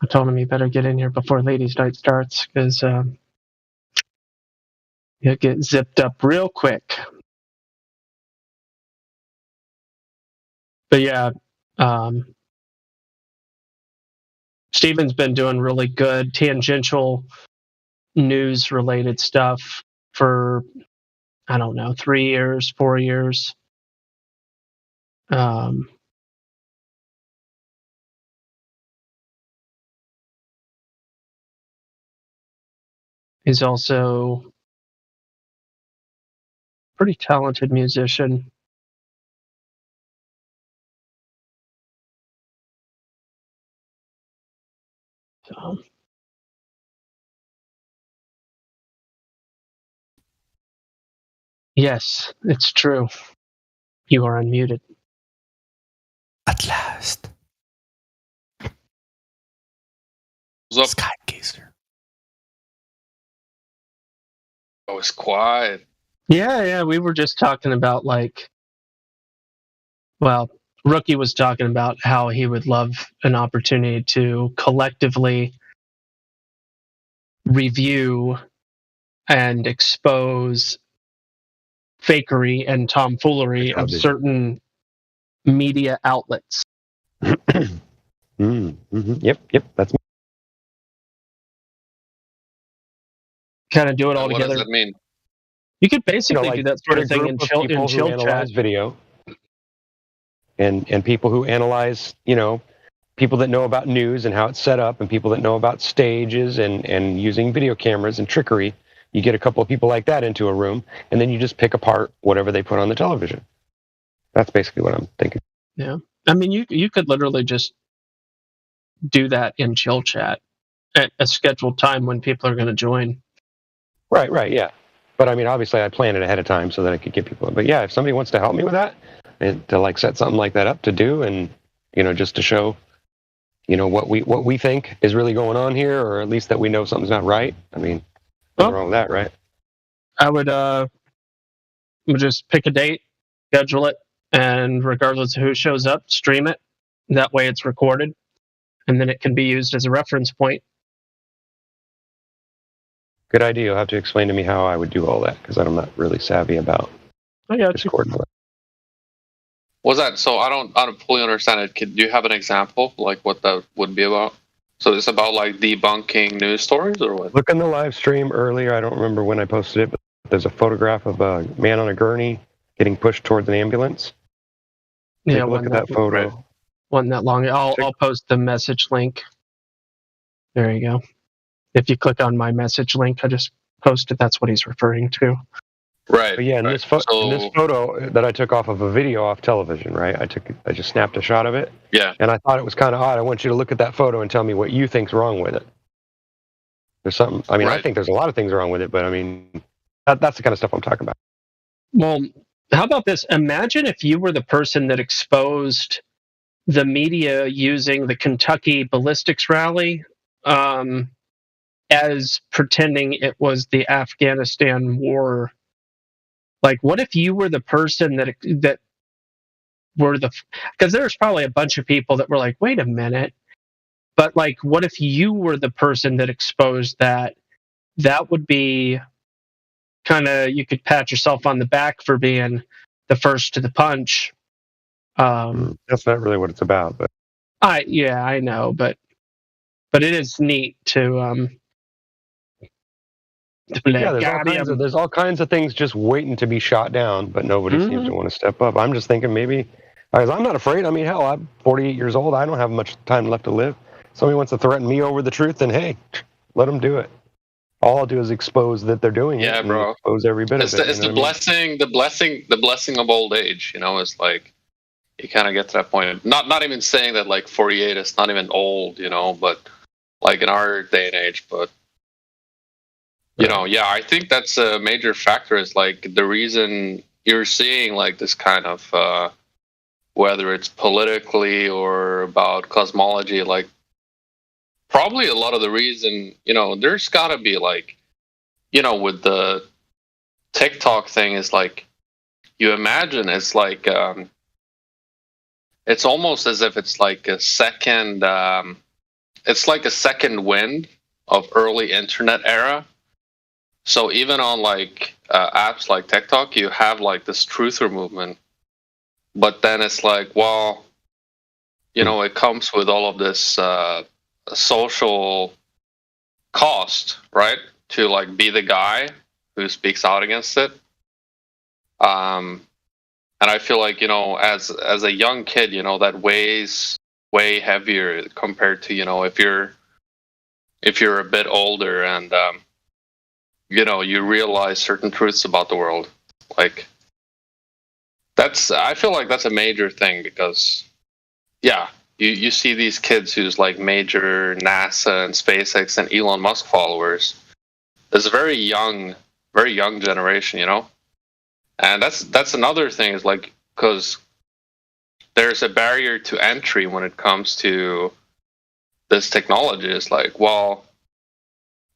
I told him he better get in here before ladies' night starts, because he'll get zipped up real quick. But yeah, Stephen's been doing really good tangential news-related stuff for, I don't know, 3 years, 4 years. He's also a pretty talented musician. So, yes, it's true. You are unmuted. At last. What's up? Skygazer. Oh, it's quiet. Yeah, we were just talking about, Rookie was talking about how he would love an opportunity to collectively review and expose fakery and tomfoolery of certain media outlets. Yep, that's kind of do it all What together. does that mean? You could basically do that sort of thing in chill analyze chat. video, and people who analyze, people that know about news and how it's set up, and people that know about stages and using video cameras and trickery. You get a couple of people like that into a room, and then you just pick apart whatever they put on the television. That's basically what I'm thinking. Yeah, I mean, you could literally just do that in chill chat at a scheduled time when people are going to join. Right, yeah. But I mean, obviously, I planned it ahead of time so that I could get people. But yeah, if somebody wants to help me with that, and to like set something like that up to do, and just to show, what we think is really going on here, or at least that we know something's not right. I mean, what's wrong with that, right? I would just pick a date, schedule it, and regardless of who shows up, stream it. That way, it's recorded, and then it can be used as a reference point. Good idea. You'll have to explain to me how I would do all that, because I'm not really savvy about Discord. Was that so? I don't fully understand it. Do you have an example, like what that would be about? So it's about like debunking news stories, or what? Look in the live stream earlier. I don't remember when I posted it, but there's a photograph of a man on a gurney getting pushed towards an ambulance. Take a look at that photo. Right. Wasn't that long. I'll post the message link. There you go. If you click on my message link, I just posted. That's what he's referring to. Right. But yeah, in this photo that I took off of a video off television, right? I just snapped a shot of it. Yeah. And I thought it was kind of odd. I want you to look at that photo and tell me what you think's wrong with it. There's something. I mean, I think there's a lot of things wrong with it, but I mean, that's the kind of stuff I'm talking about. Well, how about this? Imagine if you were the person that exposed the media using the Kentucky ballistics rally as pretending it was the Afghanistan war. Like, what if you were the person that were because there's probably a bunch of people that were like, wait a minute, but like, what if you were the person that exposed that? That would be kind of, you could pat yourself on the back for being the first to the punch. That's not really what it's about, but I know, but it is neat to there's all kinds of things just waiting to be shot down, but nobody seems to want to step up. I'm just thinking maybe, because I'm not afraid. I mean, hell, I'm 48 years old. I don't have much time left to live. Somebody wants to threaten me over the truth, then hey, let them do it. All I'll do is expose that they're doing it. Yeah, bro. Expose every bit of it. It's the blessing of old age. It's like you kind of get to that point. Not even saying that like 48 is not even old, but like in our day and age, but. I think that's a major factor, is like the reason you're seeing like this kind of whether it's politically or about cosmology, like probably a lot of the reason, there's gotta be like, with the TikTok thing is like, you imagine it's like, it's almost as if it's like a second, it's like a second wind of early internet era. So even on like apps like TikTok, you have like this truther movement, but then it's like, well, it comes with all of this social cost, right? To like be the guy who speaks out against it. And I feel like, as a young kid, that weighs way heavier compared to, if you're a bit older and you realize certain truths about the world. Like I feel like that's a major thing, because you see these kids who's like major NASA and SpaceX and Elon Musk followers. There's a very young generation, and that's another thing, is like, because there's a barrier to entry when it comes to this technology. It's like, well,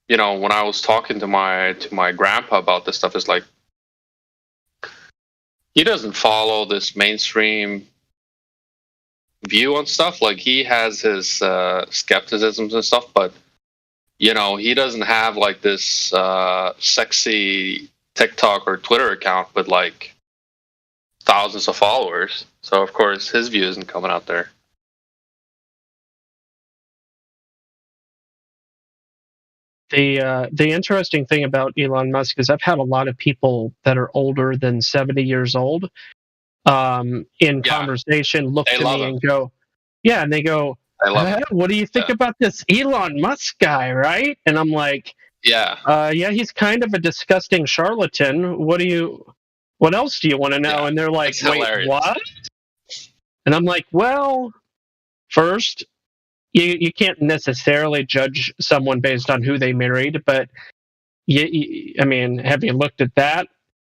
when I was talking to my grandpa about this stuff, it's like, he doesn't follow this mainstream view on stuff. Like, he has his skepticisms and stuff, but you know, he doesn't have like this sexy TikTok or Twitter account with like thousands of followers. So of course his view isn't coming out there. The interesting thing about Elon Musk is I've had a lot of people that are older than 70 years old in conversation look to me and go, yeah, and they go, what do you think about this Elon Musk guy, right? And I'm like, yeah, he's kind of a disgusting charlatan. What else do you want to know? And they're like, wait, hilarious. What? And I'm like, well, first, you can't necessarily judge someone based on who they married, but I mean, have you looked at that?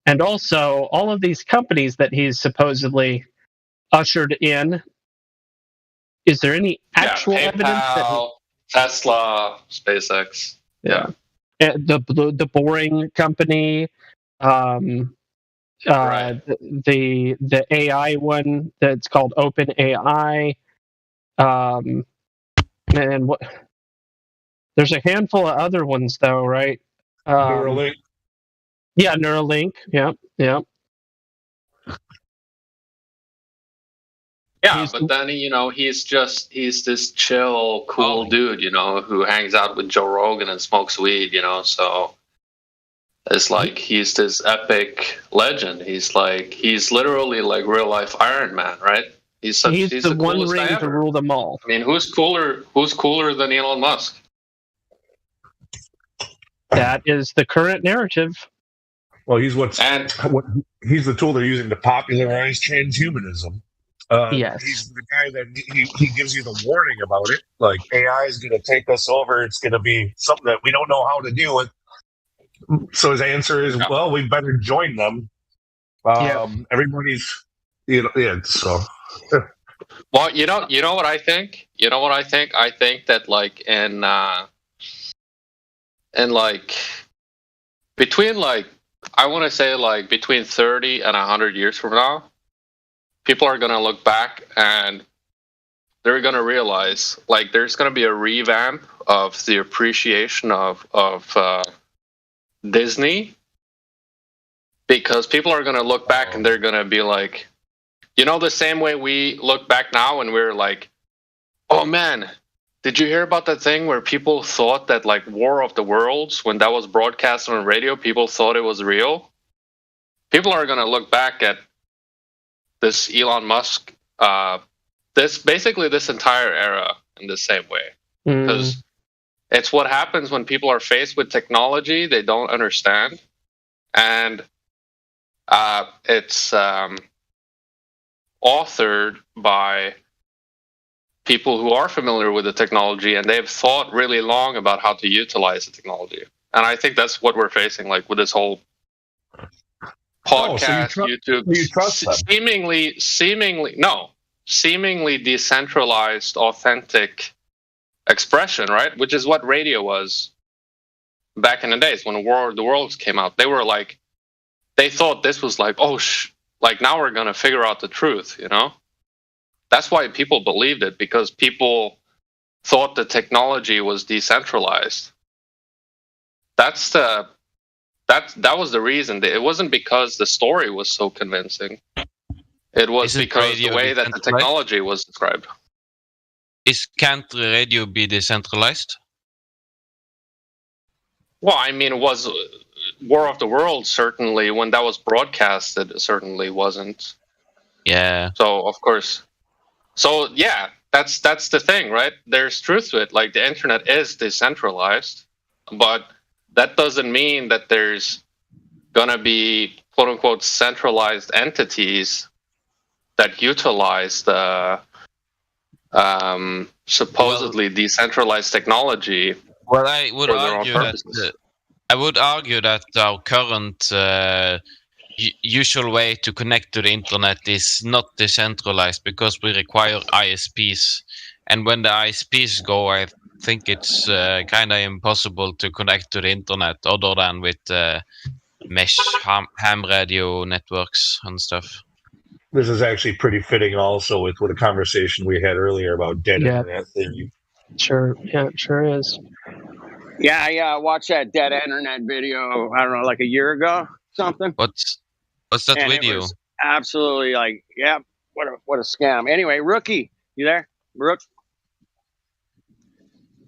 And also, all of these companies that he's supposedly ushered in, is there any actual PayPal, evidence that Tesla, SpaceX, the Boring Company, the AI one that's called OpenAI, and what? There's a handful of other ones though, right? Neuralink. Yeah, Neuralink. Yeah. Yeah, but then you know he's this chill, cool dude, you know, who hangs out with Joe Rogan and smokes weed, you know. So it's like he's this epic legend. He's literally like real life Iron Man, right? He's the one ring to rule them all. I mean, who's cooler than Elon Musk? That is the current narrative. Well, he's he's the tool they're using to popularize transhumanism. Yes. He's the guy that he gives you the warning about it. Like, AI is going to take us over. It's going to be something that we don't know how to deal with. So his answer is, well, we better join them. Everybody's, so. Well, you know what I think? I think that like in like between like I want to say like between 30 and 100 years from now, people are going to look back and they're going to realize like there's going to be a revamp of the appreciation of Disney, because people are going to look back and they're going to be like, you know, the same way we look back now and we're like, oh man, did you hear about that thing where people thought that like War of the Worlds, when that was broadcast on radio, people thought it was real? People are going to look back at this Elon Musk, this entire era in the same way. Because it's what happens when people are faced with technology they don't understand. And it's authored by people who are familiar with the technology and they've thought really long about how to utilize the technology. And I think that's what we're facing, like with this whole podcast, YouTube, seemingly decentralized, authentic expression, right? Which is what radio was back in the days when War of the Worlds came out. They were like, they thought this was like, like now we're gonna figure out the truth, you know? That's why people believed it, because people thought the technology was decentralized. That was the reason. It wasn't because the story was so convincing. It was because the way that the technology was described. Can't radio be decentralized? Well, I mean, it was War of the Worlds, certainly, when that was broadcasted, it certainly wasn't. Yeah. So, of course. So, yeah, that's the thing, right? There's truth to it. Like, the internet is decentralized, but that doesn't mean that there's going to be, quote-unquote, centralized entities that utilize the supposedly decentralized technology. Well, I would argue that our current usual way to connect to the internet is not decentralized, because we require ISPs, and when the ISPs go, I think it's kind of impossible to connect to the internet other than with mesh ham radio networks and stuff. This is actually pretty fitting also with a conversation we had earlier about dead internet theory. Sure, yeah, it sure is. Yeah, I watched that dead internet video. I don't know, like a year ago, something. What's that And video? It was absolutely like, yep, what a scam. Anyway, Rookie, you there, Rook?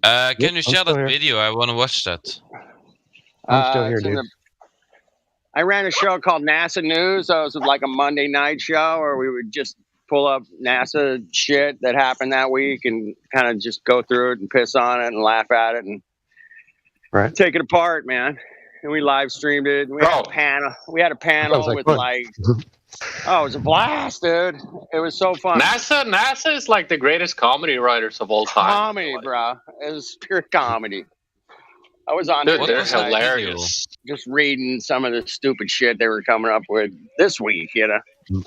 Can you share that video? I want to watch that. I'm still here, it's in dude. I ran a show called NASA News. So it was like a Monday night show where we would just pull up NASA shit that happened that week and kind of just go through it and piss on it and laugh at it and take it apart, man. And we live streamed it. And we had a panel. We had a panel with like, oh, it was a blast, dude. It was so fun. NASA is like the greatest comedy writers of all time. Comedy, bro. It was pure comedy. I was on Dude, there they're last night hilarious. just reading some of the stupid shit they were coming up with this week, you know?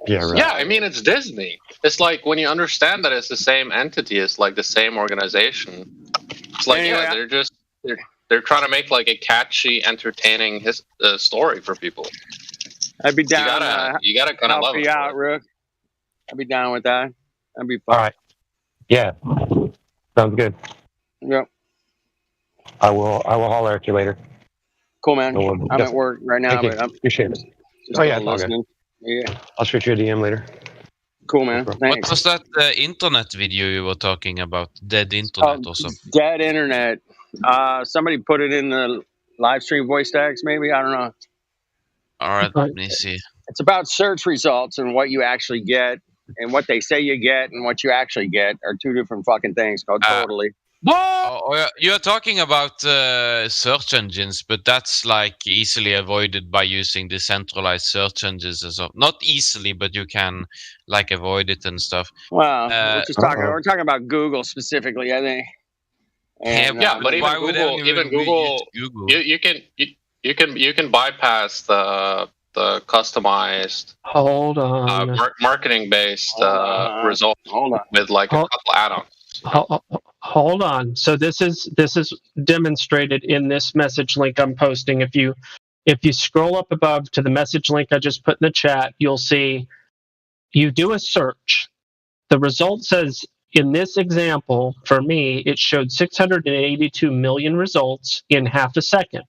Yeah, right. Yeah, I mean, it's Disney. It's like when you understand that it's the same entity, it's like the same organization. It's like, Anyway, they're trying to make like a catchy, entertaining story for people. I'd be down. You gotta kind of help love you it. out, Rook. I'd be down with that. That'd be fun. All right. Yeah. Sounds good. Yep. I will holler at you later. Cool, man. We'll I'm just- at work right now, Thank you. but I'm Appreciate it. just Oh, yeah, it's all listening. good. Yeah. I'll shoot you a DM later. Cool, man. What Thanks. was that internet video you were talking about? Dead internet or something? Dead internet. Somebody put it in the live stream voice tags, maybe. I don't know. All right, let me see. It's about search results and what you actually get, and what they say you get and what you actually get are two different fucking things. Totally. Oh, you're talking about search engines, but that's like easily avoided by using decentralized search engines and so. Not easily, but you can like avoid it and stuff. Well, we're talking about Google specifically, I think. And, Yeah, but why even would Google, anyone use Google? you can bypass the customized Hold on. marketing based result with like a couple add-ons. Hold on. So this is demonstrated in this message link I'm posting. If you scroll up above to the message link I just put in the chat, you'll see you do a search. The result says in this example, for me, it showed 682 million results in half a second.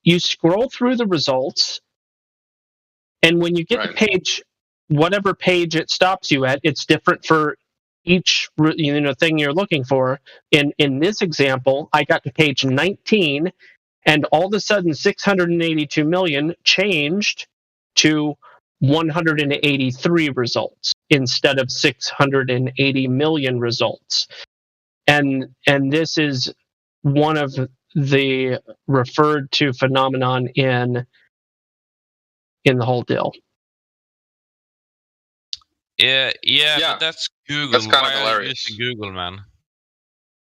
You scroll through the results, and when you get to page, whatever page it stops you at, it's different for each thing you're looking for. In this example, I got to page 19, and all of a sudden 682 million changed to 183 results instead of 680 million results. And this is one of the referred to phenomenon in the whole deal. Yeah, but that's Google. That's kind of Why are you hilarious. using Google, man?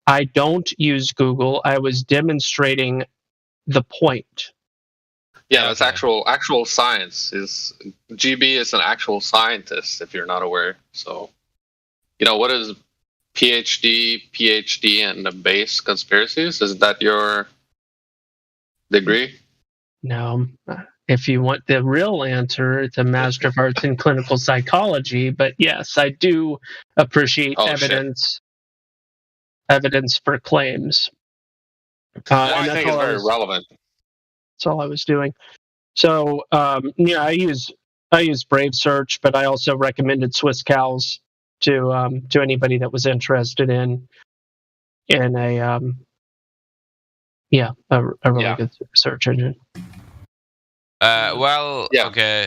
I don't use Google. I was demonstrating the point. Yeah, it's actual science. GB is an actual scientist, if you're not aware. So, what is PhD, and the base conspiracies? Is that your degree? No. If you want the real answer, it's a Master of Arts in Clinical Psychology. But yes, I do appreciate evidence for claims. I think it's very relevant. That's all I was doing. So I use Brave Search, but I also recommended SwissCows to anybody that was interested in a really good search engine. Okay.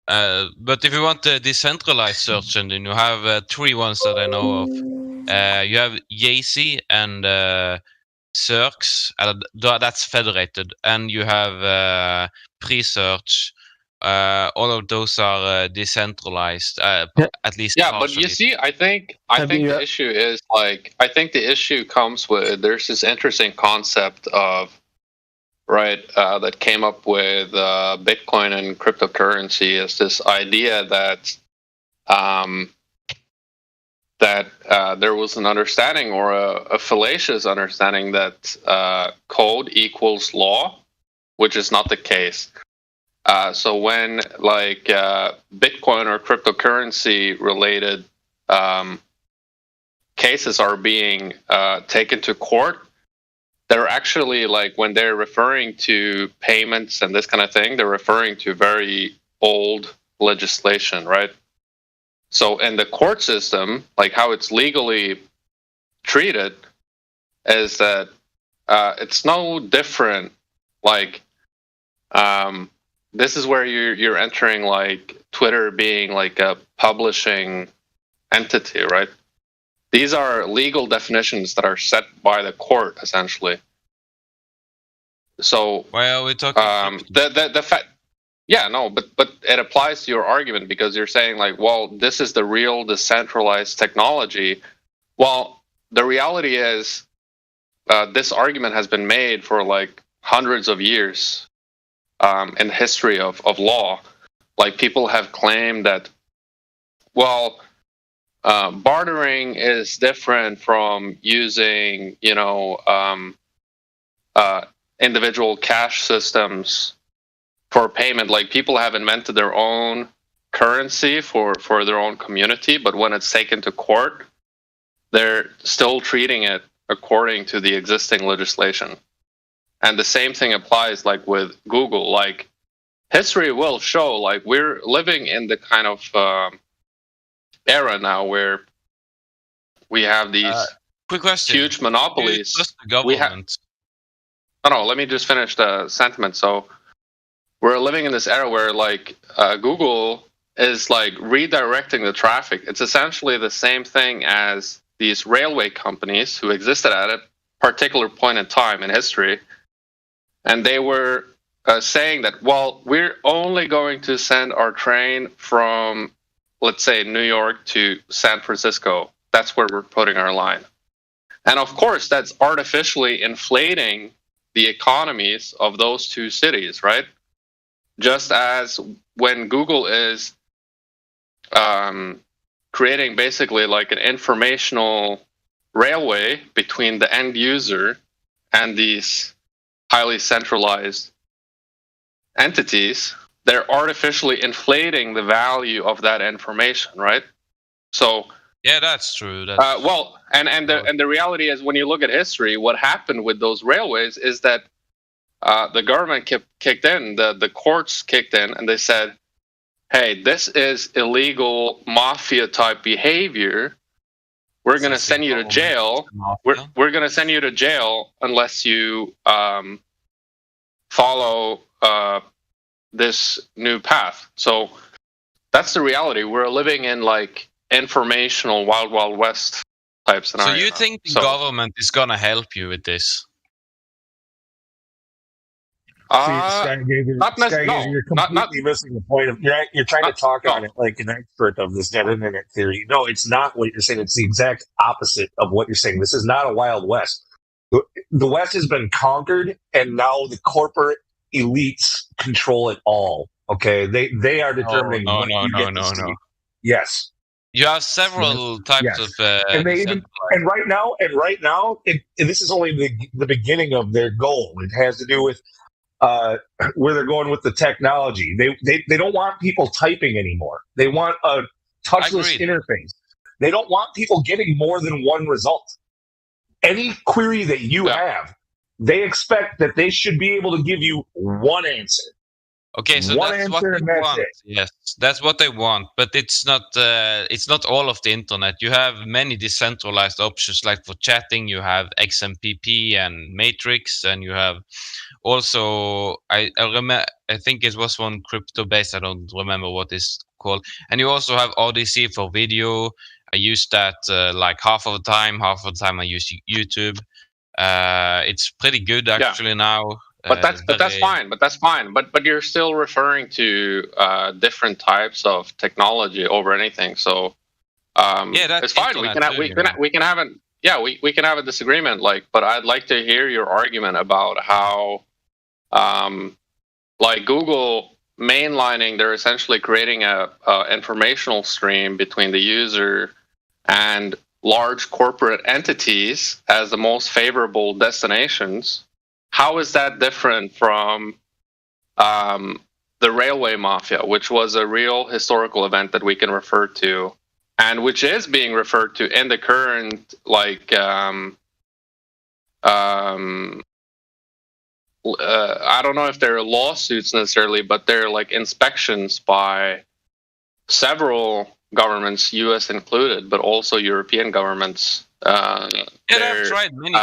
But if you want a decentralized search engine, you have three ones that I know of. You have Yacy and Cirx, that's federated, and you have Presearch. All of those are decentralized, at least. Yeah, but you see, I think the issue is the issue comes with there's this interesting concept of that came up with Bitcoin and cryptocurrency is this idea that there was an understanding or a fallacious understanding that code equals law, which is not the case. So when Bitcoin or cryptocurrency related cases are being taken to court, they're actually like when they're referring to payments and this kind of thing, they're referring to very old legislation, right? So in the court system, like how it's legally treated is that it's no different. Like this is where you're entering like Twitter being like a publishing entity, right? These are legal definitions that are set by the court, essentially. So, well, we're talking the fact, yeah, no, but it applies to your argument because you're saying like, well, this is the real decentralized technology. Well, the reality is, this argument has been made for like hundreds of years in the history of law. Like people have claimed that, well, bartering is different from using, individual cash systems for payment. Like people have invented their own currency for their own community, but when it's taken to court, they're still treating it according to the existing legislation. And the same thing applies like with Google. Like history will show like we're living in the kind of era now where we have these quick question. Huge monopolies. We have. No, let me just finish the sentiment. So we're living in this era where like Google is like redirecting the traffic. It's essentially the same thing as these railway companies who existed at a particular point in time in history. And they were saying that, well, we're only going to send our train from, let's say, New York to San Francisco. That's where we're putting our line. And of course, that's artificially inflating the economies of those two cities, right? Just as when Google is creating basically like an informational railway between the end user and these highly centralized entities, they're artificially inflating the value of that information, right? So yeah, that's true. Well, and the reality is, when you look at history, what happened with those railways is that the government kicked in, the courts kicked in, and they said, "Hey, this is illegal mafia type behavior. We're going to send you to jail. We're going to send you to jail unless you follow this new path." So that's the reality. We're living in like informational Wild West type scenario. So you think the government is going to help you with this? You're completely missing the point of you're trying to talk on it like an expert of this net internet theory. No, it's not what you're saying. It's the exact opposite of what you're saying. This is not a Wild West. The West has been conquered, and now the corporate elites control it all. Okay, they are determining. No. Yes. You have several types of, and right now, this is only the beginning of their goal. It has to do with where they're going with the technology. They don't want people typing anymore. They want a touchless interface. They don't want people getting more than one result. Any query that you have, they expect that they should be able to give you one answer. Okay, so that's what they want. Yes, that's what they want, but it's not all of the internet. You have many decentralized options, like for chatting, you have XMPP and Matrix, and you have also I think it was one crypto based. I don't remember what it's called. And you also have Odyssey for video. I use that like half of the time. Half of the time I use YouTube. It's pretty good actually now. But that's fine. But you're still referring to different types of technology over anything. So it's fine. We can have a disagreement. But I'd like to hear your argument about how like Google mainlining, they're essentially creating a informational stream between the user and large corporate entities as the most favorable destinations. How is that different from the railway mafia, which was a real historical event that we can refer to, and which is being referred to in the current I don't know if they're lawsuits necessarily, but they're like inspections by several governments, U.S. included, but also European governments. I've tried many.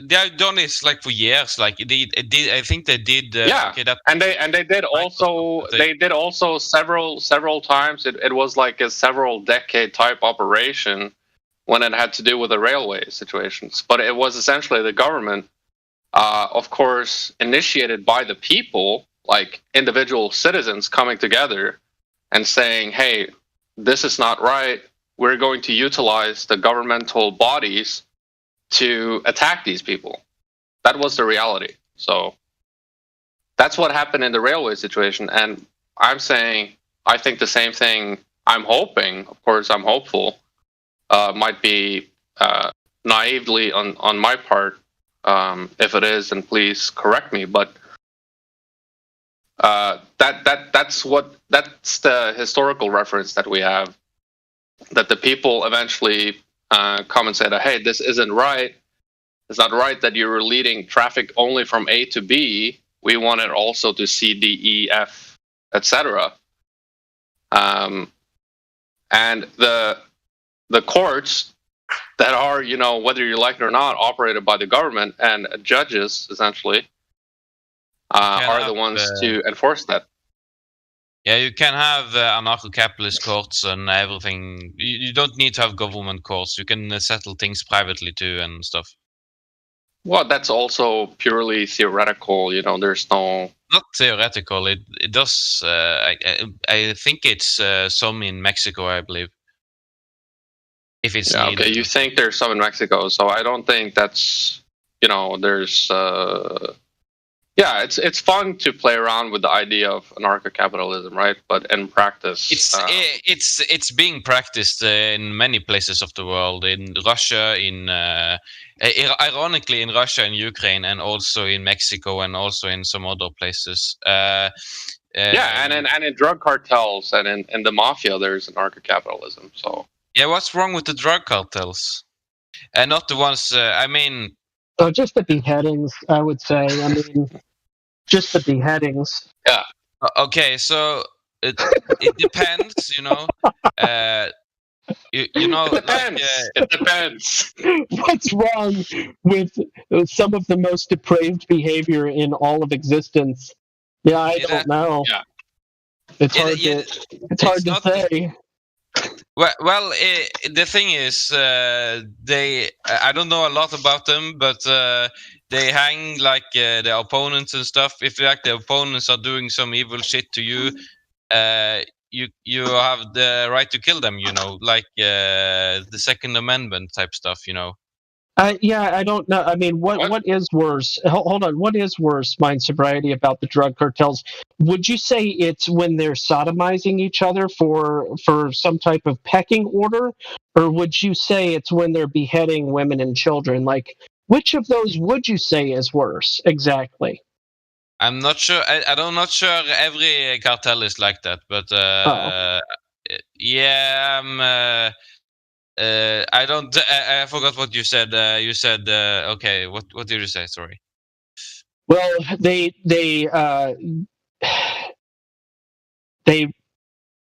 They have done this like for years. Like I think they did. Okay, and they did also. They did also several times. It was like a several decade type operation when it had to do with the railway situations. But it was essentially the government, of course, initiated by the people, like individual citizens coming together and saying, "Hey, this is not right. We're going to utilize the governmental bodies to attack these people." That was the reality. So that's what happened in the railway situation. And I'm saying, I think the same thing. I'm hoping, of course, I'm hopeful, might be naively on my part. If it is, then please correct me. But that's the historical reference that we have. That the people eventually come and say that, hey, this isn't right. It's not right that you're leading traffic only from A to B. We want it also to C, D, E, F, etc. And the courts that are, whether you like it or not, operated by the government and judges, essentially, are the ones to enforce that. Yeah, you can have anarcho-capitalist courts and everything. You don't need to have government courts. You can settle things privately too and stuff. Well, that's also purely theoretical. There's no... Not theoretical. It does... I think it's some in Mexico, I believe. If it's needed. Okay, you think there's some in Mexico. So I don't think that's... there's... Yeah, it's fun to play around with the idea of anarcho-capitalism, right? But in practice, it's being practiced in many places of the world. In Russia, ironically, in Russia and Ukraine, and also in Mexico, and also in some other places. And in drug cartels and in the mafia, there's anarcho-capitalism. So yeah, what's wrong with the drug cartels? And not the ones. Oh, just the beheadings, I would say. I mean, just the beheadings. Yeah. Okay, so it depends, it depends. It depends. What's wrong with some of the most depraved behavior in all of existence? Yeah, I don't know. Yeah. It's hard to say. Well, the thing is, I don't know a lot about them, but they hang like the opponents and stuff. If the opponents are doing some evil shit to you, you have the right to kill them. Like the Second Amendment type stuff. Yeah, I don't know. I mean, what is worse? Hold on. What is worse, Mind Sobriety, about the drug cartels? Would you say it's when they're sodomizing each other for some type of pecking order? Or would you say it's when they're beheading women and children? Like, which of those would you say is worse exactly? I'm not sure. I'm not sure every cartel is like that. But yeah, I don't. I forgot what you said. You said okay. What did you say? Sorry. Well, they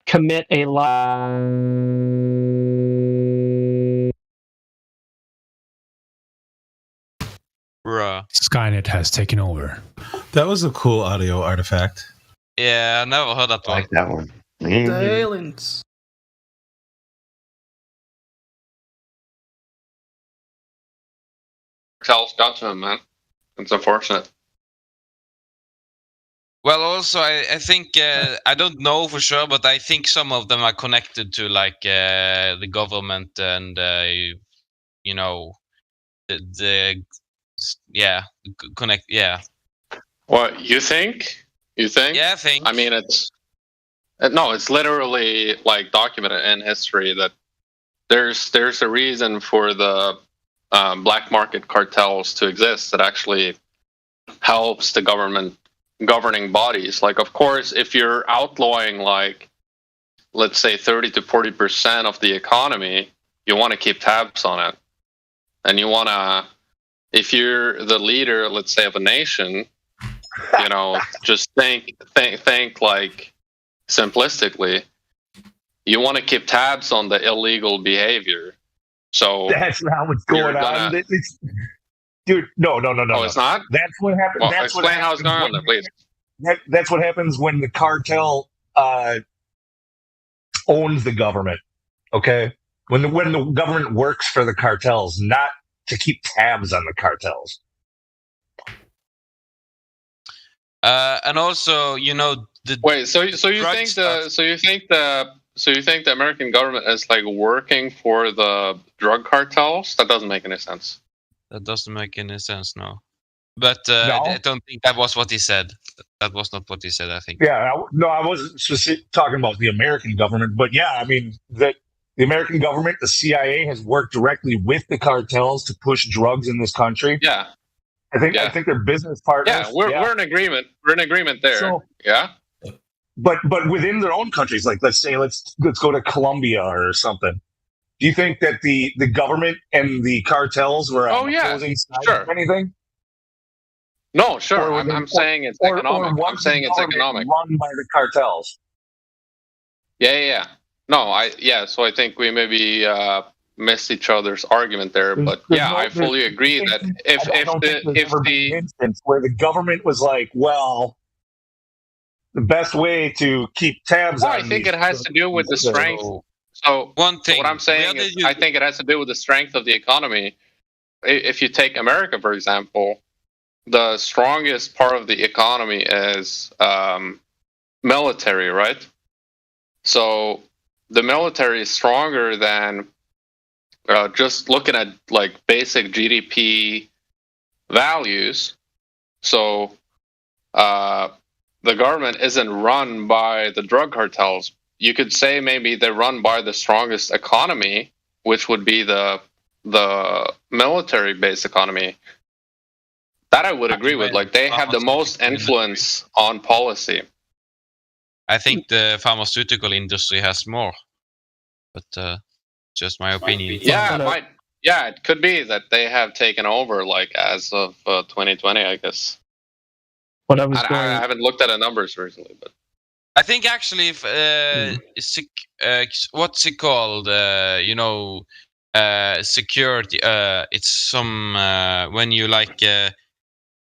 commit a lot. Bruh. Skynet has taken over. That was a cool audio artifact. Yeah, I never heard that one. I like that one. The aliens. Cartels got to him, man. It's unfortunate. Well, also, I think I don't know for sure, but I think some of them are connected to like the government and connect. Yeah. What you think? You think? Yeah, I think. I mean, it's literally like documented in history that there's a reason for the black market cartels to exist that actually helps the governing bodies. Like, of course, if you're outlawing, like, let's say 30 to 40% of the economy, you want to keep tabs on it, and you want to if you're the leader, let's say, of a nation, you know, just think like simplistically, you want to keep tabs on the illegal behavior. So that's not what's going on. Dude, no. Oh, it's not? That's what happened. Well, that's explain how it's going on, please. That's what happens when the cartel owns the government. Okay, when the government works for the cartels, not to keep tabs on the cartels. And also, you know, wait. So you think the American government is like working for the drug cartels? That doesn't make any sense. That doesn't make any sense, no. But I don't think that was what he said. That was not what he said, I think. Yeah, I wasn't talking about the American government, but yeah, I mean that the American government, the CIA, has worked directly with the cartels to push drugs in this country. Yeah, I think they're business partners. Yeah, we're in agreement. We're in agreement there. So, yeah, but within their own countries, like let's go to Colombia or something. Do you think that the government and the cartels were opposing sides or anything? No, sure. I'm saying it's economic. I'm saying it's economic. Run by the cartels. Yeah. No, so I think we maybe missed each other's argument there, but I fully agree that if the instance where the government was like, well, the best way to keep tabs on I think it has to do with the strength. So one thing, what I'm saying is, I think it has to do with the strength of the economy. If you take America, for example, the strongest part of the economy is military, right? So the military is stronger than just looking at like basic GDP values. So the government isn't run by the drug cartels. You could say maybe they're run by the strongest economy, which would be the military-based economy. That I would agree with. Like, they have the most influence on policy. I think the pharmaceutical industry has more, but just my opinion. Yeah, it could be that they have taken over, like, as of 2020, I guess. What I haven't looked at the numbers recently, but I think actually, if what's it called? Security. It's some when you like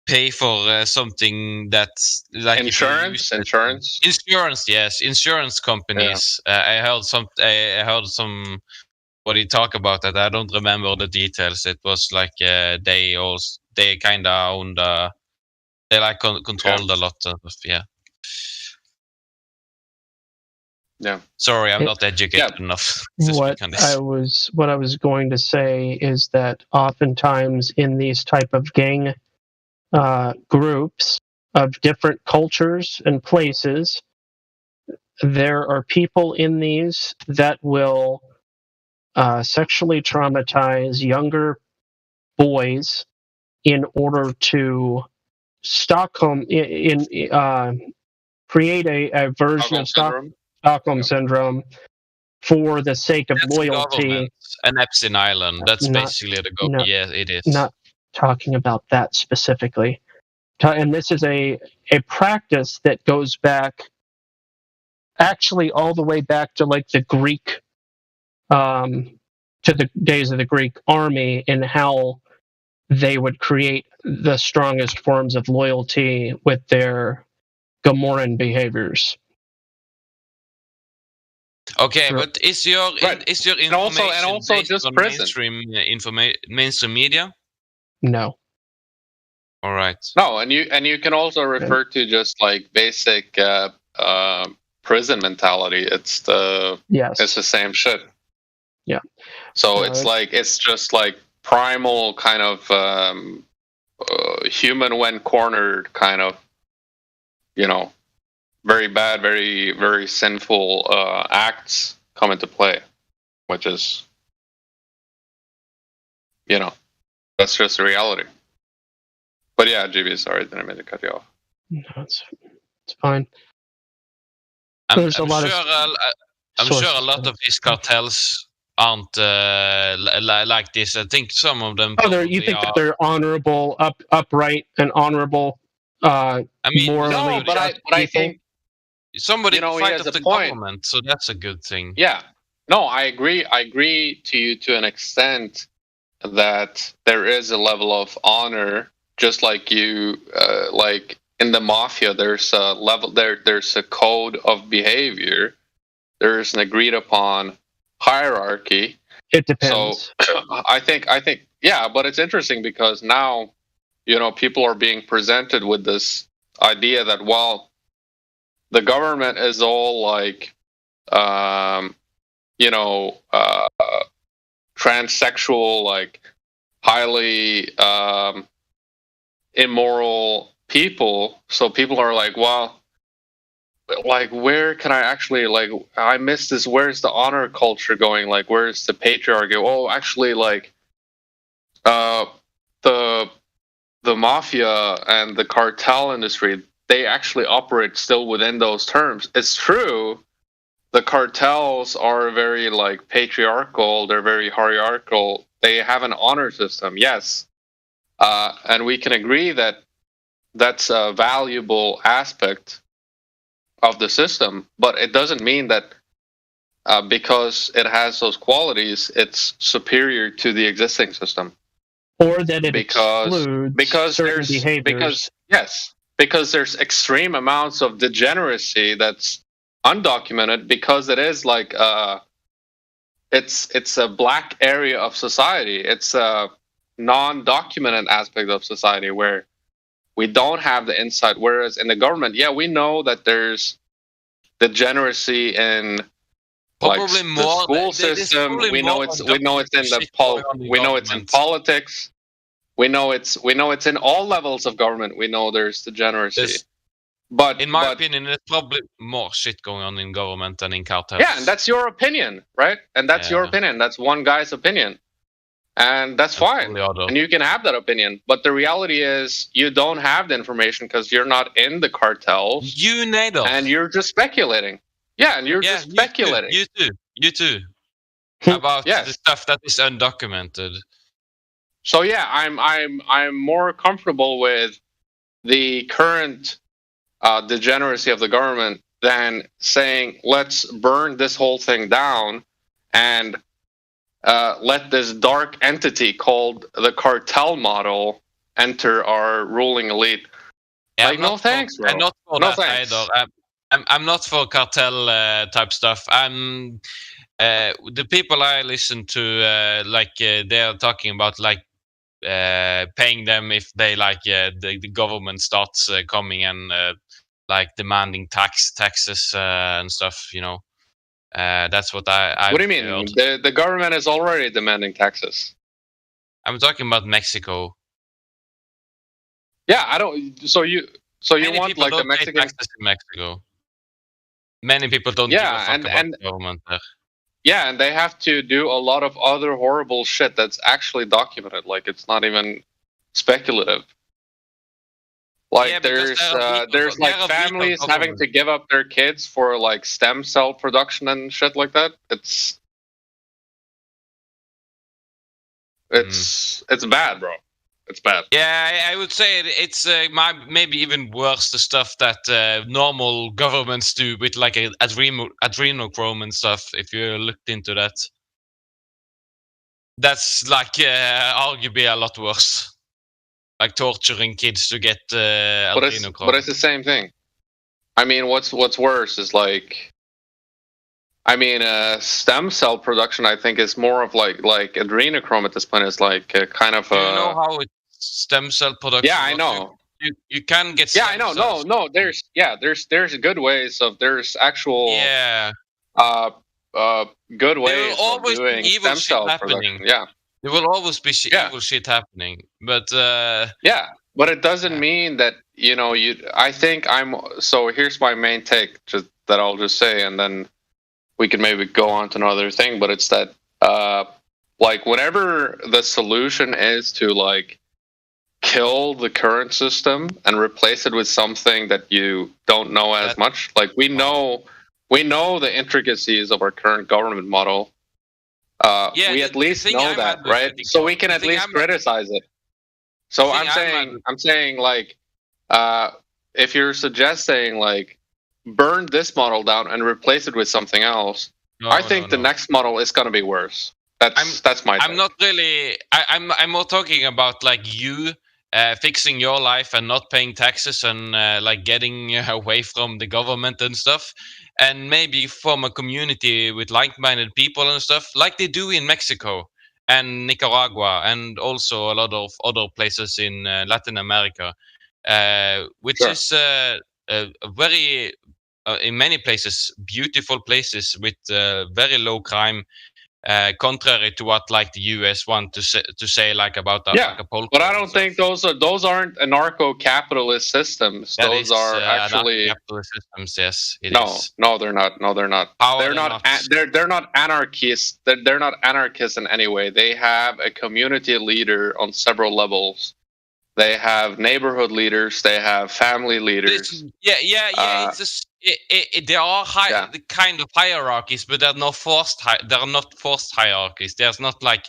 pay for something that's like insurance. Yes, insurance companies. I heard some. What he talk about that? I don't remember the details. It was like they kind of owned. They like controlled a lot of Yeah. Sorry, I'm not educated enough. What I was going to say is that oftentimes in these type of gang groups of different cultures and places, there are people in these that will sexually traumatize younger boys in order to create a version of Stockholm syndrome for the sake of loyalty. And Epstein Island. That's basically the goal. Yeah, it is. Not talking about that specifically. And this is a practice that goes back, actually, all the way back to like the Greek, to the days of the Greek army, and how they would create the strongest forms of loyalty with their Gomorran behaviors. Okay, but is your information and also based just on mainstream media? No. All right. No, and you can also refer to just like basic prison mentality. It's the same shit. Yeah. So it's just like primal kind of human when cornered kind of, very bad, very, very sinful acts come into play, which is, that's just the reality. But yeah, GB, sorry, didn't mean to cut you off. No, it's fine. I'm sure a lot of these cartels aren't like this. I think some of them. Oh, you think that they're honorable, upright, and honorable? I mean, morally. No, but I think somebody he fight has of a the point. government, so that's a good thing. Yeah. No, I agree. I agree to you to an extent that there is a level of honor, just like you, like in the mafia. There's a level there. There's a code of behavior. There's an agreed upon hierarchy. It depends. So I think, yeah. But it's interesting because now, people are being presented with this idea that, well, the government is all like, transsexual, like highly immoral people. So people are like, well, like, where can I actually, like, I miss this. Where's the honor culture going? Like, where's the patriarchy? Oh, actually, like, the mafia and the cartel industry, they actually operate still within those terms. It's true. The cartels are very like patriarchal. They're very hierarchical. They have an honor system, yes, and we can agree that that's a valuable aspect of the system. But it doesn't mean that because it has those qualities, it's superior to the existing system. Or that it excludes certain behaviors. Because there's extreme amounts of degeneracy that's undocumented, because it is like it's a black area of society. It's a non-documented aspect of society where we don't have the insight. Whereas in the government, yeah, we know that there's degeneracy in probably like more the school system. We know it's in politics. We know it's in all levels of government. We know there's degeneracy. But in my opinion, there's probably more shit going on in government than in cartels. Yeah, and that's your opinion, right? And that's your opinion. That's one guy's opinion. And that's fine. And you can have that opinion. But the reality is you don't have the information because you're not in the cartels. You need it. And you're just speculating. Yeah, and you're just speculating. You too. About the stuff that is undocumented. So yeah, I'm more comfortable with the current degeneracy of the government than saying let's burn this whole thing down and let this dark entity called the cartel model enter our ruling elite. Yeah, like, no thanks, bro. I'm not for no that thanks. either. I'm not for cartel type stuff. I'm the people I listen to, they're talking about like paying them if they like the government starts coming and like demanding taxes and stuff. That's what I. What do you mean? The government is already demanding taxes. I'm talking about Mexico. Yeah, I don't. So you want like the Mexican taxes in Mexico? Many people don't give a fuck about the government there. Yeah, and they have to do a lot of other horrible shit that's actually documented. Like, it's not even speculative. Like, there's like families having to give up their kids for like stem cell production and shit like that. It's bad, bro. It's bad. Yeah, I would say it's maybe even worse the stuff that normal governments do with like adrenochrome and stuff. If you looked into that, that's like arguably a lot worse. Like torturing kids to get adrenochrome. But it's the same thing. I mean, what's worse is like, I mean, stem cell production. I think is more of like adrenochrome at this point is like kind of. Do you know how stem cell production? Yeah, I know. You can get. Yeah, I know. Cells. No. There's good ways of. There's actual. Yeah. Good ways of doing stem cell production. Yeah. There will always be evil shit happening, but yeah, but it doesn't mean that I think I'm. So here's my main take, that I'll just say, and then we can maybe go on to another thing. But it's that, like, whenever the solution is to like kill the current system and replace it with something that you don't know as much, like we know the intricacies of our current government model. we at least know I'm that, right? advocating So for- we can the at thing least I'm- criticize it. So thing I'm saying like, if you're suggesting like, burn this model down and replace it with something else, I think the next model is going to be worse. That's my. I'm not really. I'm more talking about like you fixing your life and not paying taxes and like getting away from the government and stuff, and maybe form a community with like-minded people and stuff, like they do in Mexico and Nicaragua and also a lot of other places in Latin America, which Sure. is very in many places beautiful places with very low crime. Contrary to what like the US want to say like about Acapulco. But I don't think those aren't anarcho-capitalist systems. That Those is, are actually capitalist systems. Yes, it is. No, they're not. No, they're not. How are They're they not. not? They're not anarchists. They're not anarchists in any way. They have a community leader on several levels. They have neighborhood leaders. They have family leaders. It's just, there are the kind of hierarchies, but they're not forced. There are not forced hierarchies. There's not like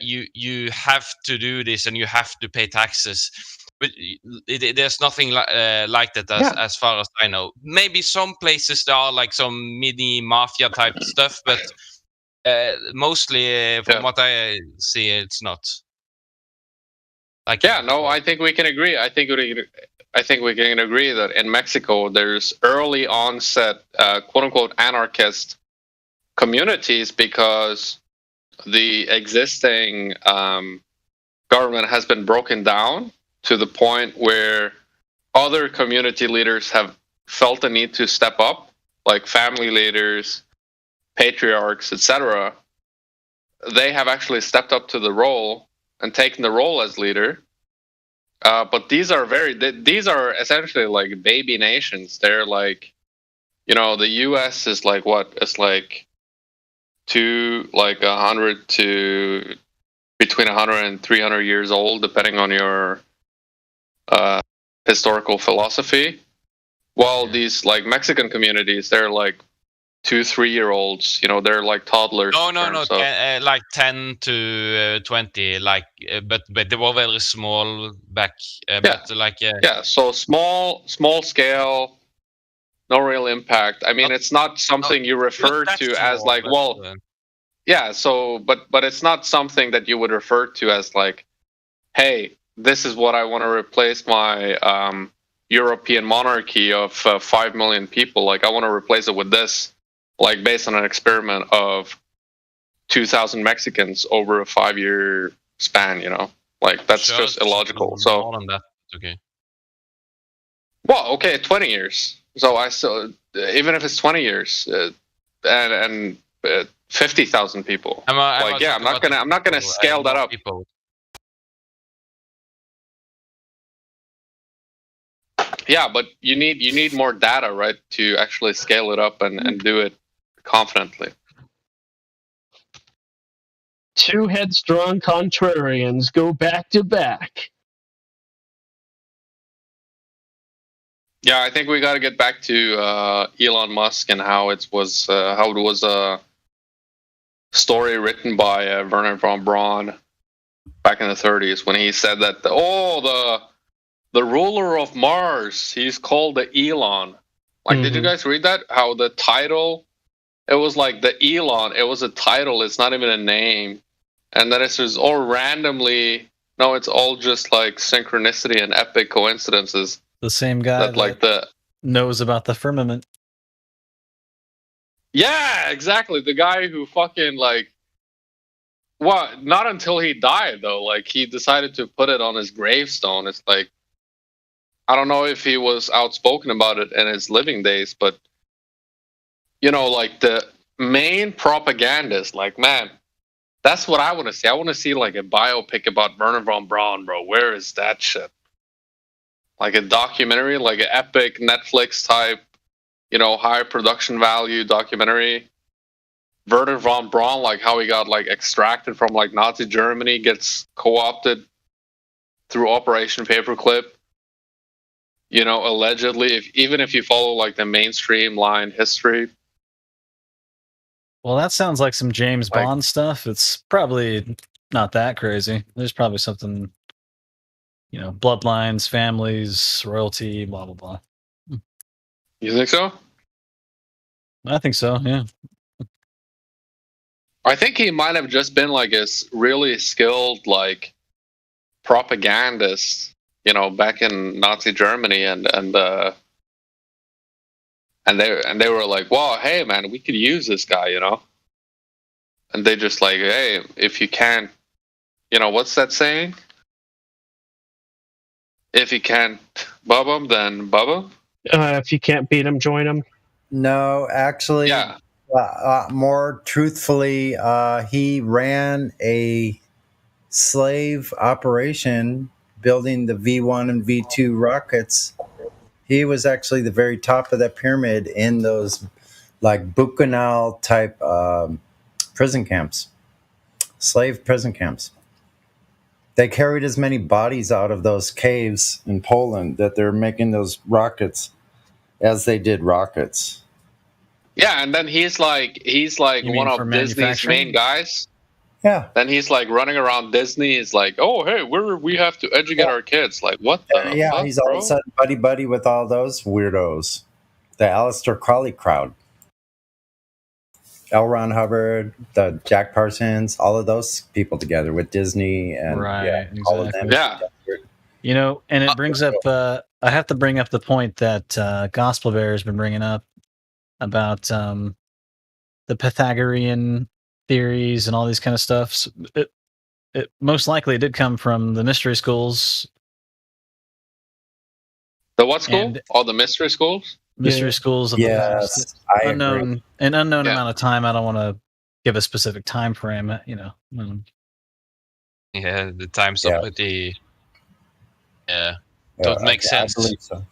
you have to do this and you have to pay taxes. But there's nothing like that as far as I know. Maybe some places there are like some mini mafia type stuff, but mostly from what I see, it's not. I think we can agree. I think we can agree that in Mexico there's early onset quote unquote anarchist communities because the existing government has been broken down to the point where other community leaders have felt the need to step up, like family leaders, patriarchs, etc. They have actually stepped up to the role and taken the role as leader. But these are essentially like baby nations. They're like, the U.S. is like what? It's like 100 to between 100 and 300 years old, depending on your historical philosophy. While these like Mexican communities, they're like 2-3 year olds. They're like toddlers. No, like 10 to 20. Like, but they were very small back. But like so small scale, no real impact. I mean, it's not something you refer to as like, but it's not something that you would refer to as like, hey, this is what I want to replace my European monarchy of 5 million people. Like, I want to replace it with this. Like based on an experiment of 2,000 Mexicans over a 5-year span, like that's just illogical. So more than that, okay. Well, okay, 20 years. So I still, even if it's 20 years, and 50,000 people. I'm not gonna scale that up. People. Yeah, but you need more data, right, to actually scale it up and do it confidently. Two headstrong contrarians go back to back. Yeah, I think we got to get back to Elon Musk and how it was a story written by Werner von Braun back in the 30s when he said that the ruler of Mars, he's called the Elon. Like, did you guys read that? How the title, it was like the Elon, it was a title, it's not even a name. And then it's just all randomly, no, it's all just like synchronicity and epic coincidences. The same guy that knows about the firmament. Yeah, exactly. The guy who fucking like, what? Not until he died though. Like, he decided to put it on his gravestone. It's like, I don't know if he was outspoken about it in his living days, but like the main propagandist, like, man, that's what I want to see. I want to see like a biopic about Werner von Braun, bro. Where is that shit? Like a documentary, like an epic Netflix type, high production value documentary. Werner von Braun, like how he got like extracted from like Nazi Germany, gets co-opted through Operation Paperclip. Allegedly, even if you follow like the mainstream line history, Well, that sounds like some James Bond stuff. It's probably not that crazy. There's probably something, bloodlines, families, royalty, blah, blah, blah. You think so? I think so, yeah. I think he might have just been like a really skilled propagandist, back in Nazi Germany, and they were like, "Wow, hey man, we could use this guy," and they just like, "Hey, if you can't, what's that saying? If you can't bub him, then bub him." If you can't beat him, join him. No, actually, yeah. More truthfully, he ran a slave operation building the V1 and V2 rockets. He was actually the very top of that pyramid in those like Buchenwald type prison camps, slave prison camps. They carried as many bodies out of those caves in Poland that they're making those rockets as they did rockets. Yeah, and then he's like one of Disney's main guys. Yeah. Then he's like running around Disney. He's like, "Oh, hey, we have to educate our kids." Like, what the? Yeah, fuck, he's all of a sudden buddy with all those weirdos, the Aleister Crowley crowd, L. Ron Hubbard, the Jack Parsons, all of those people together with Disney and all of them. Yeah. And it brings up. I have to bring up the point that Gospel Bear has been bringing up about the Pythagorean theories and all these kind of stuff. So it most likely did come from the mystery schools. The what school? All the mystery schools? Mystery schools of the past. Unknown amount of time. I don't want to give a specific time frame, Yeah, the times are pretty... don't make sense. I believe so.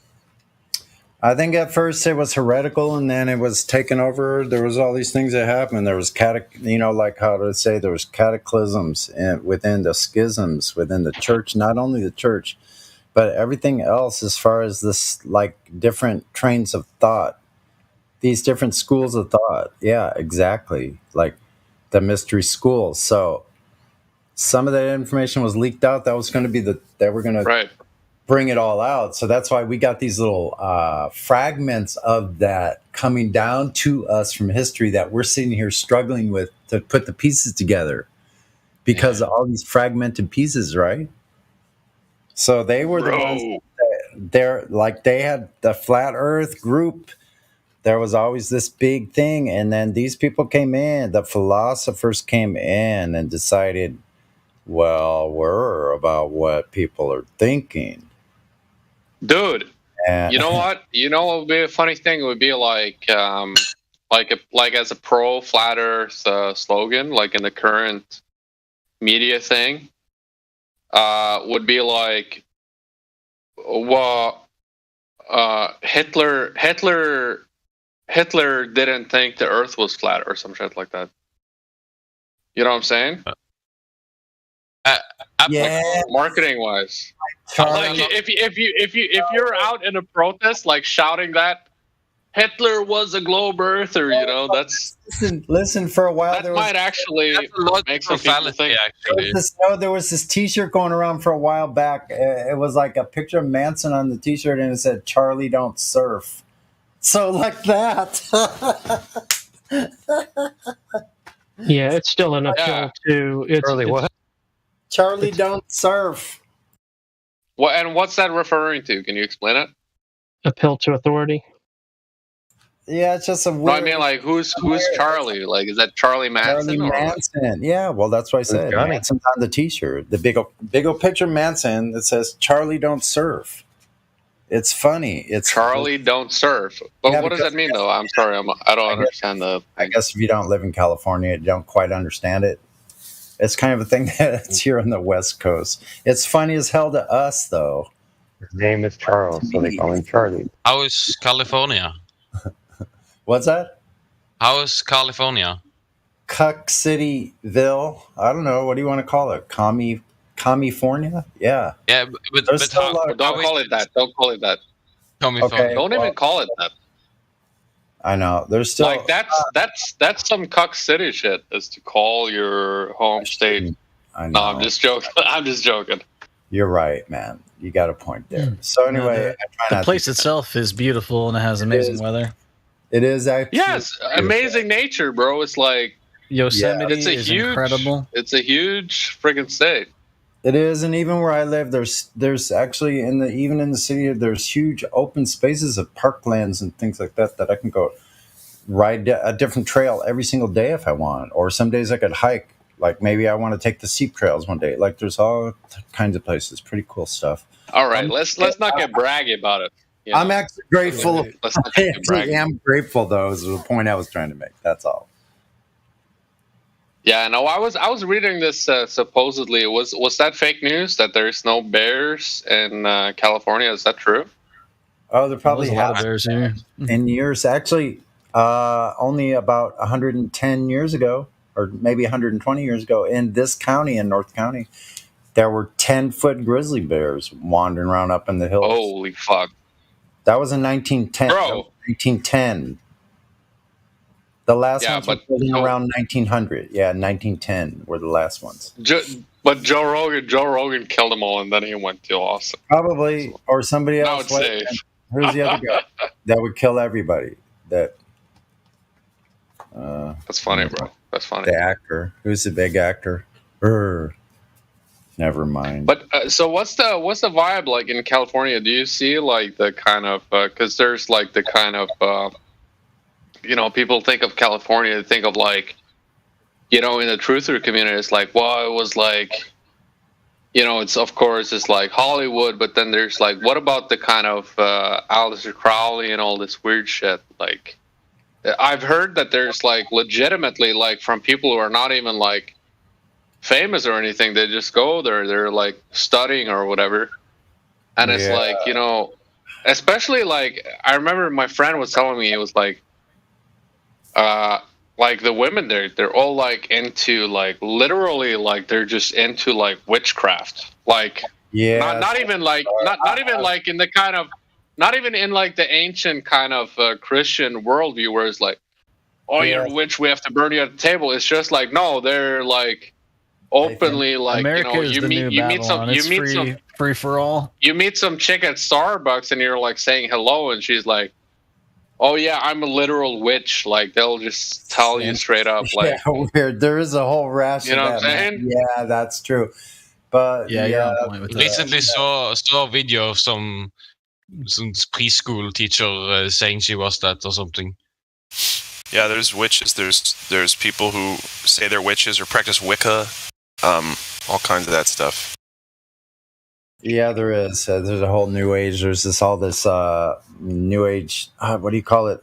I think at first it was heretical, and then it was taken over. There was all these things that happened. There was there was cataclysms within the schisms within the church. Not only the church, but everything else as far as this different trains of thought, these different schools of thought. Yeah, exactly. Like the mystery schools. So some of that information was leaked out. That was going to be they were going to bring it all out. So that's why we got these little fragments of that coming down to us from history that we're sitting here struggling with to put the pieces together because of all these fragmented pieces, right? So they were the ones they had the flat earth group. There was always this big thing. And then these people came in, the philosophers came in and decided, well, we're about what people are thinking. Dude, you know what? What would be a funny thing? It would be like as a pro flat Earth slogan, like in the current media thing, would be like, well, Hitler didn't think the Earth was flat or some shit like that. You know what I'm saying? Marketing wise, like if you're out in a protest, like shouting that Hitler was a globe earther, that's listen. For a while, that might actually make some people think. There was this T-shirt going around for a while back. It was like a picture of Manson on the T-shirt, and it said "Charlie don't surf." So like that. Yeah, it's still an appeal to Charlie. What? Charlie don't surf. What and what's that referring to? Can you explain it? Appeal to authority. Yeah, it's just a weird... No, I mean, like, who's Charlie? Like, is that Charlie Manson? Charlie Manson. Yeah, well, that's what I said. Manson's on the T-shirt. The big old picture of Manson that says, Charlie don't surf. It's funny. It's Charlie don't surf. But what does that mean, though? I'm sorry. I don't understand the... I guess if you don't live in California, you don't quite understand it. It's kind of a thing that's here on the West Coast. It's funny as hell to us, though. His name is Charles, so they call him Charlie. How is California? What's that? How is California? Cuck Cityville. I don't know. What do you want to call it? California? Yeah. Yeah, but don't call it that. Don't call it that. Okay. Don't even call it that. I know. There's still like that's some cuck city shit. Is to call your home state. I know. No, I'm just joking. I'm just joking. You're right, man. You got a point there. So anyway, the place itself is beautiful and it has amazing weather. It is actually amazing nature, bro. It's like Yosemite it's a is huge, incredible. It's a huge friggin' state. It is, and even where I live, there's actually even in the city, there's huge open spaces of parklands and things like that I can go ride a different trail every single day if I want. Or some days I could hike. Like maybe I want to take the Seep Trails one day. Like there's all kinds of places. Pretty cool stuff. All right, let's not get braggy about it. You know? I'm actually grateful. Let's not I get actually braggy. am grateful, though, is the point I was trying to make. That's all. Yeah, no, I was reading this. Supposedly, was that fake news that there's no bears in California? Is that true? Oh, there probably There's a lot of have bears here. in years. Actually, only about 110 years ago, or maybe 120 years ago, in this county, in North County, there were 10-foot grizzly bears wandering around up in the hills. Holy fuck! That was in 1910. Bro. That was 1910. The last ones were building around 1900. Yeah, 1910 were the last ones. But Joe Rogan killed them all, and then he went to Austin. Probably, or somebody Now else. it's safe. Who's the other guy that would kill everybody? That's funny, bro. That's funny. The actor. Who's the big actor? Never mind. But so what's the vibe like in California? Do you see like the kind of because there's like the kind of people think of California, they think of like in the truther community, it's like, well, it was like it's of course it's like Hollywood, but then there's like, what about the kind of Aleister Crowley and all this weird shit? Like I've heard that there's like legitimately like from people who are not even like famous or anything, they just go there, they're like studying or whatever, and it's like especially like I remember my friend was telling me, it was like the women there, they're all like into like literally like they're just into like witchcraft, like not even like not even like in the kind of not even in like the ancient kind of Christian worldview where it's like, oh, you're a witch, we have to burn you at the table. It's just like, no, they're like openly like America is you the new meet some Babylon. It's free for all. You meet some chick at Starbucks and you're like saying hello and she's like, oh yeah, I'm a literal witch. Like they'll just tell you straight up. Like weird. There is a whole rash. You know of what that, I'm saying? man. Yeah, that's true. But you're on point with that. Recently saw a video of some preschool teacher saying she was that or something. Yeah, there's witches. There's people who say they're witches or practice Wicca. All kinds of that stuff. Yeah, there is. There's a whole new age. There's all this new age. What do you call it?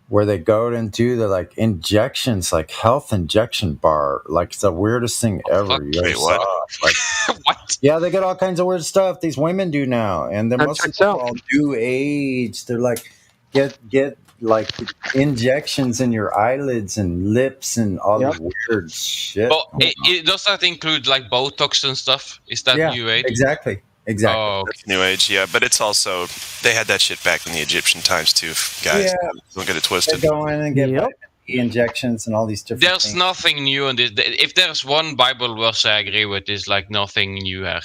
Where they go and do the like injections, like health injection bar. Like it's the weirdest thing ever. You ever saw. Like, what? Yeah, they get all kinds of weird stuff these women do now, and they're mostly all new age. They're like get like injections in your eyelids and lips and all this weird shit. But does that include like Botox and stuff? Is that new age? Exactly. Oh, okay. New age, yeah, but it's also they had that shit back in the Egyptian times too. Guys, don't get it twisted. They go in and get vitamin E injections and all these different. There's things. nothing new in this. If there's one Bible verse I agree with, is like nothing new here.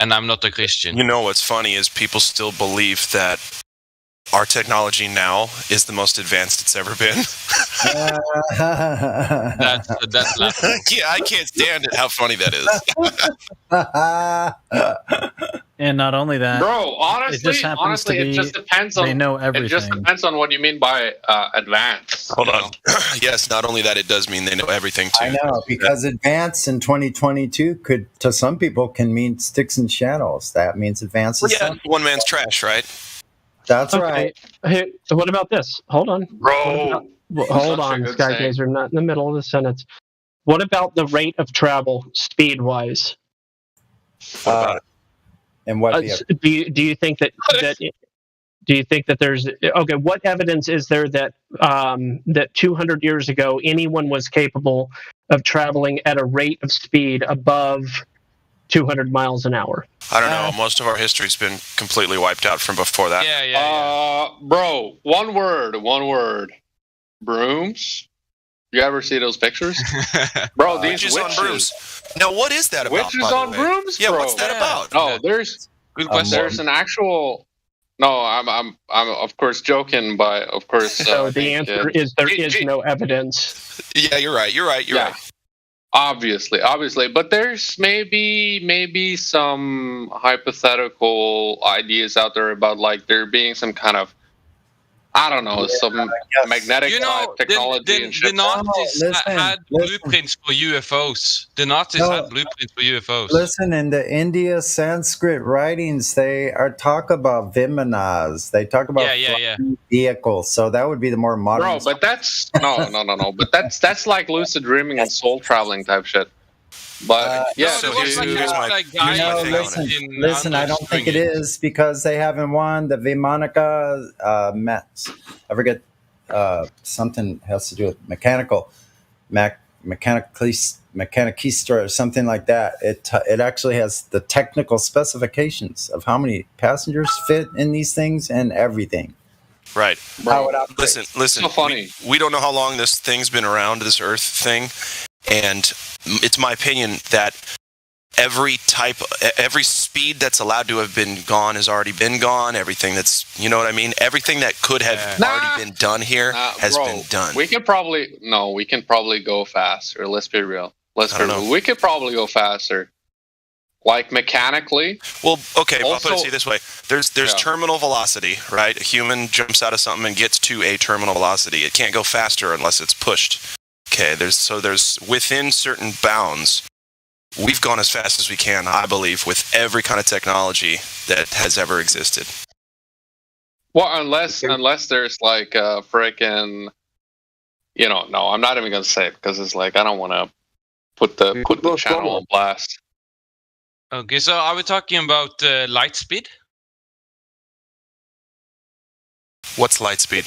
And I'm not a Christian. You know what's funny is people still believe that our technology now is the most advanced it's ever been. That's laughable. Yeah, I can't stand it. How funny that is. And not only that, bro, honestly, it just depends on. They know everything. It just depends on what you mean by advanced. Hold on. Yes, not only that, it does mean they know everything too. I know, because advance in 2022 could, to some people, can mean sticks and shadows. That means advance. Yeah, one man's trash, right? That's right. Hey, what about this? Hold on. Bro. Hold on, Skygazer. I'm not in the middle of the sentence. What about the rate of travel, speed-wise? And what do you think that do you think that there's what evidence is there that that 200 years ago anyone was capable of traveling at a rate of speed above 200 miles an hour. I don't know. Most of our history's been completely wiped out from before that. Yeah. Bro, one word. Brooms? You ever see those pictures? Bro, these Witches witches. on brooms. Now, what is that about? Witches by the on way? brooms, Yeah, bro. what's that about? No, there's Good question. there's an actual. No, I'm of course joking, but of course. So the answer is there is no evidence. Yeah, you're right. You're right. You're right. Obviously, but there's maybe some hypothetical ideas out there about like there being some kind of, I don't know, some magnetic type technology and shit. The Nazis had blueprints for UFOs. The Nazis had blueprints for UFOs. Listen, in the India Sanskrit writings, they talk about Vimanas. They talk about flying vehicles. So that would be the more modern. Bro, but that's no. But that's like lucid dreaming and soul traveling type shit. But listen, I don't think it is because they haven't won the Vimanika Mets. I forget something has to do with mechanicista or something like that. It actually has the technical specifications of how many passengers fit in these things and everything. Right. Bro, listen. So funny. We don't know how long this thing's been around, this Earth thing, and it's my opinion that every speed that's allowed to have been gone has already been gone. Everything that's, you know what I mean? Everything that could have already been done here has been done. We can probably go faster. Let's be real. We could probably go faster. Like mechanically. Well, okay, I'll put it to you this way. There's terminal velocity, right? A human jumps out of something and gets to a terminal velocity. It can't go faster unless it's pushed. Okay, there's within certain bounds, we've gone as fast as we can, I believe, with every kind of technology that has ever existed. Well, unless there's like a freaking, no, I'm not even gonna say it because it's like I don't want to put the channel on blast. Okay, so are we talking about light speed? What's light speed?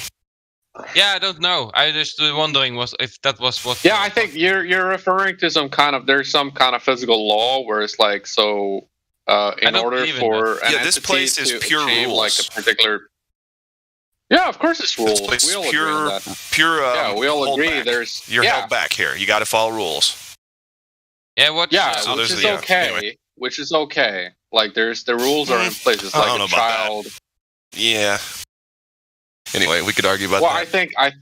Yeah, I don't know. I just wondering if that was what. Yeah, I think you're referring to there's some kind of physical law where it's like in order for an this entity place is to pure achieve rules. like a particular. Yeah, of course it's rules. This place we all is agree on that. pure. We all agree. Back. You're held back here. You got to follow rules. Yeah, which is okay. Anyway. Which is okay. Like the rules are in place. It's like a child. Yeah. Anyway, we could argue about that.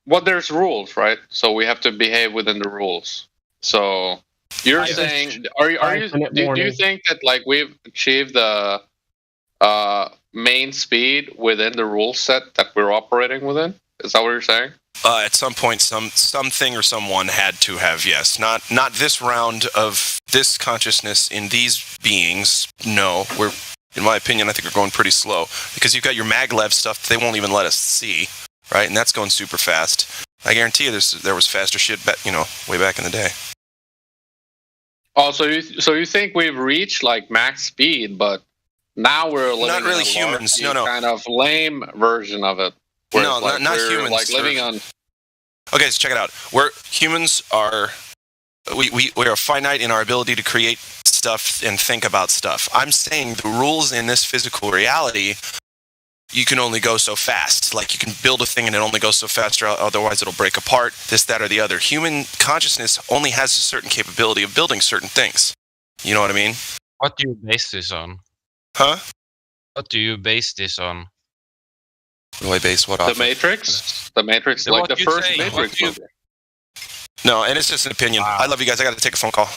Well, there's rules, right? So we have to behave within the rules. So you're saying, do you think that like we've achieved the main speed within the rule set that we're operating within? Is that what you're saying? At some point, something or someone had to have, yes. Not this round of this consciousness in these beings. No, in my opinion, I think we're going pretty slow because you've got your maglev stuff they won't even let us see, right? And that's going super fast. I guarantee you, there was faster shit, way back in the day. Oh, so you think we've reached like max speed, but now we're living not really in a humans. No, kind of lame version of it. No, not humans. Like living on. Okay, so check it out. Humans are we are finite in our ability to create stuff and think about stuff. I'm saying the rules in this physical reality, you can only go so fast. Like you can build a thing and it only goes so fast, or otherwise it'll break apart. This, that, or the other. Human consciousness only has a certain capability of building certain things. You know what I mean? What do you base this on? Huh? What do you base this on? What do I base what off? The Matrix, like the first Matrix movie. No, and it's just an opinion. Wow. I love you guys. I got to take a phone call.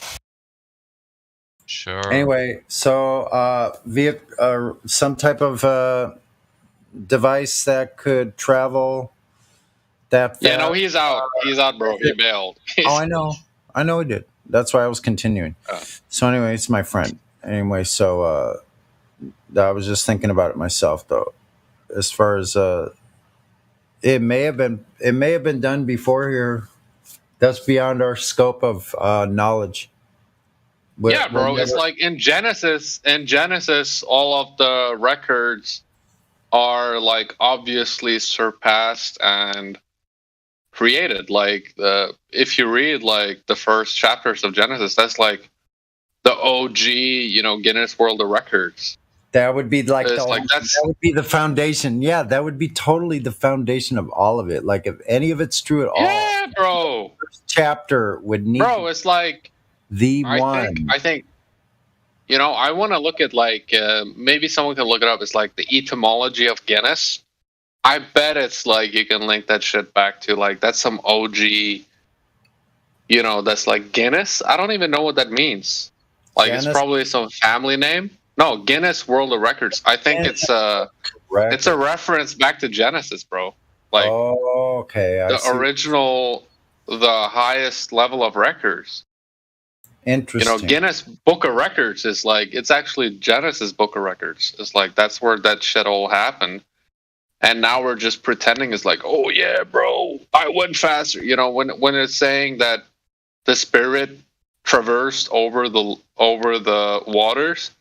Sure. Anyway, so via some type of device that could travel that fast. Yeah, no, he's out. He's out, bro. He bailed. Oh, I know he did. That's why I was continuing. So anyway, it's my friend. Anyway, so I was just thinking about it myself, though. As far as it may have been done before here. That's beyond our scope of knowledge. Yeah, bro. It's like in Genesis, all of the records are like obviously surpassed and created. Like if you read like the first chapters of Genesis, that's like the OG, Guinness World of Records. That would be like that would be the foundation. Yeah, that would be totally the foundation of all of it. Like if any of it's true at all, yeah, bro. The first chapter would need. Bro, it's like the one. I think. I want to look at like maybe someone can look it up. It's like the etymology of Guinness. I bet it's like you can link that shit back to like that's some OG. That's like Guinness. I don't even know what that means. Like Guinness? It's probably some family name. No, Guinness World of Records. I think it's a reference back to Genesis, bro. Like okay, the original, the highest level of records. Interesting. Guinness Book of Records is like it's actually Genesis Book of Records. It's like that's where that shit all happened. And now we're just pretending it's like, oh yeah, bro, I went faster. When it's saying that the Spirit traversed over the waters,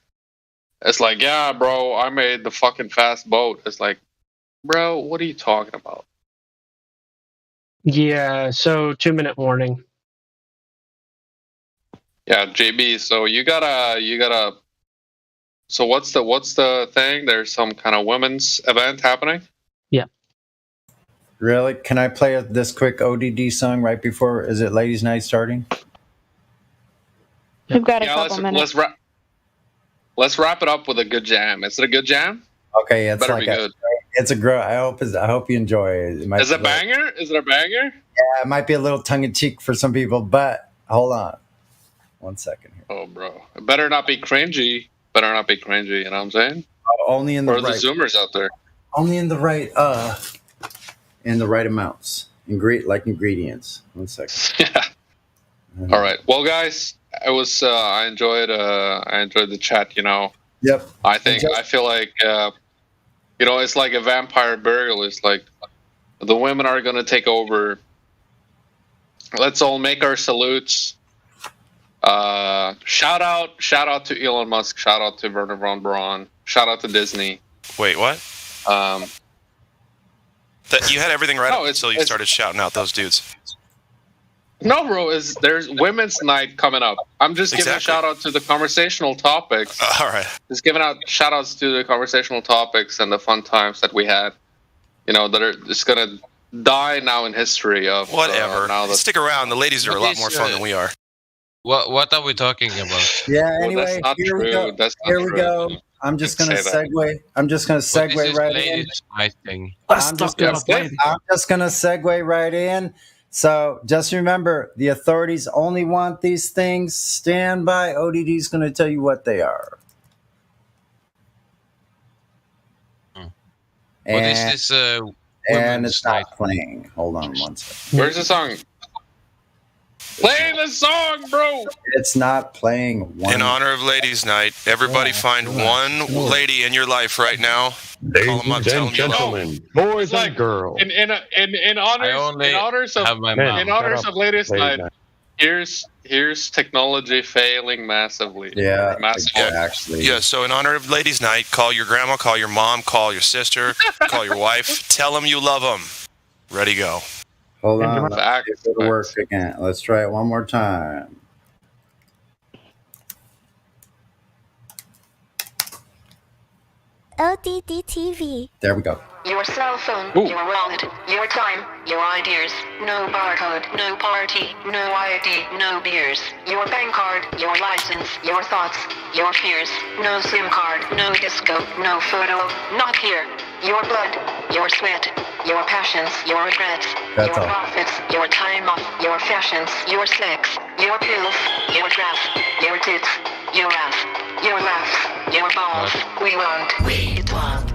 it's like, yeah, bro, I made the fucking fast boat. It's like, bro, what are you talking about? Yeah, so 2-minute warning. Yeah, JB, so you gotta so what's the thing? There's some kind of women's event happening? Yeah. Really? Can I play this quick ODD song right before? Is it Ladies' Night starting? We've got a couple minutes. Let's wrap it up with a good jam. Is it a good jam? Okay, it's better like be good. It's a girl. I hope you enjoy it. Is it a banger? Is it a banger? Yeah, it might be a little tongue in cheek for some people, but hold on, 1 second here. Oh, bro, it better not be cringy. You know what I'm saying? Only in the right. The Zoomers out there. Only in the right amounts. Ingredients. 1 second. Yeah. All right. Well, guys, it was. I enjoyed the chat. Yep. I feel like. It's like a vampire burial. It's like the women are going to take over. Let's all make our salutes. Shout out to Elon Musk. Shout out to Werner von Braun. Shout out to Disney. Wait, what? That you had everything right up until you started shouting out those dudes. No, bro. There's Women's Night coming up. I'm just giving a shout out to the conversational topics. All right. Just giving out shout outs to the conversational topics and the fun times that we had. That are just gonna die now in history of whatever. Stick around. The ladies are a lot more fun than we are. What are we talking about? Yeah. Anyway, here we go. Here we go. I'm just gonna segue. I'm just gonna segue right in. I'm just gonna segue right in. So just remember, the authorities only want these things. Stand by. ODD's going to tell you what they are. What is this? And it's not playing. Hold on 1 second. Where's the song? Play the song, bro. It's not playing. In honor of Ladies' Night, everybody find one lady in your life right now. Ladies and gentlemen, boys and girls. In honors of Ladies' Night, here's technology failing massively. Yeah, actually. Yeah. So in honor of Ladies' Night, call your grandma, call your mom, call your sister, call your wife. Tell them you love them. Ready, go. Hold on. Let's see if it'll work again. Let's try it one more time. ODD TV. There we go. Your cell phone, your wallet, your time, your ideas. No barcode, no party, no ID, no beers. Your bank card, your license, your thoughts, your fears. No SIM card, no disco, no photo, not here. Your blood, your sweat, your passions, your regrets, your profits, your time off, your fashions, your sex, your pills, your dress, your tits, your ass, your laughs, your balls. We want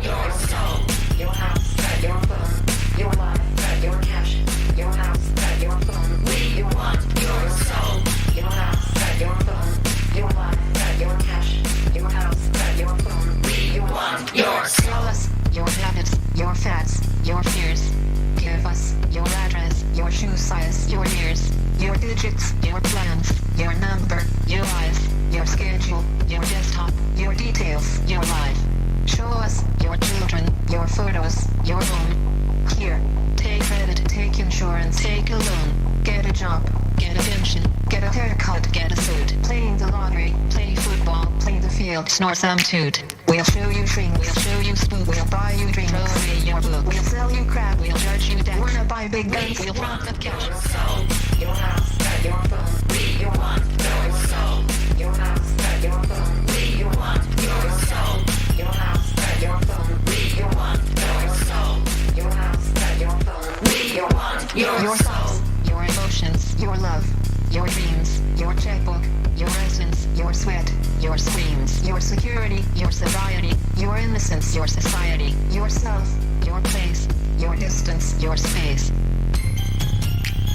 your soul, your house, your phone, your life, your cash, your house, your phone. We want your soul, your house, your phone, your life, your cash, your house, your phone. We want your soul. Your habits, your fads, your fears. Give us your address, your shoe size, your years, your digits, your plans, your number, your eyes, your schedule, your desktop, your details, your life. Show us your children, your photos, your home. Here, take credit, take insurance. insurance, take a loan, get a job, get a pension, get a haircut, get a suit, playing the lottery, play football, play the field, snore some toot. We'll show you shrink, we'll show you spook, we'll buy you drink, throw away your book, we'll sell you crap, we'll judge you debt, wanna buy big guns, we'll rock the cash. Your soul, your house, your phone, we you want, your soul, your house, your phone, we you want, your soul, your house, your phone, we you want, your soul, your house, your phone, we you want, your soul, your emotions, your love, your dreams, your checkbook, your essence, your sweat, your screams, your security, your sobriety, your innocence, your society, yourself, your place, your distance, your space.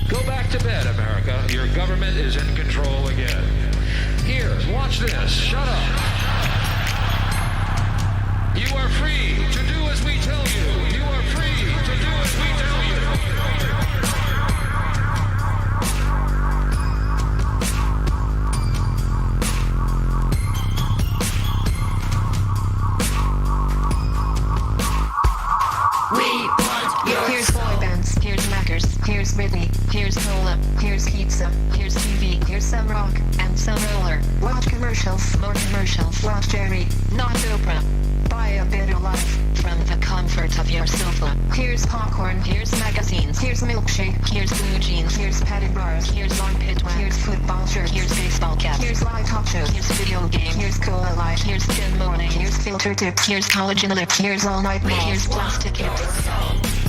Go back to bed, America. Your government is in control again. Here, watch this. Shut up. You are free to do as we tell you. You are free to do as we tell you. Here's boy bands, here's Mackers, here's Britney, here's Cola, here's pizza, here's TV, here's some rock, and some roller. Watch commercials, more commercials, watch Jerry, not Oprah. Buy a better life, from the comfort of your sofa. Here's popcorn, here's magazines, here's milkshake, here's blue jeans, here's padded bras, here's armpit wax, here's football shirt, here's baseball cap, here's live talk show, here's video game, here's Cola Light, here's Tim Morning, here's filter tips, here's collagen lips, here's all night malls, here's plastic hips.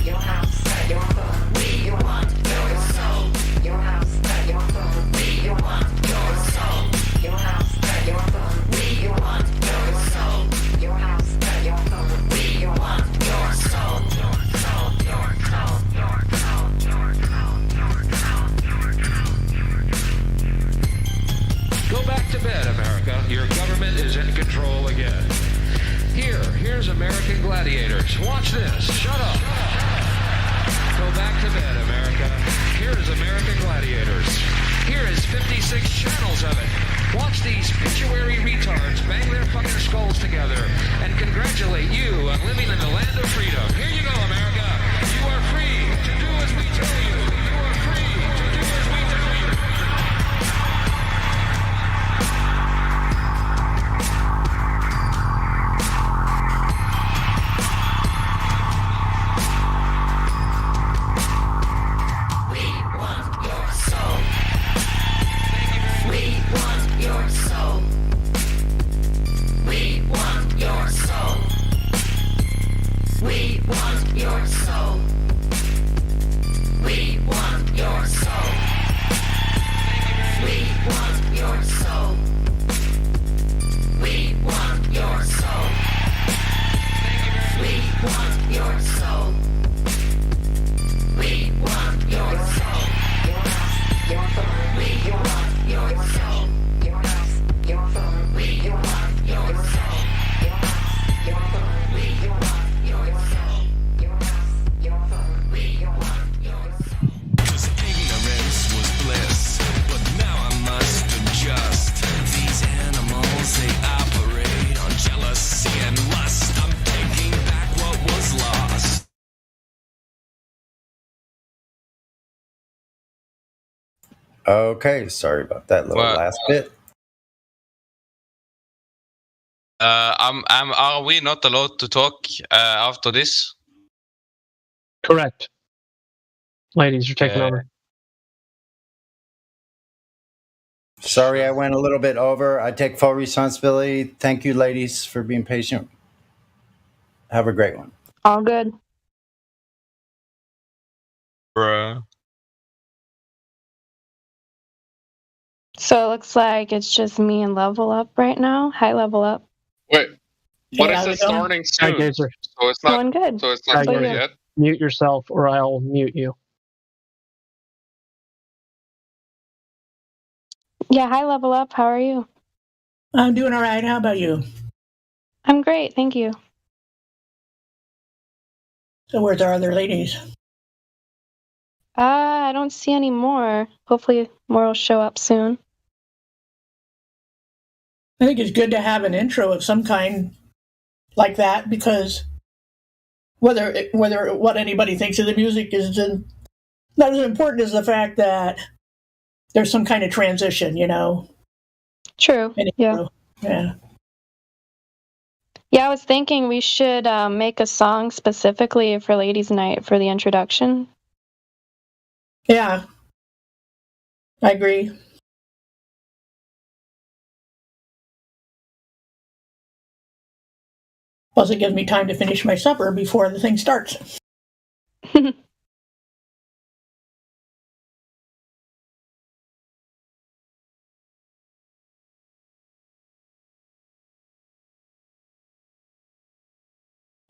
Your house, your phone, we you want, your soul, your house, your phone, we you want, your soul, your house, your phone, we you want, your soul, your house, your phone, we you want, your soul, your soul, your soul, your soul, your soul, your soul. Go back to bed, America. Your government is in control again. Here's American Gladiators. Watch this. Shut up. Go back to bed, America. Here is American Gladiators. Here is 56 channels of it. Watch these pituitary retards bang their fucking skulls together and congratulate you on living in the land of freedom. Here you go, America. You are free to do as we tell you. You are free to do as we tell you. Okay, sorry about that little last bit. Are we not allowed to talk after this? Correct. Ladies, you're taking over. Sorry, I went a little bit over. I take full responsibility. Thank you, ladies, for being patient. Have a great one. All good. Bruh. So it looks like it's just me and Level Up right now. Hi, Level Up. Wait, what Hey, is how's it it going? starting Hi, soon? Gazer. So it's not. Going good. So it's Hi, not started Gazer. yet. Mute yourself, or I'll mute you. Yeah, hi, Level Up. How are you? I'm doing all right. How about you? I'm great, thank you. So where's our other ladies? I don't see any more. Hopefully more will show up soon. I think it's good to have an intro of some kind like that, because whether what anybody thinks of the music is not as important as the fact that there's some kind of transition, True. Yeah. Yeah. Yeah, I was thinking we should make a song specifically for Ladies' Night for the introduction. Yeah. I agree. Plus, it gives me time to finish my supper before the thing starts.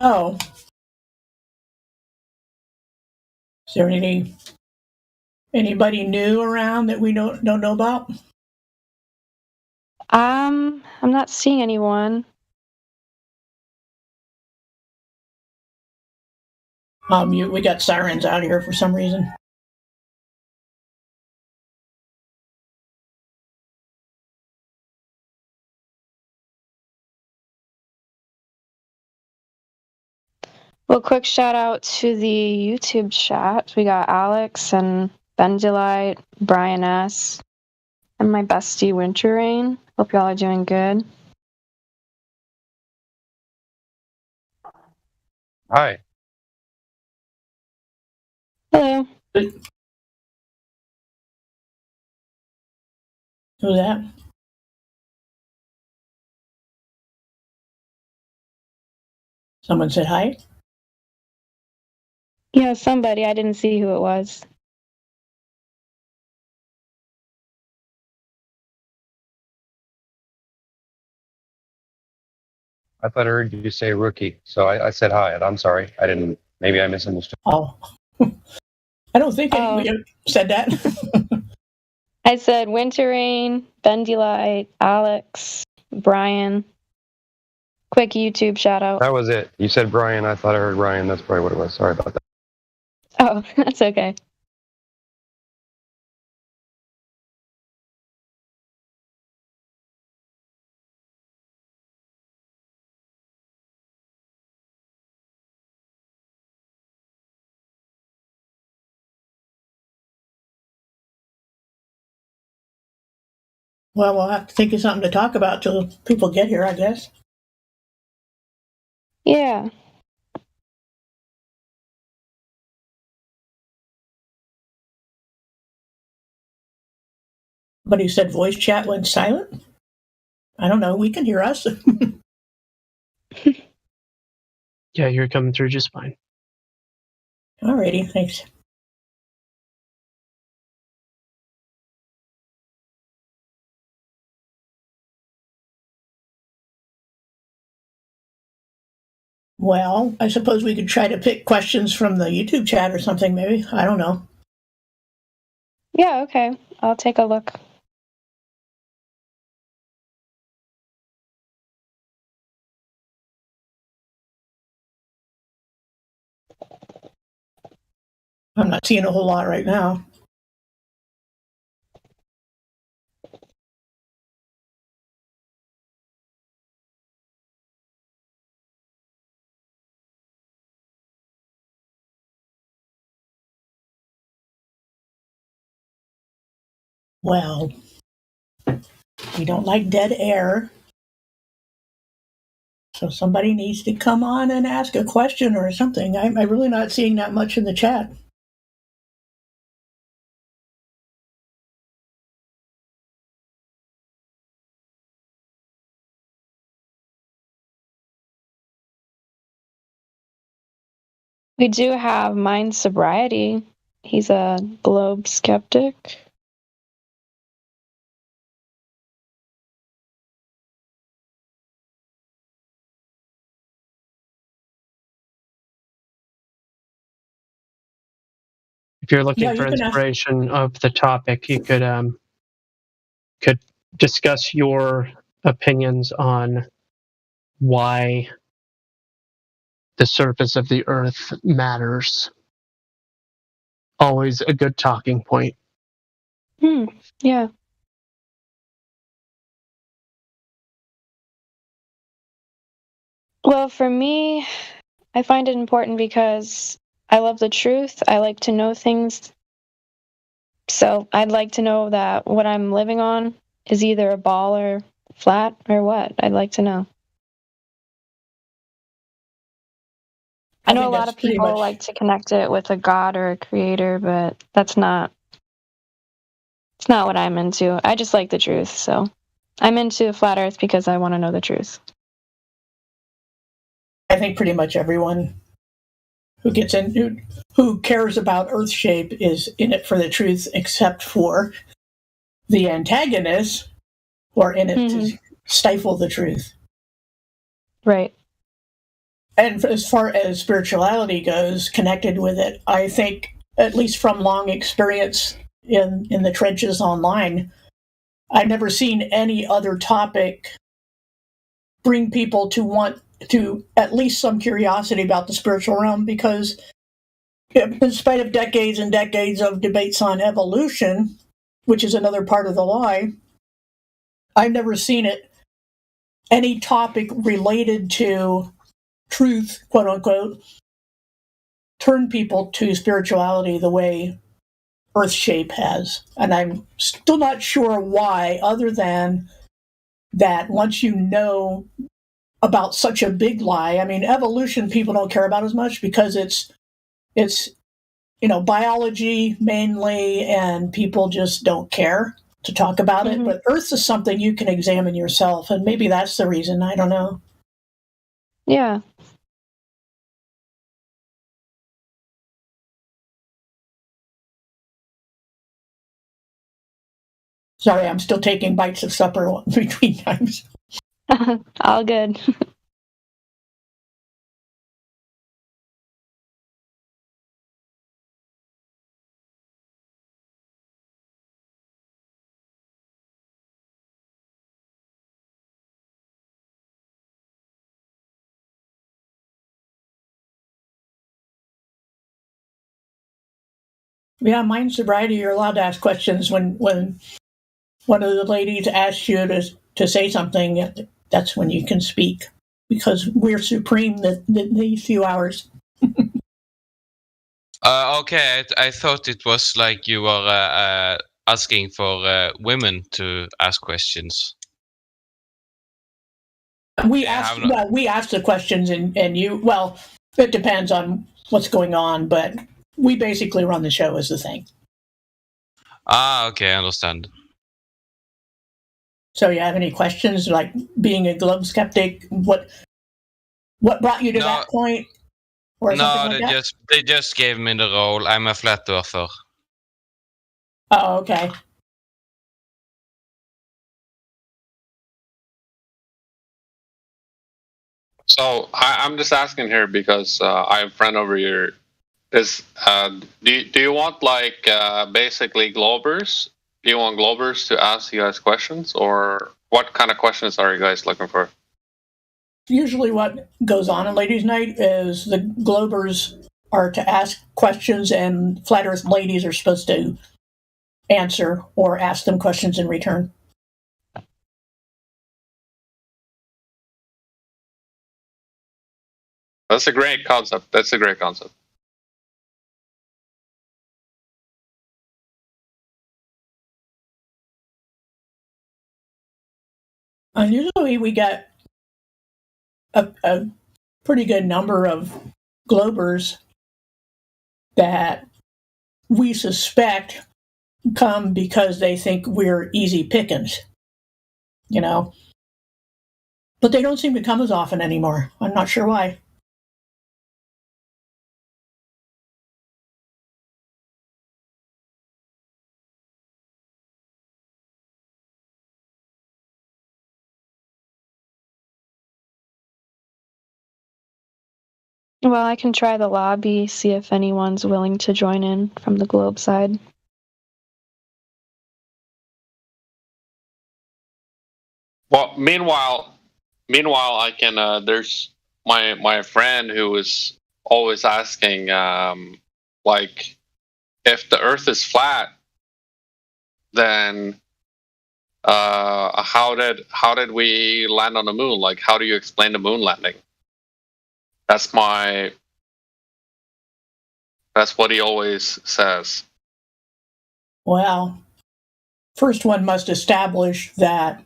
Oh. Is there anybody new around that we don't know about? I'm not seeing anyone. We got sirens out here for some reason. Well, quick shout out to the YouTube chat. We got Alex and Bendulite, Brian S, and my bestie Winter Rain. Hope y'all are doing good. Hi. Hello. Who's that? Someone said hi? Yeah, somebody. I didn't see who it was. I thought I heard you say rookie, so I said hi, and I'm sorry. I didn't. Maybe I misunderstood. Oh. I don't think anybody said that. I said Winter Rain, Bendulite, Alex, Brian. Quick YouTube shout out. That was it. You said Brian. I thought I heard Ryan. That's probably what it was. Sorry about that. Oh, that's okay. Well, we'll have to think of something to talk about till people get here, I guess. Yeah. But he said voice chat went silent? I don't know. We can hear us. Yeah, you're coming through just fine. Alrighty, thanks. Well, I suppose we could try to pick questions from the YouTube chat or something, maybe. I don't know. Yeah, okay. I'll take a look. I'm not seeing a whole lot right now. Well, we don't like dead air. So somebody needs to come on and ask a question or something. I'm really not seeing that much in the chat. We do have Mind Sobriety. He's a globe skeptic. If you're looking Yeah, for you can ask- inspiration of the topic, you could discuss your opinions on why the surface of the earth matters. Always a good talking point. Yeah. Well, for me, I find it important because I love the truth. I like to know things So I'd like to know that what I'm living on is either a ball or flat or what. I'd like to know. I know a think lot that's of pretty people much- like to connect it with a god or a creator, but it's not what I'm into. I just like the truth, so I'm into flat earth because I want to know the truth. I think pretty much everyone who gets in, who cares about Earth shape is in it for the truth, except for the antagonists who are in it to stifle the truth. Right. And as far as spirituality goes, connected with it, I think, at least from long experience in the trenches online, I've never seen any other topic bring people to want to at least some curiosity about the spiritual realm, because in spite of decades and decades of debates on evolution, which is another part of the lie, I've never seen it, any topic related to truth, quote unquote, turn people to spirituality the way Earthshape has. And I'm still not sure why, other than that once you know about such a big lie, I mean, evolution people don't care about as much because it's biology mainly, and people just don't care to talk about it. But Earth is something you can examine yourself, and maybe that's the reason. I don't know. Yeah. Sorry, I'm still taking bites of supper between times. All good. Yeah, Mind Sobriety, you're allowed to ask questions when one of the ladies asks you to say something. That's when you can speak, because we're supreme these few hours. Okay, I thought it was like you were asking for women to ask questions. We ask the questions, and you. Well, it depends on what's going on, but we basically run the show is the thing. Okay, I understand. So, you have any questions, like being a globe skeptic? What brought you to that point, or something like that? they just gave me the role. I'm a flat earther. Oh, okay. So I'm just asking here because I have a friend over here. Do you want like basically Globers? Do you want Globers to ask you guys questions, or what kind of questions are you guys looking for? Usually what goes on in Ladies' Night is the Globers are to ask questions, and Flat Earth ladies are supposed to answer or ask them questions in return. That's a great concept. And usually we get a pretty good number of Globers that we suspect come because they think we're easy pickings, But they don't seem to come as often anymore. I'm not sure why. Well, I can try the lobby, see if anyone's willing to join in from the globe side. Well, meanwhile, I can. There's my friend who is always asking, like, if the Earth is flat, then how did we land on the moon? Like, how do you explain the moon landing? That's what he always says. Well, first one must establish that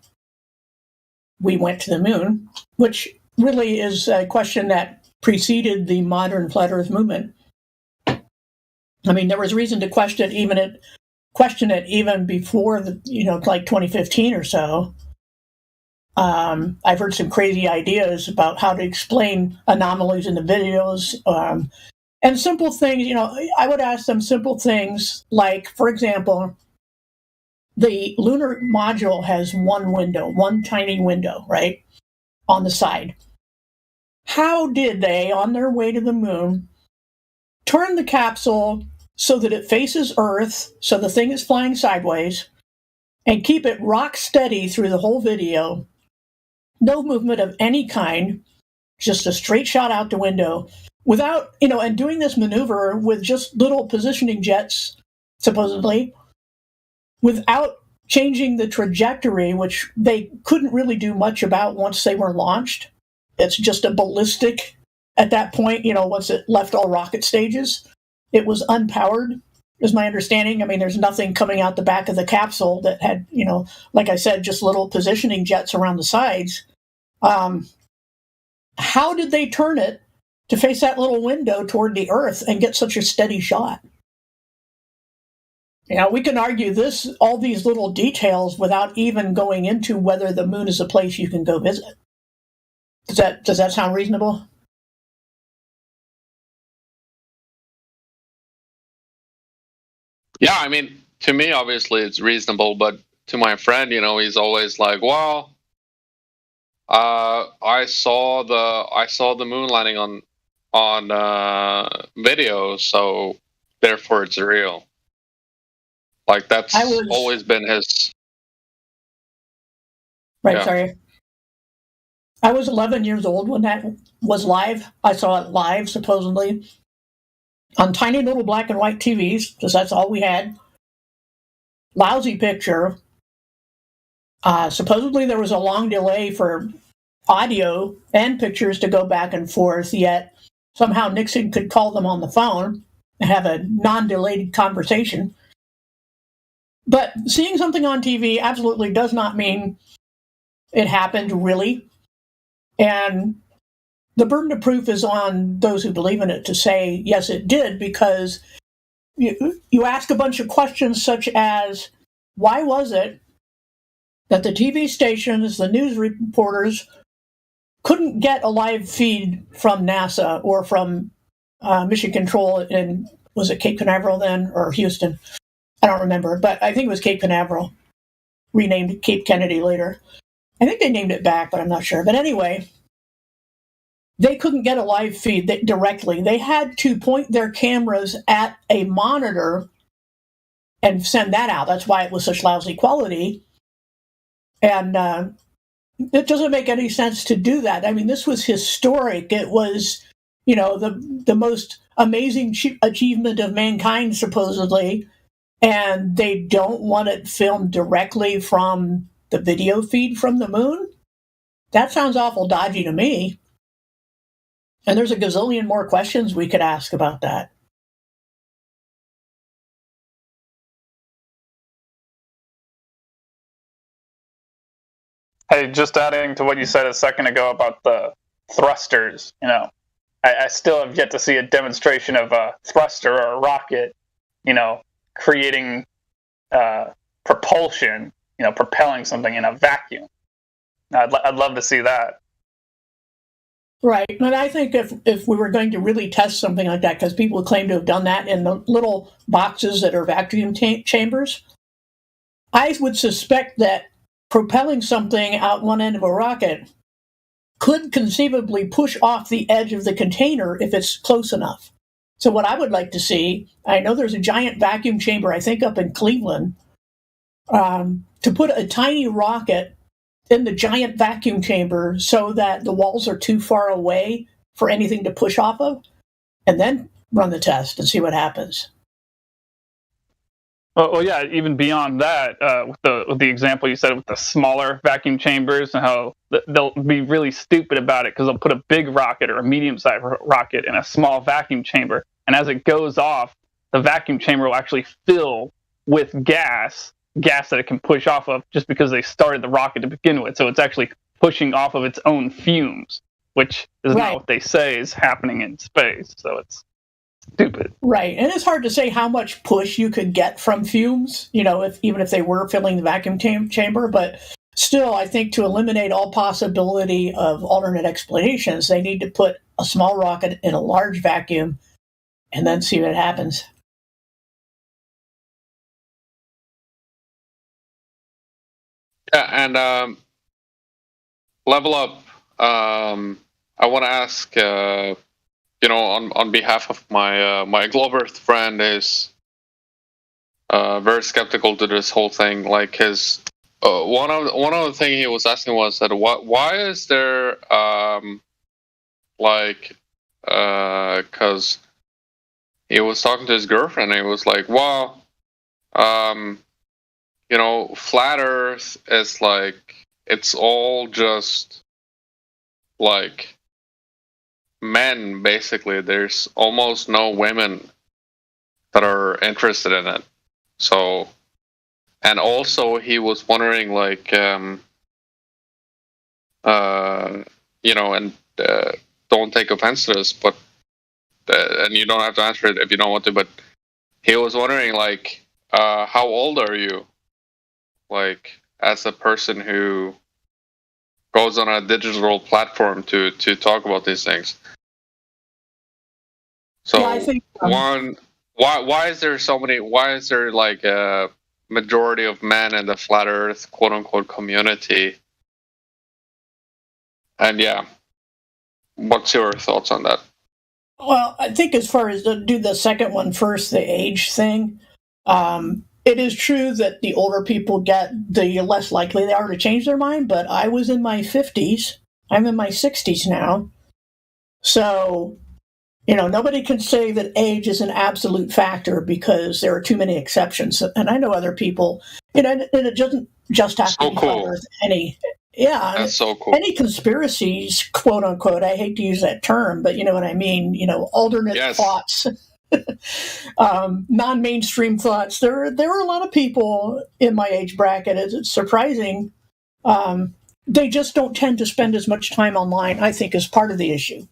we went to the moon, which really is a question that preceded the modern flat Earth movement. I mean, there was reason to question it even before like 2015 or so. I've heard some crazy ideas about how to explain anomalies in the videos, and simple things. I would ask them simple things like, for example, the lunar module has one tiny window, right, on the side. How did they, on their way to the moon, turn the capsule so that it faces Earth, so the thing is flying sideways, and keep it rock steady through the whole video? No movement of any kind, just a straight shot out the window, without, and doing this maneuver with just little positioning jets, supposedly, without changing the trajectory, which they couldn't really do much about once they were launched. It's just a ballistic at that point, once it left all rocket stages. It was unpowered, is my understanding. I mean, there's nothing coming out the back of the capsule that had, like I said, just little positioning jets around the sides. How did they turn it to face that little window toward the Earth and get such a steady shot? We can argue all these little details without even going into whether the moon is a place you can go visit. Does that sound reasonable? Yeah, I mean, to me, obviously, it's reasonable, but to my friend, he's always like, well, I saw the moon landing on video, so therefore it's real. Like, that's always been his. Right, yeah. Sorry. I was 11 years old when that was live. I saw it live, supposedly, on tiny little black and white TVs, because that's all we had. Lousy picture. Supposedly there was a long delay for audio and pictures to go back and forth, yet somehow Nixon could call them on the phone and have a non-delayed conversation. But seeing something on TV absolutely does not mean it happened, really. And the burden of proof is on those who believe in it to say, yes, it did, because you ask a bunch of questions such as, why was it that the TV stations, the news reporters, couldn't get a live feed from NASA or from Mission Control in, was it Cape Canaveral then, or Houston? I don't remember, but I think it was Cape Canaveral, renamed Cape Kennedy later. I think they named it back, but I'm not sure. But anyway, they couldn't get a live feed directly. They had to point their cameras at a monitor and send that out. That's why it was such lousy quality. And it doesn't make any sense to do that. I mean, this was historic. It was, the most amazing achievement of mankind, supposedly. And they don't want it filmed directly from the video feed from the moon? That sounds awful dodgy to me. And there's a gazillion more questions we could ask about that. Hey, just adding to what you said a second ago about the thrusters, I still have yet to see a demonstration of a thruster or a rocket, creating propulsion, propelling something in a vacuum. I'd love to see that. Right, and I think if we were going to really test something like that, because people claim to have done that in the little boxes that are vacuum chambers, I would suspect that propelling something out one end of a rocket could conceivably push off the edge of the container if it's close enough. So what I would like to see, I know there's a giant vacuum chamber, I think up in Cleveland, to put a tiny rocket in the giant vacuum chamber so that the walls are too far away for anything to push off of, and then run the test and see what happens. Well, yeah, even beyond that, with the example you said with the smaller vacuum chambers and how they'll be really stupid about it because they'll put a big rocket or a medium-sized rocket in a small vacuum chamber, and as it goes off, the vacuum chamber will actually fill with gas that it can push off of just because they started the rocket to begin with. So it's actually pushing off of its own fumes, which is not what they say is happening in space. So it's stupid. Right. And it's hard to say how much push you could get from fumes, even if they were filling the vacuum chamber. But still, I think to eliminate all possibility of alternate explanations, they need to put a small rocket in a large vacuum and then see what happens. Yeah, and Level Up, I want to ask, on behalf of my Globe Earth friend is very skeptical to this whole thing. Like his one of the thing he was asking was that why is there because he was talking to his girlfriend and he was like, well, flat Earth is like, it's all just like men, basically. There's almost no women that are interested in it. So, and also he was wondering, like, don't take offense to this, but and you don't have to answer it if you don't want to, but he was wondering, like, how old are you? Like, as a person who goes on a digital platform to talk about these things. So, yeah, I think, why is there like a majority of men in the flat Earth quote unquote community? And yeah, what's your thoughts on that? Well, I think as far as do the second one first, the age thing, it is true that the older people get, the less likely they are to change their mind, but I was in my 50s. I'm in my 60s now. So, nobody can say that age is an absolute factor because there are too many exceptions. And I know other people, and it doesn't just have to be cool. That's so cool. Any conspiracies, quote unquote, I hate to use that term, but you know what I mean, alternate thoughts, non-mainstream thoughts. There are a lot of people in my age bracket. It's surprising. They just don't tend to spend as much time online, I think, is part of the issue.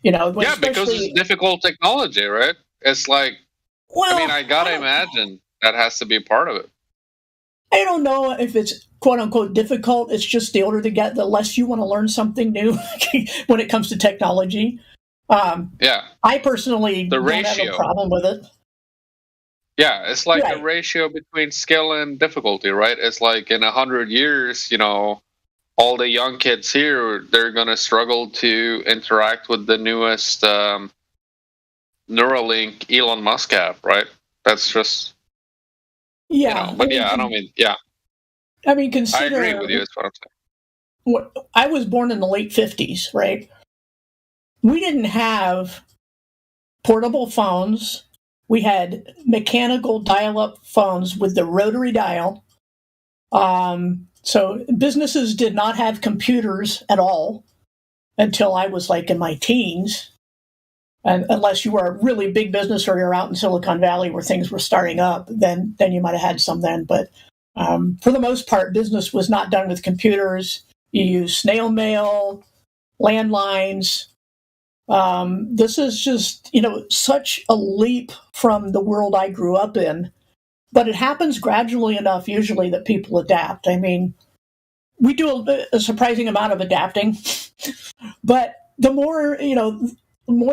Because it's difficult technology, right? It's like, I gotta imagine that has to be part of it. I don't know if it's quote unquote difficult. It's just the older they get, the less you want to learn something new when it comes to technology. I personally don't have a problem with it. Yeah, it's like a ratio between skill and difficulty, right? It's like in 100 years, all the young kids here, they're going to struggle to interact with the newest Neuralink Elon Musk app, right? That's just... Yeah. I mean, consider... I agree with you, is what I'm saying. I was born in the late 50s, right? We didn't have portable phones. We had mechanical dial-up phones with the rotary dial. So businesses did not have computers at all until I was like in my teens. And unless you were a really big business or you're out in Silicon Valley where things were starting up, then you might have had some then. But for the most part, business was not done with computers. You use snail mail, landlines. This is just, such a leap from the world I grew up in. But it happens gradually enough, usually, that people adapt. I mean, we do a surprising amount of adapting. But the more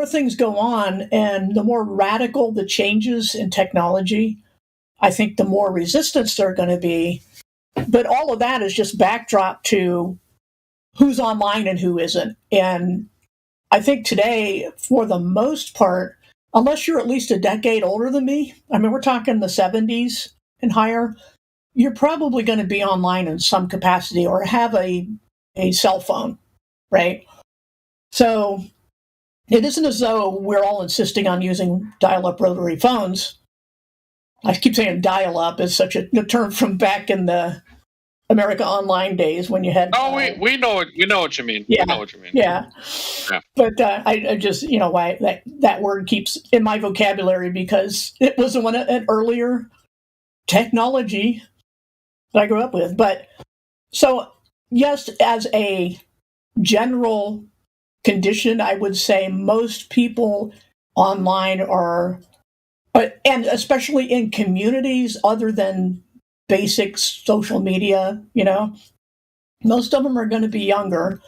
things go on and the more radical the changes in technology, I think the more resistance there are going to be. But all of that is just backdrop to who's online and who isn't. And I think today, for the most part, unless you're at least a decade older than me, I mean, we're talking the 70s and higher, you're probably going to be online in some capacity or have a cell phone, right? So it isn't as though we're all insisting on using dial-up rotary phones. I keep saying dial-up is such a term from back in the America Online days when you had... we know what you mean. Yeah, we know what you mean. Yeah. But I just, why that word keeps in my vocabulary because it was an earlier technology that I grew up with. But so, yes, as a general condition, I would say most people online are, and especially in communities other than basic social media, most of them are going to be younger.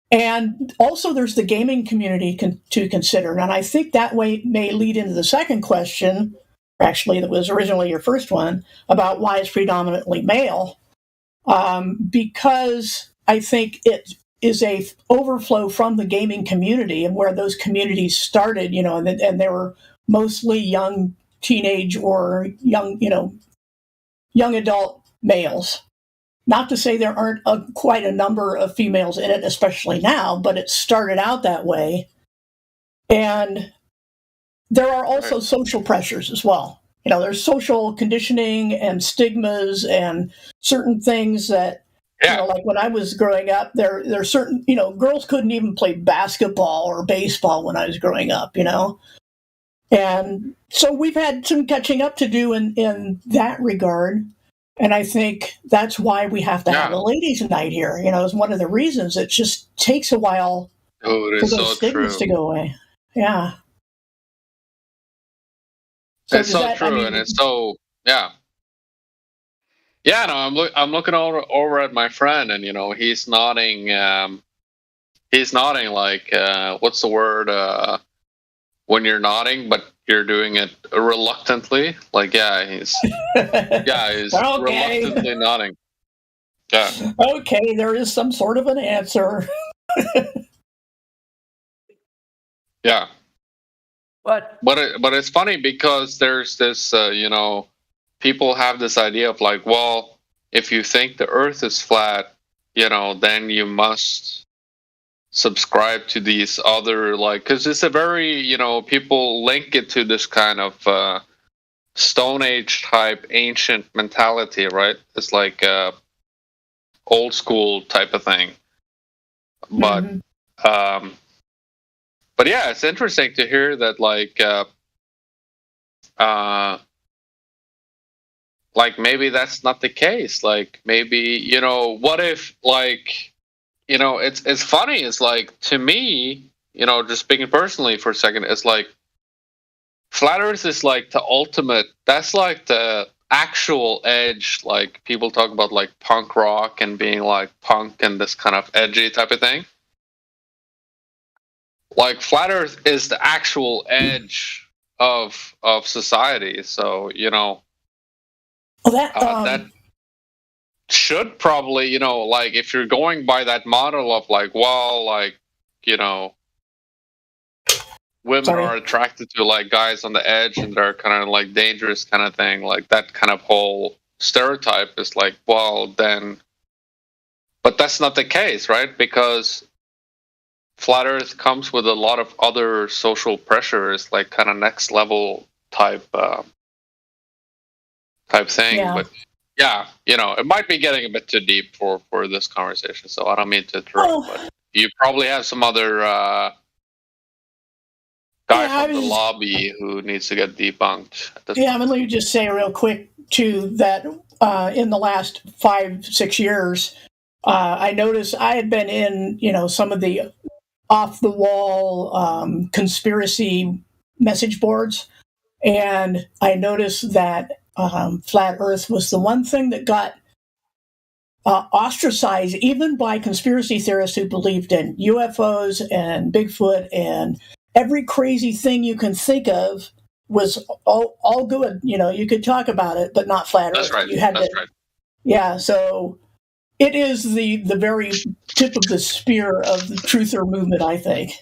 And also there's the gaming community to consider. And I think that way may lead into the second question, actually, that was originally your first one, about why it's predominantly male. Because I think it is a overflow from the gaming community and where those communities started, and they were mostly young teenage or young adult males. Not to say there aren't quite a number of females in it, especially now, but it started out that way. And there are also social pressures as well. There's social conditioning and stigmas and certain things that, like when I was growing up, there's certain, girls couldn't even play basketball or baseball when I was growing up, And so we've had some catching up to do in that regard. And I think that's why we have to have a ladies' night here. Is one of the reasons. It just takes a while for those stigmas to go away. Yeah. So it's so true, and it's so yeah. No, I'm looking over at my friend, and he's nodding. He's nodding like what's the word when you're nodding, but you're doing it reluctantly. Like he's he's okay. Reluctantly nodding. Yeah. Okay, there is some sort of an answer. Yeah. But it's funny because there's this people have this idea of like, well, if you think the Earth is flat, then you must subscribe to these other because it's a very people link it to this kind of Stone Age type ancient mentality, right? It's like old school type of thing. But but yeah, it's interesting to hear that maybe that's not the case. Like maybe what if it's funny. It's like, to me, just speaking personally for a second, it's like flat Earth is like the ultimate. That's like the actual edge. Like people talk about like punk rock and being like punk and this kind of edgy type of thing. Like flat Earth is the actual edge of society. So that should probably, if you're going by that model of women are attracted to guys on the edge and they're kind of dangerous kind of thing, that kind of whole stereotype is then, but that's not the case, right? Because flat Earth comes with a lot of other social pressures, kind of next level type thing. Yeah. But yeah, it might be getting a bit too deep for this conversation, so I don't mean to interrupt. But you probably have some other guy from the lobby who needs to get debunked. Let me just say real quick too that in the last 5-6 years, I noticed I had been in some of the off the wall conspiracy message boards, and I noticed that flat Earth was the one thing that got ostracized even by conspiracy theorists who believed in UFOs and Bigfoot and every crazy thing you can think of was all good. You could talk about it, but not flat Earth. That's right. You had That's right. Yeah, so it is the very tip of the spear of the truther movement, I think.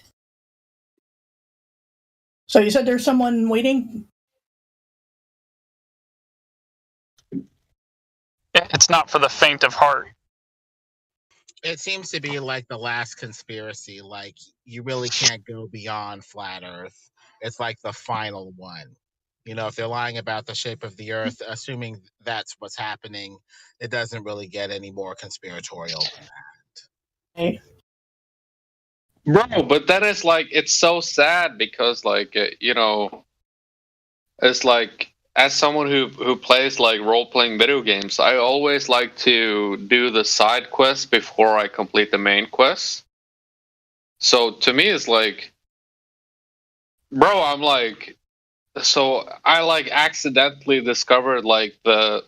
So you said there's someone waiting? It's not for the faint of heart. It seems to be like the last conspiracy. Like, you really can't go beyond flat Earth. It's like the final one. If they're lying about the shape of the Earth, assuming that's what's happening, it doesn't really get any more conspiratorial than that. Bro, but that is it's so sad because it's as someone who plays like role-playing video games, I always like to do the side quests before I complete the main quest. So to me, it's like, bro, I'm like, so I like accidentally discovered like the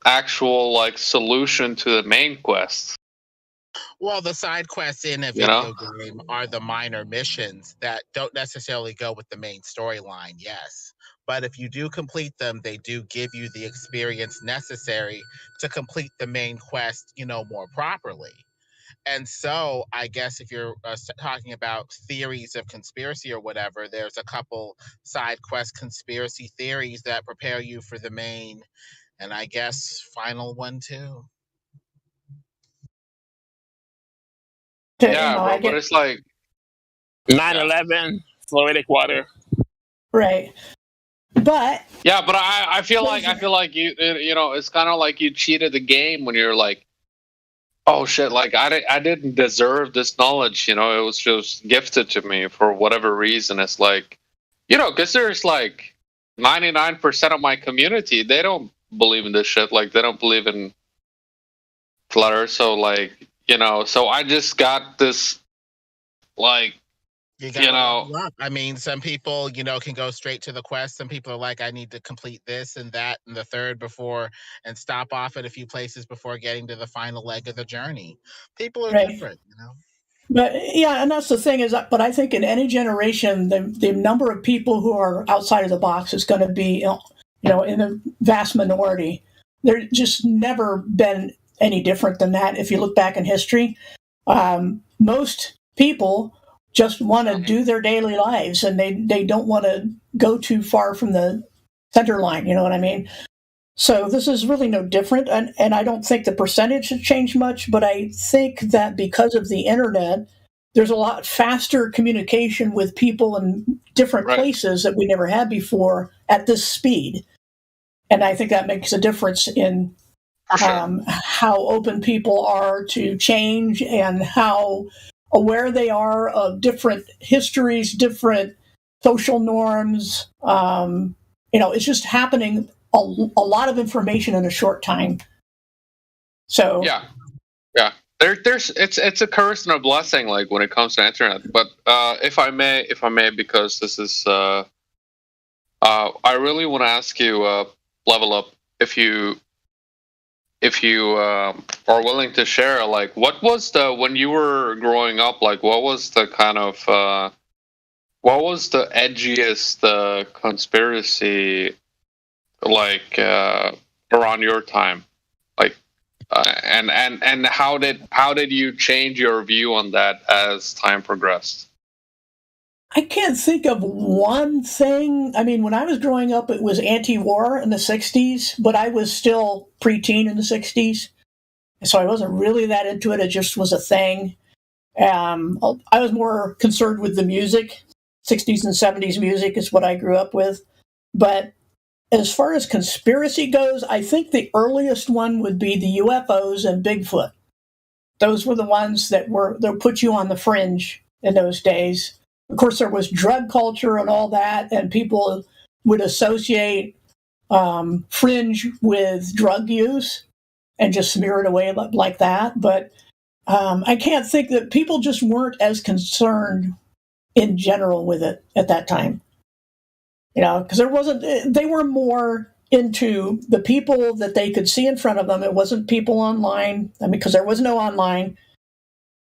actual like solution to the main quest. Well, the side quests in a You video know? game are the minor missions that don't necessarily go with the main storyline, yes. But if you do complete them, they do give you the experience necessary to complete the main quest, more properly. And so I guess if you're talking about theories of conspiracy or whatever, there's a couple side quest conspiracy theories that prepare you for the main, and I guess final one too. Yeah, bro, but it's like 9/11, fluoridic water. Right. But yeah, but I feel like you it's kind of like you cheated the game when you're like, oh shit, like I didn't deserve this knowledge, it was just gifted to me for whatever reason. It's like, because there's like 99% of my community, they don't believe in this shit. Like they don't believe in flat Earth. So like, so I just got this, like, You gotta level up. I mean, some people, can go straight to the quest. Some people are like, I need to complete this and that and the third before, and stop off at a few places before getting to the final leg of the journey. People are different, But yeah, and that's the thing is, but I think in any generation, the number of people who are outside of the box is going to be, in the vast minority. There's just never been any different than that. If you look back in history, most people just want to do their daily lives, and they don't want to go too far from the center line. You know what I mean? So this is really no different, and I don't think the percentage has changed much, but I think that because of the internet, there's a lot faster communication with people in different places that we never had before at this speed. And I think that makes a difference in how open people are to change and how aware they are of different histories, different social norms. It's just happening a lot of information in a short time. So yeah. There's it's a curse and a blessing, like when it comes to internet. But if I may, because this is I really want to ask you, Level Up, if you are willing to share, like, what was when you were growing up, like, what was the kind of what was the edgiest conspiracy, like, around your time, like, and how did you change your view on that as time progressed? I can't think of one thing. I mean, when I was growing up, it was anti-war in the 60s, but I was still preteen in the 60s. So I wasn't really that into it. It just was a thing. I was more concerned with the music. 60s and 70s music is what I grew up with. But as far as conspiracy goes, I think the earliest one would be the UFOs and Bigfoot. Those were the ones that put you on the fringe in those days. Of course, there was drug culture and all that, and people would associate fringe with drug use and just smear it away like that. But I can't think that people just weren't as concerned in general with it at that time. Because they were more into the people that they could see in front of them. It wasn't people online. I mean, because there was no online.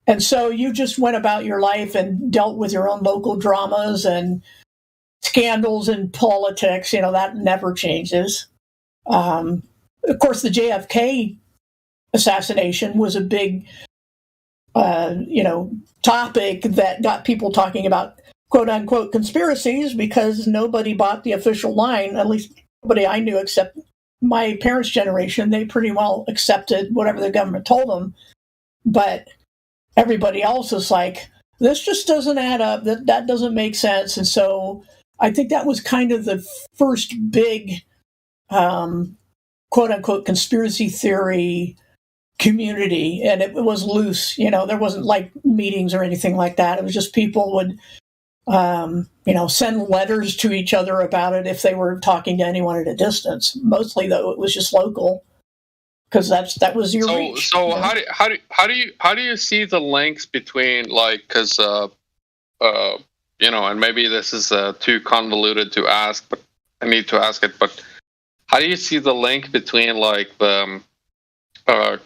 And so you just went about your life and dealt with your own local dramas and scandals in politics. That never changes. Of course, the JFK assassination was a big, topic that got people talking about quote unquote conspiracies, because nobody bought the official line, at least nobody I knew except my parents' generation. They pretty well accepted whatever the government told them. But everybody else is like, this just doesn't add up. That doesn't make sense. And so I think that was kind of the first big, quote unquote, conspiracy theory community. And it was loose. There wasn't like meetings or anything like that. It was just people would send letters to each other about it if they were talking to anyone at a distance. Mostly, though, it was just local because that was your reach. So how do you see the links between because and maybe this is too convoluted to ask, but I need to ask it. But how do you see the link between the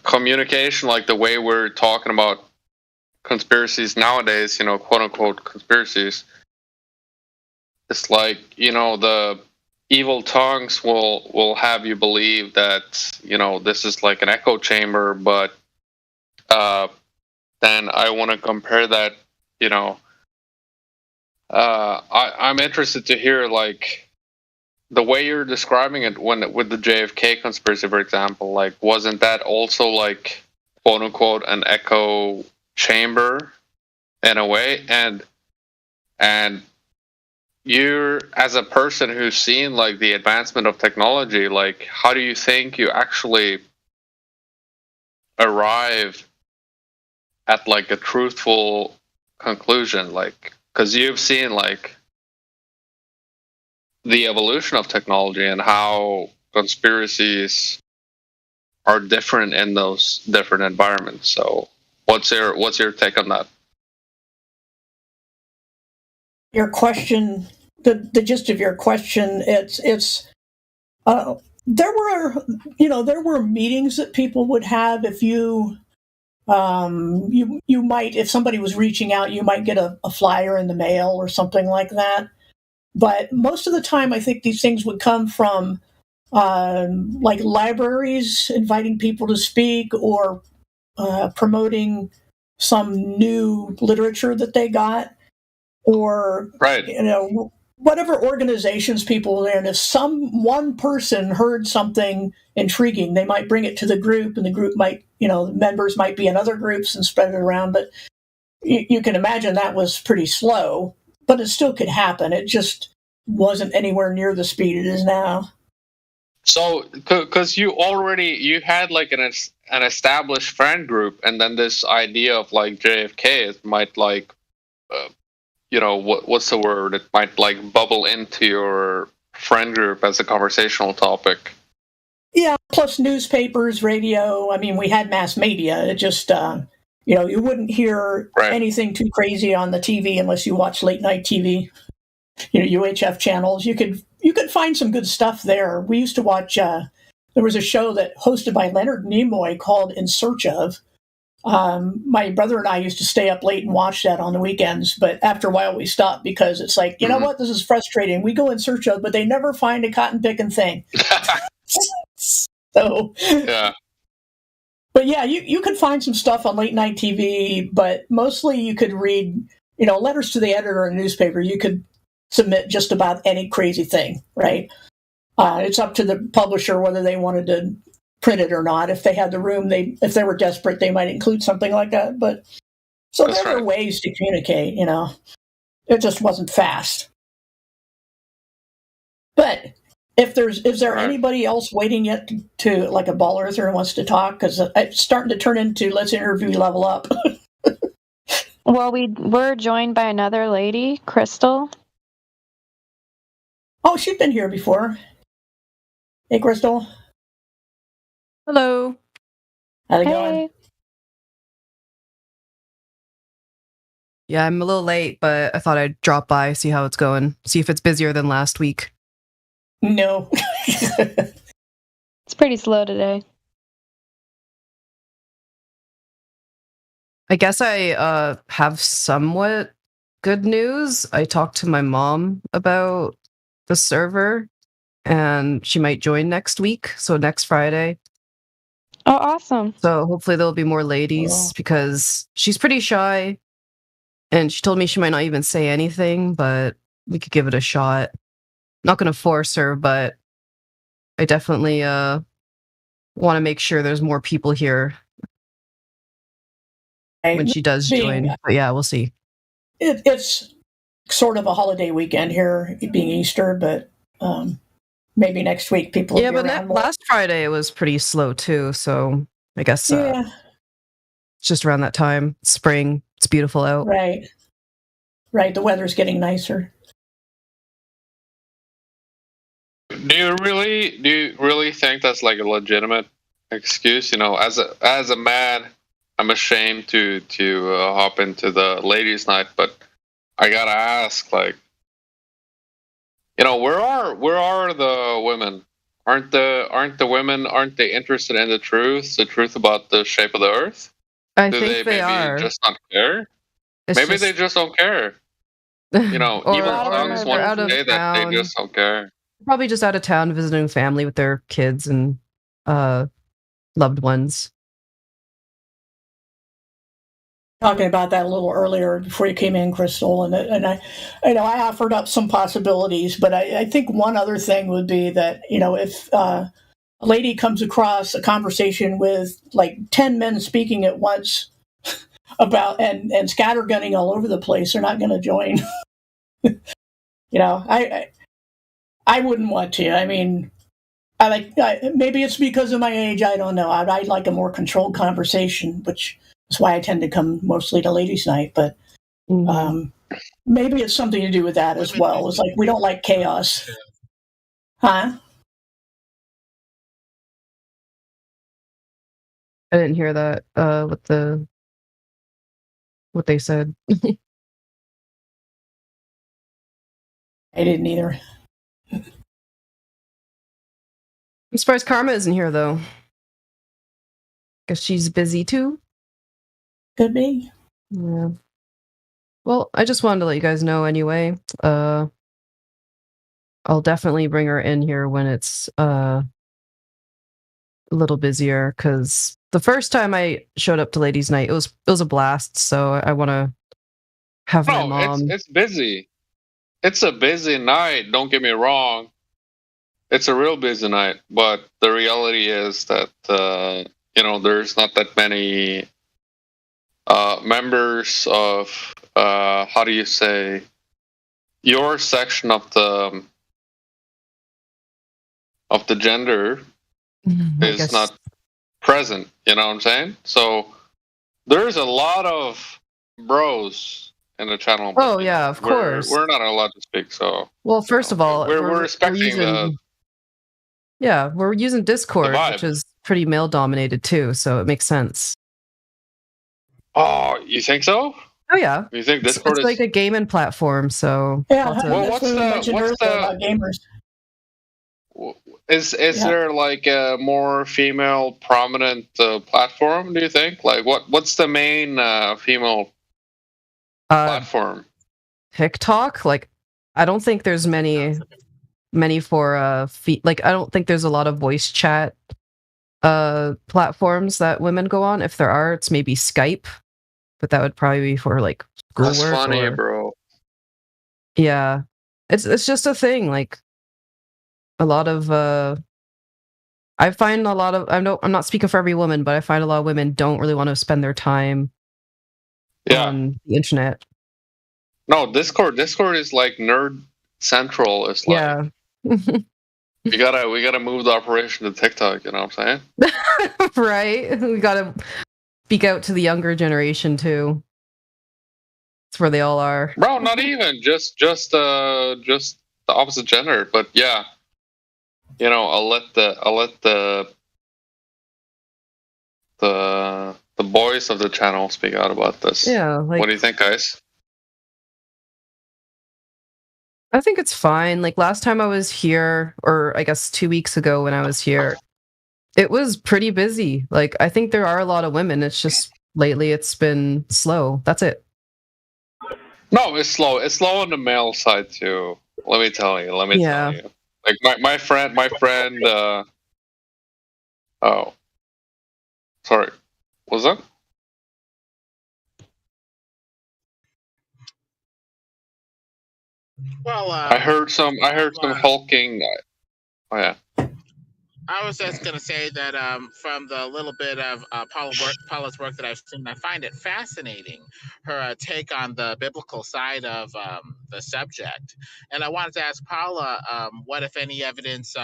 communication, the way we're talking about conspiracies nowadays, quote unquote conspiracies? It's the evil tongues will have you believe that this is like an echo chamber, but then I want to compare that. I'm interested to hear the way you're describing it with the JFK conspiracy, for example. Wasn't that also quote unquote an echo chamber in a way? And you're, as a person who's seen the advancement of technology, how do you think you actually arrive at a truthful conclusion? Because you've seen the evolution of technology and how conspiracies are different in those different environments. So what's your take on that? Your question, the gist of your question, there were meetings that people would have. If you might, if somebody was reaching out, you might get a flyer in the mail or something like that. But most of the time, I think these things would come from libraries inviting people to speak or promoting some new literature that they got, or whatever organizations people were in. If one person heard something intriguing, they might bring it to the group, and the group might, members might be in other groups and spread it around. But you can imagine that was pretty slow, but it still could happen. It just wasn't anywhere near the speed it is now. So, because you had an established friend group, and then this idea of JFK, it might what's the word? It might bubble into your friend group as a conversational topic. Yeah, plus newspapers, radio. I mean, we had mass media. It just, you wouldn't hear anything too crazy on the TV unless you watch late night TV. UHF channels. You could find some good stuff there. We used to watch. There was a show that hosted by Leonard Nimoy called In Search Of. My brother and I used to stay up late and watch that on the weekends, but after a while we stopped because it's you know what, this is frustrating. We go in search of, but they never find a cotton picking thing. So yeah. But yeah, you could find some stuff on late night TV, but mostly you could read, letters to the editor in a newspaper. You could submit just about any crazy thing, right? It's up to the publisher whether they wanted to print it or not. If they had the room, if they were desperate, they might include something like that. But so there are ways to communicate, It just wasn't fast. But is there anybody else waiting yet to a ball earther who wants to talk? Because it's starting to turn into let's interview level up. Well, we're joined by another lady, Crystal. Oh, she's been here before. Hey, Crystal. Hello. How's it going? Yeah, I'm a little late, but I thought I'd drop by, see how it's going, see if it's busier than last week. No. It's pretty slow today. I guess I have somewhat good news. I talked to my mom about the server, and she might join next week, so next Friday. Oh, awesome. So hopefully there'll be more ladies because she's pretty shy, and she told me she might not even say anything, but we could give it a shot. Not going to force her, but I definitely want to make sure there's more people here when she does join. But yeah, we'll see. It's sort of a holiday weekend here, being Easter, but maybe next week people will be around more. Last Friday it was pretty slow too, so I guess it's just around that time. Spring, it's beautiful out. Right. Right, the weather's getting nicer. Do you really think that's like a legitimate excuse? You know, as a man, I'm ashamed to hop into the ladies' night, but I gotta ask, like, you know, where are the women? Aren't the women, aren't they interested in the truth about the shape of the Earth? I Do think they they maybe are. just not care? It's Maybe just they just don't care. You know, or evil A lot of them tongues are they're want out to of busy. say that they town. just don't care. Probably just out of town visiting family with their kids and loved ones. Talking about that a little earlier before you came in, Crystal, and I offered up some possibilities, but I think one other thing would be that, you know, if a lady comes across a conversation with like 10 men speaking at once about and scattergunning all over the place, they're not going to join. You know, I wouldn't want to. I mean, maybe it's because of my age. I don't know. I'd like a more controlled conversation, which is why I tend to come mostly to ladies' night. But maybe it's something to do with that as well. It's like we don't like chaos, huh? I didn't hear that. What they said. I didn't either. I'm surprised Karma isn't here though. Guess she's busy too. Could be. Yeah. Well, I just wanted to let you guys know anyway. I'll definitely bring her in here when it's a little busier, because the first time I showed up to ladies' night, it was a blast. So I want to have my mom. It's busy. It's a busy night. Don't get me wrong. It's a real busy night, but the reality is that you know, there's not that many members of how do you say, your section of the gender is not present. You know what I'm saying? So there's a lot of bros in the channel. Oh yeah, of course. We're not allowed to speak. So well, first of all, we're respecting using, we're using Discord, which is pretty male dominated too, so it makes sense. Oh, you think so? Oh yeah. You think It's Discord is like a gaming platform, so Yeah, lots of- Well, that's what we mentioned earlier about gamers. Is there like a more female prominent platform? Do you think? Like what's the main female platform? TikTok. Like, I don't think there's many for like I don't think there's a lot of voice chat platforms that women go on. If there are, it's maybe Skype, but that would probably be for like schoolwork. That's funny, bro. Yeah, it's just a thing. Like a lot of I find a lot of I'm not speaking for every woman, but I find a lot of women don't really want to spend their time on the internet. No, Discord is like nerd central. It's like we gotta move the operation to TikTok. You know what I'm saying? Right. We gotta speak out to the younger generation too. That's where they all are. Bro, not even just the opposite gender, but yeah. You know, I'll let the boys of the channel speak out about this. Yeah, like, what do you think, guys? I think it's fine. Like last time I was here, or I guess 2 weeks ago when I was here, it was pretty busy. Like I think there are a lot of women. It's just lately it's been slow. That's it. No, it's slow. It's slow on the male side too. Let me tell you. Tell you. Like my friend. Oh, sorry. What's that? Well, I heard some hulking. Oh yeah. I was just going to say that from the little bit of Paula's work that I've seen, I find it fascinating, her take on the biblical side of the subject. And I wanted to ask Paula, what, if any, evidence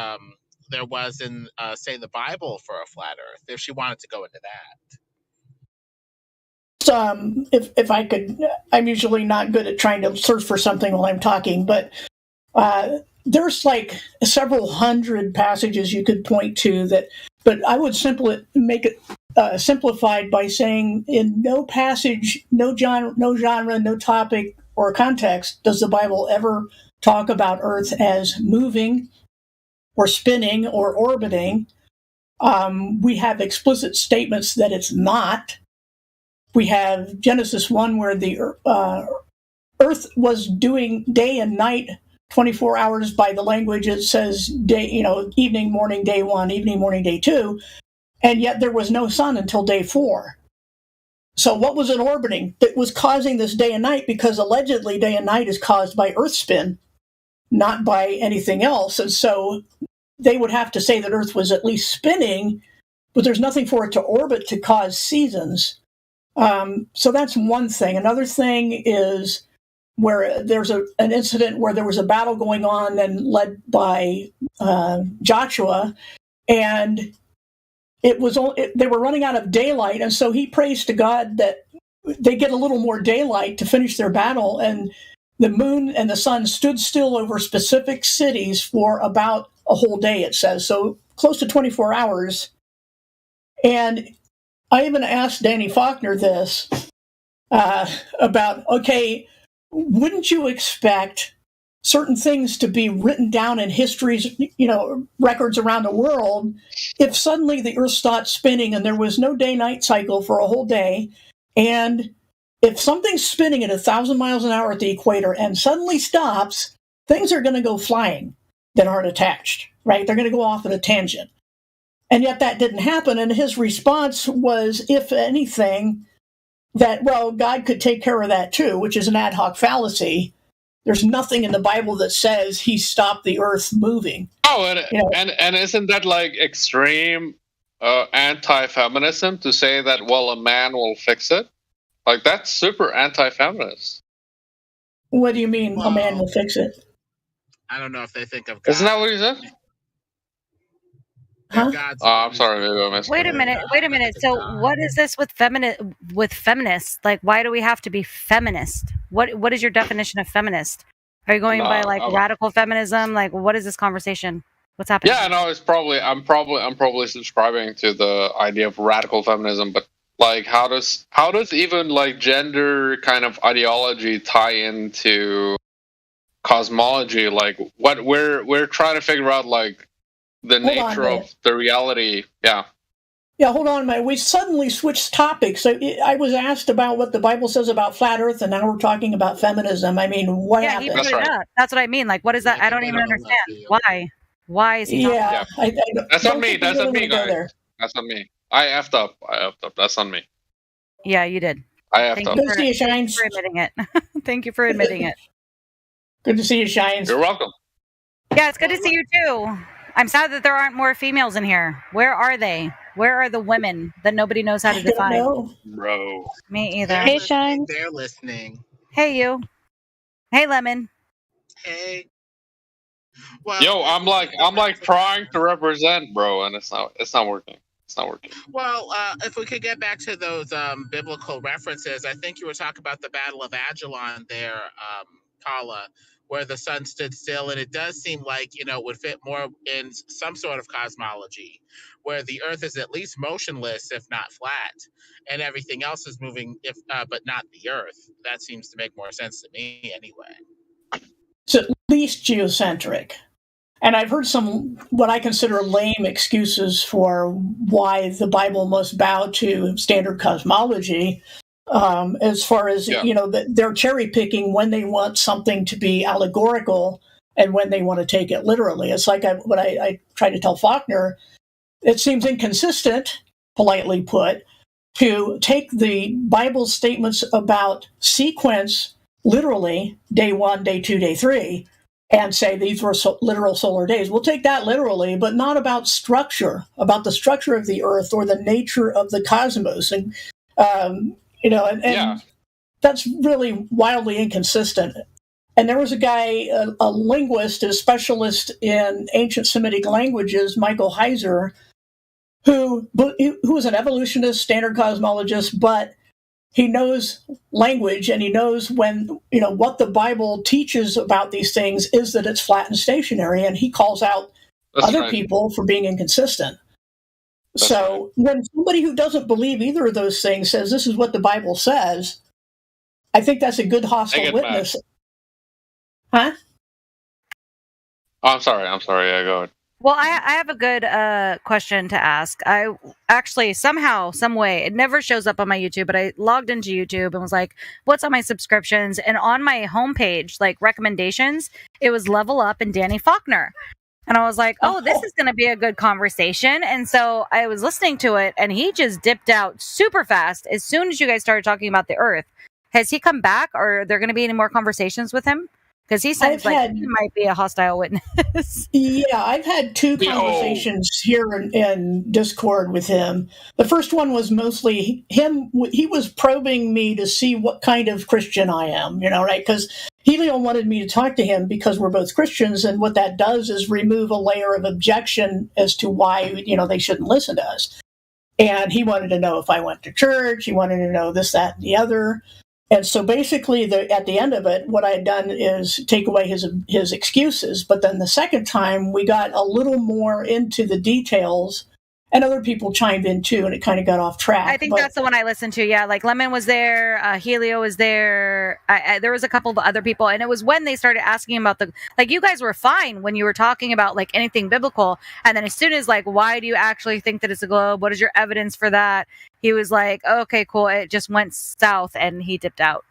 there was in, say, the Bible for a flat Earth, if she wanted to go into that. if I could, I'm usually not good at trying to search for something while I'm talking, but there's like several hundred passages you could point to that, but I would simply make it simplified by saying in no passage, no genre, no topic or context does the Bible ever talk about Earth as moving or spinning or orbiting. We have explicit statements that it's not. We have Genesis 1 where the Earth was doing day and night 24 hours by the language. It says day, evening, morning, day 1, evening, morning, day 2, and yet there was no sun until day 4. So what was it orbiting that was causing this day and night? Because allegedly day and night is caused by Earth spin, not by anything else. And so they would have to say that Earth was at least spinning, but there's nothing for it to orbit to cause seasons. So that's one thing. Another thing is where there's an incident where there was a battle going on and led by Joshua, and they were running out of daylight, and so he prays to God that they get a little more daylight to finish their battle, and the moon and the sun stood still over specific cities for about a whole day, it says, so close to 24 hours. And I even asked Danny Faulkner this about, okay, wouldn't you expect certain things to be written down in history's, records around the world if suddenly the Earth stopped spinning and there was no day-night cycle for a whole day, and if something's spinning at 1,000 miles an hour at the equator and suddenly stops, things are going to go flying that aren't attached, right? They're going to go off at a tangent. And yet that didn't happen. And his response was, if anything, that, well, God could take care of that too, which is an ad hoc fallacy. There's nothing in the Bible that says he stopped the Earth moving. Oh, and isn't that like extreme anti-feminism to say that, well, a man will fix it? Like, that's super anti-feminist. What do you mean, a man will fix it? I don't know if they think of God. Isn't that what he said? Huh? Oh, I'm sorry, maybe I missed Wait a minute. So what is this with feminists? Like, why do we have to be feminist? What is your definition of feminist? Are you going by like radical feminism? Like, what is this conversation? What's happening? Yeah, no, I'm probably subscribing to the idea of radical feminism, but like, how does even like gender kind of ideology tie into cosmology? Like, what we're trying to figure out, like, the nature of the reality. Yeah, hold on a minute. We suddenly switched topics. I was asked about what the Bible says about flat Earth, and now we're talking about feminism. I mean, what happened? He put it up. That's what I mean. Like, what is that? I don't even understand. Why is he talking about that? That's on me. That's on me, guys. That's on me. I effed up. That's on me. Yeah, you did. I effed up. Good to see you, Shines. For admitting it. Thank you for admitting it. Good to see you, Shines. You're welcome. Yeah, it's good to see you too. I'm sad that there aren't more females in here. Where are they? Where are the women that nobody knows how to define? Bro. Me either. Hey, Shine. They're listening. Hey, you. Hey, Lemon. Hey. Well, yo, I'm like trying to represent, bro, and it's not working. It's not working. Well, if we could get back to those biblical references, I think you were talking about the Battle of Ajalon there, Kala, where the sun stood still, and it does seem like, it would fit more in some sort of cosmology, where the Earth is at least motionless, if not flat, and everything else is moving, but not the Earth. That seems to make more sense to me, anyway. It's at least geocentric. And I've heard some what I consider lame excuses for why the Bible must bow to standard cosmology, as far as, they're cherry picking when they want something to be allegorical and when they want to take it literally. It's like what I try to tell Faulkner. It seems inconsistent, politely put, to take the Bible statements about sequence literally, day 1, day 2, day 3, and say these were literal solar days. We'll take that literally, but not about structure, about the structure of the Earth or the nature of the cosmos. And, that's really wildly inconsistent. And there was a guy, a linguist, a specialist in ancient Semitic languages, Michael Heiser, who was an evolutionist, standard cosmologist, but he knows language, and he knows when, what the Bible teaches about these things is that it's flat and stationary, and he calls out other people for being inconsistent. So when somebody who doesn't believe either of those things says this is what the Bible says, I think that's a good hostile witness. Huh? Oh, I'm sorry. Yeah, go ahead. Well, I have a good question to ask. I actually somehow, some way, it never shows up on my YouTube, but I logged into YouTube and was like, what's on my subscriptions? And on my homepage, like recommendations, it was Level Up and Danny Faulkner. And I was like, oh, this is going to be a good conversation. And so I was listening to it, and he just dipped out super fast as soon as you guys started talking about the Earth. Has he come back, or are there going to be any more conversations with him? Because he seems he might be a hostile witness. Yeah, I've had 2 conversations here in Discord with him. The first one was mostly him. He was probing me to see what kind of Christian I am, right? Because Helio wanted me to talk to him because we're both Christians, and what that does is remove a layer of objection as to why, they shouldn't listen to us. And he wanted to know if I went to church. He wanted to know this, that, and the other. And so basically, at the end of it, what I had done is take away his excuses. But then the second time, we got a little more into the details, and other people chimed in too, and it kind of got off track. I think that's the one I listened to. Yeah, like Lemon was there, Helio was there. There was a couple of other people, and it was when they started asking about you guys were fine when you were talking about like anything biblical, and then as soon as like, why do you actually think that it's a globe? What is your evidence for that? He was like, okay, cool. It just went south, and he dipped out.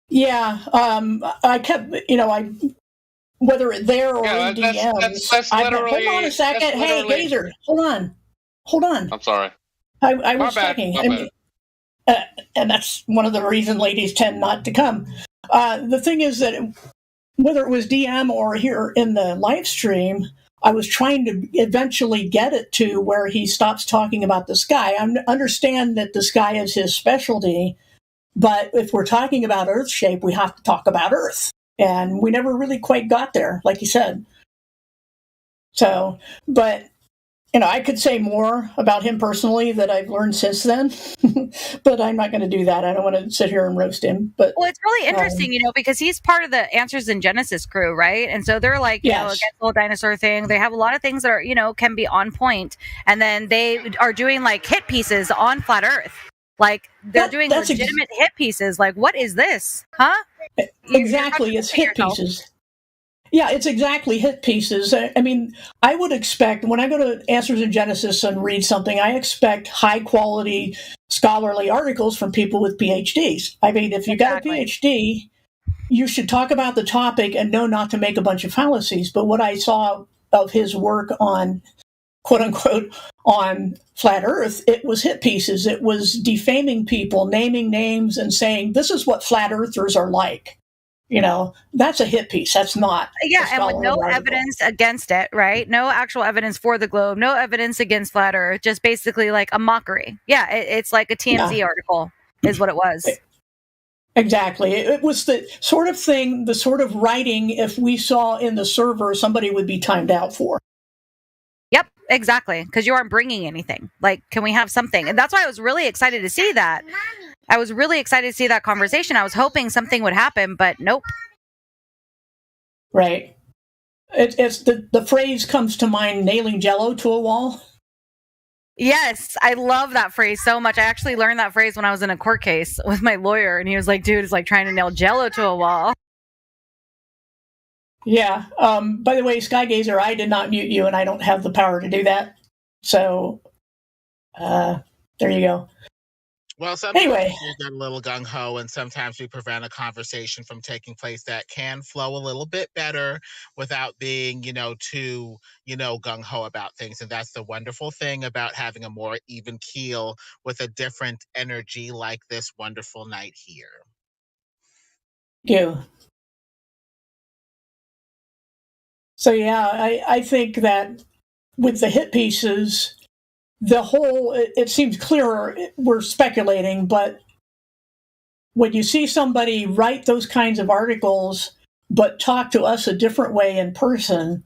Yeah, I kept, whether it there or in DMs. Hold on a second. Hey, Gazer, hold on. I'm sorry. I was checking. And that's one of the reasons ladies tend not to come. The thing is that whether it was DM or here in the live stream, I was trying to eventually get it to where he stops talking about the sky. I understand that the sky is his specialty, but if we're talking about Earth shape, we have to talk about Earth. And we never really quite got there, like you said. So, but, I could say more about him personally that I've learned since then, but I'm not going to do that. I don't want to sit here and roast him. But well, it's really interesting, because he's part of the Answers in Genesis crew, right? And so they're like, against the whole dinosaur thing. They have a lot of things that are, can be on point. And then they are doing like hit pieces on Flat Earth. Like they're doing legitimate hit pieces. Like, what is this? Huh? Exactly. It's hit pieces. Yeah, it's exactly hit pieces. I mean, I would expect when I go to Answers in Genesis and read something, I expect high quality scholarly articles from people with PhDs. I mean, if you got a PhD, you should talk about the topic and know not to make a bunch of fallacies. But what I saw of his work on, quote unquote, on Flat Earth, it was hit pieces. It was defaming people, naming names and saying, this is what flat earthers are like. That's a hit piece. That's not. Yeah, and with no evidence against it, right? No actual evidence for the globe, no evidence against Flat Earth, just basically like a mockery. Yeah, it's like a TMZ article is what it was. Exactly. It was the sort of thing, the sort of writing, if we saw in the server, somebody would be timed out for. Yep, exactly. Because you aren't bringing anything. Like, can we have something? And that's why I was really excited to see that. I was really excited to see that conversation. I was hoping something would happen, but nope. Right. It's the phrase comes to mind, nailing Jello to a wall. Yes, I love that phrase so much. I actually learned that phrase when I was in a court case with my lawyer, and he was like, dude, it's like trying to nail Jello to a wall. Yeah. By the way, Skygazer, I did not mute you, and I don't have the power to do that. So, there you go. Well, sometimes we get a little gung-ho, and sometimes we prevent a conversation from taking place that can flow a little bit better without being, too, gung-ho about things. And that's the wonderful thing about having a more even keel with a different energy like this wonderful night here. Thank you. So, yeah, I think that with the hit pieces, the whole, it seems clearer, we're speculating, but when you see somebody write those kinds of articles, but talk to us a different way in person,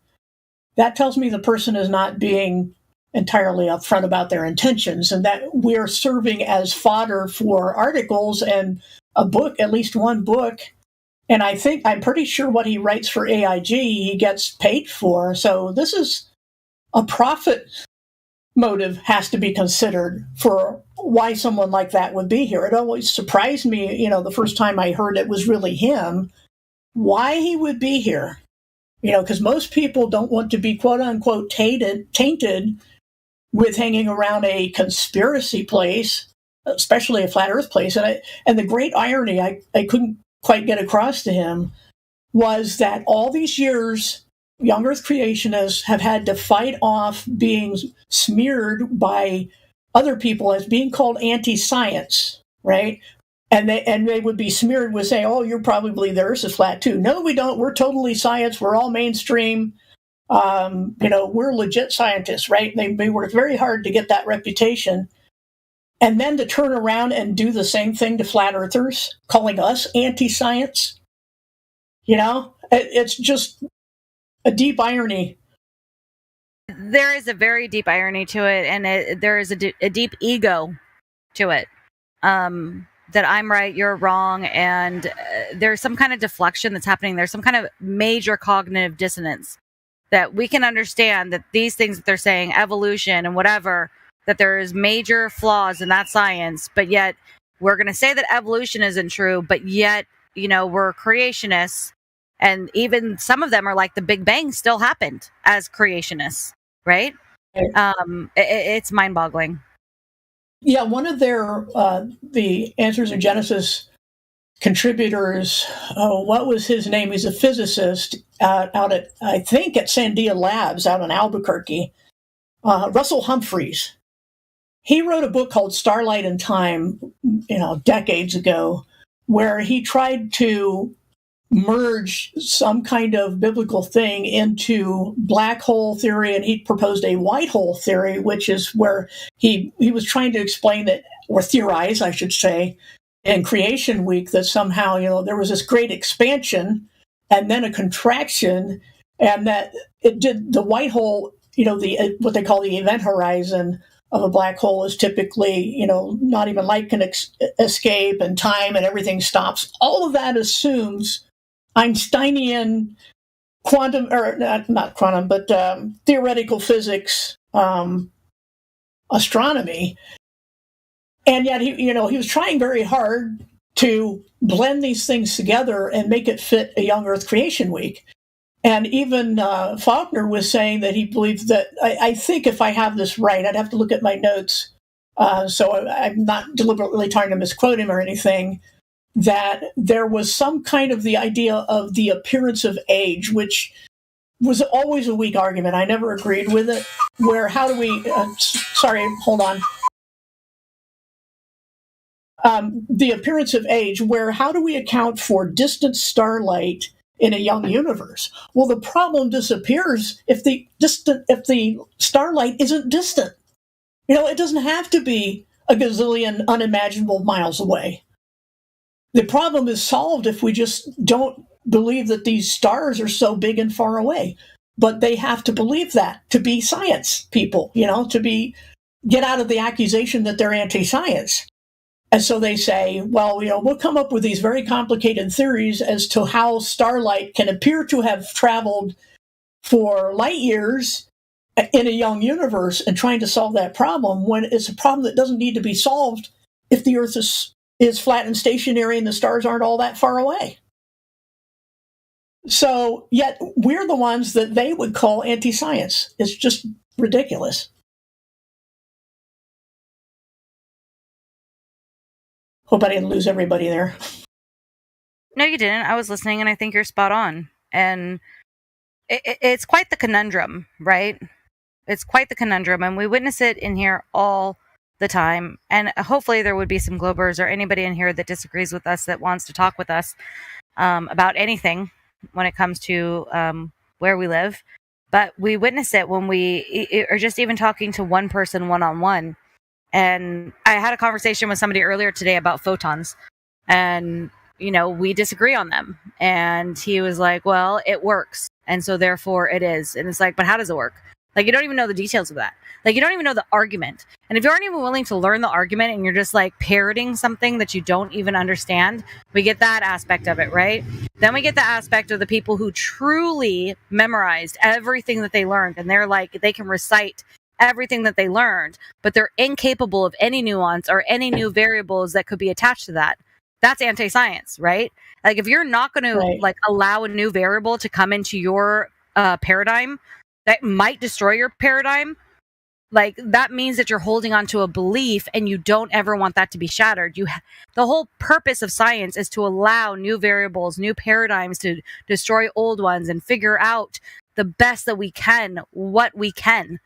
that tells me the person is not being entirely upfront about their intentions, and that we're serving as fodder for articles and a book, at least one book. And I'm pretty sure what he writes for AIG, he gets paid for. So this is a profit motive has to be considered for why someone like that would be here. It always surprised me, the first time I heard it was really him, why he would be here. Because most people don't want to be quote unquote tainted with hanging around a conspiracy place, especially a flat earth place. And the great irony I couldn't quite get across to him was that all these years, young earth creationists have had to fight off being smeared by other people as being called anti-science, right? And they would be smeared with saying, oh, you're probably the earth is flat too. No, we don't. We're totally science. We're all mainstream. We're legit scientists, right? They worked very hard to get that reputation. And then to turn around and do the same thing to flat earthers, calling us anti-science. It's just a deep irony. There is a very deep irony to it, and there is a deep ego to it. That I'm right, you're wrong, and there's some kind of deflection that's happening. There's some kind of major cognitive dissonance that we can understand that these things that they're saying, evolution and whatever, that there is major flaws in that science, but yet we're going to say that evolution isn't true, but yet, we're creationists. And even some of them are like the Big Bang still happened as creationists, right? It's mind-boggling. Yeah, one of the Answers in Genesis contributors, what was his name? He's a physicist out at, I think, at Sandia Labs out in Albuquerque. Russell Humphreys. He wrote a book called Starlight in Time, decades ago, where he tried to merge some kind of biblical thing into black hole theory, and he proposed a white hole theory, which is where he was trying to explain that, or theorize, I should say, in Creation Week, that somehow, there was this great expansion and then a contraction, and that it did the white hole, what they call the event horizon of a black hole is typically, not even light can escape, and time and everything stops. All of that assumes Einsteinian quantum, or not quantum, but theoretical physics, astronomy. And yet he was trying very hard to blend these things together and make it fit a young Earth Creation Week. And even Faulkner was saying that he believed that, I think if I have this right, I'd have to look at my notes, so I'm not deliberately trying to misquote him or anything, that there was some kind of the idea of the appearance of age, which was always a weak argument. I never agreed with it, where how do we, hold on. The appearance of age, where how do we account for distant starlight in a young universe? Well, the problem disappears if the starlight isn't distant. It doesn't have to be a gazillion unimaginable miles away. The problem is solved if we just don't believe that these stars are so big and far away. But they have to believe that to be science people, get out of the accusation that they're anti-science. And so they say, well, we'll come up with these very complicated theories as to how starlight can appear to have traveled for light years in a young universe, and trying to solve that problem when it's a problem that doesn't need to be solved if the Earth is flat and stationary and the stars aren't all that far away. So yet we're the ones that they would call anti-science. It's just ridiculous. Hope I didn't lose everybody there. No, you didn't. I was listening, and I think you're spot on. And it's quite the conundrum, right? It's quite the conundrum, and we witness it in here all the time. And hopefully there would be some Globers or anybody in here that disagrees with us, that wants to talk with us about anything when it comes to where we live. But we witness it when we are just even talking to one person one-on-one. And I had a conversation with somebody earlier today about photons, and, we disagree on them. And he was like, well, it works, and so therefore it is. And it's like, but how does it work? Like, you don't even know the details of that. Like, you don't even know the argument. And if you aren't even willing to learn the argument and you're just like parroting something that you don't even understand, we get that aspect of it, right? Then we get the aspect of the people who truly memorized everything that they learned. And they're like, they can recite everything that they learned, but they're incapable of any nuance or any new variables that could be attached to that. That's anti-science, right? Like, if you're not going to like allow a new variable to come into your paradigm that might destroy your paradigm, like, that means that you're holding on to a belief and you don't ever want that to be shattered. The whole purpose of science is to allow new variables, new paradigms to destroy old ones and figure out the best that we can, what we can.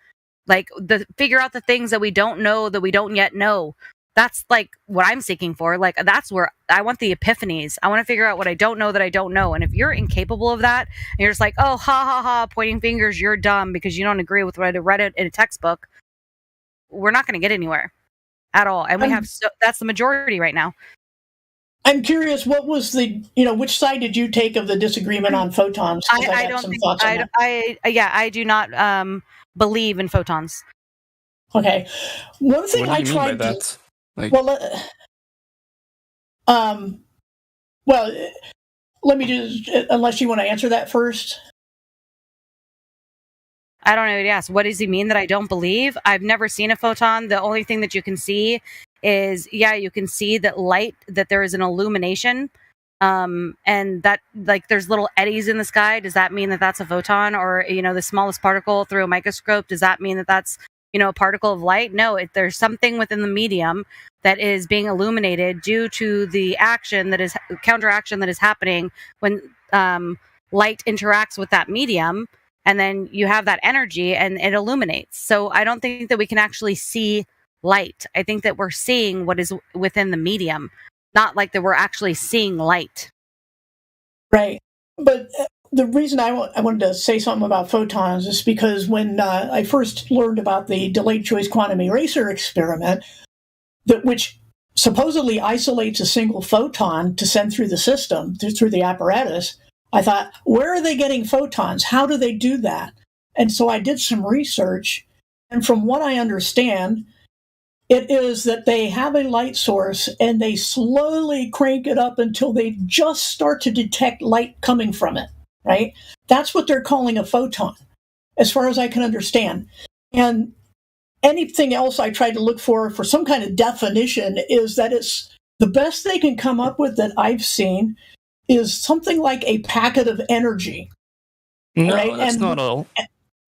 Like, figure out the things that we don't know, that we don't yet know. That's like what I'm seeking for. Like, that's where I want the epiphanies. I want to figure out what I don't know that I don't know. And if you're incapable of that, and you're just like, oh, ha, ha, ha, pointing fingers, you're dumb because you don't agree with what I read it in a textbook, we're not going to get anywhere at all. And that's the majority right now. I'm curious, what was which side did you take of the disagreement on photons? I do not believe in photons. Okay. One thing What do you I mean by tried to that? Like, well, let me just, unless you want to answer that first. I don't know what he asked. What does he mean that I don't believe? I've never seen a photon. The only thing that you can see is, you can see that light, that there is an illumination. And that, like, there's little eddies in the sky. Does that mean that that's a photon? Or, the smallest particle through a microscope, does that mean that that's, a particle of light? No, there's something within the medium that is being illuminated due to the counteraction that is happening when light interacts with that medium. And then you have that energy and it illuminates. So I don't think that we can actually see light. I think that we're seeing what is within the medium, not like that we're actually seeing light. Right. But the reason I wanted to say something about photons is because when I first learned about the delayed choice quantum eraser experiment, which supposedly isolates a single photon to send through the system, through the apparatus, I thought, where are they getting photons? How do they do that? And so I did some research. And from what I understand, it is that they have a light source and they slowly crank it up until they just start to detect light coming from it, right? That's what they're calling a photon, as far as I can understand. And anything else I tried to look for some kind of definition is that it's the best they can come up with that I've seen is something like a packet of energy. no, right? that's And not all.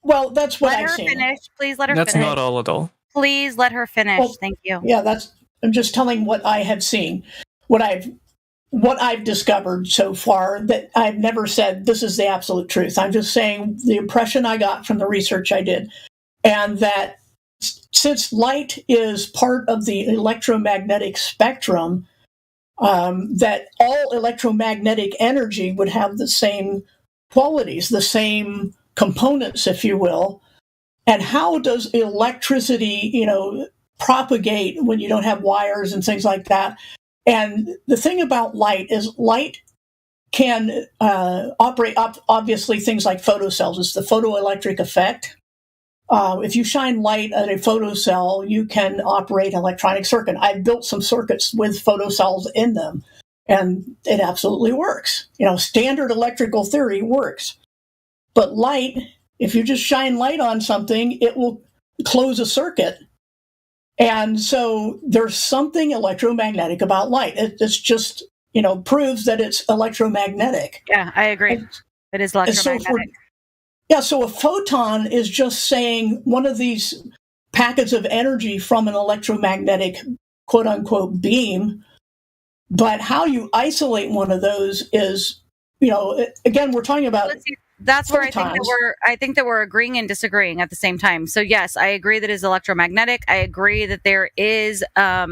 well, that's what Let I've her seen. finish. Please let her That's finish. not all at all. Please let her finish. Well, Thank you. Yeah, I'm just telling what I have seen, what I've discovered so far, that I've never said this is the absolute truth. I'm just saying the impression I got from the research I did, and that since light is part of the electromagnetic spectrum, that all electromagnetic energy would have the same qualities, the same components, if you will. And how does electricity, propagate when you don't have wires and things like that? And the thing about light is light can operate, obviously, things like photocells. It's the photoelectric effect. If you shine light at a photocell, you can operate an electronic circuit. I've built some circuits with photocells in them, and it absolutely works. Standard electrical theory works. But light, if you just shine light on something, it will close a circuit. And so there's something electromagnetic about light. It's just, proves that it's electromagnetic. Yeah, I agree. It is electromagnetic. So a photon is just saying one of these packets of energy from an electromagnetic quote unquote beam. But how you isolate one of those is, again, we're talking about that's where photons. I think that we're agreeing and disagreeing at the same time. So yes, I agree that it's electromagnetic. I agree that there is a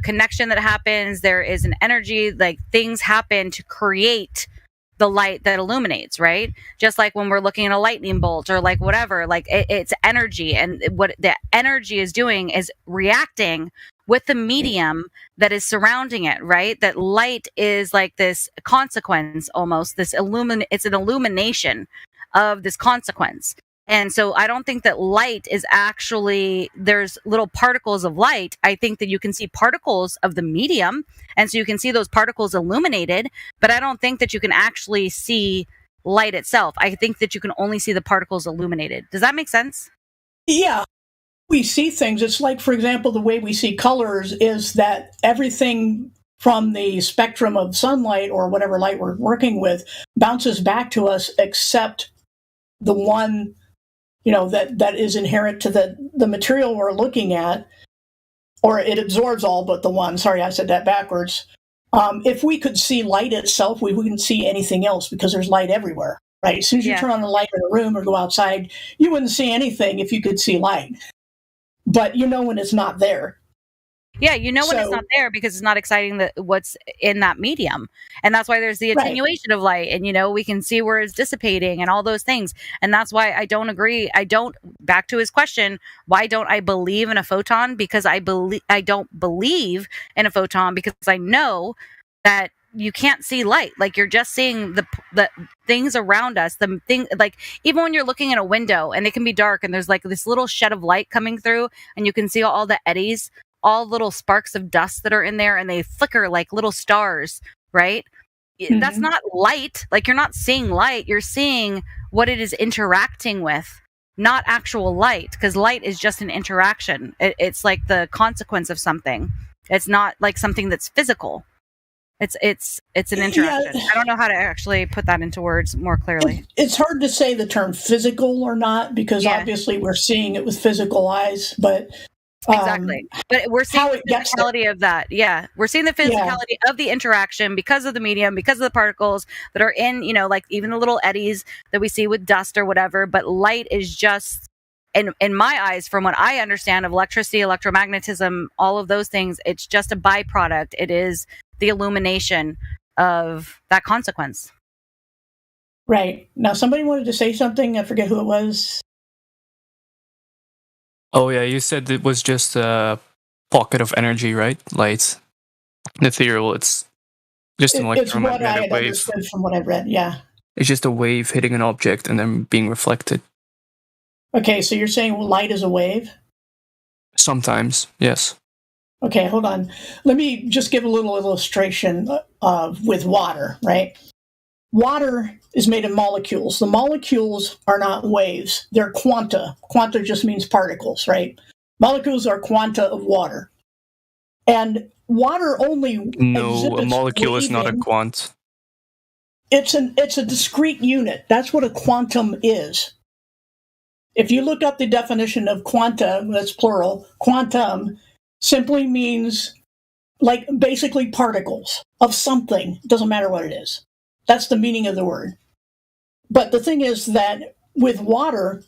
connection that happens. There is an energy, like things happen to create the light that illuminates, right? Just like when we're looking at a lightning bolt or like whatever, like it's energy, and what the energy is doing is reacting with the medium that is surrounding it, right? That light is like this consequence, almost this it's an illumination of this consequence. And so I don't think that light is actually, there's little particles of light. I think that you can see particles of the medium. And so you can see those particles illuminated, but I don't think that you can actually see light itself. I think that you can only see the particles illuminated. Does that make sense? Yeah. We see things. It's like, for example, the way we see colors is that everything from the spectrum of sunlight or whatever light we're working with bounces back to us except the one, that is inherent to the material we're looking at, or it absorbs all but the one. Sorry, I said that backwards. If we could see light itself, we wouldn't see anything else because there's light everywhere, right? As soon as you turn on the light in a room or go outside, you wouldn't see anything if you could see light. But you know when it's not there. Yeah, you know when it's not there because it's not exciting what's in that medium. And that's why there's the attenuation of light. And, we can see where it's dissipating and all those things. And that's why I don't agree. Back to his question, why don't I believe in a photon? Because I don't believe in a photon because I know that you can't see light. Like you're just seeing the things around us, like even when you're looking in a window and it can be dark and there's like this little shed of light coming through and you can see all the eddies, all little sparks of dust that are in there and they flicker like little stars, right? Mm-hmm. That's not light. Like you're not seeing light. You're seeing what it is interacting with, not actual light, because light is just an interaction. It's like the consequence of something. It's not like something that's physical. It's an interaction. I don't know how to actually put that into words more clearly. It's hard to say the term physical or not because obviously we're seeing it with physical eyes, but exactly. But we're seeing the physicality of that. Yeah, we're seeing the physicality of the interaction because of the medium, because of the particles that are in, like even the little eddies that we see with dust or whatever. But light is just, in my eyes, from what I understand of electricity, electromagnetism, all of those things, it's just a byproduct. It is the illumination of that consequence. Right. Now, somebody wanted to say something. I forget who it was. Oh, yeah. You said it was just a pocket of energy, right? Light. The ethereal, it's just an electromagnetic wave. It's what I had wave. understood from what I read, yeah. It's just a wave hitting an object and then being reflected. Okay, so you're saying light is a wave? Sometimes, yes. Okay, hold on. Let me just give a little illustration with water, right? Water is made of molecules. The molecules are not waves. They're quanta. Quanta just means particles, right? Molecules are quanta of water. And water only No, a molecule is not a quant. It's a discrete unit. That's what a quantum is. If you look up the definition of quanta, that's plural, quantum simply means like basically particles of something. It doesn't matter what it is. That's the meaning of the word. But the thing is that with water,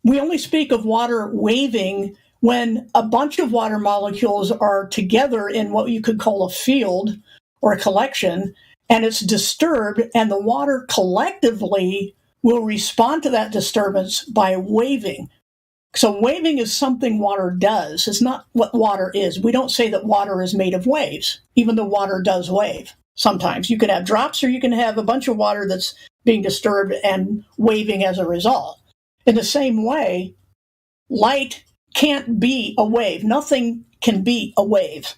we only speak of water waving when a bunch of water molecules are together in what you could call a field or a collection, and it's disturbed, and the water collectively will respond to that disturbance by waving. So waving is something water does. It's not what water is. We don't say that water is made of waves, even though water does wave. Sometimes you can have drops or you can have a bunch of water that's being disturbed and waving as a result. In the same way, light can't be a wave. Nothing can be a wave.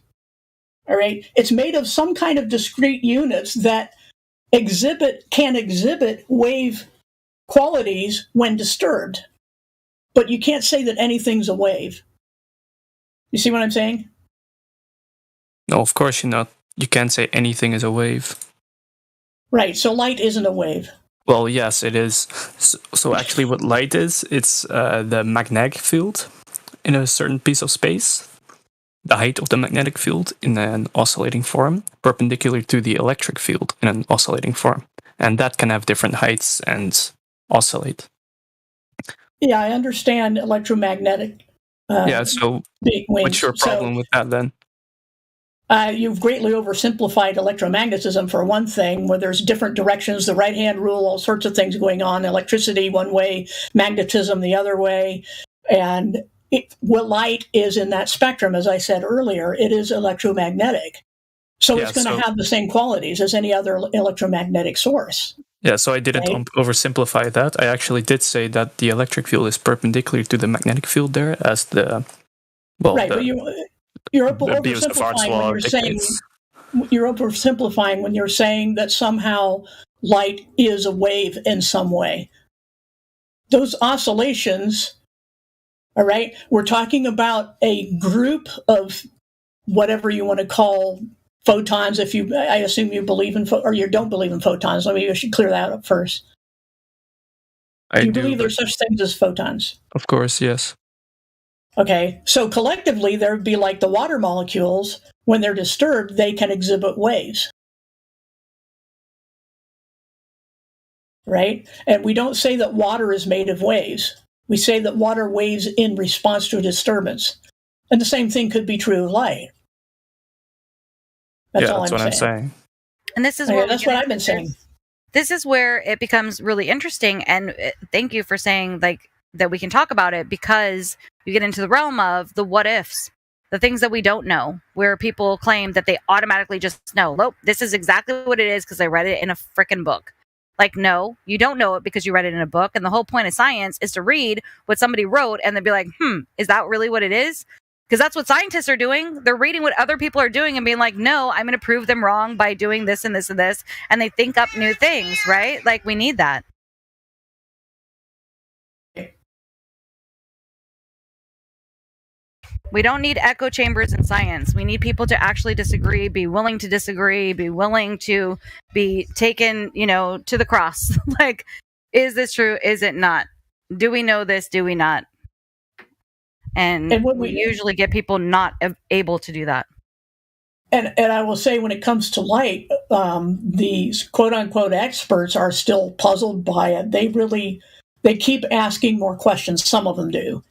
All right? It's made of some kind of discrete units that can exhibit wave qualities when disturbed. But you can't say that anything's a wave. You see what I'm saying? No, of course you're not. You can't say anything is a wave. Right, so light isn't a wave. Well, yes, it is. So actually what light is, it's the magnetic field in a certain piece of space. The height of the magnetic field in an oscillating form, perpendicular to the electric field in an oscillating form. And that can have different heights and oscillate. Yeah, I understand electromagnetic. So what's your problem with that then? You've greatly oversimplified electromagnetism for one thing, where there's different directions, the right-hand rule, all sorts of things going on, electricity one way, magnetism the other way. And what light is in that spectrum, as I said earlier, it is electromagnetic. So Yeah, it's going to so- have the same qualities as any other electromagnetic source. Yeah, so I didn't Right. oversimplify that. I actually did say that the electric field is perpendicular to the magnetic field there, as the Right, but you're the Beers of Art's oversimplifying when law you're saying dictates. you're oversimplifying when you're saying that somehow light is a wave in some way. Those oscillations, all right, we're talking about a group of whatever you want to call photons. I assume you believe in or you don't believe in photons. Maybe I should clear that up first. I Do you do, believe but- there's such things as photons? Of course, yes. Okay, so collectively, there would be like the water molecules. When they're disturbed, they can exhibit waves. Right? And we don't say that water is made of waves. We say that water waves in response to a disturbance. And the same thing could be true of light. That's all that's what I'm saying. And this is Okay, where we that's get what into I've been saying. This is where it becomes really interesting, and thank you for saying like that we can talk about it, because you get into the realm of the what ifs, the things that we don't know, where people claim that they automatically just know, nope, this is exactly what it is because I read it in a freaking book. Like, no, you don't know it because you read it in a book. And the whole point of science is to read what somebody wrote and then be like, is that really what it is? Because that's what scientists are doing. They're reading what other people are doing and being like, no, I'm going to prove them wrong by doing this and this and this. And they think up new things, right? Like, we need that. We don't need echo chambers in science. We need people to actually disagree, be willing to disagree, be willing to be taken, to the cross. Like, is this true? Is it not? Do we know this? Do we not? And we usually get people not able to do that. And I will say, when it comes to light, these quote unquote experts are still puzzled by it. They keep asking more questions. Some of them do,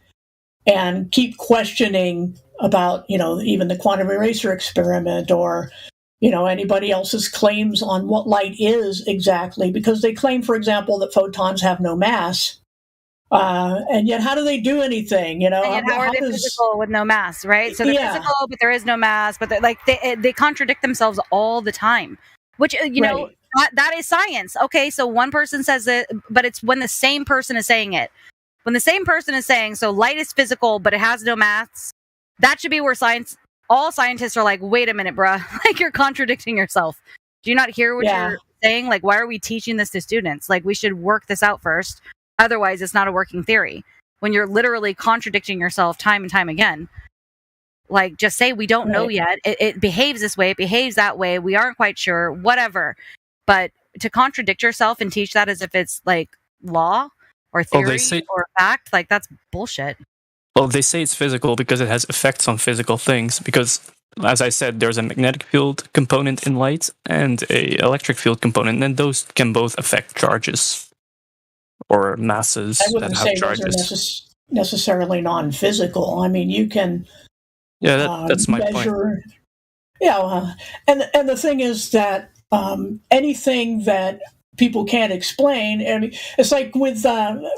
and keep questioning about, even the quantum eraser experiment or, anybody else's claims on what light is exactly, because they claim, for example, that photons have no mass. And yet, how do they do anything? And yet how are they physical with no mass, right? So they're physical, but there is no mass. But they contradict themselves all the time. Which that is science. Okay, so one person says it, but it's when the same person is saying it. When the same person is saying, so light is physical, but it has no mass. That should be where all scientists are like, wait a minute, bruh, like you're contradicting yourself. Do you not hear what you're saying? Like, why are we teaching this to students? Like, we should work this out first. Otherwise, it's not a working theory. When you're literally contradicting yourself time and time again, like, just say we don't know yet. It behaves this way. It behaves that way. We aren't quite sure. Whatever. But to contradict yourself and teach that as if it's like law or theory or fact, like, that's bullshit. Well, they say it's physical because it has effects on physical things. Because, as I said, there's a magnetic field component in light and a electric field component, and those can both affect charges or masses I that wouldn't have say charges. those are necessarily non-physical. I mean, you can that's my measure. Point. Yeah, and the thing is that anything that people can't explain, and it's like with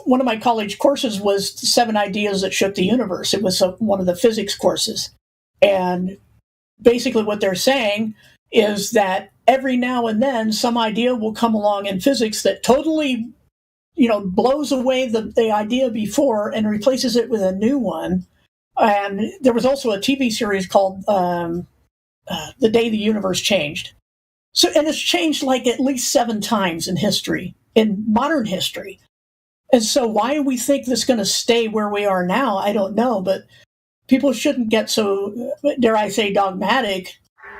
one of my college courses was 7 Ideas That Shook the Universe. It was one of the physics courses, and basically what they're saying is that every now and then some idea will come along in physics that totally blows away the idea before and replaces it with a new one. And there was also a TV series called The Day the Universe Changed. And it's changed like at least 7 times in modern history. And so why do we think this is going to stay where we are now? I don't know, but people shouldn't get so, dare I say, dogmatic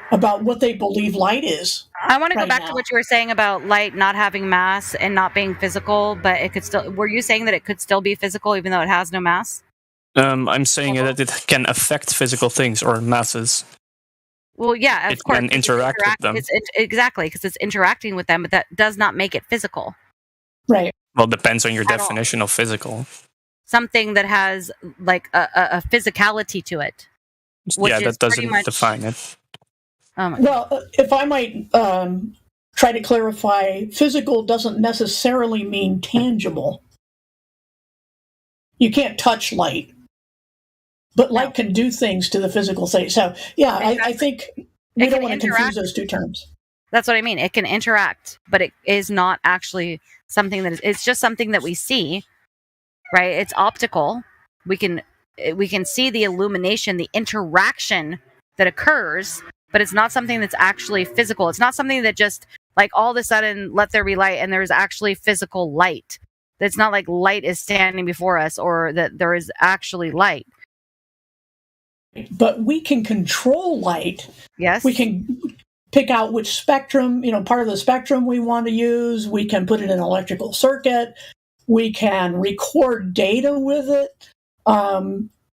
about what they believe light is. I want to go back to what you were saying about light not having mass and not being physical, but it could still, were you saying that it could still be physical even though it has no mass? I'm saying that it can affect physical things or masses. Well, yeah, of course. It can interact with them. Exactly, because it's interacting with them, but that does not make it physical. Right. Well, it depends on your definition of physical. Something that has like a physicality to it. Yeah, that doesn't define it. Well, if I might try to clarify, physical doesn't necessarily mean tangible. You can't touch light, but light can do things to the physical thing. So, yeah, I think We It don't can want to confuse interact. those two terms. That's what I mean. It can interact, but it is not actually something that is. It's just something that we see, right? It's optical. We can see the illumination, the interaction that occurs, but it's not something that's actually physical. It's not something that just like all of a sudden let there be light and there's actually physical light. It's not like light is standing before us or that there is actually light. But we can control light. Yes. We can pick out which spectrum, part of the spectrum we want to use. We can put it in an electrical circuit. We can record data with it.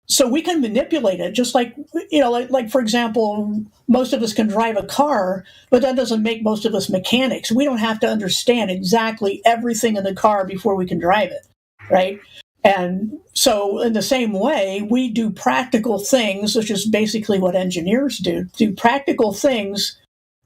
So we can manipulate it, just like, like for example, most of us can drive a car, but that doesn't make most of us mechanics. We don't have to understand exactly everything in the car before we can drive it, right? And so in the same way, we do practical things, which is basically what engineers do practical things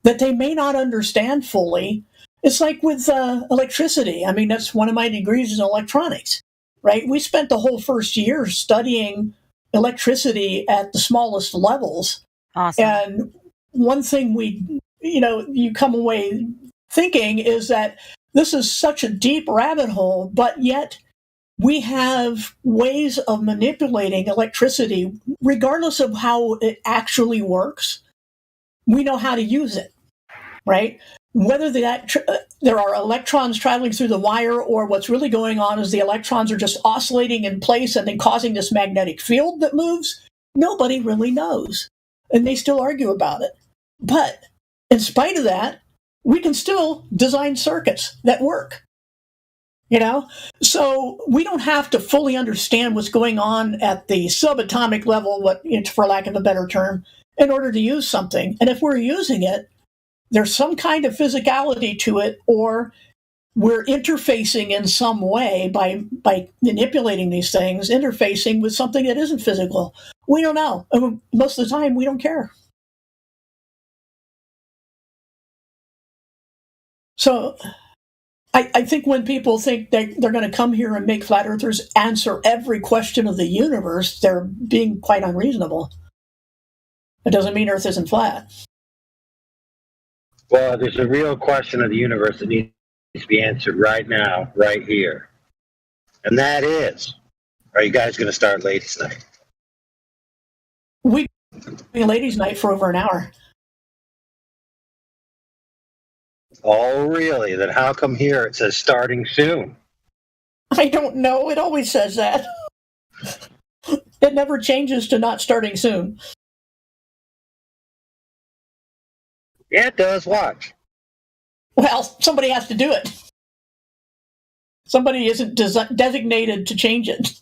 that they may not understand fully. It's like with electricity. I mean, that's one of my degrees in electronics, right? We spent the whole first year studying electricity at the smallest levels. Awesome. And one thing you come away thinking is that this is such a deep rabbit hole, but yet we have ways of manipulating electricity, regardless of how it actually works. We know how to use it, right? Whether there are electrons traveling through the wire or what's really going on is the electrons are just oscillating in place and then causing this magnetic field that moves, nobody really knows. And they still argue about it. But in spite of that, we can still design circuits that work. So we don't have to fully understand what's going on at the subatomic level, for lack of a better term, in order to use something. And if we're using it, there's some kind of physicality to it, or we're interfacing in some way by manipulating these things, interfacing with something that isn't physical. We don't know. Most of the time, we don't care. So I think when people think that they're going to come here and make flat earthers answer every question of the universe, they're being quite unreasonable. It doesn't mean Earth isn't flat. Well, there's a real question of the universe that needs to be answered right now, right here. And that is, are you guys going to start ladies' night? We ladies' night for over an hour. Oh, really? Then how come here it says starting soon? I don't know. It always says that. It never changes to not starting soon. Yeah, it does. Watch. Well, somebody has to do it. Somebody isn't designated to change it.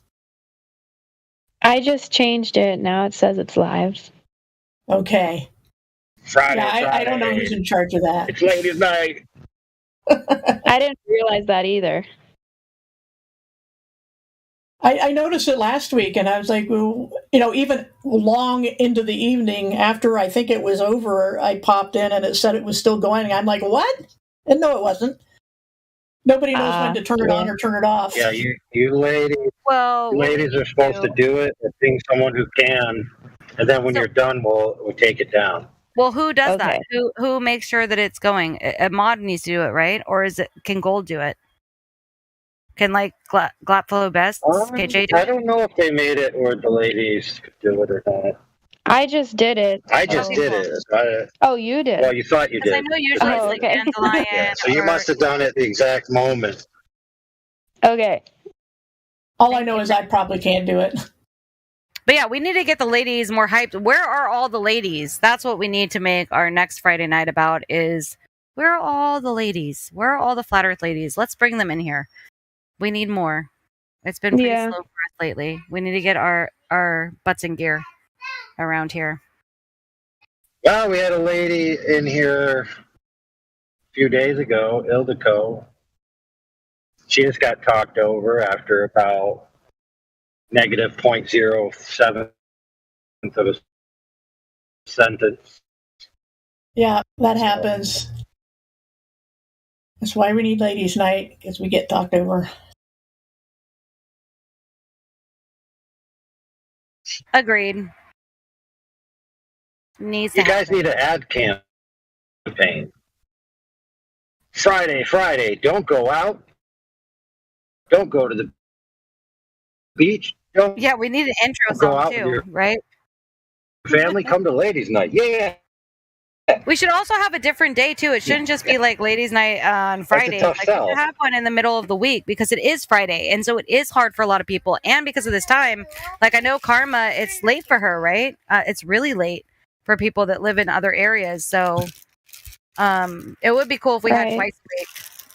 I just changed it. Now it says it's live. Okay. Friday. I don't know who's in charge of that. It's ladies' night. I didn't realize that either. I noticed it last week, and I was like, well, even long into the evening after I think it was over, I popped in and it said it was still going. I'm like, what? And no, it wasn't. Nobody knows when to turn it on or turn it off. Yeah, you ladies. Well, you ladies are supposed to do it and being someone who can, and then when you're done, we'll take it down. Well, who does that? Who makes sure that it's going? A mod needs to do it, right? Or can Gold do it? Can Glapflow Best, KJ do I it? don't know if they made it or the ladies could do it or not. I just did it. I just did it. Oh, you did? Well, you thought you did. I know usually it's like Dandelion. Yeah, so you must have done it the exact moment. Okay. All I know is I probably can't do it. But yeah, we need to get the ladies more hyped. Where are all the ladies? That's what we need to make our next Friday night about is where are all the ladies? Where are all the Flat Earth ladies? Let's bring them in here. We need more. It's been pretty slow for us lately. We need to get our butts in gear around here. Well, we had a lady in here a few days ago, Ildiko. She just got talked over after about negative 0.07 of a sentence. Yeah, that happens. That's why we need ladies' night, because we get talked over. Agreed. Needs You to guys happen. need an ad campaign. Friday, don't go out. Don't go to the beach. Don't Yeah, we need an intro go song out with too, your right? family. Come to ladies' night. Yeah. We should also have a different day too. It shouldn't just be like ladies' night on Friday. tough Like we sell. should have one in the middle of the week because it is Friday, and so it is hard for a lot of people. And because of this time, like I know Karma, it's late for her, right? It's really late for people that live in other areas. So, it would be cool if we had Right. twice a week.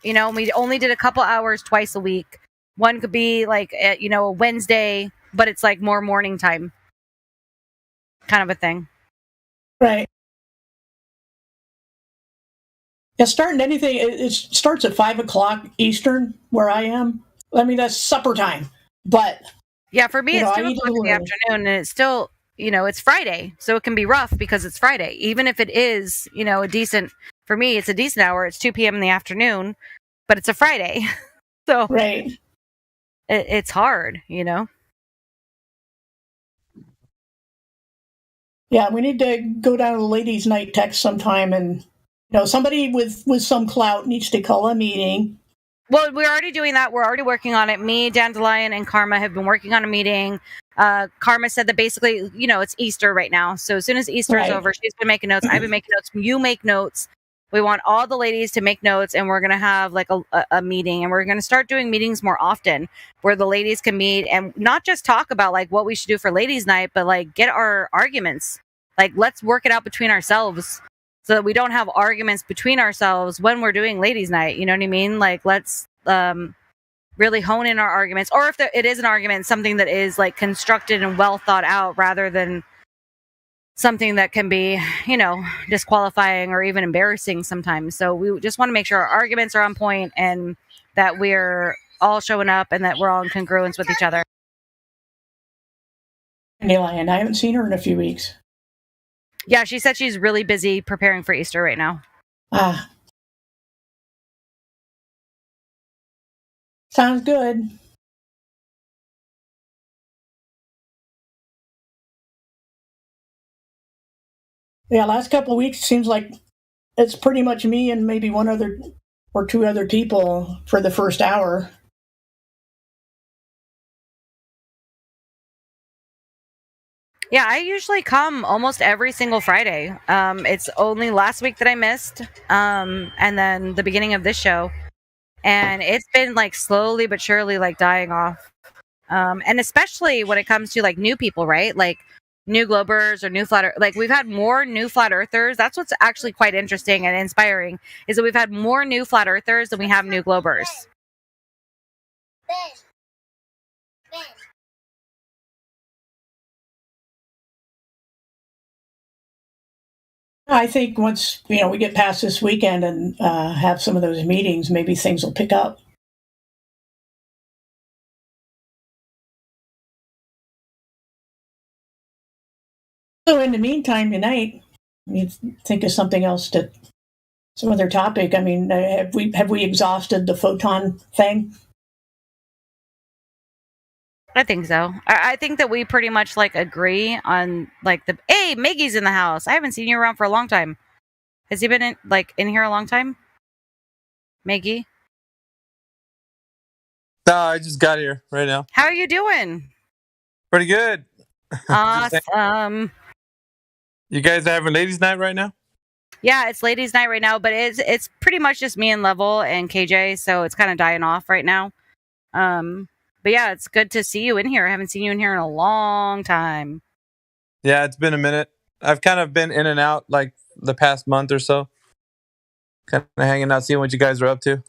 You know, we only did a couple hours twice a week. One could be like a Wednesday, but it's like more morning time, kind of a thing. Right. Yeah, starting anything, it starts at 5 o'clock Eastern, where I am. I mean, that's supper time. But yeah, for me, you know, it's I 2 eat a o'clock in the little afternoon, and it's still, it's Friday, so it can be rough because it's Friday. Even if it is, a decent, for me, it's a decent hour. It's 2 p.m. in the afternoon, but it's a Friday, so right. It's hard, Yeah, we need to go down to the ladies' night text sometime, and somebody with some clout needs to call a meeting. Well, we're already doing that. We're already working on it. Me, Dandelion, and Karma have been working on a meeting. Karma said that basically, it's Easter right now. So as soon as Easter is Right. over, she's been making notes. I've been making notes. You make notes. We want all the ladies to make notes, and we're going to have like a meeting, and we're going to start doing meetings more often where the ladies can meet and not just talk about like what we should do for ladies' night, but like get our arguments. Like, let's work it out between ourselves so that we don't have arguments between ourselves when we're doing ladies' night. You know what I mean? Like, let's really hone in our arguments, or if it is an argument, something that is like constructed and well thought out rather than something that can be, disqualifying or even embarrassing sometimes. So we just want to make sure our arguments are on point and that we're all showing up and that we're all in congruence with each other. Dandelion, I haven't seen her in a few weeks. Yeah, she said she's really busy preparing for Easter right now. Sounds good. Yeah, last couple of weeks seems like it's pretty much me and maybe one other or two other people for the first hour. Yeah, I usually come almost every single Friday. It's only last week that I missed, and then the beginning of this show. And it's been like slowly but surely like dying off. And especially when it comes to like new people, right? Like new Globers or new flat Earth. Like we've had more new flat earthers. That's what's actually quite interesting and inspiring is that we've had more new flat earthers than we have new Globers. I think once we get past this weekend and have some of those meetings, maybe things will pick up. So in the meantime, tonight, you think of something else some other topic. I mean, have we exhausted the photon thing? I think so. I think that we pretty much like agree on like hey, Maggie's in the house. I haven't seen you around for a long time. Has he been in here a long time? Maggie? No, I just got here right now. How are you doing? Pretty good. Awesome. You guys are having ladies' night right now? Yeah, it's ladies' night right now, but it's pretty much just me and Level and KJ, so it's kind of dying off right now. But yeah, it's good to see you in here. I haven't seen you in here in a long time. Yeah, it's been a minute. I've kind of been in and out like the past month or so. Kind of hanging out, seeing what you guys are up to.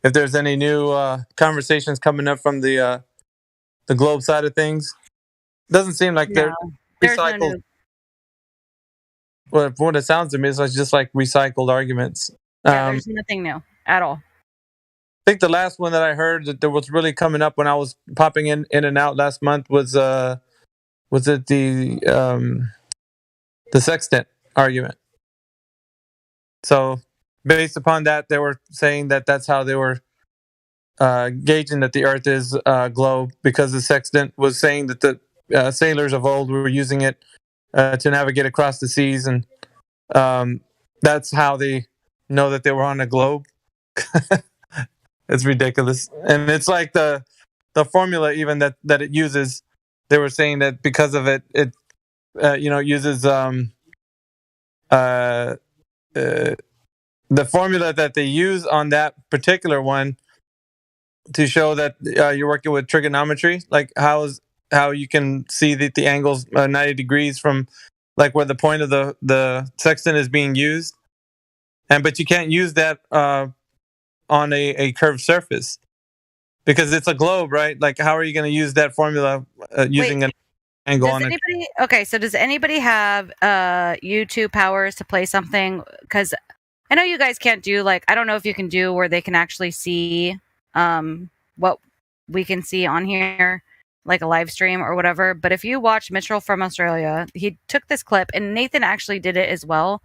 If there's any new conversations coming up from the globe side of things. Doesn't seem like they're recycled. No new. Well, from what it sounds to me, it's just like recycled arguments. Yeah, there's nothing new at all. I think the last one that I heard that there was really coming up when I was popping in and out last month was it the sextant argument. So based upon that, they were saying that that's how they were gauging that the Earth is globe, because the sextant was saying that the sailors of old were using it to navigate across the seas, and that's how they know that they were on a globe. It's ridiculous, and it's like the formula even that it uses. They were saying that because of it uses the formula that they use on that particular one to show that you're working with trigonometry, like how you can see the angles 90 degrees from like where the point of the sextant is being used, but you can't use that on a curved surface because it's a globe, right? Like how are you going to use that formula using an angle on it? Okay, so does anybody have YouTube powers to play something? Because I know you guys can't do, like, I don't know if you can do where they can actually see what we can see on here, like a live stream or whatever. But if you watch Mitchell from Australia, he took this clip, and Nathan actually did it as well.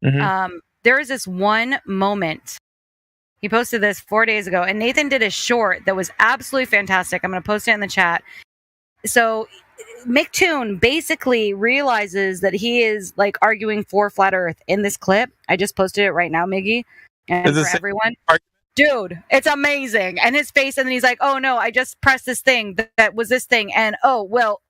There is this one moment. He posted this 4 days ago, and Nathan did a short that was absolutely fantastic. I'm going to post it in the chat. So McToon basically realizes that he is like arguing for flat Earth in this clip. I just posted it right now, Miggy, and for everyone. Dude, it's amazing. And his face, and then he's like, "Oh no, I just pressed this thing that was this thing," and oh well,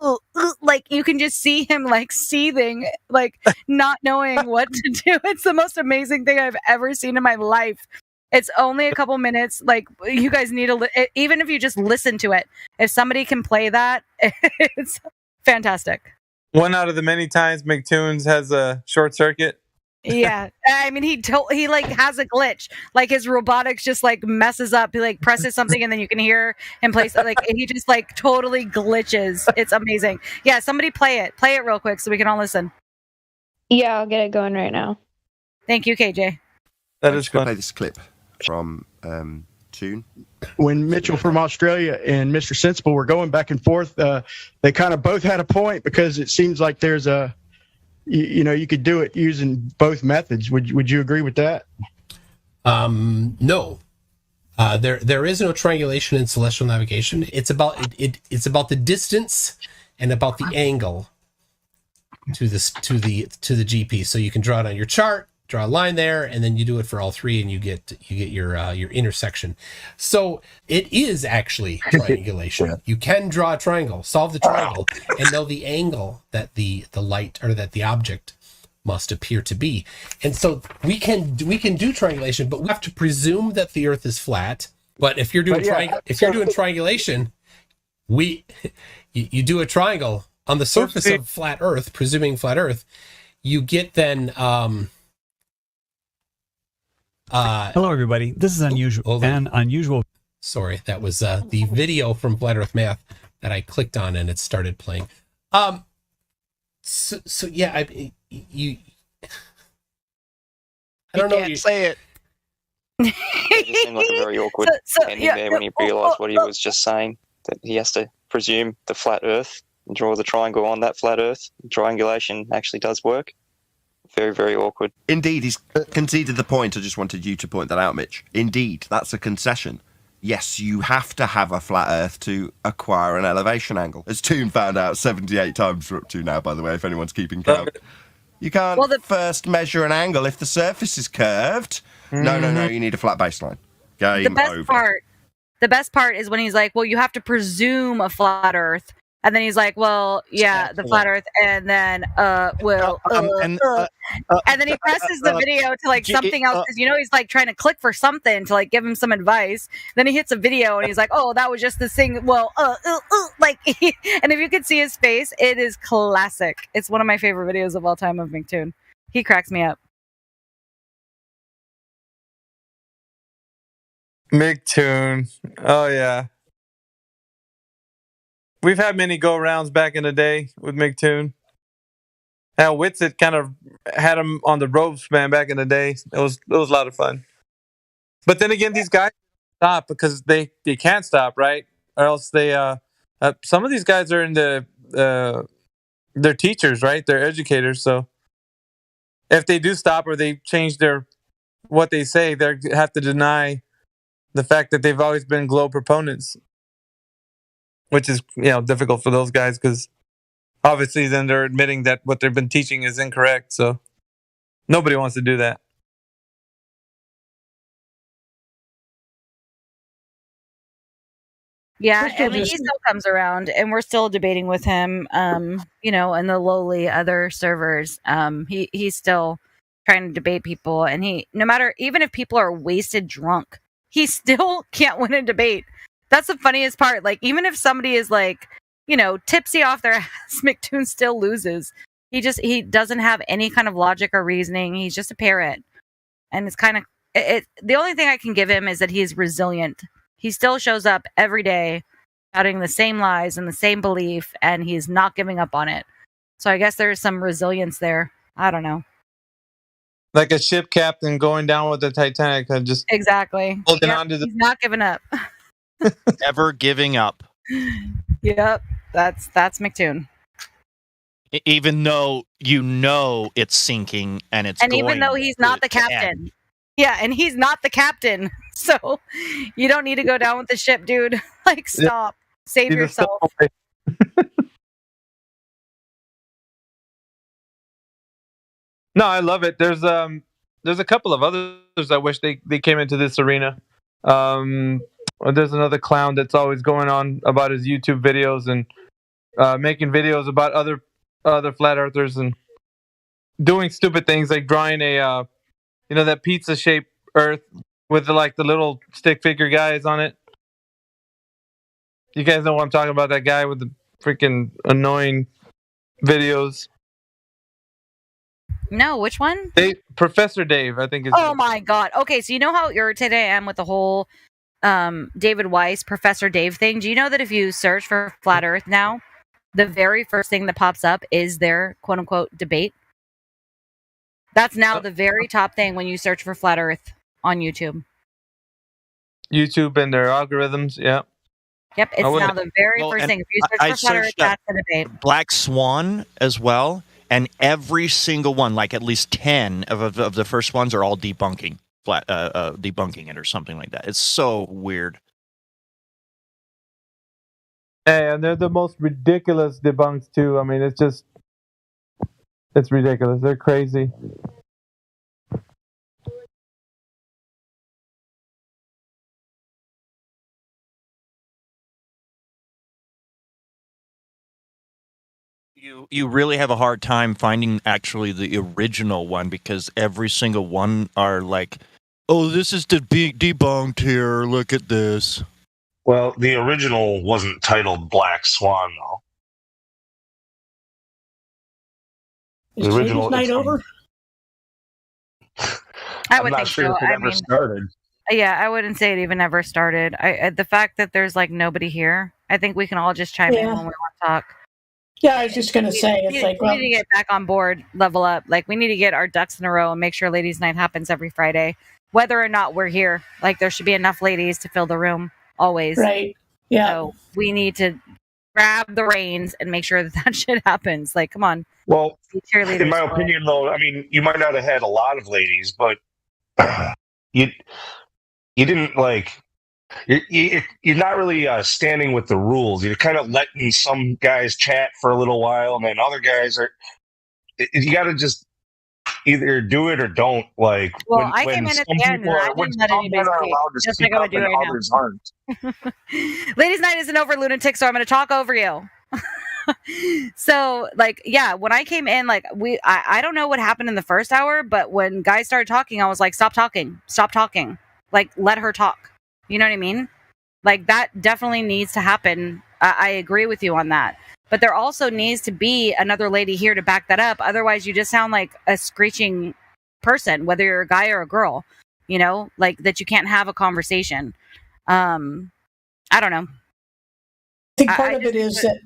like you can just see him like seething, like not knowing what to do. It's the most amazing thing I've ever seen in my life. It's only a couple minutes. Like, you guys need to, even if you just listen to it, if somebody can play that, it's fantastic. One out of the many times McToons has a short circuit. Yeah. I mean, he like has a glitch. Like his robotics just like messes up. He like presses something and then you can hear him play. Like he just like totally glitches. It's amazing. Yeah. Somebody play it. Play it real quick so we can all listen. Yeah, I'll get it going right now. Thank you, KJ. That is fun. Play this clip from Toon. When Mitchell from Australia and Mr. Sensible were going back and forth, they kind of both had a point because it seems like there's a, you could do it using both methods. Would you agree with that? No. There is no triangulation in celestial navigation. It's about it's about the distance and about the angle to the GP. So you can draw it on your chart, draw a line there, and then you do it for all three, and you get your intersection. So it is actually triangulation. Yeah. You can draw a triangle, solve the triangle, and know the angle that the light or that the object must appear to be. And so we can do triangulation, but we have to presume that the Earth is flat. But if you're doing doing triangulation, you do a triangle on the surface of flat Earth, presuming flat Earth. You get then. Hello, everybody. This is unusual. Sorry, that was the video from Flat Earth Math that I clicked on and it started playing. So yeah, I don't know. Can't say it. It just seemed like a very awkward ending there when he realised what he was just saying, that he has to presume the flat Earth and draw the triangle on that flat Earth. Triangulation actually does work. Very, very awkward. Indeed, he's conceded the point. I just wanted you to point that out, Mitch. Indeed, that's a concession. Yes, you have to have a flat Earth to acquire an elevation angle. As Toon found out 78 times we're up to now, by the way, if anyone's keeping count. You can't first measure an angle if the surface is curved. Mm-hmm. No, you need a flat baseline. Game over. The best part is when he's like, well, you have to presume a flat Earth. And then he's like, well, yeah, the flat Earth. And then, and then he presses the video to like something else. Cause he's like trying to click for something to like give him some advice. Then he hits a video and he's like, oh, that was just this thing. Well, like, and if you could see his face, it is classic. It's one of my favorite videos of all time of McToon. He cracks me up. McToon. Oh, yeah. We've had many go-rounds back in the day with McToon. Now, Witsit kind of had him on the ropes, man, back in the day. It was a lot of fun. But then again, these guys stop because they can't stop, right? Or else they some of these guys are in they're teachers, right? They're educators. So if they do stop or they change what they say, they have to deny the fact that they've always been globe proponents. Which is, difficult for those guys because obviously then they're admitting that what they've been teaching is incorrect. So nobody wants to do that. Yeah, I mean, he still comes around, and we're still debating with him. You know, in the lowly other servers, he's still trying to debate people, and no matter, even if people are wasted drunk, he still can't win a debate. That's the funniest part. Like, even if somebody is like, you know, tipsy off their ass, McToon still loses. He doesn't have any kind of logic or reasoning. He's just a parrot, and it's kind of the only thing I can give him is that he's resilient. He still shows up every day shouting the same lies and the same belief, and he's not giving up on it. So I guess there's some resilience there. I don't know. Like a ship captain going down with the Titanic and just exactly holding on to the. He's not giving up. Never giving up. Yep, that's McToon. Even though you know it's sinking and it's even though he's not the captain. Yeah, and he's not the captain. So you don't need to go down with the ship, dude. Like, stop. Save yourself. No, I love it. There's a couple of others I wish they came into this arena. There's another clown that's always going on about his YouTube videos and making videos about other flat earthers and doing stupid things like drawing a that pizza shaped earth with like the little stick figure guys on it. You guys know what I'm talking about, that guy with the freaking annoying videos. No, which one? Professor Dave, I think is. Oh my god. Okay, so you know how irritated I am with the whole David Weiss, Professor Dave thing? Do you know that if you search for Flat Earth now, the very first thing that pops up is their quote unquote debate? That's now the very top thing when you search for Flat Earth on YouTube. YouTube and their algorithms, yeah. Yep, it's now the very first thing. If you search for Flat Earth, that's the debate. Black Swan as well, and every single one, like at least 10 of the first ones, are all debunking debunking it or something like that. It's so weird. And they're the most ridiculous debunks too. I mean, it's ridiculous. They're crazy. You really have a hard time finding actually the original one, because every single one are like, oh, this is debunked here. Look at this. Well, the original wasn't titled Black Swan, though. Is the original night over? I would I'm not think sure so. if it ever started. Yeah, I wouldn't say it even ever started. The fact that there's like nobody here, I think we can all just chime in when we want to talk. Yeah, I was just going to say, it's like, we need to get back on board, level up. Like, we need to get our ducks in a row and make sure Ladies' Night happens every Friday, whether or not we're here. Like, there should be enough ladies to fill the room always. Right. Yeah. So we need to grab the reins and make sure that shit happens. Like, come on. Well, in my opinion, though, I mean, you might not have had a lot of ladies, but you didn't like. You're not really standing with the rules. You're kind of letting some guys chat for a little while, and then other guys are. You got to just either do it or don't. Like, well, I came in at the end, and I didn't let anybody speak. Just like I would do right now. Others aren't. Ladies' Night isn't over, lunatic. So I'm going to talk over you. So, like, yeah, when I came in, like, I don't know what happened in the first hour, but when guys started talking, I was like, stop talking, like, let her talk. You know what I mean? Like, that definitely needs to happen. I agree with you on that. But there also needs to be another lady here to back that up. Otherwise, you just sound like a screeching person, whether you're a guy or a girl, you know, like that you can't have a conversation. I don't know. I think part of it is that.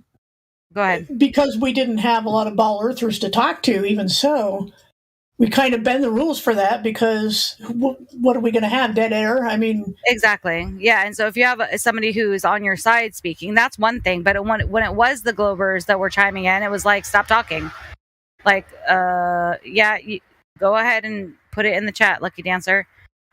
Go ahead. Because we didn't have a lot of ball earthers to talk to, even so, we kind of bend the rules for that, because what are we going to have? Dead air? I mean, exactly. Yeah. And so if you have somebody who's on your side speaking, that's one thing. But when it was the Globers that were chiming in, it was like, stop talking. Like, yeah, go ahead and put it in the chat, Lucky Dancer.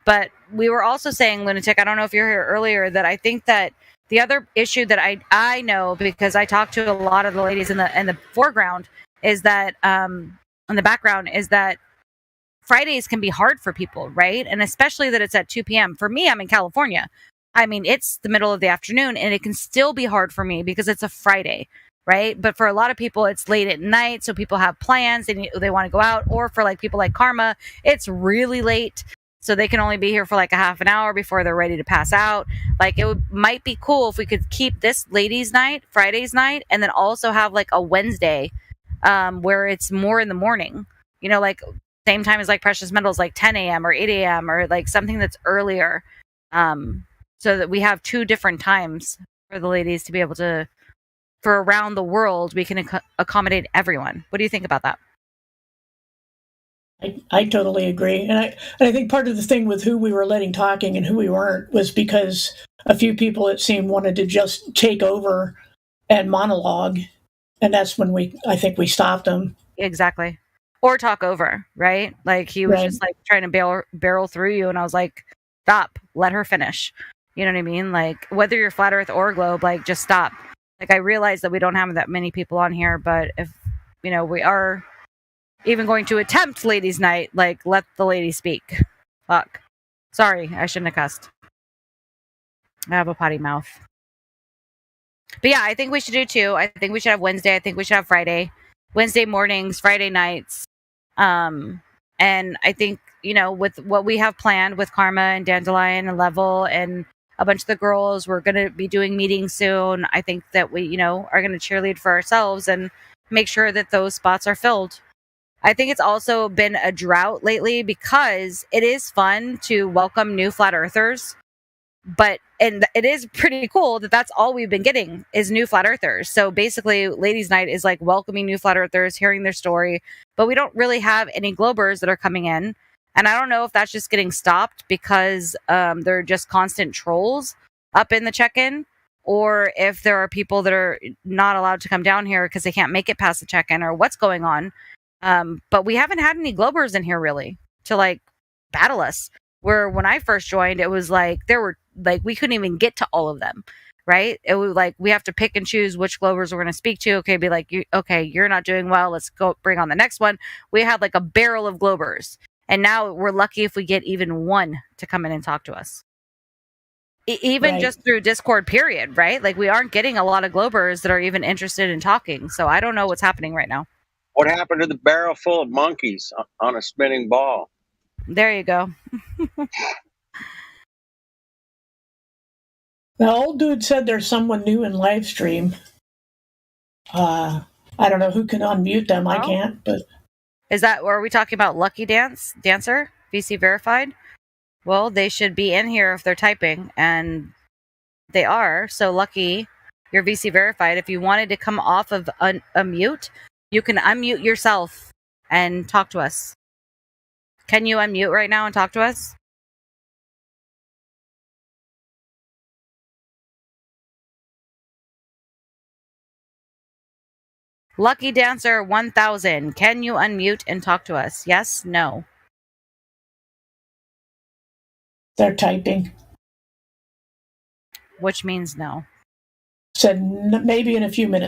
But we were also saying, Lunatic, I don't know if you're here earlier, that I think that The other issue that I know, because I talk to a lot of the ladies in the foreground, is that in the background, is that Fridays can be hard for people, right? And especially that it's at 2 p.m. For me, I'm in California. I mean, it's the middle of the afternoon, and it can still be hard for me because it's a Friday, right? But for a lot of people, it's late at night, so people have plans, they want to go out. Or for like people like Karma, it's really late, so they can only be here for like a half an hour before they're ready to pass out. Like, might be cool if we could keep this ladies' night, Friday's night, and then also have like a Wednesday where it's more in the morning. You know, like same time as like Precious Metals, like 10 a.m. or 8 a.m. or like something that's earlier. So that we have 2 different times for the ladies to be able to, for around the world, we can accommodate everyone. What do you think about that? I totally agree. And I think part of the thing with who we were letting talking and who we weren't was because a few people, it seemed, wanted to just take over and monologue. And that's when I think we stopped them. Exactly. Or talk over, right? Like he was just like trying to barrel through you. And I was like, stop, let her finish. You know what I mean? Like, whether you're Flat Earth or Globe, like, just stop. Like, I realize that we don't have that many people on here, but if, you know, we are even going to attempt ladies' night, like, let the lady speak. Fuck. Sorry, I shouldn't have cussed. I have a potty mouth. But yeah, I think we should do 2. I think we should have Wednesday. I think we should have Friday. Wednesday mornings, Friday nights. And I think, you know, with what we have planned with Karma and Dandelion and Level and a bunch of the girls, we're going to be doing meetings soon. I think that we, you know, are going to cheerlead for ourselves and make sure that those spots are filled. I think it's also been a drought lately because it is fun to welcome new Flat Earthers. And it is pretty cool that that's all we've been getting is new Flat Earthers. So basically, Ladies' Night is like welcoming new Flat Earthers, hearing their story, but we don't really have any Globers that are coming in. And I don't know if that's just getting stopped because they're just constant trolls up in the check-in, or if there are people that are not allowed to come down here because they can't make it past the check-in, or what's going on. But we haven't had any Globers in here really to like battle us. Where when I first joined, it was like there were like we couldn't even get to all of them, right? It was like we have to pick and choose which Globers we're going to speak to. Okay, be like, you're not doing well. Let's go bring on the next one. We had like a barrel of Globers, and now we're lucky if we get even one to come in and talk to us. Even just through Discord, period, right? Like we aren't getting a lot of Globers that are even interested in talking. So I don't know what's happening right now. What happened to the barrel full of monkeys on a spinning ball? There you go. The old dude said there's someone new in live stream. I don't know who can unmute them. I can't. But are we talking about Lucky Dancer, VC verified? Well, they should be in here if they're typing, and they are. So Lucky, you're VC verified. If you wanted to come off of a mute, you can unmute yourself and talk to us. Can you unmute right now and talk to us? Lucky Dancer 1000. Can you unmute and talk to us? Yes? No? They're typing. Which means no. Said maybe in a few minutes.